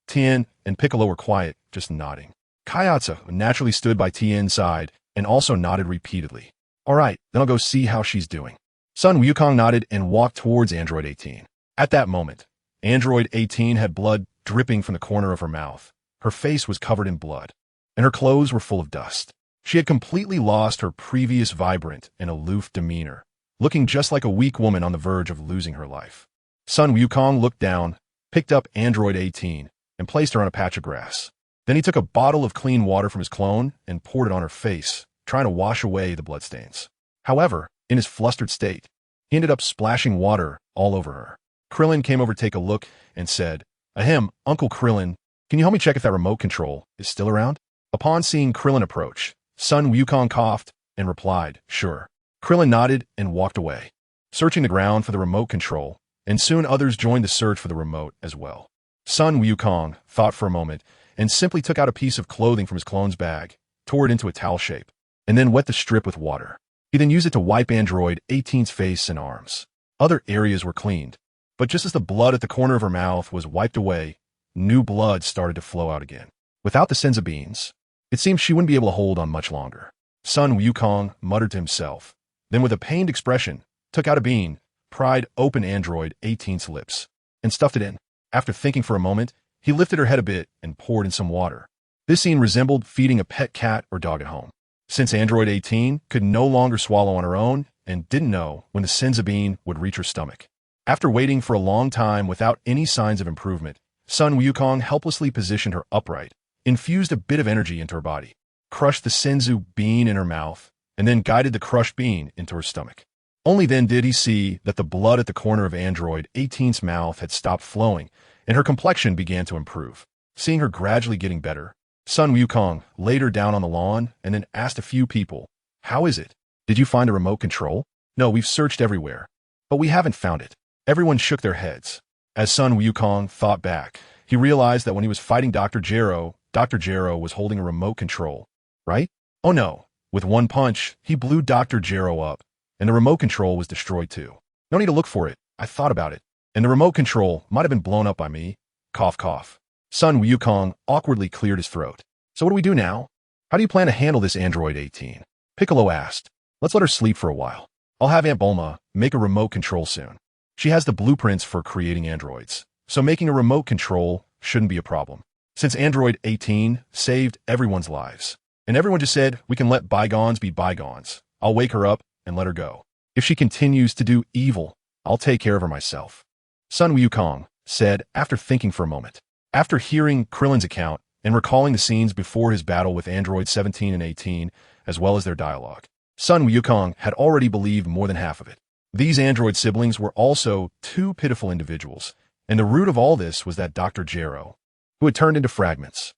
Tien and Piccolo were quiet, just nodding. Kayatsu naturally stood by Tien's side and also nodded repeatedly. All right, then I'll go see how she's doing. Sun Wukong nodded and walked towards Android 18. At that moment, Android 18 had blood dripping from the corner of her mouth. Her face was covered in blood, and her clothes were full of dust. She had completely lost her previous vibrant and aloof demeanor, looking just like a weak woman on the verge of losing her life. Sun Wukong looked down, picked up Android 18, and placed her on a patch of grass. Then he took a bottle of clean water from his clone and poured it on her face, trying to wash away the bloodstains. However, in his flustered state, he ended up splashing water all over her. Krillin came over to take a look and said, Ahem, Uncle Krillin, can you help me check if that remote control is still around? Upon seeing Krillin approach, Sun Wukong coughed and replied, Sure. Krillin nodded and walked away, searching the ground for the remote control, and soon others joined the search for the remote as well. Sun Wukong thought for a moment and simply took out a piece of clothing from his clone's bag, tore it into a towel shape, and then wet the strip with water. He then used it to wipe Android 18's face and arms. Other areas were cleaned, but just as the blood at the corner of her mouth was wiped away, new blood started to flow out again. Without the Senzu beans, it seemed she wouldn't be able to hold on much longer. Sun Wukong muttered to himself, then with a pained expression, took out a bean, pried open Android 18's lips, and stuffed it in. After thinking for a moment, he lifted her head a bit and poured in some water. This scene resembled feeding a pet cat or dog at home. Since Android 18 could no longer swallow on her own and didn't know when the Senzu bean would reach her stomach. After waiting for a long time without any signs of improvement, Sun Wukong helplessly positioned her upright, infused a bit of energy into her body, crushed the Senzu bean in her mouth, and then guided the crushed bean into her stomach. Only then did he see that the blood at the corner of Android 18's mouth had stopped flowing, and her complexion began to improve. Seeing her gradually getting better, Sun Wukong laid her down on the lawn and then asked a few people, How is it? Did you find a remote control? No, we've searched everywhere, but we haven't found it. Everyone shook their heads. As Sun Wukong thought back, he realized that when he was fighting Dr. Gero was holding a remote control, right? Oh no. With one punch, he blew Dr. Gero up, and the remote control was destroyed too. No need to look for it. I thought about it. And the remote control might have been blown up by me. Cough, cough. Sun Wukong awkwardly cleared his throat. So what do we do now? How do you plan to handle this Android 18? Piccolo asked. Let's let her sleep for a while. I'll have Aunt Bulma make a remote control soon. She has the blueprints for creating androids, so making a remote control shouldn't be a problem. Since Android 18 saved everyone's lives, and everyone just said we can let bygones be bygones, I'll wake her up and let her go. If she continues to do evil, I'll take care of her myself. Sun Wukong said after thinking for a moment. After hearing Krillin's account and recalling the scenes before his battle with Android 17 and 18, as well as their dialogue, Sun Wukong had already believed more than half of it. These android siblings were also two pitiful individuals, and the root of all this was that Dr. Gero, who had turned into fragments.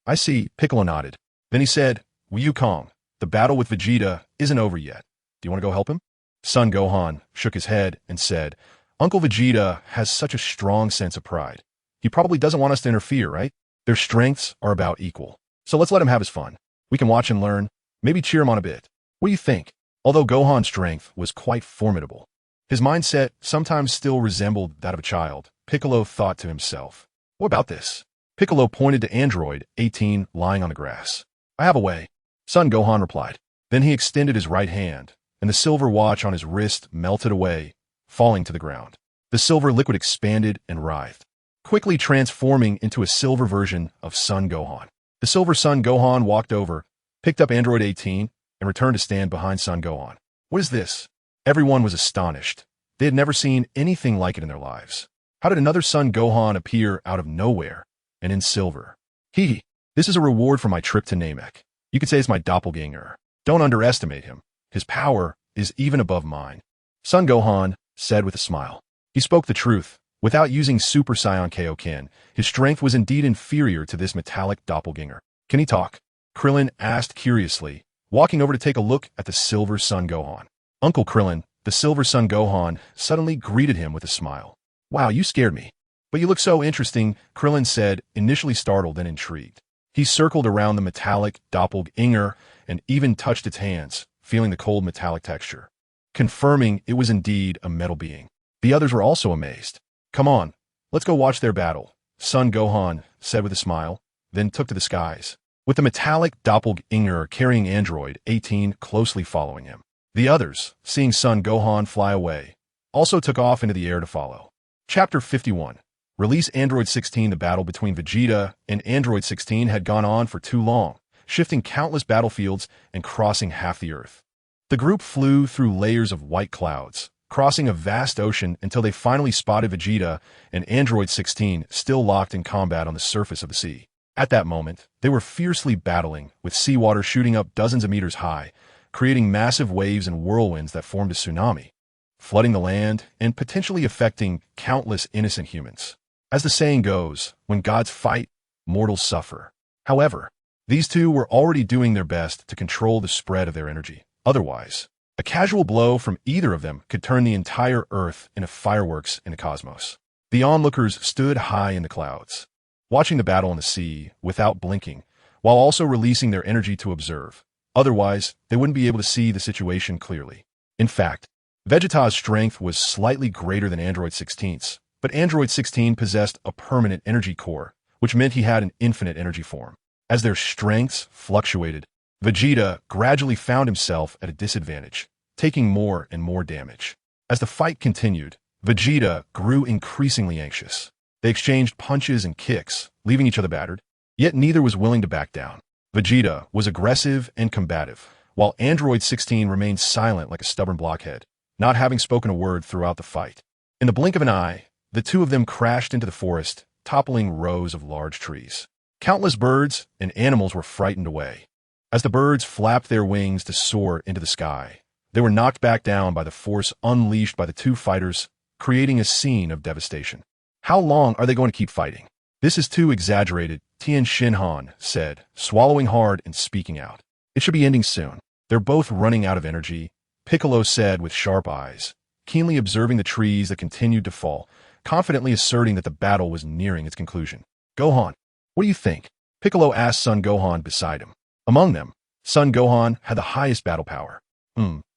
I see, Piccolo nodded. Then he said, Wukong, the battle with Vegeta isn't over yet. Do you want to go help him? Son Gohan shook his head and said, Uncle Vegeta has such a strong sense of pride. He probably doesn't want us to interfere, right? Their strengths are about equal. So let's let him have his fun. We can watch and learn, maybe cheer him on a bit. What do you think? Although Gohan's strength was quite formidable, his mindset sometimes still resembled that of a child. Piccolo thought to himself, what about this? Piccolo pointed to Android 18 lying on the grass. I have a way. Son Gohan replied. Then he extended his right hand, and the silver watch on his wrist melted away, falling to the ground. The silver liquid expanded and writhed, quickly transforming into a silver version of Son Gohan. The silver Son Gohan walked over, picked up Android 18, and returned to stand behind Son Gohan. What is this? Everyone was astonished. They had never seen anything like it in their lives. How did another Son Gohan appear out of nowhere and in silver? This is a reward for my trip to Namek. You could say it's my doppelganger. Don't underestimate him. His power is even above mine. Son Gohan said with a smile. He spoke the truth. Without using Super Saiyan Kaioken, his strength was indeed inferior to this metallic doppelganger. Can he talk? Krillin asked curiously, walking over to take a look at the silver Son Gohan. Uncle Krillin, the silver Son Gohan, suddenly greeted him with a smile. Wow, you scared me. But you look so interesting, Krillin said, initially startled and intrigued. He circled around the metallic doppelganger and even touched its hands, feeling the cold metallic texture, confirming it was indeed a metal being. The others were also amazed. Come on, let's go watch their battle, Son Gohan said with a smile, then took to the skies, with the metallic doppelganger carrying Android 18 closely following him. The others, seeing Son Gohan fly away, also took off into the air to follow. Chapter 51. Release Android 16. The battle between Vegeta and Android 16 had gone on for too long, shifting countless battlefields and crossing half the Earth. The group flew through layers of white clouds, crossing a vast ocean until they finally spotted Vegeta and Android 16 still locked in combat on the surface of the sea. At that moment, they were fiercely battling, with seawater shooting up dozens of meters high, creating massive waves and whirlwinds that formed a tsunami, flooding the land and potentially affecting countless innocent humans. As the saying goes, when gods fight, mortals suffer. However, these two were already doing their best to control the spread of their energy. Otherwise, a casual blow from either of them could turn the entire Earth into fireworks in the cosmos. The onlookers stood high in the clouds, watching the battle in the sea without blinking, while also releasing their energy to observe. Otherwise, they wouldn't be able to see the situation clearly. In fact, Vegeta's strength was slightly greater than Android 16's, but Android 16 possessed a permanent energy core, which meant he had an infinite energy form. As their strengths fluctuated, Vegeta gradually found himself at a disadvantage, taking more and more damage. As the fight continued, Vegeta grew increasingly anxious. They exchanged punches and kicks, leaving each other battered, yet neither was willing to back down. Vegeta was aggressive and combative, while Android 16 remained silent like a stubborn blockhead, not having spoken a word throughout the fight. In the blink of an eye, the two of them crashed into the forest, toppling rows of large trees. Countless birds and animals were frightened away. As the birds flapped their wings to soar into the sky, they were knocked back down by the force unleashed by the two fighters, creating a scene of devastation. How long are they going to keep fighting? This is too exaggerated, Tien Shinhan said, swallowing hard and speaking out. It should be ending soon. They're both running out of energy, Piccolo said with sharp eyes, keenly observing the trees that continued to fall, confidently asserting that the battle was nearing its conclusion. Gohan, what do you think? Piccolo asked Son Gohan beside him. Among them, Son Gohan had the highest battle power.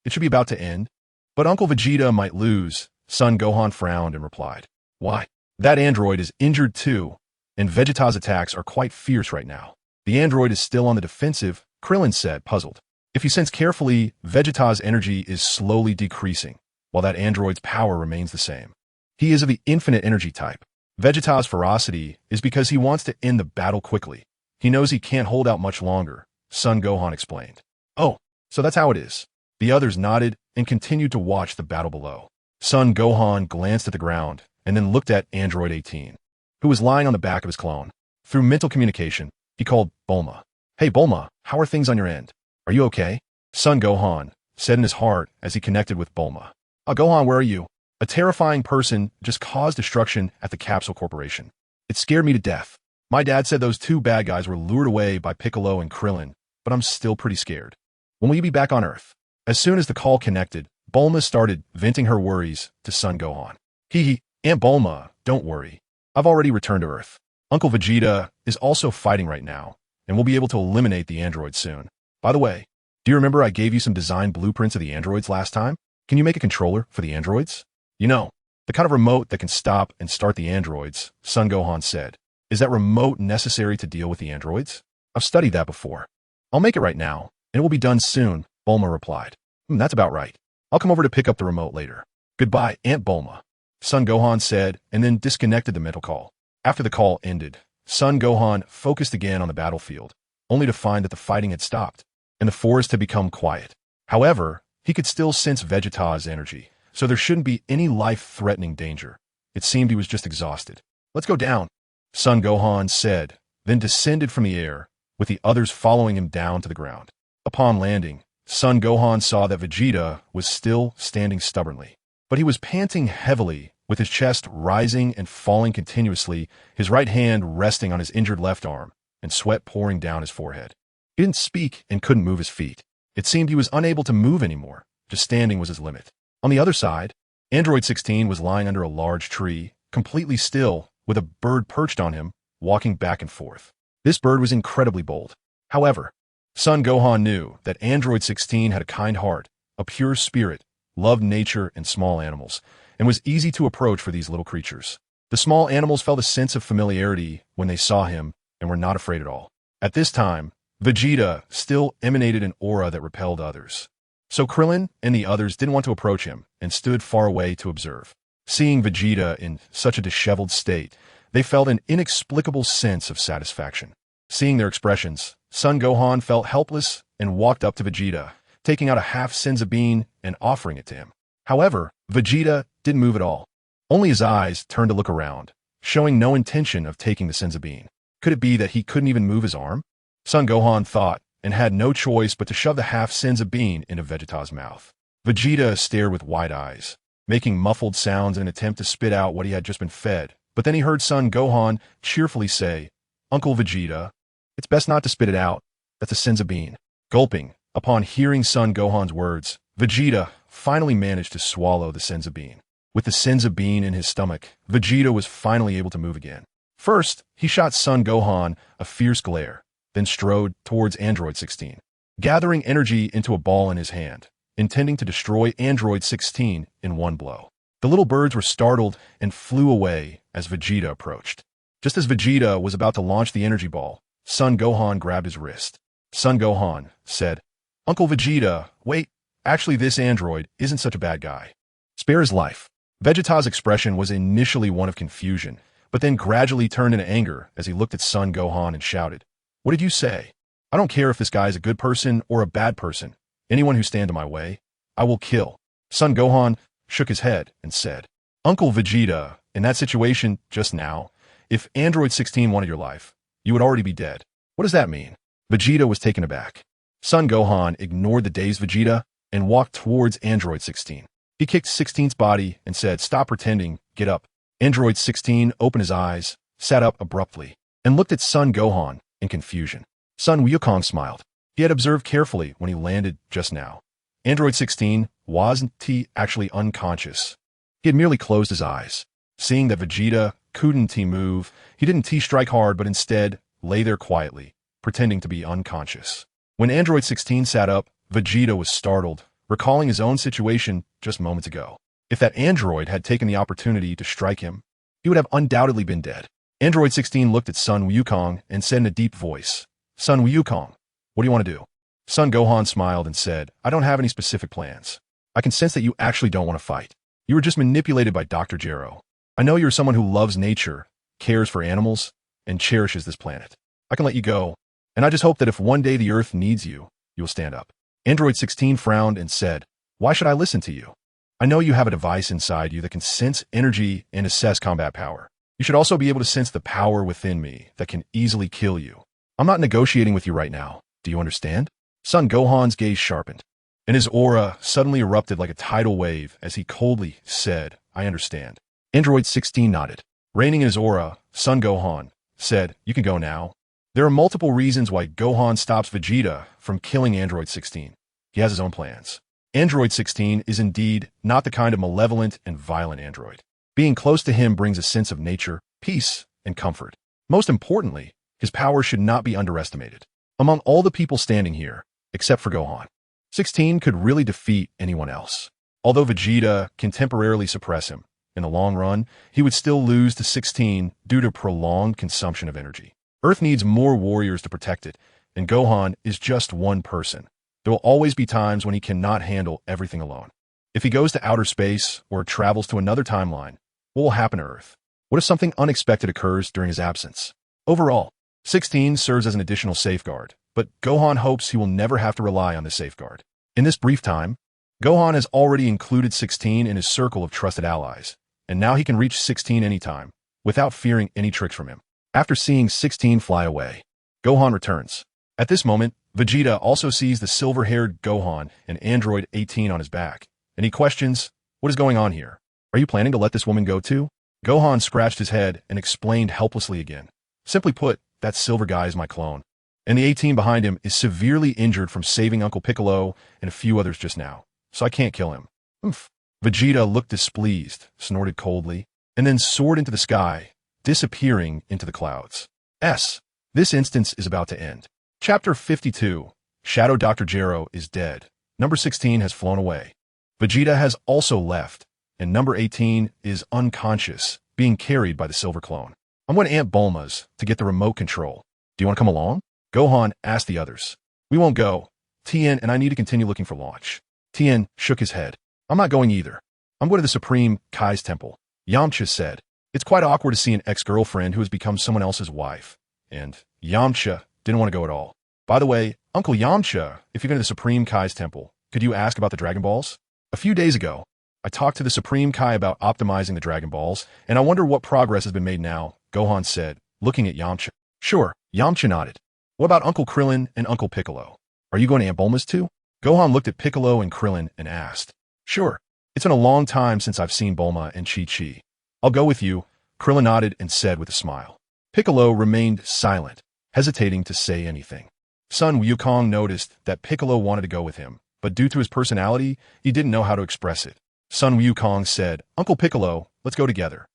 It should be about to end. But Uncle Vegeta might lose. Sun Gohan frowned and replied. Why? That android is injured too, and Vegeta's attacks are quite fierce right now. The android is still on the defensive, Krillin said, puzzled. If you sense carefully, Vegeta's energy is slowly decreasing, while that android's power remains the same. He is of the infinite energy type. Vegeta's ferocity is because he wants to end the battle quickly. He knows he can't hold out much longer, Sun Gohan explained. Oh, so that's how it is. The others nodded and continued to watch the battle below. Sun Gohan glanced at the ground and then looked at Android 18, who was lying on the back of his clone. Through mental communication, he called Bulma. Hey Bulma, how are things on your end? Are you okay? Sun Gohan said in his heart as he connected with Bulma. Gohan, where are you? A terrifying person just caused destruction at the Capsule Corporation. It scared me to death. My dad said those two bad guys were lured away by Piccolo and Krillin, but I'm still pretty scared. When will you be back on Earth? As soon as the call connected, Bulma started venting her worries to Sun Gohan. Aunt Bulma, don't worry. I've already returned to Earth. Uncle Vegeta is also fighting right now, and we'll be able to eliminate the androids soon. By the way, do you remember I gave you some design blueprints of the androids last time? Can you make a controller for the androids? You know, the kind of remote that can stop and start the androids, Sun Gohan said. Is that remote necessary to deal with the androids? I've studied that before. I'll make it right now, and it will be done soon, Bulma replied. That's about right. I'll come over to pick up the remote later. Goodbye, Aunt Bulma, Sun Gohan said, and then disconnected the mental call. After the call ended, Sun Gohan focused again on the battlefield, only to find that the fighting had stopped, and the forest had become quiet. However, he could still sense Vegeta's energy, so there shouldn't be any life-threatening danger. It seemed he was just exhausted. Let's go down, Sun Gohan said, then descended from the air, with the others following him down to the ground. Upon landing, Sun Gohan saw that Vegeta was still standing stubbornly, but he was panting heavily, with his chest rising and falling continuously, his right hand resting on his injured left arm, and sweat pouring down his forehead. He didn't speak and couldn't move his feet. It seemed he was unable to move anymore. Just standing was his limit. On the other side, Android 16 was lying under a large tree, completely still, with a bird perched on him, walking back and forth. This bird was incredibly bold. However, Sun Gohan knew that Android 16 had a kind heart, a pure spirit, loved nature and small animals, and was easy to approach for these little creatures. The small animals felt a sense of familiarity when they saw him and were not afraid at all. At this time, Vegeta still emanated an aura that repelled others. So Krillin and the others didn't want to approach him and stood far away to observe. Seeing Vegeta in such a disheveled state, they felt an inexplicable sense of satisfaction. Seeing their expressions, Sun Gohan felt helpless and walked up to Vegeta, taking out a half Senzu bean and offering it to him. However, Vegeta didn't move at all. Only his eyes turned to look around, showing no intention of taking the Senzu bean. Could it be that he couldn't even move his arm? Sun Gohan thought, and had no choice but to shove the half Senzu bean into Vegeta's mouth. Vegeta stared with wide eyes, making muffled sounds in an attempt to spit out what he had just been fed. But then he heard Sun Gohan cheerfully say, Uncle Vegeta, it's best not to spit it out. That's a Senzu bean. Gulping, upon hearing Sun Gohan's words, Vegeta finally managed to swallow the Senzu bean. With the Senzu bean in his stomach, Vegeta was finally able to move again. First, he shot Sun Gohan a fierce glare, then strode towards Android 16, gathering energy into a ball in his hand, intending to destroy Android 16 in one blow. The little birds were startled and flew away as Vegeta approached. Just as Vegeta was about to launch the energy ball, Sun Gohan grabbed his wrist. Sun Gohan said, Uncle Vegeta, wait, actually this android isn't such a bad guy. Spare his life. Vegeta's expression was initially one of confusion, but then gradually turned into anger as he looked at Sun Gohan and shouted, What did you say? I don't care if this guy is a good person or a bad person. Anyone who stands in my way, I will kill. Sun Gohan shook his head and said, Uncle Vegeta, in that situation just now, if Android 16 wanted your life, you would already be dead. What does that mean? Vegeta was taken aback. Sun Gohan ignored the dazed Vegeta and walked towards Android 16. He kicked 16's body and said, Stop pretending, get up. Android 16 opened his eyes, sat up abruptly, and looked at Sun Gohan in confusion. Sun Wukong smiled. He had observed carefully when he landed just now. Android 16 wasn't actually unconscious. He had merely closed his eyes. Seeing that Vegeta couldn't move, he didn't strike hard but instead lay there quietly, pretending to be unconscious. When Android 16 sat up, Vegeta was startled, recalling his own situation just moments ago. If that android had taken the opportunity to strike him, he would have undoubtedly been dead. Android 16 looked at Sun Wukong and said in a deep voice, "Sun Wukong, what do you want to do?" Sun Gohan smiled and said, "I don't have any specific plans. I can sense that you actually don't want to fight. You were just manipulated by Dr. Gero. I know you're someone who loves nature, cares for animals, and cherishes this planet. I can let you go, and I just hope that if one day the Earth needs you, you'll stand up." Android 16 frowned and said, "Why should I listen to you? I know you have a device inside you that can sense energy and assess combat power. You should also be able to sense the power within me that can easily kill you. I'm not negotiating with you right now. Do you understand?" Sun Gohan's gaze sharpened, and his aura suddenly erupted like a tidal wave as he coldly said, "I understand." Android 16 nodded. Reigning in his aura, Sun Gohan said, "You can go now." There are multiple reasons why Gohan stops Vegeta from killing Android 16. He has his own plans. Android 16 is indeed not the kind of malevolent and violent android. Being close to him brings a sense of nature, peace, and comfort. Most importantly, his power should not be underestimated. Among all the people standing here, except for Gohan, 16 could really defeat anyone else. Although Vegeta can temporarily suppress him, in the long run, he would still lose to 16 due to prolonged consumption of energy. Earth needs more warriors to protect it, and Gohan is just one person. There will always be times when he cannot handle everything alone. If he goes to outer space or travels to another timeline, what will happen to Earth? What if something unexpected occurs during his absence? Overall, 16 serves as an additional safeguard, but Gohan hopes he will never have to rely on this safeguard. In this brief time, Gohan has already included 16 in his circle of trusted allies, and now he can reach 16 anytime, without fearing any tricks from him. After seeing 16 fly away, Gohan returns. At this moment, Vegeta also sees the silver-haired Gohan and Android 18 on his back, and he questions, "What is going on here? Are you planning to let this woman go too?" Gohan scratched his head and explained helplessly again. "Simply put, that silver guy is my clone, and the 18 behind him is severely injured from saving Uncle Piccolo and a few others just now, so I can't kill him." "Oomph." Vegeta looked displeased, snorted coldly, and then soared into the sky, disappearing into the clouds. This instance is about to end. Chapter 52, Shadow Dr. Gero is dead. Number 16 has flown away. Vegeta has also left, and number 18 is unconscious, being carried by the silver clone. "I'm going to Aunt Bulma's to get the remote control. Do you want to come along?" Gohan asked the others. "We won't go. Tien and I need to continue looking for launch." Tien shook his head. "I'm not going either. I'm going to the Supreme Kai's temple." Yamcha said, "It's quite awkward to see an ex-girlfriend who has become someone else's wife." And Yamcha didn't want to go at all. "By the way, Uncle Yamcha, if you're going to the Supreme Kai's temple, could you ask about the Dragon Balls? A few days ago, I talked to the Supreme Kai about optimizing the Dragon Balls, and I wonder what progress has been made now," Gohan said, looking at Yamcha. "Sure," Yamcha nodded. "What about Uncle Krillin and Uncle Piccolo? Are you going to Aunt Bulma's too?" Gohan looked at Piccolo and Krillin and asked. "Sure. It's been a long time since I've seen Bulma and Chi-Chi. I'll go with you," Krillin nodded and said with a smile. Piccolo remained silent, hesitating to say anything. Sun Wukong noticed that Piccolo wanted to go with him, but due to his personality, he didn't know how to express it. Sun Wukong said, "Uncle Piccolo, let's go together."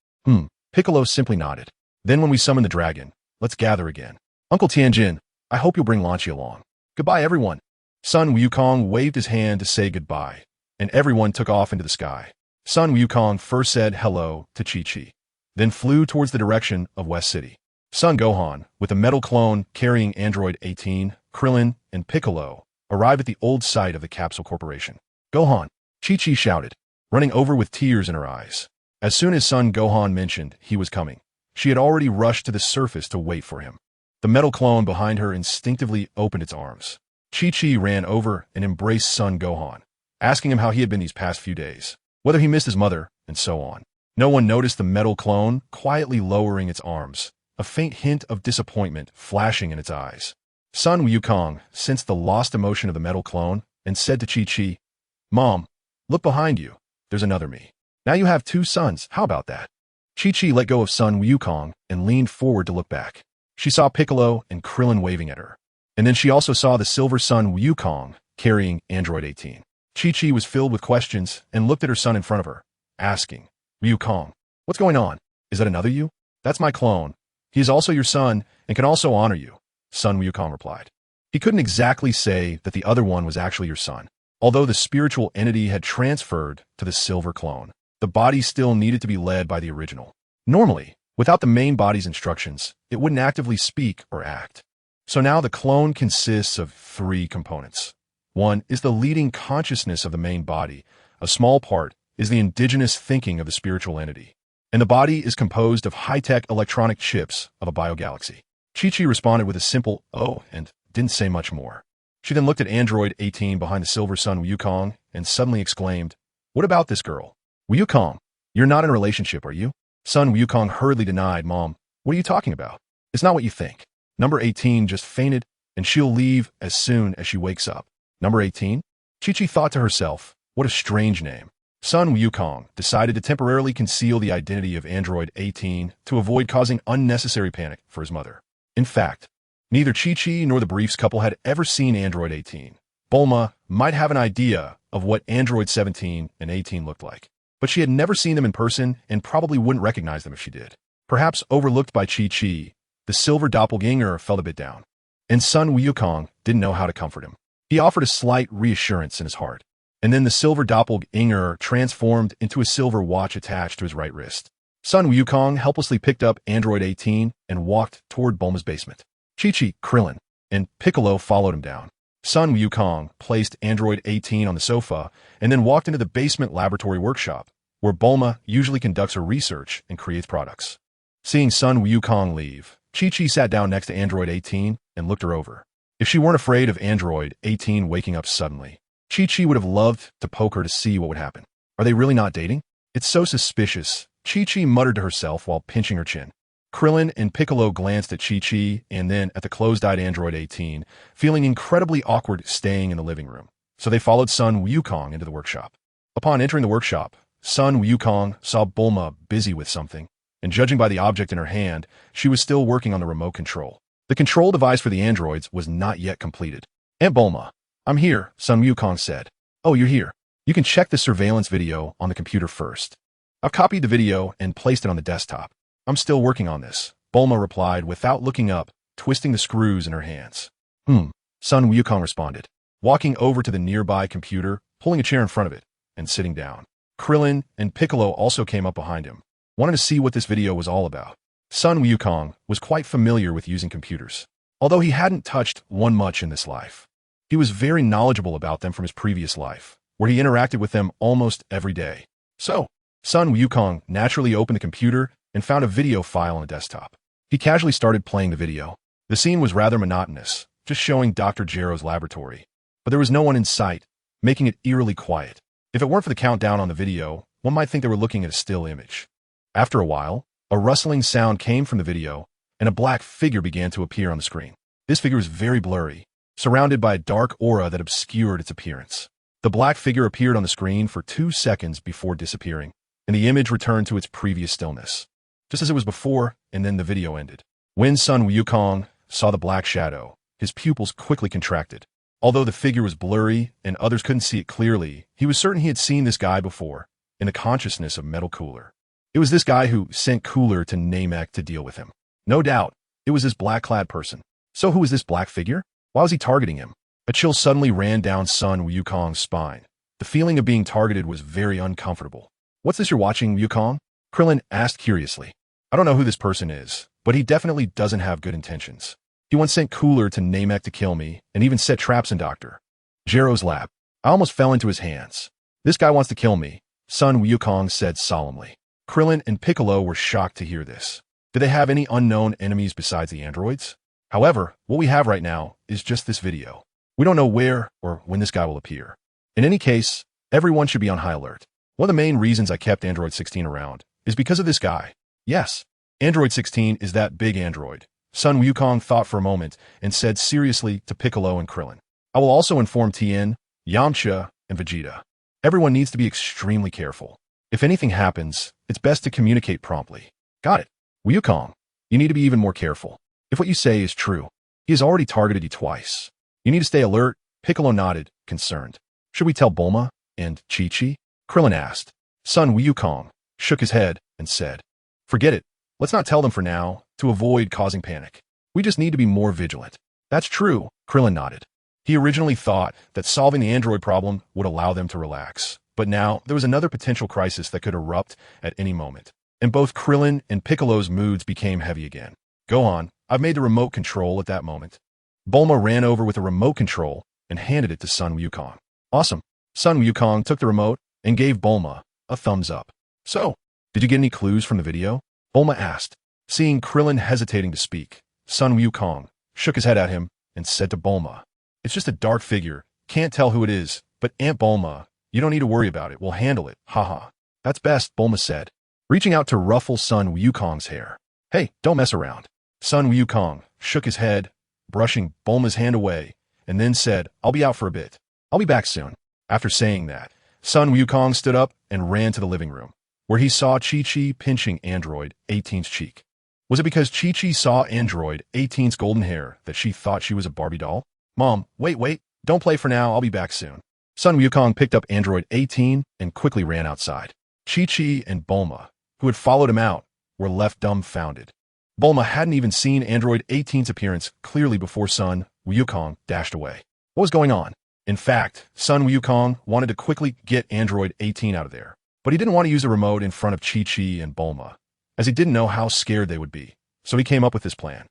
Piccolo simply nodded. "Then when we summon the dragon, let's gather again. Uncle Tianjin, I hope you'll bring Lanchi along. Goodbye, everyone." Sun Wukong waved his hand to say goodbye, and everyone took off into the sky. Sun Wukong first said hello to Chi-Chi, then flew towards the direction of West City. Son Gohan, with a metal clone carrying Android 18, Krillin, and Piccolo, arrived at the old site of the Capsule Corporation. "Gohan!" Chi-Chi shouted, running over with tears in her eyes. As soon as Son Gohan mentioned he was coming, she had already rushed to the surface to wait for him. The metal clone behind her instinctively opened its arms. Chi-Chi ran over and embraced Son Gohan, asking him how he had been these past few days, whether he missed his mother, and so on. No one noticed the metal clone quietly lowering its arms, a faint hint of disappointment flashing in its eyes. Sun Wukong sensed the lost emotion of the metal clone and said to Chi-Chi, "Mom, look behind you. There's another me. Now you have two sons. How about that?" Chi-Chi let go of Sun Wukong and leaned forward to look back. She saw Piccolo and Krillin waving at her. And then she also saw the silver Sun Wukong carrying Android 18. Chi-Chi was filled with questions and looked at her son in front of her, asking, "Wukong, what's going on? Is that another you?" "That's my clone. He is also your son and can also honor you," Sun Wukong replied. He couldn't exactly say that the other one was actually your son. Although the spiritual entity had transferred to the silver clone, the body still needed to be led by the original. Normally, without the main body's instructions, it wouldn't actively speak or act. So now the clone consists of 3 components. One is the leading consciousness of the main body. A small part is the indigenous thinking of the spiritual entity. And the body is composed of high-tech electronic chips of a biogalaxy. Chi-Chi responded with a simple, "Oh," and didn't say much more. She then looked at Android 18 behind the silver Sun Wukong and suddenly exclaimed, "What about this girl? Wukong, you're not in a relationship, are you?" Sun Wukong hurriedly denied, "Mom, what are you talking about? It's not what you think. Number 18 just fainted, and she'll leave as soon as she wakes up." Number 18? Chi-Chi thought to herself, what a strange name. Sun Wukong decided to temporarily conceal the identity of Android 18 to avoid causing unnecessary panic for his mother. In fact, neither Chi-Chi nor the Briefs couple had ever seen Android 18. Bulma might have an idea of what Android 17 and 18 looked like, but she had never seen them in person and probably wouldn't recognize them if she did. Perhaps overlooked by Chi-Chi, the silver doppelganger felt a bit down, and Sun Wukong didn't know how to comfort him. He offered a slight reassurance in his heart, and then the silver doppelganger transformed into a silver watch attached to his right wrist. Sun Wukong helplessly picked up Android 18 and walked toward Bulma's basement. Chi-Chi, Krillin, and Piccolo followed him down. Sun Wukong placed Android 18 on the sofa and then walked into the basement laboratory workshop, where Bulma usually conducts her research and creates products. Seeing Sun Wukong leave, Chi-Chi sat down next to Android 18 and looked her over. If she weren't afraid of Android 18 waking up suddenly, Chi-Chi would have loved to poke her to see what would happen. Are they really not dating? It's so suspicious, Chi-Chi muttered to herself while pinching her chin. Krillin and Piccolo glanced at Chi-Chi and then at the closed-eyed Android 18, feeling incredibly awkward staying in the living room. So they followed Sun Wukong into the workshop. Upon entering the workshop, Sun Wukong saw Bulma busy with something, and judging by the object in her hand, she was still working on the remote control. The control device for the androids was not yet completed. "Aunt Bulma, I'm here," Sun Wukong said. "Oh, you're here. You can check the surveillance video on the computer first. I've copied the video and placed it on the desktop. I'm still working on this," Bulma replied without looking up, twisting the screws in her hands. Sun Wukong responded, walking over to the nearby computer, pulling a chair in front of it, and sitting down. Krillin and Piccolo also came up behind him, wanting to see what this video was all about. Sun Wukong was quite familiar with using computers. Although he hadn't touched one much in this life, he was very knowledgeable about them from his previous life, where he interacted with them almost every day. So, Sun Wukong naturally opened the computer and found a video file on the desktop. He casually started playing the video. The scene was rather monotonous, just showing Dr. Gero's laboratory, but there was no one in sight, making it eerily quiet. If it weren't for the countdown on the video, one might think they were looking at a still image. After a while, a rustling sound came from the video, and a black figure began to appear on the screen. This figure was very blurry, surrounded by a dark aura that obscured its appearance. The black figure appeared on the screen for 2 seconds before disappearing, and the image returned to its previous stillness, just as it was before, and then the video ended. When Sun Wukong saw the black shadow, his pupils quickly contracted. Although the figure was blurry and others couldn't see it clearly, he was certain he had seen this guy before, in the consciousness of Metal Cooler. It was this guy who sent Cooler to Namek to deal with him. No doubt, it was this black-clad person. So who was this black figure? Why was he targeting him? A chill suddenly ran down Sun Wukong's spine. The feeling of being targeted was very uncomfortable. "What's this you're watching, Wukong?" Krillin asked curiously. "I don't know who this person is, but he definitely doesn't have good intentions. He once sent Cooler to Namek to kill me, and even set traps in Dr. Gero's lab. I almost fell into his hands. This guy wants to kill me," Sun Wukong said solemnly. Krillin and Piccolo were shocked to hear this. Did they have any unknown enemies besides the androids? However, what we have right now is just this video. We don't know where or when this guy will appear. In any case, everyone should be on high alert. One of the main reasons I kept Android 16 around is because of this guy. Yes, Android 16 is that big android. Sun Wukong thought for a moment and said seriously to Piccolo and Krillin, "I will also inform Tien, Yamcha, and Vegeta. Everyone needs to be extremely careful. If anything happens, it's best to communicate promptly." "Got it. Wukong, you need to be even more careful. If what you say is true, he has already targeted you twice. You need to stay alert." Piccolo nodded, concerned. "Should we tell Bulma and Chi-Chi?" Krillin asked. Sun Wukong shook his head and said, "Forget it. Let's not tell them for now, to avoid causing panic. We just need to be more vigilant." "That's true," Krillin nodded. He originally thought that solving the android problem would allow them to relax. But now, there was another potential crisis that could erupt at any moment. And both Krillin and Piccolo's moods became heavy again. Go on, I've made the remote control at that moment. Bulma ran over with a remote control and handed it to Sun Wukong. Awesome. Sun Wukong took the remote and gave Bulma a thumbs up. So, did you get any clues from the video? Bulma asked. Seeing Krillin hesitating to speak, Sun Wukong shook his head at him and said to Bulma, "It's just a dark figure. Can't tell who it is, but Aunt Bulma, you don't need to worry about it. We'll handle it. Haha." "That's best," Bulma said, reaching out to ruffle Sun Wukong's hair. "Hey, don't mess around." Sun Wukong shook his head, brushing Bulma's hand away, and then said, "I'll be out for a bit. I'll be back soon." After saying that, Sun Wukong stood up and ran to the living room, where he saw Chi-Chi pinching Android 18's cheek. Was it because Chi-Chi saw Android 18's golden hair that she thought she was a Barbie doll? "Mom, wait, don't play for now, I'll be back soon." Sun Wukong picked up Android 18 and quickly ran outside. Chi-Chi and Bulma, who had followed him out, were left dumbfounded. Bulma hadn't even seen Android 18's appearance clearly before Sun Wukong dashed away. What was going on? In fact, Sun Wukong wanted to quickly get Android 18 out of there, but he didn't want to use the remote in front of Chi-Chi and Bulma, as he didn't know how scared they would be, so he came up with this plan.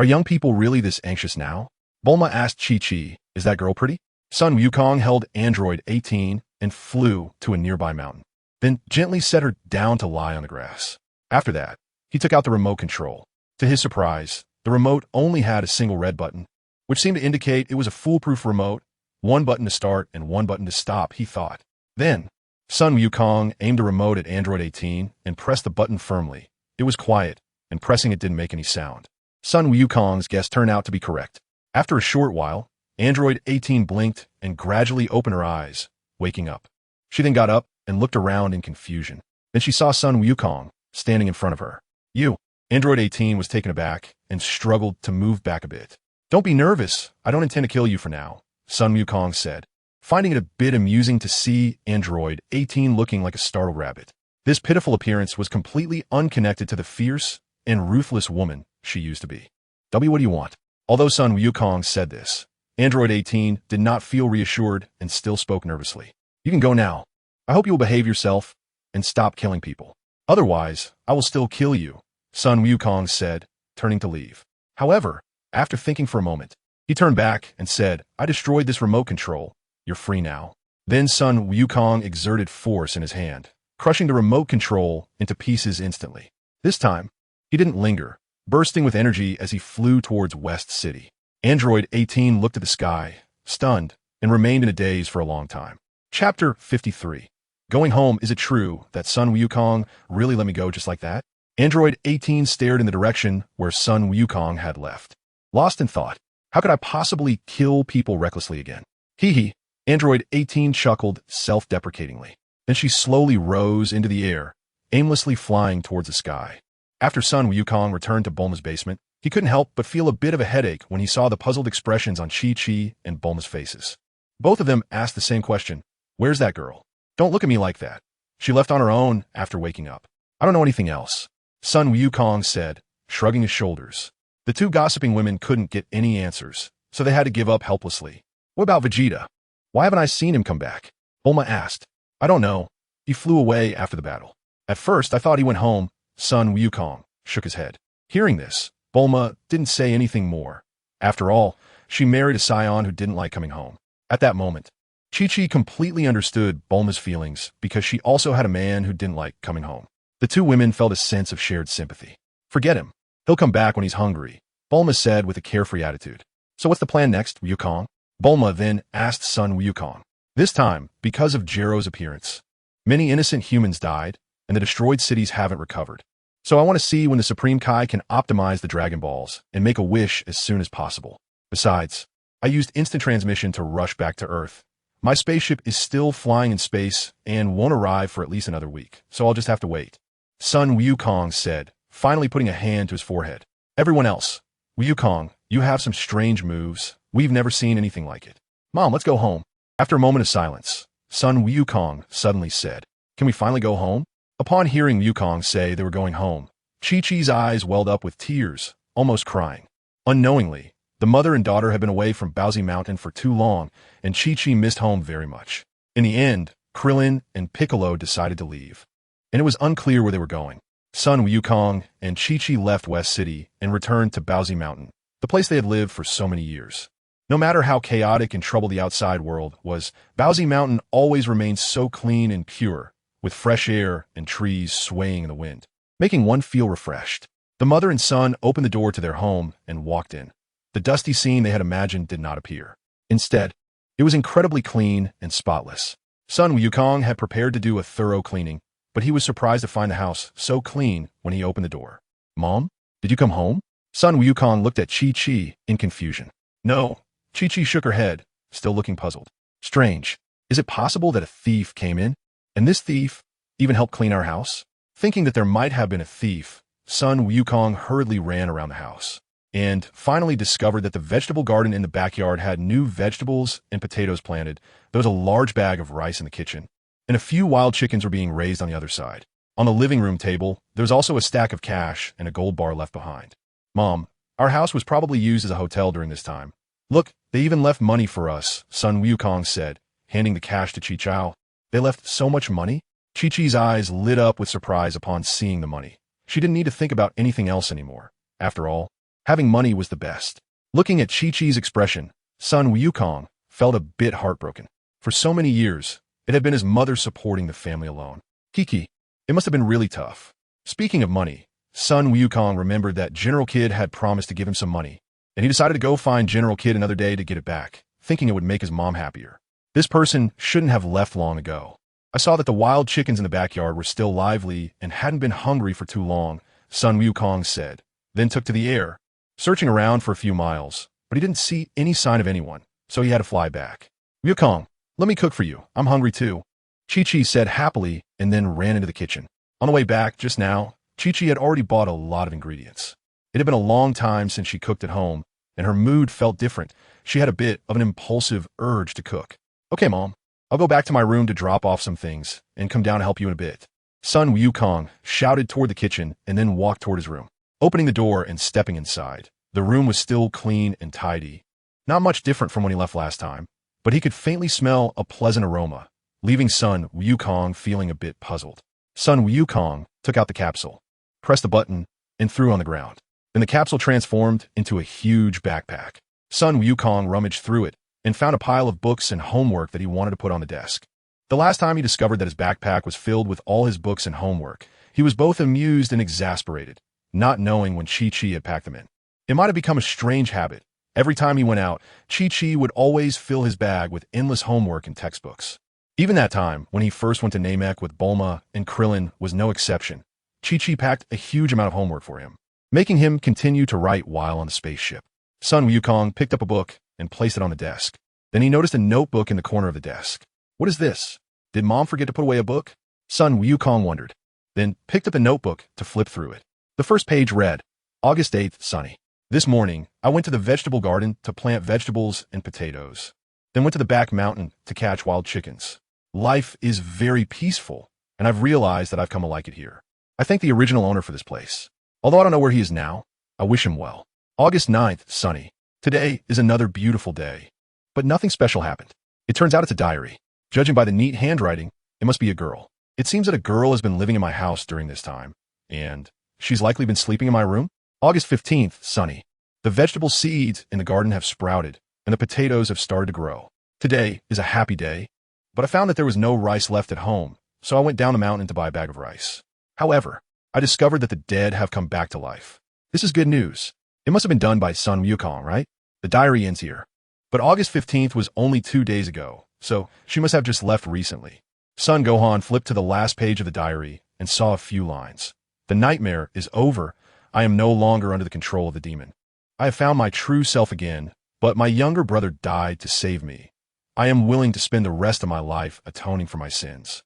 "Are young people really this anxious now?" Bulma asked Chi-Chi, "Is that girl pretty?" Sun Wukong held Android 18 and flew to a nearby mountain, then gently set her down to lie on the grass. After that, he took out the remote control. To his surprise, the remote only had a single red button, which seemed to indicate it was a foolproof remote, one button to start and one button to stop, he thought. Then, Sun Wukong aimed the remote at Android 18 and pressed the button firmly. It was quiet, and pressing it didn't make any sound. Sun Wukong's guess turned out to be correct. After a short while, Android 18 blinked and gradually opened her eyes, waking up. She then got up and looked around in confusion. Then she saw Sun Wukong standing in front of her. "You." Android 18 was taken aback and struggled to move back a bit. "Don't be nervous. I don't intend to kill you for now," Sun Wukong said, finding it a bit amusing to see Android 18 looking like a startled rabbit. This pitiful appearance was completely unconnected to the fierce and ruthless woman she used to be. "W, what do you want?" Although Sun Wukong said this, Android 18 did not feel reassured and still spoke nervously. "You can go now. I hope you will behave yourself and stop killing people. Otherwise, I will still kill you," Sun Wukong said, turning to leave. However, after thinking for a moment, he turned back and said, "I destroyed this remote control. You're free now." Then Sun Wukong exerted force in his hand, crushing the remote control into pieces instantly. This time, he didn't linger, bursting with energy as he flew towards West City. Android 18 looked at the sky, stunned, and remained in a daze for a long time. Chapter 53. Going home, is it true that Sun Wukong really let me go just like that? Android 18 stared in the direction where Sun Wukong had left. Lost in thought, how could I possibly kill people recklessly again? Hee hee, Android 18 chuckled self-deprecatingly. Then she slowly rose into the air, aimlessly flying towards the sky. After Sun Wukong returned to Bulma's basement, he couldn't help but feel a bit of a headache when he saw the puzzled expressions on Chi-Chi and Bulma's faces. Both of them asked the same question, "Where's that girl? Don't look at me like that. She left on her own after waking up. I don't know anything else," Sun Wukong said, shrugging his shoulders. The two gossiping women couldn't get any answers, so they had to give up helplessly. "What about Vegeta? Why haven't I seen him come back?" Bulma asked. "I don't know. He flew away after the battle. At first, I thought he went home." Sun Wukong shook his head. Hearing this, Bulma didn't say anything more. After all, she married a scion who didn't like coming home. At that moment, Chi-Chi completely understood Bulma's feelings because she also had a man who didn't like coming home. The two women felt a sense of shared sympathy. "Forget him. He'll come back when he's hungry," Bulma said with a carefree attitude. "So what's the plan next, Wukong?" Bulma then asked Sun Wukong. This time, because of Jiro's appearance, many innocent humans died, and the destroyed cities haven't recovered. So I want to see when the Supreme Kai can optimize the Dragon Balls and make a wish as soon as possible. Besides, I used instant transmission to rush back to Earth. My spaceship is still flying in space and won't arrive for at least another week, so I'll just have to wait," Sun Wukong said, finally putting a hand to his forehead. "Everyone else, Wukong, you have some strange moves. We've never seen anything like it. Mom, let's go home." After a moment of silence, Sun Wukong suddenly said, "Can we finally go home?" Upon hearing Wukong say they were going home, Chi-Chi's eyes welled up with tears, almost crying. Unknowingly, The mother and daughter had been away from Bowsy Mountain for too long, and Chi-Chi missed home very much. In the end, Krillin and Piccolo decided to leave, and it was unclear where they were going. Sun Wukong and Chi-Chi left West City and returned to Bowsy Mountain, the place they had lived for so many years. No matter how chaotic and troubled the outside world was, Bowsy Mountain always remained so clean and pure, with fresh air and trees swaying in the wind, making one feel refreshed. The mother and son opened the door to their home and walked in. The dusty scene they had imagined did not appear. Instead, it was incredibly clean and spotless. Sun Wukong had prepared to do a thorough cleaning, but he was surprised to find the house so clean when he opened the door. "Mom, did you come home?" Sun Wukong looked at Chi-Chi in confusion. "No." Chi-Chi shook her head, still looking puzzled. "Strange. Is it possible that a thief came in? And this thief even helped clean our house?" Thinking that there might have been a thief, Sun Wukong hurriedly ran around the house and finally discovered that the vegetable garden in the backyard had new vegetables and potatoes planted. There was a large bag of rice in the kitchen, and a few wild chickens were being raised on the other side. On the living room table, there was also a stack of cash and a gold bar left behind. "Mom, our house was probably used as a hotel during this time. Look, they even left money for us," Sun Wukong said, handing the cash to Chi-Chao. "They left so much money?" Chi-Chi's eyes lit up with surprise upon seeing the money. She didn't need to think about anything else anymore. After all, having money was the best. Looking at Chi-Chi's expression, Sun Wukong felt a bit heartbroken. For so many years, it had been his mother supporting the family alone. Kiki, it must have been really tough. Speaking of money, Sun Wukong remembered that General Kid had promised to give him some money, and he decided to go find General Kid another day to get it back, thinking it would make his mom happier. This person shouldn't have left long ago. "I saw that the wild chickens in the backyard were still lively and hadn't been hungry for too long," Sun Wukong said, then took to the air, searching around for a few miles, but he didn't see any sign of anyone, so he had to fly back. "Wukong, let me cook for you. I'm hungry too," Chi-Chi said happily and then ran into the kitchen. On the way back just now, Chi-Chi had already bought a lot of ingredients. It had been a long time since she cooked at home, and her mood felt different. She had a bit of an impulsive urge to cook. "Okay, Mom, I'll go back to my room to drop off some things and come down to help you in a bit." Sun Wukong shouted toward the kitchen and then walked toward his room. Opening the door and stepping inside, the room was still clean and tidy. Not much different from when he left last time, but he could faintly smell a pleasant aroma, leaving Sun Wukong feeling a bit puzzled. Sun Wukong took out the capsule, pressed the button, and threw on the ground. Then the capsule transformed into a huge backpack. Sun Wukong rummaged through it and found a pile of books and homework that he wanted to put on the desk. The last time he discovered that his backpack was filled with all his books and homework, he was both amused and exasperated, not knowing when Chi-Chi had packed them in. It might have become a strange habit. Every time he went out, Chi-Chi would always fill his bag with endless homework and textbooks. Even that time, when he first went to Namek with Bulma and Krillin, was no exception. Chi-Chi packed a huge amount of homework for him, making him continue to write while on the spaceship. Sun Wukong picked up a book and placed it on the desk. Then he noticed a notebook in the corner of the desk. "What is this? Did Mom forget to put away a book?" Sun Wukong wondered, then picked up the notebook to flip through it. The first page read, "August 8th, Sunny. This morning, I went to the vegetable garden to plant vegetables and potatoes. Then went to the back mountain to catch wild chickens. Life is very peaceful, and I've realized that I've come to like it here. I thank the original owner for this place. Although I don't know where he is now, I wish him well. August 9th, Sunny. Today is another beautiful day. But nothing special happened. It turns out it's a diary. Judging by the neat handwriting, it must be a girl. It seems that a girl has been living in my house during this time, and she's likely been sleeping in my room. August 15th, Sunny. The vegetable seeds in the garden have sprouted, and the potatoes have started to grow. Today is a happy day, but I found that there was no rice left at home, so I went down the mountain to buy a bag of rice. However, I discovered that the dead have come back to life. This is good news. It must have been done by Sun Wukong, right? The diary ends here. But August 15th was only 2 days ago, so she must have just left recently." Sun Gohan flipped to the last page of the diary and saw a few lines. "The nightmare is over. I am no longer under the control of the demon. I have found my true self again, but my younger brother died to save me. I am willing to spend the rest of my life atoning for my sins."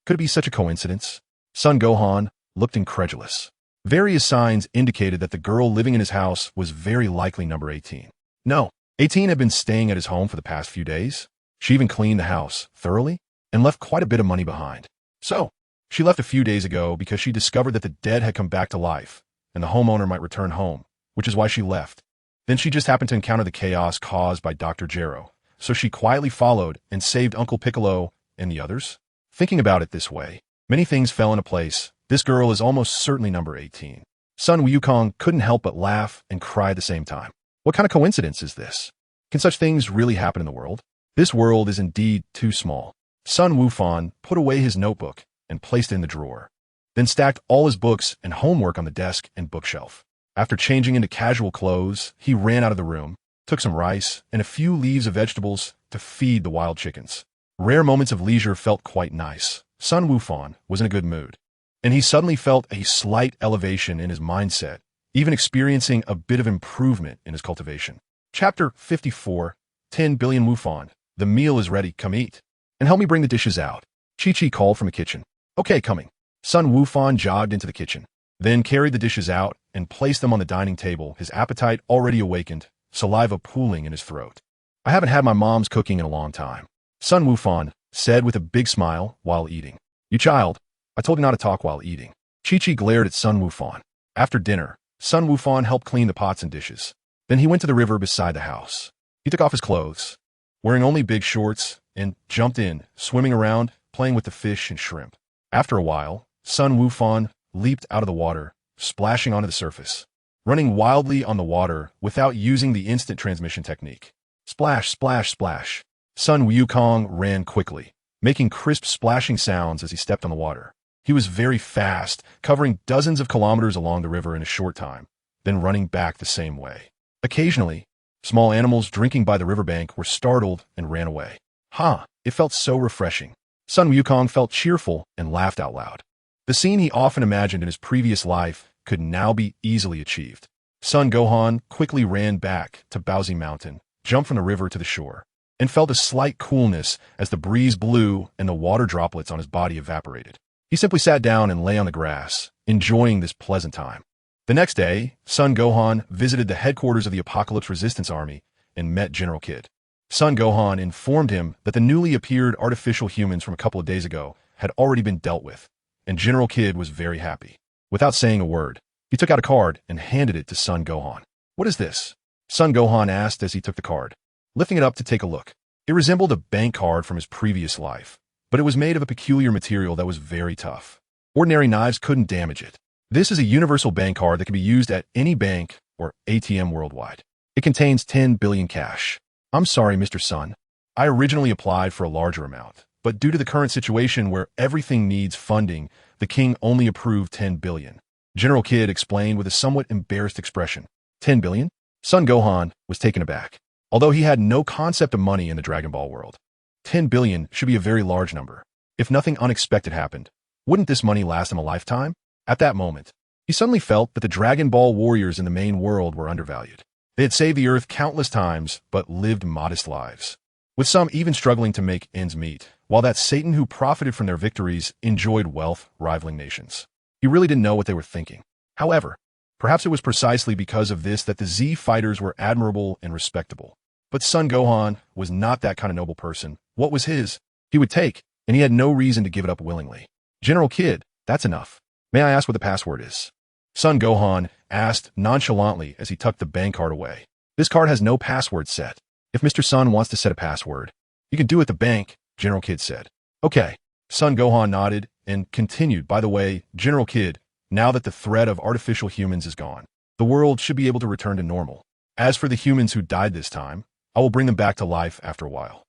Could it be such a coincidence? Sun Gohan looked incredulous. Various signs indicated that the girl living in his house was very likely number 18. No, 18 had been staying at his home for the past few days. She even cleaned the house thoroughly and left quite a bit of money behind. So, she left a few days ago because she discovered that the dead had come back to life and the homeowner might return home, which is why she left. Then she just happened to encounter the chaos caused by Dr. Gero, so she quietly followed and saved Uncle Piccolo and the others? Thinking about it this way, many things fell into place. This girl is almost certainly number 18. Sun Wukong couldn't help but laugh and cry at the same time. What kind of coincidence is this? Can such things really happen in the world? This world is indeed too small. Sun Wukong put away his notebook and placed it in the drawer, then stacked all his books and homework on the desk and bookshelf. After changing into casual clothes, he ran out of the room, took some rice and a few leaves of vegetables to feed the wild chickens. Rare moments of leisure felt quite nice. Sun Wukong was in a good mood, and he suddenly felt a slight elevation in his mindset, even experiencing a bit of improvement in his cultivation. Chapter 54, 10 billion Wufan. The meal is ready, come eat. And help me bring the dishes out. Chi-Chi called from the kitchen. Okay, coming. Sun Wufan jogged into the kitchen, then carried the dishes out and placed them on the dining table, his appetite already awakened, saliva pooling in his throat. I haven't had my mom's cooking in a long time, Sun Wufan said with a big smile while eating. You child, I told you not to talk while eating. Chi-Chi glared at Sun Wufan. After dinner, Sun Wufan helped clean the pots and dishes. Then he went to the river beside the house. He took off his clothes, wearing only big shorts, and jumped in, swimming around, playing with the fish and shrimp. After a while, Sun Wufan leaped out of the water, splashing onto the surface, running wildly on the water without using the instant transmission technique. Splash, splash, splash. Sun Wukong ran quickly, making crisp splashing sounds as he stepped on the water. He was very fast, covering dozens of kilometers along the river in a short time, then running back the same way. Occasionally, small animals drinking by the riverbank were startled and ran away. It felt so refreshing. Sun Wukong felt cheerful and laughed out loud. The scene he often imagined in his previous life could now be easily achieved. Sun Gohan quickly ran back to Baozi Mountain, jumped from the river to the shore, and felt a slight coolness as the breeze blew and the water droplets on his body evaporated. He simply sat down and lay on the grass, enjoying this pleasant time. The next day, Sun Gohan visited the headquarters of the Apocalypse Resistance Army and met General Kid. Sun Gohan informed him that the newly appeared artificial humans from a couple of days ago had already been dealt with, and General Kid was very happy. Without saying a word, he took out a card and handed it to Sun Gohan. What is this? Sun Gohan asked as he took the card, lifting it up to take a look. It resembled a bank card from his previous life, but it was made of a peculiar material that was very tough. Ordinary knives couldn't damage it. This is a universal bank card that can be used at any bank or ATM worldwide. It contains 10 billion cash. I'm sorry, Mr. Sun. I originally applied for a larger amount, but due to the current situation where everything needs funding, the king only approved 10 billion. General Kid explained with a somewhat embarrassed expression. 10 billion? Sun Gohan was taken aback, although he had no concept of money in the Dragon Ball world. 10 billion should be a very large number. If nothing unexpected happened, wouldn't this money last him a lifetime? At that moment, he suddenly felt that the Dragon Ball warriors in the main world were undervalued. They had saved the Earth countless times, but lived modest lives, with some even struggling to make ends meet, while that Satan who profited from their victories enjoyed wealth rivaling nations. He really didn't know what they were thinking. However, perhaps it was precisely because of this that the Z fighters were admirable and respectable. But Sun Gohan was not that kind of noble person. What was his, he would take, and he had no reason to give it up willingly. General Kid, that's enough. May I ask what the password is? Sun Gohan asked nonchalantly as he tucked the bank card away. This card has no password set. If Mr. Sun wants to set a password, you can do it at the bank, General Kid said. Okay. Sun Gohan nodded and continued, by the way, General Kid, now that the threat of artificial humans is gone, the world should be able to return to normal. As for the humans who died this time, I will bring them back to life after a while.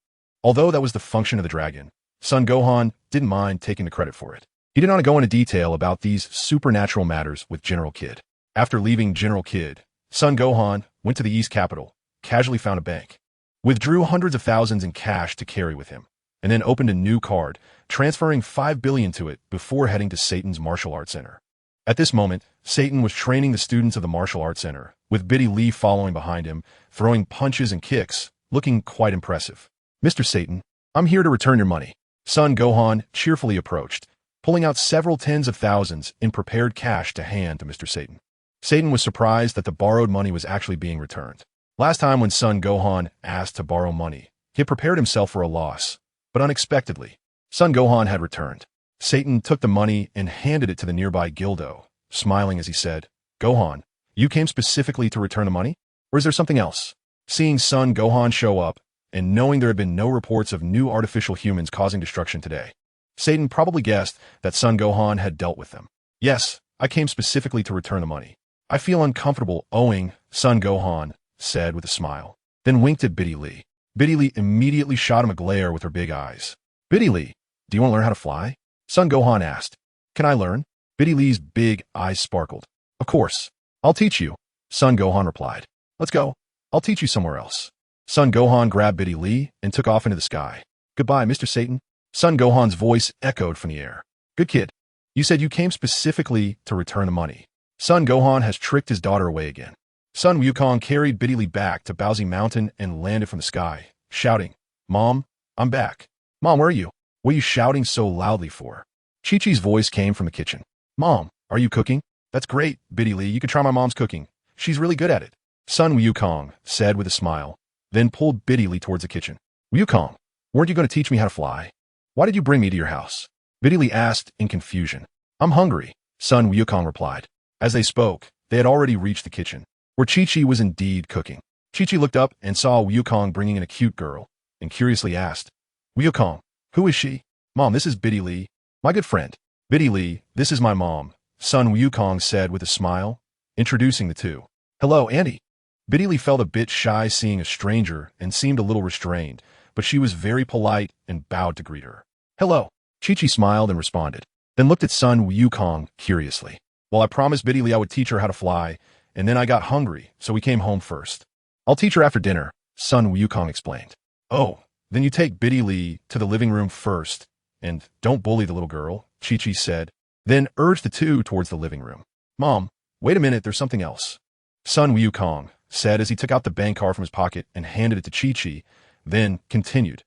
Although that was the function of the dragon, Sun Gohan didn't mind taking the credit for it. He didn't want to go into detail about these supernatural matters with General Kid. After leaving General Kid, Sun Gohan went to the East capital, casually found a bank, withdrew hundreds of thousands in cash to carry with him, and then opened a new card, transferring 5 billion to it before heading to Satan's martial arts center. At this moment, Satan was training the students of the martial arts center, with Biddy Lee following behind him, throwing punches and kicks, looking quite impressive. Mr. Satan, I'm here to return your money. Sun Gohan cheerfully approached, pulling out several tens of thousands in prepared cash to hand to Mr. Satan. Satan was surprised that the borrowed money was actually being returned. Last time when Sun Gohan asked to borrow money, he had prepared himself for a loss, but unexpectedly, Sun Gohan had returned. Satan took the money and handed it to the nearby Gildo, smiling as he said, Gohan, you came specifically to return the money? Or is there something else? Seeing Sun Gohan show up, and knowing there had been no reports of new artificial humans causing destruction today, Satan probably guessed that Sun Gohan had dealt with them. Yes, I came specifically to return the money. I feel uncomfortable owing, Sun Gohan said with a smile, then winked at Biddy Lee. Biddy Lee immediately shot him a glare with her big eyes. Biddy Lee, do you want to learn how to fly? Sun Gohan asked. Can I learn? Biddy Lee's big eyes sparkled. Of course. I'll teach you, Sun Gohan replied. Let's go. I'll teach you somewhere else. Sun Gohan grabbed Biddy Lee and took off into the sky. Goodbye, Mr. Satan. Sun Gohan's voice echoed from the air. Good kid. You said you came specifically to return the money. Sun Gohan has tricked his daughter away again. Sun Wukong carried Biddy Lee back to Bowsy Mountain and landed from the sky, shouting, Mom, I'm back. Mom, where are you? What are you shouting so loudly for? Chi-Chi's voice came from the kitchen. Mom, are you cooking? That's great, Biddy Lee. You could try my mom's cooking. She's really good at it. Sun Wukong said with a smile, then pulled Biddy Lee towards the kitchen. Wukong, weren't you going to teach me how to fly? Why did you bring me to your house? Biddy Lee asked in confusion. I'm hungry, Sun Wukong replied. As they spoke, they had already reached the kitchen, where Chi-Chi was indeed cooking. Chi-Chi looked up and saw Wukong bringing in a cute girl, and curiously asked, Wukong, who is she? Mom, this is Biddy Lee, my good friend. Biddy Lee, this is my mom, Sun Wukong said with a smile, introducing the two. Hello, Auntie. Biddy Lee felt a bit shy seeing a stranger and seemed a little restrained, but she was very polite and bowed to greet her. Hello. Chi-Chi smiled and responded, then looked at Sun Wukong curiously. Well, I promised Biddy Lee I would teach her how to fly, and then I got hungry, so we came home first. I'll teach her after dinner, Sun Wukong explained. Oh, then you take Biddy Lee to the living room first, and don't bully the little girl, Chi-Chi said, then urged the two towards the living room. Mom, wait a minute, there's something else. Sun Wukong said as he took out the bank card from his pocket and handed it to Chi-Chi, then continued.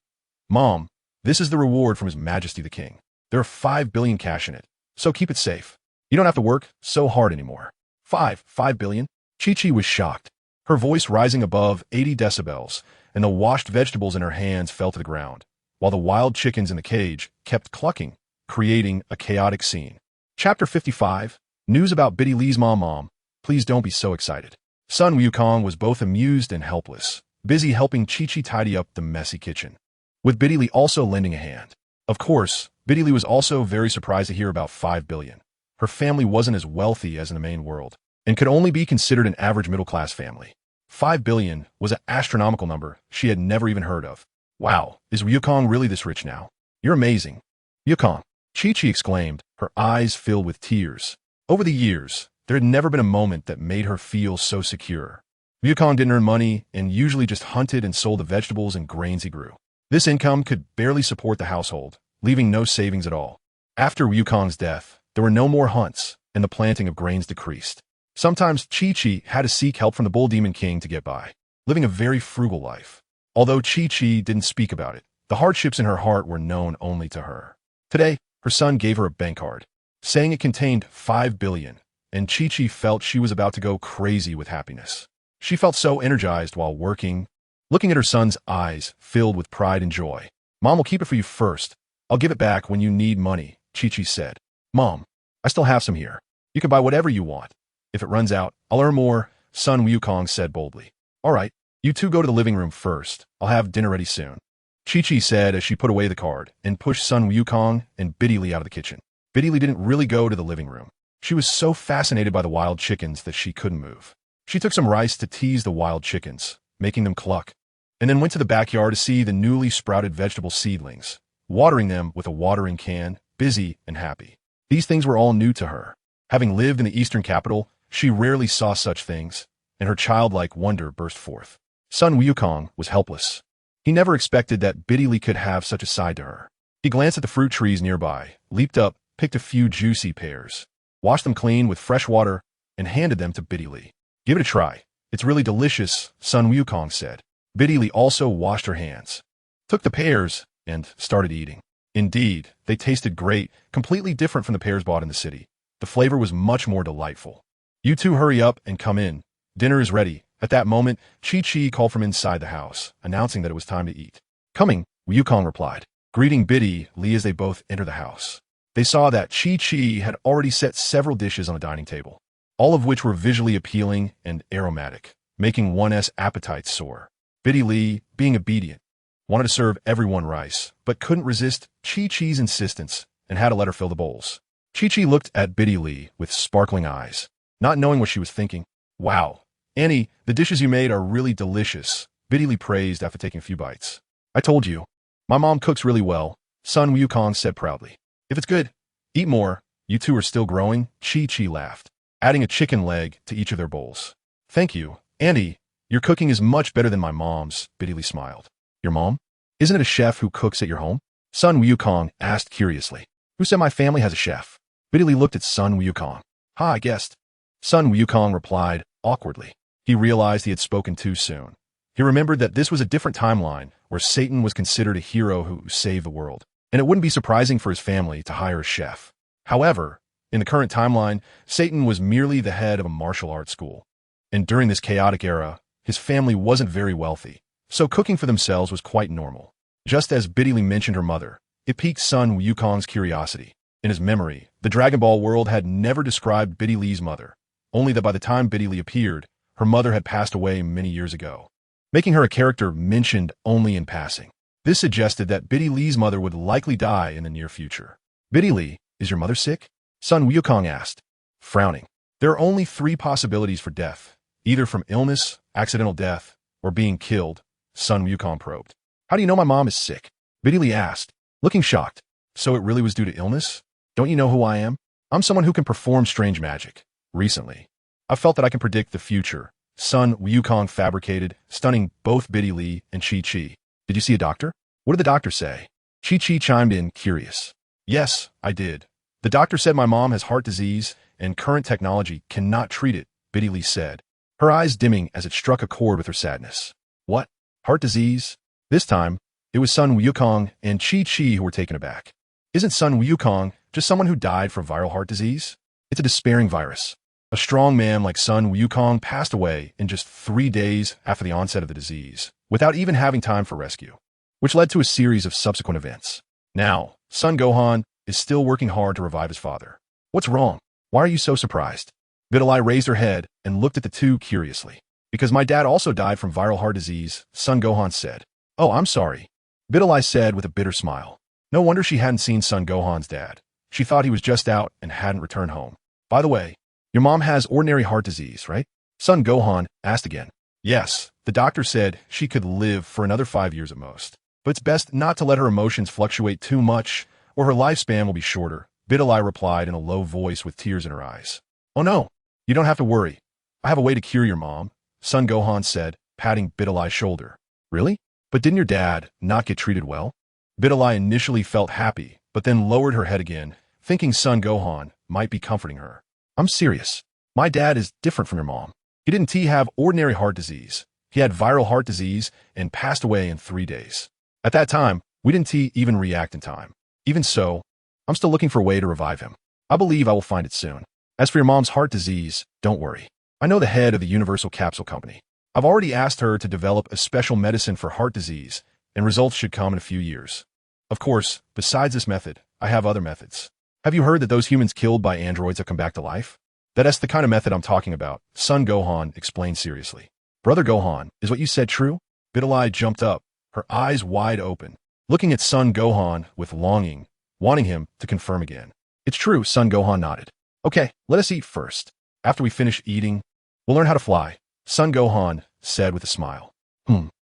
Mom, this is the reward from His Majesty the King. There are 5 billion cash in it, so keep it safe. You don't have to work so hard anymore. 5 billion? Chi-Chi was shocked, her voice rising above 80 decibels, and the washed vegetables in her hands fell to the ground, while the wild chickens in the cage kept clucking, creating a chaotic scene. Chapter 55, News about Biddy Lee's mom. Please don't be so excited. Sun Wukong was both amused and helpless, busy helping Chi-Chi tidy up the messy kitchen, with Biddy Lee also lending a hand. Of course, Biddy Lee was also very surprised to hear about 5 billion. Her family wasn't as wealthy as in the main world, and could only be considered an average middle-class family. 5 billion was an astronomical number she had never even heard of. Wow, is Wukong really this rich now? You're amazing. Wukong, Chi-Chi exclaimed, her eyes filled with tears. Over the years, there had never been a moment that made her feel so secure. Wukong didn't earn money and usually just hunted and sold the vegetables and grains he grew. This income could barely support the household, leaving no savings at all. After Wukong's death, there were no more hunts, and the planting of grains decreased. Sometimes Chi-Chi had to seek help from the Bull Demon King to get by, living a very frugal life. Although Chi-Chi didn't speak about it, the hardships in her heart were known only to her. Today, her son gave her a bank card, saying it contained 5 billion, and Chi-Chi felt she was about to go crazy with happiness. She felt so energized while working, looking at her son's eyes filled with pride and joy. Mom will keep it for you first. I'll give it back when you need money, Chi-Chi said. Mom, I still have some here. You can buy whatever you want. If it runs out, I'll earn more, Sun Wukong said boldly. All right, you two go to the living room first. I'll have dinner ready soon, Chi-Chi said as she put away the card and pushed Sun Wukong and Biddy Lee out of the kitchen. Biddy Lee didn't really go to the living room. She was so fascinated by the wild chickens that she couldn't move. She took some rice to tease the wild chickens, making them cluck, and then went to the backyard to see the newly sprouted vegetable seedlings, watering them with a watering can, busy and happy. These things were all new to her. Having lived in the eastern capital, she rarely saw such things, and her childlike wonder burst forth. Sun Wukong was helpless. He never expected that Biddy Lee could have such a side to her. He glanced at the fruit trees nearby, leaped up, picked a few juicy pears, washed them clean with fresh water, and handed them to Biddy Lee. Give it a try. It's really delicious, Sun Wukong said. Biddy Lee also washed her hands, took the pears, and started eating. Indeed, they tasted great, completely different from the pears bought in the city. The flavor was much more delightful. You two hurry up and come in. Dinner is ready. At that moment, Chi-Chi called from inside the house, announcing that it was time to eat. Coming, Wukong replied, greeting Biddy Lee as they both entered the house. They saw that Chi-Chi had already set several dishes on the dining table, all of which were visually appealing and aromatic. making one's appetite soar. Biddy Lee, being obedient, wanted to serve everyone rice, but couldn't resist Chi-Chi's insistence and had to let her fill the bowls. Chi-Chi looked at Biddy Lee with sparkling eyes, not knowing what she was thinking. Wow, Annie, the dishes you made are really delicious, Biddy Lee praised after taking a few bites. I told you, my mom cooks really well, Sun Wukong said proudly. If it's good, eat more. You two are still growing, Chi-Chi laughed, adding a chicken leg to each of their bowls. Thank you, Andy. Your cooking is much better than my mom's, Biddy Lee smiled. Your mom? Isn't it a chef who cooks at your home? Sun Wukong asked curiously. Who said my family has a chef? Biddy Lee looked at Sun Wukong. I guessed. Sun Wukong replied, awkwardly. He realized he had spoken too soon. He remembered that this was a different timeline where Satan was considered a hero who saved the world, and it wouldn't be surprising for his family to hire a chef. However, in the current timeline, Satan was merely the head of a martial arts school. And during this chaotic era, his family wasn't very wealthy, so cooking for themselves was quite normal. Just as Biddy Lee mentioned her mother, it piqued Sun Wukong's curiosity. In his memory, the Dragon Ball world had never described Biddy Lee's mother, only that by the time Biddy Lee appeared, her mother had passed away many years ago, making her a character mentioned only in passing. This suggested that Biddy Lee's mother would likely die in the near future. Biddy Lee, is your mother sick? Sun Wukong asked, frowning. There are only 3 possibilities for death, either from illness, accidental death, or being killed, Sun Wukong probed. How do you know my mom is sick? Biddy Lee asked, looking shocked. So it really was due to illness? Don't you know who I am? I'm someone who can perform strange magic. Recently, I felt that I can predict the future, Sun Wukong fabricated, stunning both Biddy Lee and Chi-Chi. Did you see a doctor? What did the doctor say? Chi-Chi chimed in, curious. Yes, I did. The doctor said my mom has heart disease and current technology cannot treat it, Biddy Lee said, her eyes dimming as it struck a chord with her sadness. What? Heart disease? This time, it was Sun Wukong and Chi-Chi who were taken aback. Isn't Sun Wukong just someone who died from viral heart disease? It's a despairing virus. A strong man like Sun Wukong passed away in just 3 days after the onset of the disease, without even having time for rescue, which led to a series of subsequent events. Now, Sun Gohan is still working hard to revive his father. What's wrong? Why are you so surprised? Vidalai raised her head and looked at the two curiously. Because my dad also died from viral heart disease, Sun Gohan said. Oh, I'm sorry. Vidalai said with a bitter smile. No wonder she hadn't seen Sun Gohan's dad. She thought he was just out and hadn't returned home. By the way, your mom has ordinary heart disease, right? Sun Gohan asked again. Yes, the doctor said she could live for another 5 years at most. But it's best not to let her emotions fluctuate too much, or her lifespan will be shorter, Vidalai replied in a low voice with tears in her eyes. Oh no, you don't have to worry. I have a way to cure your mom, Sun Gohan said, patting Vidalai's shoulder. Really? But didn't your dad not get treated well? Vidalai initially felt happy, but then lowered her head again, thinking Sun Gohan might be comforting her. I'm serious. My dad is different from your mom. He didn't have ordinary heart disease. He had viral heart disease and passed away in 3 days. At that time, we didn't even react in time. Even so, I'm still looking for a way to revive him. I believe I will find it soon. As for your mom's heart disease, don't worry. I know the head of the Universal Capsule Company. I've already asked her to develop a special medicine for heart disease, and results should come in a few years. Of course, besides this method, I have other methods. Have you heard that those humans killed by androids have come back to life? That's the kind of method I'm talking about, Sun Gohan explained seriously. Brother Gohan, is what you said true? Vidalai jumped up, her eyes wide open, looking at Sun Gohan with longing, wanting him to confirm again. It's true, Sun Gohan nodded. Okay, let us eat first. After we finish eating, we'll learn how to fly, Sun Gohan said with a smile.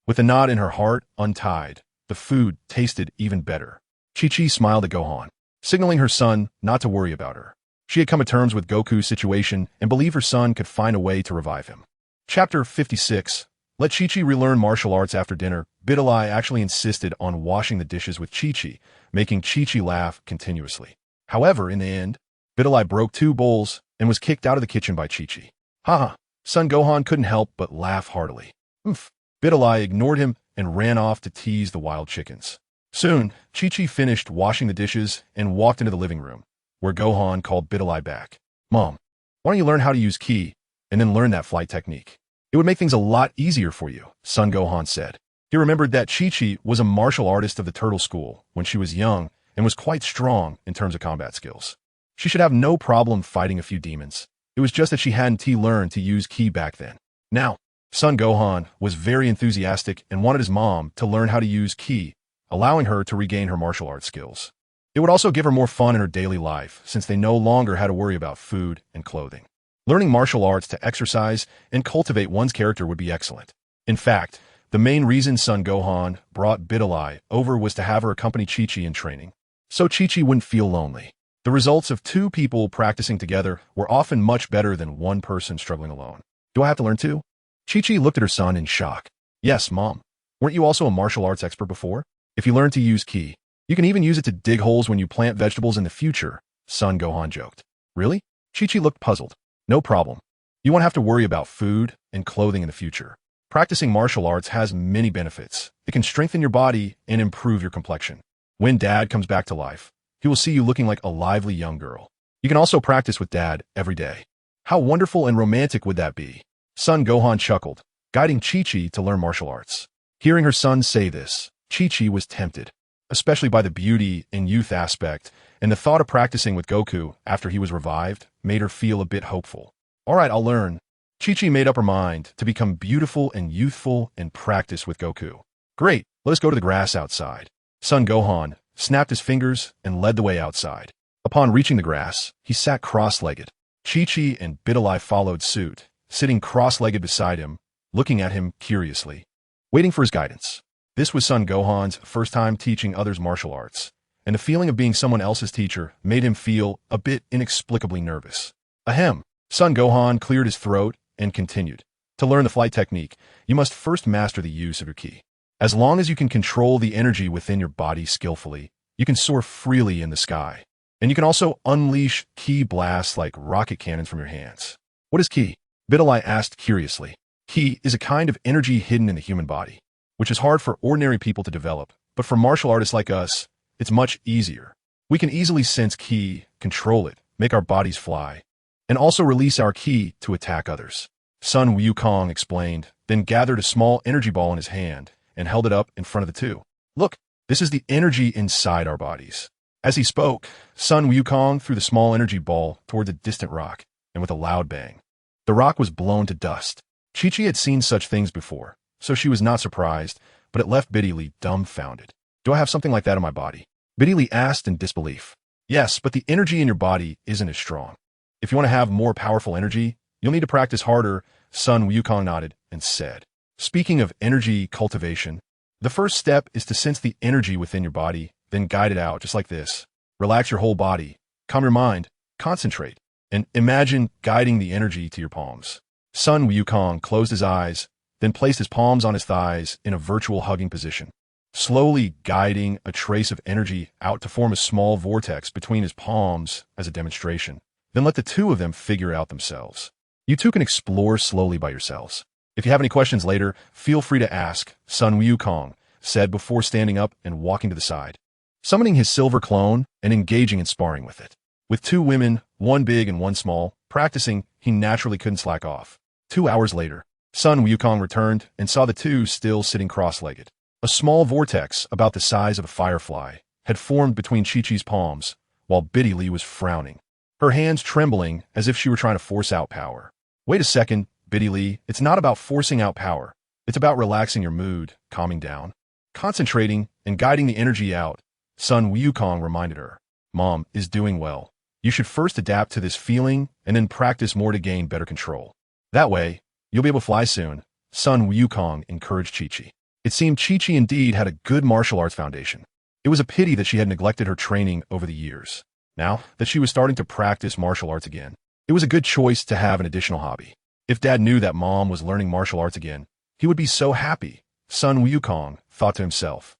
With a nod in her heart untied, the food tasted even better. Chi-Chi smiled at Gohan, signaling her son not to worry about her. She had come to terms with Goku's situation and believed her son could find a way to revive him. Chapter 56. Let Chi-Chi relearn martial arts after dinner. Vidalai actually insisted on washing the dishes with Chi-Chi, making Chi-Chi laugh continuously. However, in the end, Vidalai broke 2 bowls and was kicked out of the kitchen by Chi-Chi. Haha, Sun Gohan couldn't help but laugh heartily. Vidalai ignored him and ran off to tease the wild chickens. Soon, Chi-Chi finished washing the dishes and walked into the living room, where Gohan called Vidalai back. Mom, why don't you learn how to use ki, and then learn that flight technique? It would make things a lot easier for you, Sun Gohan said. He remembered that Chi-Chi was a martial artist of the Turtle School when she was young and was quite strong in terms of combat skills. She should have no problem fighting a few demons. It was just that she hadn't learned to use ki back then. Now, Son Gohan was very enthusiastic and wanted his mom to learn how to use ki, allowing her to regain her martial arts skills. It would also give her more fun in her daily life, since they no longer had to worry about food and clothing. Learning martial arts to exercise and cultivate one's character would be excellent. In fact, the main reason Son Gohan brought befallen over was to have her accompany Chi-Chi in training, so Chi-Chi wouldn't feel lonely. The results of two people practicing together were often much better than one person struggling alone. Do I have to learn too? Chi-Chi looked at her son in shock. Yes, Mom. Weren't you also a martial arts expert before? If you learn to use ki, you can even use it to dig holes when you plant vegetables in the future, Son Gohan joked. Really? Chi-Chi looked puzzled. No problem. You won't have to worry about food and clothing in the future. Practicing martial arts has many benefits. It can strengthen your body and improve your complexion. When Dad comes back to life, he will see you looking like a lively young girl. You can also practice with Dad every day. How wonderful and romantic would that be? Son Gohan chuckled, guiding Chi-Chi to learn martial arts. Hearing her son say this, Chi-Chi was tempted, especially by the beauty and youth aspect, and the thought of practicing with Goku after he was revived made her feel a bit hopeful. All right, I'll learn. Chi-Chi made up her mind to become beautiful and youthful and practice with Goku. Great, let us go to the grass outside. Son Gohan snapped his fingers and led the way outside. Upon reaching the grass, he sat cross-legged. Chi-Chi and befallen followed suit, sitting cross-legged beside him, looking at him curiously, waiting for his guidance. This was Son Gohan's first time teaching others martial arts, and the feeling of being someone else's teacher made him feel a bit inexplicably nervous. Ahem. Son Gohan cleared his throat and continued. To learn the flight technique, you must first master the use of your ki. As long as you can control the energy within your body skillfully, you can soar freely in the sky. And you can also unleash ki blasts like rocket cannons from your hands. What is ki? befallen asked curiously. Ki is a kind of energy hidden in the human body, which is hard for ordinary people to develop, but for martial artists like us, it's much easier. We can easily sense ki, control it, make our bodies fly, and also release our ki to attack others. Sun Wukong explained, then gathered a small energy ball in his hand and held it up in front of the two. Look, this is the energy inside our bodies. As he spoke, Sun Wukong threw the small energy ball toward the distant rock, and with a loud bang, the rock was blown to dust. Chi-Chi had seen such things before, so she was not surprised, but it left befallen dumbfounded. Do I have something like that in my body? befallen asked in disbelief. Yes, but the energy in your body isn't as strong. If you want to have more powerful energy, you'll need to practice harder, Sun Wukong nodded and said. Speaking of energy cultivation, the first step is to sense the energy within your body, then guide it out, just like this. Relax your whole body, calm your mind, concentrate, and imagine guiding the energy to your palms. Sun Wukong closed his eyes, then placed his palms on his thighs in a virtual hugging position, slowly guiding a trace of energy out to form a small vortex between his palms as a demonstration. Then let the two of them figure out themselves. You two can explore slowly by yourselves. If you have any questions later, feel free to ask, Sun Wukong said before standing up and walking to the side, summoning his silver clone and engaging in sparring with it. With two women, one big and one small, practicing, he naturally couldn't slack off. 2 hours later, Sun Wukong returned and saw the two still sitting cross-legged. A small vortex about the size of a firefly had formed between Chi-Chi's palms, while befallen was frowning, her hands trembling as if she were trying to force out power. Wait a second, befallen, it's not about forcing out power. It's about relaxing your mood, calming down, concentrating, and guiding the energy out, Sun Wukong reminded her. Mom is doing well. You should first adapt to this feeling and then practice more to gain better control. That way, you'll be able to fly soon, Sun Wukong encouraged Chi-Chi. It seemed Chi-Chi indeed had a good martial arts foundation. It was a pity that she had neglected her training over the years. Now that she was starting to practice martial arts again, it was a good choice to have an additional hobby. If Dad knew that Mom was learning martial arts again, he would be so happy, Sun Wukong thought to himself.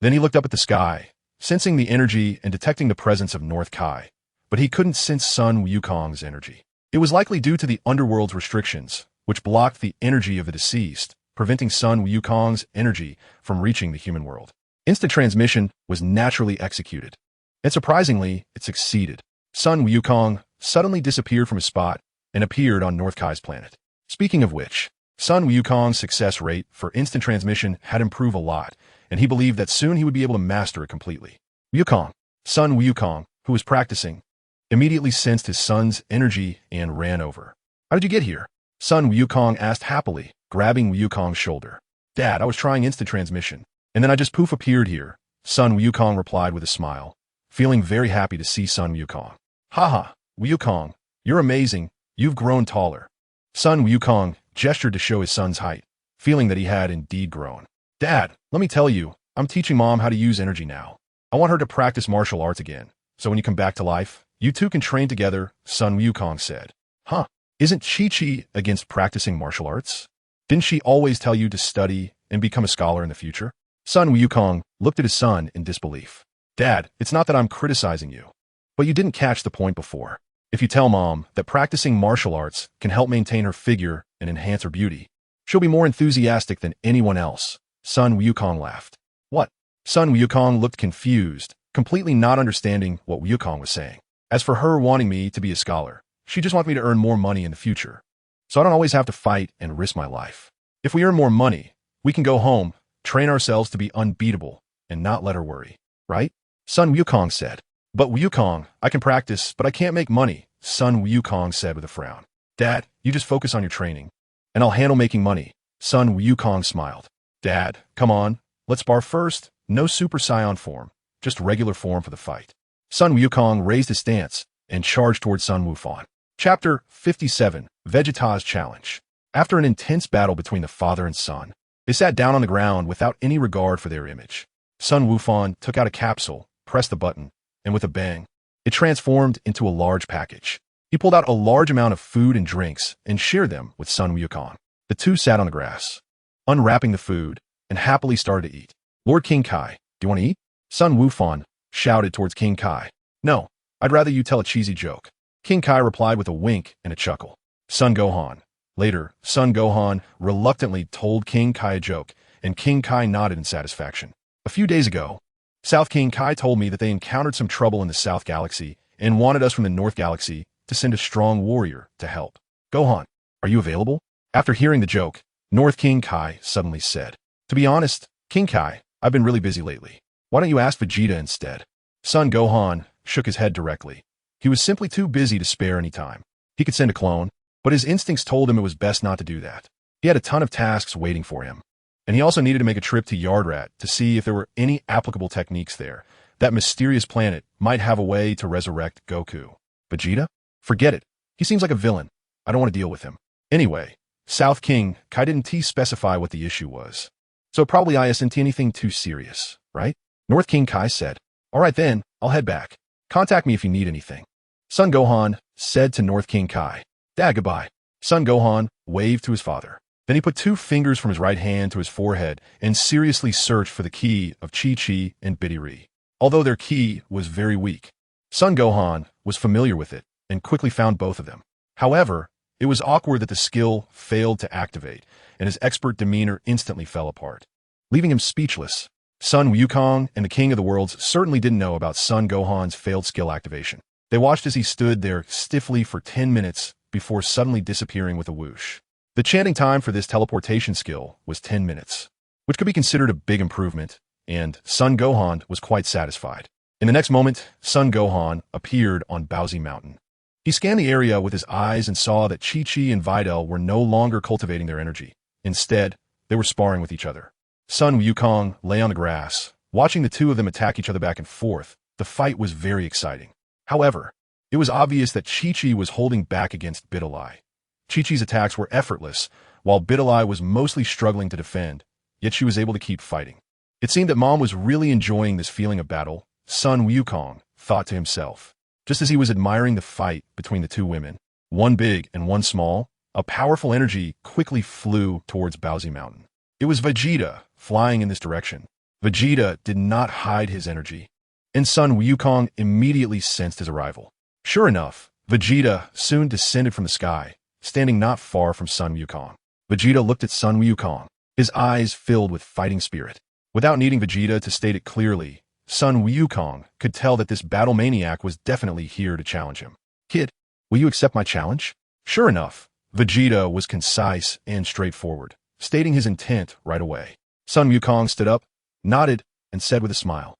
Then he looked up at the sky, sensing the energy and detecting the presence of North Kai, but he couldn't sense Sun Wukong's energy. It was likely due to the underworld's restrictions, which blocked the energy of the deceased, preventing Sun Wukong's energy from reaching the human world. Instant transmission was naturally executed, and surprisingly, it succeeded. Sun Wukong suddenly disappeared from his spot and appeared on North Kai's planet. Speaking of which, Sun Wukong's success rate for instant transmission had improved a lot, and he believed that soon he would be able to master it completely. Sun Wukong, who was practicing, immediately sensed his son's energy and ran over. How did you get here? Sun Wukong asked happily, grabbing Wukong's shoulder. Dad, I was trying instant transmission, and then I just poof appeared here, Sun Wukong replied with a smile, feeling very happy to see Sun Wukong. Haha, Wukong, you're amazing, you've grown taller. Sun Wukong gestured to show his son's height, feeling that he had indeed grown. Dad, let me tell you, I'm teaching Mom how to use energy now. I want her to practice martial arts again, so when you come back to life, you two can train together, Sun Wukong said. Huh, isn't Chi-Chi against practicing martial arts? Didn't she always tell you to study and become a scholar in the future? Sun Wukong looked at his son in disbelief. Dad, it's not that I'm criticizing you, but you didn't catch the point before. If you tell Mom that practicing martial arts can help maintain her figure and enhance her beauty, she'll be more enthusiastic than anyone else, Sun Wukong laughed. What? Sun Wukong looked confused, completely not understanding what Wukong was saying. As for her wanting me to be a scholar, she just wants me to earn more money in the future, so I don't always have to fight and risk my life. If we earn more money, we can go home, train ourselves to be unbeatable, and not let her worry, right? Sun Wukong said. But Wukong, I can practice, but I can't make money, Sun Wukong said with a frown. Dad, you just focus on your training, and I'll handle making money, Sun Wukong smiled. Dad, come on, let's spar first, no Super Saiyan form, just regular form for the fight. Sun Wukong raised his stance and charged towards Sun Wufan. Chapter 57, Vegeta's Challenge. After an intense battle between the father and son, they sat down on the ground without any regard for their image. Sun Wufan took out a capsule, pressed the button, and with a bang, it transformed into a large package. He pulled out a large amount of food and drinks and shared them with Sun Wukong. The two sat on the grass, unwrapping the food, and happily started to eat. Lord King Kai, do you want to eat? Sun Wufan shouted towards King Kai. No, I'd rather you tell a cheesy joke. King Kai replied with a wink and a chuckle. Sun Gohan. Later, Sun Gohan reluctantly told King Kai a joke, and King Kai nodded in satisfaction. A few days ago, South King Kai told me that they encountered some trouble in the South Galaxy and wanted us from the North Galaxy to send a strong warrior to help. Gohan, are you available? After hearing the joke, North King Kai suddenly said, To be honest, King Kai, I've been really busy lately. Why don't you ask Vegeta instead? Sun Gohan shook his head directly. He was simply too busy to spare any time. He could send a clone, but his instincts told him it was best not to do that. He had a ton of tasks waiting for him. And he also needed to make a trip to Yardrat to see if there were any applicable techniques there. That mysterious planet might have a way to resurrect Goku. Vegeta? Forget it. He seems like a villain. I don't want to deal with him. Anyway, South King Kai didn't specify what the issue was. So it probably isn't anything too serious, right? North King Kai said, All right then, I'll head back. Contact me if you need anything. Sun Gohan said to North King Kai, Dad, goodbye. Sun Gohan waved to his father. Then he put 2 fingers from his right hand to his forehead and seriously searched for the ki of Chi-Chi and Bidiri. Although their ki was very weak, Sun Gohan was familiar with it and quickly found both of them. However, it was awkward that the skill failed to activate, and his expert demeanor instantly fell apart, leaving him speechless. Sun Wukong and the King of the Worlds certainly didn't know about Sun Gohan's failed skill activation. They watched as he stood there stiffly for 10 minutes before suddenly disappearing with a whoosh. The chanting time for this teleportation skill was 10 minutes, which could be considered a big improvement, and Sun Gohan was quite satisfied. In the next moment, Sun Gohan appeared on Bowsy Mountain. He scanned the area with his eyes and saw that Chi-Chi and Videl were no longer cultivating their energy. Instead, they were sparring with each other. Sun Wukong lay on the grass, watching the two of them attack each other back and forth. The fight was very exciting. However, it was obvious that Chi-Chi was holding back against Bideli. Chi-Chi's attacks were effortless, while Bideli was mostly struggling to defend, yet she was able to keep fighting. It seemed that Mom was really enjoying this feeling of battle, Sun Wukong thought to himself. Just as he was admiring the fight between the two women, one big and one small, a powerful energy quickly flew towards Bowsy Mountain. It was Vegeta flying in this direction. Vegeta did not hide his energy, and Sun Wukong immediately sensed his arrival. Sure enough, Vegeta soon descended from the sky, standing not far from Sun Wukong. Vegeta looked at Sun Wukong, his eyes filled with fighting spirit. Without needing Vegeta to state it clearly, Sun Wukong could tell that this battle maniac was definitely here to challenge him. Kid, will you accept my challenge? Sure enough, Vegeta was concise and straightforward, stating his intent right away. Sun Wukong stood up, nodded, and said with a smile,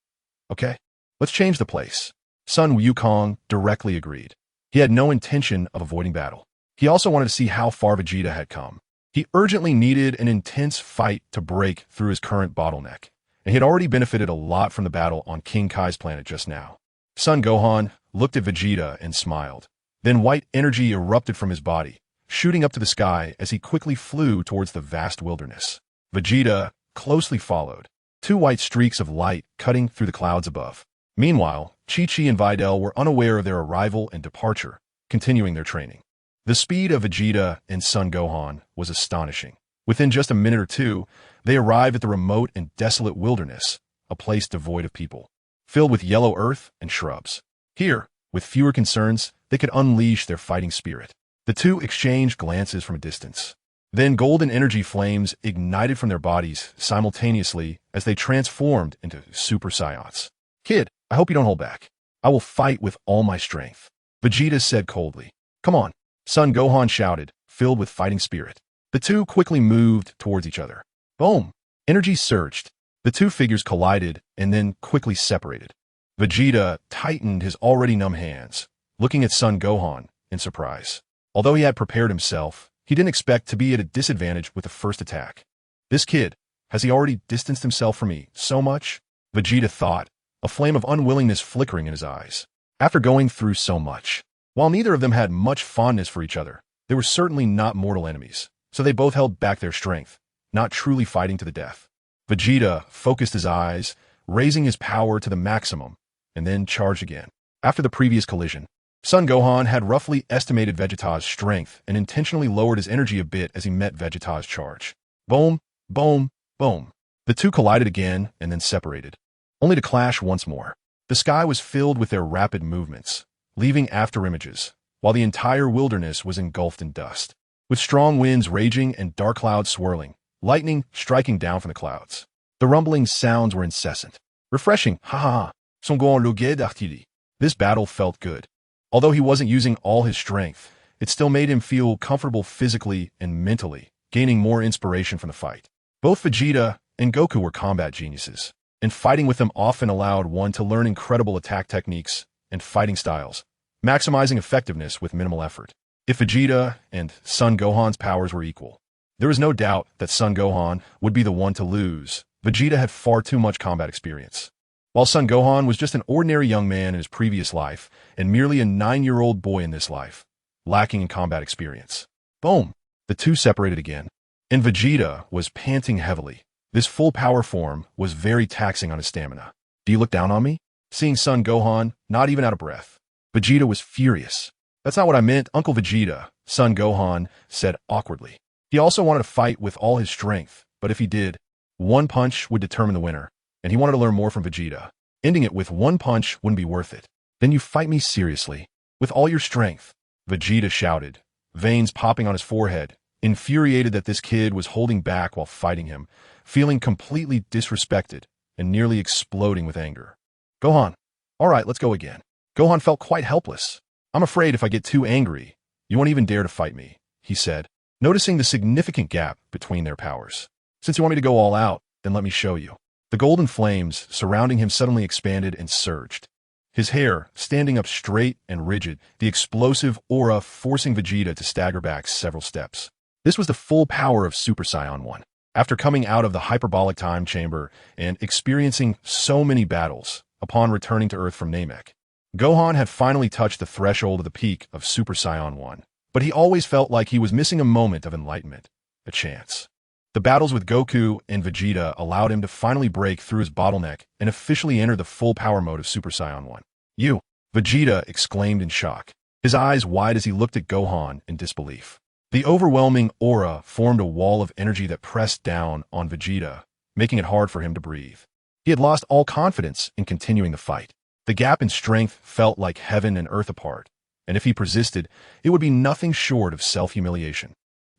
Okay, let's change the place. Sun Wukong directly agreed. He had no intention of avoiding battle. He also wanted to see how far Vegeta had come. He urgently needed an intense fight to break through his current bottleneck, and he had already benefited a lot from the battle on King Kai's planet just now. Son Gohan looked at Vegeta and smiled. Then white energy erupted from his body, shooting up to the sky as he quickly flew towards the vast wilderness. Vegeta closely followed, two white streaks of light cutting through the clouds above. Meanwhile, Chi-Chi and Videl were unaware of their arrival and departure, continuing their training. The speed of Vegeta and Son Gohan was astonishing. Within just a minute or two, they arrived at the remote and desolate wilderness, a place devoid of people, filled with yellow earth and shrubs. Here, with fewer concerns, they could unleash their fighting spirit. The two exchanged glances from a distance. Then golden energy flames ignited from their bodies simultaneously as they transformed into Super Saiyans. Kid, I hope you don't hold back. I will fight with all my strength, Vegeta said coldly. Come on, Son Gohan shouted, filled with fighting spirit. The two quickly moved towards each other. Boom! Energy surged. The two figures collided and then quickly separated. Vegeta tightened his already numb hands, looking at Son Gohan in surprise. Although he had prepared himself, he didn't expect to be at a disadvantage with the first attack. This kid, has he already distanced himself from me so much? Vegeta thought, a flame of unwillingness flickering in his eyes. After going through so much, while neither of them had much fondness for each other, they were certainly not mortal enemies, so they both held back their strength, not truly fighting to the death. Vegeta focused his eyes, raising his power to the maximum, and then charged again. After the previous collision, Son Gohan had roughly estimated Vegeta's strength and intentionally lowered his energy a bit as he met Vegeta's charge. Boom, boom, boom. The two collided again and then separated, only to clash once more. The sky was filled with their rapid movements, leaving afterimages, while the entire wilderness was engulfed in dust. With strong winds raging and dark clouds swirling, lightning striking down from the clouds. The rumbling sounds were incessant. Refreshing, ha ha ha. Son Gohan loguet d'artillerie. This battle felt good. Although he wasn't using all his strength, it still made him feel comfortable physically and mentally, gaining more inspiration from the fight. Both Vegeta and Goku were combat geniuses, and fighting with them often allowed one to learn incredible attack techniques and fighting styles, maximizing effectiveness with minimal effort. If Vegeta and Son Gohan's powers were equal, there was no doubt that Son Gohan would be the one to lose. Vegeta had far too much combat experience, while Son Gohan was just an ordinary young man in his previous life and merely a 9-year-old boy in this life, lacking in combat experience. Boom! The two separated again, and Vegeta was panting heavily. This full power form was very taxing on his stamina. Do you look down on me? Seeing Son Gohan, not even out of breath, Vegeta was furious. That's not what I meant, Uncle Vegeta, Son Gohan said awkwardly. He also wanted to fight with all his strength, but if he did, one punch would determine the winner, and he wanted to learn more from Vegeta. Ending it with one punch wouldn't be worth it. Then you fight me seriously, with all your strength, Vegeta shouted, veins popping on his forehead, infuriated that this kid was holding back while fighting him, feeling completely disrespected and nearly exploding with anger. Gohan, all right, let's go again. Gohan felt quite helpless. I'm afraid if I get too angry, you won't even dare to fight me, he said, noticing the significant gap between their powers. Since you want me to go all out, then let me show you. The golden flames surrounding him suddenly expanded and surged. His hair standing up straight and rigid, the explosive aura forcing Vegeta to stagger back several steps. This was the full power of Super Saiyan 1. After coming out of the hyperbolic time chamber and experiencing so many battles upon returning to Earth from Namek, Gohan had finally touched the threshold of the peak of Super Saiyan 1, but he always felt like he was missing a moment of enlightenment, a chance. The battles with Goku and Vegeta allowed him to finally break through his bottleneck and officially enter the full power mode of Super Saiyan 1. You! Vegeta exclaimed in shock, his eyes wide as he looked at Gohan in disbelief. The overwhelming aura formed a wall of energy that pressed down on Vegeta, making it hard for him to breathe. He had lost all confidence in continuing the fight. The gap in strength felt like heaven and earth apart, and if he persisted, it would be nothing short of self-humiliation.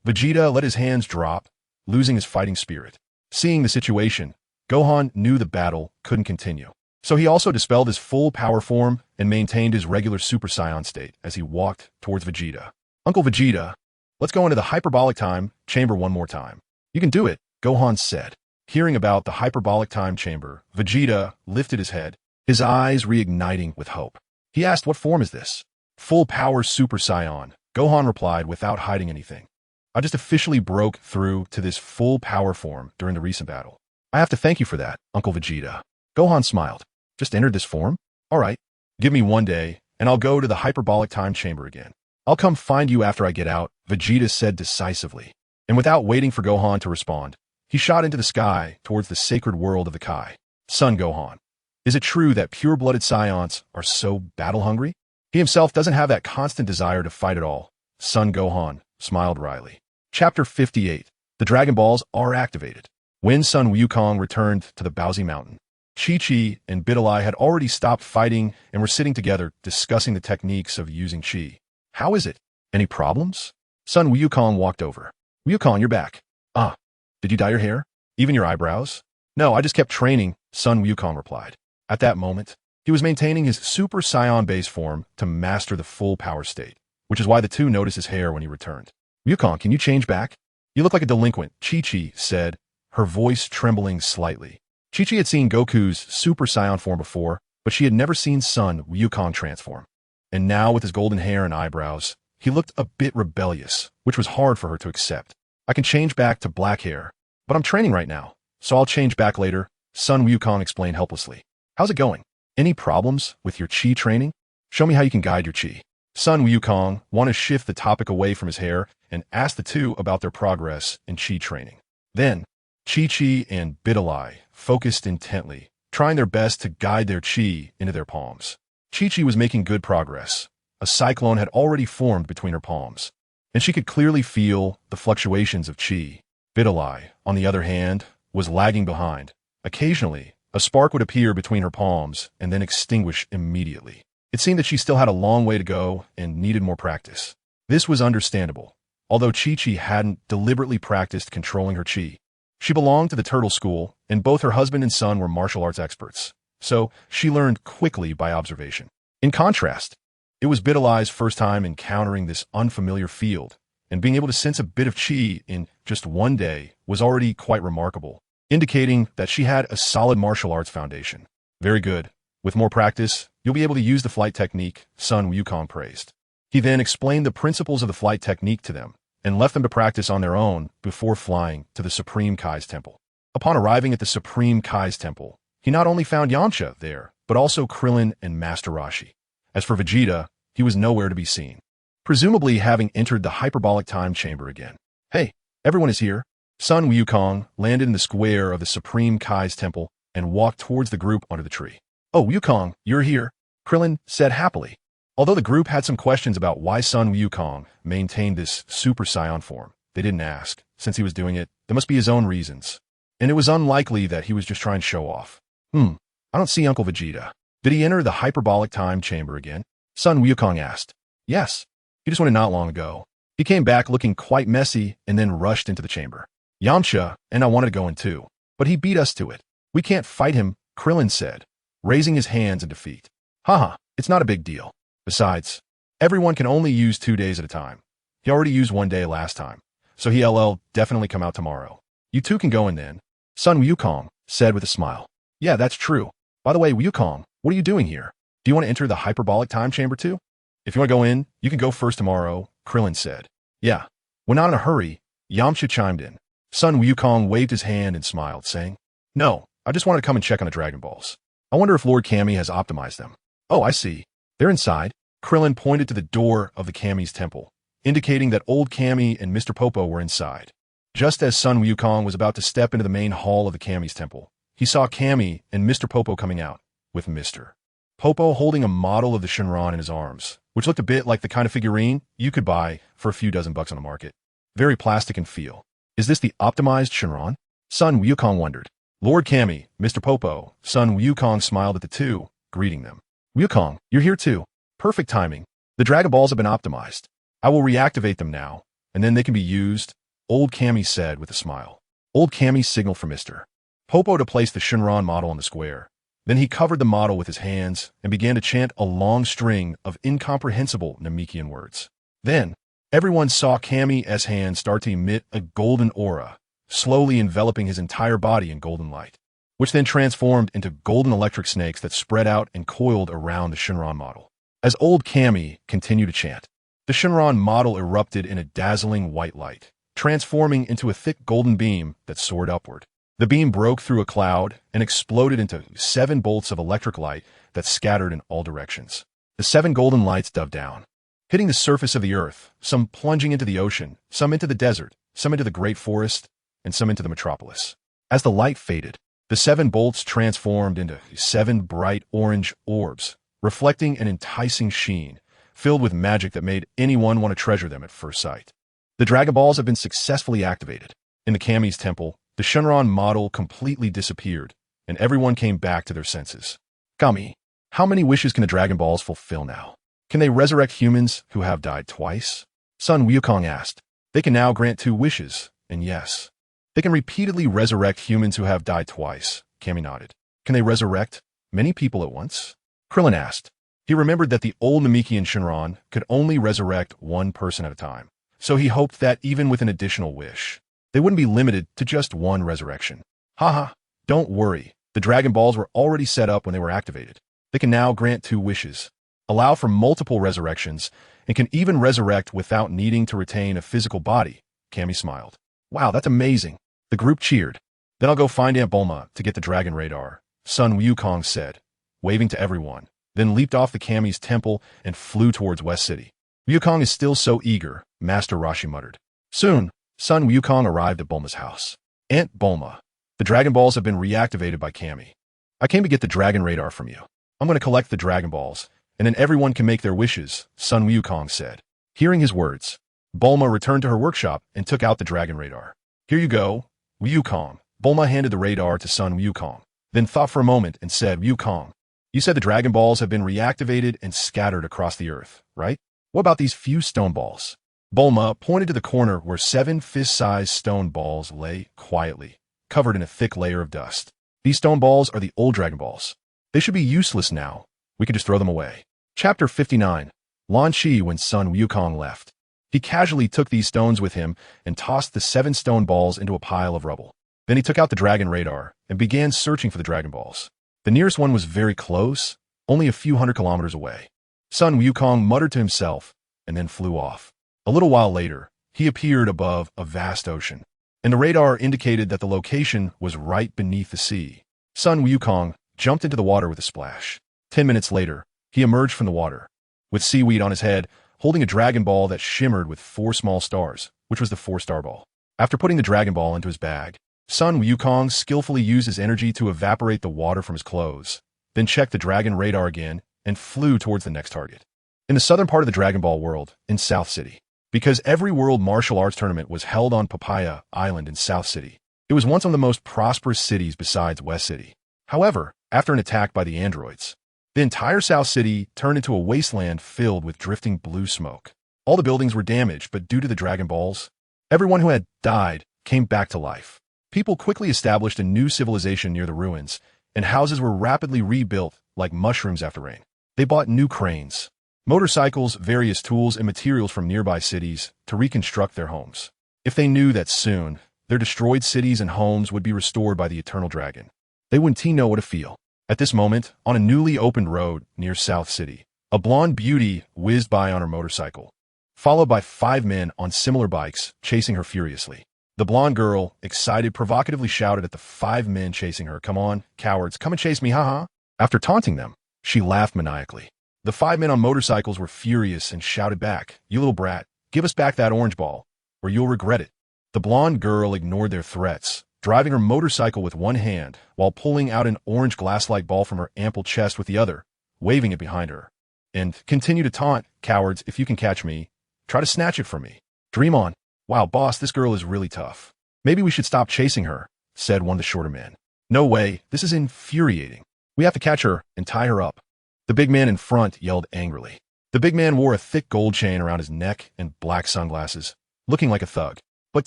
Vegeta let his hands drop, losing his fighting spirit. Seeing the situation, Gohan knew the battle couldn't continue. So he also dispelled his full power form and maintained his regular Super Saiyan state as he walked towards Vegeta. Uncle Vegeta, let's go into the hyperbolic time chamber one more time. You can do it, Gohan said. Hearing about the hyperbolic time chamber, Vegeta lifted his head, his eyes reigniting with hope. He asked, what form is this? Full power Super Saiyan, Gohan replied without hiding anything. I just officially broke through to this full power form during the recent battle. I have to thank you for that, Uncle Vegeta. Gohan smiled. Just entered this form? All right. Give me 1 day, and I'll go to the hyperbolic time chamber again. I'll come find you after I get out, Vegeta said decisively. And without waiting for Gohan to respond, he shot into the sky towards the sacred world of the Kai. Son Gohan. Is it true that pure-blooded Saiyans are so battle-hungry? He himself doesn't have that constant desire to fight at all. Son Gohan smiled wryly. Chapter 58. The Dragon Balls are activated. When Sun Wukong returned to the Baozi Mountain, Chi-Chi and Bidalai had already stopped fighting and were sitting together discussing the techniques of using Chi. How is it? Any problems? Sun Wukong walked over. Wukong, you're back. Ah, did you dye your hair? Even your eyebrows? No, I just kept training, Sun Wukong replied. At that moment, he was maintaining his Super Saiyan base form to master the full power state, which is why the two noticed his hair when he returned. Wukong, can you change back? You look like a delinquent, Chi-Chi said, her voice trembling slightly. Chi-Chi had seen Goku's Super Saiyan form before, but she had never seen Sun Wukong transform. And now, with his golden hair and eyebrows, he looked a bit rebellious, which was hard for her to accept. I can change back to black hair, but I'm training right now, so I'll change back later, Sun Wukong explained helplessly. How's it going? Any problems with your Chi training? Show me how you can guide your Chi. Sun Wukong wanted to shift the topic away from his hair and ask the two about their progress in Chi training. Then, Chi-Chi and Bidalai focused intently, trying their best to guide their Chi into their palms. Chi-Chi was making good progress. A cyclone had already formed between her palms, and she could clearly feel the fluctuations of Chi. Bidalai, on the other hand, was lagging behind. Occasionally, a spark would appear between her palms and then extinguish immediately. It seemed that she still had a long way to go and needed more practice. This was understandable, although Chi-Chi hadn't deliberately practiced controlling her Chi. She belonged to the Turtle School, and both her husband and son were martial arts experts, so she learned quickly by observation. In contrast, it was Bidalai's first time encountering this unfamiliar field, and being able to sense a bit of Chi in just 1 day was already quite remarkable, indicating that she had a solid martial arts foundation. Very good. With more practice, you'll be able to use the flight technique, Sun Wukong praised. He then explained the principles of the flight technique to them, and left them to practice on their own before flying to the Supreme Kai's temple. Upon arriving at the Supreme Kai's temple, he not only found Yamcha there, but also Krillin and Master Roshi. As for Vegeta, he was nowhere to be seen, presumably having entered the hyperbolic time chamber again. Hey, everyone is here. Sun Wukong landed in the square of the Supreme Kai's temple and walked towards the group under the tree. Oh, Wukong, you're here, Krillin said happily. Although the group had some questions about why Sun Wukong maintained this Super Saiyan form, they didn't ask. Since he was doing it, there must be his own reasons. And it was unlikely that he was just trying to show off. I don't see Uncle Vegeta. Did he enter the hyperbolic time chamber again? Sun Wukong asked. Yes. He just went in not long ago. He came back looking quite messy and then rushed into the chamber. Yamcha and I wanted to go in too, but he beat us to it. We can't fight him, Krillin said, raising his hands in defeat. Haha, it's not a big deal. Besides, everyone can only use 2 days at a time. He already used 1 day last time, so he'll definitely come out tomorrow. You two can go in then, Sun Wukong said with a smile. Yeah, that's true. By the way, Wukong, what are you doing here? Do you want to enter the hyperbolic time chamber too? If you want to go in, you can go first tomorrow, Krillin said. Yeah, we're not in a hurry, Yamcha chimed in. Sun Wukong waved his hand and smiled, saying, No, I just wanted to come and check on the Dragon Balls. I wonder if Lord Kami has optimized them. Oh, I see. They're inside. Krillin pointed to the door of the Kami's temple, indicating that old Kami and Mr. Popo were inside. Just as Sun Wukong was about to step into the main hall of the Kami's temple, he saw Kami and Mr. Popo coming out, with Mr. Popo holding a model of the Shenron in his arms, which looked a bit like the kind of figurine you could buy for a few dozen bucks on the market. Very plastic in feel. Is this the optimized Shenron? Sun Wukong wondered. Lord Kami, Mr. Popo, Sun Wukong smiled at the two, greeting them. Wukong, you're here too. Perfect timing. The Dragon Balls have been optimized. I will reactivate them now, and then they can be used, Old Kami said with a smile. Old Kami signaled for Mr. Popo to place the Shenron model on the square. Then he covered the model with his hands and began to chant a long string of incomprehensible Namekian words. Then, everyone saw Kami's hands start to emit a golden aura, slowly enveloping his entire body in golden light, which then transformed into golden electric snakes that spread out and coiled around the Shenron model. As old Kami continued to chant, the The Shinran model erupted in a dazzling white light, transforming into a thick golden beam that soared upward. The beam broke through a cloud and exploded into 7 bolts of electric light that scattered in all directions. The 7 golden lights dove down, hitting the surface of the earth, some plunging into the ocean, some into the desert, some into the great forest, and some into the metropolis. As the light faded, the 7 bolts transformed into 7 bright orange orbs, reflecting an enticing sheen, filled with magic that made anyone want to treasure them at first sight. The Dragon Balls have been successfully activated. In the Kami's temple, the Shinran model completely disappeared, and everyone came back to their senses. Kami, how many wishes can the Dragon Balls fulfill now? Can they resurrect humans who have died twice? Sun Wukong asked. They can now grant 2 wishes, and yes, they can repeatedly resurrect humans who have died twice. Kami nodded. Can they resurrect many people at once? Krillin asked. He remembered that the old Namekian Shinran could only resurrect 1 person at a time, so he hoped that even with an additional wish, they wouldn't be limited to just 1 resurrection. Haha, don't worry. The Dragon Balls were already set up when they were activated. They can now grant 2 wishes, allow for multiple resurrections, and can even resurrect without needing to retain a physical body. Kami smiled. Wow, that's amazing. The group cheered. Then I'll go find Aunt Bulma to get the dragon radar, Sun Wukong said, waving to everyone, then leaped off the Kami's temple and flew towards West City. Wukong is still so eager, Master Roshi muttered. Soon, Sun Wukong arrived at Bulma's house. Aunt Bulma, the Dragon Balls have been reactivated by Kami. I came to get the dragon radar from you. I'm going to collect the Dragon Balls, and then everyone can make their wishes, Sun Wukong said. Hearing his words, Bulma returned to her workshop and took out the dragon radar. Here you go, Wukong. Bulma handed the radar to Sun Wukong, then thought for a moment and said, Wukong, you said the Dragon Balls have been reactivated and scattered across the earth, right? What about these few stone balls? Bulma pointed to the corner where 7 fist-sized stone balls lay quietly, covered in a thick layer of dust. These stone balls are the old Dragon Balls. They should be useless now. We could just throw them away. Chapter 59. Lan Shi when Sun Wukong left. He casually took these stones with him and tossed the 7 stone balls into a pile of rubble. Then he took out the dragon radar and began searching for the Dragon Balls. The nearest one was very close, only a few hundred kilometers away. Sun Wukong muttered to himself and then flew off. A little while later, he appeared above a vast ocean, and the radar indicated that the location was right beneath the sea. Sun Wukong jumped into the water with a splash. 10 minutes later, he emerged from the water, with seaweed on his head, holding a Dragon Ball that shimmered with 4 small stars, which was the 4-star ball. After putting the Dragon Ball into his bag, Sun Wukong skillfully used his energy to evaporate the water from his clothes, then checked the dragon radar again and flew towards the next target. In the southern part of the Dragon Ball world, in South City, because every world martial arts tournament was held on Papaya Island in South City, it was once one of the most prosperous cities besides West City. However, after an attack by the androids, the entire South City turned into a wasteland filled with drifting blue smoke. All the buildings were damaged, but due to the Dragon Balls, everyone who had died came back to life. People quickly established a new civilization near the ruins, and houses were rapidly rebuilt like mushrooms after rain. They bought new cranes, motorcycles, various tools, and materials from nearby cities to reconstruct their homes. If they knew that soon, their destroyed cities and homes would be restored by the Eternal Dragon, they wouldn't know what to feel. At this moment, on a newly opened road near South City, a blonde beauty whizzed by on her motorcycle, followed by 5 men on similar bikes chasing her furiously. The blonde girl, excited, provocatively shouted at the 5 men chasing her, "Come on, cowards, come and chase me, haha." After taunting them, she laughed maniacally. The 5 men on motorcycles were furious and shouted back, "You little brat, give us back that orange ball, or you'll regret it." The blonde girl ignored their threats, driving her motorcycle with one hand while pulling out an orange glass-like ball from her ample chest with the other, waving it behind her, and continued to taunt, "Cowards, if you can catch me, try to snatch it from me. Dream on." "Wow, boss, this girl is really tough. Maybe we should stop chasing her," said one of the shorter men. "No way, this is infuriating. We have to catch her and tie her up." The big man in front yelled angrily. The big man wore a thick gold chain around his neck and black sunglasses, looking like a thug. But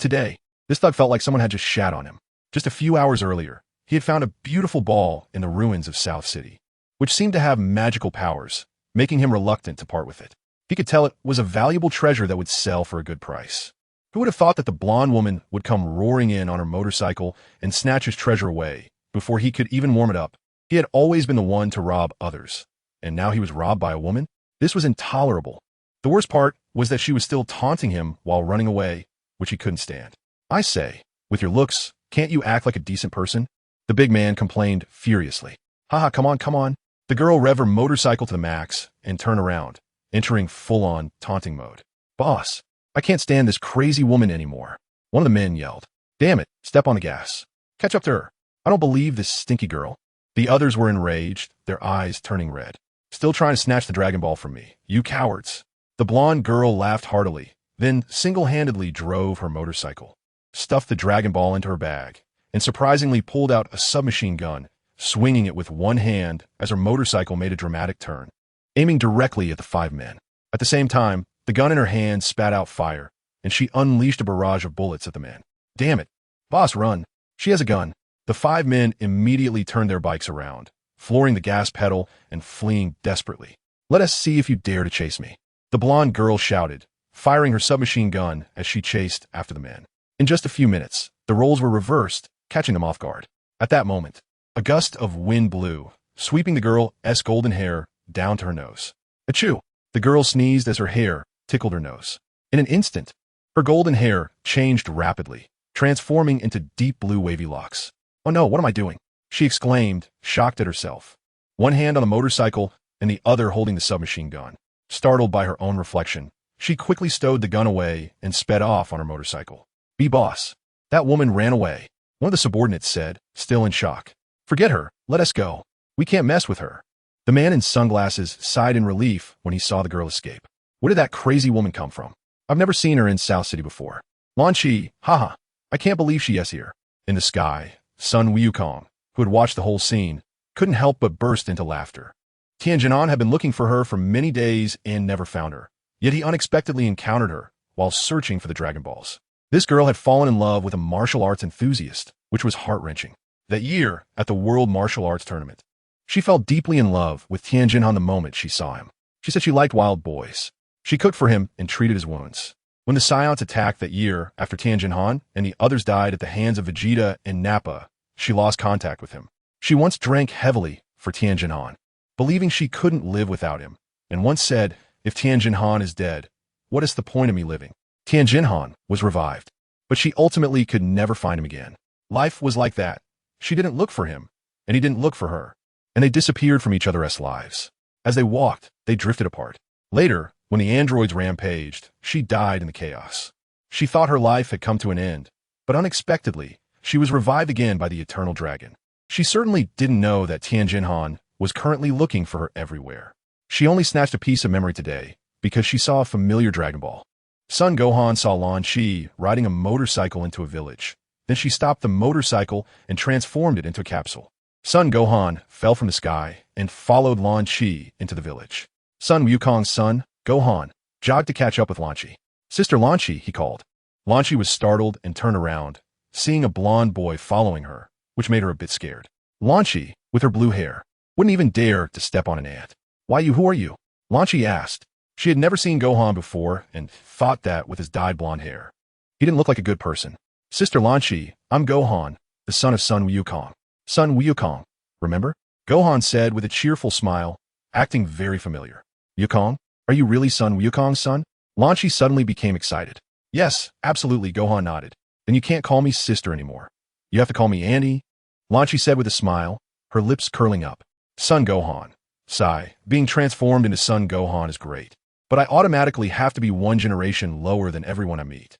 today, this thug felt like someone had just shat on him. Just a few hours earlier, he had found a beautiful ball in the ruins of South City, which seemed to have magical powers, making him reluctant to part with it. He could tell it was a valuable treasure that would sell for a good price. Who would have thought that the blonde woman would come roaring in on her motorcycle and snatch his treasure away before he could even warm it up? He had always been the one to rob others, and now he was robbed by a woman? This was intolerable. The worst part was that she was still taunting him while running away, which he couldn't stand. I say, with your looks, can't you act like a decent person? The big man complained furiously. Haha, come on, come on. The girl revved her motorcycle to the max and turned around, entering full-on taunting mode. Boss, I can't stand this crazy woman anymore. One of the men yelled. Damn it, step on the gas. Catch up to her. I don't believe this stinky girl. The others were enraged, their eyes turning red. Still trying to snatch the Dragon Ball from me, you cowards. The blonde girl laughed heartily, then single-handedly drove her motorcycle, stuffed the Dragon Ball into her bag, and surprisingly pulled out a submachine gun, swinging it with one hand as her motorcycle made a dramatic turn, aiming directly at the 5 men. At the same time, the gun in her hand spat out fire, and she unleashed a barrage of bullets at the men. Damn it. Boss, run. She has a gun. The 5 men immediately turned their bikes around, flooring the gas pedal and fleeing desperately. Let us see if you dare to chase me. The blonde girl shouted, firing her submachine gun as she chased after the men. In just a few minutes, the roles were reversed, catching them off guard. At that moment, a gust of wind blew, sweeping the girl's golden hair down to her nose. Achoo! The girl sneezed as her hair tickled her nose. In an instant, her golden hair changed rapidly, transforming into deep blue wavy locks. Oh no, what am I doing? She exclaimed, shocked at herself. One hand on the motorcycle and the other holding the submachine gun. Startled by her own reflection, she quickly stowed the gun away and sped off on her motorcycle. Be boss. That woman ran away, one of the subordinates said, still in shock. Forget her, let us go. We can't mess with her. The man in sunglasses sighed in relief when he saw the girl escape. Where did that crazy woman come from? I've never seen her in South City before. Lan Chi, haha, I can't believe she is here. In the sky, Sun Wukong, who had watched the whole scene, couldn't help but burst into laughter. Tianjinan had been looking for her for many days and never found her, yet he unexpectedly encountered her while searching for the Dragon Balls. This girl had fallen in love with a martial arts enthusiast, which was heart-wrenching. That year, at the World Martial Arts Tournament, she fell deeply in love with Tianjinan the moment she saw him. She said she liked wild boys. She cooked for him and treated his wounds. When the Scions attacked that year after Tianjinan and the others died at the hands of Vegeta and Nappa, she lost contact with him. She once drank heavily for Tianjinan, believing she couldn't live without him, and once said, if Tianjinan is dead, what is the point of me living? Tianjinan was revived, but she ultimately could never find him again. Life was like that. She didn't look for him, and he didn't look for her, and they disappeared from each other's lives. As they walked, they drifted apart. Later, when the androids rampaged, she died in the chaos. She thought her life had come to an end, but unexpectedly, she was revived again by the Eternal Dragon. She certainly didn't know that Tianjinan was currently looking for her everywhere. She only snatched a piece of memory today because she saw a familiar Dragon Ball. Son Gohan saw Lan Chi riding a motorcycle into a village. Then she stopped the motorcycle and transformed it into a capsule. Son Gohan fell from the sky and followed Lan Chi into the village. Sun Wukong's son, Gohan, jogged to catch up with Lan Chi. Sister Lan Chi, he called. Lan Chi was startled and turned around, seeing a blonde boy following her, which made her a bit scared. Lan Chi, with her blue hair, wouldn't even dare to step on an ant. Why you, who are you? Lan Chi asked. She had never seen Gohan before and thought that with his dyed blonde hair, he didn't look like a good person. Sister Lan Chi, I'm Gohan, the son of Sun Wukong. Sun Wukong, remember? Gohan said with a cheerful smile, acting very familiar. Wukong, are you really Sun Wukong's son? Lan Chi suddenly became excited. Yes, absolutely, Gohan nodded. Then you can't call me sister anymore. You have to call me Annie, Lan Chi said with a smile, her lips curling up. Son Gohan. Sigh, being transformed into Son Gohan is great, but I automatically have to be one generation lower than everyone I meet.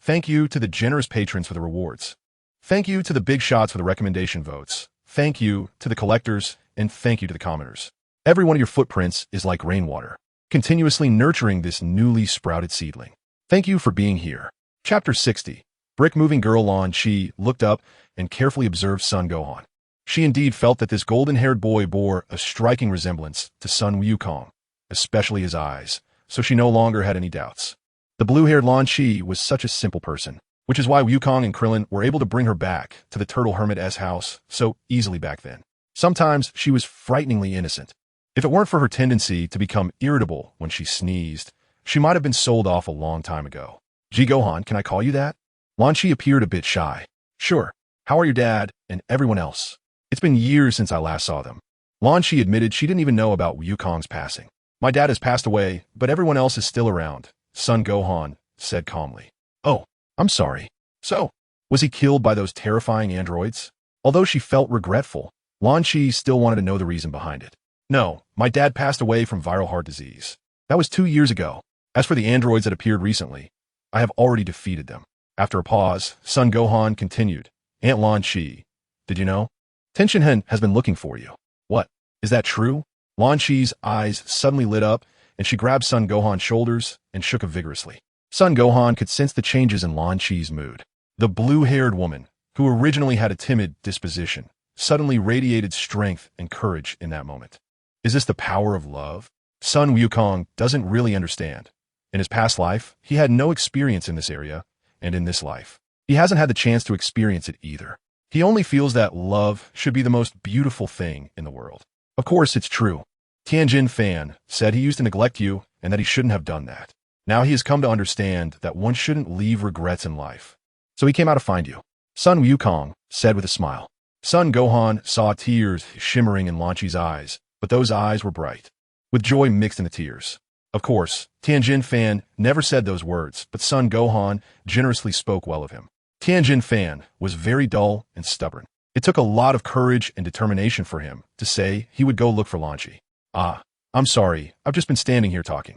Thank you to the generous patrons for the rewards. Thank you to the big shots for the recommendation votes. Thank you to the collectors, and thank you to the commenters. Every one of your footprints is like rainwater, continuously nurturing this newly sprouted seedling. Thank you for being here. Chapter 60. Brick-moving girl Lan Chi looked up and carefully observed Son Gohan. She indeed felt that this golden-haired boy bore a striking resemblance to Sun Wukong, especially his eyes, so she no longer had any doubts. The blue-haired Lan Chi was such a simple person, which is why Wukong and Krillin were able to bring her back to the Turtle Hermit's house so easily back then. Sometimes she was frighteningly innocent. If it weren't for her tendency to become irritable when she sneezed, she might have been sold off a long time ago. Gee Gohan, can I call you that? Lan Chi appeared a bit shy. Sure. How are your dad and everyone else? It's been years since I last saw them. Lan Chi admitted she didn't even know about Wukong's passing. My dad has passed away, but everyone else is still around, Sun Gohan said calmly. Oh, I'm sorry. So, was he killed by those terrifying androids? Although she felt regretful, Lan Shi still wanted to know the reason behind it. No, my dad passed away from viral heart disease. That was 2 years ago. As for the androids that appeared recently, I have already defeated them. After a pause, Sun Gohan continued. Aunt Lan Shi, did you know? Ten Shinhen has been looking for you. What? Is that true? Lan Shi's eyes suddenly lit up, and she grabbed Sun Gohan's shoulders and shook him vigorously. Sun Gohan could sense the changes in Lan Shi's mood. The blue-haired woman, who originally had a timid disposition, suddenly radiated strength and courage in that moment. Is this the power of love? Sun Wukong doesn't really understand. In his past life, he had no experience in this area, and in this life, he hasn't had the chance to experience it either. He only feels that love should be the most beautiful thing in the world. Of course, it's true. Tianjin Fan said he used to neglect you and that he shouldn't have done that. Now he has come to understand that one shouldn't leave regrets in life. So he came out to find you. Sun Wukong said with a smile. Sun Gohan saw tears shimmering in Lan Shi's eyes, but those eyes were bright, with joy mixed in the tears. Of course, Tianjin Fan never said those words, but Sun Gohan generously spoke well of him. Tianjin Fan was very dull and stubborn. It took a lot of courage and determination for him to say he would go look for Lan Shi. Ah, I'm sorry, I've just been standing here talking.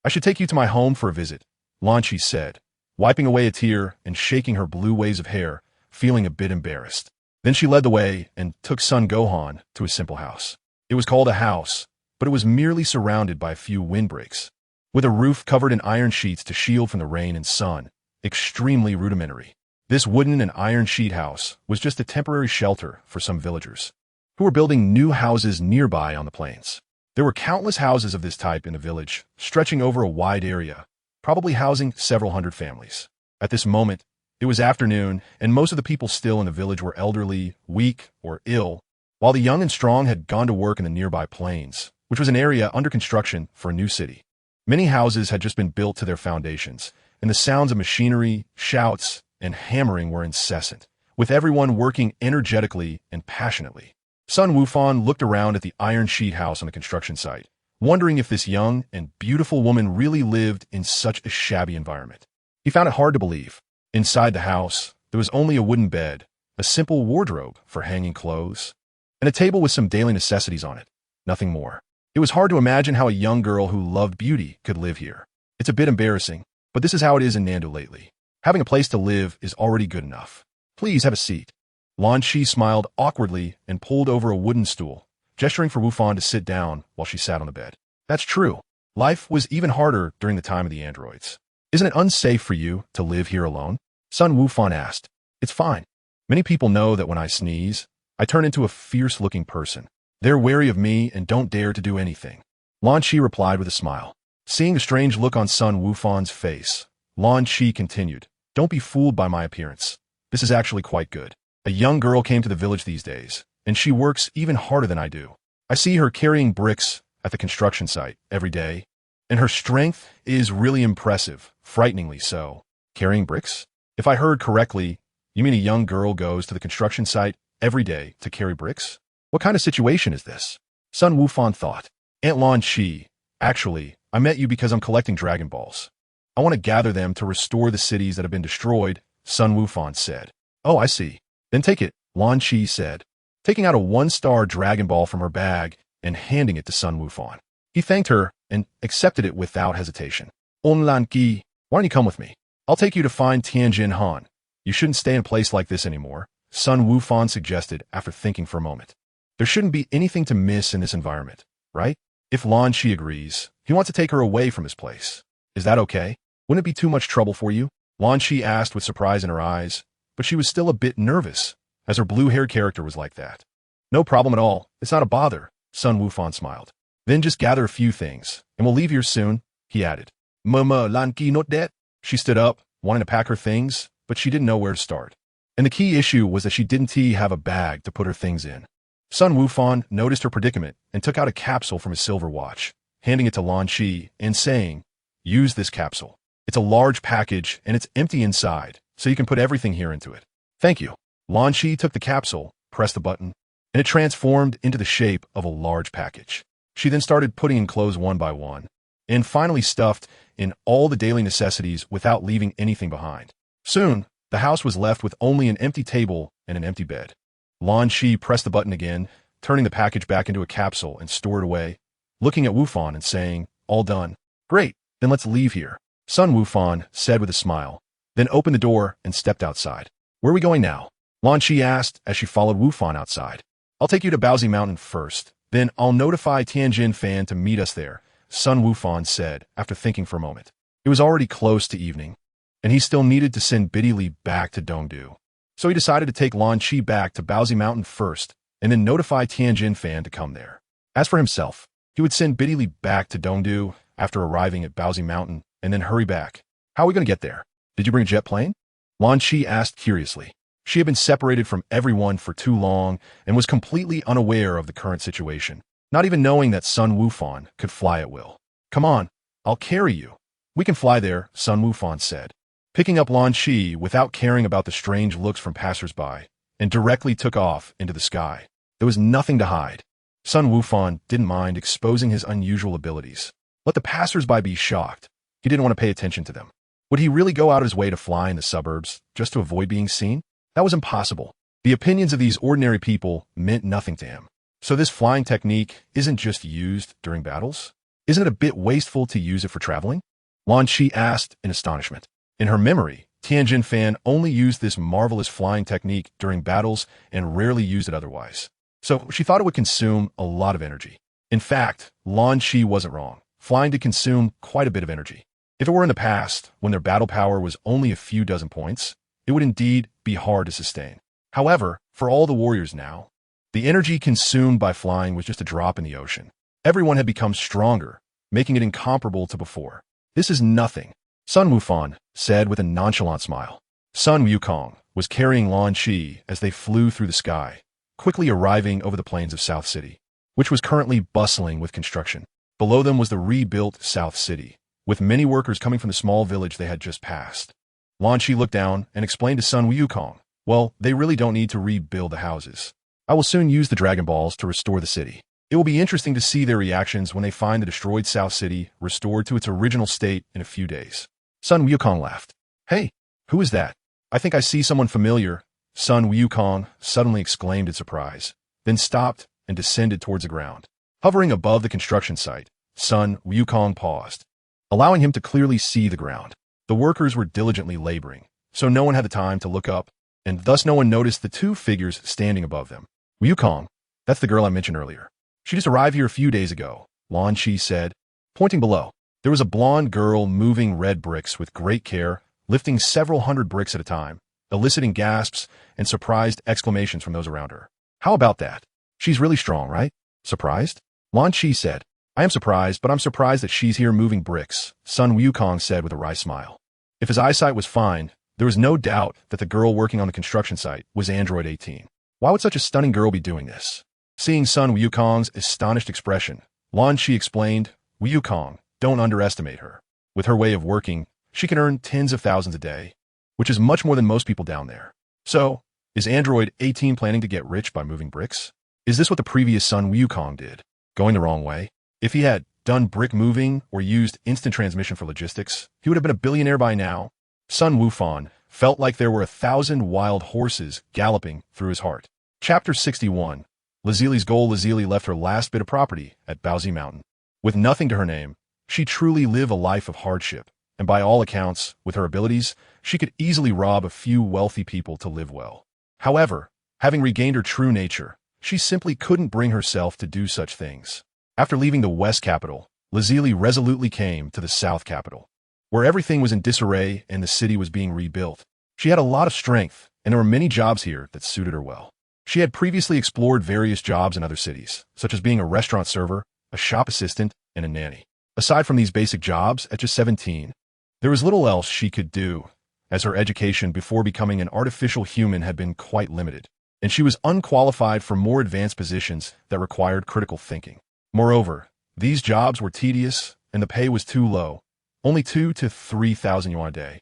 I should take you to my home for a visit, Lan Shi said, wiping away a tear and shaking her blue waves of hair, feeling a bit embarrassed. Then she led the way and took Sun Gohan to a simple house. It was called a house, but it was merely surrounded by a few windbreaks, with a roof covered in iron sheets to shield from the rain and sun, extremely rudimentary. This wooden and iron sheet house was just a temporary shelter for some villagers, who were building new houses nearby on the plains. There were countless houses of this type in the village, stretching over a wide area, probably housing several hundred families. At this moment, it was afternoon, and most of the people still in the village were elderly, weak, or ill, while the young and strong had gone to work in the nearby plains, which was an area under construction for a new city. Many houses had just been built to their foundations, and the sounds of machinery, shouts, and hammering were incessant, with everyone working energetically and passionately. Sun Wukong looked around at the iron sheet house on the construction site, wondering if this young and beautiful woman really lived in such a shabby environment. He found it hard to believe. Inside the house, there was only a wooden bed, a simple wardrobe for hanging clothes, and a table with some daily necessities on it. Nothing more. It was hard to imagine how a young girl who loved beauty could live here. It's a bit embarrassing, but this is how it is in Nando lately. Having a place to live is already good enough. Please have a seat. Lan Shi smiled awkwardly and pulled over a wooden stool, gesturing for Wufan to sit down while she sat on the bed. That's true. Life was even harder during the time of the androids. Isn't it unsafe for you to live here alone? Sun Wufan asked. It's fine. Many people know that when I sneeze, I turn into a fierce-looking person. They're wary of me and don't dare to do anything. Lan Shi replied with a smile. Seeing the strange look on Sun Wufan's face, Lan Shi continued. Don't be fooled by my appearance. This is actually quite good. A young girl came to the village these days, and she works even harder than I do. I see her carrying bricks at the construction site every day, and her strength is really impressive, frighteningly so. Carrying bricks? If I heard correctly, you mean a young girl goes to the construction site every day to carry bricks? What kind of situation is this? Sun Wufan thought. Aunt Lan Shi, actually, I met you because I'm collecting Dragon Balls. I want to gather them to restore the cities that have been destroyed, Sun Wufan said. Oh, I see. Then take it, Lan Shi said, taking out a one-star Dragon Ball from her bag and handing it to Sun Wufan. He thanked her and accepted it without hesitation. Lan Ki, why don't you come with me? I'll take you to find Tianjin Han. You shouldn't stay in a place like this anymore, Sun Wufan suggested after thinking for a moment. There shouldn't be anything to miss in this environment, right? If Lan Shi agrees, he wants to take her away from his place. Is that okay? Wouldn't it be too much trouble for you? Lan Shi asked with surprise in her eyes, but she was still a bit nervous, as her blue-haired character was like that. No problem at all. It's not a bother, Sun Wufan smiled. Then just gather a few things, and we'll leave here soon, he added. Mama Lan Ki not that? She stood up, wanting to pack her things, but she didn't know where to start. And the key issue was that she didn't have a bag to put her things in. Sun Wufan noticed her predicament and took out a capsule from his silver watch, handing it to Lan Shi and saying, use this capsule. It's a large package and it's empty inside, so you can put everything here into it. Thank you. Lan Shi took the capsule, pressed the button, and it transformed into the shape of a large package. She then started putting in clothes one by one, and finally stuffed in all the daily necessities without leaving anything behind. Soon, the house was left with only an empty table and an empty bed. Lan Shi pressed the button again, turning the package back into a capsule and stored away, looking at Wu Fan and saying, "All done. Great, then let's leave here," Sun Wukong said with a smile, then opened the door and stepped outside. "Where are we going now?" Lan Shi asked as she followed Wu Fan outside. "I'll take you to Baozi Mountain first, then I'll notify Tianjin Fan to meet us there," Sun Wukong said after thinking for a moment. It was already close to evening, and he still needed to send Biddy Li back to Dongdu. So he decided to take Lan Shi back to Baozi Mountain first, and then notify Tianjin Fan to come there. As for himself, he would send Biddy Li back to Dongdu after arriving at Baozi Mountain, and then hurry back. "How are we going to get there? Did you bring a jet plane?" Lan Shi asked curiously. She had been separated from everyone for too long and was completely unaware of the current situation, not even knowing that Sun Wukong could fly at will. "Come on, I'll carry you. We can fly there," Sun Wukong said, picking up Lan Shi without caring about the strange looks from passersby, and directly took off into the sky. There was nothing to hide. Sun Wukong didn't mind exposing his unusual abilities. Let the passersby be shocked. He didn't want to pay attention to them. Would he really go out of his way to fly in the suburbs just to avoid being seen? That was impossible. The opinions of these ordinary people meant nothing to him. So this flying technique isn't just used during battles? Isn't it a bit wasteful to use it for traveling? Lan Shi asked in astonishment. In her memory, Tianjin Fan only used this marvelous flying technique during battles and rarely used it otherwise. So she thought it would consume a lot of energy. In fact, Lan Shi wasn't wrong. Flying did consume quite a bit of energy. If it were in the past, when their battle power was only a few dozen points, it would indeed be hard to sustain. However, for all the warriors now, the energy consumed by flying was just a drop in the ocean. Everyone had become stronger, making it incomparable to before. "This is nothing," Sun Wukong said with a nonchalant smile. Sun Wukong was carrying Lan Shi as they flew through the sky, quickly arriving over the plains of South City, which was currently bustling with construction. Below them was the rebuilt South City, with many workers coming from the small village they had just passed. Lan Shi looked down and explained to Sun Wukong, "Well, they really don't need to rebuild the houses. I will soon use the Dragon Balls to restore the city. It will be interesting to see their reactions when they find the destroyed South City restored to its original state in a few days." Sun Wukong laughed. "Hey, who is that? I think I see someone familiar," Sun Wukong suddenly exclaimed in surprise, then stopped and descended towards the ground. Hovering above the construction site, Sun Wukong paused, allowing him to clearly see the ground. The workers were diligently laboring, so no one had the time to look up, and thus no one noticed the two figures standing above them. "Wukong, that's the girl I mentioned earlier. She just arrived here a few days ago," Lan Shi said, pointing below. There was a blonde girl moving red bricks with great care, lifting several hundred bricks at a time, eliciting gasps and surprised exclamations from those around her. "How about that? She's really strong, right?" "Surprised?" Lan Shi said. "I am surprised, but I'm surprised that she's here moving bricks," Sun Wukong said with a wry smile. If his eyesight was fine, there was no doubt that the girl working on the construction site was Android 18. Why would such a stunning girl be doing this? Seeing Sun Wukong's astonished expression, Lan Shi explained, "Wukong, don't underestimate her. With her way of working, she can earn tens of thousands a day, which is much more than most people down there. So, is Android 18 planning to get rich by moving bricks? Is this what the previous Sun Wukong did? Going the wrong way? If he had done brick moving or used instant transmission for logistics, he would have been a billionaire by now." Sun Wukong felt like there were 1,000 wild horses galloping through his heart. Chapter 61. Lazili's goal. Lazili left her last bit of property at Baozi Mountain. With nothing to her name, she truly lived a life of hardship, and by all accounts, with her abilities, she could easily rob a few wealthy people to live well. However, having regained her true nature, she simply couldn't bring herself to do such things. After leaving the West capital, Lazili resolutely came to the South capital, where everything was in disarray and the city was being rebuilt. She had a lot of strength, and there were many jobs here that suited her well. She had previously explored various jobs in other cities, such as being a restaurant server, a shop assistant, and a nanny. Aside from these basic jobs, at just 17, there was little else she could do, as her education before becoming an artificial human had been quite limited, and she was unqualified for more advanced positions that required critical thinking. Moreover, these jobs were tedious, and the pay was too low, only 2,000 to 3,000 yuan a day,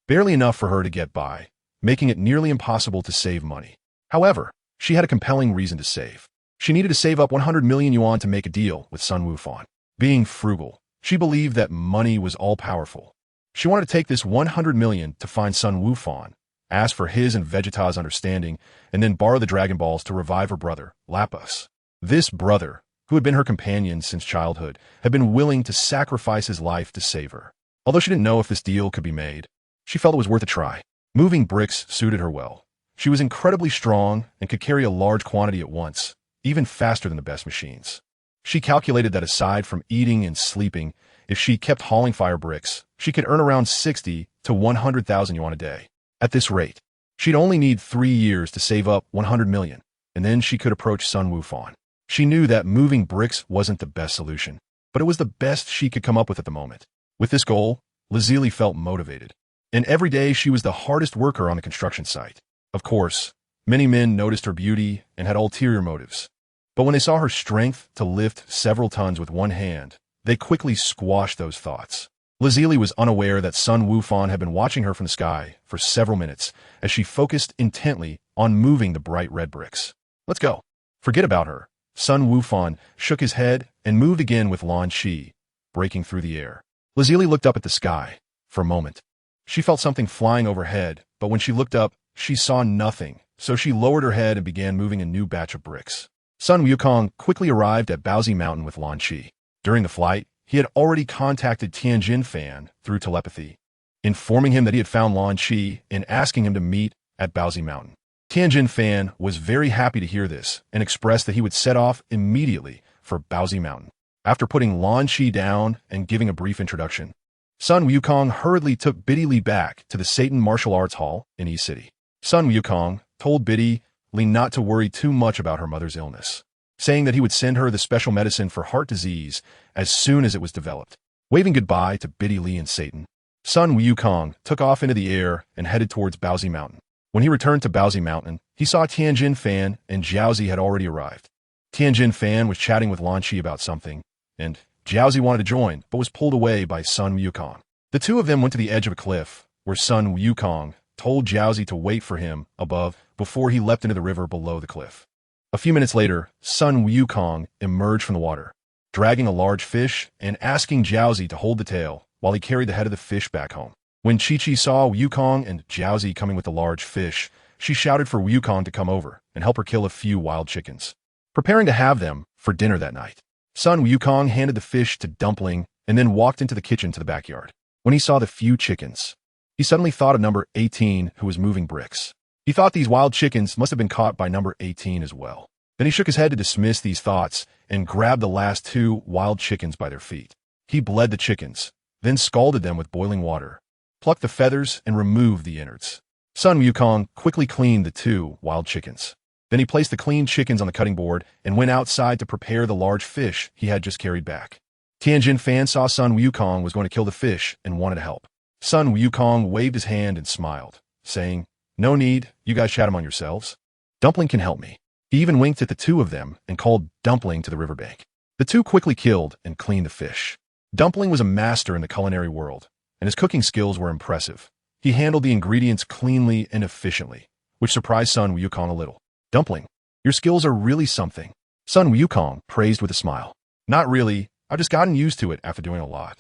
barely enough for her to get by, making it nearly impossible to save money. However, she had a compelling reason to save. She needed to save up 100 million yuan to make a deal with Sun Wukong. Being frugal, she believed that money was all-powerful. She wanted to take this 100 million to find Sun Wukong, ask for his and Vegeta's understanding, and then borrow the Dragon Balls to revive her brother, Lapis. This brother, who had been her companion since childhood, had been willing to sacrifice his life to save her. Although she didn't know if this deal could be made, she felt it was worth a try. Moving bricks suited her well. She was incredibly strong and could carry a large quantity at once, even faster than the best machines. She calculated that aside from eating and sleeping, if she kept hauling fire bricks, she could earn around 60 to 100,000 yuan a day. At this rate, she'd only need 3 years to save up 100 million, and then she could approach Sun Wukong. She knew that moving bricks wasn't the best solution, but it was the best she could come up with at the moment. With this goal, Lazuli felt motivated. And every day she was the hardest worker on the construction site. Of course, many men noticed her beauty and had ulterior motives. But when they saw her strength to lift several tons with one hand, they quickly squashed those thoughts. Lazuli was unaware that Sun Wukong had been watching her from the sky for several minutes as she focused intently on moving the bright red bricks. Let's go. Forget about her. Sun Wukong shook his head and moved again with Lan Qi, breaking through the air. Lazuli looked up at the sky. For a moment, she felt something flying overhead, but when she looked up, she saw nothing, so she lowered her head and began moving a new batch of bricks. Sun Wukong quickly arrived at Baozi Mountain with Lan Qi. During the flight, he had already contacted Tianjin Fan through telepathy, informing him that he had found Lan Qi and asking him to meet at Baozi Mountain. Tianjin Fan was very happy to hear this and expressed that he would set off immediately for Baozi Mountain. After putting Lan Qi down and giving a brief introduction, Sun Wukong hurriedly took Biddy Li back to the Satan Martial Arts Hall in East City. Sun Wukong told Biddy Li not to worry too much about her mother's illness, saying that he would send her the special medicine for heart disease as soon as it was developed. Waving goodbye to Biddy Li and Satan, Sun Wukong took off into the air and headed towards Baozi Mountain. When he returned to Baozi Mountain, he saw Tianjin Fan and Jiaozi had already arrived. Tianjin Fan was chatting with Lan Qi about something, and Jiaozi wanted to join, but was pulled away by Sun Wukong. The two of them went to the edge of a cliff, where Sun Wukong told Jiaozi to wait for him above before he leapt into the river below the cliff. A few minutes later, Sun Wukong emerged from the water, dragging a large fish and asking Jiaozi to hold the tail while he carried the head of the fish back home. When Chi-Chi saw Wukong and Jiaozi coming with the large fish, she shouted for Wukong to come over and help her kill a few wild chickens, preparing to have them for dinner that night. Sun Wukong handed the fish to Dumpling and then walked into the kitchen to the backyard. When he saw the few chickens, he suddenly thought of number 18 who was moving bricks. He thought these wild chickens must have been caught by number 18 as well. Then he shook his head to dismiss these thoughts and grabbed the last 2 wild chickens by their feet. He bled the chickens, then scalded them with boiling water, plucked the feathers, and removed the innards. Sun Wukong quickly cleaned the 2 wild chickens. Then he placed the cleaned chickens on the cutting board and went outside to prepare the large fish he had just carried back. Tianjin Fan saw Sun Wukong was going to kill the fish and wanted to help. Sun Wukong waved his hand and smiled, saying, "No need, you guys chat among yourselves. Dumpling can help me." He even winked at the 2 of them and called Dumpling to the riverbank. The 2 quickly killed and cleaned the fish. Dumpling was a master in the culinary world, and his cooking skills were impressive. He handled the ingredients cleanly and efficiently, which surprised Sun Wukong a little. "Dumpling, your skills are really something," Sun Wukong praised with a smile. "Not really, I've just gotten used to it after doing a lot."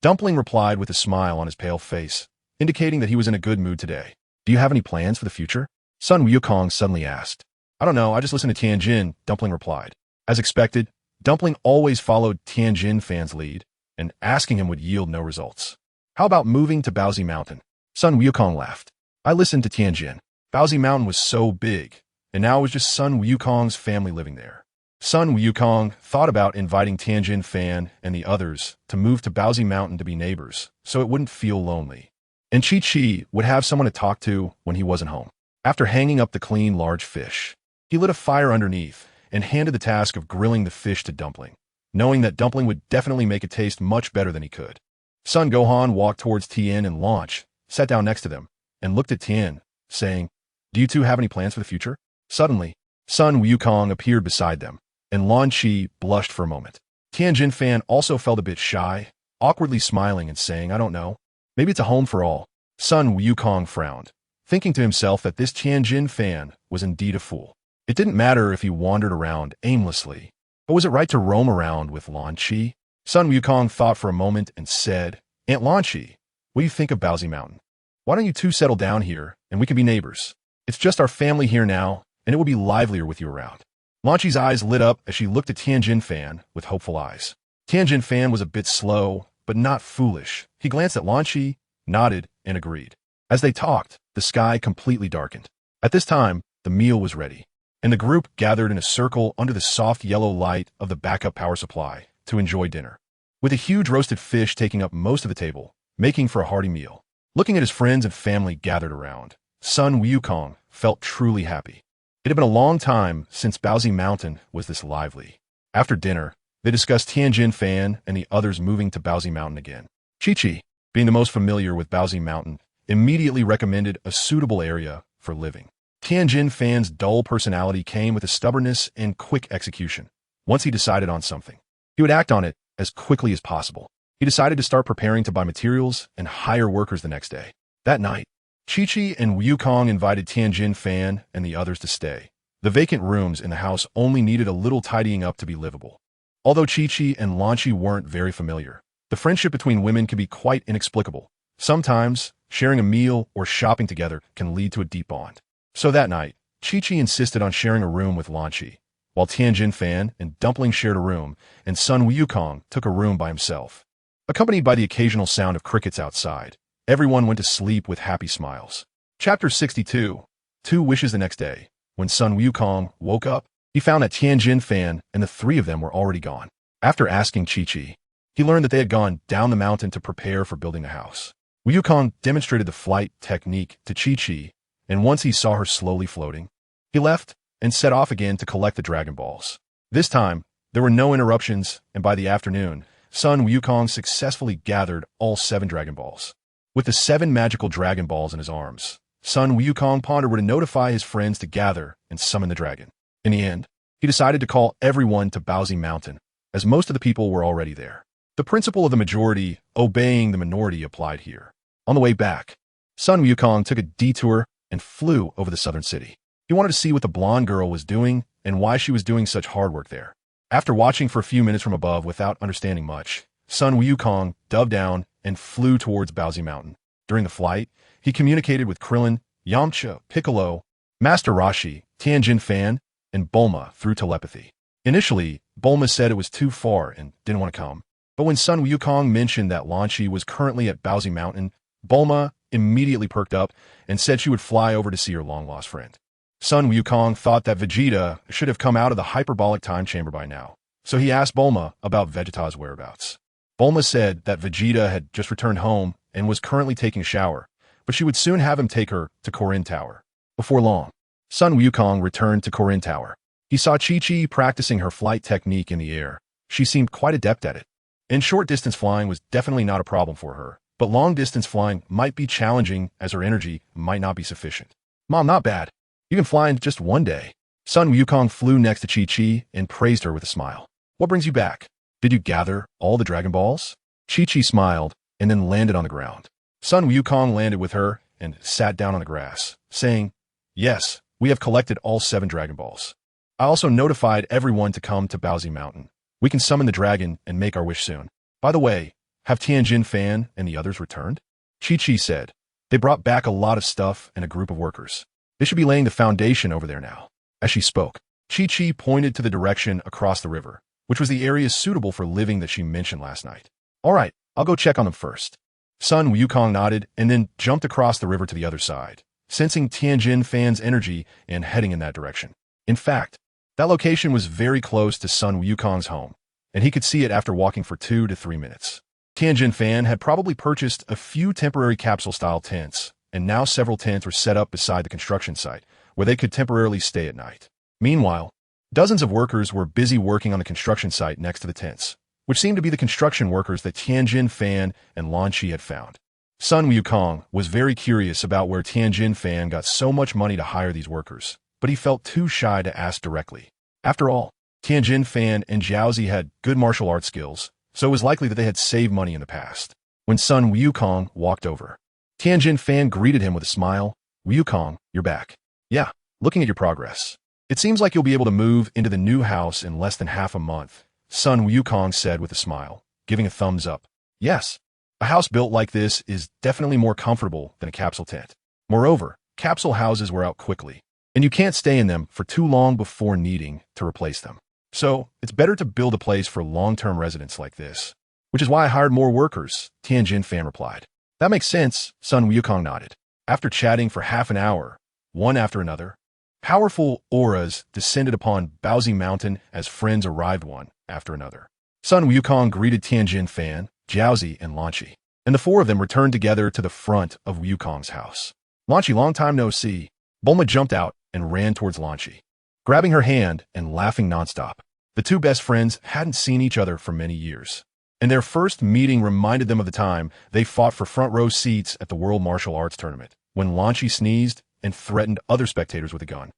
Dumpling replied with a smile on his pale face, indicating that he was in a good mood today. "Do you have any plans for the future?" Sun Wukong suddenly asked. "I don't know, I just listened to Tianjin," Dumpling replied. As expected, Dumpling always followed Tianjin Fan's lead, and asking him would yield no results. "How about moving to Baozi Mountain?" Sun Wukong laughed. "I listened to Tianjin. Baozi Mountain was so big, and now it was just Sun Wukong's family living there." Sun Wukong thought about inviting Tianjin Fan and the others to move to Baozi Mountain to be neighbors, so it wouldn't feel lonely. And Chi-Chi would have someone to talk to when he wasn't home. After hanging up the clean large fish, he lit a fire underneath and handed the task of grilling the fish to Dumpling, knowing that Dumpling would definitely make it taste much better than he could. Sun Gohan walked towards Tien and Launch, sat down next to them, and looked at Tien, saying, "Do you two have any plans for the future?" Suddenly, Sun Wukong appeared beside them, and Lan Qi blushed for a moment. Tianjin Fan also felt a bit shy, awkwardly smiling and saying, "I don't know. Maybe it's a home for all." Sun Wukong frowned, thinking to himself that this Tianjin Fan was indeed a fool. It didn't matter if he wandered around aimlessly, but was it right to roam around with Lan Qi? Sun Wukong thought for a moment and said, Aunt Lan Qi, what do you think of Baozi Mountain? Why don't you two settle down here, and we can be neighbors? It's just our family here now, and it will be livelier with you around. Lan Qi's eyes lit up as she looked at Tianjin Fan with hopeful eyes. Tianjin Fan was a bit slow, but not foolish. He glanced at Lan Qi, nodded, and agreed. As they talked, the sky completely darkened. At this time, the meal was ready, and the group gathered in a circle under the soft yellow light of the backup power supply to enjoy dinner, with a huge roasted fish taking up most of the table, making for a hearty meal. Looking at his friends and family gathered around, Sun Wukong felt truly happy. It had been a long time since Baozi Mountain was this lively. After dinner, they discussed Tianjin Fan and the others moving to Baozi Mountain again. Chi-Chi, being the most familiar with Baozi Mountain, immediately recommended a suitable area for living. Tianjin Fan's dull personality came with a stubbornness and quick execution. Once he decided on something, he would act on it as quickly as possible. He decided to start preparing to buy materials and hire workers the next day. That night, Chi-Chi and Wukong invited Tianjin Fan and the others to stay. The vacant rooms in the house only needed a little tidying up to be livable. Although Chi-Chi and Lan Qi weren't very familiar, the friendship between women can be quite inexplicable. Sometimes, sharing a meal or shopping together can lead to a deep bond. So that night, Chi-Chi insisted on sharing a room with Lan Qi, while Tianjin Fan and Dumpling shared a room, and Sun Wukong took a room by himself. Accompanied by the occasional sound of crickets outside, everyone went to sleep with happy smiles. Chapter 62. 2 Wishes. The next day, when Sun Wukong woke up, he found that Tianjin Fan and the three of them were already gone. After asking Chi-Chi, he learned that they had gone down the mountain to prepare for building the house. Wukong demonstrated the flight technique to Chi-Chi, and once he saw her slowly floating, he left and set off again to collect the Dragon Balls. This time, there were no interruptions, and by the afternoon, Sun Wukong successfully gathered all 7 Dragon Balls. With the 7 magical Dragon Balls in his arms, Sun Wukong pondered where to notify his friends to gather and summon the dragon. In the end, he decided to call everyone to Baozi Mountain, as most of the people were already there. The principle of the majority obeying the minority applied here. On the way back, Sun Wukong took a detour and flew over the southern city. He wanted to see what the blonde girl was doing and why she was doing such hard work there. After watching for a few minutes from above without understanding much, Sun Wukong dove down and flew towards Baozi Mountain. During the flight, he communicated with Krillin, Yamcha, Piccolo, Master Roshi, Tianjin Fan, and Bulma through telepathy. Initially, Bulma said it was too far and didn't want to come. But when Sun Wukong mentioned that Lan Qi was currently at Baozi Mountain, Bulma immediately perked up and said she would fly over to see her long-lost friend. Sun Wukong thought that Vegeta should have come out of the hyperbolic time chamber by now, so he asked Bulma about Vegeta's whereabouts. Bulma said that Vegeta had just returned home and was currently taking a shower, but she would soon have him take her to Korin Tower. Before long, Sun Wukong returned to Korin Tower. He saw Chi-Chi practicing her flight technique in the air. She seemed quite adept at it. And short-distance flying was definitely not a problem for her, but long-distance flying might be challenging as her energy might not be sufficient. Mom, not bad. You can fly in just one day. Sun Wukong flew next to Chi-Chi and praised her with a smile. What brings you back? Did you gather all the Dragon Balls? Chi-Chi smiled and then landed on the ground. Sun Wukong landed with her and sat down on the grass, saying, Yes, we have collected all 7 Dragon Balls. I also notified everyone to come to Baozi Mountain. We can summon the dragon and make our wish soon. By the way, have Tianjin Fan and the others returned? Chi-Chi said. They brought back a lot of stuff and a group of workers. They should be laying the foundation over there now. As she spoke, Chi-Chi pointed to the direction across the river, which was the area suitable for living that she mentioned last night. All right, I'll go check on them first. Sun Wukong nodded and then jumped across the river to the other side, sensing Tianjin Fan's energy and heading in that direction. In fact, that location was very close to Sun Wukong's home, and he could see it after walking for 2 to 3 minutes. Tianjin Fan had probably purchased a few temporary capsule-style tents, and now several tents were set up beside the construction site, where they could temporarily stay at night. Meanwhile, dozens of workers were busy working on the construction site next to the tents, which seemed to be the construction workers that Tianjin Fan and Lan Qi had found. Sun Wukong was very curious about where Tianjin Fan got so much money to hire these workers, but he felt too shy to ask directly. After all, Tianjin Fan and Jiaozi had good martial arts skills, so it was likely that they had saved money in the past. When Sun Wukong walked over, Tianjin Fan greeted him with a smile. Wukong, you're back. Yeah, looking at your progress. It seems like you'll be able to move into the new house in less than half a month, Sun Wukong said with a smile, giving a thumbs up. Yes, a house built like this is definitely more comfortable than a capsule tent. Moreover, capsule houses wear out quickly, and you can't stay in them for too long before needing to replace them. So, it's better to build a place for long-term residents like this, which is why I hired more workers, Tianjin Fan replied. That makes sense, Sun Wukong nodded. After chatting for half an hour, one after another, powerful auras descended upon Baozi Mountain as friends arrived one after another. Sun Wukong greeted Tianjin Fan, Jiaozi, and Lanqi, and the four of them returned together to the front of Wukong's house. Lanqi, long time no see. Bulma jumped out and ran towards Lanqi, grabbing her hand and laughing nonstop. The two best friends hadn't seen each other for many years, and their first meeting reminded them of the time they fought for front-row seats at the World Martial Arts Tournament, when Lanqi sneezed and threatened other spectators with a gun.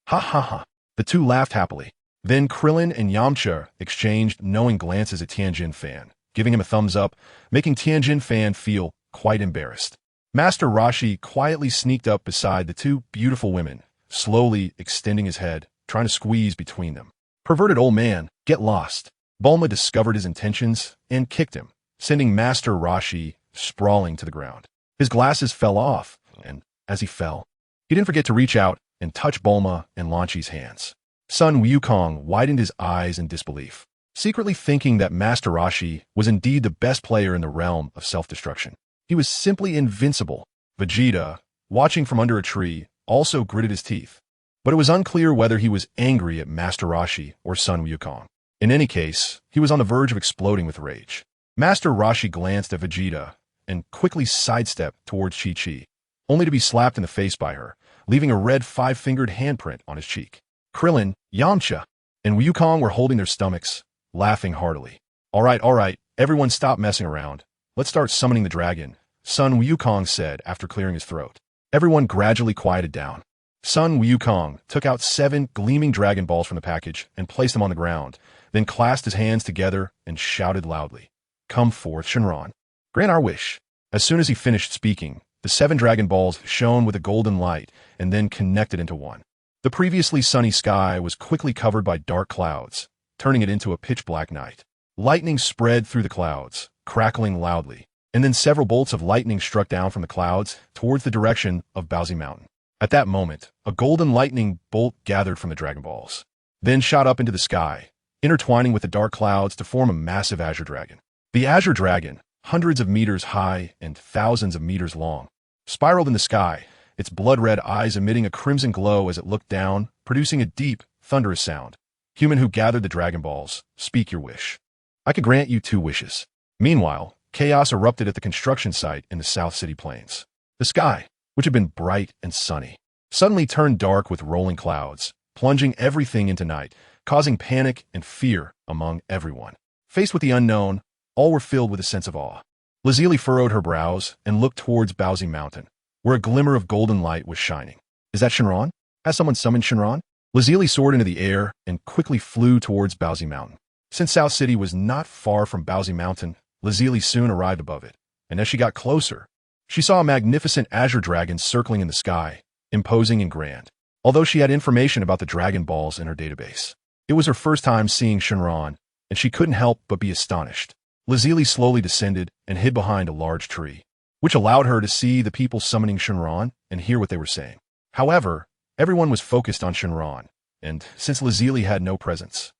Ha ha ha. The two laughed happily. Then Krillin and Yamcha exchanged knowing glances at Tianjin Fan, giving him a thumbs up, making Tianjin Fan feel quite embarrassed. Master Roshi quietly sneaked up beside the two beautiful women, slowly extending his head, trying to squeeze between them. Perverted old man, get lost. Bulma discovered his intentions and kicked him, sending Master Roshi sprawling to the ground. His glasses fell off, and as he fell, he didn't forget to reach out and touch Bulma and Lanqi's hands. Sun Wukong widened his eyes in disbelief, secretly thinking that Master Roshi was indeed the best player in the realm of self-destruction. He was simply invincible. Vegeta, watching from under a tree, also gritted his teeth, but it was unclear whether he was angry at Master Roshi or Sun Wukong. In any case, he was on the verge of exploding with rage. Master Roshi glanced at Vegeta and quickly sidestepped towards Chi-Chi, only to be slapped in the face by her, leaving a red five-fingered handprint on his cheek. Krillin, Yamcha, and Wukong were holding their stomachs, laughing heartily. All right, everyone stop messing around. Let's start summoning the dragon, Sun Wukong said after clearing his throat. Everyone gradually quieted down. Sun Wukong took out 7 gleaming Dragon Balls from the package and placed them on the ground, then clasped his hands together and shouted loudly, "Come forth, Shenron. Grant our wish." As soon as he finished speaking, the 7 Dragon Balls shone with a golden light and then connected into one. The previously sunny sky was quickly covered by dark clouds, turning it into a pitch-black night. Lightning spread through the clouds, crackling loudly, and then several bolts of lightning struck down from the clouds towards the direction of Baozi Mountain. At that moment, a golden lightning bolt gathered from the Dragon Balls, then shot up into the sky, intertwining with the dark clouds to form a massive azure dragon. The azure dragon, hundreds of meters high and thousands of meters long, spiraled in the sky, its blood-red eyes emitting a crimson glow as it looked down, producing a deep, thunderous sound. Human who gathered the Dragon Balls, speak your wish. I could grant you 2 wishes. Meanwhile, chaos erupted at the construction site in the South City Plains. The sky, which had been bright and sunny, suddenly turned dark with rolling clouds, plunging everything into night, causing panic and fear among everyone. Faced with the unknown, all were filled with a sense of awe. Lazili furrowed her brows and looked towards Baozi Mountain, where a glimmer of golden light was shining. Is that Shenron? Has someone summoned Shenron? Lazili soared into the air and quickly flew towards Baozi Mountain. Since South City was not far from Baozi Mountain, Lazili soon arrived above it, and as she got closer, she saw a magnificent azure dragon circling in the sky, imposing and grand. Although she had information about the Dragon Balls in her database, it was her first time seeing Shenron, and she couldn't help but be astonished. Lazili slowly descended and hid behind a large tree, which allowed her to see the people summoning Shenron and hear what they were saying. However, everyone was focused on Shenron, and since Lazili had no presence,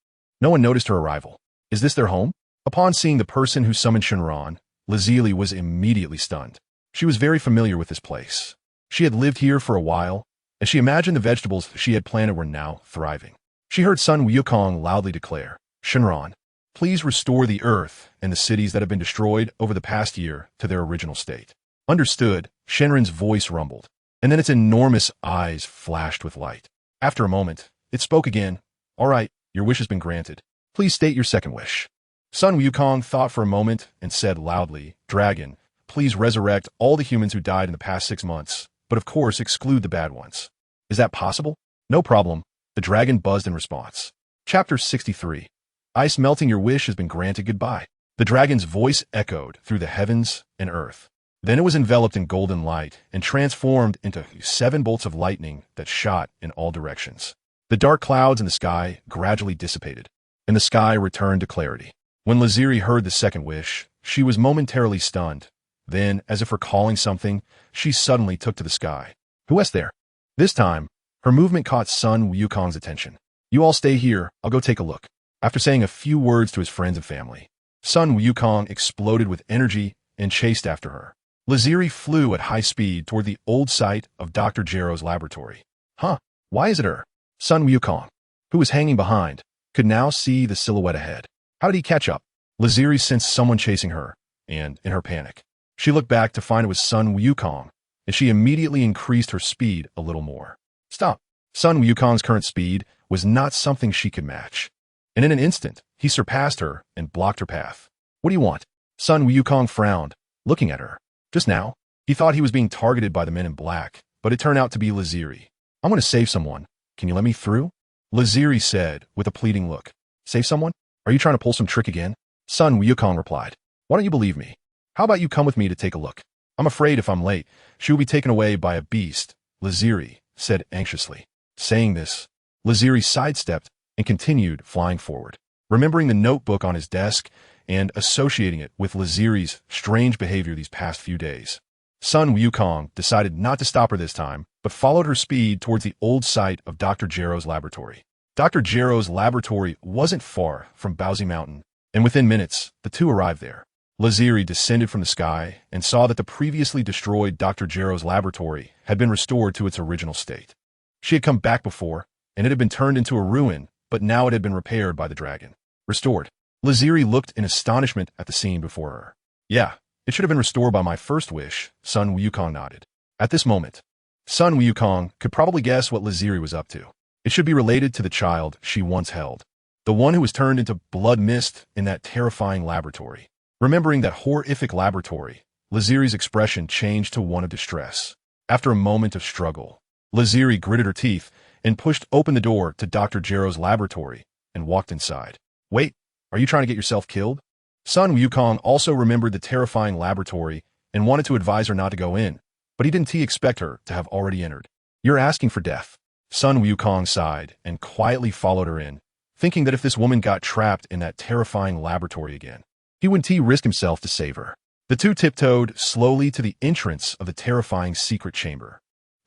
no one noticed her arrival. Is this their home? Upon seeing the person who summoned Shenron, Lazili was immediately stunned. She was very familiar with this place. She had lived here for a while, and she imagined the vegetables she had planted were now thriving. She heard Sun Wukong loudly declare, "Shenron, please restore the earth and the cities that have been destroyed over the past year to their original state." Understood, Shenron's voice rumbled, and then its enormous eyes flashed with light. After a moment, it spoke again. "All right, your wish has been granted. Please state your second wish." Sun Wukong thought for a moment and said loudly, "Dragon, please resurrect all the humans who died in the past 6 months, but of course exclude the bad ones." "Is that possible?" "No problem," the dragon buzzed in response. Chapter 63. Ice melting, your wish has been granted, goodbye. The dragon's voice echoed through the heavens and earth. Then it was enveloped in golden light and transformed into 7 bolts of lightning that shot in all directions. The dark clouds in the sky gradually dissipated, and the sky returned to clarity. When Laziri heard the second wish, she was momentarily stunned. Then, as if recalling something, she suddenly took to the sky. Who is there? This time, her movement caught Sun Wukong's attention. You all stay here, I'll go take a look. After saying a few words to his friends and family, Sun Wukong exploded with energy and chased after her. Laziri flew at high speed toward the old site of Dr. Jero's laboratory. Huh, why is it her? Sun Wukong, who was hanging behind, could now see the silhouette ahead. How did he catch up? Laziri sensed someone chasing her, and, in her panic, she looked back to find it was Sun Wukong, and she immediately increased her speed a little more. Stop! Sun Wukong's current speed was not something she could match. And in an instant, he surpassed her and blocked her path. What do you want? Sun Wukong frowned, looking at her. Just now, he thought he was being targeted by the men in black, but it turned out to be Laziri. I'm going to save someone. Can you let me through? Laziri said, with a pleading look. Save someone? Are you trying to pull some trick again? Sun Wukong replied. Why don't you believe me? How about you come with me to take a look? I'm afraid if I'm late, she will be taken away by a beast, Laziri said anxiously. Saying this, Laziri sidestepped and continued flying forward, remembering the notebook on his desk and associating it with Laziri's strange behavior these past few days. Sun Wukong decided not to stop her this time, but followed her speed towards the old site of Dr. Jero's laboratory. Dr. Jero's laboratory wasn't far from Baozi Mountain, and within minutes, the two arrived there. Laziri descended from the sky and saw that the previously destroyed Dr. Jero's laboratory had been restored to its original state. She had come back before, and it had been turned into a ruin, but now it had been repaired by the dragon. Restored. Laziri looked in astonishment at the scene before her. Yeah, it should have been restored by my first wish, Sun Wukong nodded. At this moment, Sun Wukong could probably guess what Laziri was up to. It should be related to the child she once held, the one who was turned into blood mist in that terrifying laboratory. Remembering that horrific laboratory, Laziri's expression changed to one of distress. After a moment of struggle, Laziri gritted her teeth and pushed open the door to Dr. Jero's laboratory and walked inside. Wait, are you trying to get yourself killed? Sun Wukong also remembered the terrifying laboratory and wanted to advise her not to go in, but he didn't expect her to have already entered. You're asking for death. Sun Wukong sighed and quietly followed her in, thinking that if this woman got trapped in that terrifying laboratory again, he wouldn't risk himself to save her. The two tiptoed slowly to the entrance of the terrifying secret chamber.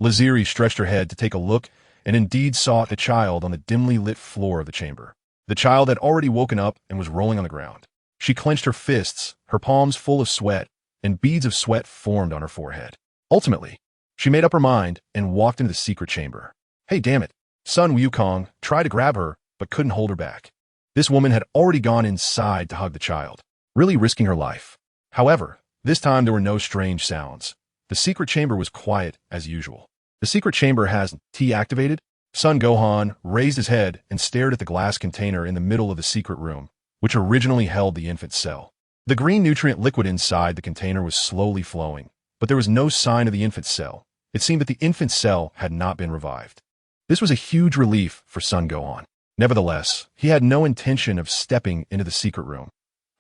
Laziri stretched her head to take a look and indeed saw a child on the dimly lit floor of the chamber. The child had already woken up and was rolling on the ground. She clenched her fists, her palms full of sweat, and beads of sweat formed on her forehead. Ultimately, she made up her mind and walked into the secret chamber. Hey, damn it. Sun Wukong tried to grab her, but couldn't hold her back. This woman had already gone inside to hug the child, really risking her life. However, this time there were no strange sounds. The secret chamber was quiet as usual. The secret chamber has T activated. Sun Gohan raised his head and stared at the glass container in the middle of the secret room, which originally held the infant cell. The green nutrient liquid inside the container was slowly flowing, but there was no sign of the infant cell. It seemed that the infant cell had not been revived. This was a huge relief for Sun Gohan. Nevertheless, he had no intention of stepping into the secret room.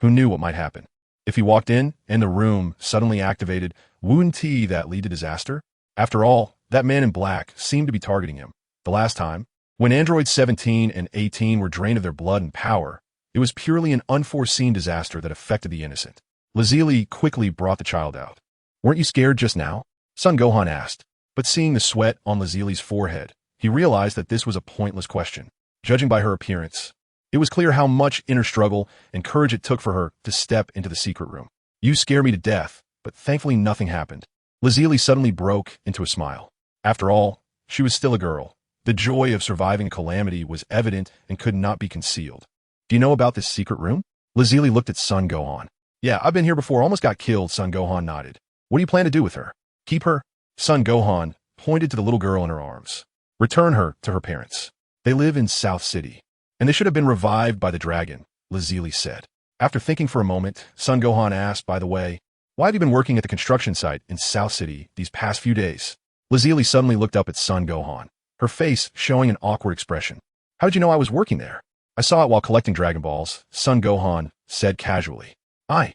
Who knew what might happen? If he walked in and the room suddenly activated, wouldn't that lead to disaster? After all, that man in black seemed to be targeting him. The last time, when androids 17 and 18 were drained of their blood and power, it was purely an unforeseen disaster that affected the innocent. Lazili quickly brought the child out. Weren't you scared just now? Sun Gohan asked, but seeing the sweat on Lazili's forehead, he realized that this was a pointless question. Judging by her appearance, it was clear how much inner struggle and courage it took for her to step into the secret room. You scare me to death, but thankfully nothing happened. Lazili suddenly broke into a smile. After all, she was still a girl. The joy of surviving a calamity was evident and could not be concealed. Do you know about this secret room? Lazili looked at Sun Gohan. Yeah, I've been here before, almost got killed, Sun Gohan nodded. What do you plan to do with her? Keep her? Sun Gohan pointed to the little girl in her arms. Return her to her parents. They live in South City, and they should have been revived by the dragon, Lazili said. After thinking for a moment, Sun Gohan asked, by the way, why have you been working at the construction site in South City these past few days? Lazili suddenly looked up at Sun Gohan, her face showing an awkward expression. How did you know I was working there? I saw it while collecting Dragon Balls, Sun Gohan said casually. I.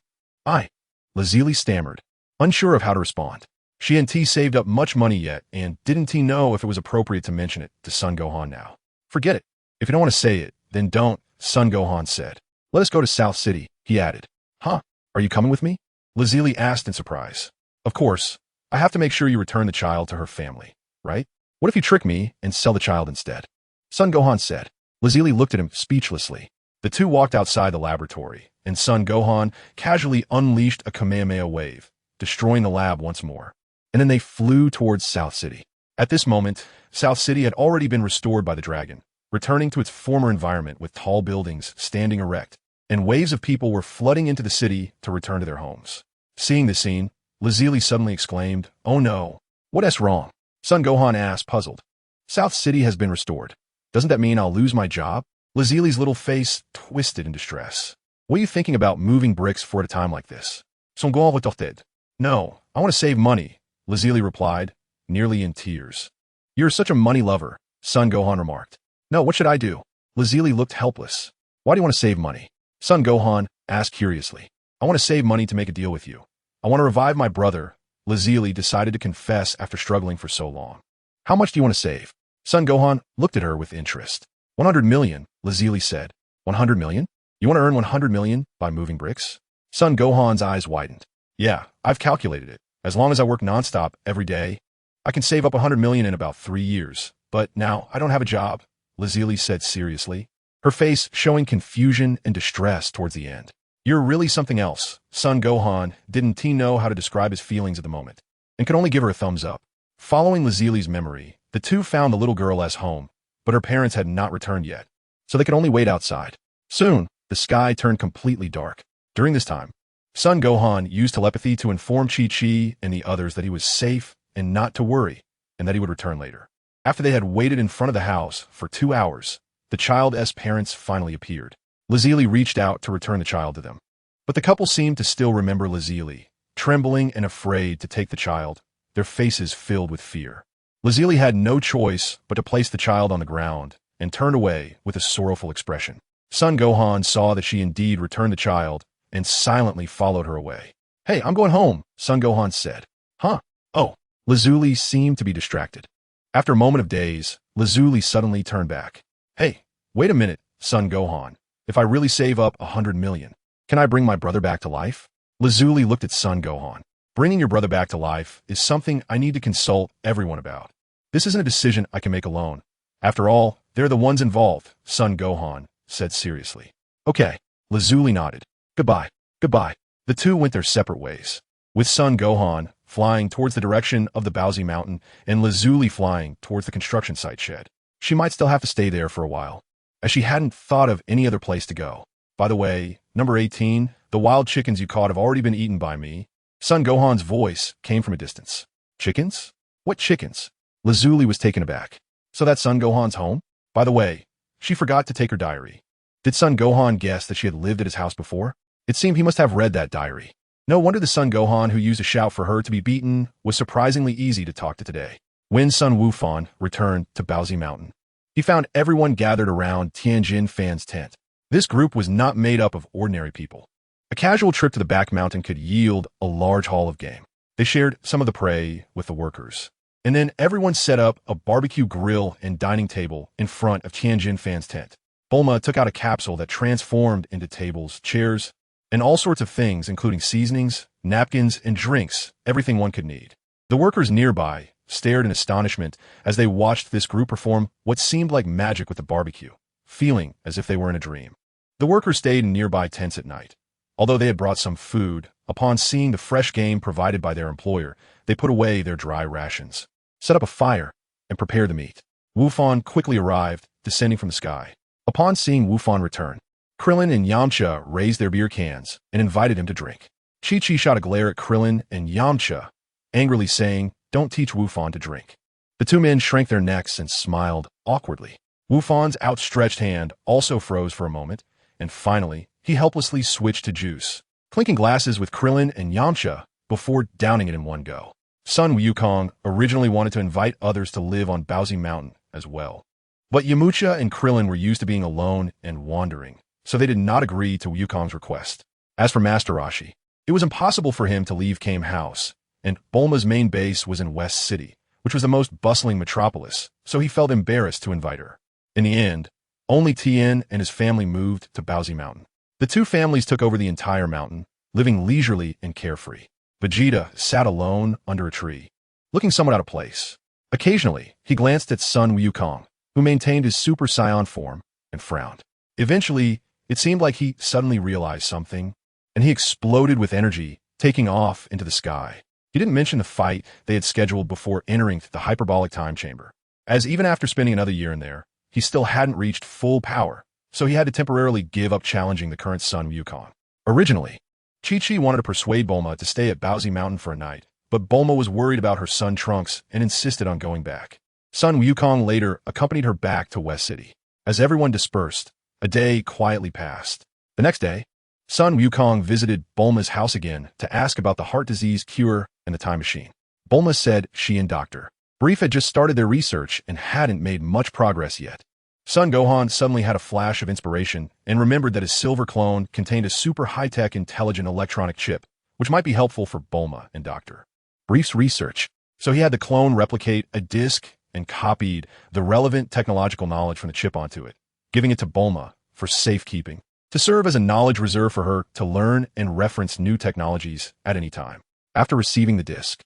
Lazili stammered, unsure of how to respond. She hadn't saved up much money yet, and didn't know if it was appropriate to mention it to Sun Gohan now. Forget it. If you don't want to say it, then don't, Sun Gohan said. Let us go to South City, he added. Huh? Are you coming with me? Lazuli asked in surprise. Of course. I have to make sure you return the child to her family, right? What if you trick me and sell the child instead? Sun Gohan said. Lazuli looked at him speechlessly. The two walked outside the laboratory, and Sun Gohan casually unleashed a Kamehameha wave, destroying the lab once more. And then they flew towards South City. At this moment, South City had already been restored by the dragon, returning to its former environment with tall buildings standing erect, and waves of people were flooding into the city to return to their homes. Seeing the scene, Lazuli suddenly exclaimed, "Oh no, what's wrong?" Sun Gohan asked, puzzled. South City has been restored. Doesn't that mean I'll lose my job? Lazuli's little face twisted in distress. What are you thinking about moving bricks for at a time like this? Son Gohan retorted. No, I want to save money, Lazuli replied, nearly in tears. You're such a money lover, Sun Gohan remarked. No, what should I do? Lazuli looked helpless. Why do you want to save money? Sun Gohan asked curiously. I want to save money to make a deal with you. I want to revive my brother, Lazuli decided to confess after struggling for so long. How much do you want to save? Sun Gohan looked at her with interest. 100 million, Lazuli said. 100 million? You want to earn 100 million by moving bricks? Sun Gohan's eyes widened. Yeah, I've calculated it. As long as I work nonstop every day, I can save up 100 million in about 3 years. But now I don't have a job, Lazuli said seriously, her face showing confusion and distress towards the end. You're really something else. Sun Gohan didn't know how to describe his feelings at the moment, and could only give her a thumbs up. Following Lazuli's memory, the two found the little girl as home, but her parents had not returned yet, so they could only wait outside. Soon, the sky turned completely dark. During this time, Sun Gohan used telepathy to inform Chi-Chi and the others that he was safe and not to worry, and that he would return later. After they had waited in front of the house for 2 hours, the child's parents finally appeared. Lazuli reached out to return the child to them. But the couple seemed to still remember Lazuli, trembling and afraid to take the child, their faces filled with fear. Lazuli had no choice but to place the child on the ground and turned away with a sorrowful expression. Sun Gohan saw that she indeed returned the child and silently followed her away. Hey, I'm going home, Sun Gohan said. Huh? Oh. Lazuli seemed to be distracted. After a moment of daze, Lazuli suddenly turned back. Hey, wait a minute, Sun Gohan. If I really save up 100 million, can I bring my brother back to life? Lazuli looked at Sun Gohan. Bringing your brother back to life is something I need to consult everyone about. This isn't a decision I can make alone. After all, they're the ones involved, Sun Gohan said seriously. Okay, Lazuli nodded. Goodbye. Goodbye. The two went their separate ways, with Sun Gohan flying towards the direction of the Bowsy Mountain and Lazuli flying towards the construction site shed. She might still have to stay there for a while, as she hadn't thought of any other place to go. By the way, number 18, the wild chickens you caught have already been eaten by me. Sun Gohan's voice came from a distance. Chickens? What chickens? Lazuli was taken aback. So that's Sun Gohan's home? By the way, she forgot to take her diary. Did Sun Gohan guess that she had lived at his house before? It seemed he must have read that diary. No wonder the Sun Gohan who used to shout for her to be beaten was surprisingly easy to talk to today. When Sun Wukong returned to Bowsy Mountain, he found everyone gathered around Tianjin Fan's tent. This group was not made up of ordinary people. A casual trip to the back mountain could yield a large haul of game. They shared some of the prey with the workers. And then everyone set up a barbecue grill and dining table in front of Tianjin Fan's tent. Bulma took out a capsule that transformed into tables, chairs, and all sorts of things, including seasonings, napkins, and drinks, everything one could need. The workers nearby stared in astonishment as they watched this group perform what seemed like magic with the barbecue, feeling as if they were in a dream. The workers stayed in nearby tents at night. Although they had brought some food, upon seeing the fresh game provided by their employer, they put away their dry rations, set up a fire, and prepared the meat. Wufan quickly arrived, descending from the sky. Upon seeing Wufan return, Krillin and Yamcha raised their beer cans and invited him to drink. Chi-Chi shot a glare at Krillin and Yamcha, angrily saying, "Don't teach Wufan to drink." The two men shrank their necks and smiled awkwardly. Wufan's outstretched hand also froze for a moment, and finally, he helplessly switched to juice, clinking glasses with Krillin and Yamcha before downing it in one go. Sun Wukong originally wanted to invite others to live on Bowsy Mountain as well. But Yamcha and Krillin were used to being alone and wandering, so they did not agree to Wukong's request. As for Master Roshi, it was impossible for him to leave Kame House, and Bulma's main base was in West City, which was the most bustling metropolis, so he felt embarrassed to invite her. In the end, only Tien and his family moved to Baozi Mountain. The two families took over the entire mountain, living leisurely and carefree. Vegeta sat alone under a tree, looking somewhat out of place. Occasionally, he glanced at Sun Wukong, who maintained his Super Saiyan form, and frowned. Eventually, it seemed like he suddenly realized something, and he exploded with energy, taking off into the sky. He didn't mention the fight they had scheduled before entering the hyperbolic time chamber, as even after spending another year in there, he still hadn't reached full power, so he had to temporarily give up challenging the current Sun Wukong. Originally, Chi-Chi wanted to persuade Bulma to stay at Baozi Mountain for a night, but Bulma was worried about her son Trunks and insisted on going back. Sun Wukong later accompanied her back to West City. As everyone dispersed, a day quietly passed. The next day, Sun Wukong visited Bulma's house again to ask about the heart disease cure and the time machine. Bulma said she and Dr. Brief had just started their research and hadn't made much progress yet. Son Gohan suddenly had a flash of inspiration and remembered that his silver clone contained a super high-tech intelligent electronic chip, which might be helpful for Bulma and Dr. Brief's research. So he had the clone replicate a disk and copied the relevant technological knowledge from the chip onto it, giving it to Bulma for safekeeping, to serve as a knowledge reserve for her to learn and reference new technologies at any time. After receiving the disk,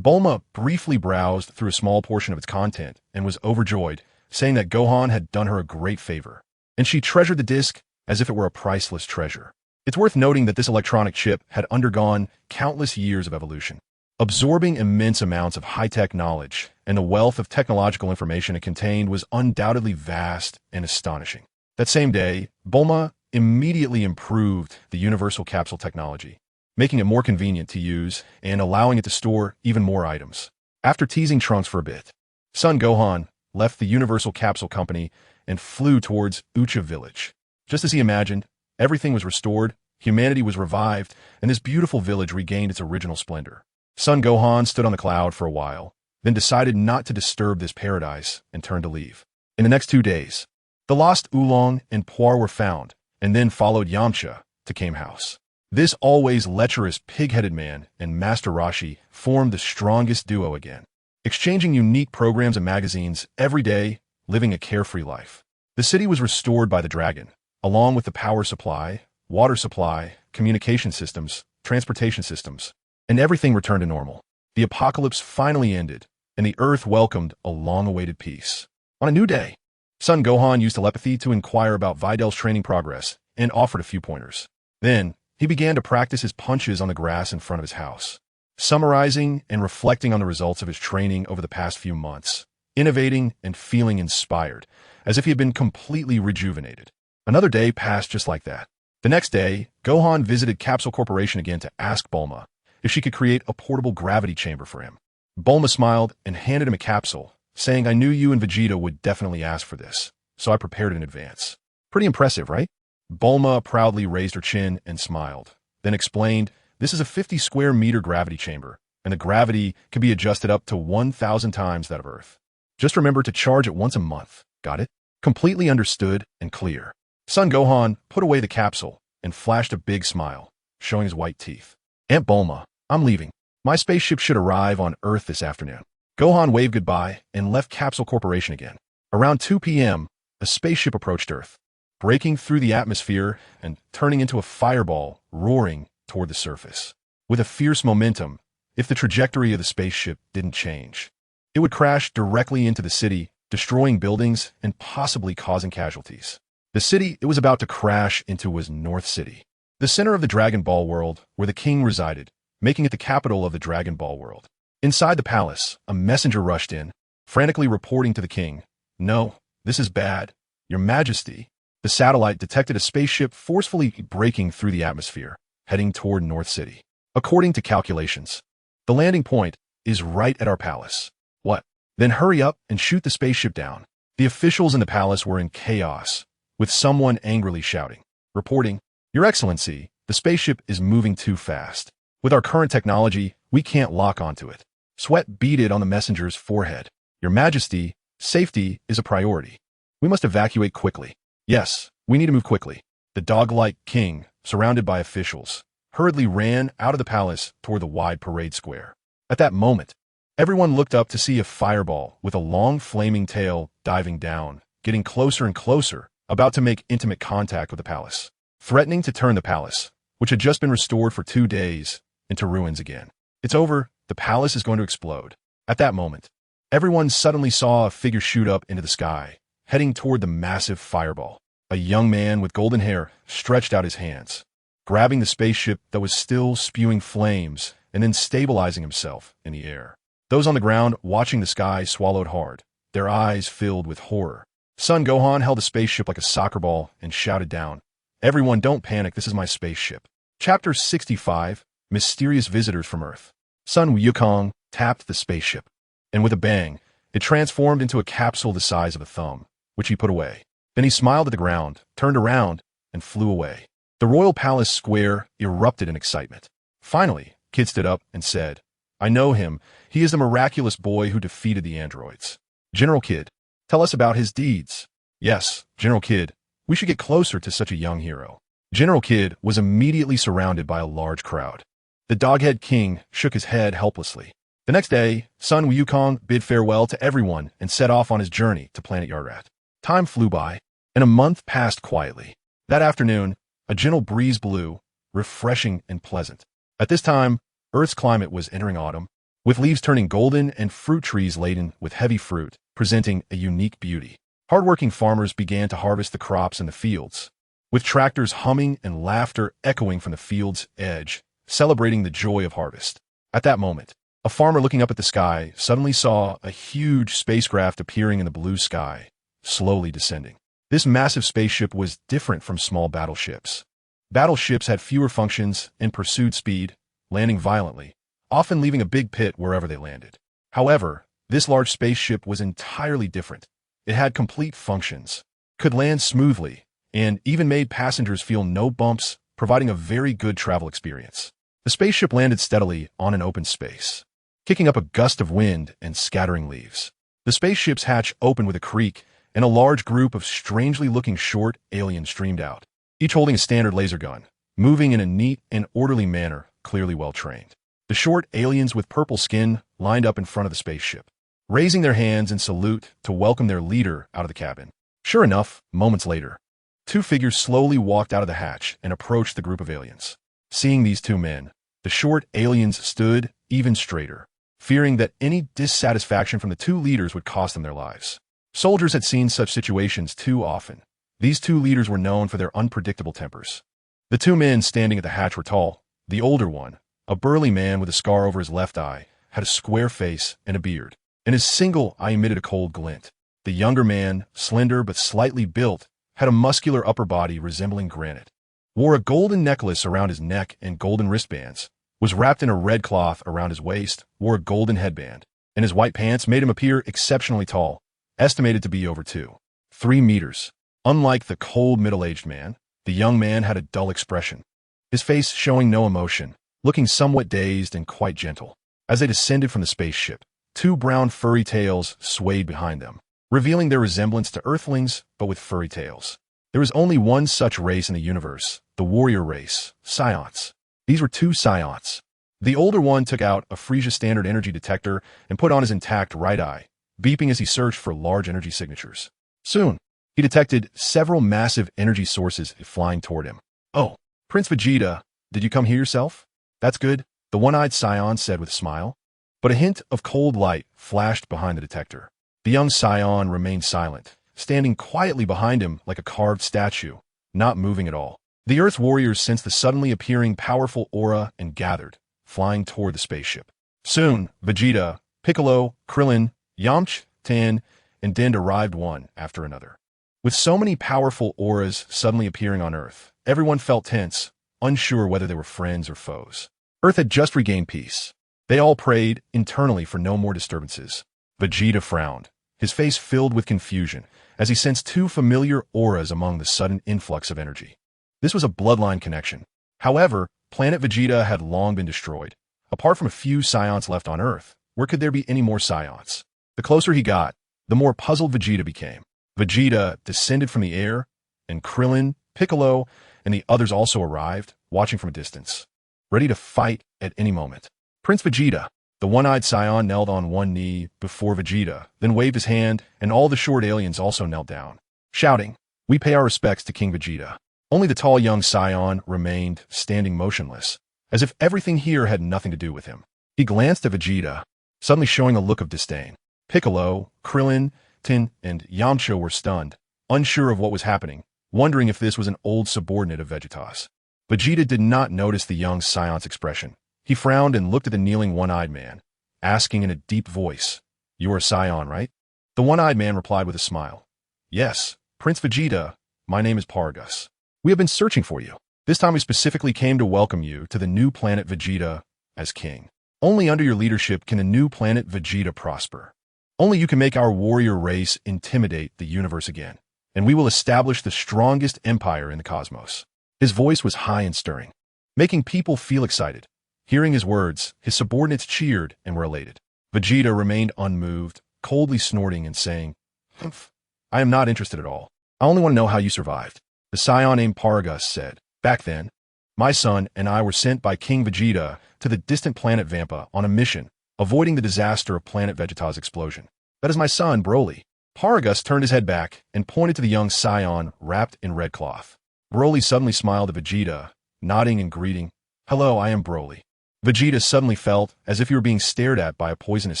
Bulma briefly browsed through a small portion of its content and was overjoyed, saying that Gohan had done her a great favor, and she treasured the disk as if it were a priceless treasure. It's worth noting that this electronic chip had undergone countless years of evolution, absorbing immense amounts of high-tech knowledge, and the wealth of technological information it contained was undoubtedly vast and astonishing. That same day, Bulma immediately improved the universal capsule technology, making it more convenient to use and allowing it to store even more items. After teasing Trunks for a bit, Son Gohan left the Universal Capsule Company and flew towards Ucha Village. Just as he imagined, everything was restored, humanity was revived, and this beautiful village regained its original splendor. Son Gohan stood on the cloud for a while, then decided not to disturb this paradise and turned to leave. In the next 2 days, the lost Oolong and Puar were found, and then followed Yamcha to Kame House. This always lecherous pig-headed man and Master Roshi formed the strongest duo again, exchanging unique programs and magazines every day, living a carefree life. The city was restored by the dragon, along with the power supply, water supply, communication systems, transportation systems, and everything returned to normal. The apocalypse finally ended, and the Earth welcomed a long-awaited peace. On a new day, Son Gohan used telepathy to inquire about Vidal's training progress and offered a few pointers. Then, he began to practice his punches on the grass in front of his house, summarizing and reflecting on the results of his training over the past few months, innovating and feeling inspired, as if he had been completely rejuvenated. Another day passed just like that. The next day, Gohan visited Capsule Corporation again to ask Bulma if she could create a portable gravity chamber for him. Bulma smiled and handed him a capsule, saying, "I knew you and Vegeta would definitely ask for this, so I prepared it in advance." Pretty impressive, right? Bulma proudly raised her chin and smiled, then explained, "This is a 50 square meter gravity chamber, and the gravity can be adjusted up to 1,000 times that of Earth. Just remember to charge it once a month. Got it?" Completely understood and clear. Son Gohan put away the capsule and flashed a big smile, showing his white teeth. "Aunt Bulma, I'm leaving. My spaceship should arrive on Earth this afternoon." Gohan waved goodbye and left Capsule Corporation again. Around 2 p.m., a spaceship approached Earth, breaking through the atmosphere and turning into a fireball roaring toward the surface. With a fierce momentum, if the trajectory of the spaceship didn't change, it would crash directly into the city, destroying buildings and possibly causing casualties. The city it was about to crash into was North City, the center of the Dragon Ball world where the king resided, making it the capital of the Dragon Ball world. Inside the palace, a messenger rushed in, frantically reporting to the king, "No, this is bad. Your Majesty." The satellite detected a spaceship forcefully breaking through the atmosphere, heading toward North City. According to calculations, the landing point is right at our palace. What? Then hurry up and shoot the spaceship down. The officials in the palace were in chaos, with someone angrily shouting, reporting, "Your Excellency, the spaceship is moving too fast. With our current technology, we can't lock onto it." Sweat beaded on the messenger's forehead. "Your Majesty, safety is a priority. We must evacuate quickly." "Yes, we need to move quickly." The dog-like king, surrounded by officials, hurriedly ran out of the palace toward the wide parade square. At that moment, everyone looked up to see a fireball with a long flaming tail diving down getting closer and closer, about to make intimate contact with the palace, threatening to turn the palace, which had just been restored for 2 days, into ruins again. It's over, the palace is going to explode. At that moment, everyone suddenly saw a figure shoot up into the sky, heading toward the massive fireball. A young man with golden hair stretched out his hands, grabbing the spaceship that was still spewing flames and then stabilizing himself in the air. Those on the ground watching the sky swallowed hard, their eyes filled with horror. Sun Wukong held the spaceship like a soccer ball and shouted down, "Everyone, don't panic, this is my spaceship." Chapter 65, Mysterious Visitors from Earth. Sun Wukong tapped the spaceship, and with a bang, it transformed into a capsule the size of a thumb, which he put away. Then he smiled at the ground, turned around, and flew away. The royal palace square erupted in excitement. Finally, Kid stood up and said, "I know him. He is the miraculous boy who defeated the androids." "General Kid, tell us about his deeds." "Yes, General Kid, we should get closer to such a young hero." General Kid was immediately surrounded by a large crowd. The Doghead King shook his head helplessly. The next day, Sun Wukong bid farewell to everyone and set off on his journey to Planet Yarrat. Time flew by, and a month passed quietly. That afternoon, a gentle breeze blew, refreshing and pleasant. At this time, Earth's climate was entering autumn, with leaves turning golden and fruit trees laden with heavy fruit, presenting a unique beauty. Hardworking farmers began to harvest the crops in the fields, with tractors humming and laughter echoing from the field's edge, celebrating the joy of harvest. At that moment, a farmer looking up at the sky suddenly saw a huge spacecraft appearing in the blue sky, slowly descending. This massive spaceship was different from small battleships. Battleships had fewer functions and pursued speed, landing violently, often leaving a big pit wherever they landed. However, this large spaceship was entirely different. It had complete functions, could land smoothly, and even made passengers feel no bumps, providing a very good travel experience. The spaceship landed steadily on an open space, kicking up a gust of wind and scattering leaves. The spaceship's hatch opened with a creak, and a large group of strangely looking short aliens streamed out, each holding a standard laser gun, moving in a neat and orderly manner, clearly well-trained. The short aliens with purple skin lined up in front of the spaceship, raising their hands in salute to welcome their leader out of the cabin. Sure enough, moments later, 2 figures slowly walked out of the hatch and approached the group of aliens. Seeing these 2 men, the short aliens stood even straighter, fearing that any dissatisfaction from the 2 leaders would cost them their lives. Soldiers had seen such situations too often. These 2 leaders were known for their unpredictable tempers. The 2 men standing at the hatch were tall. The older one, a burly man with a scar over his left eye, had a square face and a beard, and his single eye emitted a cold glint. The younger man, slender but slightly built, had a muscular upper body resembling granite, wore a golden necklace around his neck and golden wristbands, was wrapped in a red cloth around his waist, wore a golden headband, and his white pants made him appear exceptionally tall, estimated to be over 3 meters. Unlike the cold middle-aged man, the young man had a dull expression, his face showing no emotion, looking somewhat dazed and quite gentle. As they descended from the spaceship, 2 brown furry tails swayed behind them, revealing their resemblance to Earthlings, but with furry tails. There is only one such race in the universe, the warrior race, Psions. These were 2 Psions. The older one took out a Frisia standard energy detector and put on his intact right eye, beeping as he searched for large energy signatures. Soon, he detected several massive energy sources flying toward him. "Oh, Prince Vegeta, did you come here yourself?" "That's good," the one-eyed Scion said with a smile. But a hint of cold light flashed behind the detector. The young Scion remained silent, standing quietly behind him like a carved statue, not moving at all. The Earth warriors sensed the suddenly appearing powerful aura and gathered, flying toward the spaceship. Soon, Vegeta, Piccolo, Krillin, Yamcha, Tan, and Dend arrived one after another. With so many powerful auras suddenly appearing on Earth, everyone felt tense, unsure whether they were friends or foes. Earth had just regained peace. They all prayed internally for no more disturbances. Vegeta frowned, his face filled with confusion, as he sensed 2 familiar auras among the sudden influx of energy. This was a bloodline connection. However, planet Vegeta had long been destroyed. Apart from a few Psions left on Earth, where could there be any more Psions? The closer he got, the more puzzled Vegeta became. Vegeta descended from the air, and Krillin, Piccolo, and the others also arrived, watching from a distance, ready to fight at any moment. "Prince Vegeta, The one-eyed scion knelt on one knee before Vegeta, then waved his hand, and all the short aliens also knelt down, shouting, "We pay our respects to King Vegeta." Only the tall young scion remained standing motionless, as if everything here had nothing to do with him. He glanced at Vegeta, suddenly showing a look of disdain. Piccolo, Krillin, Tin, and Yamcha were stunned, unsure of what was happening, wondering if this was an old subordinate of Vegeta's. Vegeta did not notice the young scion's expression. He frowned and looked at the kneeling one-eyed man, asking in a deep voice, "You are a scion, right?" The one-eyed man replied with a smile, "Yes, Prince Vegeta, my name is Paragus. We have been searching for you. This time we specifically came to welcome you to the new planet Vegeta as king. Only under your leadership can the new planet Vegeta prosper. Only you can make our warrior race intimidate the universe again, and we will establish the strongest empire in the cosmos." His voice was high and stirring, making people feel excited. Hearing his words, his subordinates cheered and were elated. Vegeta remained unmoved, coldly snorting and saying, "Humph, I am not interested at all. I only want to know how you survived." The scion named Paragus said, "Back then, my son and I were sent by King Vegeta to the distant planet Vampa on a mission, avoiding the disaster of planet Vegeta's explosion. That is my son, Broly." Paragus turned his head back and pointed to the young scion wrapped in red cloth. Broly suddenly smiled at Vegeta, nodding and greeting, "Hello, I am Broly." Vegeta suddenly felt as if he were being stared at by a poisonous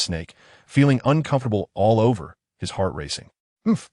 snake, feeling uncomfortable all over, his heart racing.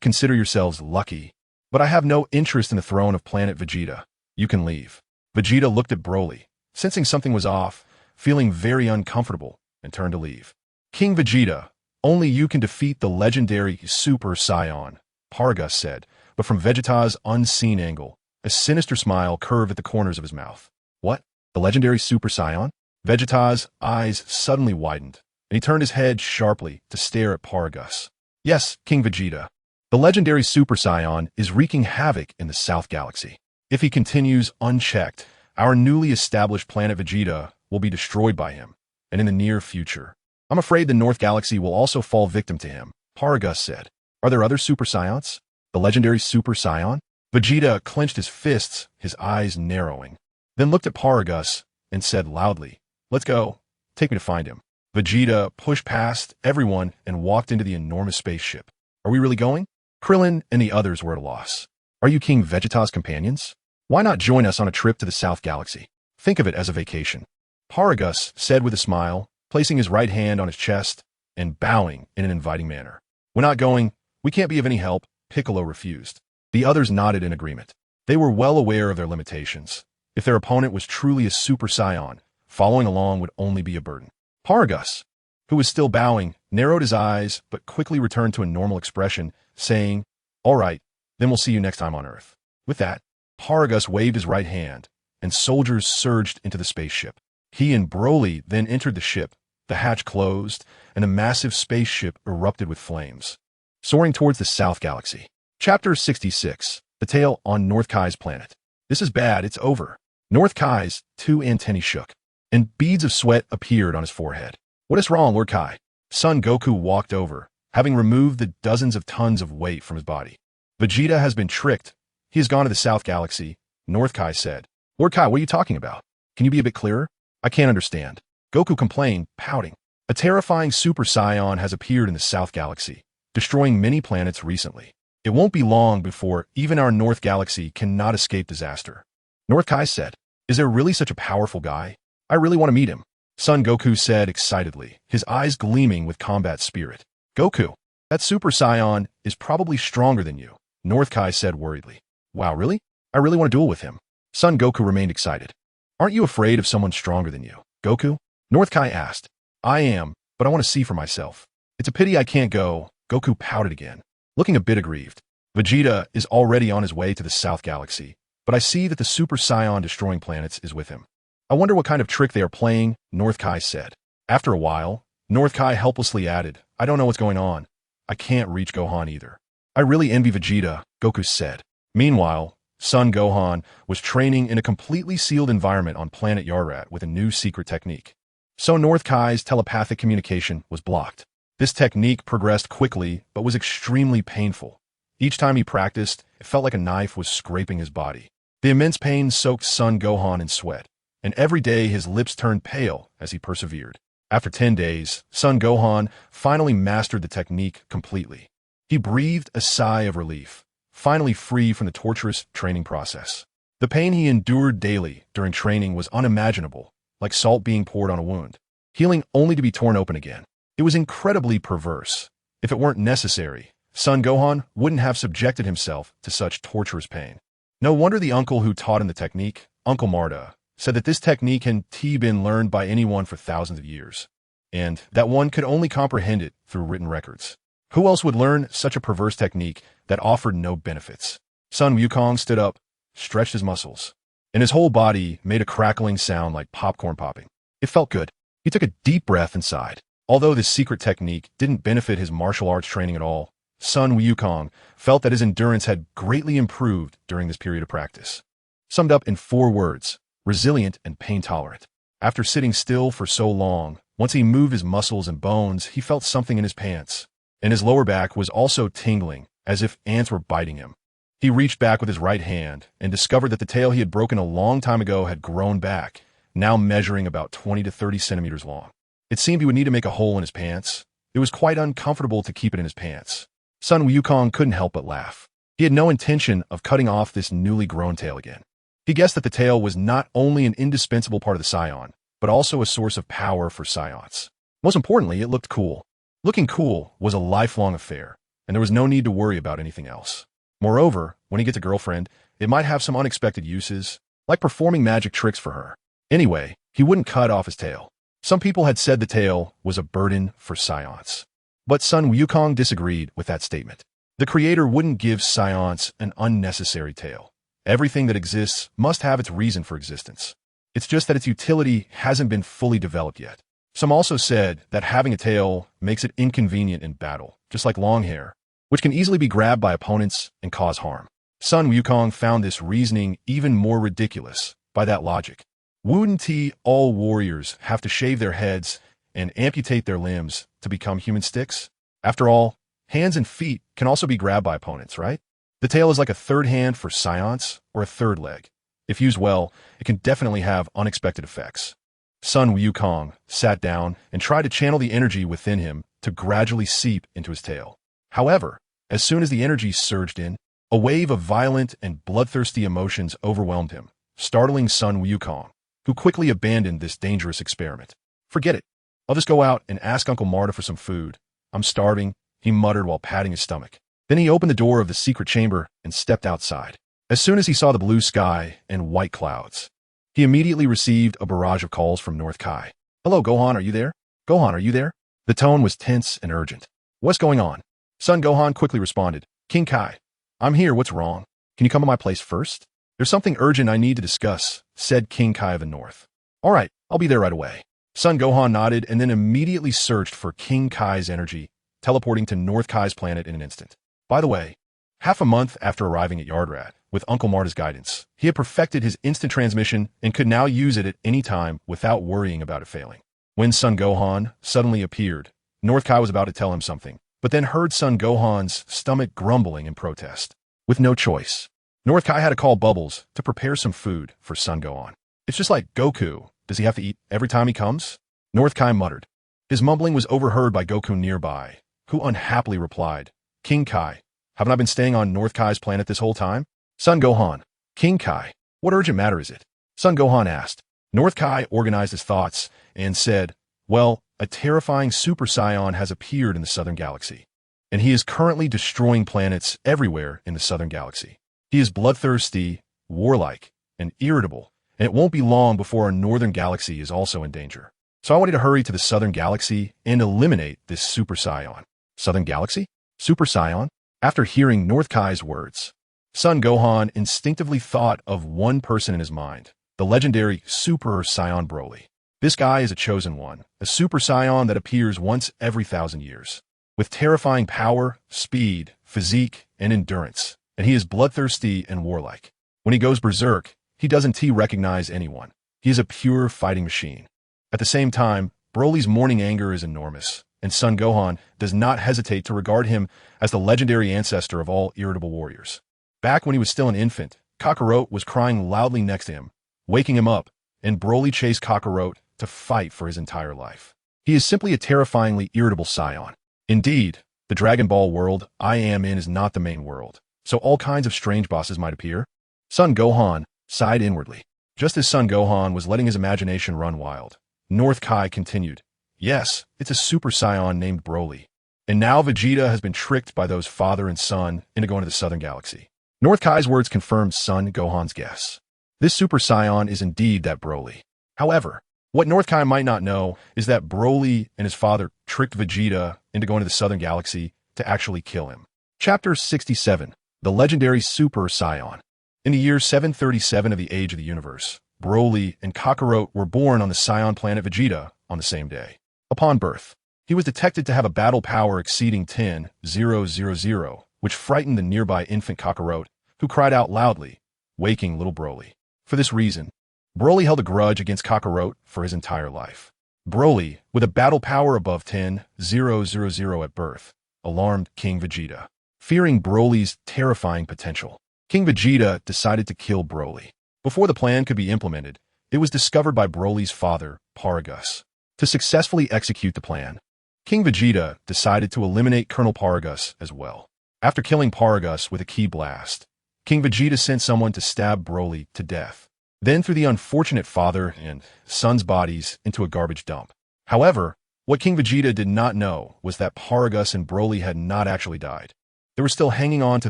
"Consider yourselves lucky. But I have no interest in the throne of planet Vegeta. You can leave." Vegeta looked at Broly, sensing something was off, feeling very uncomfortable, and turned to leave. "King Vegeta, only you can defeat the legendary Super Saiyan," Paragus said, but from Vegeta's unseen angle, a sinister smile curved at the corners of his mouth. "What? The legendary Super Saiyan?" Vegeta's eyes suddenly widened, and he turned his head sharply to stare at Paragus. "Yes, King Vegeta. The legendary Super Saiyan is wreaking havoc in the South Galaxy. If he continues unchecked, our newly established planet Vegeta will be destroyed by him, and in the near future, I'm afraid the North Galaxy will also fall victim to him," Paragus said. "Are there other Super Saiyans? The legendary Super Saiyan?" Vegeta clenched his fists, his eyes narrowing, then looked at Paragus and said loudly, "Let's go. Take me to find him." Vegeta pushed past everyone and walked into the enormous spaceship. "Are we really going?" Krillin and the others were at a loss. "Are you King Vegeta's companions? Why not join us on a trip to the South Galaxy? Think of it as a vacation." Paragus said with a smile, placing his right hand on his chest and bowing in an inviting manner. "We're not going. We can't be of any help," Piccolo refused. The others nodded in agreement. They were well aware of their limitations. If their opponent was truly a Super Saiyan, following along would only be a burden. Paragus, who was still bowing, narrowed his eyes but quickly returned to a normal expression, saying, "All right, then we'll see you next time on Earth." With that, Paragus waved his right hand, and soldiers surged into the spaceship. He and Broly then entered the ship, the hatch closed, and a massive spaceship erupted with flames, soaring towards the South Galaxy. Chapter 66, The Tale on North Kai's Planet. "This is bad, it's over." North Kai's two antennae shook, and beads of sweat appeared on his forehead. "What is wrong, Lord Kai?" Son Goku walked over, having removed the dozens of tons of weight from his body. "Vegeta has been tricked. He has gone to the South Galaxy," North Kai said. "Lord Kai, what are you talking about? Can you be a bit clearer? I can't understand." Goku complained, pouting. "A terrifying Super Saiyan has appeared in the South Galaxy, destroying many planets recently. It won't be long before even our North Galaxy cannot escape disaster." North Kai said, "Is there really such a powerful guy? I really want to meet him," Son Goku said excitedly, his eyes gleaming with combat spirit. "Goku, that Super Saiyan is probably stronger than you," North Kai said worriedly. "Wow, really? I really want to duel with him." Son Goku remained excited. "Aren't you afraid of someone stronger than you, Goku?" North Kai asked. "I am, but I want to see for myself. It's a pity I can't go." Goku pouted again, looking a bit aggrieved. "Vegeta is already on his way to the South Galaxy, but I see that the Super Saiyan destroying planets is with him. I wonder what kind of trick they are playing," North Kai said. After a while, North Kai helplessly added, "I don't know what's going on. I can't reach Gohan either." "I really envy Vegeta," Goku said. Meanwhile, Son Gohan was training in a completely sealed environment on planet Yarrat with a new secret technique. So North Kai's telepathic communication was blocked. This technique progressed quickly but was extremely painful. Each time he practiced, it felt like a knife was scraping his body. The immense pain soaked Son Gohan in sweat, and every day his lips turned pale as he persevered. After 10 days, Sun Gohan finally mastered the technique completely. He breathed a sigh of relief, finally free from the torturous training process. The pain he endured daily during training was unimaginable, like salt being poured on a wound, healing only to be torn open again. It was incredibly perverse. If it weren't necessary, Sun Gohan wouldn't have subjected himself to such torturous pain. No wonder the uncle who taught him the technique, Uncle Marta, said that this technique had been learned by anyone for thousands of years, and that one could only comprehend it through written records. Who else would learn such a perverse technique that offered no benefits? Sun Wukong stood up, stretched his muscles, and his whole body made a crackling sound like popcorn popping. It felt good. He took a deep breath and sighed. Although this secret technique didn't benefit his martial arts training at all, Sun Wukong felt that his endurance had greatly improved during this period of practice. Summed up in 4 words: resilient and pain-tolerant. After sitting still for so long, once he moved his muscles and bones, he felt something in his pants, and his lower back was also tingling, as if ants were biting him. He reached back with his right hand and discovered that the tail he had broken a long time ago had grown back, now measuring about 20 to 30 centimeters long. It seemed he would need to make a hole in his pants. It was quite uncomfortable to keep it in his pants. Sun Wukong couldn't help but laugh. He had no intention of cutting off this newly grown tail again. He guessed that the tail was not only an indispensable part of the scion, but also a source of power for scions. Most importantly, it looked cool. Looking cool was a lifelong affair, and there was no need to worry about anything else. Moreover, when he gets a girlfriend, it might have some unexpected uses, like performing magic tricks for her. Anyway, he wouldn't cut off his tail. Some people had said the tail was a burden for scions. But Sun Wukong disagreed with that statement. The creator wouldn't give scions an unnecessary tail. Everything that exists must have its reason for existence. It's just that its utility hasn't been fully developed yet. Some also said that having a tail makes it inconvenient in battle, just like long hair, which can easily be grabbed by opponents and cause harm. Sun Wukong found this reasoning even more ridiculous. By that logic, wouldn't all warriors have to shave their heads and amputate their limbs to become human sticks? After all, hands and feet can also be grabbed by opponents, right? The tail is like a third hand for scions or a third leg. If used well, it can definitely have unexpected effects. Sun Wukong sat down and tried to channel the energy within him to gradually seep into his tail. However, as soon as the energy surged in, a wave of violent and bloodthirsty emotions overwhelmed him, startling Sun Wukong, who quickly abandoned this dangerous experiment. Forget it. I'll just go out and ask Uncle Marta for some food. I'm starving, he muttered while patting his stomach. Then he opened the door of the secret chamber and stepped outside. As soon as he saw the blue sky and white clouds, he immediately received a barrage of calls from North Kai. Hello, Gohan, are you there? Gohan, are you there? The tone was tense and urgent. What's going on? Son Gohan quickly responded. King Kai, I'm here, what's wrong? Can you come to my place first? There's something urgent I need to discuss, said King Kai of the North. All right, I'll be there right away. Son Gohan nodded and then immediately searched for King Kai's energy, teleporting to North Kai's planet in an instant. By the way, half a month after arriving at Yardrat, with Uncle Marta's guidance, he had perfected his instant transmission and could now use it at any time without worrying about it failing. When Son Gohan suddenly appeared, North Kai was about to tell him something, but then heard Son Gohan's stomach grumbling in protest. With no choice, North Kai had to call Bubbles to prepare some food for Son Gohan. It's just like Goku. Does he have to eat every time he comes? North Kai muttered. His mumbling was overheard by Goku nearby, who unhappily replied, King Kai, haven't I been staying on North Kai's planet this whole time? Son Gohan, King Kai, what urgent matter is it? Son Gohan asked. North Kai organized his thoughts and said, well, a terrifying super scion has appeared in the southern galaxy, and he is currently destroying planets everywhere in the southern galaxy. He is bloodthirsty, warlike, and irritable, and it won't be long before our northern galaxy is also in danger. So I want you to hurry to the southern galaxy and eliminate this super scion. Southern galaxy? Super scion? After hearing North Kai's words, Son Gohan instinctively thought of one person in his mind, the legendary Super Saiyan Broly. This guy is a chosen one, a Super Saiyan that appears once every 1,000 years. With terrifying power, speed, physique, and endurance, and he is bloodthirsty and warlike. When he goes berserk, he doesn't recognize anyone. He is a pure fighting machine. At the same time, Broly's morning anger is enormous, and Son Gohan does not hesitate to regard him as the legendary ancestor of all irritable warriors. Back when he was still an infant, Kakarot was crying loudly next to him, waking him up, and Broly chased Kakarot to fight for his entire life. He is simply a terrifyingly irritable scion. Indeed, the Dragon Ball world I am in is not the main world, so all kinds of strange bosses might appear. Sun Gohan sighed inwardly. Just as Sun Gohan was letting his imagination run wild, North Kai continued, "Yes, it's a super scion named Broly. And now Vegeta has been tricked by those father and son into going to the Southern Galaxy." North Kai's words confirmed Sun Gohan's guess. This super scion is indeed that Broly. However, what North Kai might not know is that Broly and his father tricked Vegeta into going to the Southern Galaxy to actually kill him. Chapter 67, The Legendary Super Scion. In the year 737 of the Age of the Universe, Broly and Kakarot were born on the Scion planet Vegeta on the same day. Upon birth, he was detected to have a battle power exceeding 10,000, which frightened the nearby infant Kakarot, who cried out loudly, waking little Broly. For this reason, Broly held a grudge against Kakarot for his entire life. Broly, with a battle power above 10,000 at birth, alarmed King Vegeta. Fearing Broly's terrifying potential, King Vegeta decided to kill Broly. Before the plan could be implemented, it was discovered by Broly's father, Paragus. To successfully execute the plan, King Vegeta decided to eliminate Colonel Paragus as well. After killing Paragus with a ki blast, King Vegeta sent someone to stab Broly to death, then threw the unfortunate father and son's bodies into a garbage dump. However, what King Vegeta did not know was that Paragus and Broly had not actually died. They were still hanging on to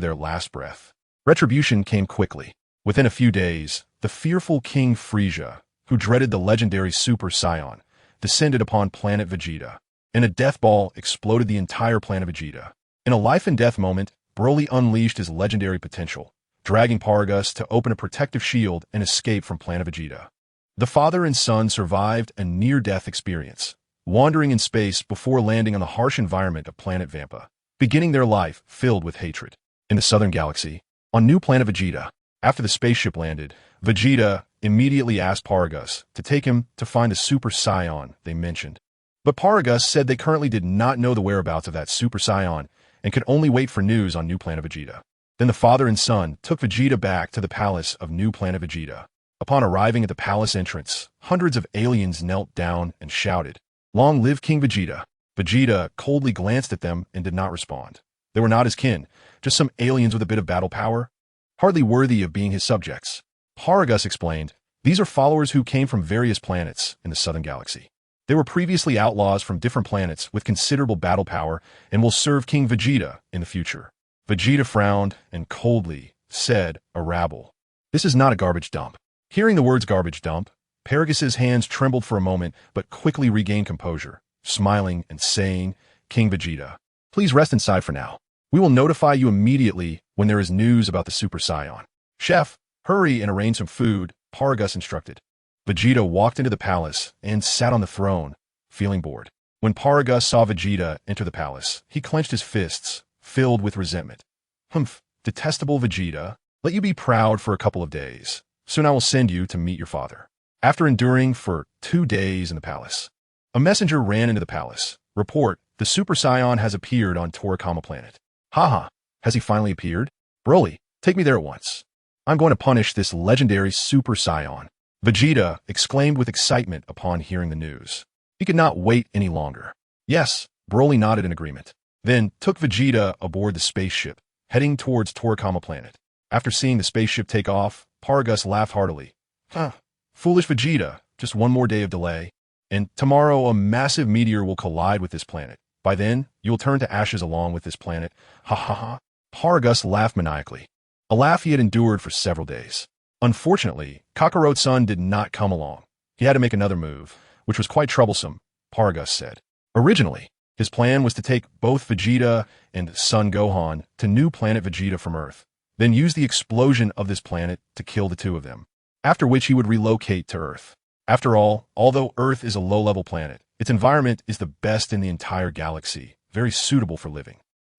their last breath. Retribution came quickly. Within a few days, the fearful King Frieza, who dreaded the legendary Super Saiyan, descended upon planet Vegeta, and a death ball exploded the entire planet Vegeta. In a life-and-death moment, Broly unleashed his legendary potential, dragging Paragus to open a protective shield and escape from planet Vegeta. The father and son survived a near-death experience, wandering in space before landing on the harsh environment of planet Vampa, beginning their life filled with hatred. In the Southern Galaxy, on new planet Vegeta, after the spaceship landed, Vegeta immediately asked Paragus to take him to find the Super Saiyan they mentioned. But Paragus said they currently did not know the whereabouts of that Super Saiyan and could only wait for news on new planet Vegeta. Then the father and son took Vegeta back to the palace of new planet Vegeta. Upon arriving at the palace entrance, hundreds of aliens knelt down and shouted, "Long live King Vegeta!" Vegeta coldly glanced at them and did not respond. They were not his kin, just some aliens with a bit of battle power, hardly worthy of being his subjects. Paragus explained, "These are followers who came from various planets in the Southern Galaxy. They were previously outlaws from different planets with considerable battle power and will serve King Vegeta in the future." Vegeta frowned and coldly said, "A rabble. This is not a garbage dump." Hearing the words garbage dump, Paragus's hands trembled for a moment but quickly regained composure, smiling and saying, "King Vegeta, please rest inside for now. We will notify you immediately when there is news about the Super Saiyan." "Chef, hurry and arrange some food," Paragus instructed. Vegeta walked into the palace and sat on the throne, feeling bored. When Paragus saw Vegeta enter the palace, he clenched his fists, filled with resentment. "Humph, detestable Vegeta, let you be proud for a couple of days. Soon I will send you to meet your father." After enduring for 2 days in the palace, a messenger ran into the palace. "Report, the Super Saiyan has appeared on Torikama planet." "Haha, has he finally appeared? Broly, take me there at once. I'm going to punish this legendary Super Saiyan." Vegeta exclaimed with excitement upon hearing the news. He could not wait any longer. "Yes," Broly nodded in agreement, then took Vegeta aboard the spaceship, heading towards Torikama planet. After seeing the spaceship take off, Paragus laughed heartily. Foolish Vegeta, just one more day of delay, and tomorrow a massive meteor will collide with this planet. By then, you will turn to ashes along with this planet. Ha ha ha." Paragus laughed maniacally, a laugh he had endured for several days. Unfortunately, Kakarot's son did not come along. He had to make another move, which was quite troublesome, Paragus said. Originally, his plan was to take both Vegeta and Sun Gohan to new planet Vegeta from Earth, then use the explosion of this planet to kill the two of them, after which he would relocate to Earth. After all, although Earth is a low-level planet, its environment is the best in the entire galaxy, very suitable for living.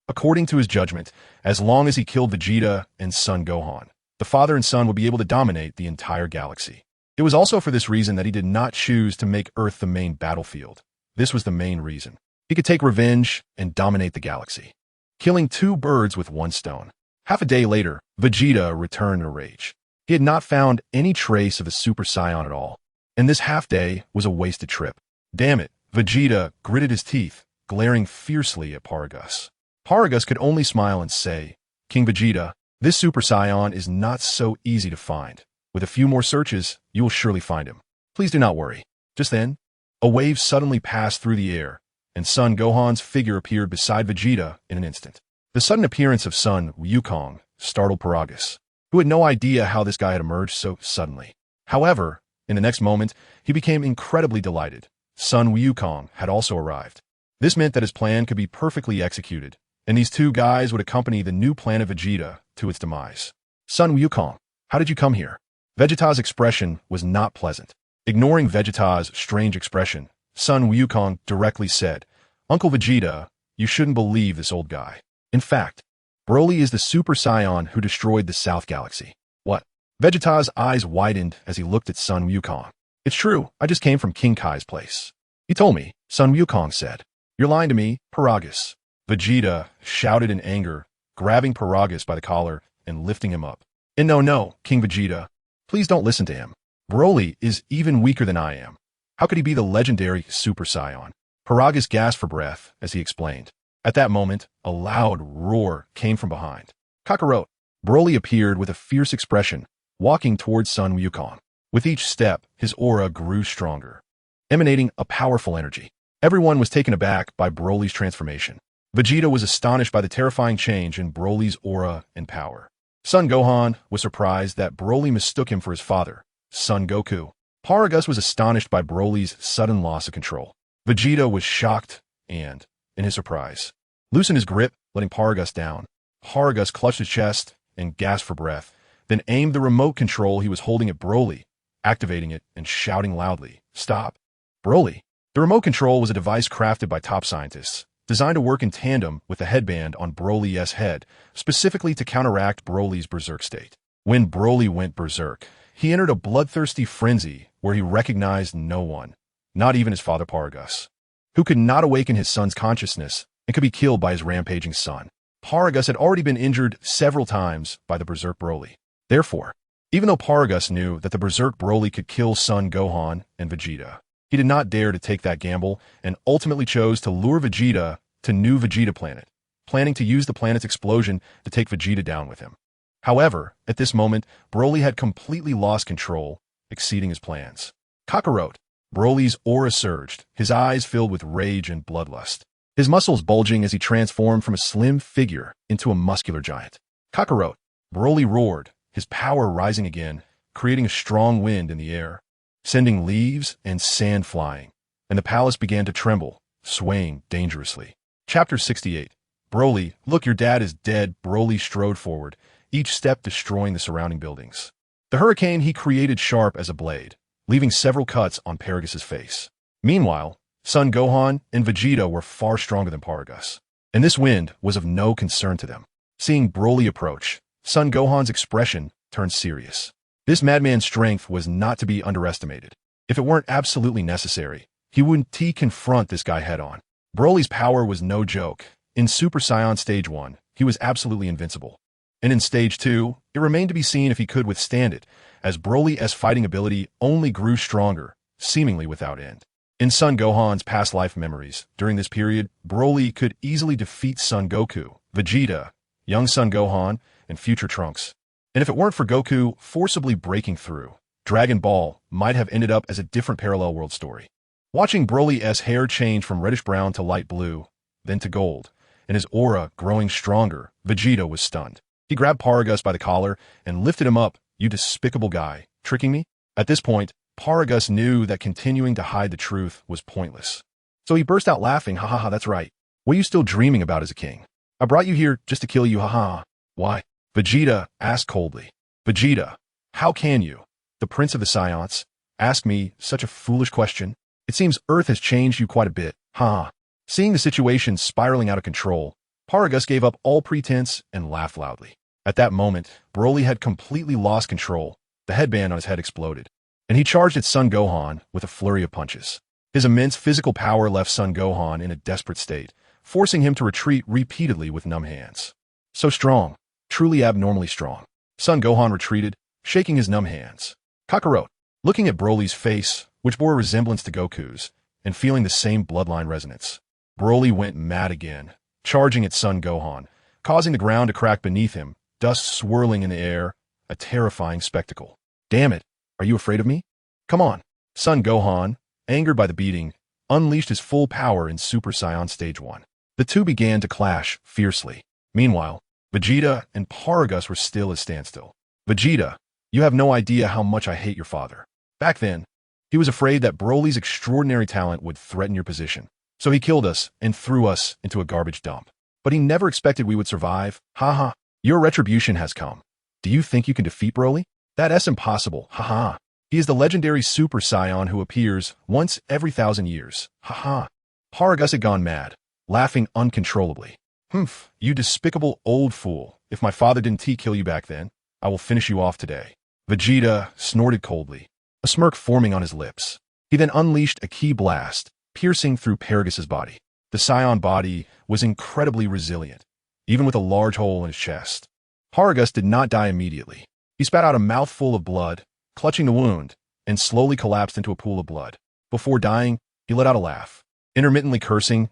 According to his judgment, as long as he killed Vegeta and Sun Gohan, the father and son would be able to dominate the entire galaxy. It was also for this reason that he did not choose to make Earth the main battlefield. This was the main reason. He could take revenge and dominate the galaxy, killing 2 birds with 1 stone. Half a day later, Vegeta returned in a rage. He had not found any trace of the Super Saiyan at all, and this half day was a wasted trip. "Damn it, Vegeta gritted his teeth, glaring fiercely at Paragus. Paragus could only smile and say, "King Vegeta, this Super Saiyan is not so easy to find. With a few more searches, you will surely find him. Please do not worry." Just then, a wave suddenly passed through the air, and Sun Gohan's figure appeared beside Vegeta in an instant. The sudden appearance of Sun Wukong startled Paragus, who had no idea how this guy had emerged so suddenly. However, in the next moment, he became incredibly delighted. Sun Wukong had also arrived. This meant that his plan could be perfectly executed, and these two guys would accompany the new planet Vegeta to its demise. "Sun Wukong, how did you come here?" Vegeta's expression was not pleasant. Ignoring Vegeta's strange expression, Sun Wukong directly said, "Uncle Vegeta, you shouldn't believe this old guy. In fact, Broly is the Super Saiyan who destroyed the South Galaxy." "What?" Vegeta's eyes widened as he looked at Sun Wukong. "It's true, I just came from King Kai's place." "He told me," Sun Wukong said. "You're lying to me, Paragus." Vegeta shouted in anger, grabbing Paragus by the collar and lifting him up. "And no, King Vegeta, please don't listen to him. Broly is even weaker than I am. How could he be the legendary Super Saiyan?" Paragus gasped for breath as he explained. At that moment, a loud roar came from behind. "Kakarot!" Broly appeared with a fierce expression, walking towards Sun Wukong. With each step, his aura grew stronger, emanating a powerful energy. Everyone was taken aback by Broly's transformation. Vegeta was astonished by the terrifying change in Broly's aura and power. Son Gohan was surprised that Broly mistook him for his father, Son Goku. Paragus was astonished by Broly's sudden loss of control. Vegeta was shocked and, in his surprise, loosened his grip, letting Paragus down. Paragus clutched his chest and gasped for breath, then aimed the remote control he was holding at Broly, activating it and shouting loudly, "Stop!" Broly. The remote control was a device crafted by top scientists, designed to work in tandem with the headband on Broly's head, specifically to counteract Broly's berserk state. When Broly went berserk, he entered a bloodthirsty frenzy where he recognized no one, not even his father Paragus, who could not awaken his son's consciousness and could be killed by his rampaging son. Paragus had already been injured several times by the berserk Broly. Therefore, even though Paragus knew that the berserk Broly could kill Son Gohan and Vegeta, he did not dare to take that gamble and ultimately chose to lure Vegeta to New Vegeta Planet, planning to use the planet's explosion to take Vegeta down with him. However, at this moment, Broly had completely lost control, exceeding his plans. Kakarot. Broly's aura surged, his eyes filled with rage and bloodlust, his muscles bulging as he transformed from a slim figure into a muscular giant. Kakarot. Broly roared, his power rising again, creating a strong wind in the air, sending leaves and sand flying, and the palace began to tremble, swaying dangerously. Chapter 68. Broly, look, your dad is dead. Broly strode forward, each step destroying the surrounding buildings. The hurricane he created sharp as a blade, leaving several cuts on Paragus's face. Meanwhile, Son Gohan and Vegeta were far stronger than Paragus, and this wind was of no concern to them. Seeing Broly approach, Son Gohan's expression turned serious. This madman's strength was not to be underestimated. If it weren't absolutely necessary, he wouldn't confront this guy head-on. Broly's power was no joke. In Super Saiyan Stage 1, he was absolutely invincible. And in Stage 2, it remained to be seen if he could withstand it, as Broly's fighting ability only grew stronger, seemingly without end. In Son Gohan's past life memories, during this period, Broly could easily defeat Son Goku, Vegeta, young Son Gohan, and future Trunks. And if it weren't for Goku forcibly breaking through, Dragon Ball might have ended up as a different parallel world story. Watching Broly's hair change from reddish-brown to light blue, then to gold, and his aura growing stronger, Vegeta was stunned. He grabbed Paragus by the collar and lifted him up. "You despicable guy, tricking me?" At this point, Paragus knew that continuing to hide the truth was pointless. So he burst out laughing. "Ha ha ha, that's right. What are you still dreaming about as a king? I brought you here just to kill you, ha ha." "Why?" Vegeta asked coldly. "Vegeta, how can you, the prince of the Saiyans, ask me such a foolish question? It seems Earth has changed you quite a bit, ha." Seeing the situation spiraling out of control, Paragus gave up all pretense and laughed loudly. At that moment, Broly had completely lost control. The headband on his head exploded, and he charged at Son Gohan with a flurry of punches. His immense physical power left Son Gohan in a desperate state, forcing him to retreat repeatedly with numb hands. So strong, truly abnormally strong. Son Gohan retreated, shaking his numb hands. Kakarot, looking at Broly's face, which bore a resemblance to Goku's, and feeling the same bloodline resonance. Broly went mad again, charging at Sun Gohan, causing the ground to crack beneath him, dust swirling in the air, a terrifying spectacle. Damn it, are you afraid of me? Come on. Sun Gohan, angered by the beating, unleashed his full power in Super Saiyan Stage 1. The two began to clash fiercely. Meanwhile, Vegeta and Paragus were still at standstill. Vegeta, you have no idea how much I hate your father. Back then, he was afraid that Broly's extraordinary talent would threaten your position. So he killed us and threw us into a garbage dump. But he never expected we would survive. Haha, your retribution has come. Do you think you can defeat Broly? That's impossible. Haha. He is the legendary Super Saiyan who appears once every 1,000 years. Haha. Paragus had gone mad, laughing uncontrollably. Humph, you despicable old fool. If my father didn't kill you back then, I will finish you off today. Vegeta snorted coldly, a smirk forming on his lips. He then unleashed a ki blast, piercing through Paragus's body. The Saiyan body was incredibly resilient, even with a large hole in his chest. Paragus did not die immediately. He spat out a mouthful of blood, clutching the wound, and slowly collapsed into a pool of blood. Before dying, he let out a laugh, intermittently cursing,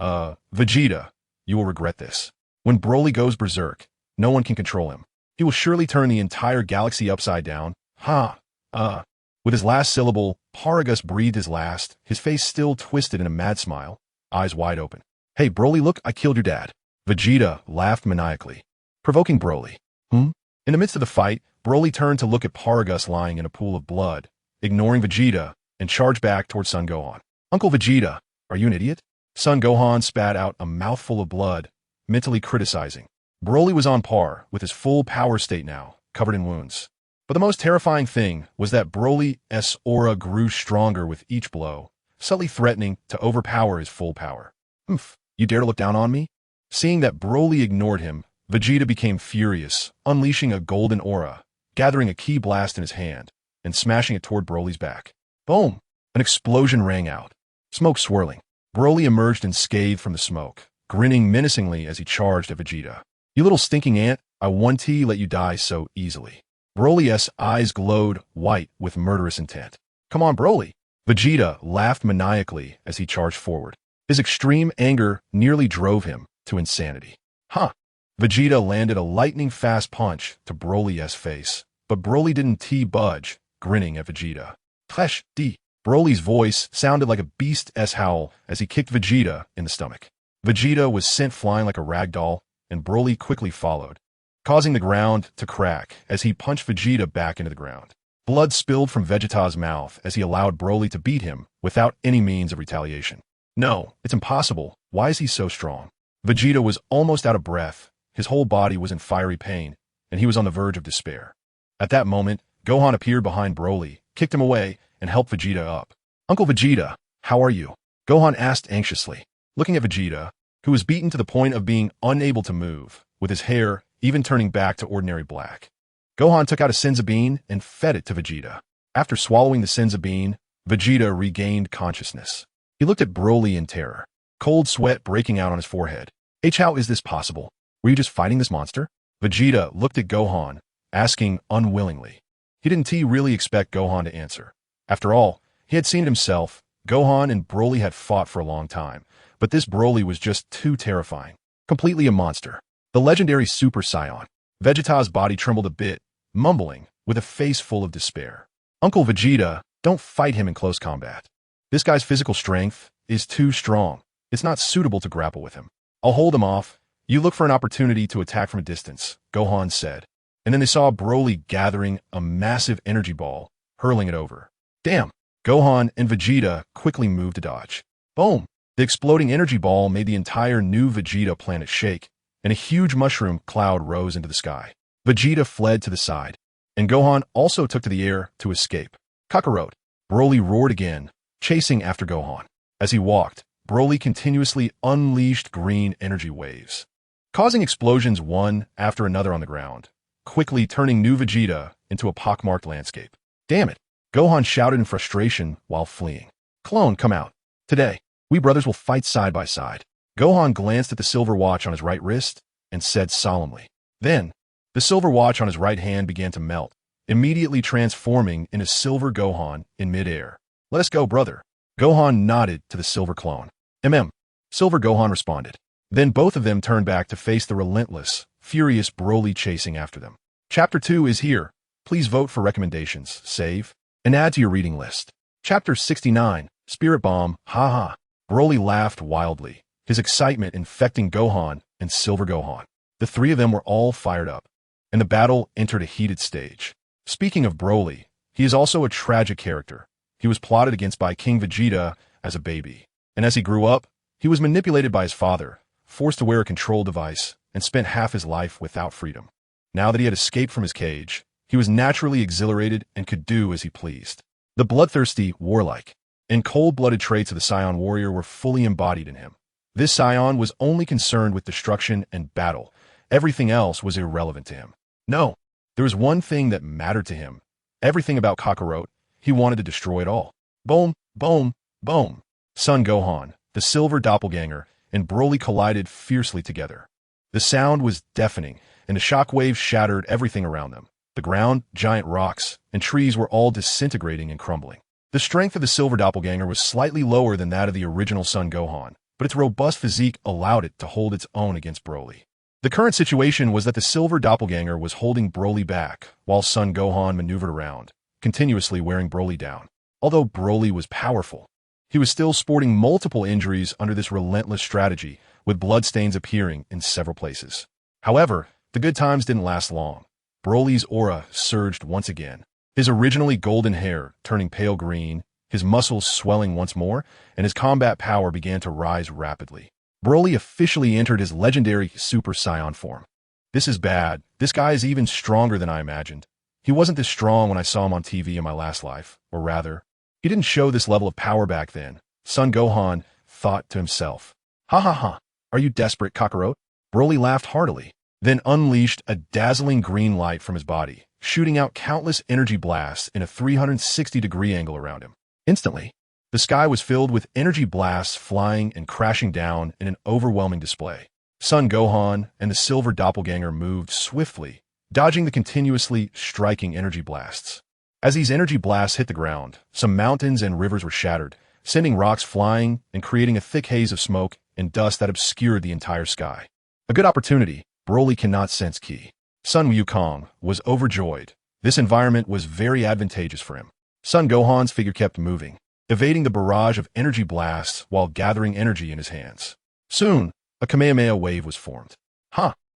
Vegeta, you will regret this. When Broly goes berserk, no one can control him. He will surely turn the entire galaxy upside down. With his last syllable, Paragus breathed his last, his face still twisted in a mad smile, eyes wide open. Hey, Broly, look, I killed your dad. Vegeta laughed maniacally, provoking Broly. In the midst of the fight, Broly turned to look at Paragus lying in a pool of blood, ignoring Vegeta, and charged back towards Son Gohan. Uncle Vegeta, are you an idiot? Son Gohan spat out a mouthful of blood, mentally criticizing. Broly was on par with his full power state now, covered in wounds. But the most terrifying thing was that Broly's aura grew stronger with each blow, subtly threatening to overpower his full power. You dare to look down on me? Seeing that Broly ignored him, Vegeta became furious, unleashing a golden aura, gathering a ki blast in his hand, and smashing it toward Broly's back. Boom! An explosion rang out, smoke swirling. Broly emerged unscathed from the smoke, grinning menacingly as he charged at Vegeta. You little stinking ant, I won't let you die so easily. Broly's eyes glowed white with murderous intent. Come on, Broly. Vegeta laughed maniacally as he charged forward. His extreme anger nearly drove him to insanity. Vegeta landed a lightning-fast punch to Broly's face, but Broly didn't budge, grinning at Vegeta. Clash D. Broly's voice sounded like a beast's howl as he kicked Vegeta in the stomach. Vegeta was sent flying like a rag doll, and Broly quickly followed, causing the ground to crack as he punched Vegeta back into the ground. Blood spilled from Vegeta's mouth as he allowed Broly to beat him without any means of retaliation. No, it's impossible. Why is he so strong? Vegeta was almost out of breath. His whole body was in fiery pain, and he was on the verge of despair. At that moment, Gohan appeared behind Broly, kicked him away, and helped Vegeta up. Uncle Vegeta, how are you? Gohan asked anxiously, looking at Vegeta, who was beaten to the point of being unable to move, with his hair even turning back to ordinary black. Gohan took out a senzu bean and fed it to Vegeta. After swallowing the senzu bean, Vegeta regained consciousness. He looked at Broly in terror, cold sweat breaking out on his forehead. How is this possible? Were you just fighting this monster? Vegeta looked at Gohan, asking unwillingly. He didn't really expect Gohan to answer. After all, he had seen it himself. Gohan and Broly had fought for a long time, but this Broly was just too terrifying. Completely a monster. The legendary Super Saiyan. Vegeta's body trembled a bit, mumbling, with a face full of despair. Uncle Vegeta, don't fight him in close combat. This guy's physical strength is too strong. It's not suitable to grapple with him. I'll hold him off. You look for an opportunity to attack from a distance, Gohan said. And then they saw Broly gathering a massive energy ball, hurling it over. Damn! Gohan and Vegeta quickly moved to dodge. Boom! The exploding energy ball made the entire new Vegeta planet shake, and a huge mushroom cloud rose into the sky. Vegeta fled to the side, and Gohan also took to the air to escape. Kakarot! Broly roared again, chasing after Gohan. As he walked, Broly continuously unleashed green energy waves, causing explosions one after another on the ground, quickly turning new Vegeta into a pockmarked landscape. Damn it! Gohan shouted in frustration while fleeing. Clone, come out. Today, we brothers will fight side by side. Gohan glanced at the silver watch on his right wrist and said solemnly. Then, the silver watch on his right hand began to melt, immediately transforming into Silver Gohan in midair. Let us go, brother. Gohan nodded to the silver clone. Silver Gohan responded. Then both of them turned back to face the relentless, furious Broly chasing after them. Chapter 2 is here. Please vote for recommendations, save, and add to your reading list. Chapter 69, Spirit Bomb, haha. Broly laughed wildly, his excitement infecting Gohan and Silver Gohan. The three of them were all fired up, and the battle entered a heated stage. Speaking of Broly, he is also a tragic character. He was plotted against by King Vegeta as a baby, and as he grew up, he was manipulated by his father, forced to wear a control device, and spent half his life without freedom. Now that he had escaped from his cage, he was naturally exhilarated and could do as he pleased. The bloodthirsty, warlike, and cold-blooded traits of the Scion warrior were fully embodied in him. This Scion was only concerned with destruction and battle. Everything else was irrelevant to him. No, there was one thing that mattered to him. Everything about Kakarot, he wanted to destroy it all. Boom, boom, boom. Sun Gohan, the silver doppelganger, and Broly collided fiercely together. The sound was deafening, and the shockwaves shattered everything around them. The ground, giant rocks, and trees were all disintegrating and crumbling. The strength of the silver doppelganger was slightly lower than that of the original Sun Gohan, but its robust physique allowed it to hold its own against Broly. The current situation was that the silver doppelganger was holding Broly back, while Sun Gohan maneuvered around, continuously wearing Broly down. Although Broly was powerful, he was still sporting multiple injuries under this relentless strategy, with bloodstains appearing in several places. However, the good times didn't last long. Broly's aura surged once again, his originally golden hair turning pale green, his muscles swelling once more, and his combat power began to rise rapidly. Broly officially entered his legendary Super Saiyan form. This is bad. This guy is even stronger than I imagined. He wasn't this strong when I saw him on TV in my last life, or rather, he didn't show this level of power back then. Sun Gohan thought to himself. Ha ha ha, are you desperate, Kakarot? Broly laughed heartily, then unleashed a dazzling green light from his body, shooting out countless energy blasts in a 360-degree angle around him. Instantly, the sky was filled with energy blasts flying and crashing down in an overwhelming display. Sun Gohan and the silver doppelganger moved swiftly, dodging the continuously striking energy blasts. As these energy blasts hit the ground, some mountains and rivers were shattered, sending rocks flying and creating a thick haze of smoke and dust that obscured the entire sky. A good opportunity. Broly cannot sense ki. Sun Wukong was overjoyed. This environment was very advantageous for him. Sun Gohan's figure kept moving, evading the barrage of energy blasts while gathering energy in his hands. Soon, a Kamehameha wave was formed.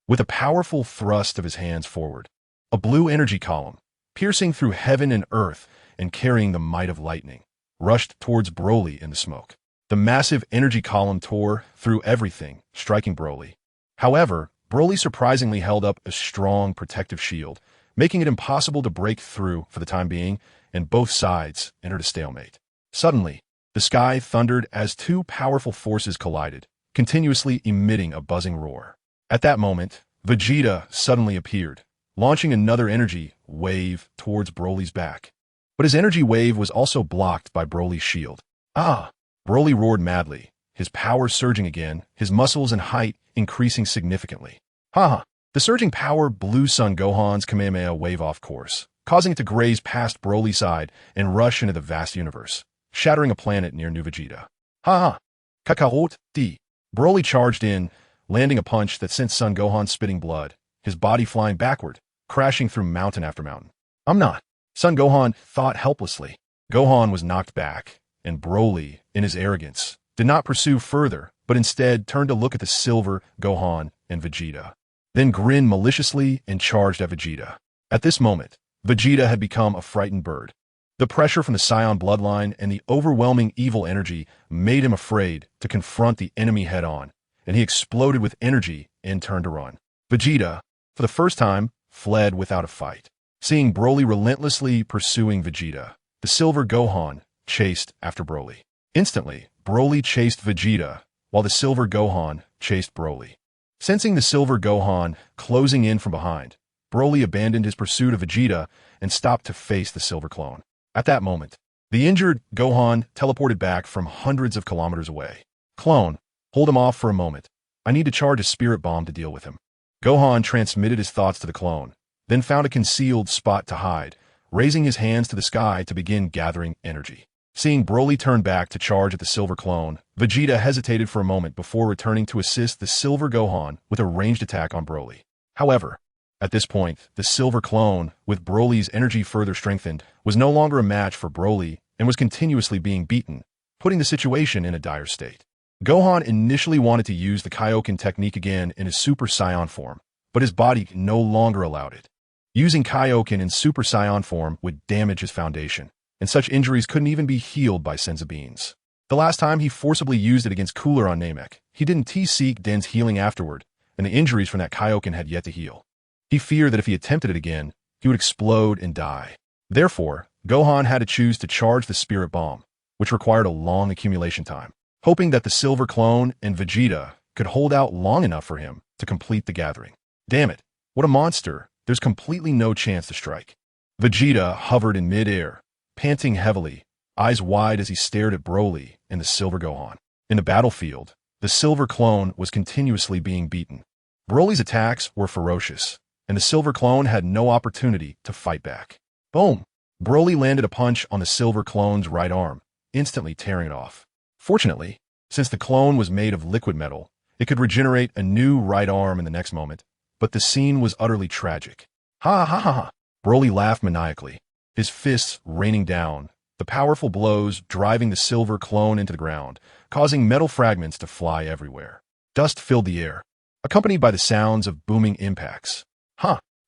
With a powerful thrust of his hands forward, a blue energy column, piercing through heaven and earth and carrying the might of lightning, rushed towards Broly in the smoke. The massive energy column tore through everything, striking Broly. However, Broly surprisingly held up a strong protective shield, making it impossible to break through for the time being, and both sides entered a stalemate. Suddenly, the sky thundered as two powerful forces collided, continuously emitting a buzzing roar. At that moment, Vegeta suddenly appeared, launching another energy wave towards Broly's back. But his energy wave was also blocked by Broly's shield. Broly roared madly, his power surging again, his muscles and height increasing significantly. The surging power blew Sun Gohan's Kamehameha wave off course, causing it to graze past Broly's side and rush into the vast universe, shattering a planet near New Vegeta. Kakarot D. Broly charged in, landing a punch that sent Sun Gohan spitting blood, his body flying backward, crashing through mountain after mountain. I'm not. Sun Gohan thought helplessly. Gohan was knocked back, and Broly, in his arrogance, did not pursue further, but instead turned to look at the silver Gohan and Vegeta, then grinned maliciously and charged at Vegeta. At this moment, Vegeta had become a frightened bird. The pressure from the Saiyan bloodline and the overwhelming evil energy made him afraid to confront the enemy head-on, and he exploded with energy and turned to run. Vegeta, for the first time, fled without a fight. Seeing Broly relentlessly pursuing Vegeta, the silver Gohan chased after Broly. Instantly, Broly chased Vegeta, while the silver Gohan chased Broly. Sensing the silver Gohan closing in from behind, Broly abandoned his pursuit of Vegeta and stopped to face the silver clone. At that moment, the injured Gohan teleported back from hundreds of kilometers away. Clone, hold him off for a moment. I need to charge a spirit bomb to deal with him. Gohan transmitted his thoughts to the clone, then found a concealed spot to hide, raising his hands to the sky to begin gathering energy. Seeing Broly turn back to charge at the Silver Clone, Vegeta hesitated for a moment before returning to assist the Silver Gohan with a ranged attack on Broly. However, at this point, the Silver Clone, with Broly's energy further strengthened, was no longer a match for Broly and was continuously being beaten, putting the situation in a dire state. Gohan initially wanted to use the Kaioken technique again in his Super Saiyan form, but his body no longer allowed it. Using Kaioken in Super Saiyan form would damage his foundation, and such injuries couldn't even be healed by Senzu Beans. The last time he forcibly used it against Cooler on Namek, he didn't seek Den's healing afterward, and the injuries from that Kaioken had yet to heal. He feared that if he attempted it again, he would explode and die. Therefore, Gohan had to choose to charge the Spirit Bomb, which required a long accumulation time, hoping that the Silver Clone and Vegeta could hold out long enough for him to complete the gathering. Damn it, what a monster! There's completely no chance to strike. Vegeta hovered in mid-air, panting heavily, eyes wide as he stared at Broly and the Silver Gohan. In the battlefield, the Silver Clone was continuously being beaten. Broly's attacks were ferocious, and the Silver Clone had no opportunity to fight back. Boom! Broly landed a punch on the Silver Clone's right arm, instantly tearing it off. Fortunately, since the clone was made of liquid metal, it could regenerate a new right arm in the next moment, but the scene was utterly tragic. Ha ha ha ha! Broly laughed maniacally, his fists raining down, the powerful blows driving the Silver Clone into the ground, causing metal fragments to fly everywhere. Dust filled the air, accompanied by the sounds of booming impacts.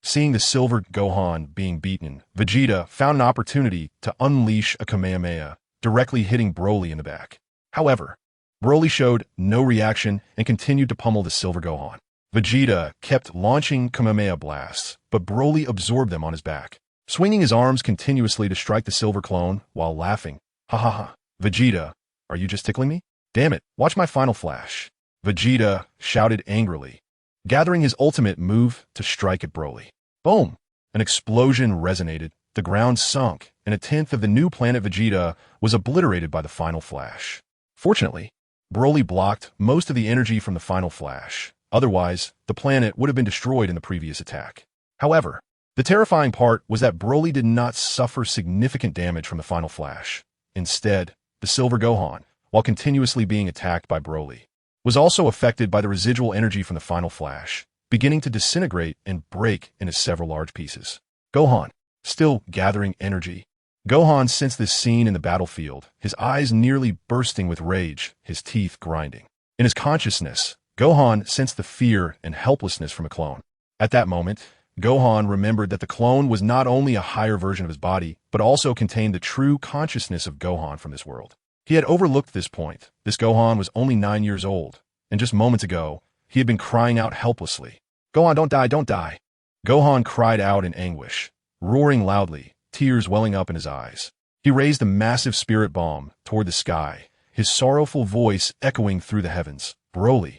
Seeing the Silver Gohan being beaten, Vegeta found an opportunity to unleash a Kamehameha, directly hitting Broly in the back. However, Broly showed no reaction and continued to pummel the Silver Gohan. Vegeta kept launching Kamehameha blasts, but Broly absorbed them on his back, swinging his arms continuously to strike the Silver Clone while laughing. Ha ha ha. Vegeta, are you just tickling me? Damn it, watch my final flash. Vegeta shouted angrily, gathering his ultimate move to strike at Broly. Boom! An explosion resonated, the ground sunk, and a tenth of the new planet Vegeta was obliterated by the final flash. Fortunately, Broly blocked most of the energy from the final flash. Otherwise, the planet would have been destroyed in the previous attack. However, the terrifying part was that Broly did not suffer significant damage from the final flash. Instead, the Silver Gohan, while continuously being attacked by Broly, was also affected by the residual energy from the final flash, beginning to disintegrate and break into several large pieces. Gohan, still gathering energy. Gohan sensed this scene in the battlefield, his eyes nearly bursting with rage, his teeth grinding. In his consciousness, Gohan sensed the fear and helplessness from a clone. At that moment, Gohan remembered that the clone was not only a higher version of his body, but also contained the true consciousness of Gohan from this world. He had overlooked this point. This Gohan was only 9 years old, and just moments ago, he had been crying out helplessly. Gohan, don't die, don't die. Gohan cried out in anguish, roaring loudly, tears welling up in his eyes. He raised a massive spirit bomb toward the sky, his sorrowful voice echoing through the heavens. Broly.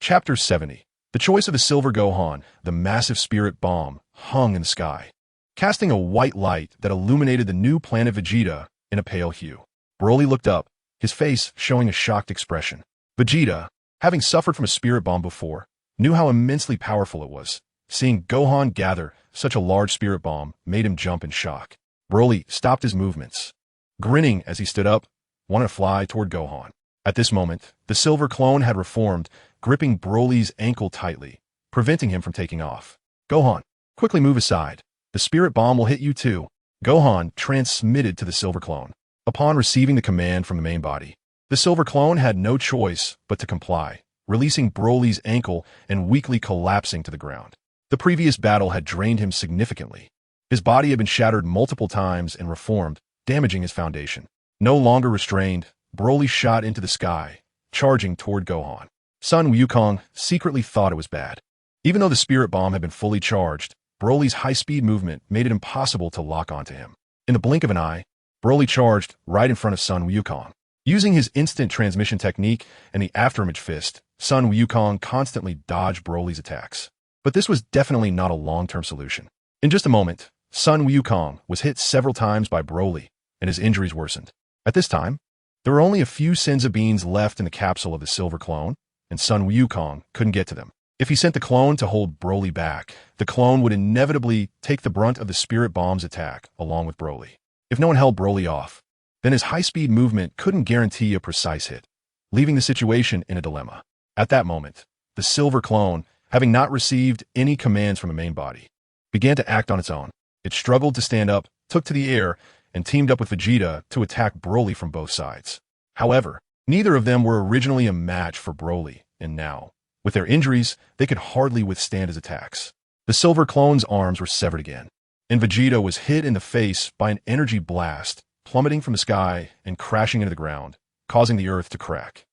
Chapter 70. The choice of the Silver Gohan, the massive spirit bomb, hung in the sky, casting a white light that illuminated the new planet Vegeta in a pale hue. Broly looked up, his face showing a shocked expression. Vegeta, having suffered from a spirit bomb before, knew how immensely powerful it was. Seeing Gohan gather such a large spirit bomb made him jump in shock. Broly stopped his movements, grinning as he stood up, wanted to fly toward Gohan. At this moment, the Silver Clone had reformed, gripping Broly's ankle tightly, preventing him from taking off. Gohan, quickly move aside. The spirit bomb will hit you too. Gohan transmitted to the Silver Clone. Upon receiving the command from the main body, the Silver Clone had no choice but to comply, releasing Broly's ankle and weakly collapsing to the ground. The previous battle had drained him significantly. His body had been shattered multiple times and reformed, damaging his foundation. No longer restrained, Broly shot into the sky, charging toward Gohan. Sun Wukong secretly thought it was bad. Even though the spirit bomb had been fully charged, Broly's high-speed movement made it impossible to lock onto him. In the blink of an eye, Broly charged right in front of Sun Wukong. Using his instant transmission technique and the afterimage fist, Sun Wukong constantly dodged Broly's attacks. But this was definitely not a long-term solution. In just a moment, Sun Wukong was hit several times by Broly, and his injuries worsened. At this time, there were only a few Senzu Beans left in the capsule of the Silver Clone, and Sun Wukong couldn't get to them. If he sent the clone to hold Broly back, the clone would inevitably take the brunt of the Spirit Bomb's attack along with Broly. If no one held Broly off, then his high-speed movement couldn't guarantee a precise hit, leaving the situation in a dilemma. At that moment, the silver clone, having not received any commands from the main body, began to act on its own. It struggled to stand up, took to the air, and teamed up with Vegeta to attack Broly from both sides. However, neither of them were originally a match for Broly, and now, with their injuries, they could hardly withstand his attacks. The silver clone's arms were severed again, and Vegeta was hit in the face by an energy blast, plummeting from the sky and crashing into the ground, causing the earth to crack.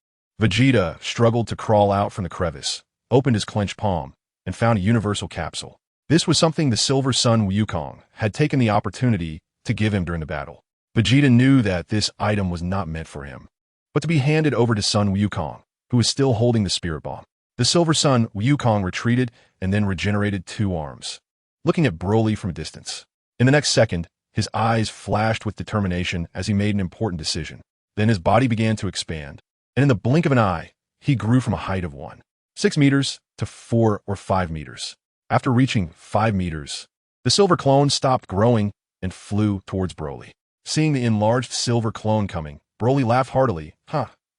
Vegeta struggled to crawl out from the crevice, opened his clenched palm, and found a universal capsule. This was something the Silver Sun Wukong had taken the opportunity to give him during the battle. Vegeta knew that this item was not meant for him, but to be handed over to Sun Wukong, who was still holding the spirit bomb. The Silver Sun Wukong retreated and then regenerated 2 arms, looking at Broly from a distance. In the next second, his eyes flashed with determination as he made an important decision. Then his body began to expand, and in the blink of an eye, he grew from a height of 1.6 meters to 4 or 5 meters. After reaching 5 meters, the silver clone stopped growing and flew towards Broly. Seeing the enlarged silver clone coming, Broly laughed heartily.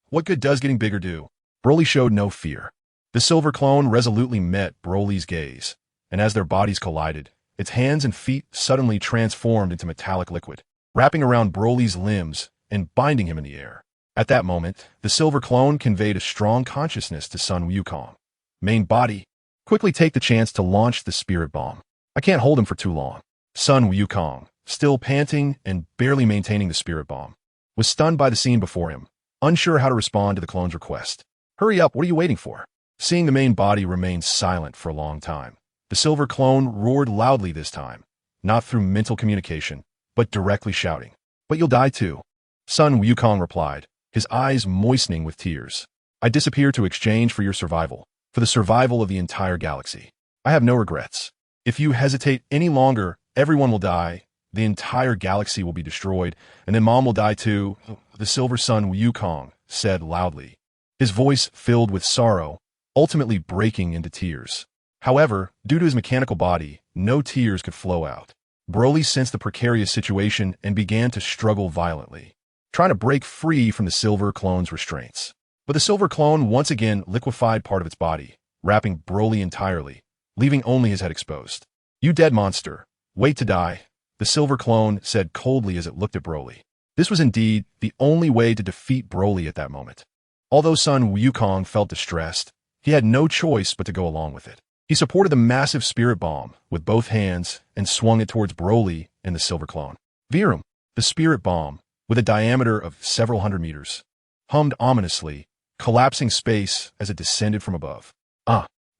What good does getting bigger do? Broly showed no fear. The silver clone resolutely met Broly's gaze, and as their bodies collided, its hands and feet suddenly transformed into metallic liquid, wrapping around Broly's limbs and binding him in the air. At that moment, the silver clone conveyed a strong consciousness to Sun Wukong. Main body, quickly take the chance to launch the spirit bomb. I can't hold him for too long. Sun Wukong, still panting and barely maintaining the spirit bomb, was stunned by the scene before him, unsure how to respond to the clone's request. Hurry up, what are you waiting for? Seeing the main body remain silent for a long time, the silver clone roared loudly this time, not through mental communication, but directly shouting, "But you'll die too." Sun Wukong replied, his eyes moistening with tears. "I disappear to exchange for your survival, for the survival of the entire galaxy. I have no regrets. If you hesitate any longer, everyone will die, the entire galaxy will be destroyed, and then Mom will die too," the Silver Sun Wukong said loudly, his voice filled with sorrow, ultimately breaking into tears. However, due to his mechanical body, no tears could flow out. Broly sensed the precarious situation and began to struggle violently, trying to break free from the silver clone's restraints. But the silver clone once again liquefied part of its body, wrapping Broly entirely, leaving only his head exposed. "You dead monster. Wait to die," the silver clone said coldly as it looked at Broly. This was indeed the only way to defeat Broly at that moment. Although Sun Wukong felt distressed, he had no choice but to go along with it. He supported the massive spirit bomb with both hands and swung it towards Broly and the silver clone. Virum, the spirit bomb, with a diameter of several hundred meters, hummed ominously, collapsing space as it descended from above.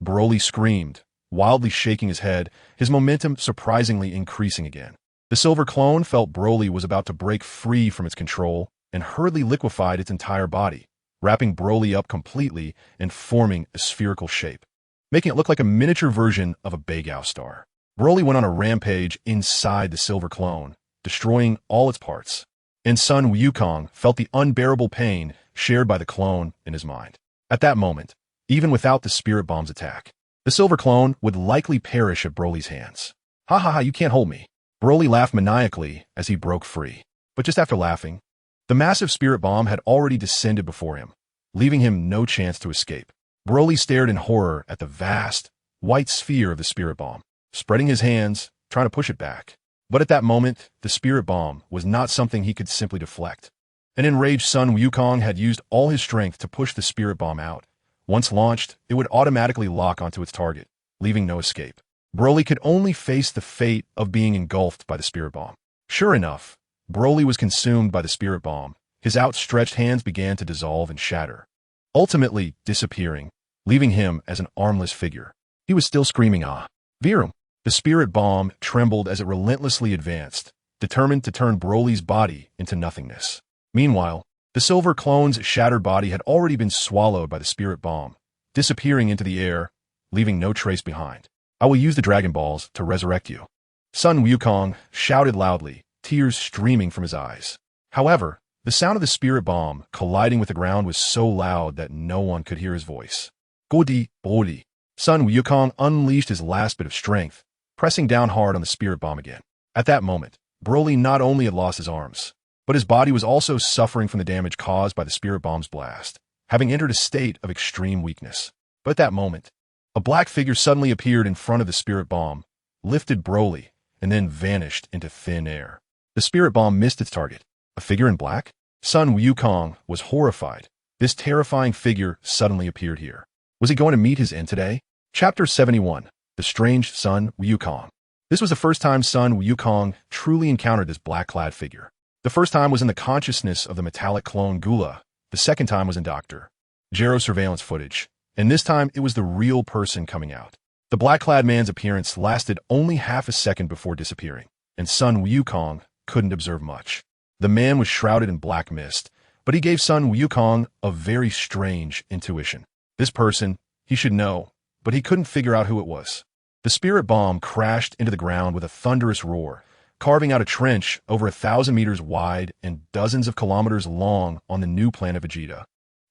Broly screamed, wildly shaking his head, his momentum surprisingly increasing again. The silver clone felt Broly was about to break free from its control and hurriedly liquefied its entire body, wrapping Broly up completely and forming a spherical shape, making it look like a miniature version of a Beigao star. Broly went on a rampage inside the silver clone, destroying all its parts, and Sun Wukong felt the unbearable pain shared by the clone in his mind. At that moment, even without the spirit bomb's attack, the silver clone would likely perish at Broly's hands. "Ha, you can't hold me." Broly laughed maniacally as he broke free. But just after laughing, the massive spirit bomb had already descended before him, leaving him no chance to escape. Broly stared in horror at the vast, white sphere of the spirit bomb, spreading his hands, trying to push it back. But at that moment, the spirit bomb was not something he could simply deflect. An enraged Sun Wukong had used all his strength to push the spirit bomb out. Once launched, it would automatically lock onto its target, leaving no escape. Broly could only face the fate of being engulfed by the spirit bomb. Sure enough, Broly was consumed by the spirit bomb. His outstretched hands began to dissolve and shatter, ultimately disappearing, leaving him as an armless figure. He was still screaming, Virum. The spirit bomb trembled as it relentlessly advanced, determined to turn Broly's body into nothingness. Meanwhile, the silver clone's shattered body had already been swallowed by the spirit bomb, disappearing into the air, leaving no trace behind. "I will use the Dragon Balls to resurrect you." Sun Wukong shouted loudly, tears streaming from his eyes. However, the sound of the spirit bomb colliding with the ground was so loud that no one could hear his voice. "Godi, Bodi." Sun Wukong unleashed his last bit of strength, pressing down hard on the spirit bomb again. At that moment, Broly not only had lost his arms, But his body was also suffering from the damage caused by the spirit bomb's blast, having entered a state of extreme weakness. But at that moment, a black figure suddenly appeared in front of the spirit bomb, lifted Broly, and then vanished into thin air. The spirit bomb missed its target. A figure in black? Sun Wukong was horrified. This terrifying figure suddenly appeared here. Was he going to meet his end today? Chapter 71. The Strange Sun Wukong. This was the first time Sun Wukong truly encountered this black-clad figure. The first time was in the consciousness of the metallic clone Gula. The second time was in Dr. Gero's surveillance footage. And this time, it was the real person coming out. The black-clad man's appearance lasted only half a second before disappearing, and Sun Wukong couldn't observe much. The man was shrouded in black mist, but he gave Sun Wukong a very strange intuition. This person, he should know, but he couldn't figure out who it was. The spirit bomb crashed into the ground with a thunderous roar, carving out a trench over 1,000 meters wide and dozens of kilometers long on the new planet Vegeta,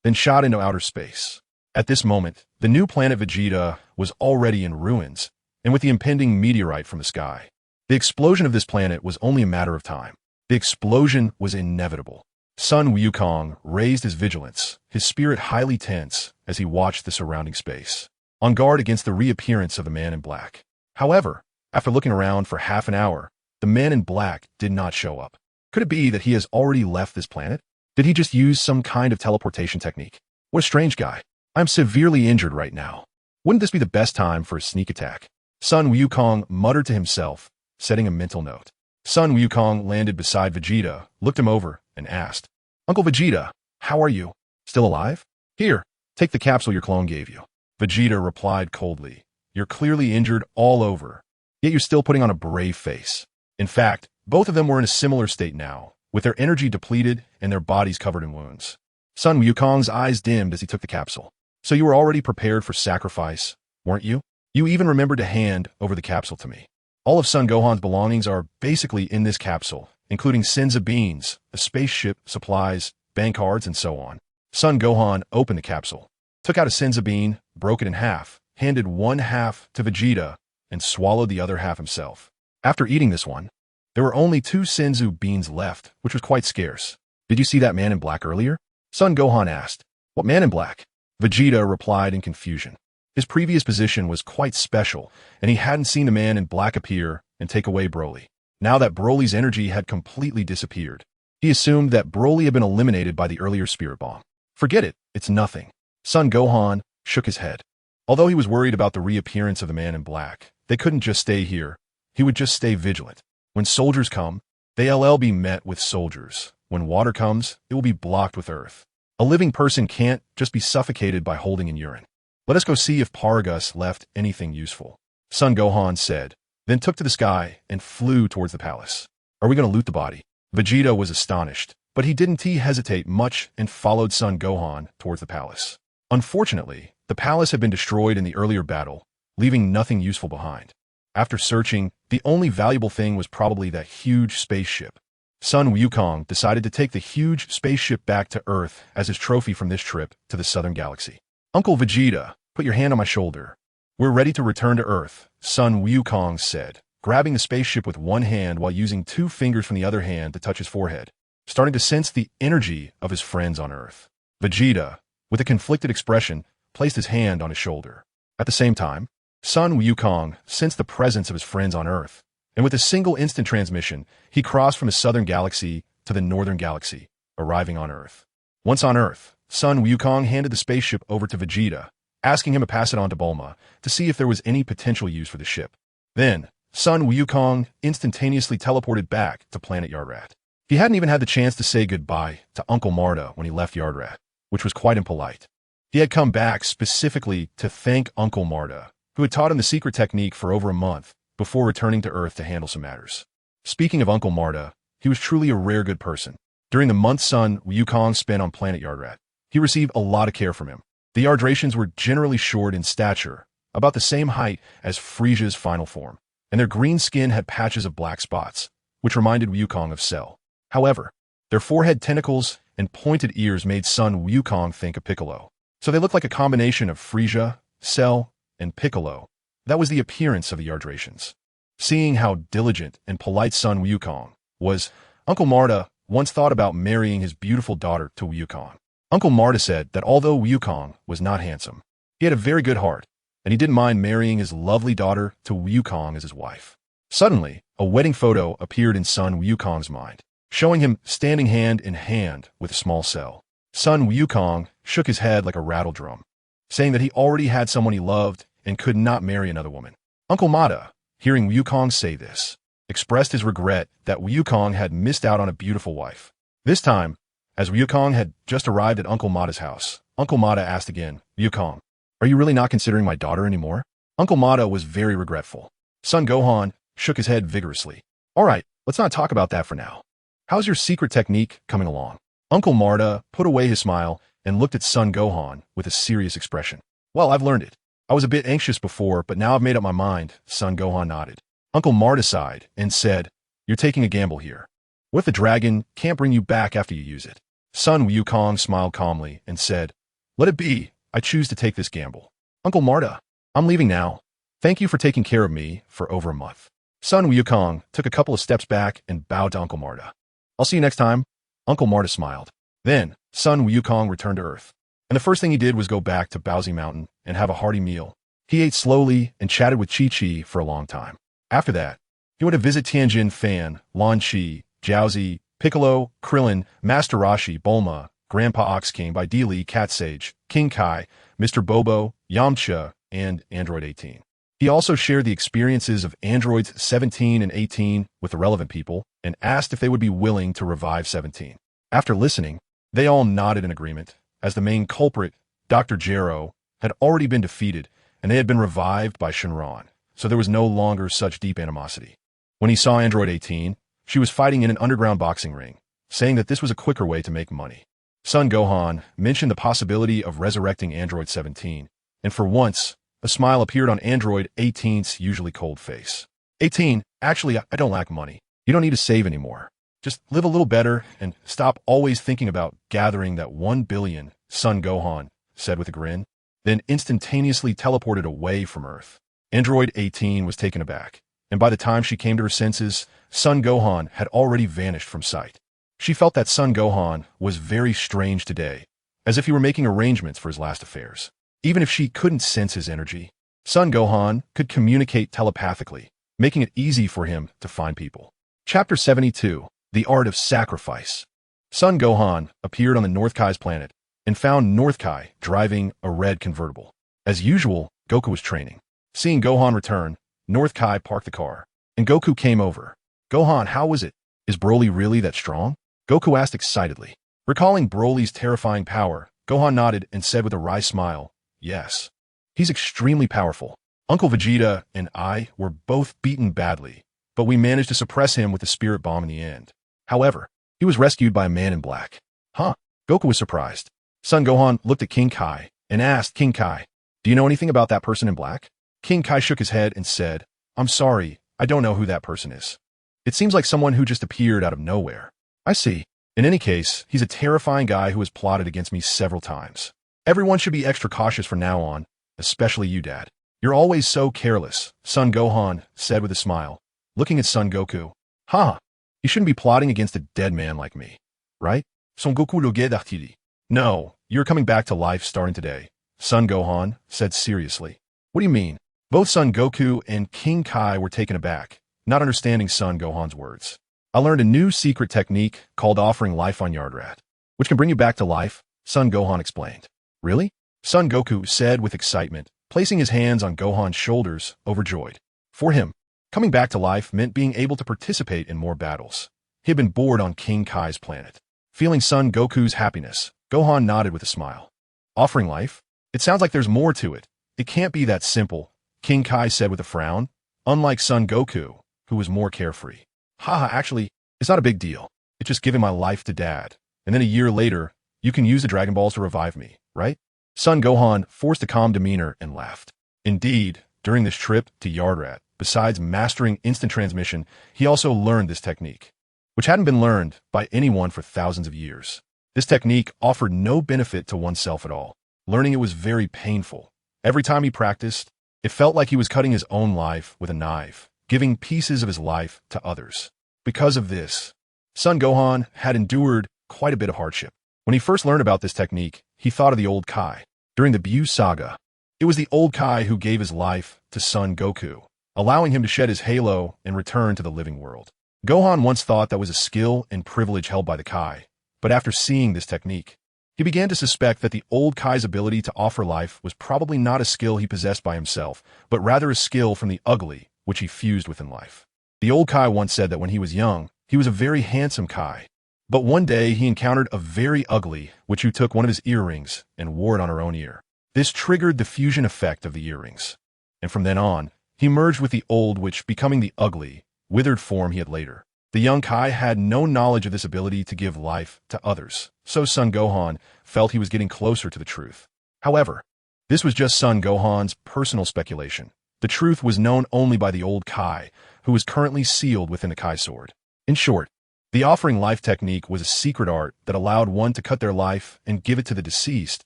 then shot into outer space. At this moment, the new planet Vegeta was already in ruins, and with the impending meteorite from the sky. The explosion of this planet was only a matter of time. The explosion was inevitable. Sun Wukong raised his vigilance, his spirit highly tense as he watched the surrounding space, on guard against the reappearance of the man in black. However, after looking around for half an hour, the man in black did not show up. Could it be that he has already left this planet? Did he just use some kind of teleportation technique? What a strange guy. I'm severely injured right now. Wouldn't this be the best time for a sneak attack? Sun Wukong muttered to himself, setting a mental note. Sun Wukong landed beside Vegeta, looked him over, and asked, "Uncle Vegeta, how are you? Still alive? Here, take the capsule your clone gave you." Vegeta replied coldly, "You're clearly injured all over, yet you're still putting on a brave face." In fact, both of them were in a similar state now, with their energy depleted and their bodies covered in wounds. Sun Wukong's eyes dimmed as he took the capsule. "So you were already prepared for sacrifice, weren't you? You even remembered to hand over the capsule to me. All of Son Gohan's belongings are basically in this capsule, including Senza beans, a spaceship, supplies, bank cards, and so on." Son Gohan opened the capsule, took out a Senza bean, broke it in half, handed one half to Vegeta, and swallowed the other half himself. After eating this one, there were only 2 Senzu beans left, which was quite scarce. "Did you see that man in black earlier?" Son Gohan asked. "What man in black?" Vegeta replied in confusion. His previous position was quite special, and he hadn't seen the man in black appear and take away Broly. Now that Broly's energy had completely disappeared, he assumed that Broly had been eliminated by the earlier spirit bomb. "Forget it, it's nothing." Son Gohan shook his head. Although he was worried about the reappearance of the man in black, they couldn't just stay here. He would just stay vigilant. When soldiers come, they'll be met with soldiers. When water comes, it will be blocked with earth. A living person can't just be suffocated by holding in urine. "Let us go see if Paragus left anything useful," Son Gohan said, then took to the sky and flew towards the palace. "Are we going to loot the body?" Vegeta was astonished, but he didn't hesitate much and followed Son Gohan towards the palace. Unfortunately, the palace had been destroyed in the earlier battle, leaving nothing useful behind. After searching, the only valuable thing was probably that huge spaceship. Sun Wukong decided to take the huge spaceship back to Earth as his trophy from this trip to the southern galaxy. "Uncle Vegeta, put your hand on my shoulder. We're ready to return to Earth," Sun Wukong said, grabbing the spaceship with one hand while using 2 fingers from the other hand to touch his forehead, starting to sense the energy of his friends on Earth. Vegeta, with a conflicted expression, placed his hand on his shoulder. At the same time, Sun Wukong sensed the presence of his friends on Earth, and with a single instant transmission, he crossed from the southern galaxy to the northern galaxy, arriving on Earth. Once on Earth, Sun Wukong handed the spaceship over to Vegeta, asking him to pass it on to Bulma to see if there was any potential use for the ship. Then, Sun Wukong instantaneously teleported back to planet Yardrat. He hadn't even had the chance to say goodbye to Uncle Marta when he left Yardrat, which was quite impolite. He had come back specifically to thank Uncle Marta, who had taught him the secret technique for over a month before returning to Earth to handle some matters. Speaking of Uncle Marta, he was truly a rare good person. During the month Sun Wukong spent on planet Yardrat, he received a lot of care from him. The Yardratians were generally short in stature, about the same height as Frisia's final form, and their green skin had patches of black spots, which reminded Wukong of Cell. However, their forehead tentacles and pointed ears made Sun Wukong think of Piccolo. So they looked like a combination of Frisia, Cell, and Piccolo. That was the appearance of the Yardratians. Seeing how diligent and polite Sun Wukong was, Uncle Marta once thought about marrying his beautiful daughter to Wukong. Uncle Marta said that although Wukong was not handsome, he had a very good heart, and he didn't mind marrying his lovely daughter to Wukong as his wife. Suddenly, a wedding photo appeared in Sun Wukong's mind, showing him standing hand in hand with a small cell. Sun Wukong shook his head like a rattle drum, saying that he already had someone he loved and could not marry another woman. Uncle Mata, hearing Wukong say this, expressed his regret that Wukong had missed out on a beautiful wife. This time, as Wukong had just arrived at Uncle Mata's house, Uncle Mata asked again, "Wukong, are you really not considering my daughter anymore?" Uncle Mata was very regretful. Son Gohan shook his head vigorously. "All right, let's not talk about that for now. How's your secret technique coming along?" Uncle Marta put away his smile and looked at Son Gohan with a serious expression. "Well, I've learned it. I was a bit anxious before, but now I've made up my mind." Son Gohan nodded. Uncle Marta sighed and said, "You're taking a gamble here. What if the dragon can't bring you back after you use it?" Sun Wukong smiled calmly and said, "Let it be. I choose to take this gamble. Uncle Marta, I'm leaving now. Thank you for taking care of me for over a month." Sun Wukong took a couple of steps back and bowed to Uncle Marta. "I'll see you next time." Uncle Marta smiled. Then, Sun Wukong returned to Earth, and the first thing he did was go back to Baozi Mountain and have a hearty meal. He ate slowly and chatted with Chi-Chi for a long time. After that, he went to visit Tianjin Fan, Lan Chi, Jiaozi, Piccolo, Krillin, Master Roshi, Bulma, Grandpa Ox King, Baidili, Cat Sage, King Kai, Mr. Bobo, Yamcha, and Android 18. He also shared the experiences of Androids 17 and 18 with the relevant people and asked if they would be willing to revive 17. After listening, they all nodded in agreement, as the main culprit, Dr. Gero, had already been defeated and they had been revived by Shenron, so there was no longer such deep animosity. When he saw Android 18, she was fighting in an underground boxing ring, saying that this was a quicker way to make money. Son Gohan mentioned the possibility of resurrecting Android 17, and for once, a smile appeared on Android 18's usually cold face. 18, actually, I don't lack money. You don't need to save anymore. Just live a little better and stop always thinking about gathering that 1 billion, Son Gohan said with a grin, then instantaneously teleported away from Earth. Android 18 was taken aback, and by the time she came to her senses, Son Gohan had already vanished from sight. She felt that Son Gohan was very strange today, as if he were making arrangements for his last affairs. Even if she couldn't sense his energy, Son Gohan could communicate telepathically, making it easy for him to find people. Chapter 72, The Art of Sacrifice. Son Gohan appeared on the North Kai's planet and found North Kai driving a red convertible. As usual, Goku was training. Seeing Gohan return, North Kai parked the car, and Goku came over. "Gohan, how was it? Is Broly really that strong?" Goku asked excitedly. Recalling Broly's terrifying power, Gohan nodded and said with a wry smile, "Yes. He's extremely powerful. Uncle Vegeta and I were both beaten badly, but we managed to suppress him with the spirit bomb in the end. However, he was rescued by a man in black." "Huh?" Goku was surprised. Son Gohan looked at King Kai and asked King Kai, "Do you know anything about that person in black?" King Kai shook his head and said, "I'm sorry, I don't know who that person is. It seems like someone who just appeared out of nowhere." "I see. In any case, he's a terrifying guy who has plotted against me several times. Everyone should be extra cautious from now on, especially you, Dad. You're always so careless," Son Gohan said with a smile, looking at Son Goku. "Ha! You shouldn't be plotting against a dead man like me, right?" Son Goku logedartili. "No, you're coming back to life starting today," Son Gohan said seriously. "What do you mean?" Both Son Goku and King Kai were taken aback, not understanding Son Gohan's words. "I learned a new secret technique called offering life on Yardrat, which can bring you back to life," Son Gohan explained. "Really?" Son Goku said with excitement, placing his hands on Gohan's shoulders, overjoyed. For him, coming back to life meant being able to participate in more battles. He had been bored on King Kai's planet. Feeling Son Goku's happiness, Gohan nodded with a smile. "Offering life? It sounds like there's more to it. It can't be that simple," King Kai said with a frown, unlike Son Goku, who was more carefree. "Haha, actually, it's not a big deal. It's just giving my life to Dad, and then a year later, you can use the Dragon Balls to revive me, right?" Son Gohan forced a calm demeanor and laughed. Indeed, during this trip to Yardrat, besides mastering instant transmission, he also learned this technique, which hadn't been learned by anyone for thousands of years. This technique offered no benefit to oneself at all. Learning it was very painful. Every time he practiced, it felt like he was cutting his own life with a knife, giving pieces of his life to others. Because of this, Sun Gohan had endured quite a bit of hardship. When he first learned about this technique, he thought of the old Kai. During the Buu saga, it was the old Kai who gave his life to Son Goku, allowing him to shed his halo and return to the living world. Gohan once thought that was a skill and privilege held by the Kai, but after seeing this technique, he began to suspect that the old Kai's ability to offer life was probably not a skill he possessed by himself, but rather a skill from the ugly, which he fused within life. The old Kai once said that when he was young, he was a very handsome Kai. But one day he encountered a very ugly, which who took one of his earrings and wore it on her own ear. This triggered the fusion effect of the earrings. And from then on, he merged with the old, which becoming the ugly, withered form he had later. The young Kai had no knowledge of this ability to give life to others, so Son Gohan felt he was getting closer to the truth. However, this was just Son Gohan's personal speculation. The truth was known only by the old Kai, who was currently sealed within the Kai sword. In short, the offering life technique was a secret art that allowed one to cut their life and give it to the deceased,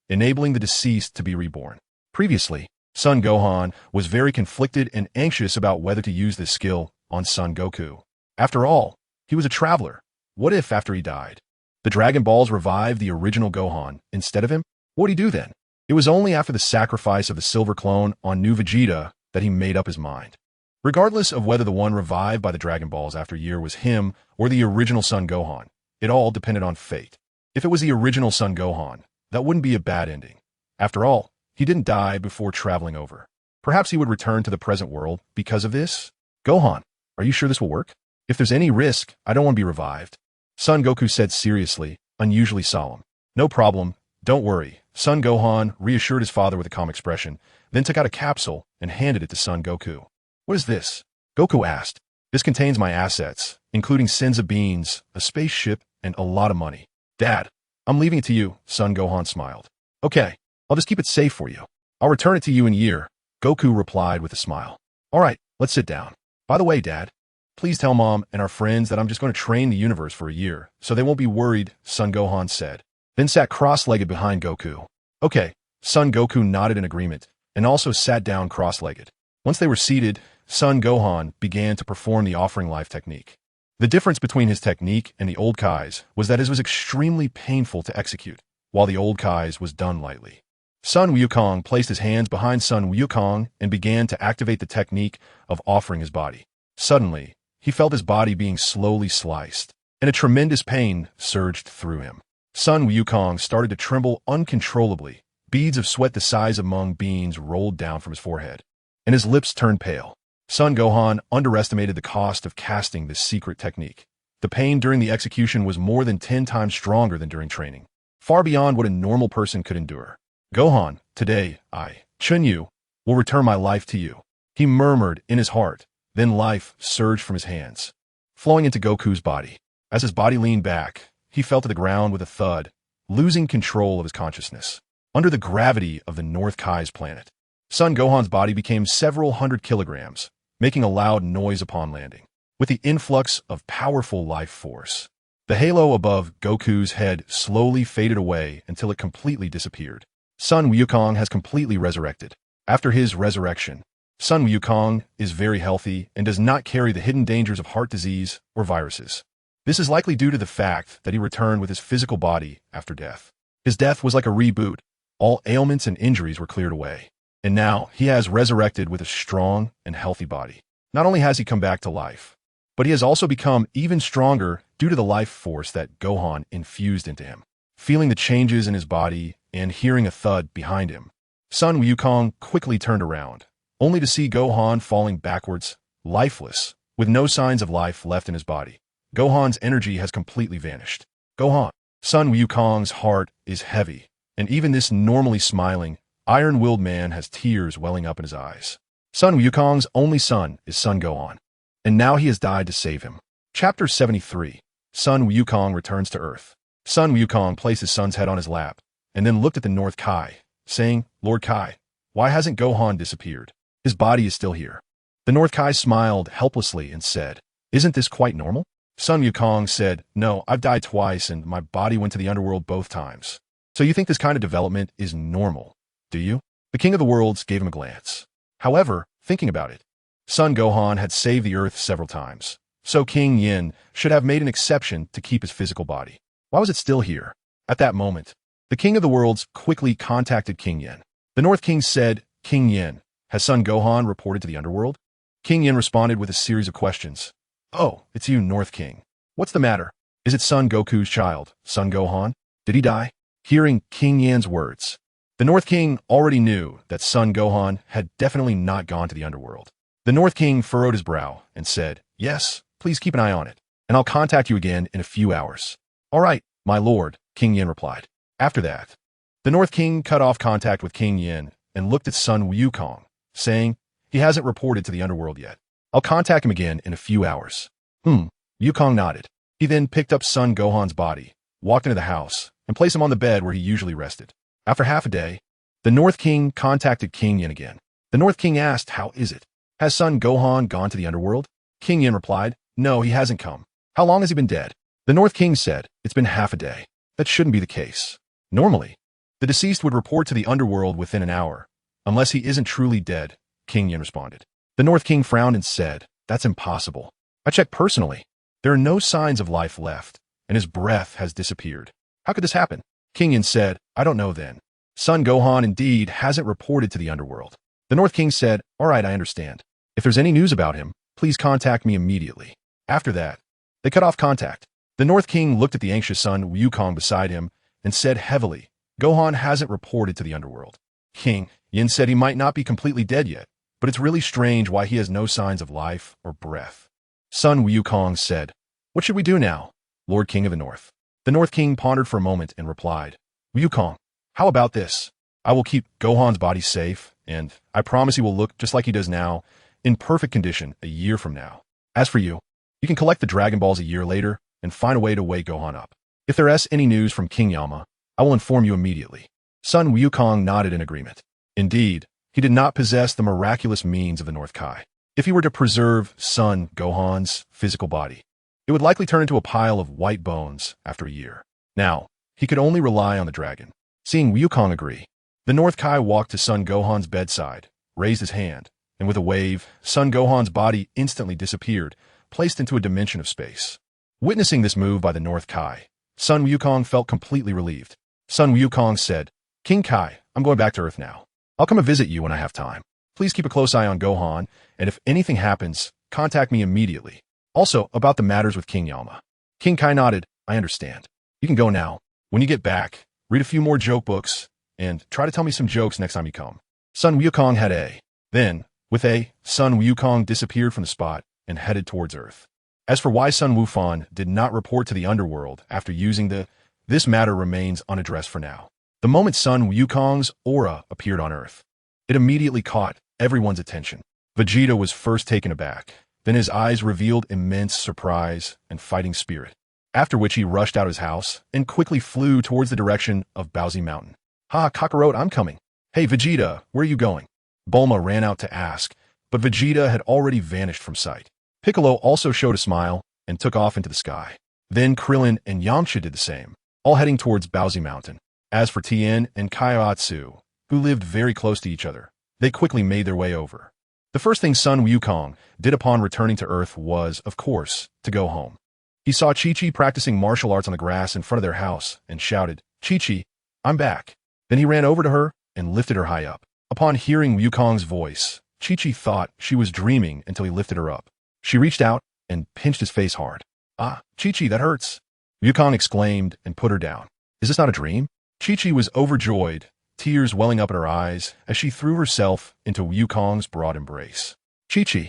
enabling the deceased to be reborn. Previously, Son Gohan was very conflicted and anxious about whether to use this skill on Son Goku. After all, he was a traveler. What if, after he died, the Dragon Balls revived the original Gohan instead of him? What would he do then? It was only after the sacrifice of the Silver Clone on New Vegeta that he made up his mind. Regardless of whether the one revived by the Dragon Balls after a year was him or the original Son Gohan, it all depended on fate. If it was the original Son Gohan, that wouldn't be a bad ending. After all, he didn't die before traveling over. Perhaps he would return to the present world because of this? Gohan, are you sure this will work? If there's any risk, I don't want to be revived. Son Goku said seriously, unusually solemn. No problem, don't worry. Son Gohan reassured his father with a calm expression, then took out a capsule and handed it to Son Goku. What is this? Goku asked. This contains my assets, including Senza beans, a spaceship, and a lot of money. Dad, I'm leaving it to you, Son Gohan smiled. Okay, I'll just keep it safe for you. I'll return it to you in a year, Goku replied with a smile. All right, let's sit down. By the way, Dad, please tell Mom and our friends that I'm just going to train the universe for a year, so they won't be worried, Son Gohan said, then sat cross-legged behind Goku. Okay, Son Goku nodded in agreement, and also sat down cross-legged. Once they were seated, Son Gohan began to perform the offering life technique. The difference between his technique and the old Kai's was that his was extremely painful to execute, while the old Kai's was done lightly. Sun Wukong placed his hands behind Sun Wukong and began to activate the technique of offering his body. Suddenly, he felt his body being slowly sliced, and a tremendous pain surged through him. Sun Wukong started to tremble uncontrollably. Beads of sweat the size of mung beans rolled down from his forehead, and his lips turned pale. Son Gohan underestimated the cost of casting this secret technique. The pain during the execution was more than 10 times stronger than during training, far beyond what a normal person could endure. Gohan, today, I, Chunyu, will return my life to you, he murmured in his heart. Then life surged from his hands, flowing into Goku's body. As his body leaned back, he fell to the ground with a thud, losing control of his consciousness. Under the gravity of the North Kai's planet, Son Gohan's body became several hundred kilograms, making a loud noise upon landing. With the influx of powerful life force, the halo above Goku's head slowly faded away until it completely disappeared. Sun Wukong has completely resurrected. After his resurrection, Sun Wukong is very healthy and does not carry the hidden dangers of heart disease or viruses. This is likely due to the fact that he returned with his physical body after death. His death was like a reboot. All ailments and injuries were cleared away. And now he has resurrected with a strong and healthy body. Not only has he come back to life, but he has also become even stronger due to the life force that Gohan infused into him. Feeling the changes in his body and hearing a thud behind him, Sun Wukong quickly turned around, only to see Gohan falling backwards, lifeless, with no signs of life left in his body. Gohan's energy has completely vanished. Gohan. Sun Wukong's heart is heavy, and even this normally smiling, iron-willed man has tears welling up in his eyes. Sun Wukong's only son is Son Gohan, and now he has died to save him. Chapter 73. Sun Wukong returns to Earth. Sun Wukong placed his son's head on his lap, and then looked at the North Kai, saying, Lord Kai, why hasn't Gohan disappeared? His body is still here. The North Kai smiled helplessly and said, Isn't this quite normal? Sun Wukong said, No, I've died twice and my body went to the underworld both times. So you think this kind of development is normal, do you? The King of the Worlds gave him a glance. However, thinking about it, Son Gohan had saved the Earth several times, So King Yin should have made an exception to keep his physical body. Why was it still here? At that moment, the King of the Worlds quickly contacted King Yin. The North King said, King Yin, has Sun Gohan reported to the underworld? King Yin responded with a series of questions. Oh, it's you, North King. What's the matter? Is it Son Goku's child, Sun Gohan? Did he die? Hearing King Yin's words, the North King already knew that Sun Gohan had definitely not gone to the underworld. The North King furrowed his brow and said, Yes, please keep an eye on it, and I'll contact you again in a few hours. All right, my lord, King Yin replied. After that, the North King cut off contact with King Yin and looked at Sun Wukong, saying, He hasn't reported to the underworld yet. I'll contact him again in a few hours. Wukong nodded. He then picked up Sun Gohan's body, walked into the house, and placed him on the bed where he usually rested. After half a day, the North King contacted King Yin again. The North King asked, How is it? Has Sun Gohan gone to the underworld? King Yin replied, No, he hasn't come. How long has he been dead? The North King said, It's been half a day. That shouldn't be the case. Normally, the deceased would report to the underworld within an hour, unless he isn't truly dead, King Yin responded. The North King frowned and said, That's impossible. I checked personally. There are no signs of life left, and his breath has disappeared. How could this happen? King Yin said, I don't know then. Sun Gohan indeed hasn't reported to the underworld. The North King said, All right, I understand. If there's any news about him, please contact me immediately. After that, they cut off contact. The North King looked at the anxious Sun Wukong beside him and said heavily, Gohan hasn't reported to the underworld. King Yin said he might not be completely dead yet, but it's really strange why he has no signs of life or breath. Sun Wukong said, What should we do now, Lord King of the North? The North King pondered for a moment and replied, Wukong, how about this? I will keep Gohan's body safe, and I promise he will look just like he does now, in perfect condition a year from now. As for you, you can collect the Dragon Balls a year later and find a way to wake Gohan up. If there is any news from King Yama, I will inform you immediately. Sun Wukong nodded in agreement. Indeed, he did not possess the miraculous means of the North Kai. If he were to preserve Sun Gohan's physical body, it would likely turn into a pile of white bones after a year. Now, he could only rely on the dragon. Seeing Wukong agree, the North Kai walked to Sun Gohan's bedside, raised his hand, and with a wave, Sun Gohan's body instantly disappeared, placed into a dimension of space. Witnessing this move by the North Kai, Sun Wukong felt completely relieved. Sun Wukong said, King Kai, I'm going back to Earth now. I'll come and visit you when I have time. Please keep a close eye on Gohan, and if anything happens, contact me immediately. Also, about the matters with King Yama. King Kai nodded, I understand. You can go now. When you get back, read a few more joke books, and try to tell me some jokes next time you come. Sun Wukong had a. Then, with a, Sun Wukong disappeared from the spot and headed towards Earth. As for why Sun Wufan did not report to the underworld after using this matter remains unaddressed for now. The moment Sun Wukong's aura appeared on Earth, it immediately caught everyone's attention. Vegeta was first taken aback, then his eyes revealed immense surprise and fighting spirit, after which he rushed out of his house and quickly flew towards the direction of Bowsy Mountain. Ha, Kakarot, I'm coming. Hey, Vegeta, where are you going? Bulma ran out to ask, but Vegeta had already vanished from sight. Piccolo also showed a smile and took off into the sky. Then Krillin and Yamcha did the same, all heading towards Bowsy Mountain. As for Tien and Kaiotsu, who lived very close to each other, they quickly made their way over. The first thing Sun Wukong did upon returning to Earth was, of course, to go home. He saw Chi-Chi practicing martial arts on the grass in front of their house and shouted, Chi-Chi, I'm back. Then he ran over to her and lifted her high up. Upon hearing Wukong's voice, Chi-Chi thought she was dreaming until he lifted her up. She reached out and pinched his face hard. Ah, Chi-Chi, that hurts. Wukong exclaimed and put her down. Is this not a dream? Chi-Chi was overjoyed, tears welling up in her eyes as she threw herself into Wukong's broad embrace. Chi-Chi.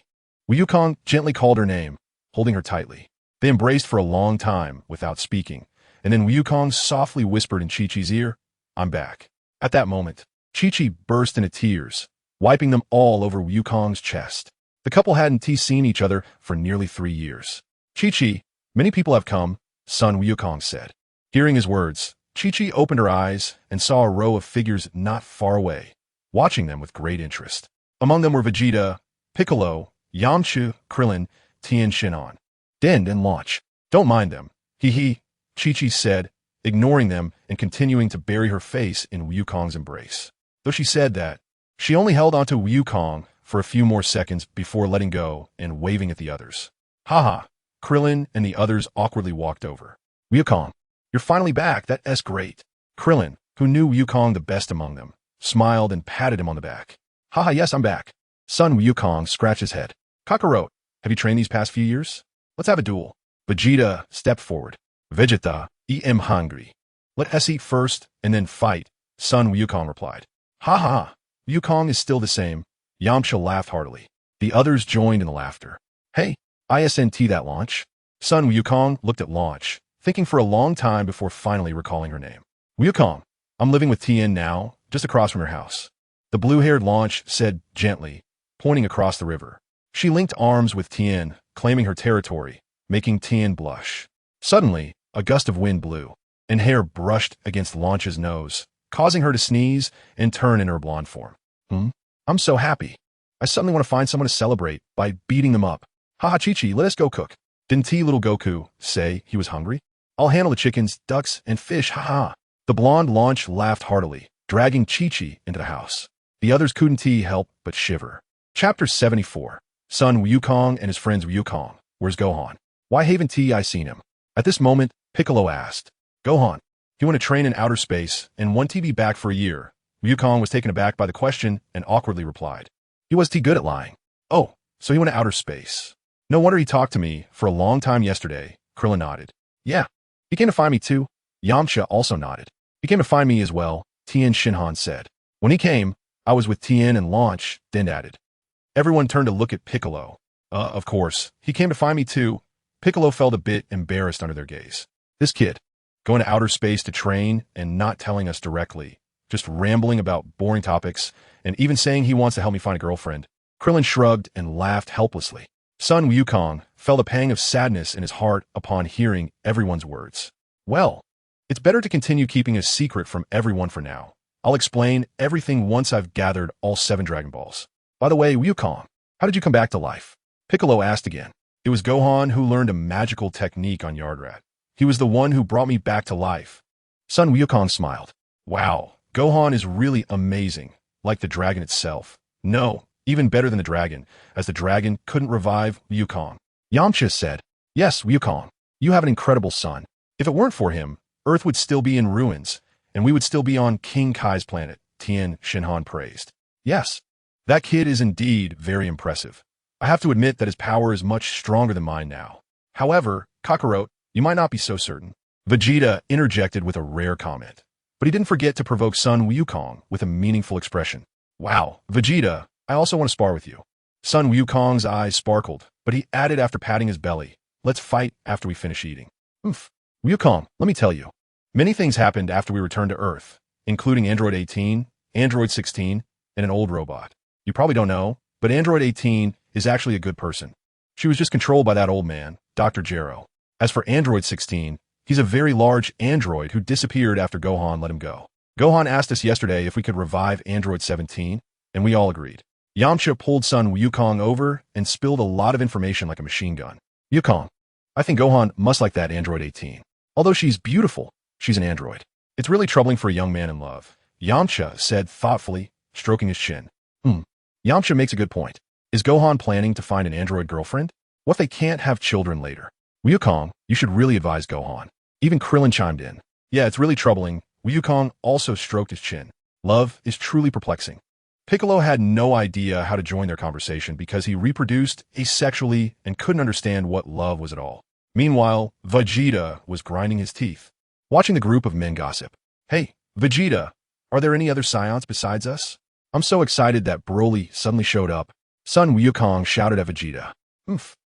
Wukong gently called her name, holding her tightly. They embraced for a long time without speaking, and then Wukong softly whispered in Chi-Chi's ear, I'm back. At that moment, Chi-Chi burst into tears, wiping them all over Wukong's chest. The couple hadn't seen each other for nearly 3 years. Chi-Chi, many people have come, Sun Wukong said. Hearing his words, Chi-Chi opened her eyes and saw a row of figures not far away, watching them with great interest. Among them were Vegeta, Piccolo, Yamcha, Krillin, Tien Shinhan, Den and Launch. Don't mind them, he, Chi-Chi said, ignoring them and continuing to bury her face in Wukong's embrace. Though she said that, she only held onto Wukong for a few more seconds before letting go and waving at the others. Haha, Krillin and the others awkwardly walked over. Wukong, you're finally back, that's great. Krillin, who knew Wukong the best among them, smiled and patted him on the back. Haha, yes, I'm back. Sun Wukong scratched his head. Kakarot, have you trained these past few years? Let's have a duel. Vegeta stepped forward. Vegeta, I am hungry. Let us eat first, and then fight, Sun Wukong replied. Ha ha, Wukong is still the same. Yamcha laughed heartily. The others joined in the laughter. Hey, ISNT that Launch? Sun Wukong looked at Launch, thinking for a long time before finally recalling her name. Wukong, I'm living with Tien now, just across from your house. The blue-haired Launch said gently, pointing across the river. She linked arms with Tien, claiming her territory, making Tien blush. Suddenly, a gust of wind blew, and hair brushed against Launch's nose, causing her to sneeze and turn in her blonde form. I'm so happy. I suddenly want to find someone to celebrate by beating them up. Haha, Chi-Chi, let us go cook. Didn't T little Goku say he was hungry? I'll handle the chickens, ducks, and fish, haha. The blonde Launch laughed heartily, dragging Chi-Chi into the house. The others couldn't help but shiver. Chapter 74. Sun Wukong and his friends Wukong. Where's Gohan? Why haven't I seen him? At this moment, Piccolo asked. Gohan. He went to train in outer space and won't be back for a year. Wukong was taken aback by the question and awkwardly replied. He was good at lying. Oh, so he went to outer space. No wonder he talked to me for a long time yesterday. Krillin nodded. Yeah, he came to find me too. Yamcha also nodded. He came to find me as well, Tien Shinhan said. When he came, I was with Tien and Launch, then added. Everyone turned to look at Piccolo. Of course, he came to find me too. Piccolo felt a bit embarrassed under their gaze. This kid, going to outer space to train and not telling us directly, just rambling about boring topics, and even saying he wants to help me find a girlfriend. Krillin shrugged and laughed helplessly. Sun Wukong felt a pang of sadness in his heart upon hearing everyone's words. Well, it's better to continue keeping a secret from everyone for now. I'll explain everything once I've gathered all 7 Dragon Balls. By the way, Wukong, how did you come back to life? Piccolo asked again. It was Gohan who learned a magical technique on Yardrat. He was the one who brought me back to life. Sun Wukong smiled. Wow, Gohan is really amazing, like the dragon itself. No, even better than the dragon, as the dragon couldn't revive Wukong. Yamcha said, Yes, Wukong, you have an incredible son. If it weren't for him, Earth would still be in ruins, and we would still be on King Kai's planet, Tien Shinhan praised. Yes, that kid is indeed very impressive. I have to admit that his power is much stronger than mine now. However, Kakarot, you might not be so certain. Vegeta interjected with a rare comment, but he didn't forget to provoke Sun Wukong with a meaningful expression. Wow, Vegeta, I also want to spar with you. Sun Wukong's eyes sparkled, but he added after patting his belly, Let's fight after we finish eating. Oof. Wukong, let me tell you. Many things happened after we returned to Earth, including Android 18, Android 16, and an old robot. You probably don't know, but Android 18 is actually a good person. She was just controlled by that old man, Dr. Gero. As for Android 16, he's a very large android who disappeared after Gohan let him go. Gohan asked us yesterday if we could revive Android 17, and we all agreed. Yamcha pulled Sun Wukong over and spilled a lot of information like a machine gun. Wukong, I think Gohan must like that Android 18. Although she's beautiful, she's an android. It's really troubling for a young man in love, Yamcha said thoughtfully, stroking his chin. Yamcha makes a good point. Is Gohan planning to find an android girlfriend? What if they can't have children later? Wukong, you should really advise Gohan. Even Krillin chimed in. Yeah, it's really troubling. Wukong also stroked his chin. Love is truly perplexing. Piccolo had no idea how to join their conversation because he reproduced asexually and couldn't understand what love was at all. Meanwhile, Vegeta was grinding his teeth, watching the group of men gossip. Hey, Vegeta, are there any other Scions besides us? I'm so excited that Broly suddenly showed up. Sun Wukong shouted at Vegeta.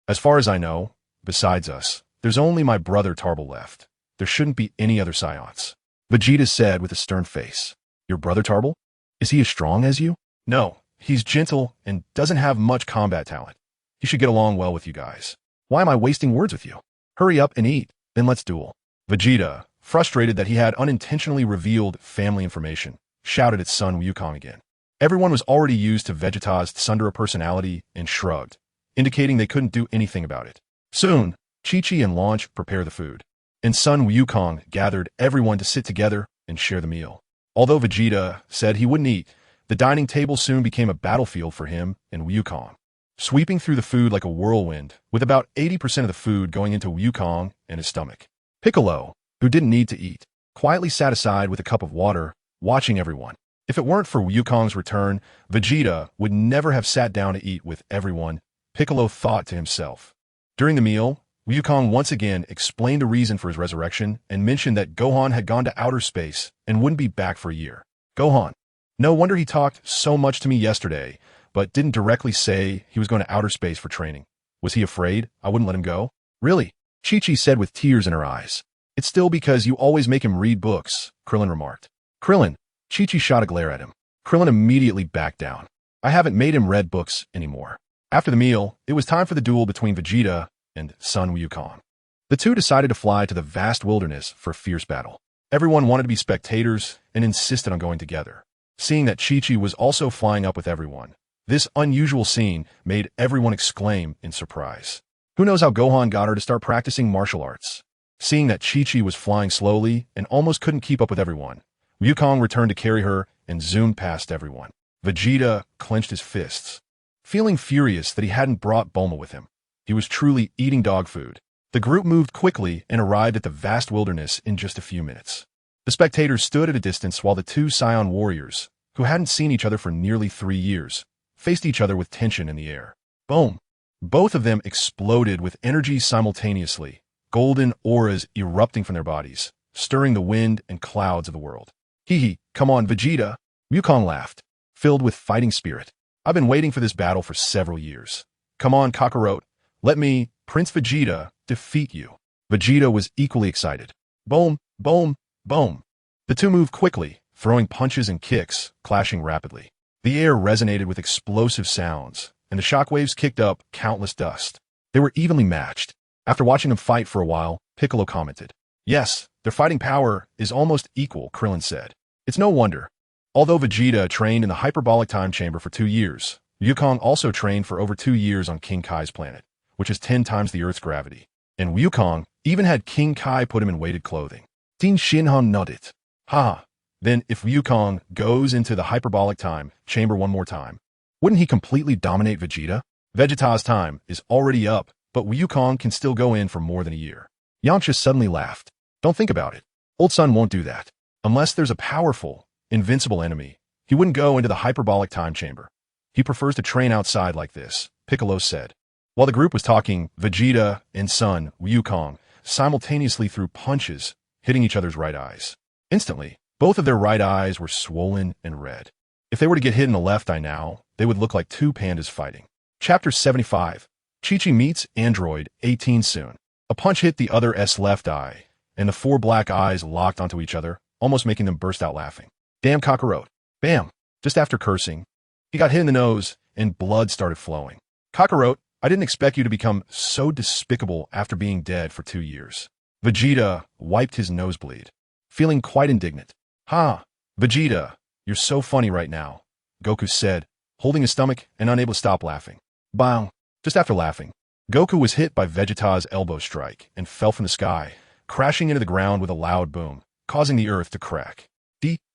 As far as I know, besides us, there's only my brother Tarbell left. There shouldn't be any other Scions. Vegeta said with a stern face. Your brother Tarbell? Is he as strong as you? No, he's gentle and doesn't have much combat talent. He should get along well with you guys. Why am I wasting words with you? Hurry up and eat, then let's duel. Vegeta, frustrated that he had unintentionally revealed family information, shouted at Sun Wukong again. Everyone was already used to Vegeta's Tsundere personality and shrugged, indicating they couldn't do anything about it. Soon, Chi-Chi and Launch prepared the food, and Sun Wukong gathered everyone to sit together and share the meal. Although Vegeta said he wouldn't eat, the dining table soon became a battlefield for him and Wukong. sweeping through the food like a whirlwind, with about 80% of the food going into Wukong and his stomach. Piccolo, who didn't need to eat, quietly sat aside with a cup of water, watching everyone. If it weren't for Wukong's return, Vegeta would never have sat down to eat with everyone, Piccolo thought to himself. During the meal, Wukong once again explained the reason for his resurrection and mentioned that Gohan had gone to outer space and wouldn't be back for a year. Gohan. No wonder he talked so much to me yesterday, but didn't directly say he was going to outer space for training. Was he afraid I wouldn't let him go? Really? Chi-Chi said with tears in her eyes. It's still because you always make him read books, Krillin remarked. Krillin. Chi-Chi shot a glare at him. Krillin immediately backed down. I haven't made him read books anymore. After the meal, it was time for the duel between Vegeta and Sun Wukong. The two decided to fly to the vast wilderness for a fierce battle. Everyone wanted to be spectators and insisted on going together. Seeing that Chi-Chi was also flying up with everyone, this unusual scene made everyone exclaim in surprise. Who knows how Gohan got her to start practicing martial arts? Seeing that Chi-Chi was flying slowly and almost couldn't keep up with everyone, Wukong returned to carry her and zoomed past everyone. Vegeta clenched his fists, feeling furious that he hadn't brought Bulma with him. He was truly eating dog food. The group moved quickly and arrived at the vast wilderness in just a few minutes. The spectators stood at a distance while the two Saiyan warriors, who hadn't seen each other for nearly 3 years, faced each other with tension in the air. Boom! Both of them exploded with energy simultaneously, golden auras erupting from their bodies, stirring the wind and clouds of the world. Hee, come on, Vegeta! Wukong laughed, filled with fighting spirit. I've been waiting for this battle for several years. Come on, Kakarot. Let me, Prince Vegeta, defeat you. Vegeta was equally excited. Boom, boom, boom. The two moved quickly, throwing punches and kicks, clashing rapidly. The air resonated with explosive sounds, and the shockwaves kicked up countless dust. They were evenly matched. After watching them fight for a while, Piccolo commented. Yes, their fighting power is almost equal, Krillin said. It's no wonder. Although Vegeta trained in the hyperbolic time chamber for 2 years, Wukong also trained for over 2 years on King Kai's planet, which is 10 times the Earth's gravity. And Wukong even had King Kai put him in weighted clothing. Din Shinhan nodded. Ha! Then if Wukong goes into the hyperbolic time chamber one more time, wouldn't he completely dominate Vegeta? Vegeta's time is already up, but Wukong can still go in for more than a year. Yamcha suddenly laughed. Don't think about it. Old Sun won't do that. Unless there's a powerful, invincible enemy, he wouldn't go into the hyperbolic time chamber. He prefers to train outside like this, Piccolo said. While the group was talking, Vegeta and Sun Wukong simultaneously threw punches, hitting each other's right eyes. Instantly, both of their right eyes were swollen and red. If they were to get hit in the left eye now, they would look like two pandas fighting. Chapter 75. Chi-Chi meets Android 18 soon. A punch hit the other's left eye, and the 4 black eyes locked onto each other, almost making them burst out laughing. Damn Kakarot. Bam! Just after cursing, he got hit in the nose, and blood started flowing. Kakarot, I didn't expect you to become so despicable after being dead for 2 years. Vegeta wiped his nosebleed, feeling quite indignant. Ha! Vegeta, you're so funny right now, Goku said, holding his stomach and unable to stop laughing. Bang! Just after laughing, Goku was hit by Vegeta's elbow strike and fell from the sky, crashing into the ground with a loud boom, causing the earth to crack.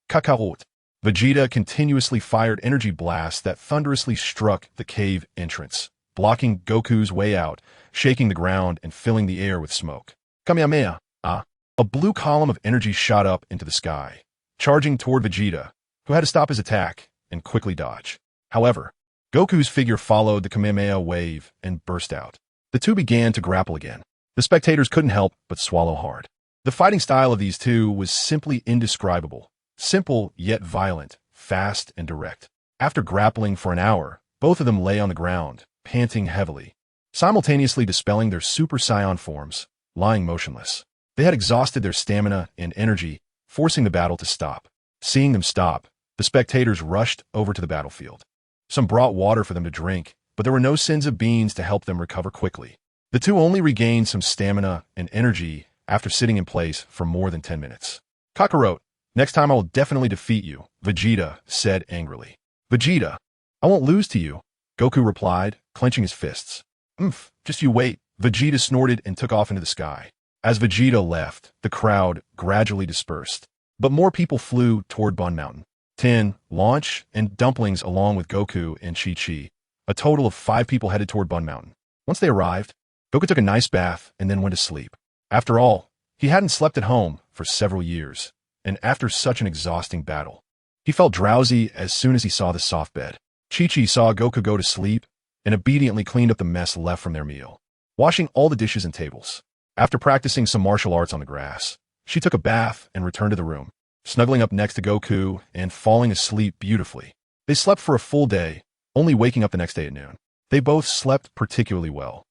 Kakarot. Vegeta continuously fired energy blasts that thunderously struck the cave entrance, blocking Goku's way out, shaking the ground and filling the air with smoke. Kamehameha. A blue column of energy shot up into the sky, charging toward Vegeta, who had to stop his attack and quickly dodge. However, Goku's figure followed the Kamehameha wave and burst out. The two began to grapple again. The spectators couldn't help but swallow hard. The fighting style of these two was simply indescribable. Simple yet violent, fast and direct. After grappling for an hour, both of them lay on the ground, panting heavily, simultaneously dispelling their Super Saiyan forms, lying motionless. They had exhausted their stamina and energy, forcing the battle to stop. Seeing them stop, the spectators rushed over to the battlefield. Some brought water for them to drink, but there were no sins of beans to help them recover quickly. The two only regained some stamina and energy after sitting in place for more than 10 minutes. Kakarot, next time I will definitely defeat you, Vegeta said angrily. Vegeta, I won't lose to you, Goku replied, clenching his fists. Just you wait, Vegeta snorted and took off into the sky. As Vegeta left, the crowd gradually dispersed, but more people flew toward Bun Mountain. Tin, Launch, and Dumplings along with Goku and Chi-Chi A total of 5 people headed toward Bun Mountain. Once they arrived, Goku took a nice bath and then went to sleep. After all, he hadn't slept at home for several years, and after such an exhausting battle, he felt drowsy as soon as he saw the soft bed. Chi-Chi saw Goku go to sleep and obediently cleaned up the mess left from their meal, washing all the dishes and tables. After practicing some martial arts on the grass, she took a bath and returned to the room, snuggling up next to Goku and falling asleep beautifully. They slept for a full day, only waking up the next day at noon. They both slept particularly well.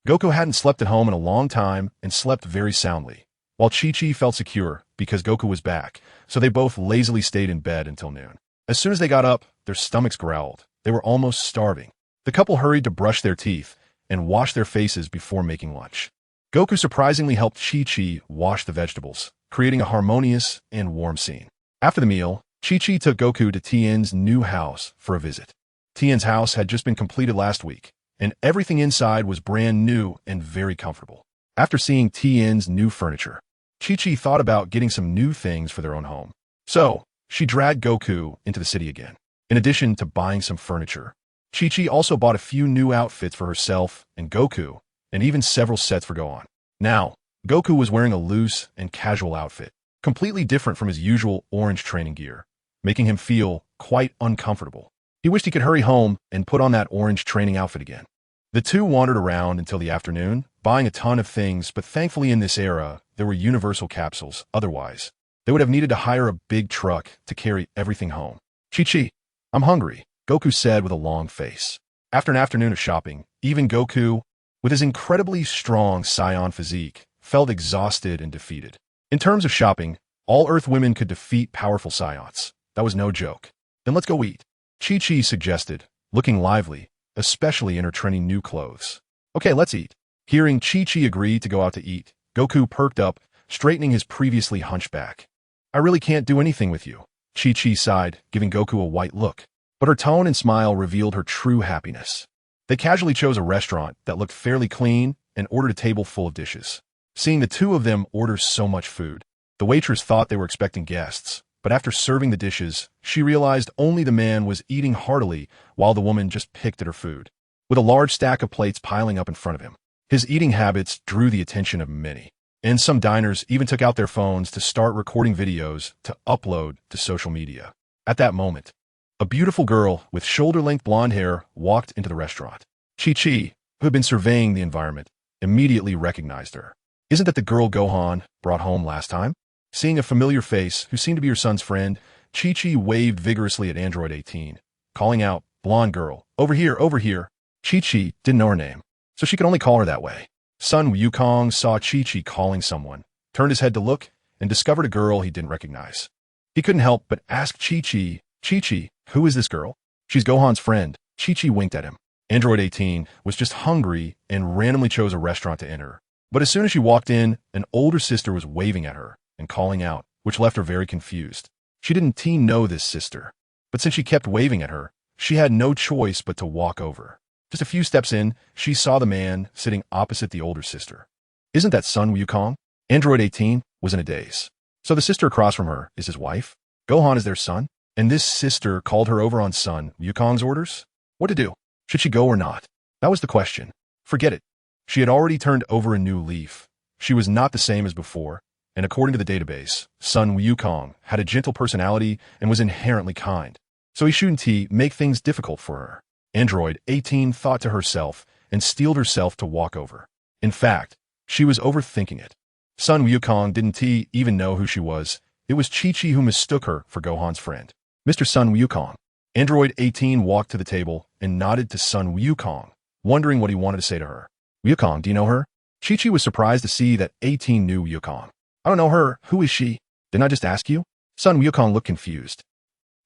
Goku hadn't slept at home in a long time and slept very soundly, while Chi-Chi felt secure because Goku was back, so they both lazily stayed in bed until noon. As soon as they got up, their stomachs growled. They were almost starving. The couple hurried to brush their teeth and wash their faces before making lunch. Goku surprisingly helped Chi-Chi wash the vegetables, creating a harmonious and warm scene. After the meal, Chi-Chi took Goku to Tien's new house for a visit. Tien's house had just been completed last week, and everything inside was brand new and very comfortable. After seeing Tien's new furniture, Chi-Chi thought about getting some new things for their own home. So, she dragged Goku into the city again. In addition to buying some furniture, Chi-Chi also bought a few new outfits for herself and Goku, and even several sets for Gohan. Now, Goku was wearing a loose and casual outfit, completely different from his usual orange training gear, making him feel quite uncomfortable. He wished he could hurry home and put on that orange training outfit again. The two wandered around until the afternoon, buying a ton of things, but thankfully in this era, there were universal capsules. Otherwise, they would have needed to hire a big truck to carry everything home. Chi-Chi, I'm hungry, Goku said with a long face. After an afternoon of shopping, even Goku, with his incredibly strong Saiyan physique, felt exhausted and defeated. In terms of shopping, all Earth women could defeat powerful Saiyans. That was no joke. Then let's go eat, Chi-Chi suggested, looking lively, especially in her trendy new clothes. Okay, let's eat. Hearing Chi-Chi agree to go out to eat, Goku perked up, straightening his previously hunched back. I really can't do anything with you, Chi-Chi sighed, giving Goku a white look. But her tone and smile revealed her true happiness. They casually chose a restaurant that looked fairly clean and ordered a table full of dishes. Seeing the two of them order so much food, the waitress thought they were expecting guests, but after serving the dishes, she realized only the man was eating heartily while the woman just picked at her food, with a large stack of plates piling up in front of him. His eating habits drew the attention of many, and some diners even took out their phones to start recording videos to upload to social media. At that moment, a beautiful girl with shoulder-length blonde hair walked into the restaurant. Chi-Chi, who had been surveying the environment, immediately recognized her. Isn't that the girl Gohan brought home last time? Seeing a familiar face who seemed to be her son's friend, Chi-Chi waved vigorously at Android 18, calling out, "Blonde girl, over here, over here." Chi-Chi didn't know her name, so she could only call her that way. Sun Wukong saw Chi-Chi calling someone, turned his head to look, and discovered a girl he didn't recognize. He couldn't help but ask Chi-Chi, "Chi-Chi, who is this girl?" "She's Gohan's friend." Chi-Chi winked at him. Android 18 was just hungry and randomly chose a restaurant to enter. But as soon as she walked in, an older sister was waving at her and calling out, which left her very confused. She didn't know this sister, but since she kept waving at her, she had no choice but to walk over. Just a few steps in, she saw the man sitting opposite the older sister. Isn't that Sun Wukong? Android 18 was in a daze. So the sister across from her is his wife? Gohan is their son? And this sister called her over on Sun Wukong's orders? What to do? Should she go or not? That was the question. Forget it. She had already turned over a new leaf. She was not the same as before, and according to the database, Sun Wukong had a gentle personality and was inherently kind. So he shouldn't make things difficult for her. Android 18 thought to herself and steeled herself to walk over. In fact, she was overthinking it. Sun Wukong didn't even know who she was. It was Chi-Chi who mistook her for Gohan's friend. Mr. Sun Wukong. Android 18 walked to the table and nodded to Sun Wukong, wondering what he wanted to say to her. Wukong, do you know her? Chi-Chi was surprised to see that 18 knew Wukong. I don't know her. Who is she? Didn't I just ask you? Sun Wukong looked confused.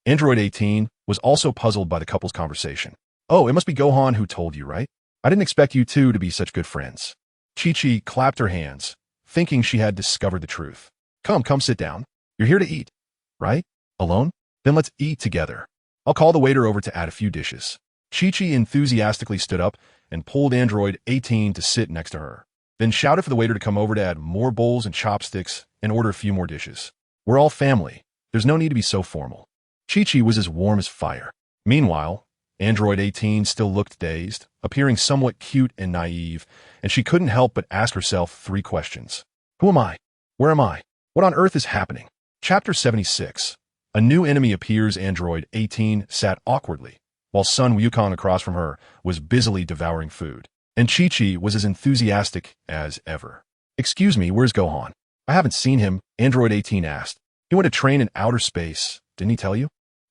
Android 18 was also puzzled by the couple's conversation. Oh, it must be Gohan who told you, right? I didn't expect you two to be such good friends. Chi-Chi clapped her hands, thinking she had discovered the truth. Come sit down. You're here to eat, right? Alone? Then let's eat together. I'll call the waiter over to add a few dishes. Chi-Chi enthusiastically stood up and pulled Android 18 to sit next to her, then shouted for the waiter to come over to add more bowls and chopsticks and order a few more dishes. We're all family. There's no need to be so formal. Chi-Chi was as warm as fire. Meanwhile, Android 18 still looked dazed, appearing somewhat cute and naive, and she couldn't help but ask herself 3 questions. Who am I? Where am I? What on earth is happening? Chapter 76. A new enemy appears. Android 18 sat awkwardly, while Sun Wukong across from her was busily devouring food. And Chi-Chi was as enthusiastic as ever. Excuse me, where's Gohan? I haven't seen him, Android 18 asked. He went to train in outer space, didn't he tell you?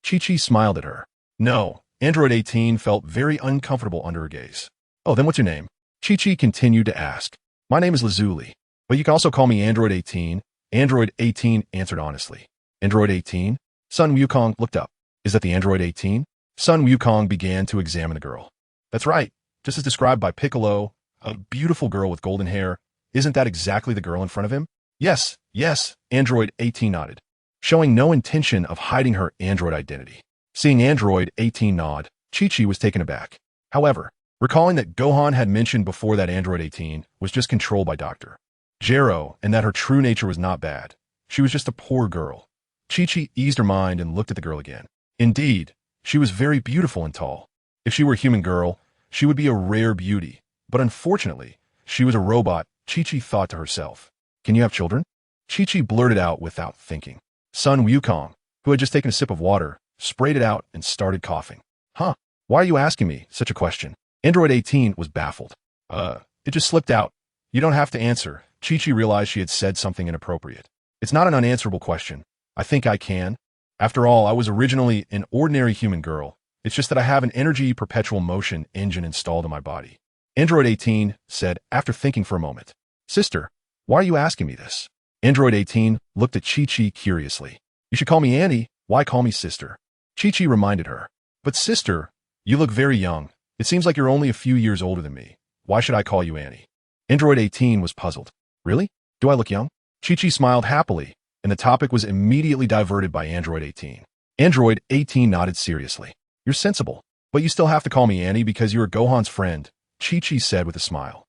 Chi-Chi smiled at her. No, Android 18 felt very uncomfortable under her gaze. Oh, then what's your name? Chi-Chi continued to ask. My name is Lazuli, but you can also call me Android 18. Android 18 answered honestly. Android 18? Sun Wukong looked up. Is that the Android 18? Sun Wukong began to examine the girl. That's right, just as described by Piccolo, a beautiful girl with golden hair. Isn't that exactly the girl in front of him? Yes, yes, Android 18 nodded, showing no intention of hiding her android identity. Seeing Android 18 nod, Chi-Chi was taken aback. However, recalling that Gohan had mentioned before that Android 18 was just controlled by Dr. Gero and that her true nature was not bad, she was just a poor girl. Chi-Chi eased her mind and looked at the girl again. Indeed, she was very beautiful and tall. If she were a human girl, she would be a rare beauty. But unfortunately, she was a robot, Chi-Chi thought to herself. Can you have children? Chi-Chi blurted out without thinking. Sun Wukong, who had just taken a sip of water, sprayed it out and started coughing. Huh? Why are you asking me such a question? Android 18 was baffled. It just slipped out. You don't have to answer. Chi-Chi realized she had said something inappropriate. It's not an unanswerable question. I think I can. After all, I was originally an ordinary human girl. It's just that I have an energy perpetual motion engine installed in my body. Android 18 said after thinking for a moment. Sister, why are you asking me this? Android 18 looked at Chi-Chi curiously. You should call me Annie. Why call me sister? Chi-Chi reminded her. But sister, you look very young. It seems like you're only a few years older than me. Why should I call you Annie? Android 18 was puzzled. Really? Do I look young? Chi-Chi smiled happily, and the topic was immediately diverted by Android 18. Android 18 nodded seriously. You're sensible, but you still have to call me Annie because you're Gohan's friend, Chi-Chi said with a smile.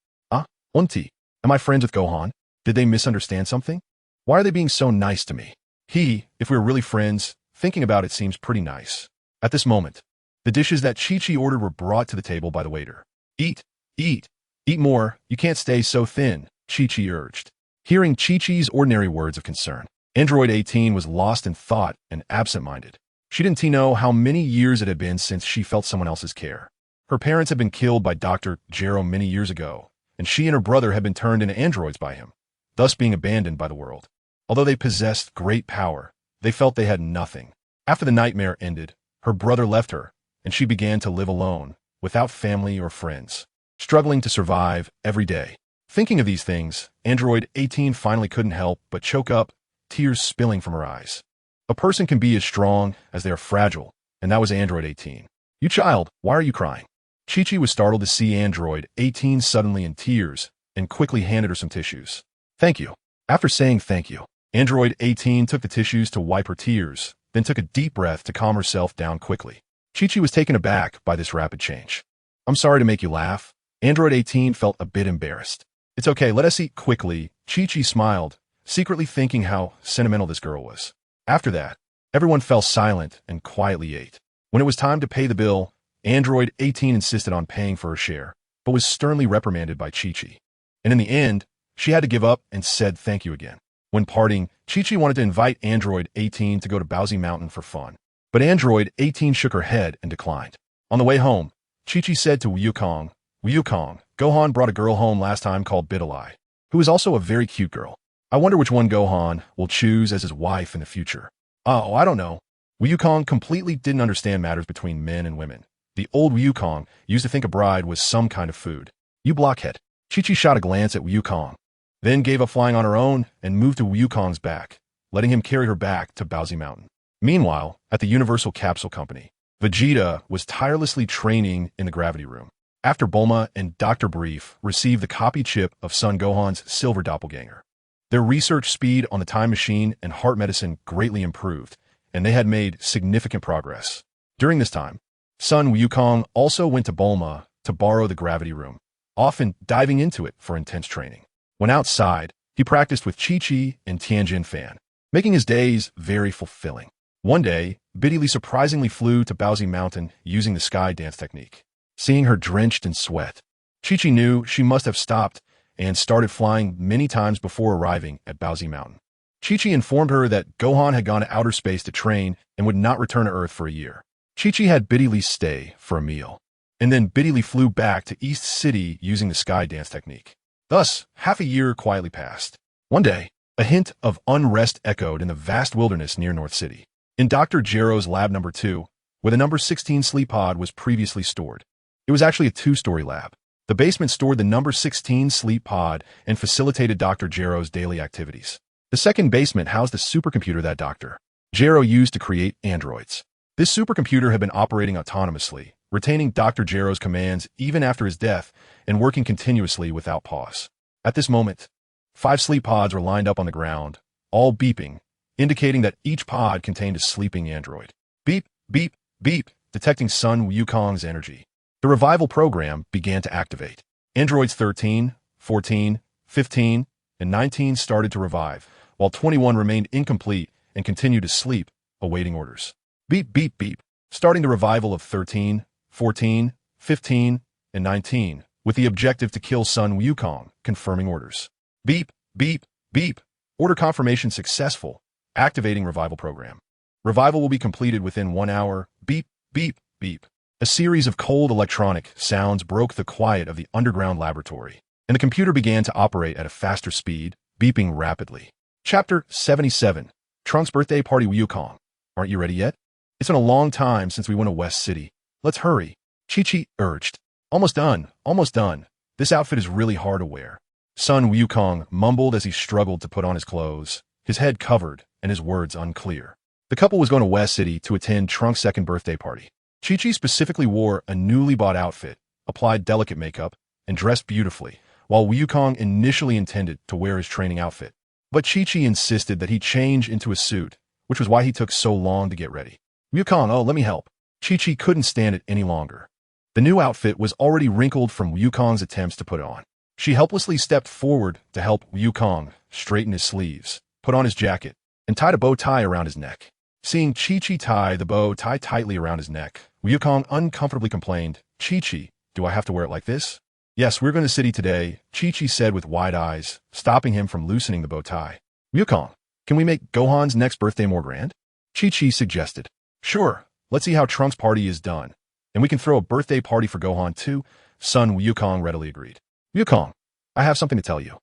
Auntie, am I friends with Gohan? Did they misunderstand something? Why are they being so nice to me? If we were really friends, thinking about it seems pretty nice. At this moment, the dishes that Chi-Chi ordered were brought to the table by the waiter. Eat, eat, eat more, you can't stay so thin, Chi-Chi urged. Hearing Chi-Chi's ordinary words of concern, Android 18 was lost in thought and absent-minded. She didn't know how many years it had been since she felt someone else's care. Her parents had been killed by Dr. Gero many years ago, and she and her brother had been turned into androids by him, thus being abandoned by the world. Although they possessed great power, they felt they had nothing. After the nightmare ended, her brother left her, and she began to live alone, without family or friends, struggling to survive every day. Thinking of these things, Android 18 finally couldn't help but choke up, tears spilling from her eyes. A person can be as strong as they are fragile, and that was Android 18. You child, why are you crying? Chi-Chi was startled to see Android 18 suddenly in tears and quickly handed her some tissues. Thank you. After saying thank you, Android 18 took the tissues to wipe her tears, then took a deep breath to calm herself down quickly. Chi-Chi was taken aback by this rapid change. I'm sorry to make you laugh. Android 18 felt a bit embarrassed. It's okay, let us eat quickly. Chi-Chi smiled, secretly thinking how sentimental this girl was. After that, everyone fell silent and quietly ate. When it was time to pay the bill, Android 18 insisted on paying for her share, but was sternly reprimanded by Chi-Chi. And in the end, she had to give up and said thank you again. When parting, Chi-Chi wanted to invite Android 18 to go to Bowsy Mountain for fun. But Android 18 shook her head and declined. On the way home, Chi-Chi said to Wukong, Gohan brought a girl home last time called Bidalai, who is also a very cute girl. I wonder which one Gohan will choose as his wife in the future. Oh, I don't know. Wukong completely didn't understand matters between men and women. The old Wukong used to think a bride was some kind of food. You blockhead. Chi-Chi shot a glance at Wukong, then gave up flying on her own and moved to Wukong's back, letting him carry her back to Bowsy Mountain. Meanwhile, at the Universal Capsule Company, Vegeta was tirelessly training in the gravity room. After Bulma and Dr. Brief received the copy chip of Son Gohan's silver doppelganger, their research speed on the time machine and heart medicine greatly improved, and they had made significant progress. During this time, Sun Wukong also went to Bulma to borrow the gravity room, often diving into it for intense training. When outside, he practiced with Chi-Chi and Tianjin Fan, making his days very fulfilling. One day, Biddy surprisingly flew to Bowsy Mountain using the sky dance technique. Seeing her drenched in sweat, Chi-Chi knew she must have stopped and started flying many times before arriving at Bowsy Mountain. Chi-Chi informed her that Gohan had gone to outer space to train and would not return to Earth for a year. Chi-Chi had Biddy stay for a meal, and then Biddy flew back to East City using the sky dance technique. Thus, half a year quietly passed. One day, a hint of unrest echoed in the vast wilderness near North City. In Dr. Jero's lab number 2, where the number 16 sleep pod was previously stored. It was actually a 2-story lab. The basement stored the number 16 sleep pod and facilitated Dr. Jero's daily activities. The second basement housed the supercomputer that Dr. Jero used to create androids. This supercomputer had been operating autonomously, retaining Dr. Jero's commands even after his death and working continuously without pause. At this moment, 5 sleep pods were lined up on the ground, all beeping, indicating that each pod contained a sleeping android. Beep, beep, beep, detecting Sun Wukong's energy. The revival program began to activate. Androids 13, 14, 15, and 19 started to revive, while 21 remained incomplete and continued to sleep, awaiting orders. Beep, beep, beep, starting the revival of 13, 14, 15, and 19, with the objective to kill Sun Wukong, confirming orders. Beep, beep, beep, order confirmation successful, activating revival program. Revival will be completed within 1 hour. Beep, beep, beep. A series of cold electronic sounds broke the quiet of the underground laboratory, and the computer began to operate at a faster speed, beeping rapidly. Chapter 77. Trunks' birthday party. Wukong. Aren't you ready yet? It's been a long time since we went to West City. Let's hurry. Chi-Chi urged. Almost done, almost done. This outfit is really hard to wear. Sun Wukong mumbled as he struggled to put on his clothes, his head covered and his words unclear. The couple was going to West City to attend Trunks' second birthday party. Chi-Chi specifically wore a newly bought outfit, applied delicate makeup, and dressed beautifully, while Wukong initially intended to wear his training outfit. But Chi-Chi insisted that he change into a suit, which was why he took so long to get ready. Wukong, oh, let me help. Chi-Chi couldn't stand it any longer. The new outfit was already wrinkled from Wukong's attempts to put it on. She helplessly stepped forward to help Wukong straighten his sleeves, put on his jacket, and tied a bow tie around his neck. Seeing Chi-Chi tie the bow tie tightly around his neck, Wukong uncomfortably complained, Chi-Chi, do I have to wear it like this? Yes, we're going to city today, Chi-Chi said with wide eyes, stopping him from loosening the bow tie. Wukong, can we make Gohan's next birthday more grand? Chi-Chi suggested. Sure, let's see how Trunks' party is done. And we can throw a birthday party for Gohan too, Sun Wukong readily agreed. Wukong, I have something to tell you.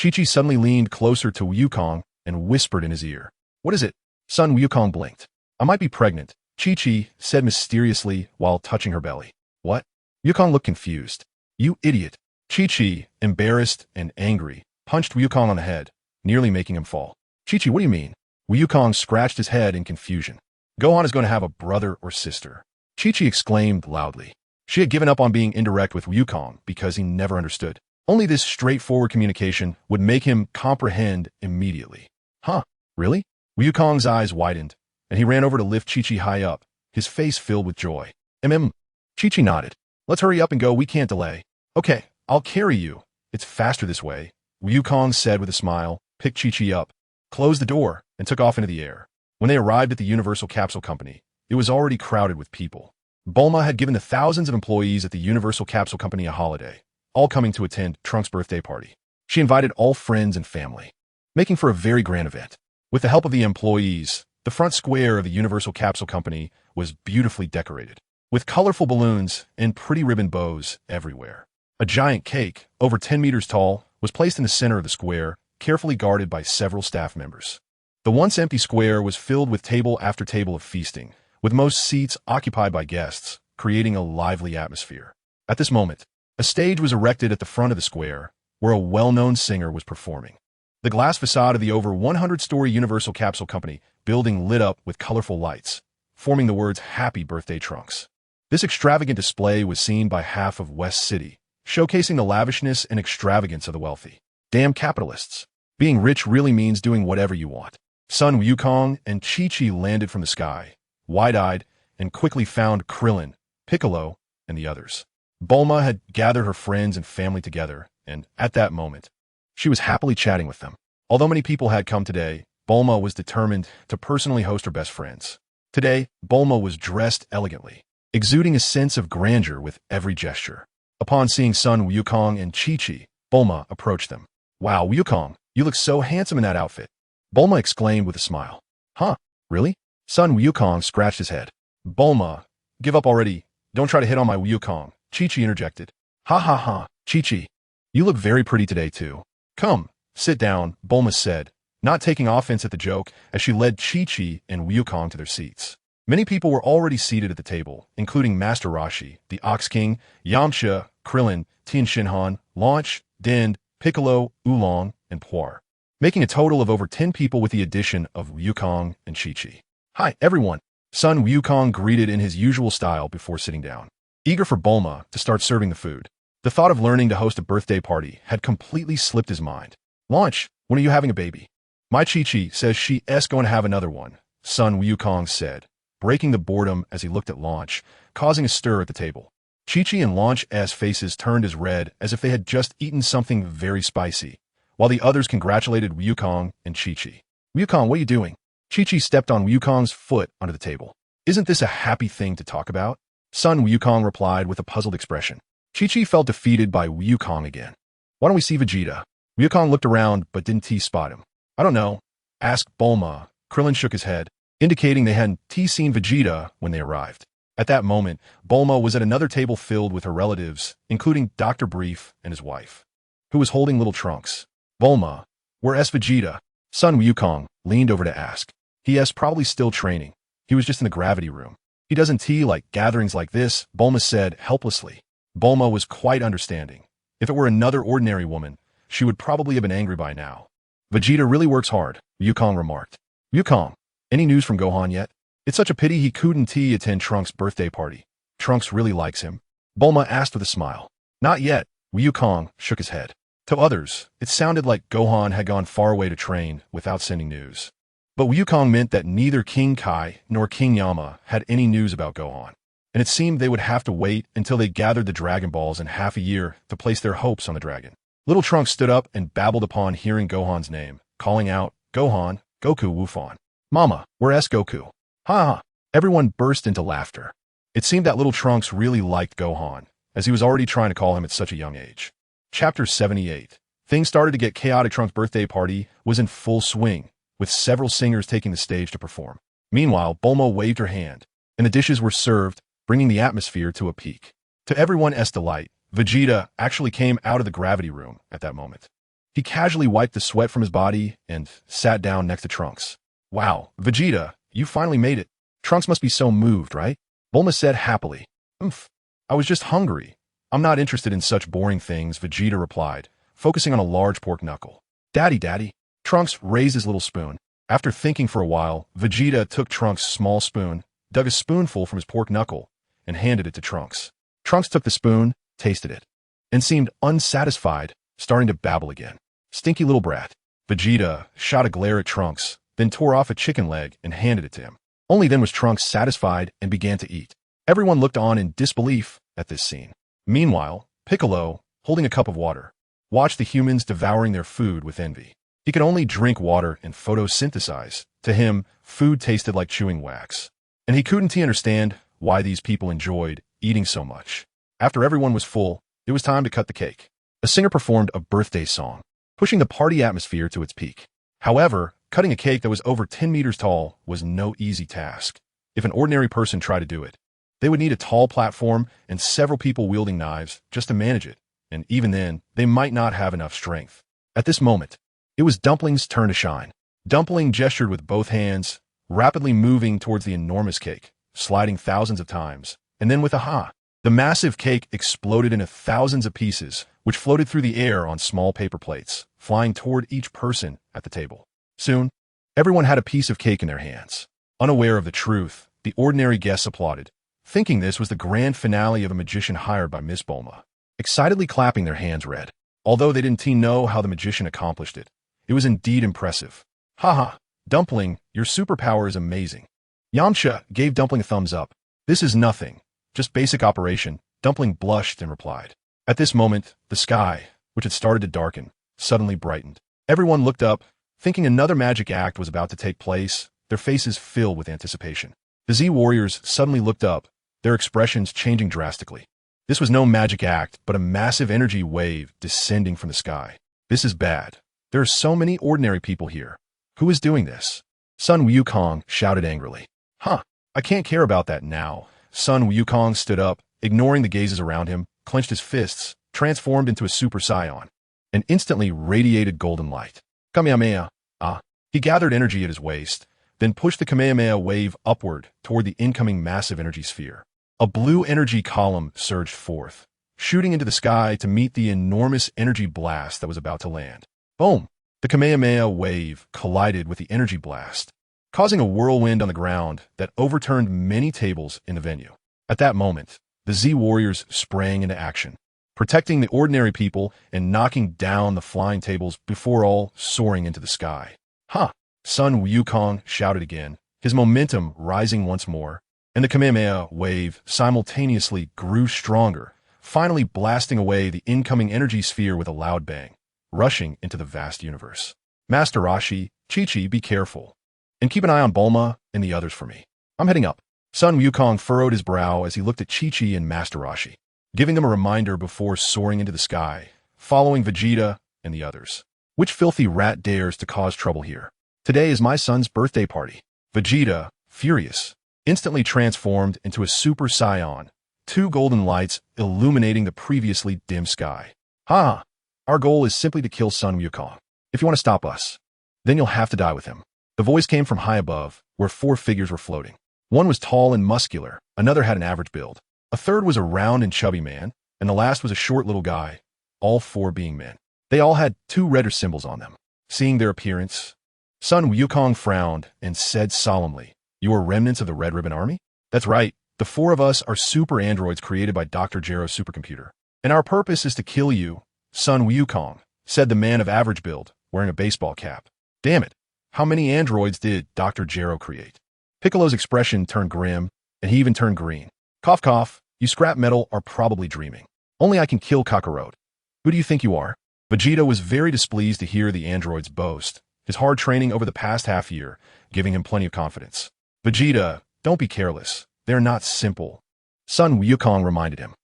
Chi-Chi suddenly leaned closer to Wukong and whispered in his ear. What is it? Sun Wukong blinked. I might be pregnant, Chi-Chi said mysteriously while touching her belly. What? Wukong looked confused. You idiot. Chi-Chi, embarrassed and angry, punched Wukong on the head, nearly making him fall. Chi-Chi, what do you mean? Wukong scratched his head in confusion. Gohan is going to have a brother or sister. Chi-Chi exclaimed loudly. She had given up on being indirect with Wukong because he never understood. Only this straightforward communication would make him comprehend immediately. Huh, really? Wukong's eyes widened, and he ran over to lift Chi-Chi high up, his face filled with joy. Chi-Chi nodded. Let's hurry up and go, we can't delay. Okay, I'll carry you. It's faster this way, Wukong said with a smile, picked Chi-Chi up, closed the door, and took off into the air. When they arrived at the Universal Capsule Company, it was already crowded with people. Bulma had given the thousands of employees at the Universal Capsule Company a holiday, all coming to attend Trunks' birthday party. She invited all friends and family, making for a very grand event. With the help of the employees, the front square of the Universal Capsule Company was beautifully decorated, with colorful balloons and pretty ribbon bows everywhere. A giant cake, over 10 meters tall, was placed in the center of the square, carefully guarded by several staff members. The once empty square was filled with table after table of feasting, with most seats occupied by guests, creating a lively atmosphere. At this moment, a stage was erected at the front of the square, where a well-known singer was performing. The glass facade of the over 100-story Universal Capsule Company building lit up with colorful lights, forming the words Happy Birthday Trunks. This extravagant display was seen by half of West City, showcasing the lavishness and extravagance of the wealthy. Damn capitalists. Being rich really means doing whatever you want. Sun Wukong and Chi-Chi landed from the sky, wide-eyed, and quickly found Krillin, Piccolo, and the others. Bulma had gathered her friends and family together, and at that moment, she was happily chatting with them. Although many people had come today, Bulma was determined to personally host her best friends. Today, Bulma was dressed elegantly, exuding a sense of grandeur with every gesture. Upon seeing Sun Wukong and Chi-Chi, Bulma approached them. "Wow, Wukong, you look so handsome in that outfit," Bulma exclaimed with a smile. "Huh, really?" Sun Wukong scratched his head. "Bulma, give up already. Don't try to hit on my Wukong," Chi-Chi interjected. "Ha ha ha, Chi-Chi, you look very pretty today too. Come, sit down," Bulma said, not taking offense at the joke as she led Chi-Chi and Wukong to their seats. Many people were already seated at the table, including Master Roshi, the Ox King, Yamcha, Krillin, Tien Shinhan, Launch, Din, Piccolo, Oolong, and Puar, making a total of over 10 people with the addition of Wukong and Chi-Chi. "Hi, everyone," Sun Wukong greeted in his usual style before sitting down, eager for Bulma to start serving the food. The thought of learning to host a birthday party had completely slipped his mind. "Launch, when are you having a baby?" "My Chi-Chi says she's going to have another one," Sun Wukong said, breaking the boredom as he looked at Launch, causing a stir at the table. Chi-Chi and Launch's faces turned as red as if they had just eaten something very spicy, while the others congratulated Wukong and Chi-Chi. "Wukong, what are you doing?" Chi-Chi stepped on Wukong's foot under the table. "Isn't this a happy thing to talk about?" Sun Wukong replied with a puzzled expression. Chi-Chi felt defeated by Wukong again. "Why don't we see Vegeta?" Wukong looked around but didn't spot him. "I don't know," asked Bulma. Krillin shook his head, indicating they hadn't seen Vegeta when they arrived. At that moment, Bulma was at another table filled with her relatives, including Dr. Brief and his wife, who was holding little Trunks. "Bulma, where's Vegeta?" Sun Wukong leaned over to ask. "He's probably still training. He was just in the gravity room. He doesn't like gatherings like this," Bulma said helplessly. Bulma was quite understanding. If it were another ordinary woman, she would probably have been angry by now. "Vegeta really works hard," Wukong remarked. "Wukong, any news from Gohan yet? It's such a pity he couldn't attend Trunks' birthday party. Trunks really likes him." Bulma asked with a smile. "Not yet," Wukong shook his head. To others, it sounded like Gohan had gone far away to train without sending news. But Wukong meant that neither King Kai nor King Yama had any news about Gohan, and it seemed they would have to wait until they gathered the Dragon Balls in half a year to place their hopes on the dragon. Little Trunks stood up and babbled upon hearing Gohan's name, calling out, "Gohan, Goku Wufan. Mama, where's Goku?" "Ha ha!" Everyone burst into laughter. It seemed that little Trunks really liked Gohan, as he was already trying to call him at such a young age. Chapter 78. Things started to get chaotic. Trunks' birthday party was in full swing, with several singers taking the stage to perform. Meanwhile, Bulma waved her hand, and the dishes were served, bringing the atmosphere to a peak. To everyone's delight, Vegeta actually came out of the gravity room at that moment. He casually wiped the sweat from his body and sat down next to Trunks. "Wow, Vegeta, you finally made it. Trunks must be so moved, right?" Bulma said happily. "Oomph, I was just hungry. I'm not interested in such boring things," Vegeta replied, focusing on a large pork knuckle. Daddy. Trunks raised his little spoon. After thinking for a while, Vegeta took Trunks' small spoon, dug a spoonful from his pork knuckle, and handed it to Trunks. Trunks took the spoon, tasted it, and seemed unsatisfied, starting to babble again. "Stinky little brat." Vegeta shot a glare at Trunks, then tore off a chicken leg and handed it to him. Only then was Trunks satisfied and began to eat. Everyone looked on in disbelief at this scene. Meanwhile, Piccolo, holding a cup of water, watched the humans devouring their food with envy. He could only drink water and photosynthesize. To him, food tasted like chewing wax, and he couldn't understand why these people enjoyed eating so much. After everyone was full, it was time to cut the cake. A singer performed a birthday song, pushing the party atmosphere to its peak. However, cutting a cake that was over 10 meters tall was no easy task. If an ordinary person tried to do it, they would need a tall platform and several people wielding knives just to manage it, and even then, they might not have enough strength. At this moment, it was Dumpling's turn to shine. Dumpling gestured with both hands, rapidly moving towards the enormous cake, sliding thousands of times, and then with a ha, the massive cake exploded into thousands of pieces, which floated through the air on small paper plates, flying toward each person at the table. Soon, everyone had a piece of cake in their hands. Unaware of the truth, the ordinary guests applauded, thinking this was the grand finale of a magician hired by Miss Bulma. Excitedly clapping their hands read. Although they didn't know how the magician accomplished it, it was indeed impressive. "Haha, Dumpling, your superpower is amazing." Yamcha gave Dumpling a thumbs up. "This is nothing, just basic operation," Dumpling blushed and replied. At this moment, the sky, which had started to darken, suddenly brightened. Everyone looked up, thinking another magic act was about to take place, their faces filled with anticipation. The Z warriors suddenly looked up, their expressions changing drastically. This was no magic act, but a massive energy wave descending from the sky. This is bad. There are so many ordinary people here. Who is doing this? Sun Wukong shouted angrily. Huh, I can't care about that now. Sun Wukong stood up, ignoring the gazes around him, clenched his fists, transformed into a super scion, and instantly radiated golden light. Kamehameha. He gathered energy at his waist, then pushed the Kamehameha wave upward toward the incoming massive energy sphere. A blue energy column surged forth, shooting into the sky to meet the enormous energy blast that was about to land. Boom! The Kamehameha wave collided with the energy blast, causing a whirlwind on the ground that overturned many tables in the venue. At that moment, the Z warriors sprang into action, protecting the ordinary people and knocking down the flying tables before all soaring into the sky. Ha! Sun Wukong shouted again, his momentum rising once more, and the Kamehameha wave simultaneously grew stronger, finally blasting away the incoming energy sphere with a loud bang, rushing into the vast universe. Master Roshi, Chi-Chi, be careful, and keep an eye on Bulma and the others for me. I'm heading up. Sun Wukong furrowed his brow as he looked at Chi-Chi and Master Roshi, giving them a reminder before soaring into the sky, following Vegeta and the others. Which filthy rat dares to cause trouble here? Today is my son's birthday party. Vegeta, furious, instantly transformed into a super scion, two golden lights illuminating the previously dim sky. Ha! Our goal is simply to kill Sun Wukong. If you want to stop us, then you'll have to die with him. The voice came from high above, where four figures were floating. One was tall and muscular, another had an average build. A third was a round and chubby man, and the last was a short little guy, all four being men. They all had two redder symbols on them. Seeing their appearance, Sun Wukong frowned and said solemnly, "You are remnants of the Red Ribbon Army?" "That's right. The four of us are super androids created by Dr. Gero's supercomputer. And our purpose is to kill you, Sun Wukong," said the man of average build, wearing a baseball cap. "Damn it. How many androids did Dr. Gero create?" Piccolo's expression turned grim, and he even turned green. "Cough cough, you scrap metal are probably dreaming. Only I can kill Kakarot. Who do you think you are?" Vegeta was very displeased to hear the android's boast, his hard training over the past half year giving him plenty of confidence. "Vegeta, don't be careless. They're not simple," Sun Wukong reminded him.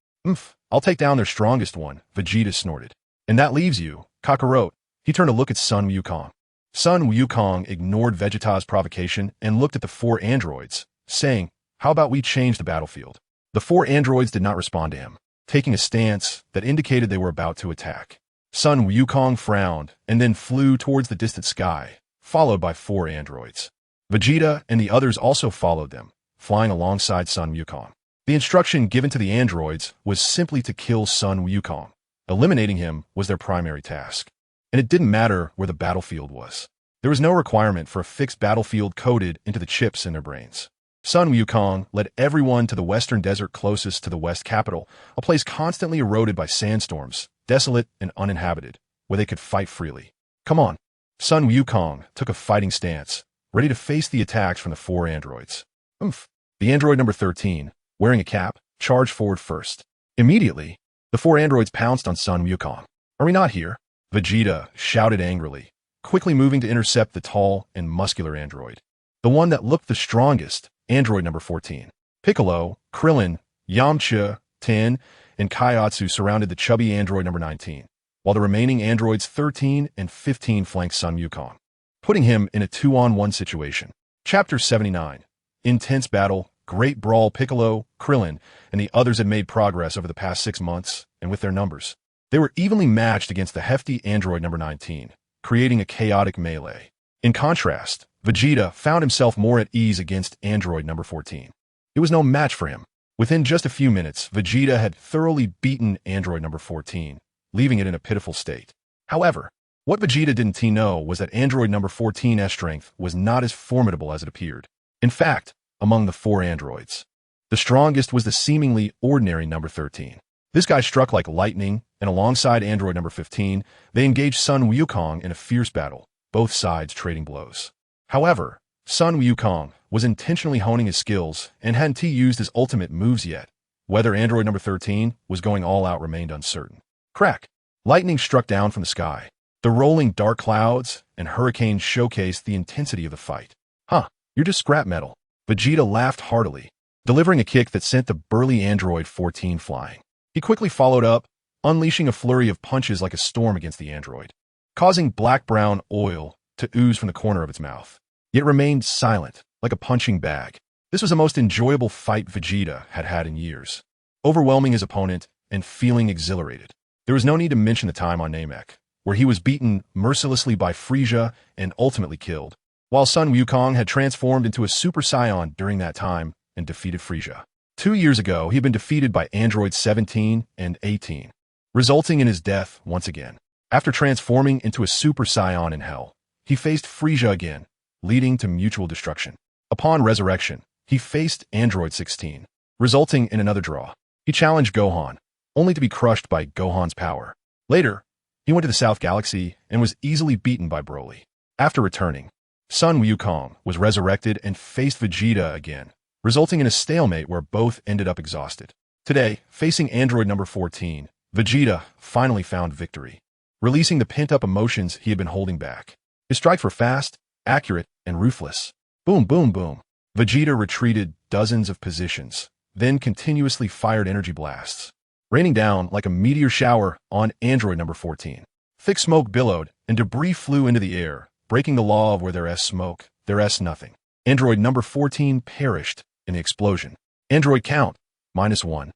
I'll take down their strongest one," Vegeta snorted. "And that leaves you, Kakarot." He turned to look at Sun Wukong. Sun Wukong ignored Vegeta's provocation and looked at the four androids, saying, "How about we change the battlefield?" The four androids did not respond to him, taking a stance that indicated they were about to attack. Sun Wukong frowned and then flew towards the distant sky, followed by four androids. Vegeta and the others also followed them, flying alongside Sun Wukong. The instruction given to the androids was simply to kill Sun Wukong. Eliminating him was their primary task. And it didn't matter where the battlefield was. There was no requirement for a fixed battlefield coded into the chips in their brains. Sun Wukong led everyone to the western desert closest to the West capital, a place constantly eroded by sandstorms, desolate and uninhabited, where they could fight freely. "Come on." Sun Wukong took a fighting stance, ready to face the attacks from the four androids. The android number 13, wearing a cap, charged forward first. Immediately, the four androids pounced on Sun Wukong. "Are we not here?" Vegeta shouted angrily, quickly moving to intercept the tall and muscular android. The one that looked the strongest, android number 14. Piccolo, Krillin, Yamcha, Ten, and Kaiatsu surrounded the chubby android number 19, while the remaining androids 13 and 15 flanked Sun Wukong, putting him in a 2-on-1 situation. Chapter 79. Intense battle, great brawl. Piccolo, Krillin, and the others had made progress over the past 6 months, and with their numbers, they were evenly matched against the hefty android number 19, creating a chaotic melee. In contrast, Vegeta found himself more at ease against android number 14. It was no match for him. Within just a few minutes, Vegeta had thoroughly beaten android number 14, leaving it in a pitiful state. However, what Vegeta didn't know was that android number 14's strength was not as formidable as it appeared. In fact, among the four androids, the strongest was the seemingly ordinary number 13. This guy struck like lightning, and alongside android number 15, they engaged Sun Wukong in a fierce battle, both sides trading blows. However, Sun Wukong was intentionally honing his skills and hadn't used his ultimate moves yet. Whether android number 13 was going all out remained uncertain. Crack! Lightning struck down from the sky. The rolling dark clouds and hurricanes showcased the intensity of the fight. "Huh, you're just scrap metal," Vegeta laughed heartily, delivering a kick that sent the burly android 14 flying. He quickly followed up, unleashing a flurry of punches like a storm against the android, causing black-brown oil to ooze from the corner of its mouth. Yet remained silent, like a punching bag. This was the most enjoyable fight Vegeta had had in years, overwhelming his opponent and feeling exhilarated. There was no need to mention the time on Namek, where he was beaten mercilessly by Frieza and ultimately killed, while Sun Wukong had transformed into a Super Saiyan during that time and defeated Frieza. 2 years ago, he had been defeated by androids 17 and 18, resulting in his death once again. After transforming into a Super Saiyan in Hell, he faced Frieza again, leading to mutual destruction. Upon resurrection, he faced android 16, resulting in another draw. He challenged Gohan, only to be crushed by Gohan's power. Later, he went to the South Galaxy and was easily beaten by Broly. After returning, Sun Wukong was resurrected and faced Vegeta again, resulting in a stalemate where both ended up exhausted. Today, facing android number 14, Vegeta finally found victory, releasing the pent-up emotions he had been holding back. His strikes were fast, accurate, and ruthless. Boom, boom, boom. Vegeta retreated dozens of positions, then continuously fired energy blasts, raining down like a meteor shower on android number 14. Thick smoke billowed, and debris flew into the air, breaking the law of where there's smoke, there's nothing. Android number 14 perished in the explosion. Android count, -1.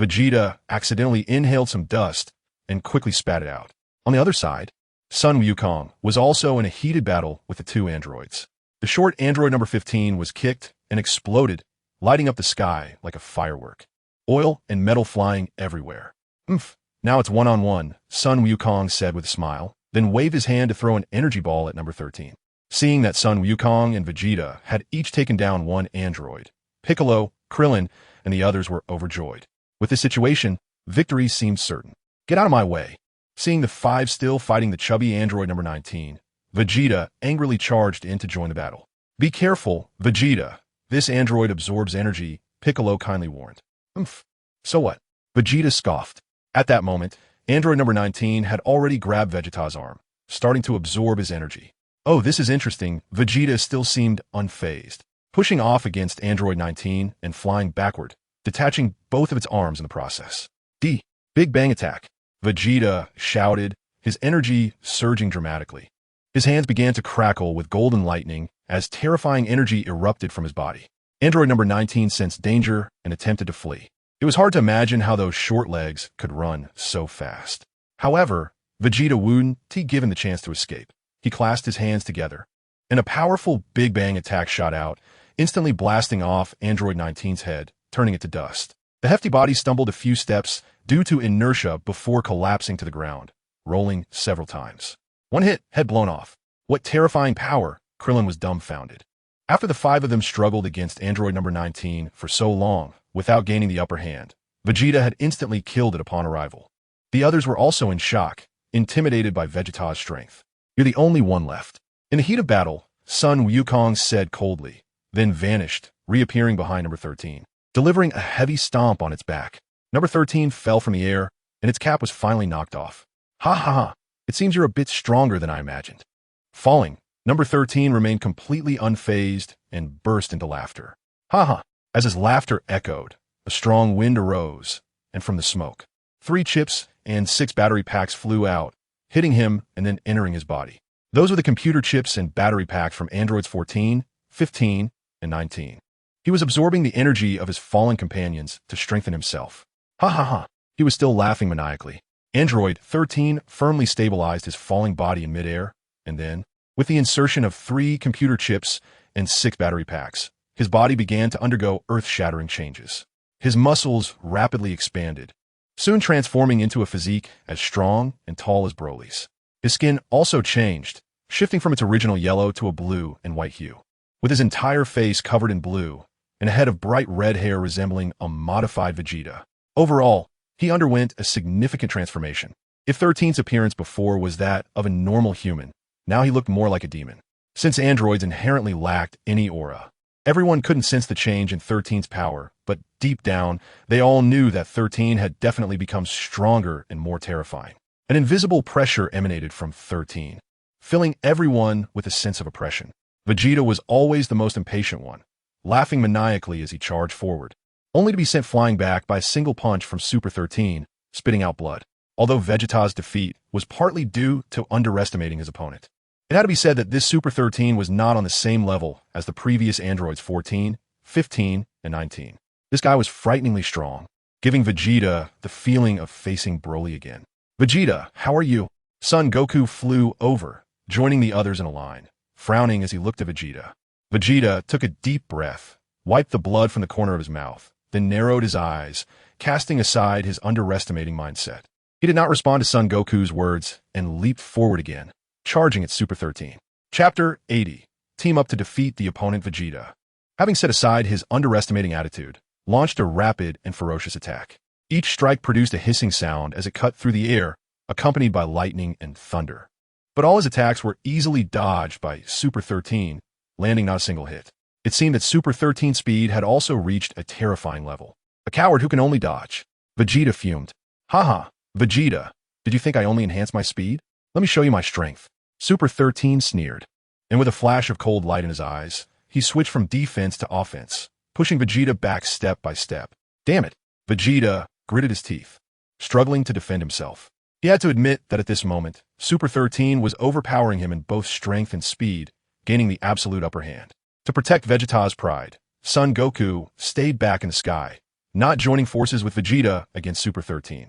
Vegeta accidentally inhaled some dust and quickly spat it out. On the other side, Sun Wukong was also in a heated battle with the two androids. The short android number 15 was kicked and exploded, lighting up the sky like a firework. Oil and metal flying everywhere. Now it's one-on-one, Sun Wukong said with a smile, then waved his hand to throw an energy ball at number 13. Seeing that Sun Wukong and Vegeta had each taken down one android, Piccolo, Krillin, and the others were overjoyed. With this situation, victory seemed certain. Get out of my way. Seeing the five still fighting the chubby android number 19, Vegeta angrily charged in to join the battle. Be careful, Vegeta. This android absorbs energy, Piccolo kindly warned. So what? Vegeta scoffed. At that moment, android number 19 had already grabbed Vegeta's arm, starting to absorb his energy. Oh, this is interesting. Vegeta still seemed unfazed, pushing off against android 19 and flying backward, detaching both of its arms in the process. Big Bang Attack. Vegeta shouted, his energy surging dramatically. His hands began to crackle with golden lightning as terrifying energy erupted from his body. Android number 19 sensed danger and attempted to flee. It was hard to imagine how those short legs could run so fast. However, Vegeta wouldn't be given the chance to escape. He clasped his hands together, and a powerful Big Bang Attack shot out, instantly blasting off Android 19's head, turning it to dust. The hefty body stumbled a few steps due to inertia before collapsing to the ground, rolling several times. One hit, head blown off. What terrifying power! Krillin was dumbfounded. After the five of them struggled against android number 19 for so long, without gaining the upper hand, Vegeta had instantly killed it upon arrival. The others were also in shock, intimidated by Vegeta's strength. You're the only one left. In the heat of battle, Sun Wukong said coldly, then vanished, reappearing behind number 13, delivering a heavy stomp on its back. Number 13 fell from the air, and its cap was finally knocked off. Ha ha ha, it seems you're a bit stronger than I imagined. Falling, number 13 remained completely unfazed and burst into laughter. Ha ha. As his laughter echoed, a strong wind arose, and from the smoke, 3 chips and 6 battery packs flew out, hitting him and then entering his body. Those were the computer chips and battery packs from androids 14, 15, and 19. He was absorbing the energy of his fallen companions to strengthen himself. Ha ha ha. He was still laughing maniacally. Android 13 firmly stabilized his falling body in midair, and then, with the insertion of 3 computer chips and 6 battery packs, his body began to undergo earth-shattering changes. His muscles rapidly expanded, soon transforming into a physique as strong and tall as Broly's. His skin also changed, shifting from its original yellow to a blue and white hue. With his entire face covered in blue, and a head of bright red hair resembling a modified Vegeta. Overall, he underwent a significant transformation. If 13's appearance before was that of a normal human, now he looked more like a demon. Since androids inherently lacked any aura, everyone couldn't sense the change in 13's power, but deep down, they all knew that 13 had definitely become stronger and more terrifying. An invisible pressure emanated from 13, filling everyone with a sense of oppression. Vegeta was always the most impatient one, laughing maniacally as he charged forward, only to be sent flying back by a single punch from Super 13, spitting out blood. Although Vegeta's defeat was partly due to underestimating his opponent, it had to be said that this Super 13 was not on the same level as the previous androids 14, 15, and 19. This guy was frighteningly strong, giving Vegeta the feeling of facing Broly again. "Vegeta, how are you?" Son Goku flew over, joining the others in a line, frowning as he looked at Vegeta. Vegeta took a deep breath, wiped the blood from the corner of his mouth, then narrowed his eyes, casting aside his underestimating mindset. He did not respond to Son Goku's words and leaped forward again, charging at Super 13. Chapter 80. Team up to defeat the opponent. Vegeta, having set aside his underestimating attitude, launched a rapid and ferocious attack. Each strike produced a hissing sound as it cut through the air, accompanied by lightning and thunder. But all his attacks were easily dodged by Super 13, landing not a single hit. It seemed that Super 13's speed had also reached a terrifying level. "A coward who can only dodge." Vegeta fumed. "Haha, Vegeta, did you think I only enhanced my speed? Let me show you my strength." Super 13 sneered, and with a flash of cold light in his eyes, he switched from defense to offense, pushing Vegeta back step by step. Damn it! Vegeta gritted his teeth, struggling to defend himself. He had to admit that at this moment, Super 13 was overpowering him in both strength and speed, gaining the absolute upper hand. To protect Vegeta's pride, Son Goku stayed back in the sky, not joining forces with Vegeta against Super 13.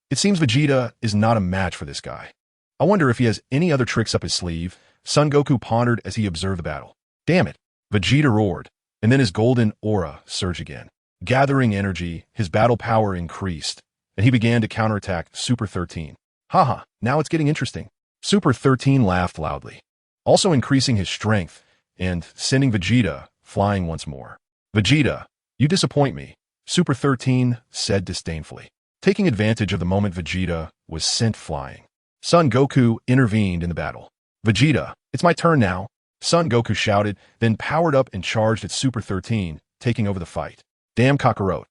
It seems Vegeta is not a match for this guy. I wonder if he has any other tricks up his sleeve, Son Goku pondered as he observed the battle. Damn it! Vegeta roared, and then his golden aura surged again. Gathering energy, his battle power increased, and he began to counterattack Super 13. Haha, now it's getting interesting. Super 13 laughed loudly, also increasing his strength and sending Vegeta flying once more. "Vegeta, you disappoint me," Super 13 said disdainfully. Taking advantage of the moment Vegeta was sent flying, Son Goku intervened in the battle. "Vegeta, it's my turn now," Son Goku shouted, then powered up and charged at Super 13, taking over the fight. "Damn Kakarot,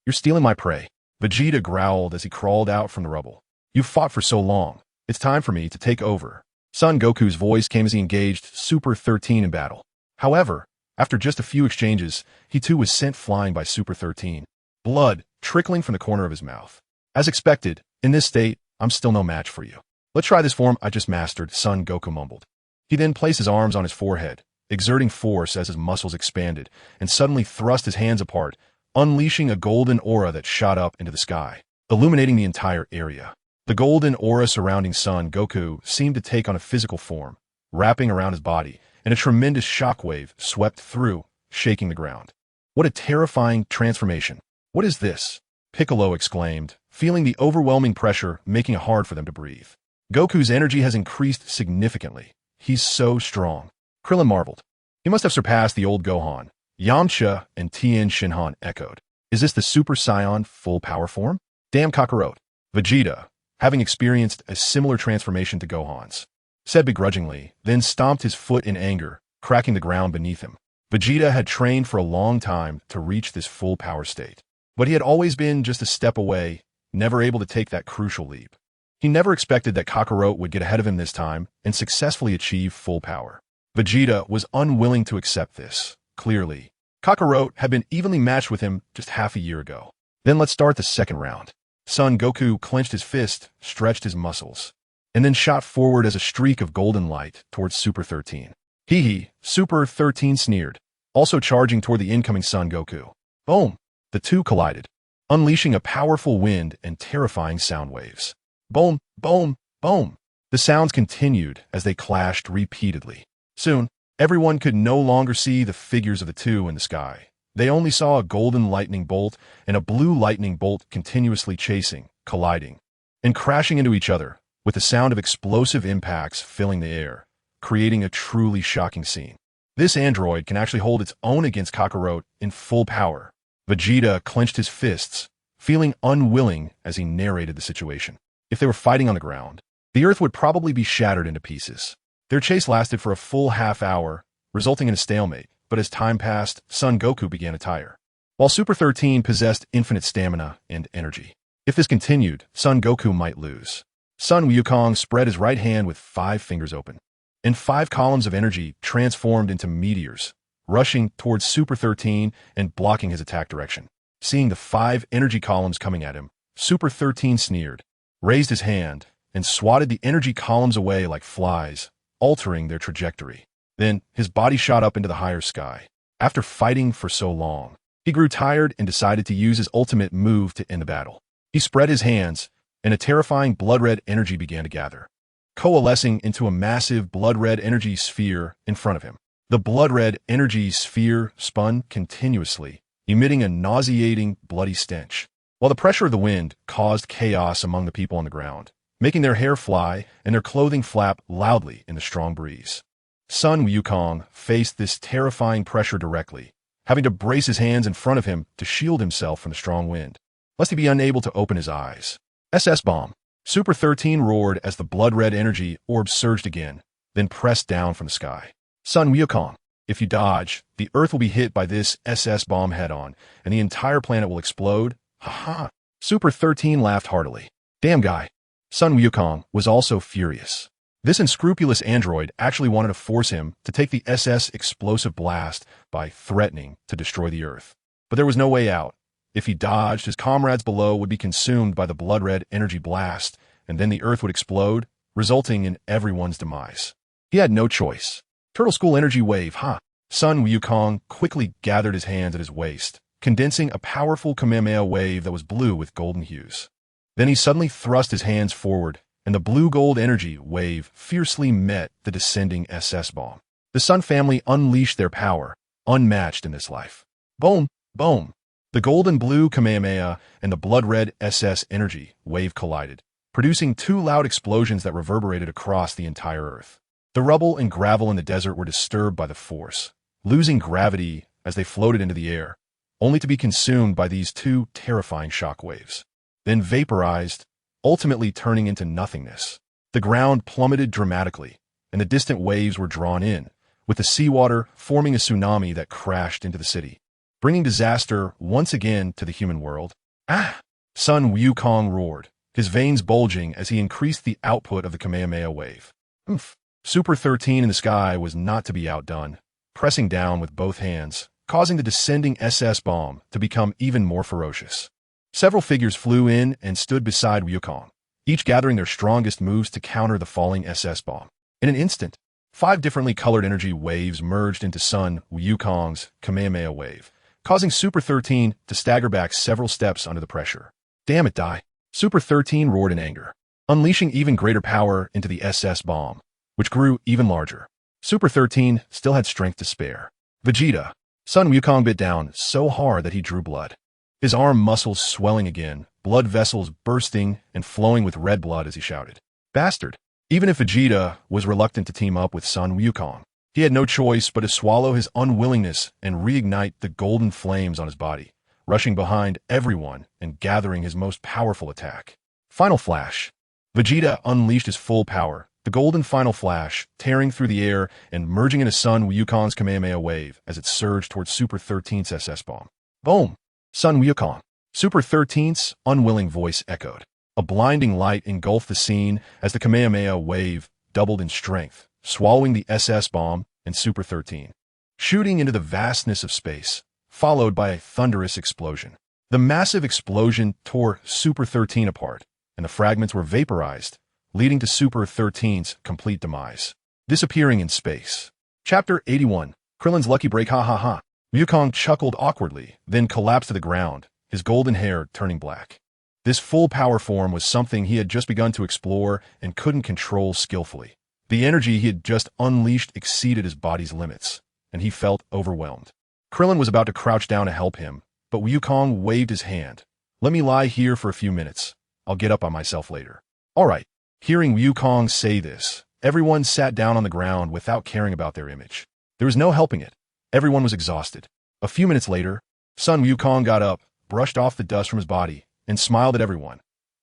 you're stealing my prey," Vegeta growled as he crawled out from the rubble. "You've fought for so long. It's time for me to take over." Son Goku's voice came as he engaged Super 13 in battle. However, after just a few exchanges, he too was sent flying by Super 13, blood trickling from the corner of his mouth. "As expected, in this state, I'm still no match for you. Let's try this form I just mastered," Son Goku mumbled. He then placed his arms on his forehead, exerting force as his muscles expanded, and suddenly thrust his hands apart, unleashing a golden aura that shot up into the sky, illuminating the entire area. The golden aura surrounding Son Goku seemed to take on a physical form, wrapping around his body, and a tremendous shockwave swept through, shaking the ground. "What a terrifying transformation. What is this?" Piccolo exclaimed, feeling the overwhelming pressure making it hard for them to breathe. "Goku's energy has increased significantly. He's so strong." Krillin marveled. He must have surpassed the old Gohan. Yamcha and Tien Shinhan echoed. "Is this the Super Saiyan full power form?" "Damn Kakarot." Vegeta, having experienced a similar transformation to Gohan's, said begrudgingly, then stomped his foot in anger, cracking the ground beneath him. Vegeta had trained for a long time to reach this full power state, but he had always been just a step away, never able to take that crucial leap. He never expected that Kakarot would get ahead of him this time and successfully achieve full power. Vegeta was unwilling to accept this. Clearly, Kakarot had been evenly matched with him just half a year ago. "Then let's start the second round." Son Goku clenched his fist, stretched his muscles, and then shot forward as a streak of golden light towards Super 13. "Hee hee," Super 13 sneered, also charging toward the incoming Son Goku. Boom! The two collided, unleashing a powerful wind and terrifying sound waves. Boom, boom, boom. The sounds continued as they clashed repeatedly. Soon, everyone could no longer see the figures of the two in the sky. They only saw a golden lightning bolt and a blue lightning bolt continuously chasing, colliding, and crashing into each other, with the sound of explosive impacts filling the air, creating a truly shocking scene. This android can actually hold its own against Kakarot in full power. Vegeta clenched his fists, feeling unwilling as he narrated the situation. If they were fighting on the ground, the earth would probably be shattered into pieces. Their chase lasted for a full half hour, resulting in a stalemate, but as time passed, Son Goku began to tire, while Super 13 possessed infinite stamina and energy. If this continued, Son Goku might lose. Sun Wukong spread his right hand with 5 fingers open, and 5 columns of energy transformed into meteors, rushing towards Super 13 and blocking his attack direction. Seeing the 5 energy columns coming at him, Super 13 sneered, raised his hand, and swatted the energy columns away like flies, altering their trajectory. Then, his body shot up into the higher sky. After fighting for so long, he grew tired and decided to use his ultimate move to end the battle. He spread his hands, and a terrifying blood-red energy began to gather, coalescing into a massive blood-red energy sphere in front of him. The blood-red energy sphere spun continuously, emitting a nauseating, bloody stench, while the pressure of the wind caused chaos among the people on the ground, making their hair fly and their clothing flap loudly in the strong breeze. Sun Wukong faced this terrifying pressure directly, having to brace his hands in front of him to shield himself from the strong wind, lest he be unable to open his eyes. SS Bomb. Super 13 roared as the blood-red energy orb surged again, then pressed down from the sky. Sun Wukong, if you dodge, the Earth will be hit by this SS Bomb head-on, and the entire planet will explode. Ha-ha. Super 13 laughed heartily. Damn guy. Sun Wukong was also furious. This unscrupulous android actually wanted to force him to take the SS explosive blast by threatening to destroy the Earth. But there was no way out. If he dodged, his comrades below would be consumed by the blood-red energy blast, and then the Earth would explode, resulting in everyone's demise. He had no choice. Turtle School Energy Wave, ha! Sun Wukong quickly gathered his hands at his waist, condensing a powerful Kamehameha wave that was blue with golden hues. Then he suddenly thrust his hands forward, and the blue-gold energy wave fiercely met the descending SS bomb. The Sun family unleashed their power, unmatched in this life. Boom! Boom! The golden-blue Kamehameha and the blood-red SS energy wave collided, producing 2 loud explosions that reverberated across the entire Earth. The rubble and gravel in the desert were disturbed by the force, losing gravity as they floated into the air, only to be consumed by these 2 terrifying shock waves. Then vaporized, ultimately turning into nothingness. The ground plummeted dramatically, and the distant waves were drawn in, with the seawater forming a tsunami that crashed into the city, bringing disaster once again to the human world. Ah! Sun Wukong roared, his veins bulging as he increased the output of the Kamehameha wave. Oomph! Super 13 in the sky was not to be outdone, pressing down with both hands, causing the descending SS bomb to become even more ferocious. Several figures flew in and stood beside Wukong, each gathering their strongest moves to counter the falling SS bomb. In an instant, 5 differently colored energy waves merged into Sun Wukong's Kamehameha wave, causing Super 13 to stagger back several steps under the pressure. Damn it, die! Super 13 roared in anger, unleashing even greater power into the SS bomb, which grew even larger. Super 13 still had strength to spare. Vegeta. Sun Wukong bit down so hard that he drew blood. His arm muscles swelling again, blood vessels bursting and flowing with red blood as he shouted, "Bastard!" Even if Vegeta was reluctant to team up with Sun Wukong, he had no choice but to swallow his unwillingness and reignite the golden flames on his body, rushing behind everyone and gathering his most powerful attack. Final Flash. Vegeta unleashed his full power, the golden Final Flash, tearing through the air and merging into Sun Wukong's Kamehameha wave as it surged towards Super 13's SS bomb. Boom! Sun Wukong. Super 13's unwilling voice echoed. A blinding light engulfed the scene as the Kamehameha wave doubled in strength, swallowing the SS bomb and Super 13, shooting into the vastness of space, followed by a thunderous explosion. The massive explosion tore Super 13 apart, and the fragments were vaporized, leading to Super 13's complete demise, disappearing in space. Chapter 81. Krillin's Lucky Break, ha ha ha. Wukong chuckled awkwardly, then collapsed to the ground, his golden hair turning black. This full power form was something he had just begun to explore and couldn't control skillfully. The energy he had just unleashed exceeded his body's limits, and he felt overwhelmed. Krillin was about to crouch down to help him, but Wukong waved his hand. "Let me lie here for a few minutes. I'll get up on myself later." All right. Hearing Wukong say this, everyone sat down on the ground without caring about their image. There was no helping it. Everyone was exhausted. A few minutes later, Sun Wukong got up, brushed off the dust from his body, and smiled at everyone.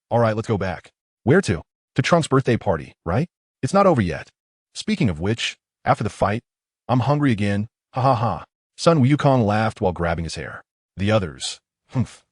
"All right, let's go back." "Where to?" "To Trunks' birthday party, right? It's not over yet. Speaking of which, after the fight, I'm hungry again. Ha ha ha." Sun Wukong laughed while grabbing his hair. The others,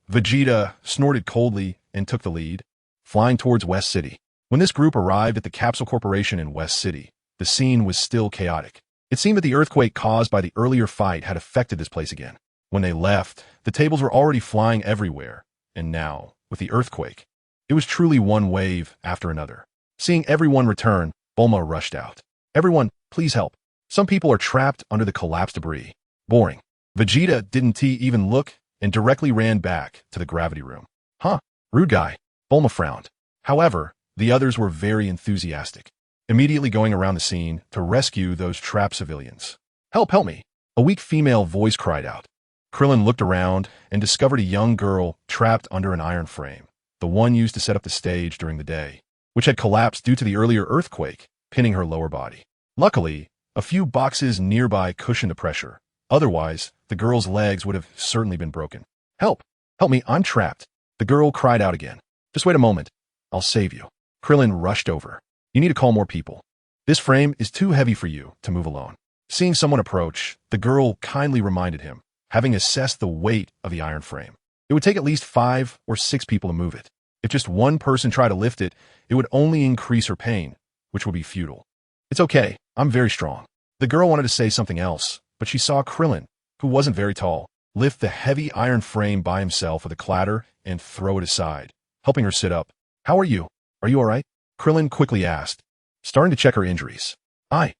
Vegeta snorted coldly and took the lead, flying towards West City. When this group arrived at the Capsule Corporation in West City, the scene was still chaotic. It seemed that the earthquake caused by the earlier fight had affected this place again. When they left, the tables were already flying everywhere, and now, with the earthquake, it was truly one wave after another. Seeing everyone return, Bulma rushed out. Everyone, please help. Some people are trapped under the collapsed debris. Boring. Vegeta didn't even look and directly ran back to the gravity room. Huh, rude guy. Bulma frowned. However, the others were very enthusiastic, immediately going around the scene to rescue those trapped civilians. Help me! A weak female voice cried out. Krillin looked around and discovered a young girl trapped under an iron frame, the one used to set up the stage during the day, which had collapsed due to the earlier earthquake, pinning her lower body. Luckily, a few boxes nearby cushioned the pressure. Otherwise, the girl's legs would have certainly been broken. Help! Help me, I'm trapped. The girl cried out again. Just wait a moment. I'll save you. Krillin rushed over. You need to call more people. This frame is too heavy for you to move alone. Seeing someone approach, the girl kindly reminded him, having assessed the weight of the iron frame. It would take at least 5 or 6 people to move it. If just one person tried to lift it, it would only increase her pain, which would be futile. It's okay, I'm very strong. The girl wanted to say something else, but she saw Krillin, who wasn't very tall, lift the heavy iron frame by himself with a clatter and throw it aside, helping her sit up. How are you? Are you all right? Krillin quickly asked, starting to check her injuries. I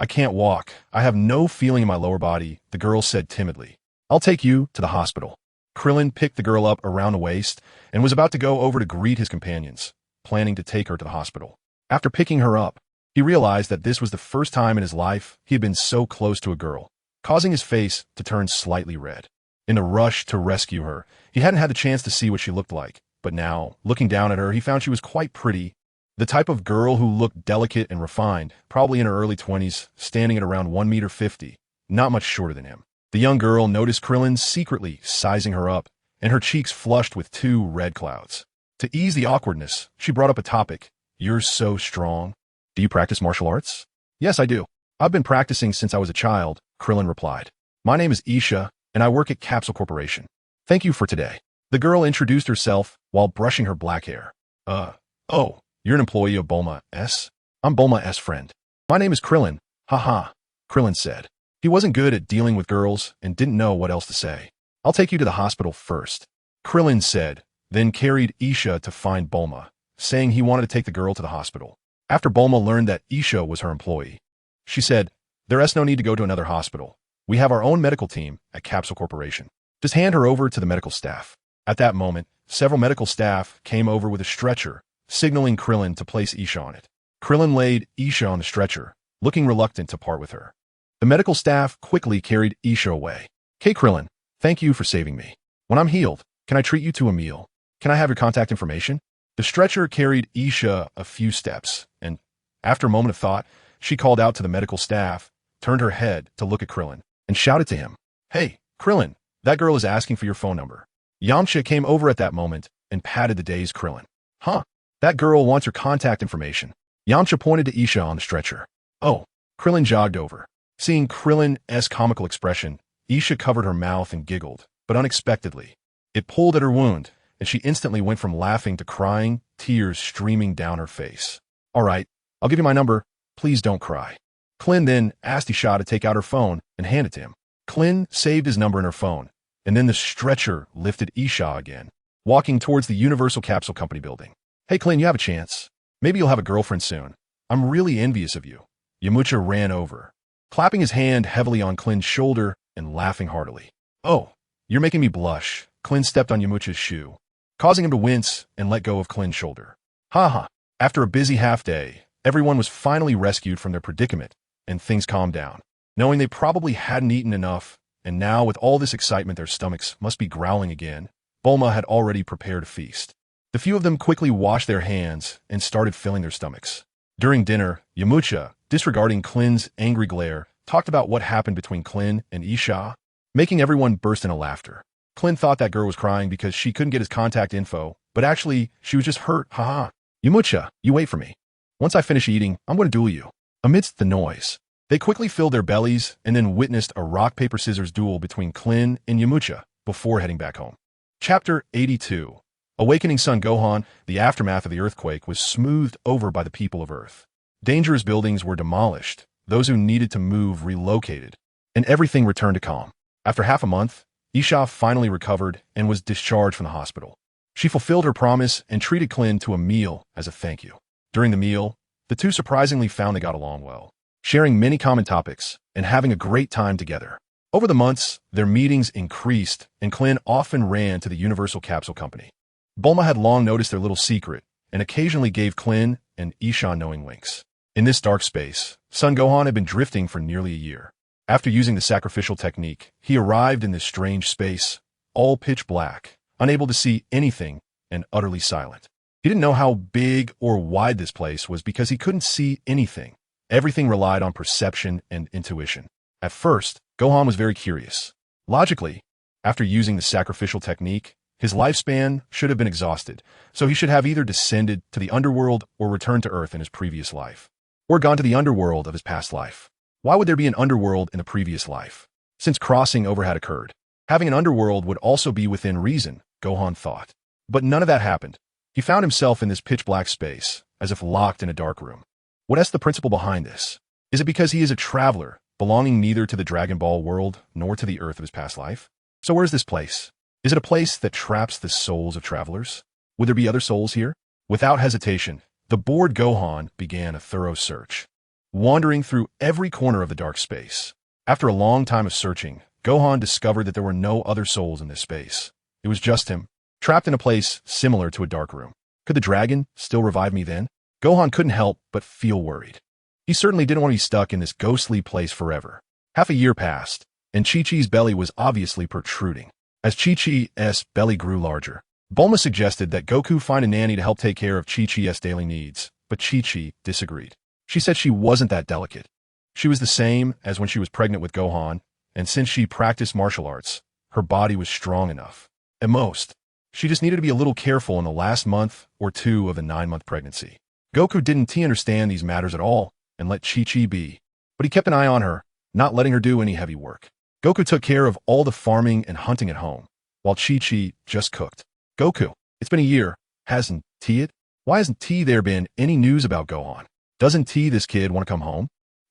can't walk. I have no feeling in my lower body, the girl said timidly. I'll take you to the hospital. Krillin picked the girl up around the waist and was about to go over to greet his companions, planning to take her to the hospital. After picking her up, he realized that this was the first time in his life he had been so close to a girl, causing his face to turn slightly red. In the rush to rescue her, he hadn't had the chance to see what she looked like, but now, looking down at her, he found she was quite pretty, the type of girl who looked delicate and refined, probably in her early 20s, standing at around 1.50 meters, not much shorter than him. The young girl noticed Krillin secretly sizing her up, and her cheeks flushed with 2 red clouds. To ease the awkwardness, she brought up a topic. You're so strong. Do you practice martial arts? Yes, I do. I've been practicing since I was a child, Krillin replied. My name is Isha, and I work at Capsule Corporation. Thank you for today. The girl introduced herself while brushing her black hair. Oh, you're an employee of Bulma S? I'm Bulma S' friend. My name is Krillin. Haha, Krillin said. He wasn't good at dealing with girls and didn't know what else to say. I'll take you to the hospital first, Krillin said, then carried Isha to find Bulma, saying he wanted to take the girl to the hospital. After Bulma learned that Isha was her employee, she said, There's no need to go to another hospital. We have our own medical team at Capsule Corporation. Just hand her over to the medical staff. At that moment, several medical staff came over with a stretcher, signaling Krillin to place Isha on it. Krillin laid Isha on the stretcher, looking reluctant to part with her. The medical staff quickly carried Isha away. Okay, Krillin, thank you for saving me. When I'm healed, can I treat you to a meal? Can I have your contact information? The stretcher carried Isha a few steps, and, after a moment of thought, she called out to the medical staff, turned her head to look at Krillin, and shouted to him, Hey, Krillin, that girl is asking for your phone number. Yamcha came over at that moment and patted the dazed Krillin. Huh, that girl wants your contact information. Yamcha pointed to Isha on the stretcher. Oh, Krillin jogged over. Seeing Krillin's comical expression, Isha covered her mouth and giggled, but unexpectedly. It pulled at her wound, and she instantly went from laughing to crying, tears streaming down her face. All right, I'll give you my number. Please don't cry. Krillin then asked Isha to take out her phone and hand it to him. Krillin saved his number in her phone, and then the stretcher lifted Isha again, walking towards the Universal Capsule Company building. Hey, Krillin, you have a chance. Maybe you'll have a girlfriend soon. I'm really envious of you. Yamcha ran over, clapping his hand heavily on Krillin's shoulder and laughing heartily. Oh, you're making me blush. Krillin stepped on Yamcha's shoe, causing him to wince and let go of Krillin's shoulder. Ha. After a busy half-day, everyone was finally rescued from their predicament, and things calmed down. Knowing they probably hadn't eaten enough, and now with all this excitement their stomachs must be growling again, Bulma had already prepared a feast. The few of them quickly washed their hands and started filling their stomachs. During dinner, Yamcha, disregarding Krillin's angry glare, talked about what happened between Krillin and Isha, making everyone burst into laughter. Krillin thought that girl was crying because she couldn't get his contact info, but actually, she was just hurt, haha. Yamcha, you wait for me. Once I finish eating, I'm going to duel you. Amidst the noise, they quickly filled their bellies and then witnessed a rock-paper-scissors duel between Krillin and Yamcha before heading back home. Chapter 82. Awakening Son Gohan, the aftermath of the earthquake was smoothed over by the people of Earth. Dangerous buildings were demolished, those who needed to move relocated, and everything returned to calm. After half a month, Isha finally recovered and was discharged from the hospital. She fulfilled her promise and treated Clint to a meal as a thank you. During the meal, the two surprisingly found they got along well, sharing many common topics and having a great time together. Over the months, their meetings increased, and Clint often ran to the Universal Capsule Company. Bulma had long noticed their little secret and occasionally gave Clint and Isha knowing winks. In this dark space, Sun Gohan had been drifting for nearly a year. After using the sacrificial technique, he arrived in this strange space, all pitch black, unable to see anything and utterly silent. He didn't know how big or wide this place was because he couldn't see anything. Everything relied on perception and intuition. At first, Gohan was very curious. Logically, after using the sacrificial technique, his lifespan should have been exhausted, so he should have either descended to the underworld or returned to Earth in his previous life, or gone to the underworld of his past life. Why would there be an underworld in the previous life? Since crossing over had occurred, having an underworld would also be within reason, Gohan thought. But none of that happened. He found himself in this pitch-black space, as if locked in a dark room. What is the principle behind this? Is it because he is a traveler, belonging neither to the Dragon Ball world nor to the Earth of his past life? So where is this place? Is it a place that traps the souls of travelers? Would there be other souls here? Without hesitation, the bored Gohan began a thorough search, wandering through every corner of the dark space. After a long time of searching, Gohan discovered that there were no other souls in this space. It was just him, trapped in a place similar to a dark room. Could the dragon still revive me then? Gohan couldn't help but feel worried. He certainly didn't want to be stuck in this ghostly place forever. Half a year passed, and Chi-Chi's belly was obviously protruding. As Chi-Chi's belly grew larger, Bulma suggested that Goku find a nanny to help take care of Chi-Chi's daily needs, but Chi-Chi disagreed. She said she wasn't that delicate. She was the same as when she was pregnant with Gohan, and since she practiced martial arts, her body was strong enough. At most, she just needed to be a little careful in the last month or two of the 9-month pregnancy. Goku didn't understand these matters at all and let Chi-Chi be, but he kept an eye on her, not letting her do any heavy work. Goku took care of all the farming and hunting at home, while Chi-Chi just cooked. Goku, it's been a year. Hasn't it? Why hasn't there been any news about Gohan? Doesn't this kid want to come home?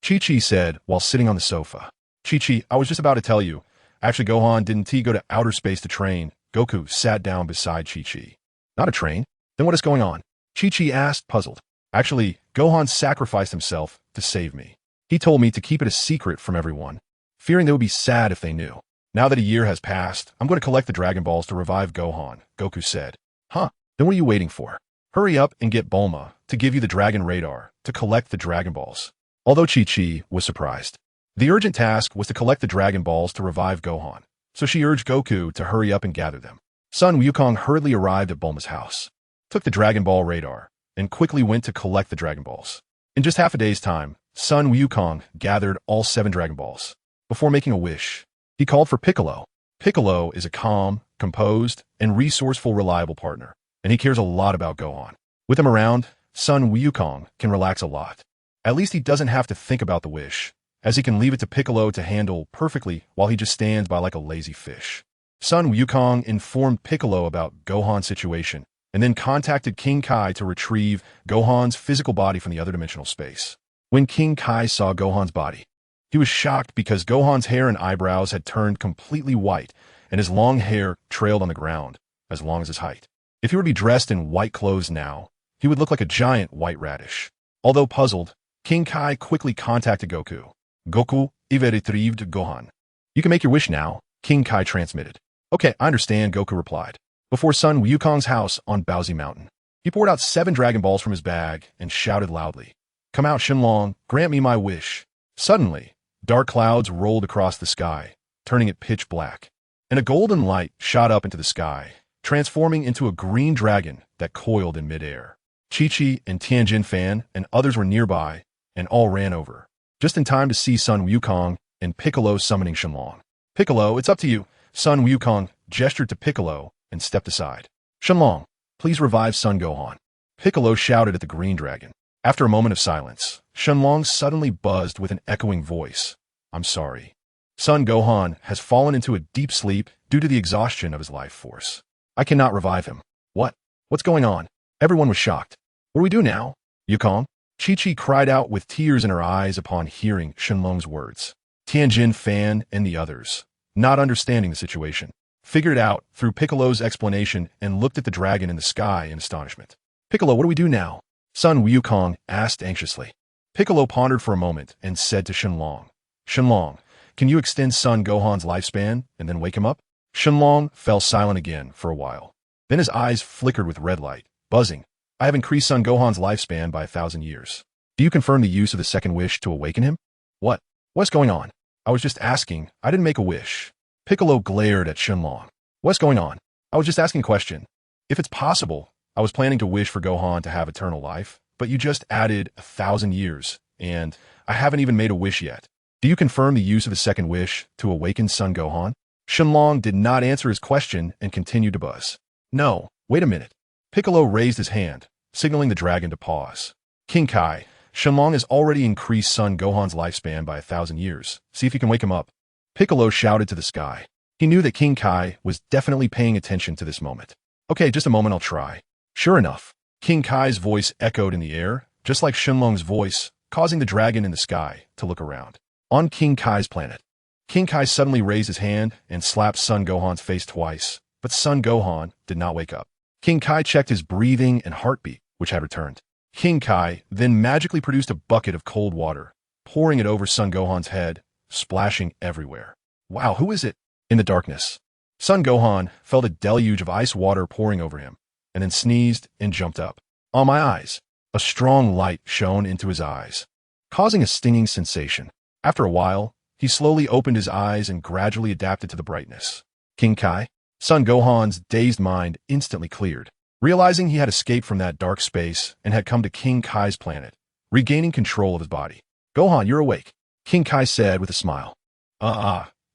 Chi-Chi said while sitting on the sofa. Chi-Chi, I was just about to tell you. Actually, Gohan didn't go to outer space to train. Goku sat down beside Chi-Chi. Not a train? Then what is going on? Chi-Chi asked, puzzled. Actually, Gohan sacrificed himself to save me. He told me to keep it a secret from everyone, fearing they would be sad if they knew. Now that a year has passed, I'm going to collect the Dragon Balls to revive Gohan, Goku said. Huh, then what are you waiting for? Hurry up and get Bulma to give you the Dragon Radar to collect the Dragon Balls. Although Chi-Chi was surprised. The urgent task was to collect the Dragon Balls to revive Gohan, so she urged Goku to hurry up and gather them. Sun Wukong hurriedly arrived at Bulma's house, took the Dragon Ball Radar, and quickly went to collect the Dragon Balls. In just half a day's time, Sun Wukong gathered all 7 Dragon Balls. Before making a wish, he called for Piccolo. Piccolo is a calm, composed, and resourceful, reliable partner, and he cares a lot about Gohan. With him around, Sun Wukong can relax a lot. At least he doesn't have to think about the wish, as he can leave it to Piccolo to handle perfectly while he just stands by like a lazy fish. Sun Wukong informed Piccolo about Gohan's situation, and then contacted King Kai to retrieve Gohan's physical body from the other dimensional space. When King Kai saw Gohan's body, he was shocked because Gohan's hair and eyebrows had turned completely white, and his long hair trailed on the ground, as long as his height. If he were to be dressed in white clothes now, he would look like a giant white radish. Although puzzled, King Kai quickly contacted Goku. Goku, I've retrieved Gohan. You can make your wish now, King Kai transmitted. Okay, I understand, Goku replied. Before Sun Wukong's house on Baozi Mountain, he poured out 7 Dragon Balls from his bag and shouted loudly, Come out, Shenlong, grant me my wish. Suddenly, dark clouds rolled across the sky, turning it pitch black, and a golden light shot up into the sky, transforming into a green dragon that coiled in midair. Chi-Chi and Tianjin Fan and others were nearby, and all ran over, just in time to see Sun Wukong and Piccolo summoning Shenlong. Piccolo, it's up to you. Sun Wukong gestured to Piccolo and stepped aside. Shenlong, please revive Sun Gohan. Piccolo shouted at the green dragon. After a moment of silence, Shenlong suddenly buzzed with an echoing voice. I'm sorry. Sun Gohan has fallen into a deep sleep due to the exhaustion of his life force. I cannot revive him. What? What's going on? Everyone was shocked. What do we do now? Wukong? Chi-Chi cried out with tears in her eyes upon hearing Shenlong's words. Tianjin, Fan, and the others, not understanding the situation, figured it out through Piccolo's explanation and looked at the dragon in the sky in astonishment. Piccolo, what do we do now? Sun Wukong asked anxiously. Piccolo pondered for a moment and said to Shenlong, Shenlong, can you extend Sun Gohan's lifespan and then wake him up? Shenlong fell silent again for a while. Then his eyes flickered with red light, buzzing. I have increased Sun Gohan's lifespan by 1,000 years. Do you confirm the use of the second wish to awaken him? What? What's going on? I was just asking. I didn't make a wish. Piccolo glared at Shenlong. What's going on? I was just asking a question. If it's possible, I was planning to wish for Gohan to have eternal life, but you just added 1,000 years, and I haven't even made a wish yet. Do you confirm the use of the second wish to awaken Sun Gohan? Shenlong did not answer his question and continued to buzz. No, wait a minute. Piccolo raised his hand, signaling the dragon to pause. King Kai, Shenlong has already increased Sun Gohan's lifespan by 1,000 years. See if you can wake him up. Piccolo shouted to the sky. He knew that King Kai was definitely paying attention to this moment. Okay, just a moment, I'll try. Sure enough, King Kai's voice echoed in the air, just like Shenlong's voice, causing the dragon in the sky to look around. On King Kai's planet, King Kai suddenly raised his hand and slapped Sun Gohan's face twice, but Sun Gohan did not wake up. King Kai checked his breathing and heartbeat, which had returned. King Kai then magically produced a bucket of cold water, pouring it over Sun Gohan's head, splashing everywhere. Wow, who is it? In the darkness, Sun Gohan felt a deluge of ice water pouring over him, and then sneezed and jumped up. On my eyes, a strong light shone into his eyes, causing a stinging sensation. After a while, he slowly opened his eyes and gradually adapted to the brightness. King Kai, Sun Gohan's dazed mind instantly cleared, realizing he had escaped from that dark space and had come to King Kai's planet, regaining control of his body. Gohan, you're awake, King Kai said with a smile.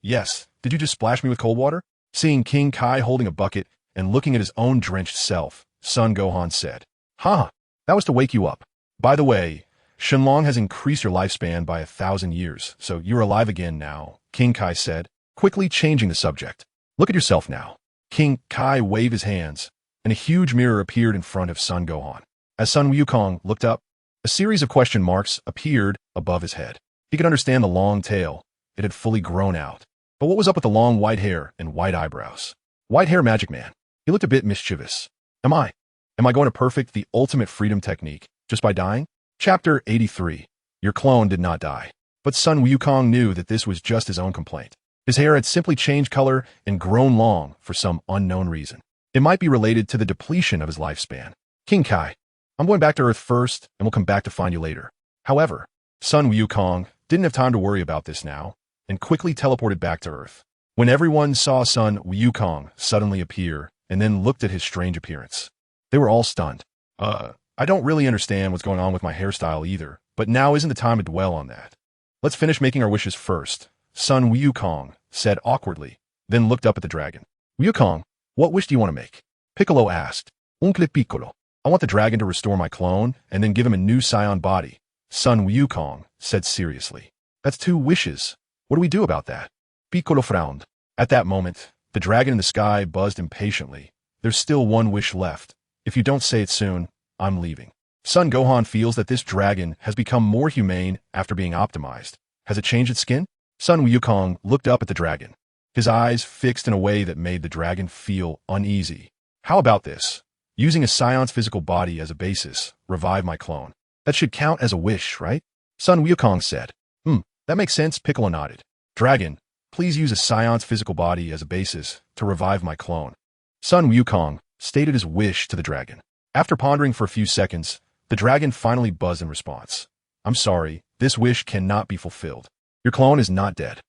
Yes, did you just splash me with cold water? Seeing King Kai holding a bucket and looking at his own drenched self, Sun Gohan said, that was to wake you up. By the way, Shenlong has increased your lifespan by 1,000 years, so you're alive again now, King Kai said, quickly changing the subject. Look at yourself now. King Kai waved his hands, and a huge mirror appeared in front of Sun Gohan. As Sun Wukong looked up, a series of question marks appeared above his head. He could understand the long tail. It had fully grown out. But what was up with the long white hair and white eyebrows? White hair magic man. He looked a bit mischievous. Am I going to perfect the ultimate freedom technique just by dying? Chapter 83. Your clone did not die. But Sun Wukong knew that this was just his own complaint. His hair had simply changed color and grown long for some unknown reason. It might be related to the depletion of his lifespan. King Kai, I'm going back to Earth first, and we'll come back to find you later. However, Sun Wukong didn't have time to worry about this now, and quickly teleported back to Earth. When everyone saw Sun Wukong suddenly appear and then looked at his strange appearance, they were all stunned. I don't really understand what's going on with my hairstyle either, but now isn't the time to dwell on that. Let's finish making our wishes first, Sun Wukong said awkwardly, then looked up at the dragon. Wukong, what wish do you want to make? Piccolo asked. Uncle Piccolo, I want the dragon to restore my clone and then give him a new scion body, Sun Wukong said seriously. That's 2 wishes. What do we do about that? Piccolo frowned. At that moment, the dragon in the sky buzzed impatiently. There's still 1 wish left. If you don't say it soon, I'm leaving. Sun Gohan feels that this dragon has become more humane after being optimized. Has it changed its skin? Sun Wukong looked up at the dragon, his eyes fixed in a way that made the dragon feel uneasy. How about this? Using a scion's physical body as a basis, revive my clone. That should count as a wish, right? Sun Wukong said. That makes sense, Piccolo nodded. Dragon, please use a scion's physical body as a basis to revive my clone. Sun Wukong stated his wish to the dragon. After pondering for a few seconds, the dragon finally buzzed in response. I'm sorry, this wish cannot be fulfilled. Your clone is not dead.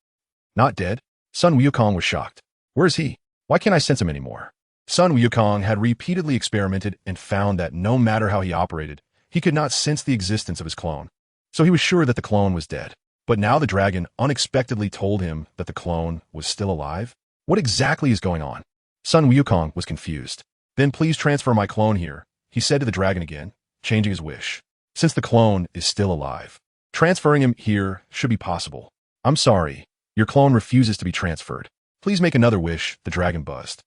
Not dead? Sun Wukong was shocked. Where is he? Why can't I sense him anymore? Sun Wukong had repeatedly experimented and found that no matter how he operated, he could not sense the existence of his clone. So he was sure that the clone was dead. But now the dragon unexpectedly told him that the clone was still alive? What exactly is going on? Sun Wukong was confused. Then please transfer my clone here, he said to the dragon again, changing his wish. Since the clone is still alive, transferring him here should be possible. I'm sorry, your clone refuses to be transferred. Please make another wish, the dragon buzzed.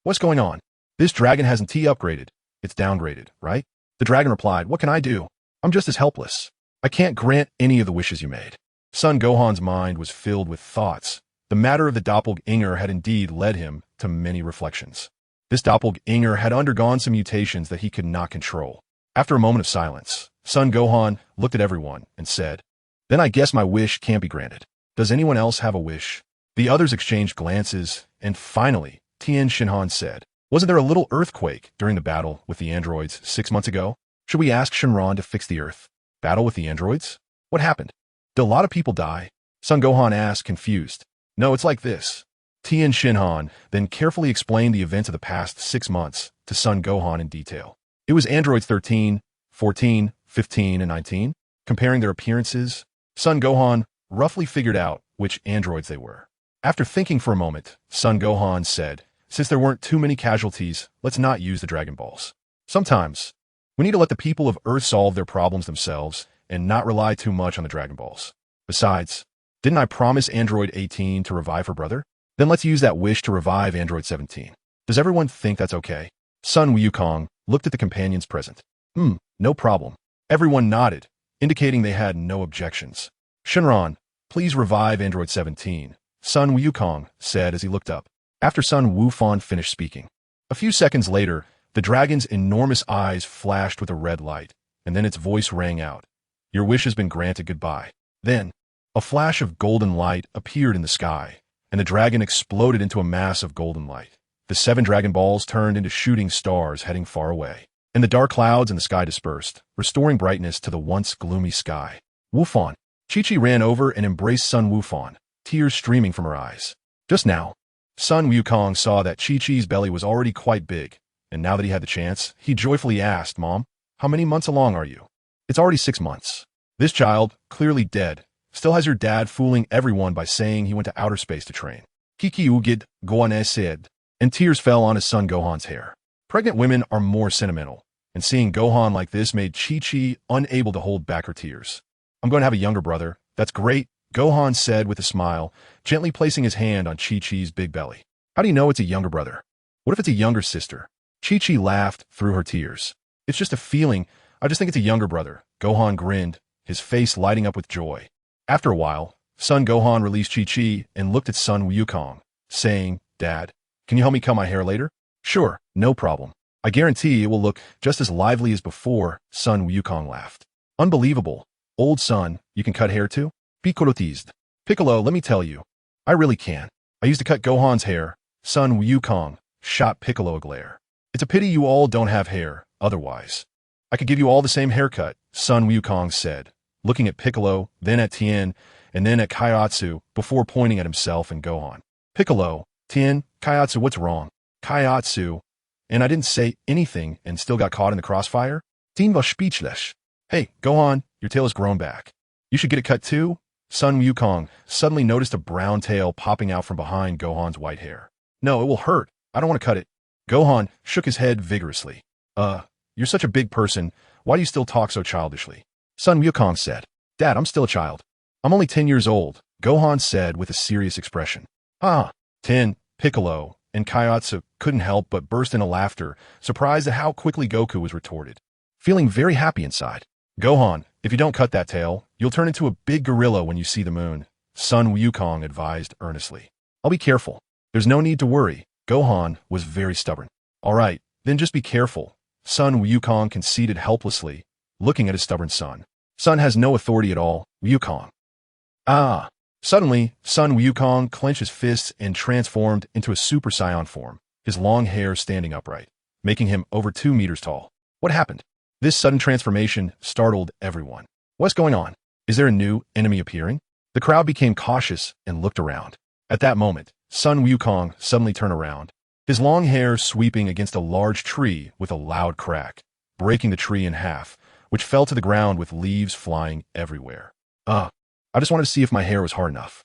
What's going on? This dragon hasn't upgraded. It's downgraded, right? The dragon replied, what can I do? I'm just as helpless. I can't grant any of the wishes you made. Sun Gohan's mind was filled with thoughts. The matter of the doppelganger had indeed led him to many reflections. This doppelganger had undergone some mutations that he could not control. After a moment of silence, Sun Gohan looked at everyone and said, "Then I guess my wish can't be granted. Does anyone else have a wish?" The others exchanged glances, and finally, Tien Shinhan said, "Wasn't there a little earthquake during the battle with the androids 6 months ago? Should we ask Shinran to fix the earth? Battle with the androids? What happened? Did a lot of people die?" Sun Gohan asked, confused. "No, it's like this." Tien Shinhan then carefully explained the events of the past 6 months to Sun Gohan in detail. It was androids 13, 14, 15, and 19. Comparing their appearances, Sun Gohan roughly figured out which androids they were. After thinking for a moment, Sun Gohan said, "Since there weren't too many casualties, let's not use the Dragon Balls. Sometimes, we need to let the people of Earth solve their problems themselves and not rely too much on the Dragon Balls. Besides, didn't I promise Android 18 to revive her brother? Then let's use that wish to revive Android 17. Does everyone think that's okay?" Sun Wukong looked at the companions present. No problem." Everyone nodded, indicating they had no objections. "Shinran, please revive Android 17, Sun Wukong said as he looked up. After Sun Wufan finished speaking. A few seconds later, the dragon's enormous eyes flashed with a red light, and then its voice rang out. "Your wish has been granted, goodbye." Then, a flash of golden light appeared in the sky, and the dragon exploded into a mass of golden light. The 7 Dragon Balls turned into shooting stars heading far away, and the dark clouds in the sky dispersed, restoring brightness to the once gloomy sky. Wufan. Chi-Chi ran over and embraced Sun Wufan, tears streaming from her eyes. Just now, Sun Wukong saw that Chi-Chi's belly was already quite big, and now that he had the chance, he joyfully asked, "Mom, how many months along are you?" "It's already 6 months. This child, clearly dead, still has your dad fooling everyone by saying he went to outer space to train." Kiki Ugid Gohan said, and tears fell on his son Gohan's hair. Pregnant women are more sentimental, and seeing Gohan like this made Chi-Chi unable to hold back her tears. "I'm going to have a younger brother. That's great," Gohan said with a smile, gently placing his hand on Chi-Chi's big belly. "How do you know it's a younger brother? What if it's a younger sister?" Chi-Chi laughed through her tears. "It's just a feeling. I just think it's a younger brother." Gohan grinned, his face lighting up with joy. After a while, Son Gohan released Chi-Chi and looked at Sun Wukong, saying, "Dad, can you help me cut my hair later?" "Sure, no problem. I guarantee it will look just as lively as before," Sun Wukong laughed. "Unbelievable. Old son, you can cut hair too?" Piccolo teased. "Piccolo, let me tell you, I really can. I used to cut Gohan's hair." Sun Wukong shot Piccolo a glare. "It's a pity you all don't have hair, otherwise I could give you all the same haircut," Sun Wukong said, looking at Piccolo, then at Tien, and then at Kaiatsu, before pointing at himself and Gohan. "Piccolo, Tien, Kaiatsu, what's wrong?" Kaiatsu, "And I didn't say anything and still got caught in the crossfire?" Tien was speechless. "Hey, Gohan, your tail has grown back. You should get it cut too?" Sun Wukong suddenly noticed a brown tail popping out from behind Gohan's white hair. "No, it will hurt. I don't want to cut it." Gohan shook his head vigorously. You're such a big person. Why do you still talk so childishly?" Sun Wukong said. "Dad, I'm still a child. I'm only 10 years old," Gohan said with a serious expression. "Ah." Tien, Piccolo, and Kaiatsu couldn't help but burst into laughter, surprised at how quickly Goku was retorted. Feeling very happy inside. "Gohan, if you don't cut that tail, you'll turn into a big gorilla when you see the moon," Sun Wukong advised earnestly. "I'll be careful. There's no need to worry." Gohan was very stubborn. "All right, then just be careful." Sun Wukong conceded helplessly, looking at his stubborn son. "Son has no authority at all, Wukong." "Ah." Suddenly, Sun Wukong clenched his fists and transformed into a Super Saiyan form, his long hair standing upright, making him over 2 meters tall. What happened? This sudden transformation startled everyone. What's going on? Is there a new enemy appearing? The crowd became cautious and looked around. At that moment, Sun Wukong suddenly turned around, his long hair sweeping against a large tree with a loud crack, breaking the tree in half, which fell to the ground with leaves flying everywhere. I just wanted to see if my hair was hard enough."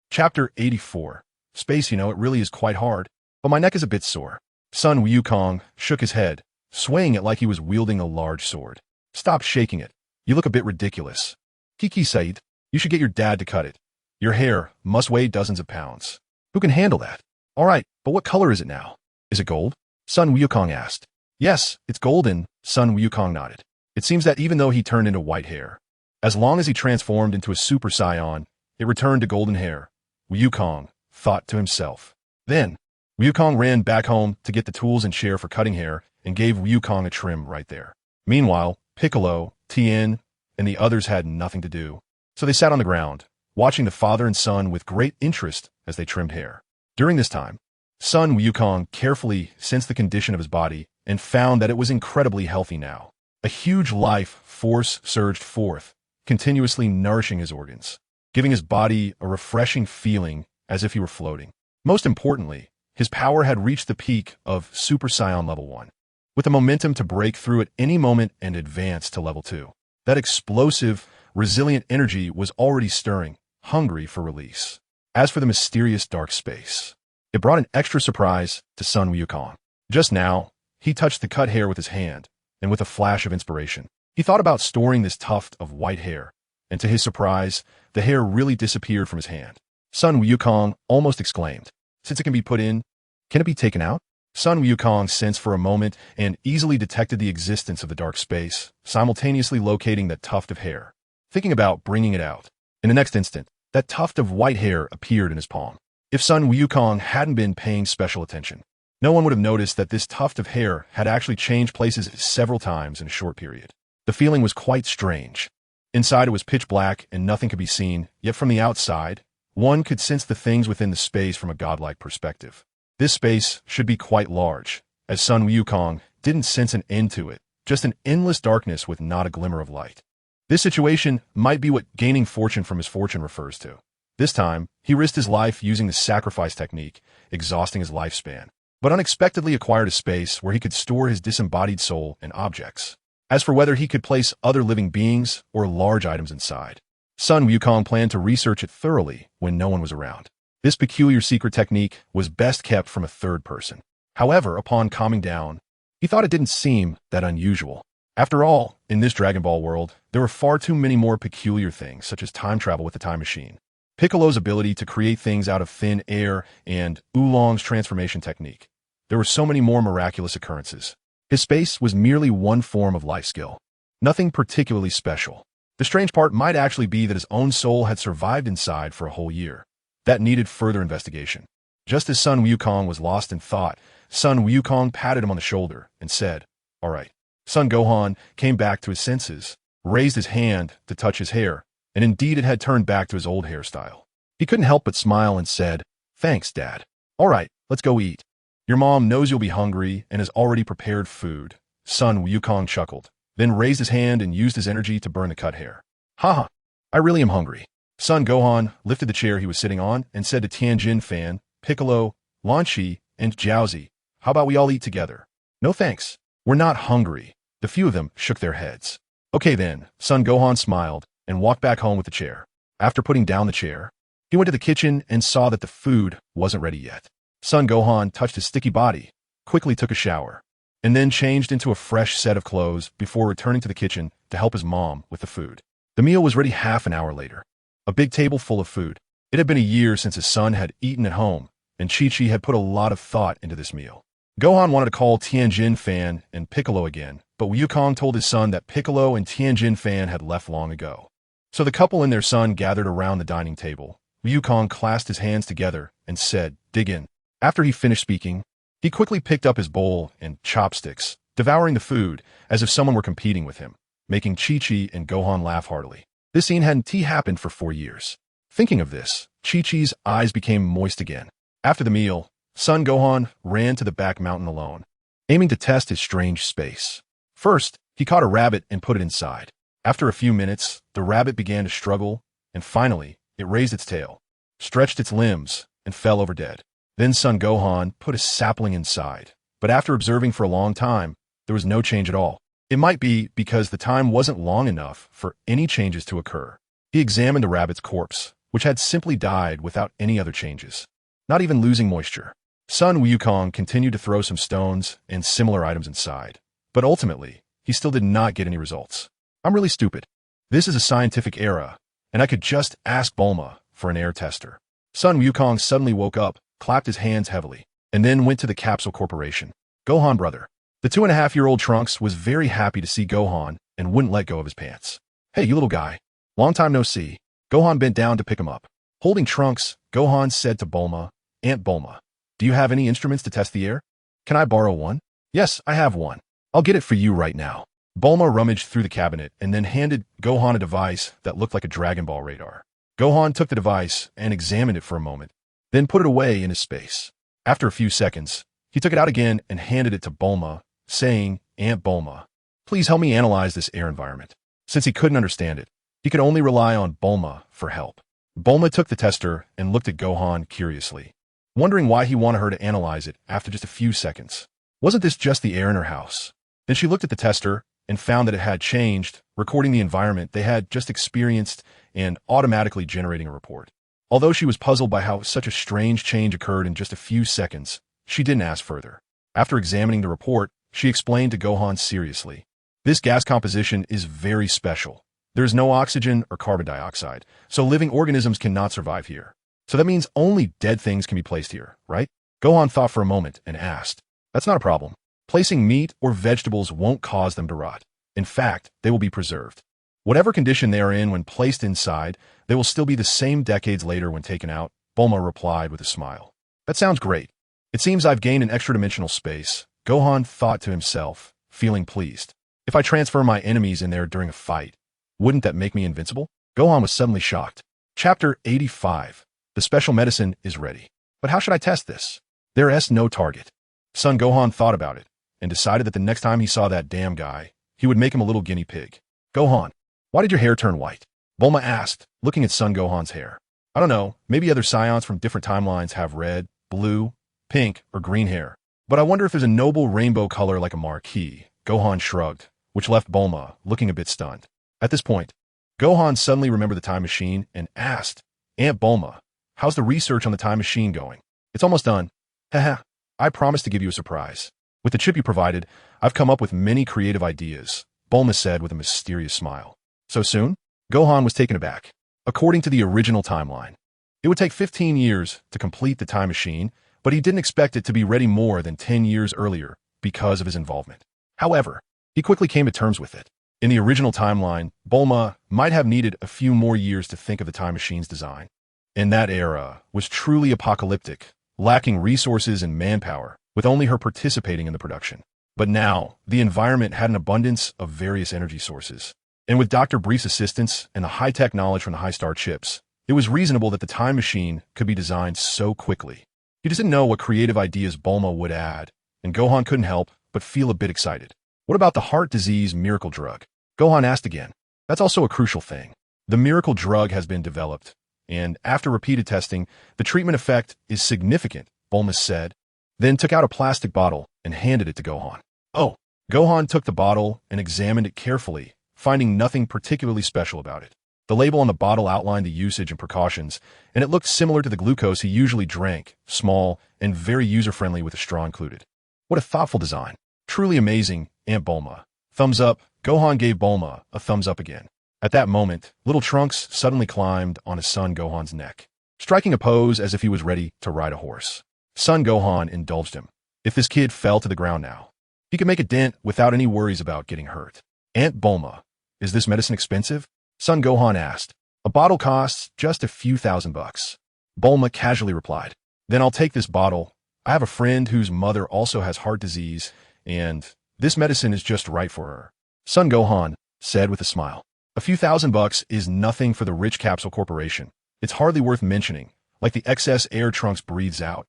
Chapter 84. Space, it really is quite hard, but my neck is a bit sore. Sun Wukong shook his head, swaying it like he was wielding a large sword. "Stop shaking it. You look a bit ridiculous." "Kiki Said, you should get your dad to cut it. Your hair must weigh dozens of pounds. Who can handle that?" "All right, but what color is it now?" "Is it gold?" Sun Wukong asked. "Yes, it's golden," Sun Wukong nodded. It seems that even though he turned into white hair, as long as he transformed into a Super Saiyan, it returned to golden hair, Wukong thought to himself. Then, Wukong ran back home to get the tools and chair for cutting hair and gave Wukong a trim right there. Meanwhile, Piccolo, Tien, and the others had nothing to do, so they sat on the ground, watching the father and son with great interest as they trimmed hair. During this time, Sun Wukong carefully sensed the condition of his body and found that it was incredibly healthy now. A huge life force surged forth, continuously nourishing his organs, giving his body a refreshing feeling as if he were floating. Most importantly, his power had reached the peak of Super Saiyan Level 1, with the momentum to break through at any moment and advance to Level 2. That explosive, resilient energy was already stirring, hungry for release. As for the mysterious dark space, it brought an extra surprise to Sun Wukong. Just now, he touched the cut hair with his hand, and with a flash of inspiration, he thought about storing this tuft of white hair, and to his surprise, the hair really disappeared from his hand. Sun Wukong almost exclaimed, "Since it can be put in, can it be taken out?" Sun Wukong sensed for a moment and easily detected the existence of the dark space, simultaneously locating that tuft of hair. Thinking about bringing it out, in the next instant, that tuft of white hair appeared in his palm. If Sun Wukong hadn't been paying special attention, no one would have noticed that this tuft of hair had actually changed places several times in a short period. The feeling was quite strange. Inside it was pitch black and nothing could be seen, yet from the outside, one could sense the things within the space from a godlike perspective. This space should be quite large, as Sun Wukong didn't sense an end to it, just an endless darkness with not a glimmer of light. This situation might be what gaining fortune from misfortune refers to. This time, he risked his life using the sacrifice technique, exhausting his lifespan, but unexpectedly acquired a space where he could store his disembodied soul and objects. As for whether he could place other living beings or large items inside, Sun Wukong planned to research it thoroughly when no one was around. This peculiar secret technique was best kept from a third person. However, upon calming down, he thought it didn't seem that unusual. After all, in this Dragon Ball world, there were far too many more peculiar things, such as time travel with the time machine, Piccolo's ability to create things out of thin air, and Oolong's transformation technique. There were so many more miraculous occurrences. His space was merely one form of life skill. Nothing particularly special. The strange part might actually be that his own soul had survived inside for a whole year. That needed further investigation. Just as Sun Wukong was lost in thought, Sun Wukong patted him on the shoulder and said, "All right." Son Gohan came back to his senses, raised his hand to touch his hair, and indeed it had turned back to his old hairstyle. He couldn't help but smile and said, "Thanks, Dad. All right, let's go eat. Your mom knows you'll be hungry and has already prepared food." Sun Wukong chuckled, then raised his hand and used his energy to burn the cut hair. "Haha, I really am hungry." Son Gohan lifted the chair he was sitting on and said to Tianjin Fan, Piccolo, Lan Shi, and Jiaozi, "How about we all eat together?" "No thanks. We're not hungry." The few of them shook their heads. "Okay then," Son Gohan smiled and walked back home with the chair. After putting down the chair, he went to the kitchen and saw that the food wasn't ready yet. Son Gohan touched his sticky body, quickly took a shower, and then changed into a fresh set of clothes before returning to the kitchen to help his mom with the food. The meal was ready half an hour later. A big table full of food. It had been a year since his son had eaten at home, and Chi-Chi had put a lot of thought into this meal. Gohan wanted to call Tianjin Fan and Piccolo again, but Wukong told his son that Piccolo and Tianjin Fan had left long ago. So the couple and their son gathered around the dining table. Wukong clasped his hands together and said, "Dig in." After he finished speaking, he quickly picked up his bowl and chopsticks, devouring the food as if someone were competing with him, making Chi-Chi and Gohan laugh heartily. This scene hadn't happened for 4 years. Thinking of this, Chi-Chi's eyes became moist again. After the meal, Son Gohan ran to the back mountain alone, aiming to test his strange space. First, he caught a rabbit and put it inside. After a few minutes, the rabbit began to struggle, and finally, it raised its tail, stretched its limbs, and fell over dead. Then Son Gohan put a sapling inside, but after observing for a long time, there was no change at all. It might be because the time wasn't long enough for any changes to occur. He examined the rabbit's corpse, which had simply died without any other changes, not even losing moisture. Sun Wukong continued to throw some stones and similar items inside, but ultimately, he still did not get any results. "I'm really stupid. This is a scientific era, and I could just ask Bulma for an air tester." Sun Wukong suddenly woke up, clapped his hands heavily, and then went to the Capsule Corporation. "Gohan, brother." The 2.5-year-old Trunks was very happy to see Gohan and wouldn't let go of his pants. Hey, you little guy. Long time no see. Gohan bent down to pick him up. Holding Trunks, Gohan said to Bulma, Aunt Bulma, do you have any instruments to test the air? Can I borrow one? Yes, I have one. I'll get it for you right now. Bulma rummaged through the cabinet and then handed Gohan a device that looked like a Dragon Ball radar. Gohan took the device and examined it for a moment, then put it away in his space. After a few seconds, he took it out again and handed it to Bulma, saying, Aunt Bulma, please help me analyze this air environment. Since he couldn't understand it, he could only rely on Bulma for help. Bulma took the tester and looked at Gohan curiously, wondering why he wanted her to analyze it after just a few seconds. Wasn't this just the air in her house? Then she looked at the tester and found that it had changed, recording the environment they had just experienced and automatically generating a report. Although she was puzzled by how such a strange change occurred in just a few seconds, she didn't ask further. After examining the report, she explained to Gohan seriously, this gas composition is very special. There is no oxygen or carbon dioxide, so living organisms cannot survive here. So that means only dead things can be placed here, right? Gohan thought for a moment and asked, that's not a problem. Placing meat or vegetables won't cause them to rot. In fact, they will be preserved. Whatever condition they are in when placed inside, they will still be the same decades later when taken out, Bulma replied with a smile. That sounds great. It seems I've gained an extra-dimensional space, Gohan thought to himself, feeling pleased. If I transfer my enemies in there during a fight, wouldn't that make me invincible? Gohan was suddenly shocked. Chapter 85. The special medicine is ready. But how should I test this? There is no target. Son Gohan thought about it and decided that the next time he saw that damn guy, he would make him a little guinea pig. Gohan, why did your hair turn white? Bulma asked, looking at Son Gohan's hair. I don't know, maybe other Scions from different timelines have red, blue, pink, or green hair. But I wonder if there's a noble rainbow color like a marquee. Gohan shrugged, which left Bulma looking a bit stunned. At this point, Gohan suddenly remembered the time machine and asked, Aunt Bulma, how's the research on the time machine going? It's almost done. Haha, I promised to give you a surprise. With the chip you provided, I've come up with many creative ideas, Bulma said with a mysterious smile. So soon? Gohan was taken aback. According to the original timeline, it would take 15 years to complete the time machine, but he didn't expect it to be ready more than 10 years earlier because of his involvement. However, he quickly came to terms with it. In the original timeline, Bulma might have needed a few more years to think of the time machine's design. And that era was truly apocalyptic, lacking resources and manpower, with only her participating in the production. But now, the environment had an abundance of various energy sources. And with Dr. Brief's assistance and the high-tech knowledge from the high-star chips, it was reasonable that the time machine could be designed so quickly. He just didn't know what creative ideas Bulma would add, and Gohan couldn't help but feel a bit excited. What about the heart disease miracle drug? Gohan asked again. That's also a crucial thing. The miracle drug has been developed, and after repeated testing, the treatment effect is significant, Bulma said, then took out a plastic bottle and handed it to Gohan. Oh, Gohan took the bottle and examined it carefully, finding nothing particularly special about it. The label on the bottle outlined the usage and precautions, and it looked similar to the glucose he usually drank, small and very user-friendly with a straw included. What a thoughtful design. Truly amazing, Aunt Bulma. Thumbs up. Gohan gave Bulma a thumbs up again. At that moment, little Trunks suddenly climbed on his son Gohan's neck, striking a pose as if he was ready to ride a horse. Son Gohan indulged him. If this kid fell to the ground now, he could make a dent without any worries about getting hurt. Aunt Bulma, is this medicine expensive? Son Gohan asked. A bottle costs just a few $1,000. Bulma casually replied. Then I'll take this bottle. I have a friend whose mother also has heart disease, and this medicine is just right for her. Son Gohan said with a smile. A few $1,000 is nothing for the rich Capsule Corporation. It's hardly worth mentioning, like the excess air Trunks breathes out.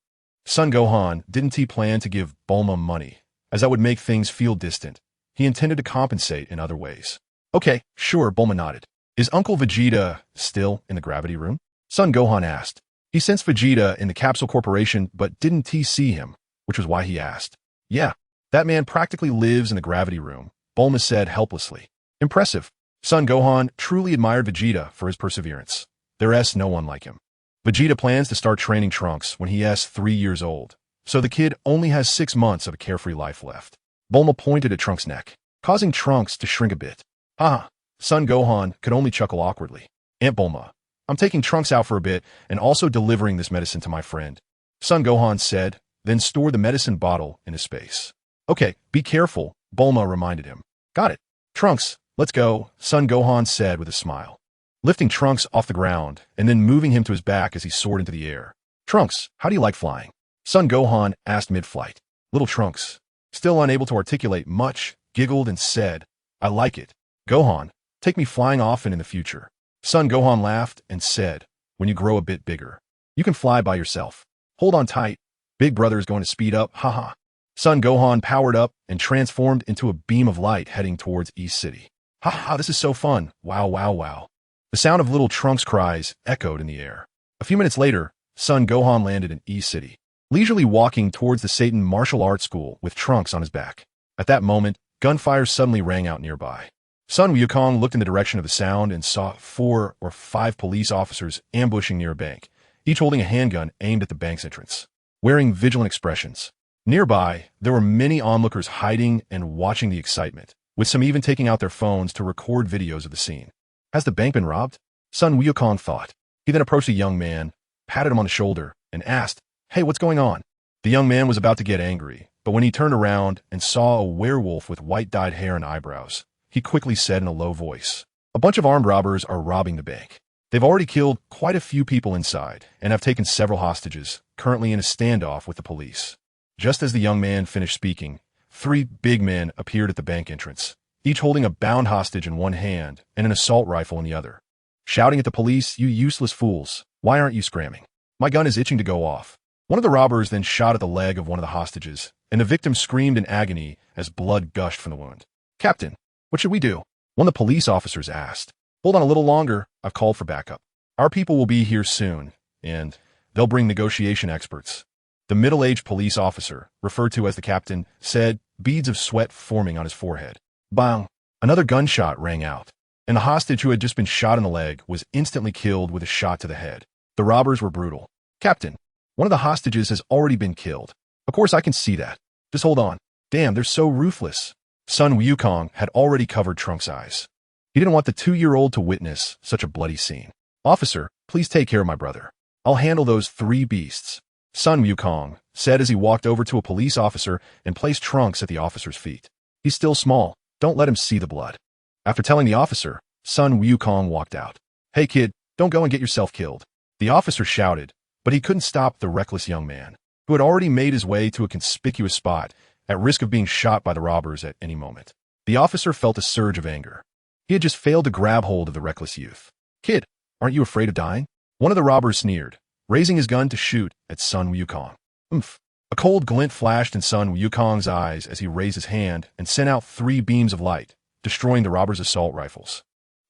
Son Gohan didn't he plan to give Bulma money, as that would make things feel distant. He intended to compensate in other ways. Okay, sure, Bulma nodded. Is Uncle Vegeta still in the gravity room? Son Gohan asked. He sensed Vegeta in the Capsule Corporation, but didn't he see him, which was why he asked. Yeah, that man practically lives in the gravity room, Bulma said helplessly. Impressive. Son Gohan truly admired Vegeta for his perseverance. There is no one like him. Vegeta plans to start training Trunks when he is 3 years old, so the kid only has 6 months of a carefree life left. Bulma pointed at Trunks' neck, causing Trunks to shrink a bit. Haha, Son Gohan could only chuckle awkwardly. Aunt Bulma, I'm taking Trunks out for a bit and also delivering this medicine to my friend. Son Gohan said, then stored the medicine bottle in his space. Okay, be careful, Bulma reminded him. Got it. Trunks, Let's go, Sun Gohan said with a smile, lifting Trunks off the ground and then moving him to his back as he soared into the air. Trunks, how do you like flying? Sun Gohan asked mid-flight. Little Trunks, still unable to articulate much, giggled and said, I like it. Gohan, take me flying often in the future. Sun Gohan laughed and said, when you grow a bit bigger, you can fly by yourself. Hold on tight. Big brother is going to speed up, haha. Sun Gohan powered up and transformed into a beam of light heading towards East City. Haha, this is so fun. Wow, wow, wow. The sound of little Trunks' cries echoed in the air. A few minutes later, Sun Gohan landed in East City, leisurely walking towards the Satan martial arts school with Trunks on his back. At that moment, gunfire suddenly rang out nearby. Sun Wukong looked in the direction of the sound and saw 4 or 5 police officers ambushing near a bank, each holding a handgun aimed at the bank's entrance, wearing vigilant expressions. Nearby, there were many onlookers hiding and watching the excitement, with some even taking out their phones to record videos of the scene. Has the bank been robbed? Sun Wukong thought. He then approached a young man, patted him on the shoulder, and asked, Hey, what's going on? The young man was about to get angry, but when he turned around and saw a werewolf with white-dyed hair and eyebrows, he quickly said in a low voice, A bunch of armed robbers are robbing the bank. They've already killed quite a few people inside and have taken several hostages, currently in a standoff with the police. Just as the young man finished speaking, 3 big men appeared at the bank entrance, each holding a bound hostage in one hand and an assault rifle in the other. Shouting at the police, You useless fools, why aren't you scramming? My gun is itching to go off. One of the robbers then shot at the leg of one of the hostages, and the victim screamed in agony as blood gushed from the wound. Captain, what should we do? One of the police officers asked. Hold on a little longer, I've called for backup. Our people will be here soon, and they'll bring negotiation experts. The middle-aged police officer, referred to as the captain, said, beads of sweat forming on his forehead. Bang! Another gunshot rang out, and the hostage who had just been shot in the leg was instantly killed with a shot to the head. The robbers were brutal. Captain, one of the hostages has already been killed. Of course I can see that. Just hold on. Damn, they're so ruthless. Sun Wukong had already covered Trunks' eyes. He didn't want the 2-year-old to witness such a bloody scene. Officer, please take care of my brother. I'll handle those 3 beasts. Sun Wukong said as he walked over to a police officer and placed Trunks at the officer's feet. He's still small. Don't let him see the blood. After telling the officer, Sun Wukong walked out. Hey kid, don't go and get yourself killed. The officer shouted, but he couldn't stop the reckless young man, who had already made his way to a conspicuous spot at risk of being shot by the robbers at any moment. The officer felt a surge of anger. He had just failed to grab hold of the reckless youth. Kid, aren't you afraid of dying? One of the robbers sneered, raising his gun to shoot at Sun Wukong. Oomph. A cold glint flashed in Sun Wukong's eyes as he raised his hand and sent out 3 beams of light, destroying the robbers' assault rifles.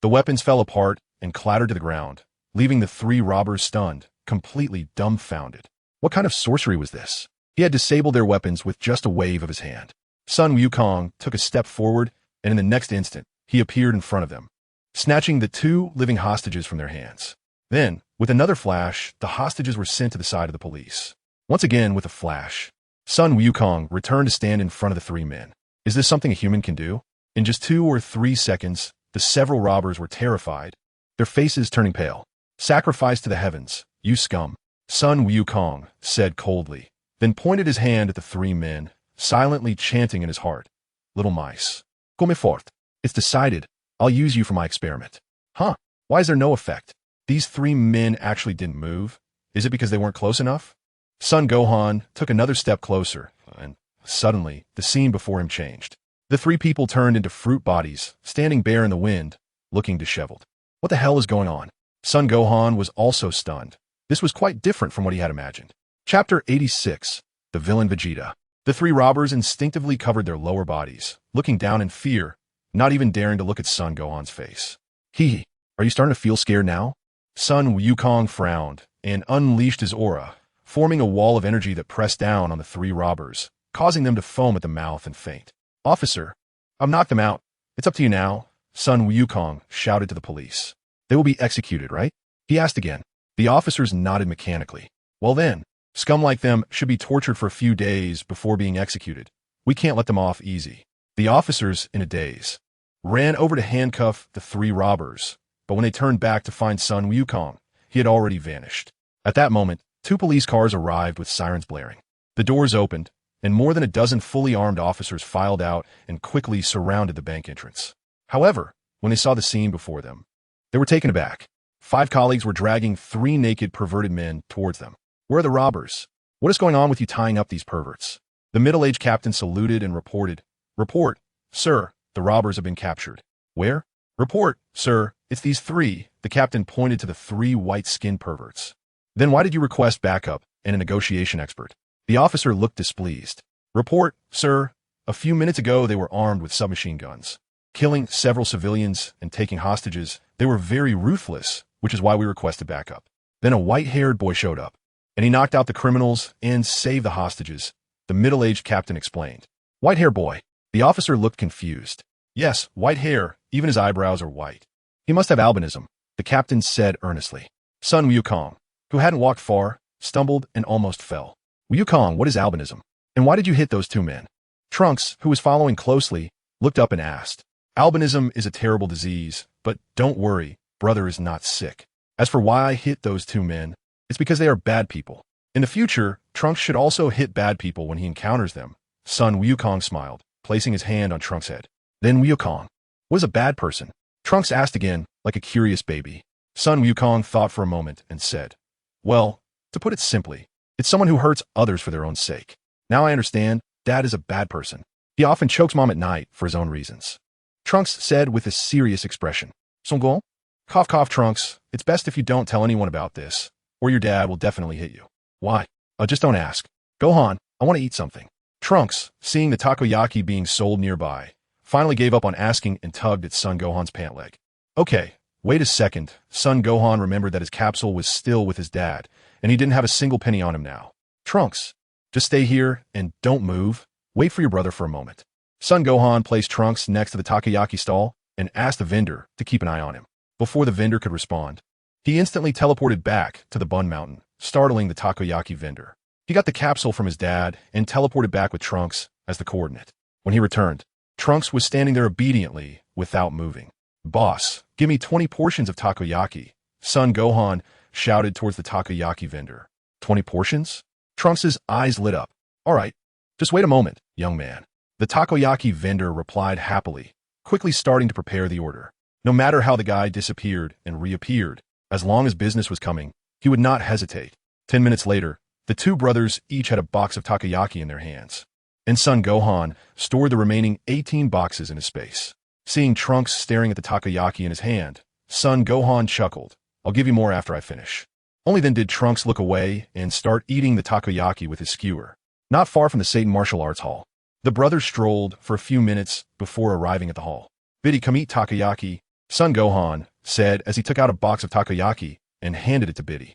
The weapons fell apart and clattered to the ground, leaving the 3 robbers stunned, completely dumbfounded. What kind of sorcery was this? He had disabled their weapons with just a wave of his hand. Sun Wukong took a step forward, and in the next instant, he appeared in front of them, snatching the 2 living hostages from their hands. Then, with another flash, the hostages were sent to the side of the police. Once again, with a flash, Sun Wukong returned to stand in front of the 3 men. Is this something a human can do? In just 2 or 3 seconds, the several robbers were terrified, their faces turning pale. Sacrifice to the heavens, you scum, Sun Wukong said coldly, then pointed his hand at the 3 men, silently chanting in his heart, Little mice, come forth. It's decided. I'll use you for my experiment. Huh? Why is there no effect? These 3 men actually didn't move. Is it because they weren't close enough? Sun Gohan took another step closer, and suddenly, the scene before him changed. The 3 people turned into fruit bodies, standing bare in the wind, looking disheveled. What the hell is going on? Sun Gohan was also stunned. This was quite different from what he had imagined. Chapter 86, The Villain Vegeta. The 3 robbers instinctively covered their lower bodies, looking down in fear, not even daring to look at Sun Gohan's face. Hee, are you starting to feel scared now? Sun Wukong frowned and unleashed his aura, forming a wall of energy that pressed down on the 3 robbers, causing them to foam at the mouth and faint. Officer, I've knocked them out. It's up to you now, Sun Wukong shouted to the police. They will be executed, right? He asked again. The officers nodded mechanically. Well then, scum like them should be tortured for a few days before being executed. We can't let them off easy. The officers, in a daze, ran over to handcuff the 3 robbers, but when they turned back to find Sun Wukong, he had already vanished. At that moment, 2 police cars arrived with sirens blaring. The doors opened, and more than a dozen fully armed officers filed out and quickly surrounded the bank entrance. However, when they saw the scene before them, they were taken aback. 5 colleagues were dragging 3 naked, perverted men towards them. Where are the robbers? What is going on with you tying up these perverts? The middle-aged captain saluted and reported, "Report, sir, the robbers have been captured." "Where?" "Report, sir, it's these 3. The captain pointed to the 3 white-skinned perverts. "Then why did you request backup and a negotiation expert?" The officer looked displeased. "Report, sir, a few minutes ago they were armed with submachine guns, killing several civilians and taking hostages. They were very ruthless, which is why we requested backup. Then a white-haired boy showed up, and he knocked out the criminals and saved the hostages," the middle-aged captain explained. "White-hair boy?" The officer looked confused. "Yes, white hair, even his eyebrows are white. He must have albinism," the captain said earnestly. Sun Wukong, who hadn't walked far, stumbled and almost fell. "Wukong, what is albinism? And why did you hit those 2 men?" Trunks, who was following closely, looked up and asked. "Albinism is a terrible disease, but don't worry, brother is not sick. As for why I hit those 2 men, it's because they are bad people. In the future, Trunks should also hit bad people when he encounters them." Sun Wukong smiled, placing his hand on Trunks' head. "Then Wukong, what is a bad person?" Trunks asked again, like a curious baby. Sun Wukong thought for a moment and said, "Well, to put it simply, it's someone who hurts others for their own sake. Now I understand, Dad is a bad person. He often chokes Mom at night for his own reasons." Trunks said with a serious expression. "Sun Wukong?" "Cough, cough, Trunks. It's best if you don't tell anyone about this, or your dad will definitely hit you." "Why?" Just don't ask. Gohan, I want to eat something." Trunks, seeing the takoyaki being sold nearby, finally gave up on asking and tugged at Son Gohan's pant leg. "Okay, wait a second." Son Gohan remembered that his capsule was still with his dad, and he didn't have a single penny on him now. "Trunks, just stay here and don't move. Wait for your brother for a moment." Son Gohan placed Trunks next to the takoyaki stall and asked the vendor to keep an eye on him. Before the vendor could respond, he instantly teleported back to the Bun Mountain, startling the takoyaki vendor. He got the capsule from his dad and teleported back with Trunks as the coordinate. When he returned, Trunks was standing there obediently without moving. "Boss, give me 20 portions of takoyaki," Son Gohan shouted towards the takoyaki vendor. 20 portions? Trunks' eyes lit up. "All right, just wait a moment, young man." The takoyaki vendor replied happily, quickly starting to prepare the order. No matter how the guy disappeared and reappeared, as long as business was coming, he would not hesitate. 10 minutes later, the 2 brothers each had a box of takoyaki in their hands, and Son Gohan stored the remaining 18 boxes in his space. Seeing Trunks staring at the takoyaki in his hand, Son Gohan chuckled. "I'll give you more after I finish." Only then did Trunks look away and start eating the takoyaki with his skewer. Not far from the Satan Martial Arts Hall, the brothers strolled for a few minutes before arriving at the hall. "Biddy, come eat takoyaki," Son Gohan said as he took out a box of takoyaki and handed it to Biddy.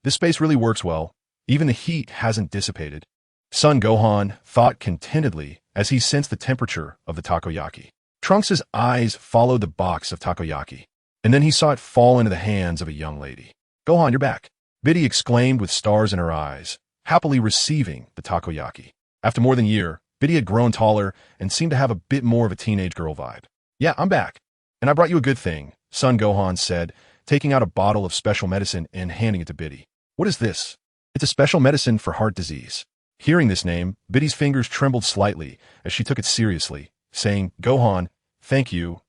This space really works well. Even the heat hasn't dissipated." Son Gohan thought contentedly as he sensed the temperature of the takoyaki. Trunks' eyes followed the box of takoyaki, and then he saw it fall into the hands of a young lady. "Gohan, you're back," Biddy exclaimed with stars in her eyes, happily receiving the takoyaki. After more than a year, Biddy had grown taller and seemed to have a bit more of a teenage girl vibe. "Yeah, I'm back. And I brought you a good thing," Son Gohan said, taking out a bottle of special medicine and handing it to Biddy. "What is this?" "It's a special medicine for heart disease." Hearing this name, Biddy's fingers trembled slightly as she took it seriously, saying, "Gohan, thank you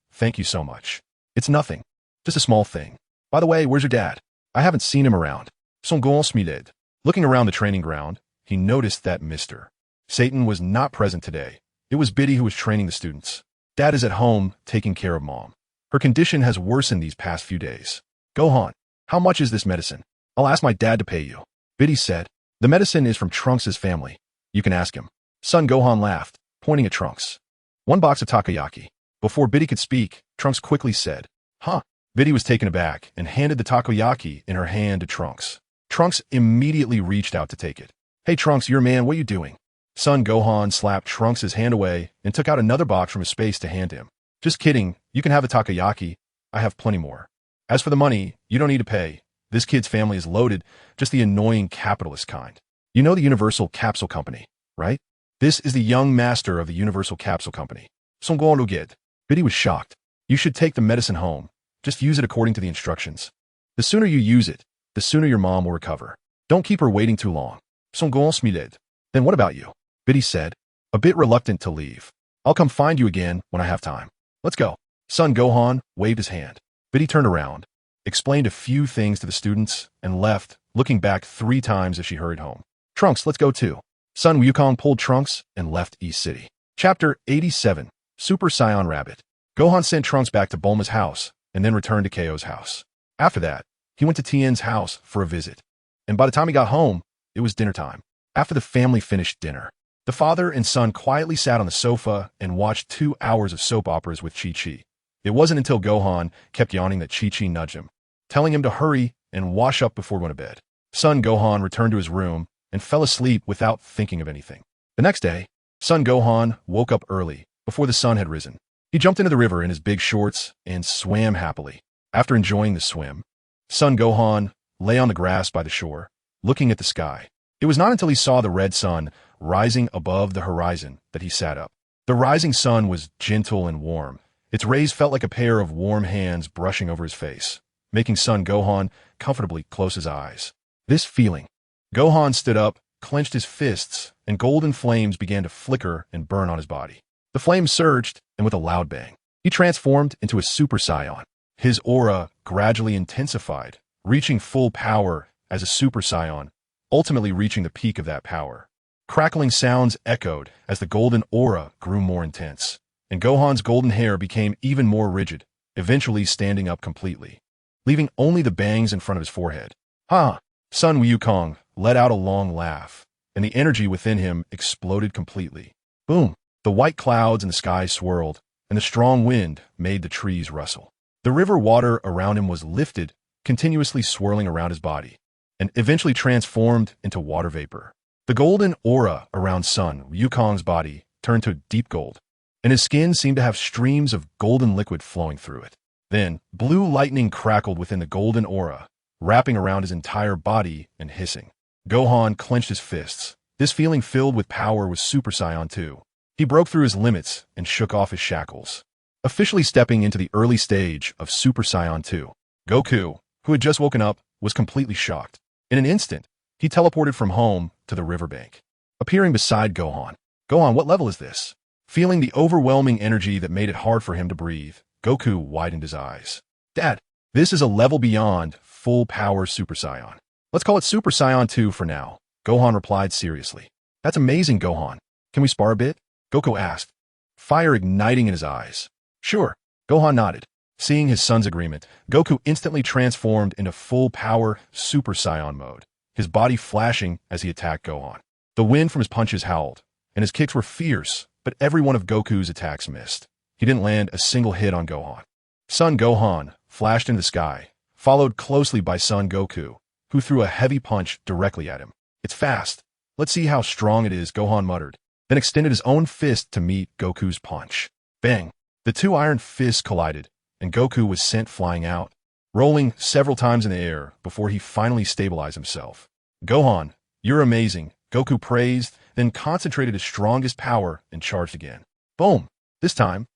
so much. It's nothing. Just a small thing. By the way, where's your dad? I haven't seen him around." Son Gohan smiled. Looking around the training ground, he noticed that Mr. Satan was not present today. It was Biddy who was training the students. "Dad is at home, taking care of Mom. Her condition has worsened these past few days." "Gohan, how much is this medicine?" "I'll ask my dad to pay you," Biddy said. "The medicine is from Trunks' family. You can ask him." Son Gohan laughed, pointing at Trunks. "1 box of takoyaki." Before Biddy could speak, Trunks quickly said, "Huh?" Biddy was taken aback and handed the takoyaki in her hand to Trunks. Trunks immediately reached out to take it. "Hey Trunks, you're a man, what are you doing?" Son Gohan slapped Trunks' hand away and took out another box from his space to hand him. "Just kidding, you can have the takoyaki. I have plenty more. As for the money, you don't need to pay. This kid's family is loaded, just the annoying capitalist kind. You know the Universal Capsule Company, right? This is the young master of the Universal Capsule Company." Son Gohan looked. Biddy was shocked. "You should take the medicine home. Just use it according to the instructions. The sooner you use it, the sooner your mom will recover. Don't keep her waiting too long." Son Gohan smiled. "Then what about you?" Biddy said, a bit reluctant to leave. "I'll come find you again when I have time. Let's go." Son Gohan waved his hand, but he turned around, explained a few things to the students, and left, looking back 3 times as she hurried home. Trunks, let's go too. Sun Wukong pulled Trunks and left East City. Chapter 87, Super Saiyan Rabbit. Gohan sent Trunks back to Bulma's house and then returned to KO's house. After that, he went to Tien's house for a visit. And by the time he got home, it was dinner time. After the family finished dinner, the father and son quietly sat on the sofa and watched 2 hours of soap operas with Chi-Chi. It wasn't until Gohan kept yawning that Chi-Chi nudged him, telling him to hurry and wash up before going to bed. Son Gohan returned to his room and fell asleep without thinking of anything. The next day, Son Gohan woke up early, before the sun had risen. He jumped into the river in his big shorts and swam happily. After enjoying the swim, Son Gohan lay on the grass by the shore, looking at the sky. It was not until he saw the red sun rising above the horizon that he sat up. The rising sun was gentle and warm. Its rays felt like a pair of warm hands brushing over his face, making Son Gohan comfortably close his eyes. This feeling. Gohan stood up, clenched his fists, and golden flames began to flicker and burn on his body. The flames surged, and with a loud bang, he transformed into a Super Saiyan. His aura gradually intensified, reaching full power as a Super Saiyan, ultimately reaching the peak of that power. Crackling sounds echoed as the golden aura grew more intense, and Gohan's golden hair became even more rigid, eventually standing up completely, leaving only the bangs in front of his forehead. Ha! Sun Wukong let out a long laugh, and the energy within him exploded completely. Boom! The white clouds in the sky swirled, and the strong wind made the trees rustle. The river water around him was lifted, continuously swirling around his body, and eventually transformed into water vapor. The golden aura around Sun Wukong's body turned to deep gold, and his skin seemed to have streams of golden liquid flowing through it. Then, blue lightning crackled within the golden aura, wrapping around his entire body and hissing. Gohan clenched his fists. This feeling filled with power was Super Saiyan 2. He broke through his limits and shook off his shackles, officially stepping into the early stage of Super Saiyan 2. Goku, who had just woken up, was completely shocked. In an instant, he teleported from home to the riverbank, appearing beside Gohan. Gohan, what level is this? Feeling the overwhelming energy that made it hard for him to breathe, Goku widened his eyes. Dad, this is a level beyond full power Super Saiyan. Let's call it Super Saiyan 2 for now, Gohan replied seriously. That's amazing, Gohan. Can we spar a bit? Goku asked, fire igniting in his eyes. Sure, Gohan nodded. Seeing his son's agreement, Goku instantly transformed into full power Super Saiyan mode, his body flashing as he attacked Gohan. The wind from his punches howled, and his kicks were fierce, but every one of Goku's attacks missed. He didn't land a single hit on Gohan. Son Gohan flashed into the sky, followed closely by Son Goku, who threw a heavy punch directly at him. It's fast. Let's see how strong it is, Gohan muttered, then extended his own fist to meet Goku's punch. Bang! The 2 iron fists collided, and Goku was sent flying out, rolling several times in the air before he finally stabilized himself. Gohan, you're amazing, Goku praised, then concentrated his strongest power and charged again. Boom! This time,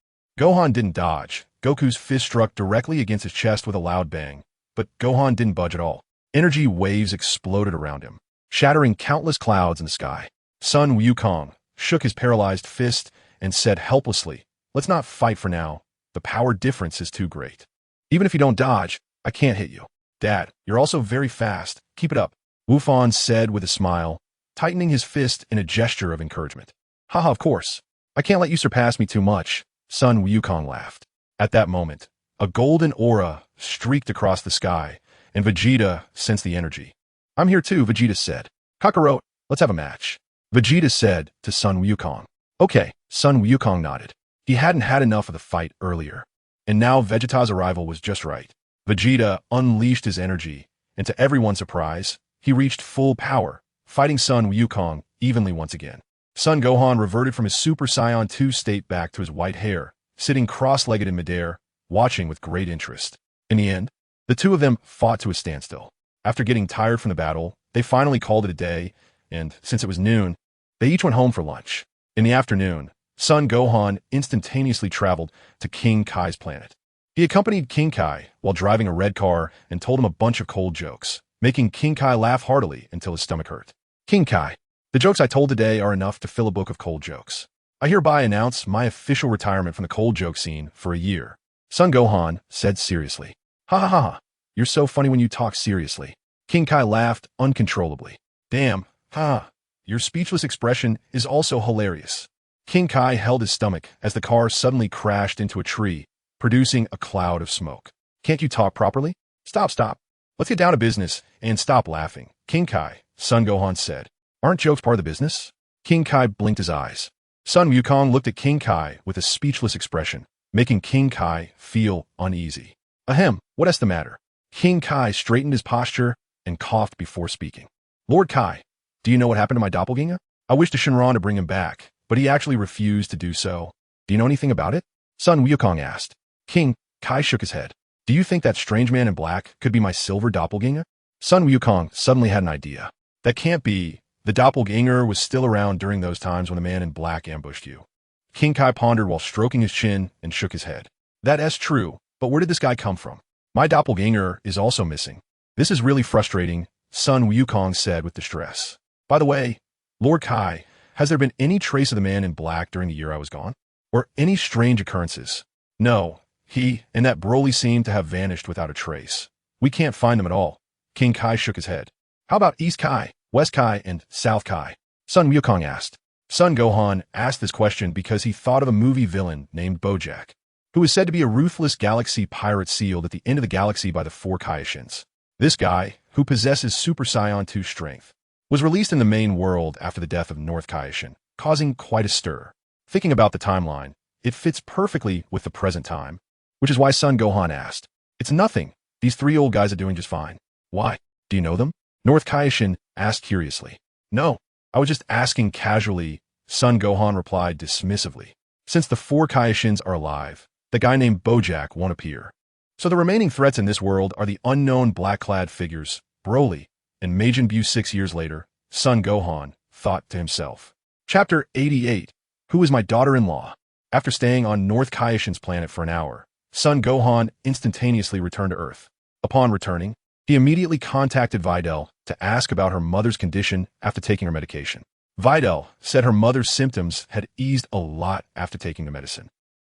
Gohan didn't dodge. Goku's fist struck directly against his chest with a loud bang, but Gohan didn't budge at all. Energy waves exploded around him, shattering countless clouds in the sky. Sun Wukong shook his paralyzed fist and said helplessly, let's not fight for now. The power difference is too great. Even if you don't dodge, I can't hit you. Dad, you're also very fast. Keep it up, Wu Fan said with a smile, tightening his fist in a gesture of encouragement. Haha, of course. I can't let you surpass me too much, Sun Wukong laughed. At that moment, a golden aura streaked across the sky, and Vegeta sensed the energy. I'm here too, Vegeta said. Kakarot, let's have a match, Vegeta said to Sun Wukong. Okay, Sun Wukong nodded. He hadn't had enough of the fight earlier, and now Vegeta's arrival was just right. Vegeta unleashed his energy, and to everyone's surprise, he reached full power, fighting Sun Wukong evenly once again. Son Gohan reverted from his Super Saiyan 2 state back to his white hair, sitting cross-legged in midair, watching with great interest. In the end, the 2 of them fought to a standstill. After getting tired from the battle, they finally called it a day, and since it was noon, they each went home for lunch. In the afternoon, Son Gohan instantaneously traveled to King Kai's planet. He accompanied King Kai while driving a red car and told him a bunch of cold jokes, making King Kai laugh heartily until his stomach hurt. King Kai, the jokes I told today are enough to fill a book of cold jokes. I hereby announce my official retirement from the cold joke scene for a year, Sun Gohan said seriously. Ha ha ha ha. You're so funny when you talk seriously. King Kai laughed uncontrollably. Damn, ha. Your speechless expression is also hilarious. King Kai held his stomach as the car suddenly crashed into a tree, producing a cloud of smoke. Can't you talk properly? Stop. Let's get down to business and stop laughing. King Kai, Sun Gohan said. Aren't jokes part of the business? King Kai blinked his eyes. Sun Wukong looked at King Kai with a speechless expression, making King Kai feel uneasy. Ahem, what is the matter? King Kai straightened his posture and coughed before speaking. Lord Kai, do you know what happened to my doppelganger? I wished to Shenron to bring him back, but he actually refused to do so. Do you know anything about it? Sun Wukong asked. King Kai shook his head. Do you think that strange man in black could be my silver doppelganger? Sun Wukong suddenly had an idea. That can't be. The doppelganger was still around during those times when the man in black ambushed you. King Kai pondered while stroking his chin and shook his head. That is true, but where did this guy come from? My doppelganger is also missing. This is really frustrating, Sun Wukong said with distress. By the way, Lord Kai, has there been any trace of the man in black during the year I was gone? Or any strange occurrences? No, he and that Broly seem to have vanished without a trace. We can't find them at all. King Kai shook his head. How about East Kai, West Kai, and South Kai? Sun Wukong asked. Sun Gohan asked this question because he thought of a movie villain named Bojack, who is said to be a ruthless galaxy pirate sealed at the end of the galaxy by the four Kaioshins. This guy, who possesses Super Saiyan 2 strength, was released in the main world after the death of North Kaioshin, causing quite a stir. Thinking about the timeline, it fits perfectly with the present time, which is why Sun Gohan asked. It's nothing. These three old guys are doing just fine. Why? Do you know them? North Kaioshin asked curiously. No, I was just asking casually, Sun Gohan replied dismissively. Since the four Kaioshins are alive, the guy named Bojack won't appear. So the remaining threats in this world are the unknown black-clad figures, Broly, and Majin Buu 6 years later, Sun Gohan thought to himself. Chapter 88. Who is my daughter-in-law? After staying on North Kaioshin's planet for an hour, Sun Gohan instantaneously returned to Earth. Upon returning, he immediately contacted Videl to ask about her mother's condition after taking her medication. Videl said her mother's symptoms had eased a lot after taking the medicine,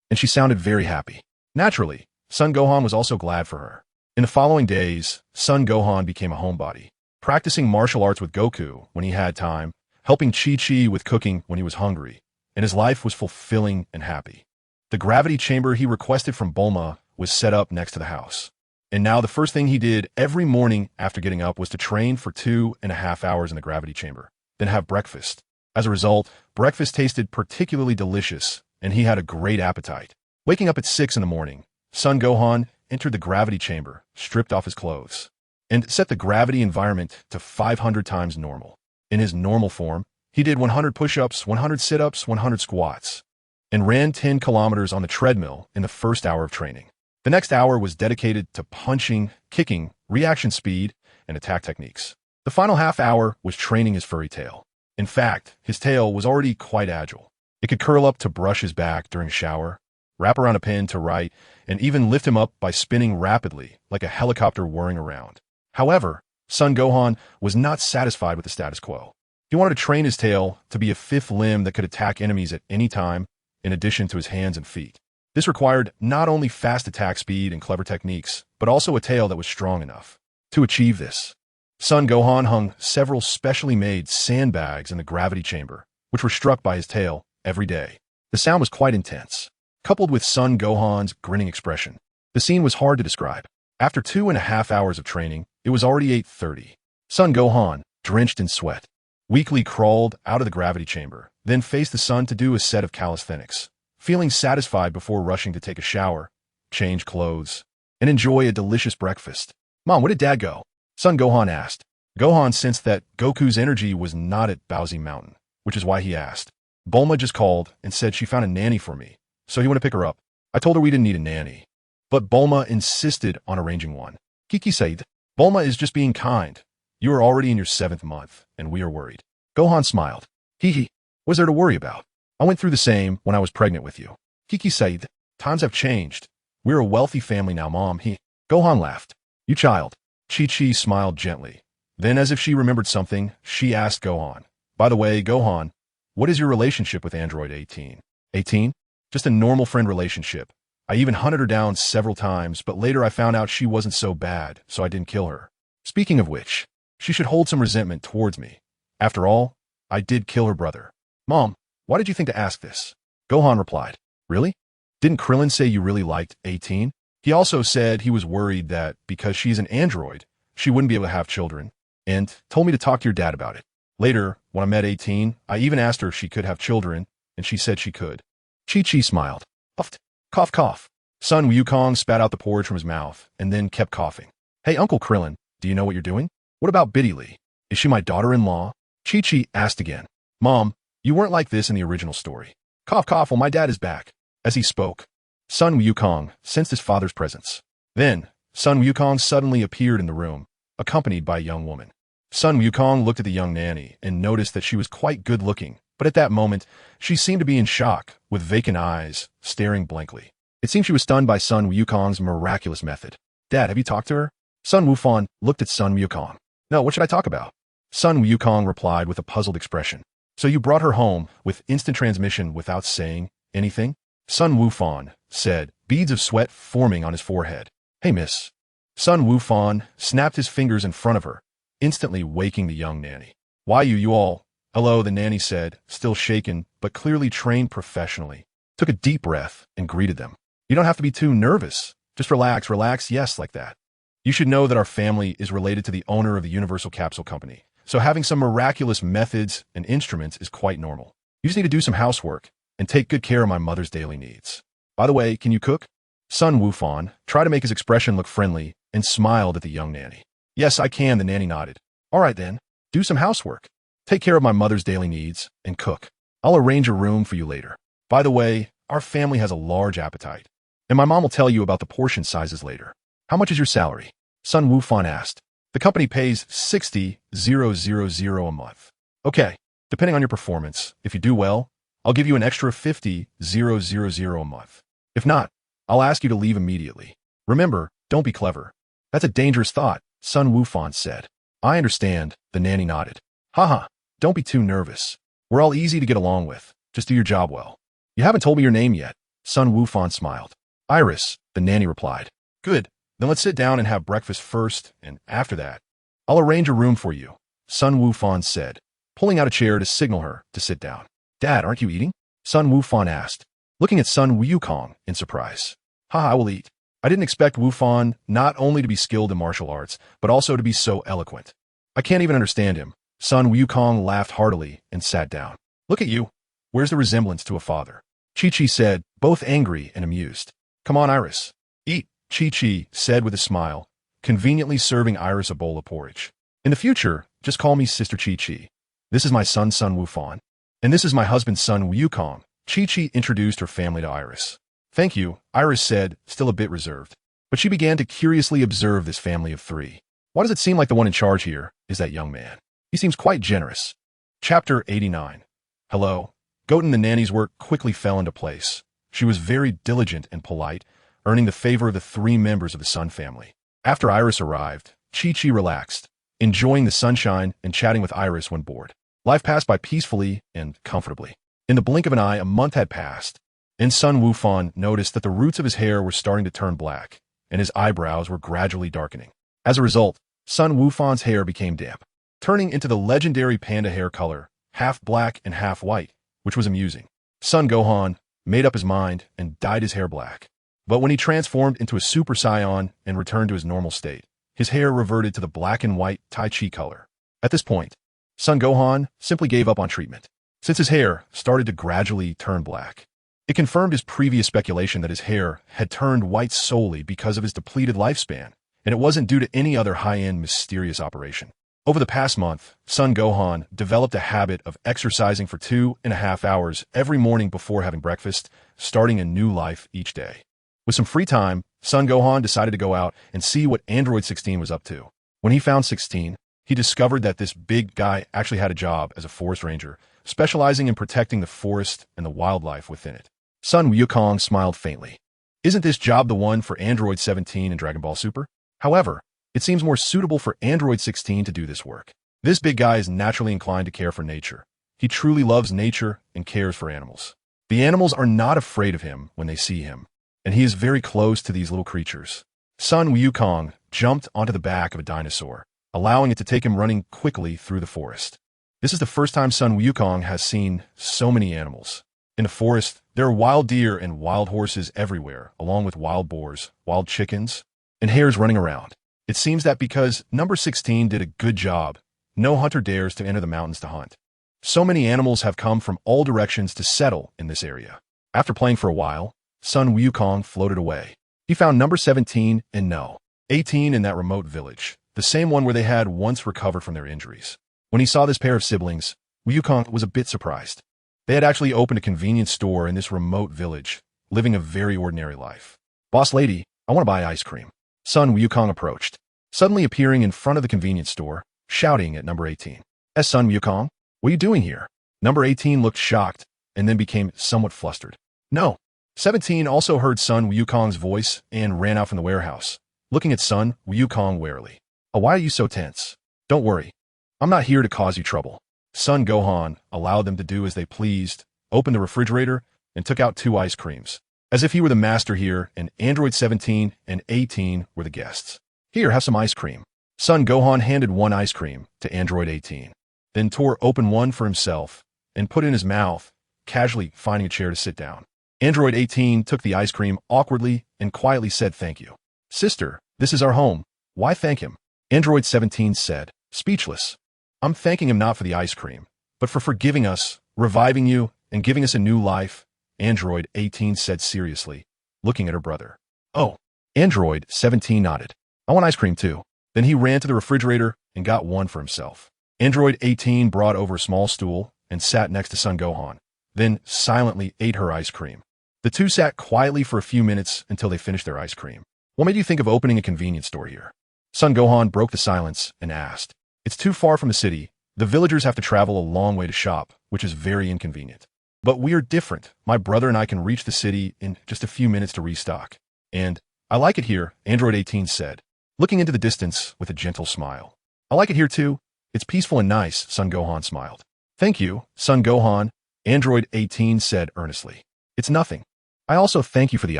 and she sounded very happy. Naturally, Sun Gohan was also glad for her. In the following days, Sun Gohan became a homebody, practicing martial arts with Goku when he had time, helping Chi-Chi with cooking when he was hungry, and his life was fulfilling and happy. The gravity chamber he requested from Bulma was set up next to the house. And now the first thing he did every morning after getting up was to train for 2.5 hours in the gravity chamber, then have breakfast. As a result, breakfast tasted particularly delicious, and he had a great appetite. Waking up at 6 in the morning, Sun Gohan entered the gravity chamber, stripped off his clothes, and set the gravity environment to 500 times normal. In his normal form, he did 100 push-ups, 100 sit-ups, 100 squats, and ran 10 kilometers on the treadmill in the first hour of training. The next hour was dedicated to punching, kicking, reaction speed, and attack techniques. The final half hour was training his furry tail. In fact, his tail was already quite agile. It could curl up to brush his back during a shower, wrap around a pin to write, and even lift him up by spinning rapidly like a helicopter whirring around. However, Sun Gohan was not satisfied with the status quo. He wanted to train his tail to be a fifth limb that could attack enemies at any time, in addition to his hands and feet. This required not only fast attack speed and clever techniques, but also a tail that was strong enough. To achieve this, Sun Gohan hung several specially made sandbags in the gravity chamber, which were struck by his tail every day. The sound was quite intense, coupled with Sun Gohan's grinning expression. The scene was hard to describe. After 2.5 hours of training, it was already 8:30. Sun Gohan, drenched in sweat, weakly crawled out of the gravity chamber, then faced the sun to do a set of calisthenics, feeling satisfied before rushing to take a shower, change clothes, and enjoy a delicious breakfast. Mom, where did Dad go? Sun Gohan asked. Gohan sensed that Goku's energy was not at Bowsy Mountain, which is why he asked. Bulma just called and said she found a nanny for me, so he went to pick her up. I told her we didn't need a nanny, but Bulma insisted on arranging one. Kiki said, Bulma is just being kind. You are already in your 7th month, and we are worried. Gohan smiled. Hee. What's there to worry about? I went through the same when I was pregnant with you. Kiki said, times have changed. We're a wealthy family now, Mom. Gohan laughed. You child. Chi-Chi smiled gently. Then, as if she remembered something, she asked Gohan. By the way, Gohan, what is your relationship with Android 18? 18? Just a normal friend relationship. I even hunted her down several times, but later I found out she wasn't so bad, so I didn't kill her. Speaking of which, she should hold some resentment towards me. After all, I did kill her brother. Mom, why did you think to ask this? Gohan replied, really? Didn't Krillin say you really liked 18? He also said he was worried that because she's an android, she wouldn't be able to have children, and told me to talk to your dad about it. Later, when I met 18, I even asked her if she could have children, and she said she could. Chi-Chi smiled. Puffed. Cough, cough. Sun Wukong spat out the porridge from his mouth, and then kept coughing. Hey, Uncle Krillin, do you know what you're doing? What about Biddy Lee? Is she my daughter-in-law? Chi-Chi asked again. Mom, you weren't like this in the original story. Cough, cough, well, my dad is back. As he spoke, Sun Wukong sensed his father's presence. Then, Sun Wukong suddenly appeared in the room, accompanied by a young woman. Sun Wukong looked at the young nanny and noticed that she was quite good-looking, but at that moment, she seemed to be in shock, with vacant eyes, staring blankly. It seemed she was stunned by Sun Wukong's miraculous method. Dad, have you talked to her? Sun Wufan looked at Sun Wukong. No, what should I talk about? Sun Wukong replied with a puzzled expression. So you brought her home with instant transmission without saying anything? Sun Wufan said, beads of sweat forming on his forehead. Hey, miss. Sun Wufan snapped his fingers in front of her, instantly waking the young nanny. Why you all? Hello, the nanny said, still shaken, but clearly trained professionally. Took a deep breath and greeted them. You don't have to be too nervous. Just relax, relax, yes, like that. You should know that our family is related to the owner of the Universal Capsule Company, so having some miraculous methods and instruments is quite normal. You just need to do some housework and take good care of my mother's daily needs. By the way, can you cook? Sun Wufan tried to make his expression look friendly and smiled at the young nanny. Yes, I can, the nanny nodded. All right then, do some housework. Take care of my mother's daily needs and cook. I'll arrange a room for you later. By the way, our family has a large appetite, and my mom will tell you about the portion sizes later. How much is your salary? Sun Wufan asked. The company pays 60,000 a month. Okay, depending on your performance, if you do well, I'll give you an extra 50,000 a month. If not, I'll ask you to leave immediately. Remember, don't be clever. That's a dangerous thought, Sun Wufan said. I understand, the nanny nodded. Haha, don't be too nervous. We're all easy to get along with. Just do your job well. You haven't told me your name yet. Sun Wufan smiled. Iris, the nanny replied. Good, then let's sit down and have breakfast first, and after that, I'll arrange a room for you, Sun Wufan said, pulling out a chair to signal her to sit down. Dad, aren't you eating? Sun Wufan asked, looking at Sun Wukong in surprise. Haha, I will eat. I didn't expect Wufan not only to be skilled in martial arts, but also to be so eloquent. I can't even understand him. Sun Wukong laughed heartily and sat down. Look at you. Where's the resemblance to a father? Chi-Chi said, both angry and amused. Come on, Iris. Eat, Chi-Chi said with a smile, conveniently serving Iris a bowl of porridge. In the future, just call me Sister Chi-Chi. This is my son, Sun Wufan. And this is my husband, Sun Wukong. Chi-Chi introduced her family to Iris. Thank you, Iris said, still a bit reserved. But she began to curiously observe this family of three. Why does it seem like the one in charge here is that young man? He seems quite generous. Chapter 89. Hello. Goten the nanny's work quickly fell into place. She was very diligent and polite, earning the favor of the three members of the Sun family. After Iris arrived, Chi-Chi relaxed, enjoying the sunshine and chatting with Iris when bored. Life passed by peacefully and comfortably. In the blink of an eye, a month had passed, and Sun Wufan noticed that the roots of his hair were starting to turn black, and his eyebrows were gradually darkening. As a result, Sun Wufan's hair became damp, turning into the legendary panda hair color, half black and half white, which was amusing. Sun Gohan made up his mind and dyed his hair black. But when he transformed into a Super Saiyan and returned to his normal state, his hair reverted to the black and white Tai Chi color. At this point, Sun Gohan simply gave up on treatment, since his hair started to gradually turn black. It confirmed his previous speculation that his hair had turned white solely because of his depleted lifespan, and it wasn't due to any other high-end mysterious operation. Over the past month, Sun Gohan developed a habit of exercising for 2.5 hours every morning before having breakfast, starting a new life each day. With some free time, Sun Gohan decided to go out and see what Android 16 was up to. When he found 16, he discovered that this big guy actually had a job as a forest ranger, specializing in protecting the forest and the wildlife within it. Sun Wukong smiled faintly. Isn't this job the one for Android 17 in Dragon Ball Super? However, it seems more suitable for Android 16 to do this work. This big guy is naturally inclined to care for nature. He truly loves nature and cares for animals. The animals are not afraid of him when they see him. and he is very close to these little creatures. Sun Wukong jumped onto the back of a dinosaur, allowing it to take him running quickly through the forest. This is the first time Sun Wukong has seen so many animals. In the forest, there are wild deer and wild horses everywhere, along with wild boars, wild chickens, and hares running around. It seems that because number 16 did a good job, no hunter dares to enter the mountains to hunt. So many animals have come from all directions to settle in this area. After playing for a while, Sun Wukong floated away. He found number 17 and no. 18 in that remote village, the same one where they had once recovered from their injuries. When he saw this pair of siblings, Wukong was a bit surprised. They had actually opened a convenience store in this remote village, living a very ordinary life. "Boss lady, I want to buy ice cream." Sun Wukong approached, suddenly appearing in front of the convenience store, shouting at number 18. Sun Wukong, what are you doing here?" Number 18 looked shocked and then became somewhat flustered. "No." 17 also heard Sun Wukong's voice and ran out from the warehouse, looking at Sun Wukong warily. "Oh, why are you so tense? Don't worry. I'm not here to cause you trouble." Sun Gohan allowed them to do as they pleased, opened the refrigerator, and took out 2 ice creams, as if he were the master here and Android 17 and 18 were the guests. "Here, have some ice cream." Sun Gohan handed 1 ice cream to Android 18, then tore open one for himself and put it in his mouth, casually finding a chair to sit down. Android 18 took the ice cream awkwardly and quietly said thank you. "Sister, this is our home. Why thank him?" Android 17 said, speechless. "I'm thanking him not for the ice cream, but for forgiving us, reviving you, and giving us a new life," Android 18 said seriously, looking at her brother. "Oh." Android 17 nodded. "I want ice cream too." Then he ran to the refrigerator and got one for himself. Android 18 brought over a small stool and sat next to Sun Gohan, then silently ate her ice cream. The two sat quietly for a few minutes until they finished their ice cream. "What made you think of opening a convenience store here?" Sun Gohan broke the silence and asked. "It's too far from the city. The villagers have to travel a long way to shop, which is very inconvenient. But we are different. My brother and I can reach the city in just a few minutes to restock. And I like it here," Android 18 said, looking into the distance with a gentle smile. "I like it here too. It's peaceful and nice," Sun Gohan smiled. "Thank you, Sun Gohan," Android 18 said earnestly. "It's nothing. I also thank you for the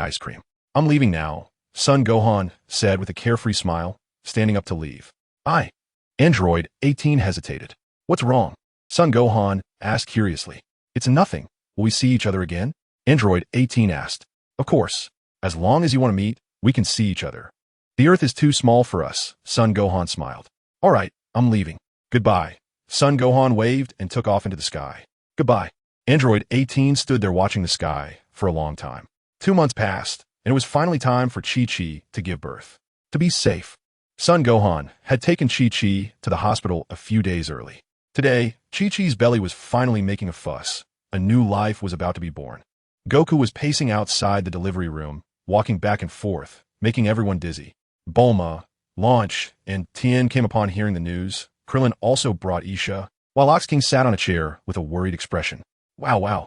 ice cream. I'm leaving now," Sun Gohan said with a carefree smile, standing up to leave. Android 18 hesitated. "What's wrong?" Sun Gohan asked curiously. "It's nothing. Will we see each other again?" Android 18 asked. "Of course. As long as you want to meet, we can see each other." "The Earth is too small for us," Sun Gohan smiled. "All right, I'm leaving. Goodbye." Sun Gohan waved and took off into the sky. "Goodbye." Android 18 stood there watching the sky for a long time. 2 months passed, and it was finally time for Chi-Chi to give birth. To be safe, Sun Gohan had taken Chi-Chi to the hospital a few days early. Today, Chi-Chi's belly was finally making a fuss. A new life was about to be born. Goku was pacing outside the delivery room, walking back and forth, making everyone dizzy. Bulma, Launch, and Tien came upon hearing the news. Krillin also brought Isha, while Ox King sat on a chair with a worried expression. Wow.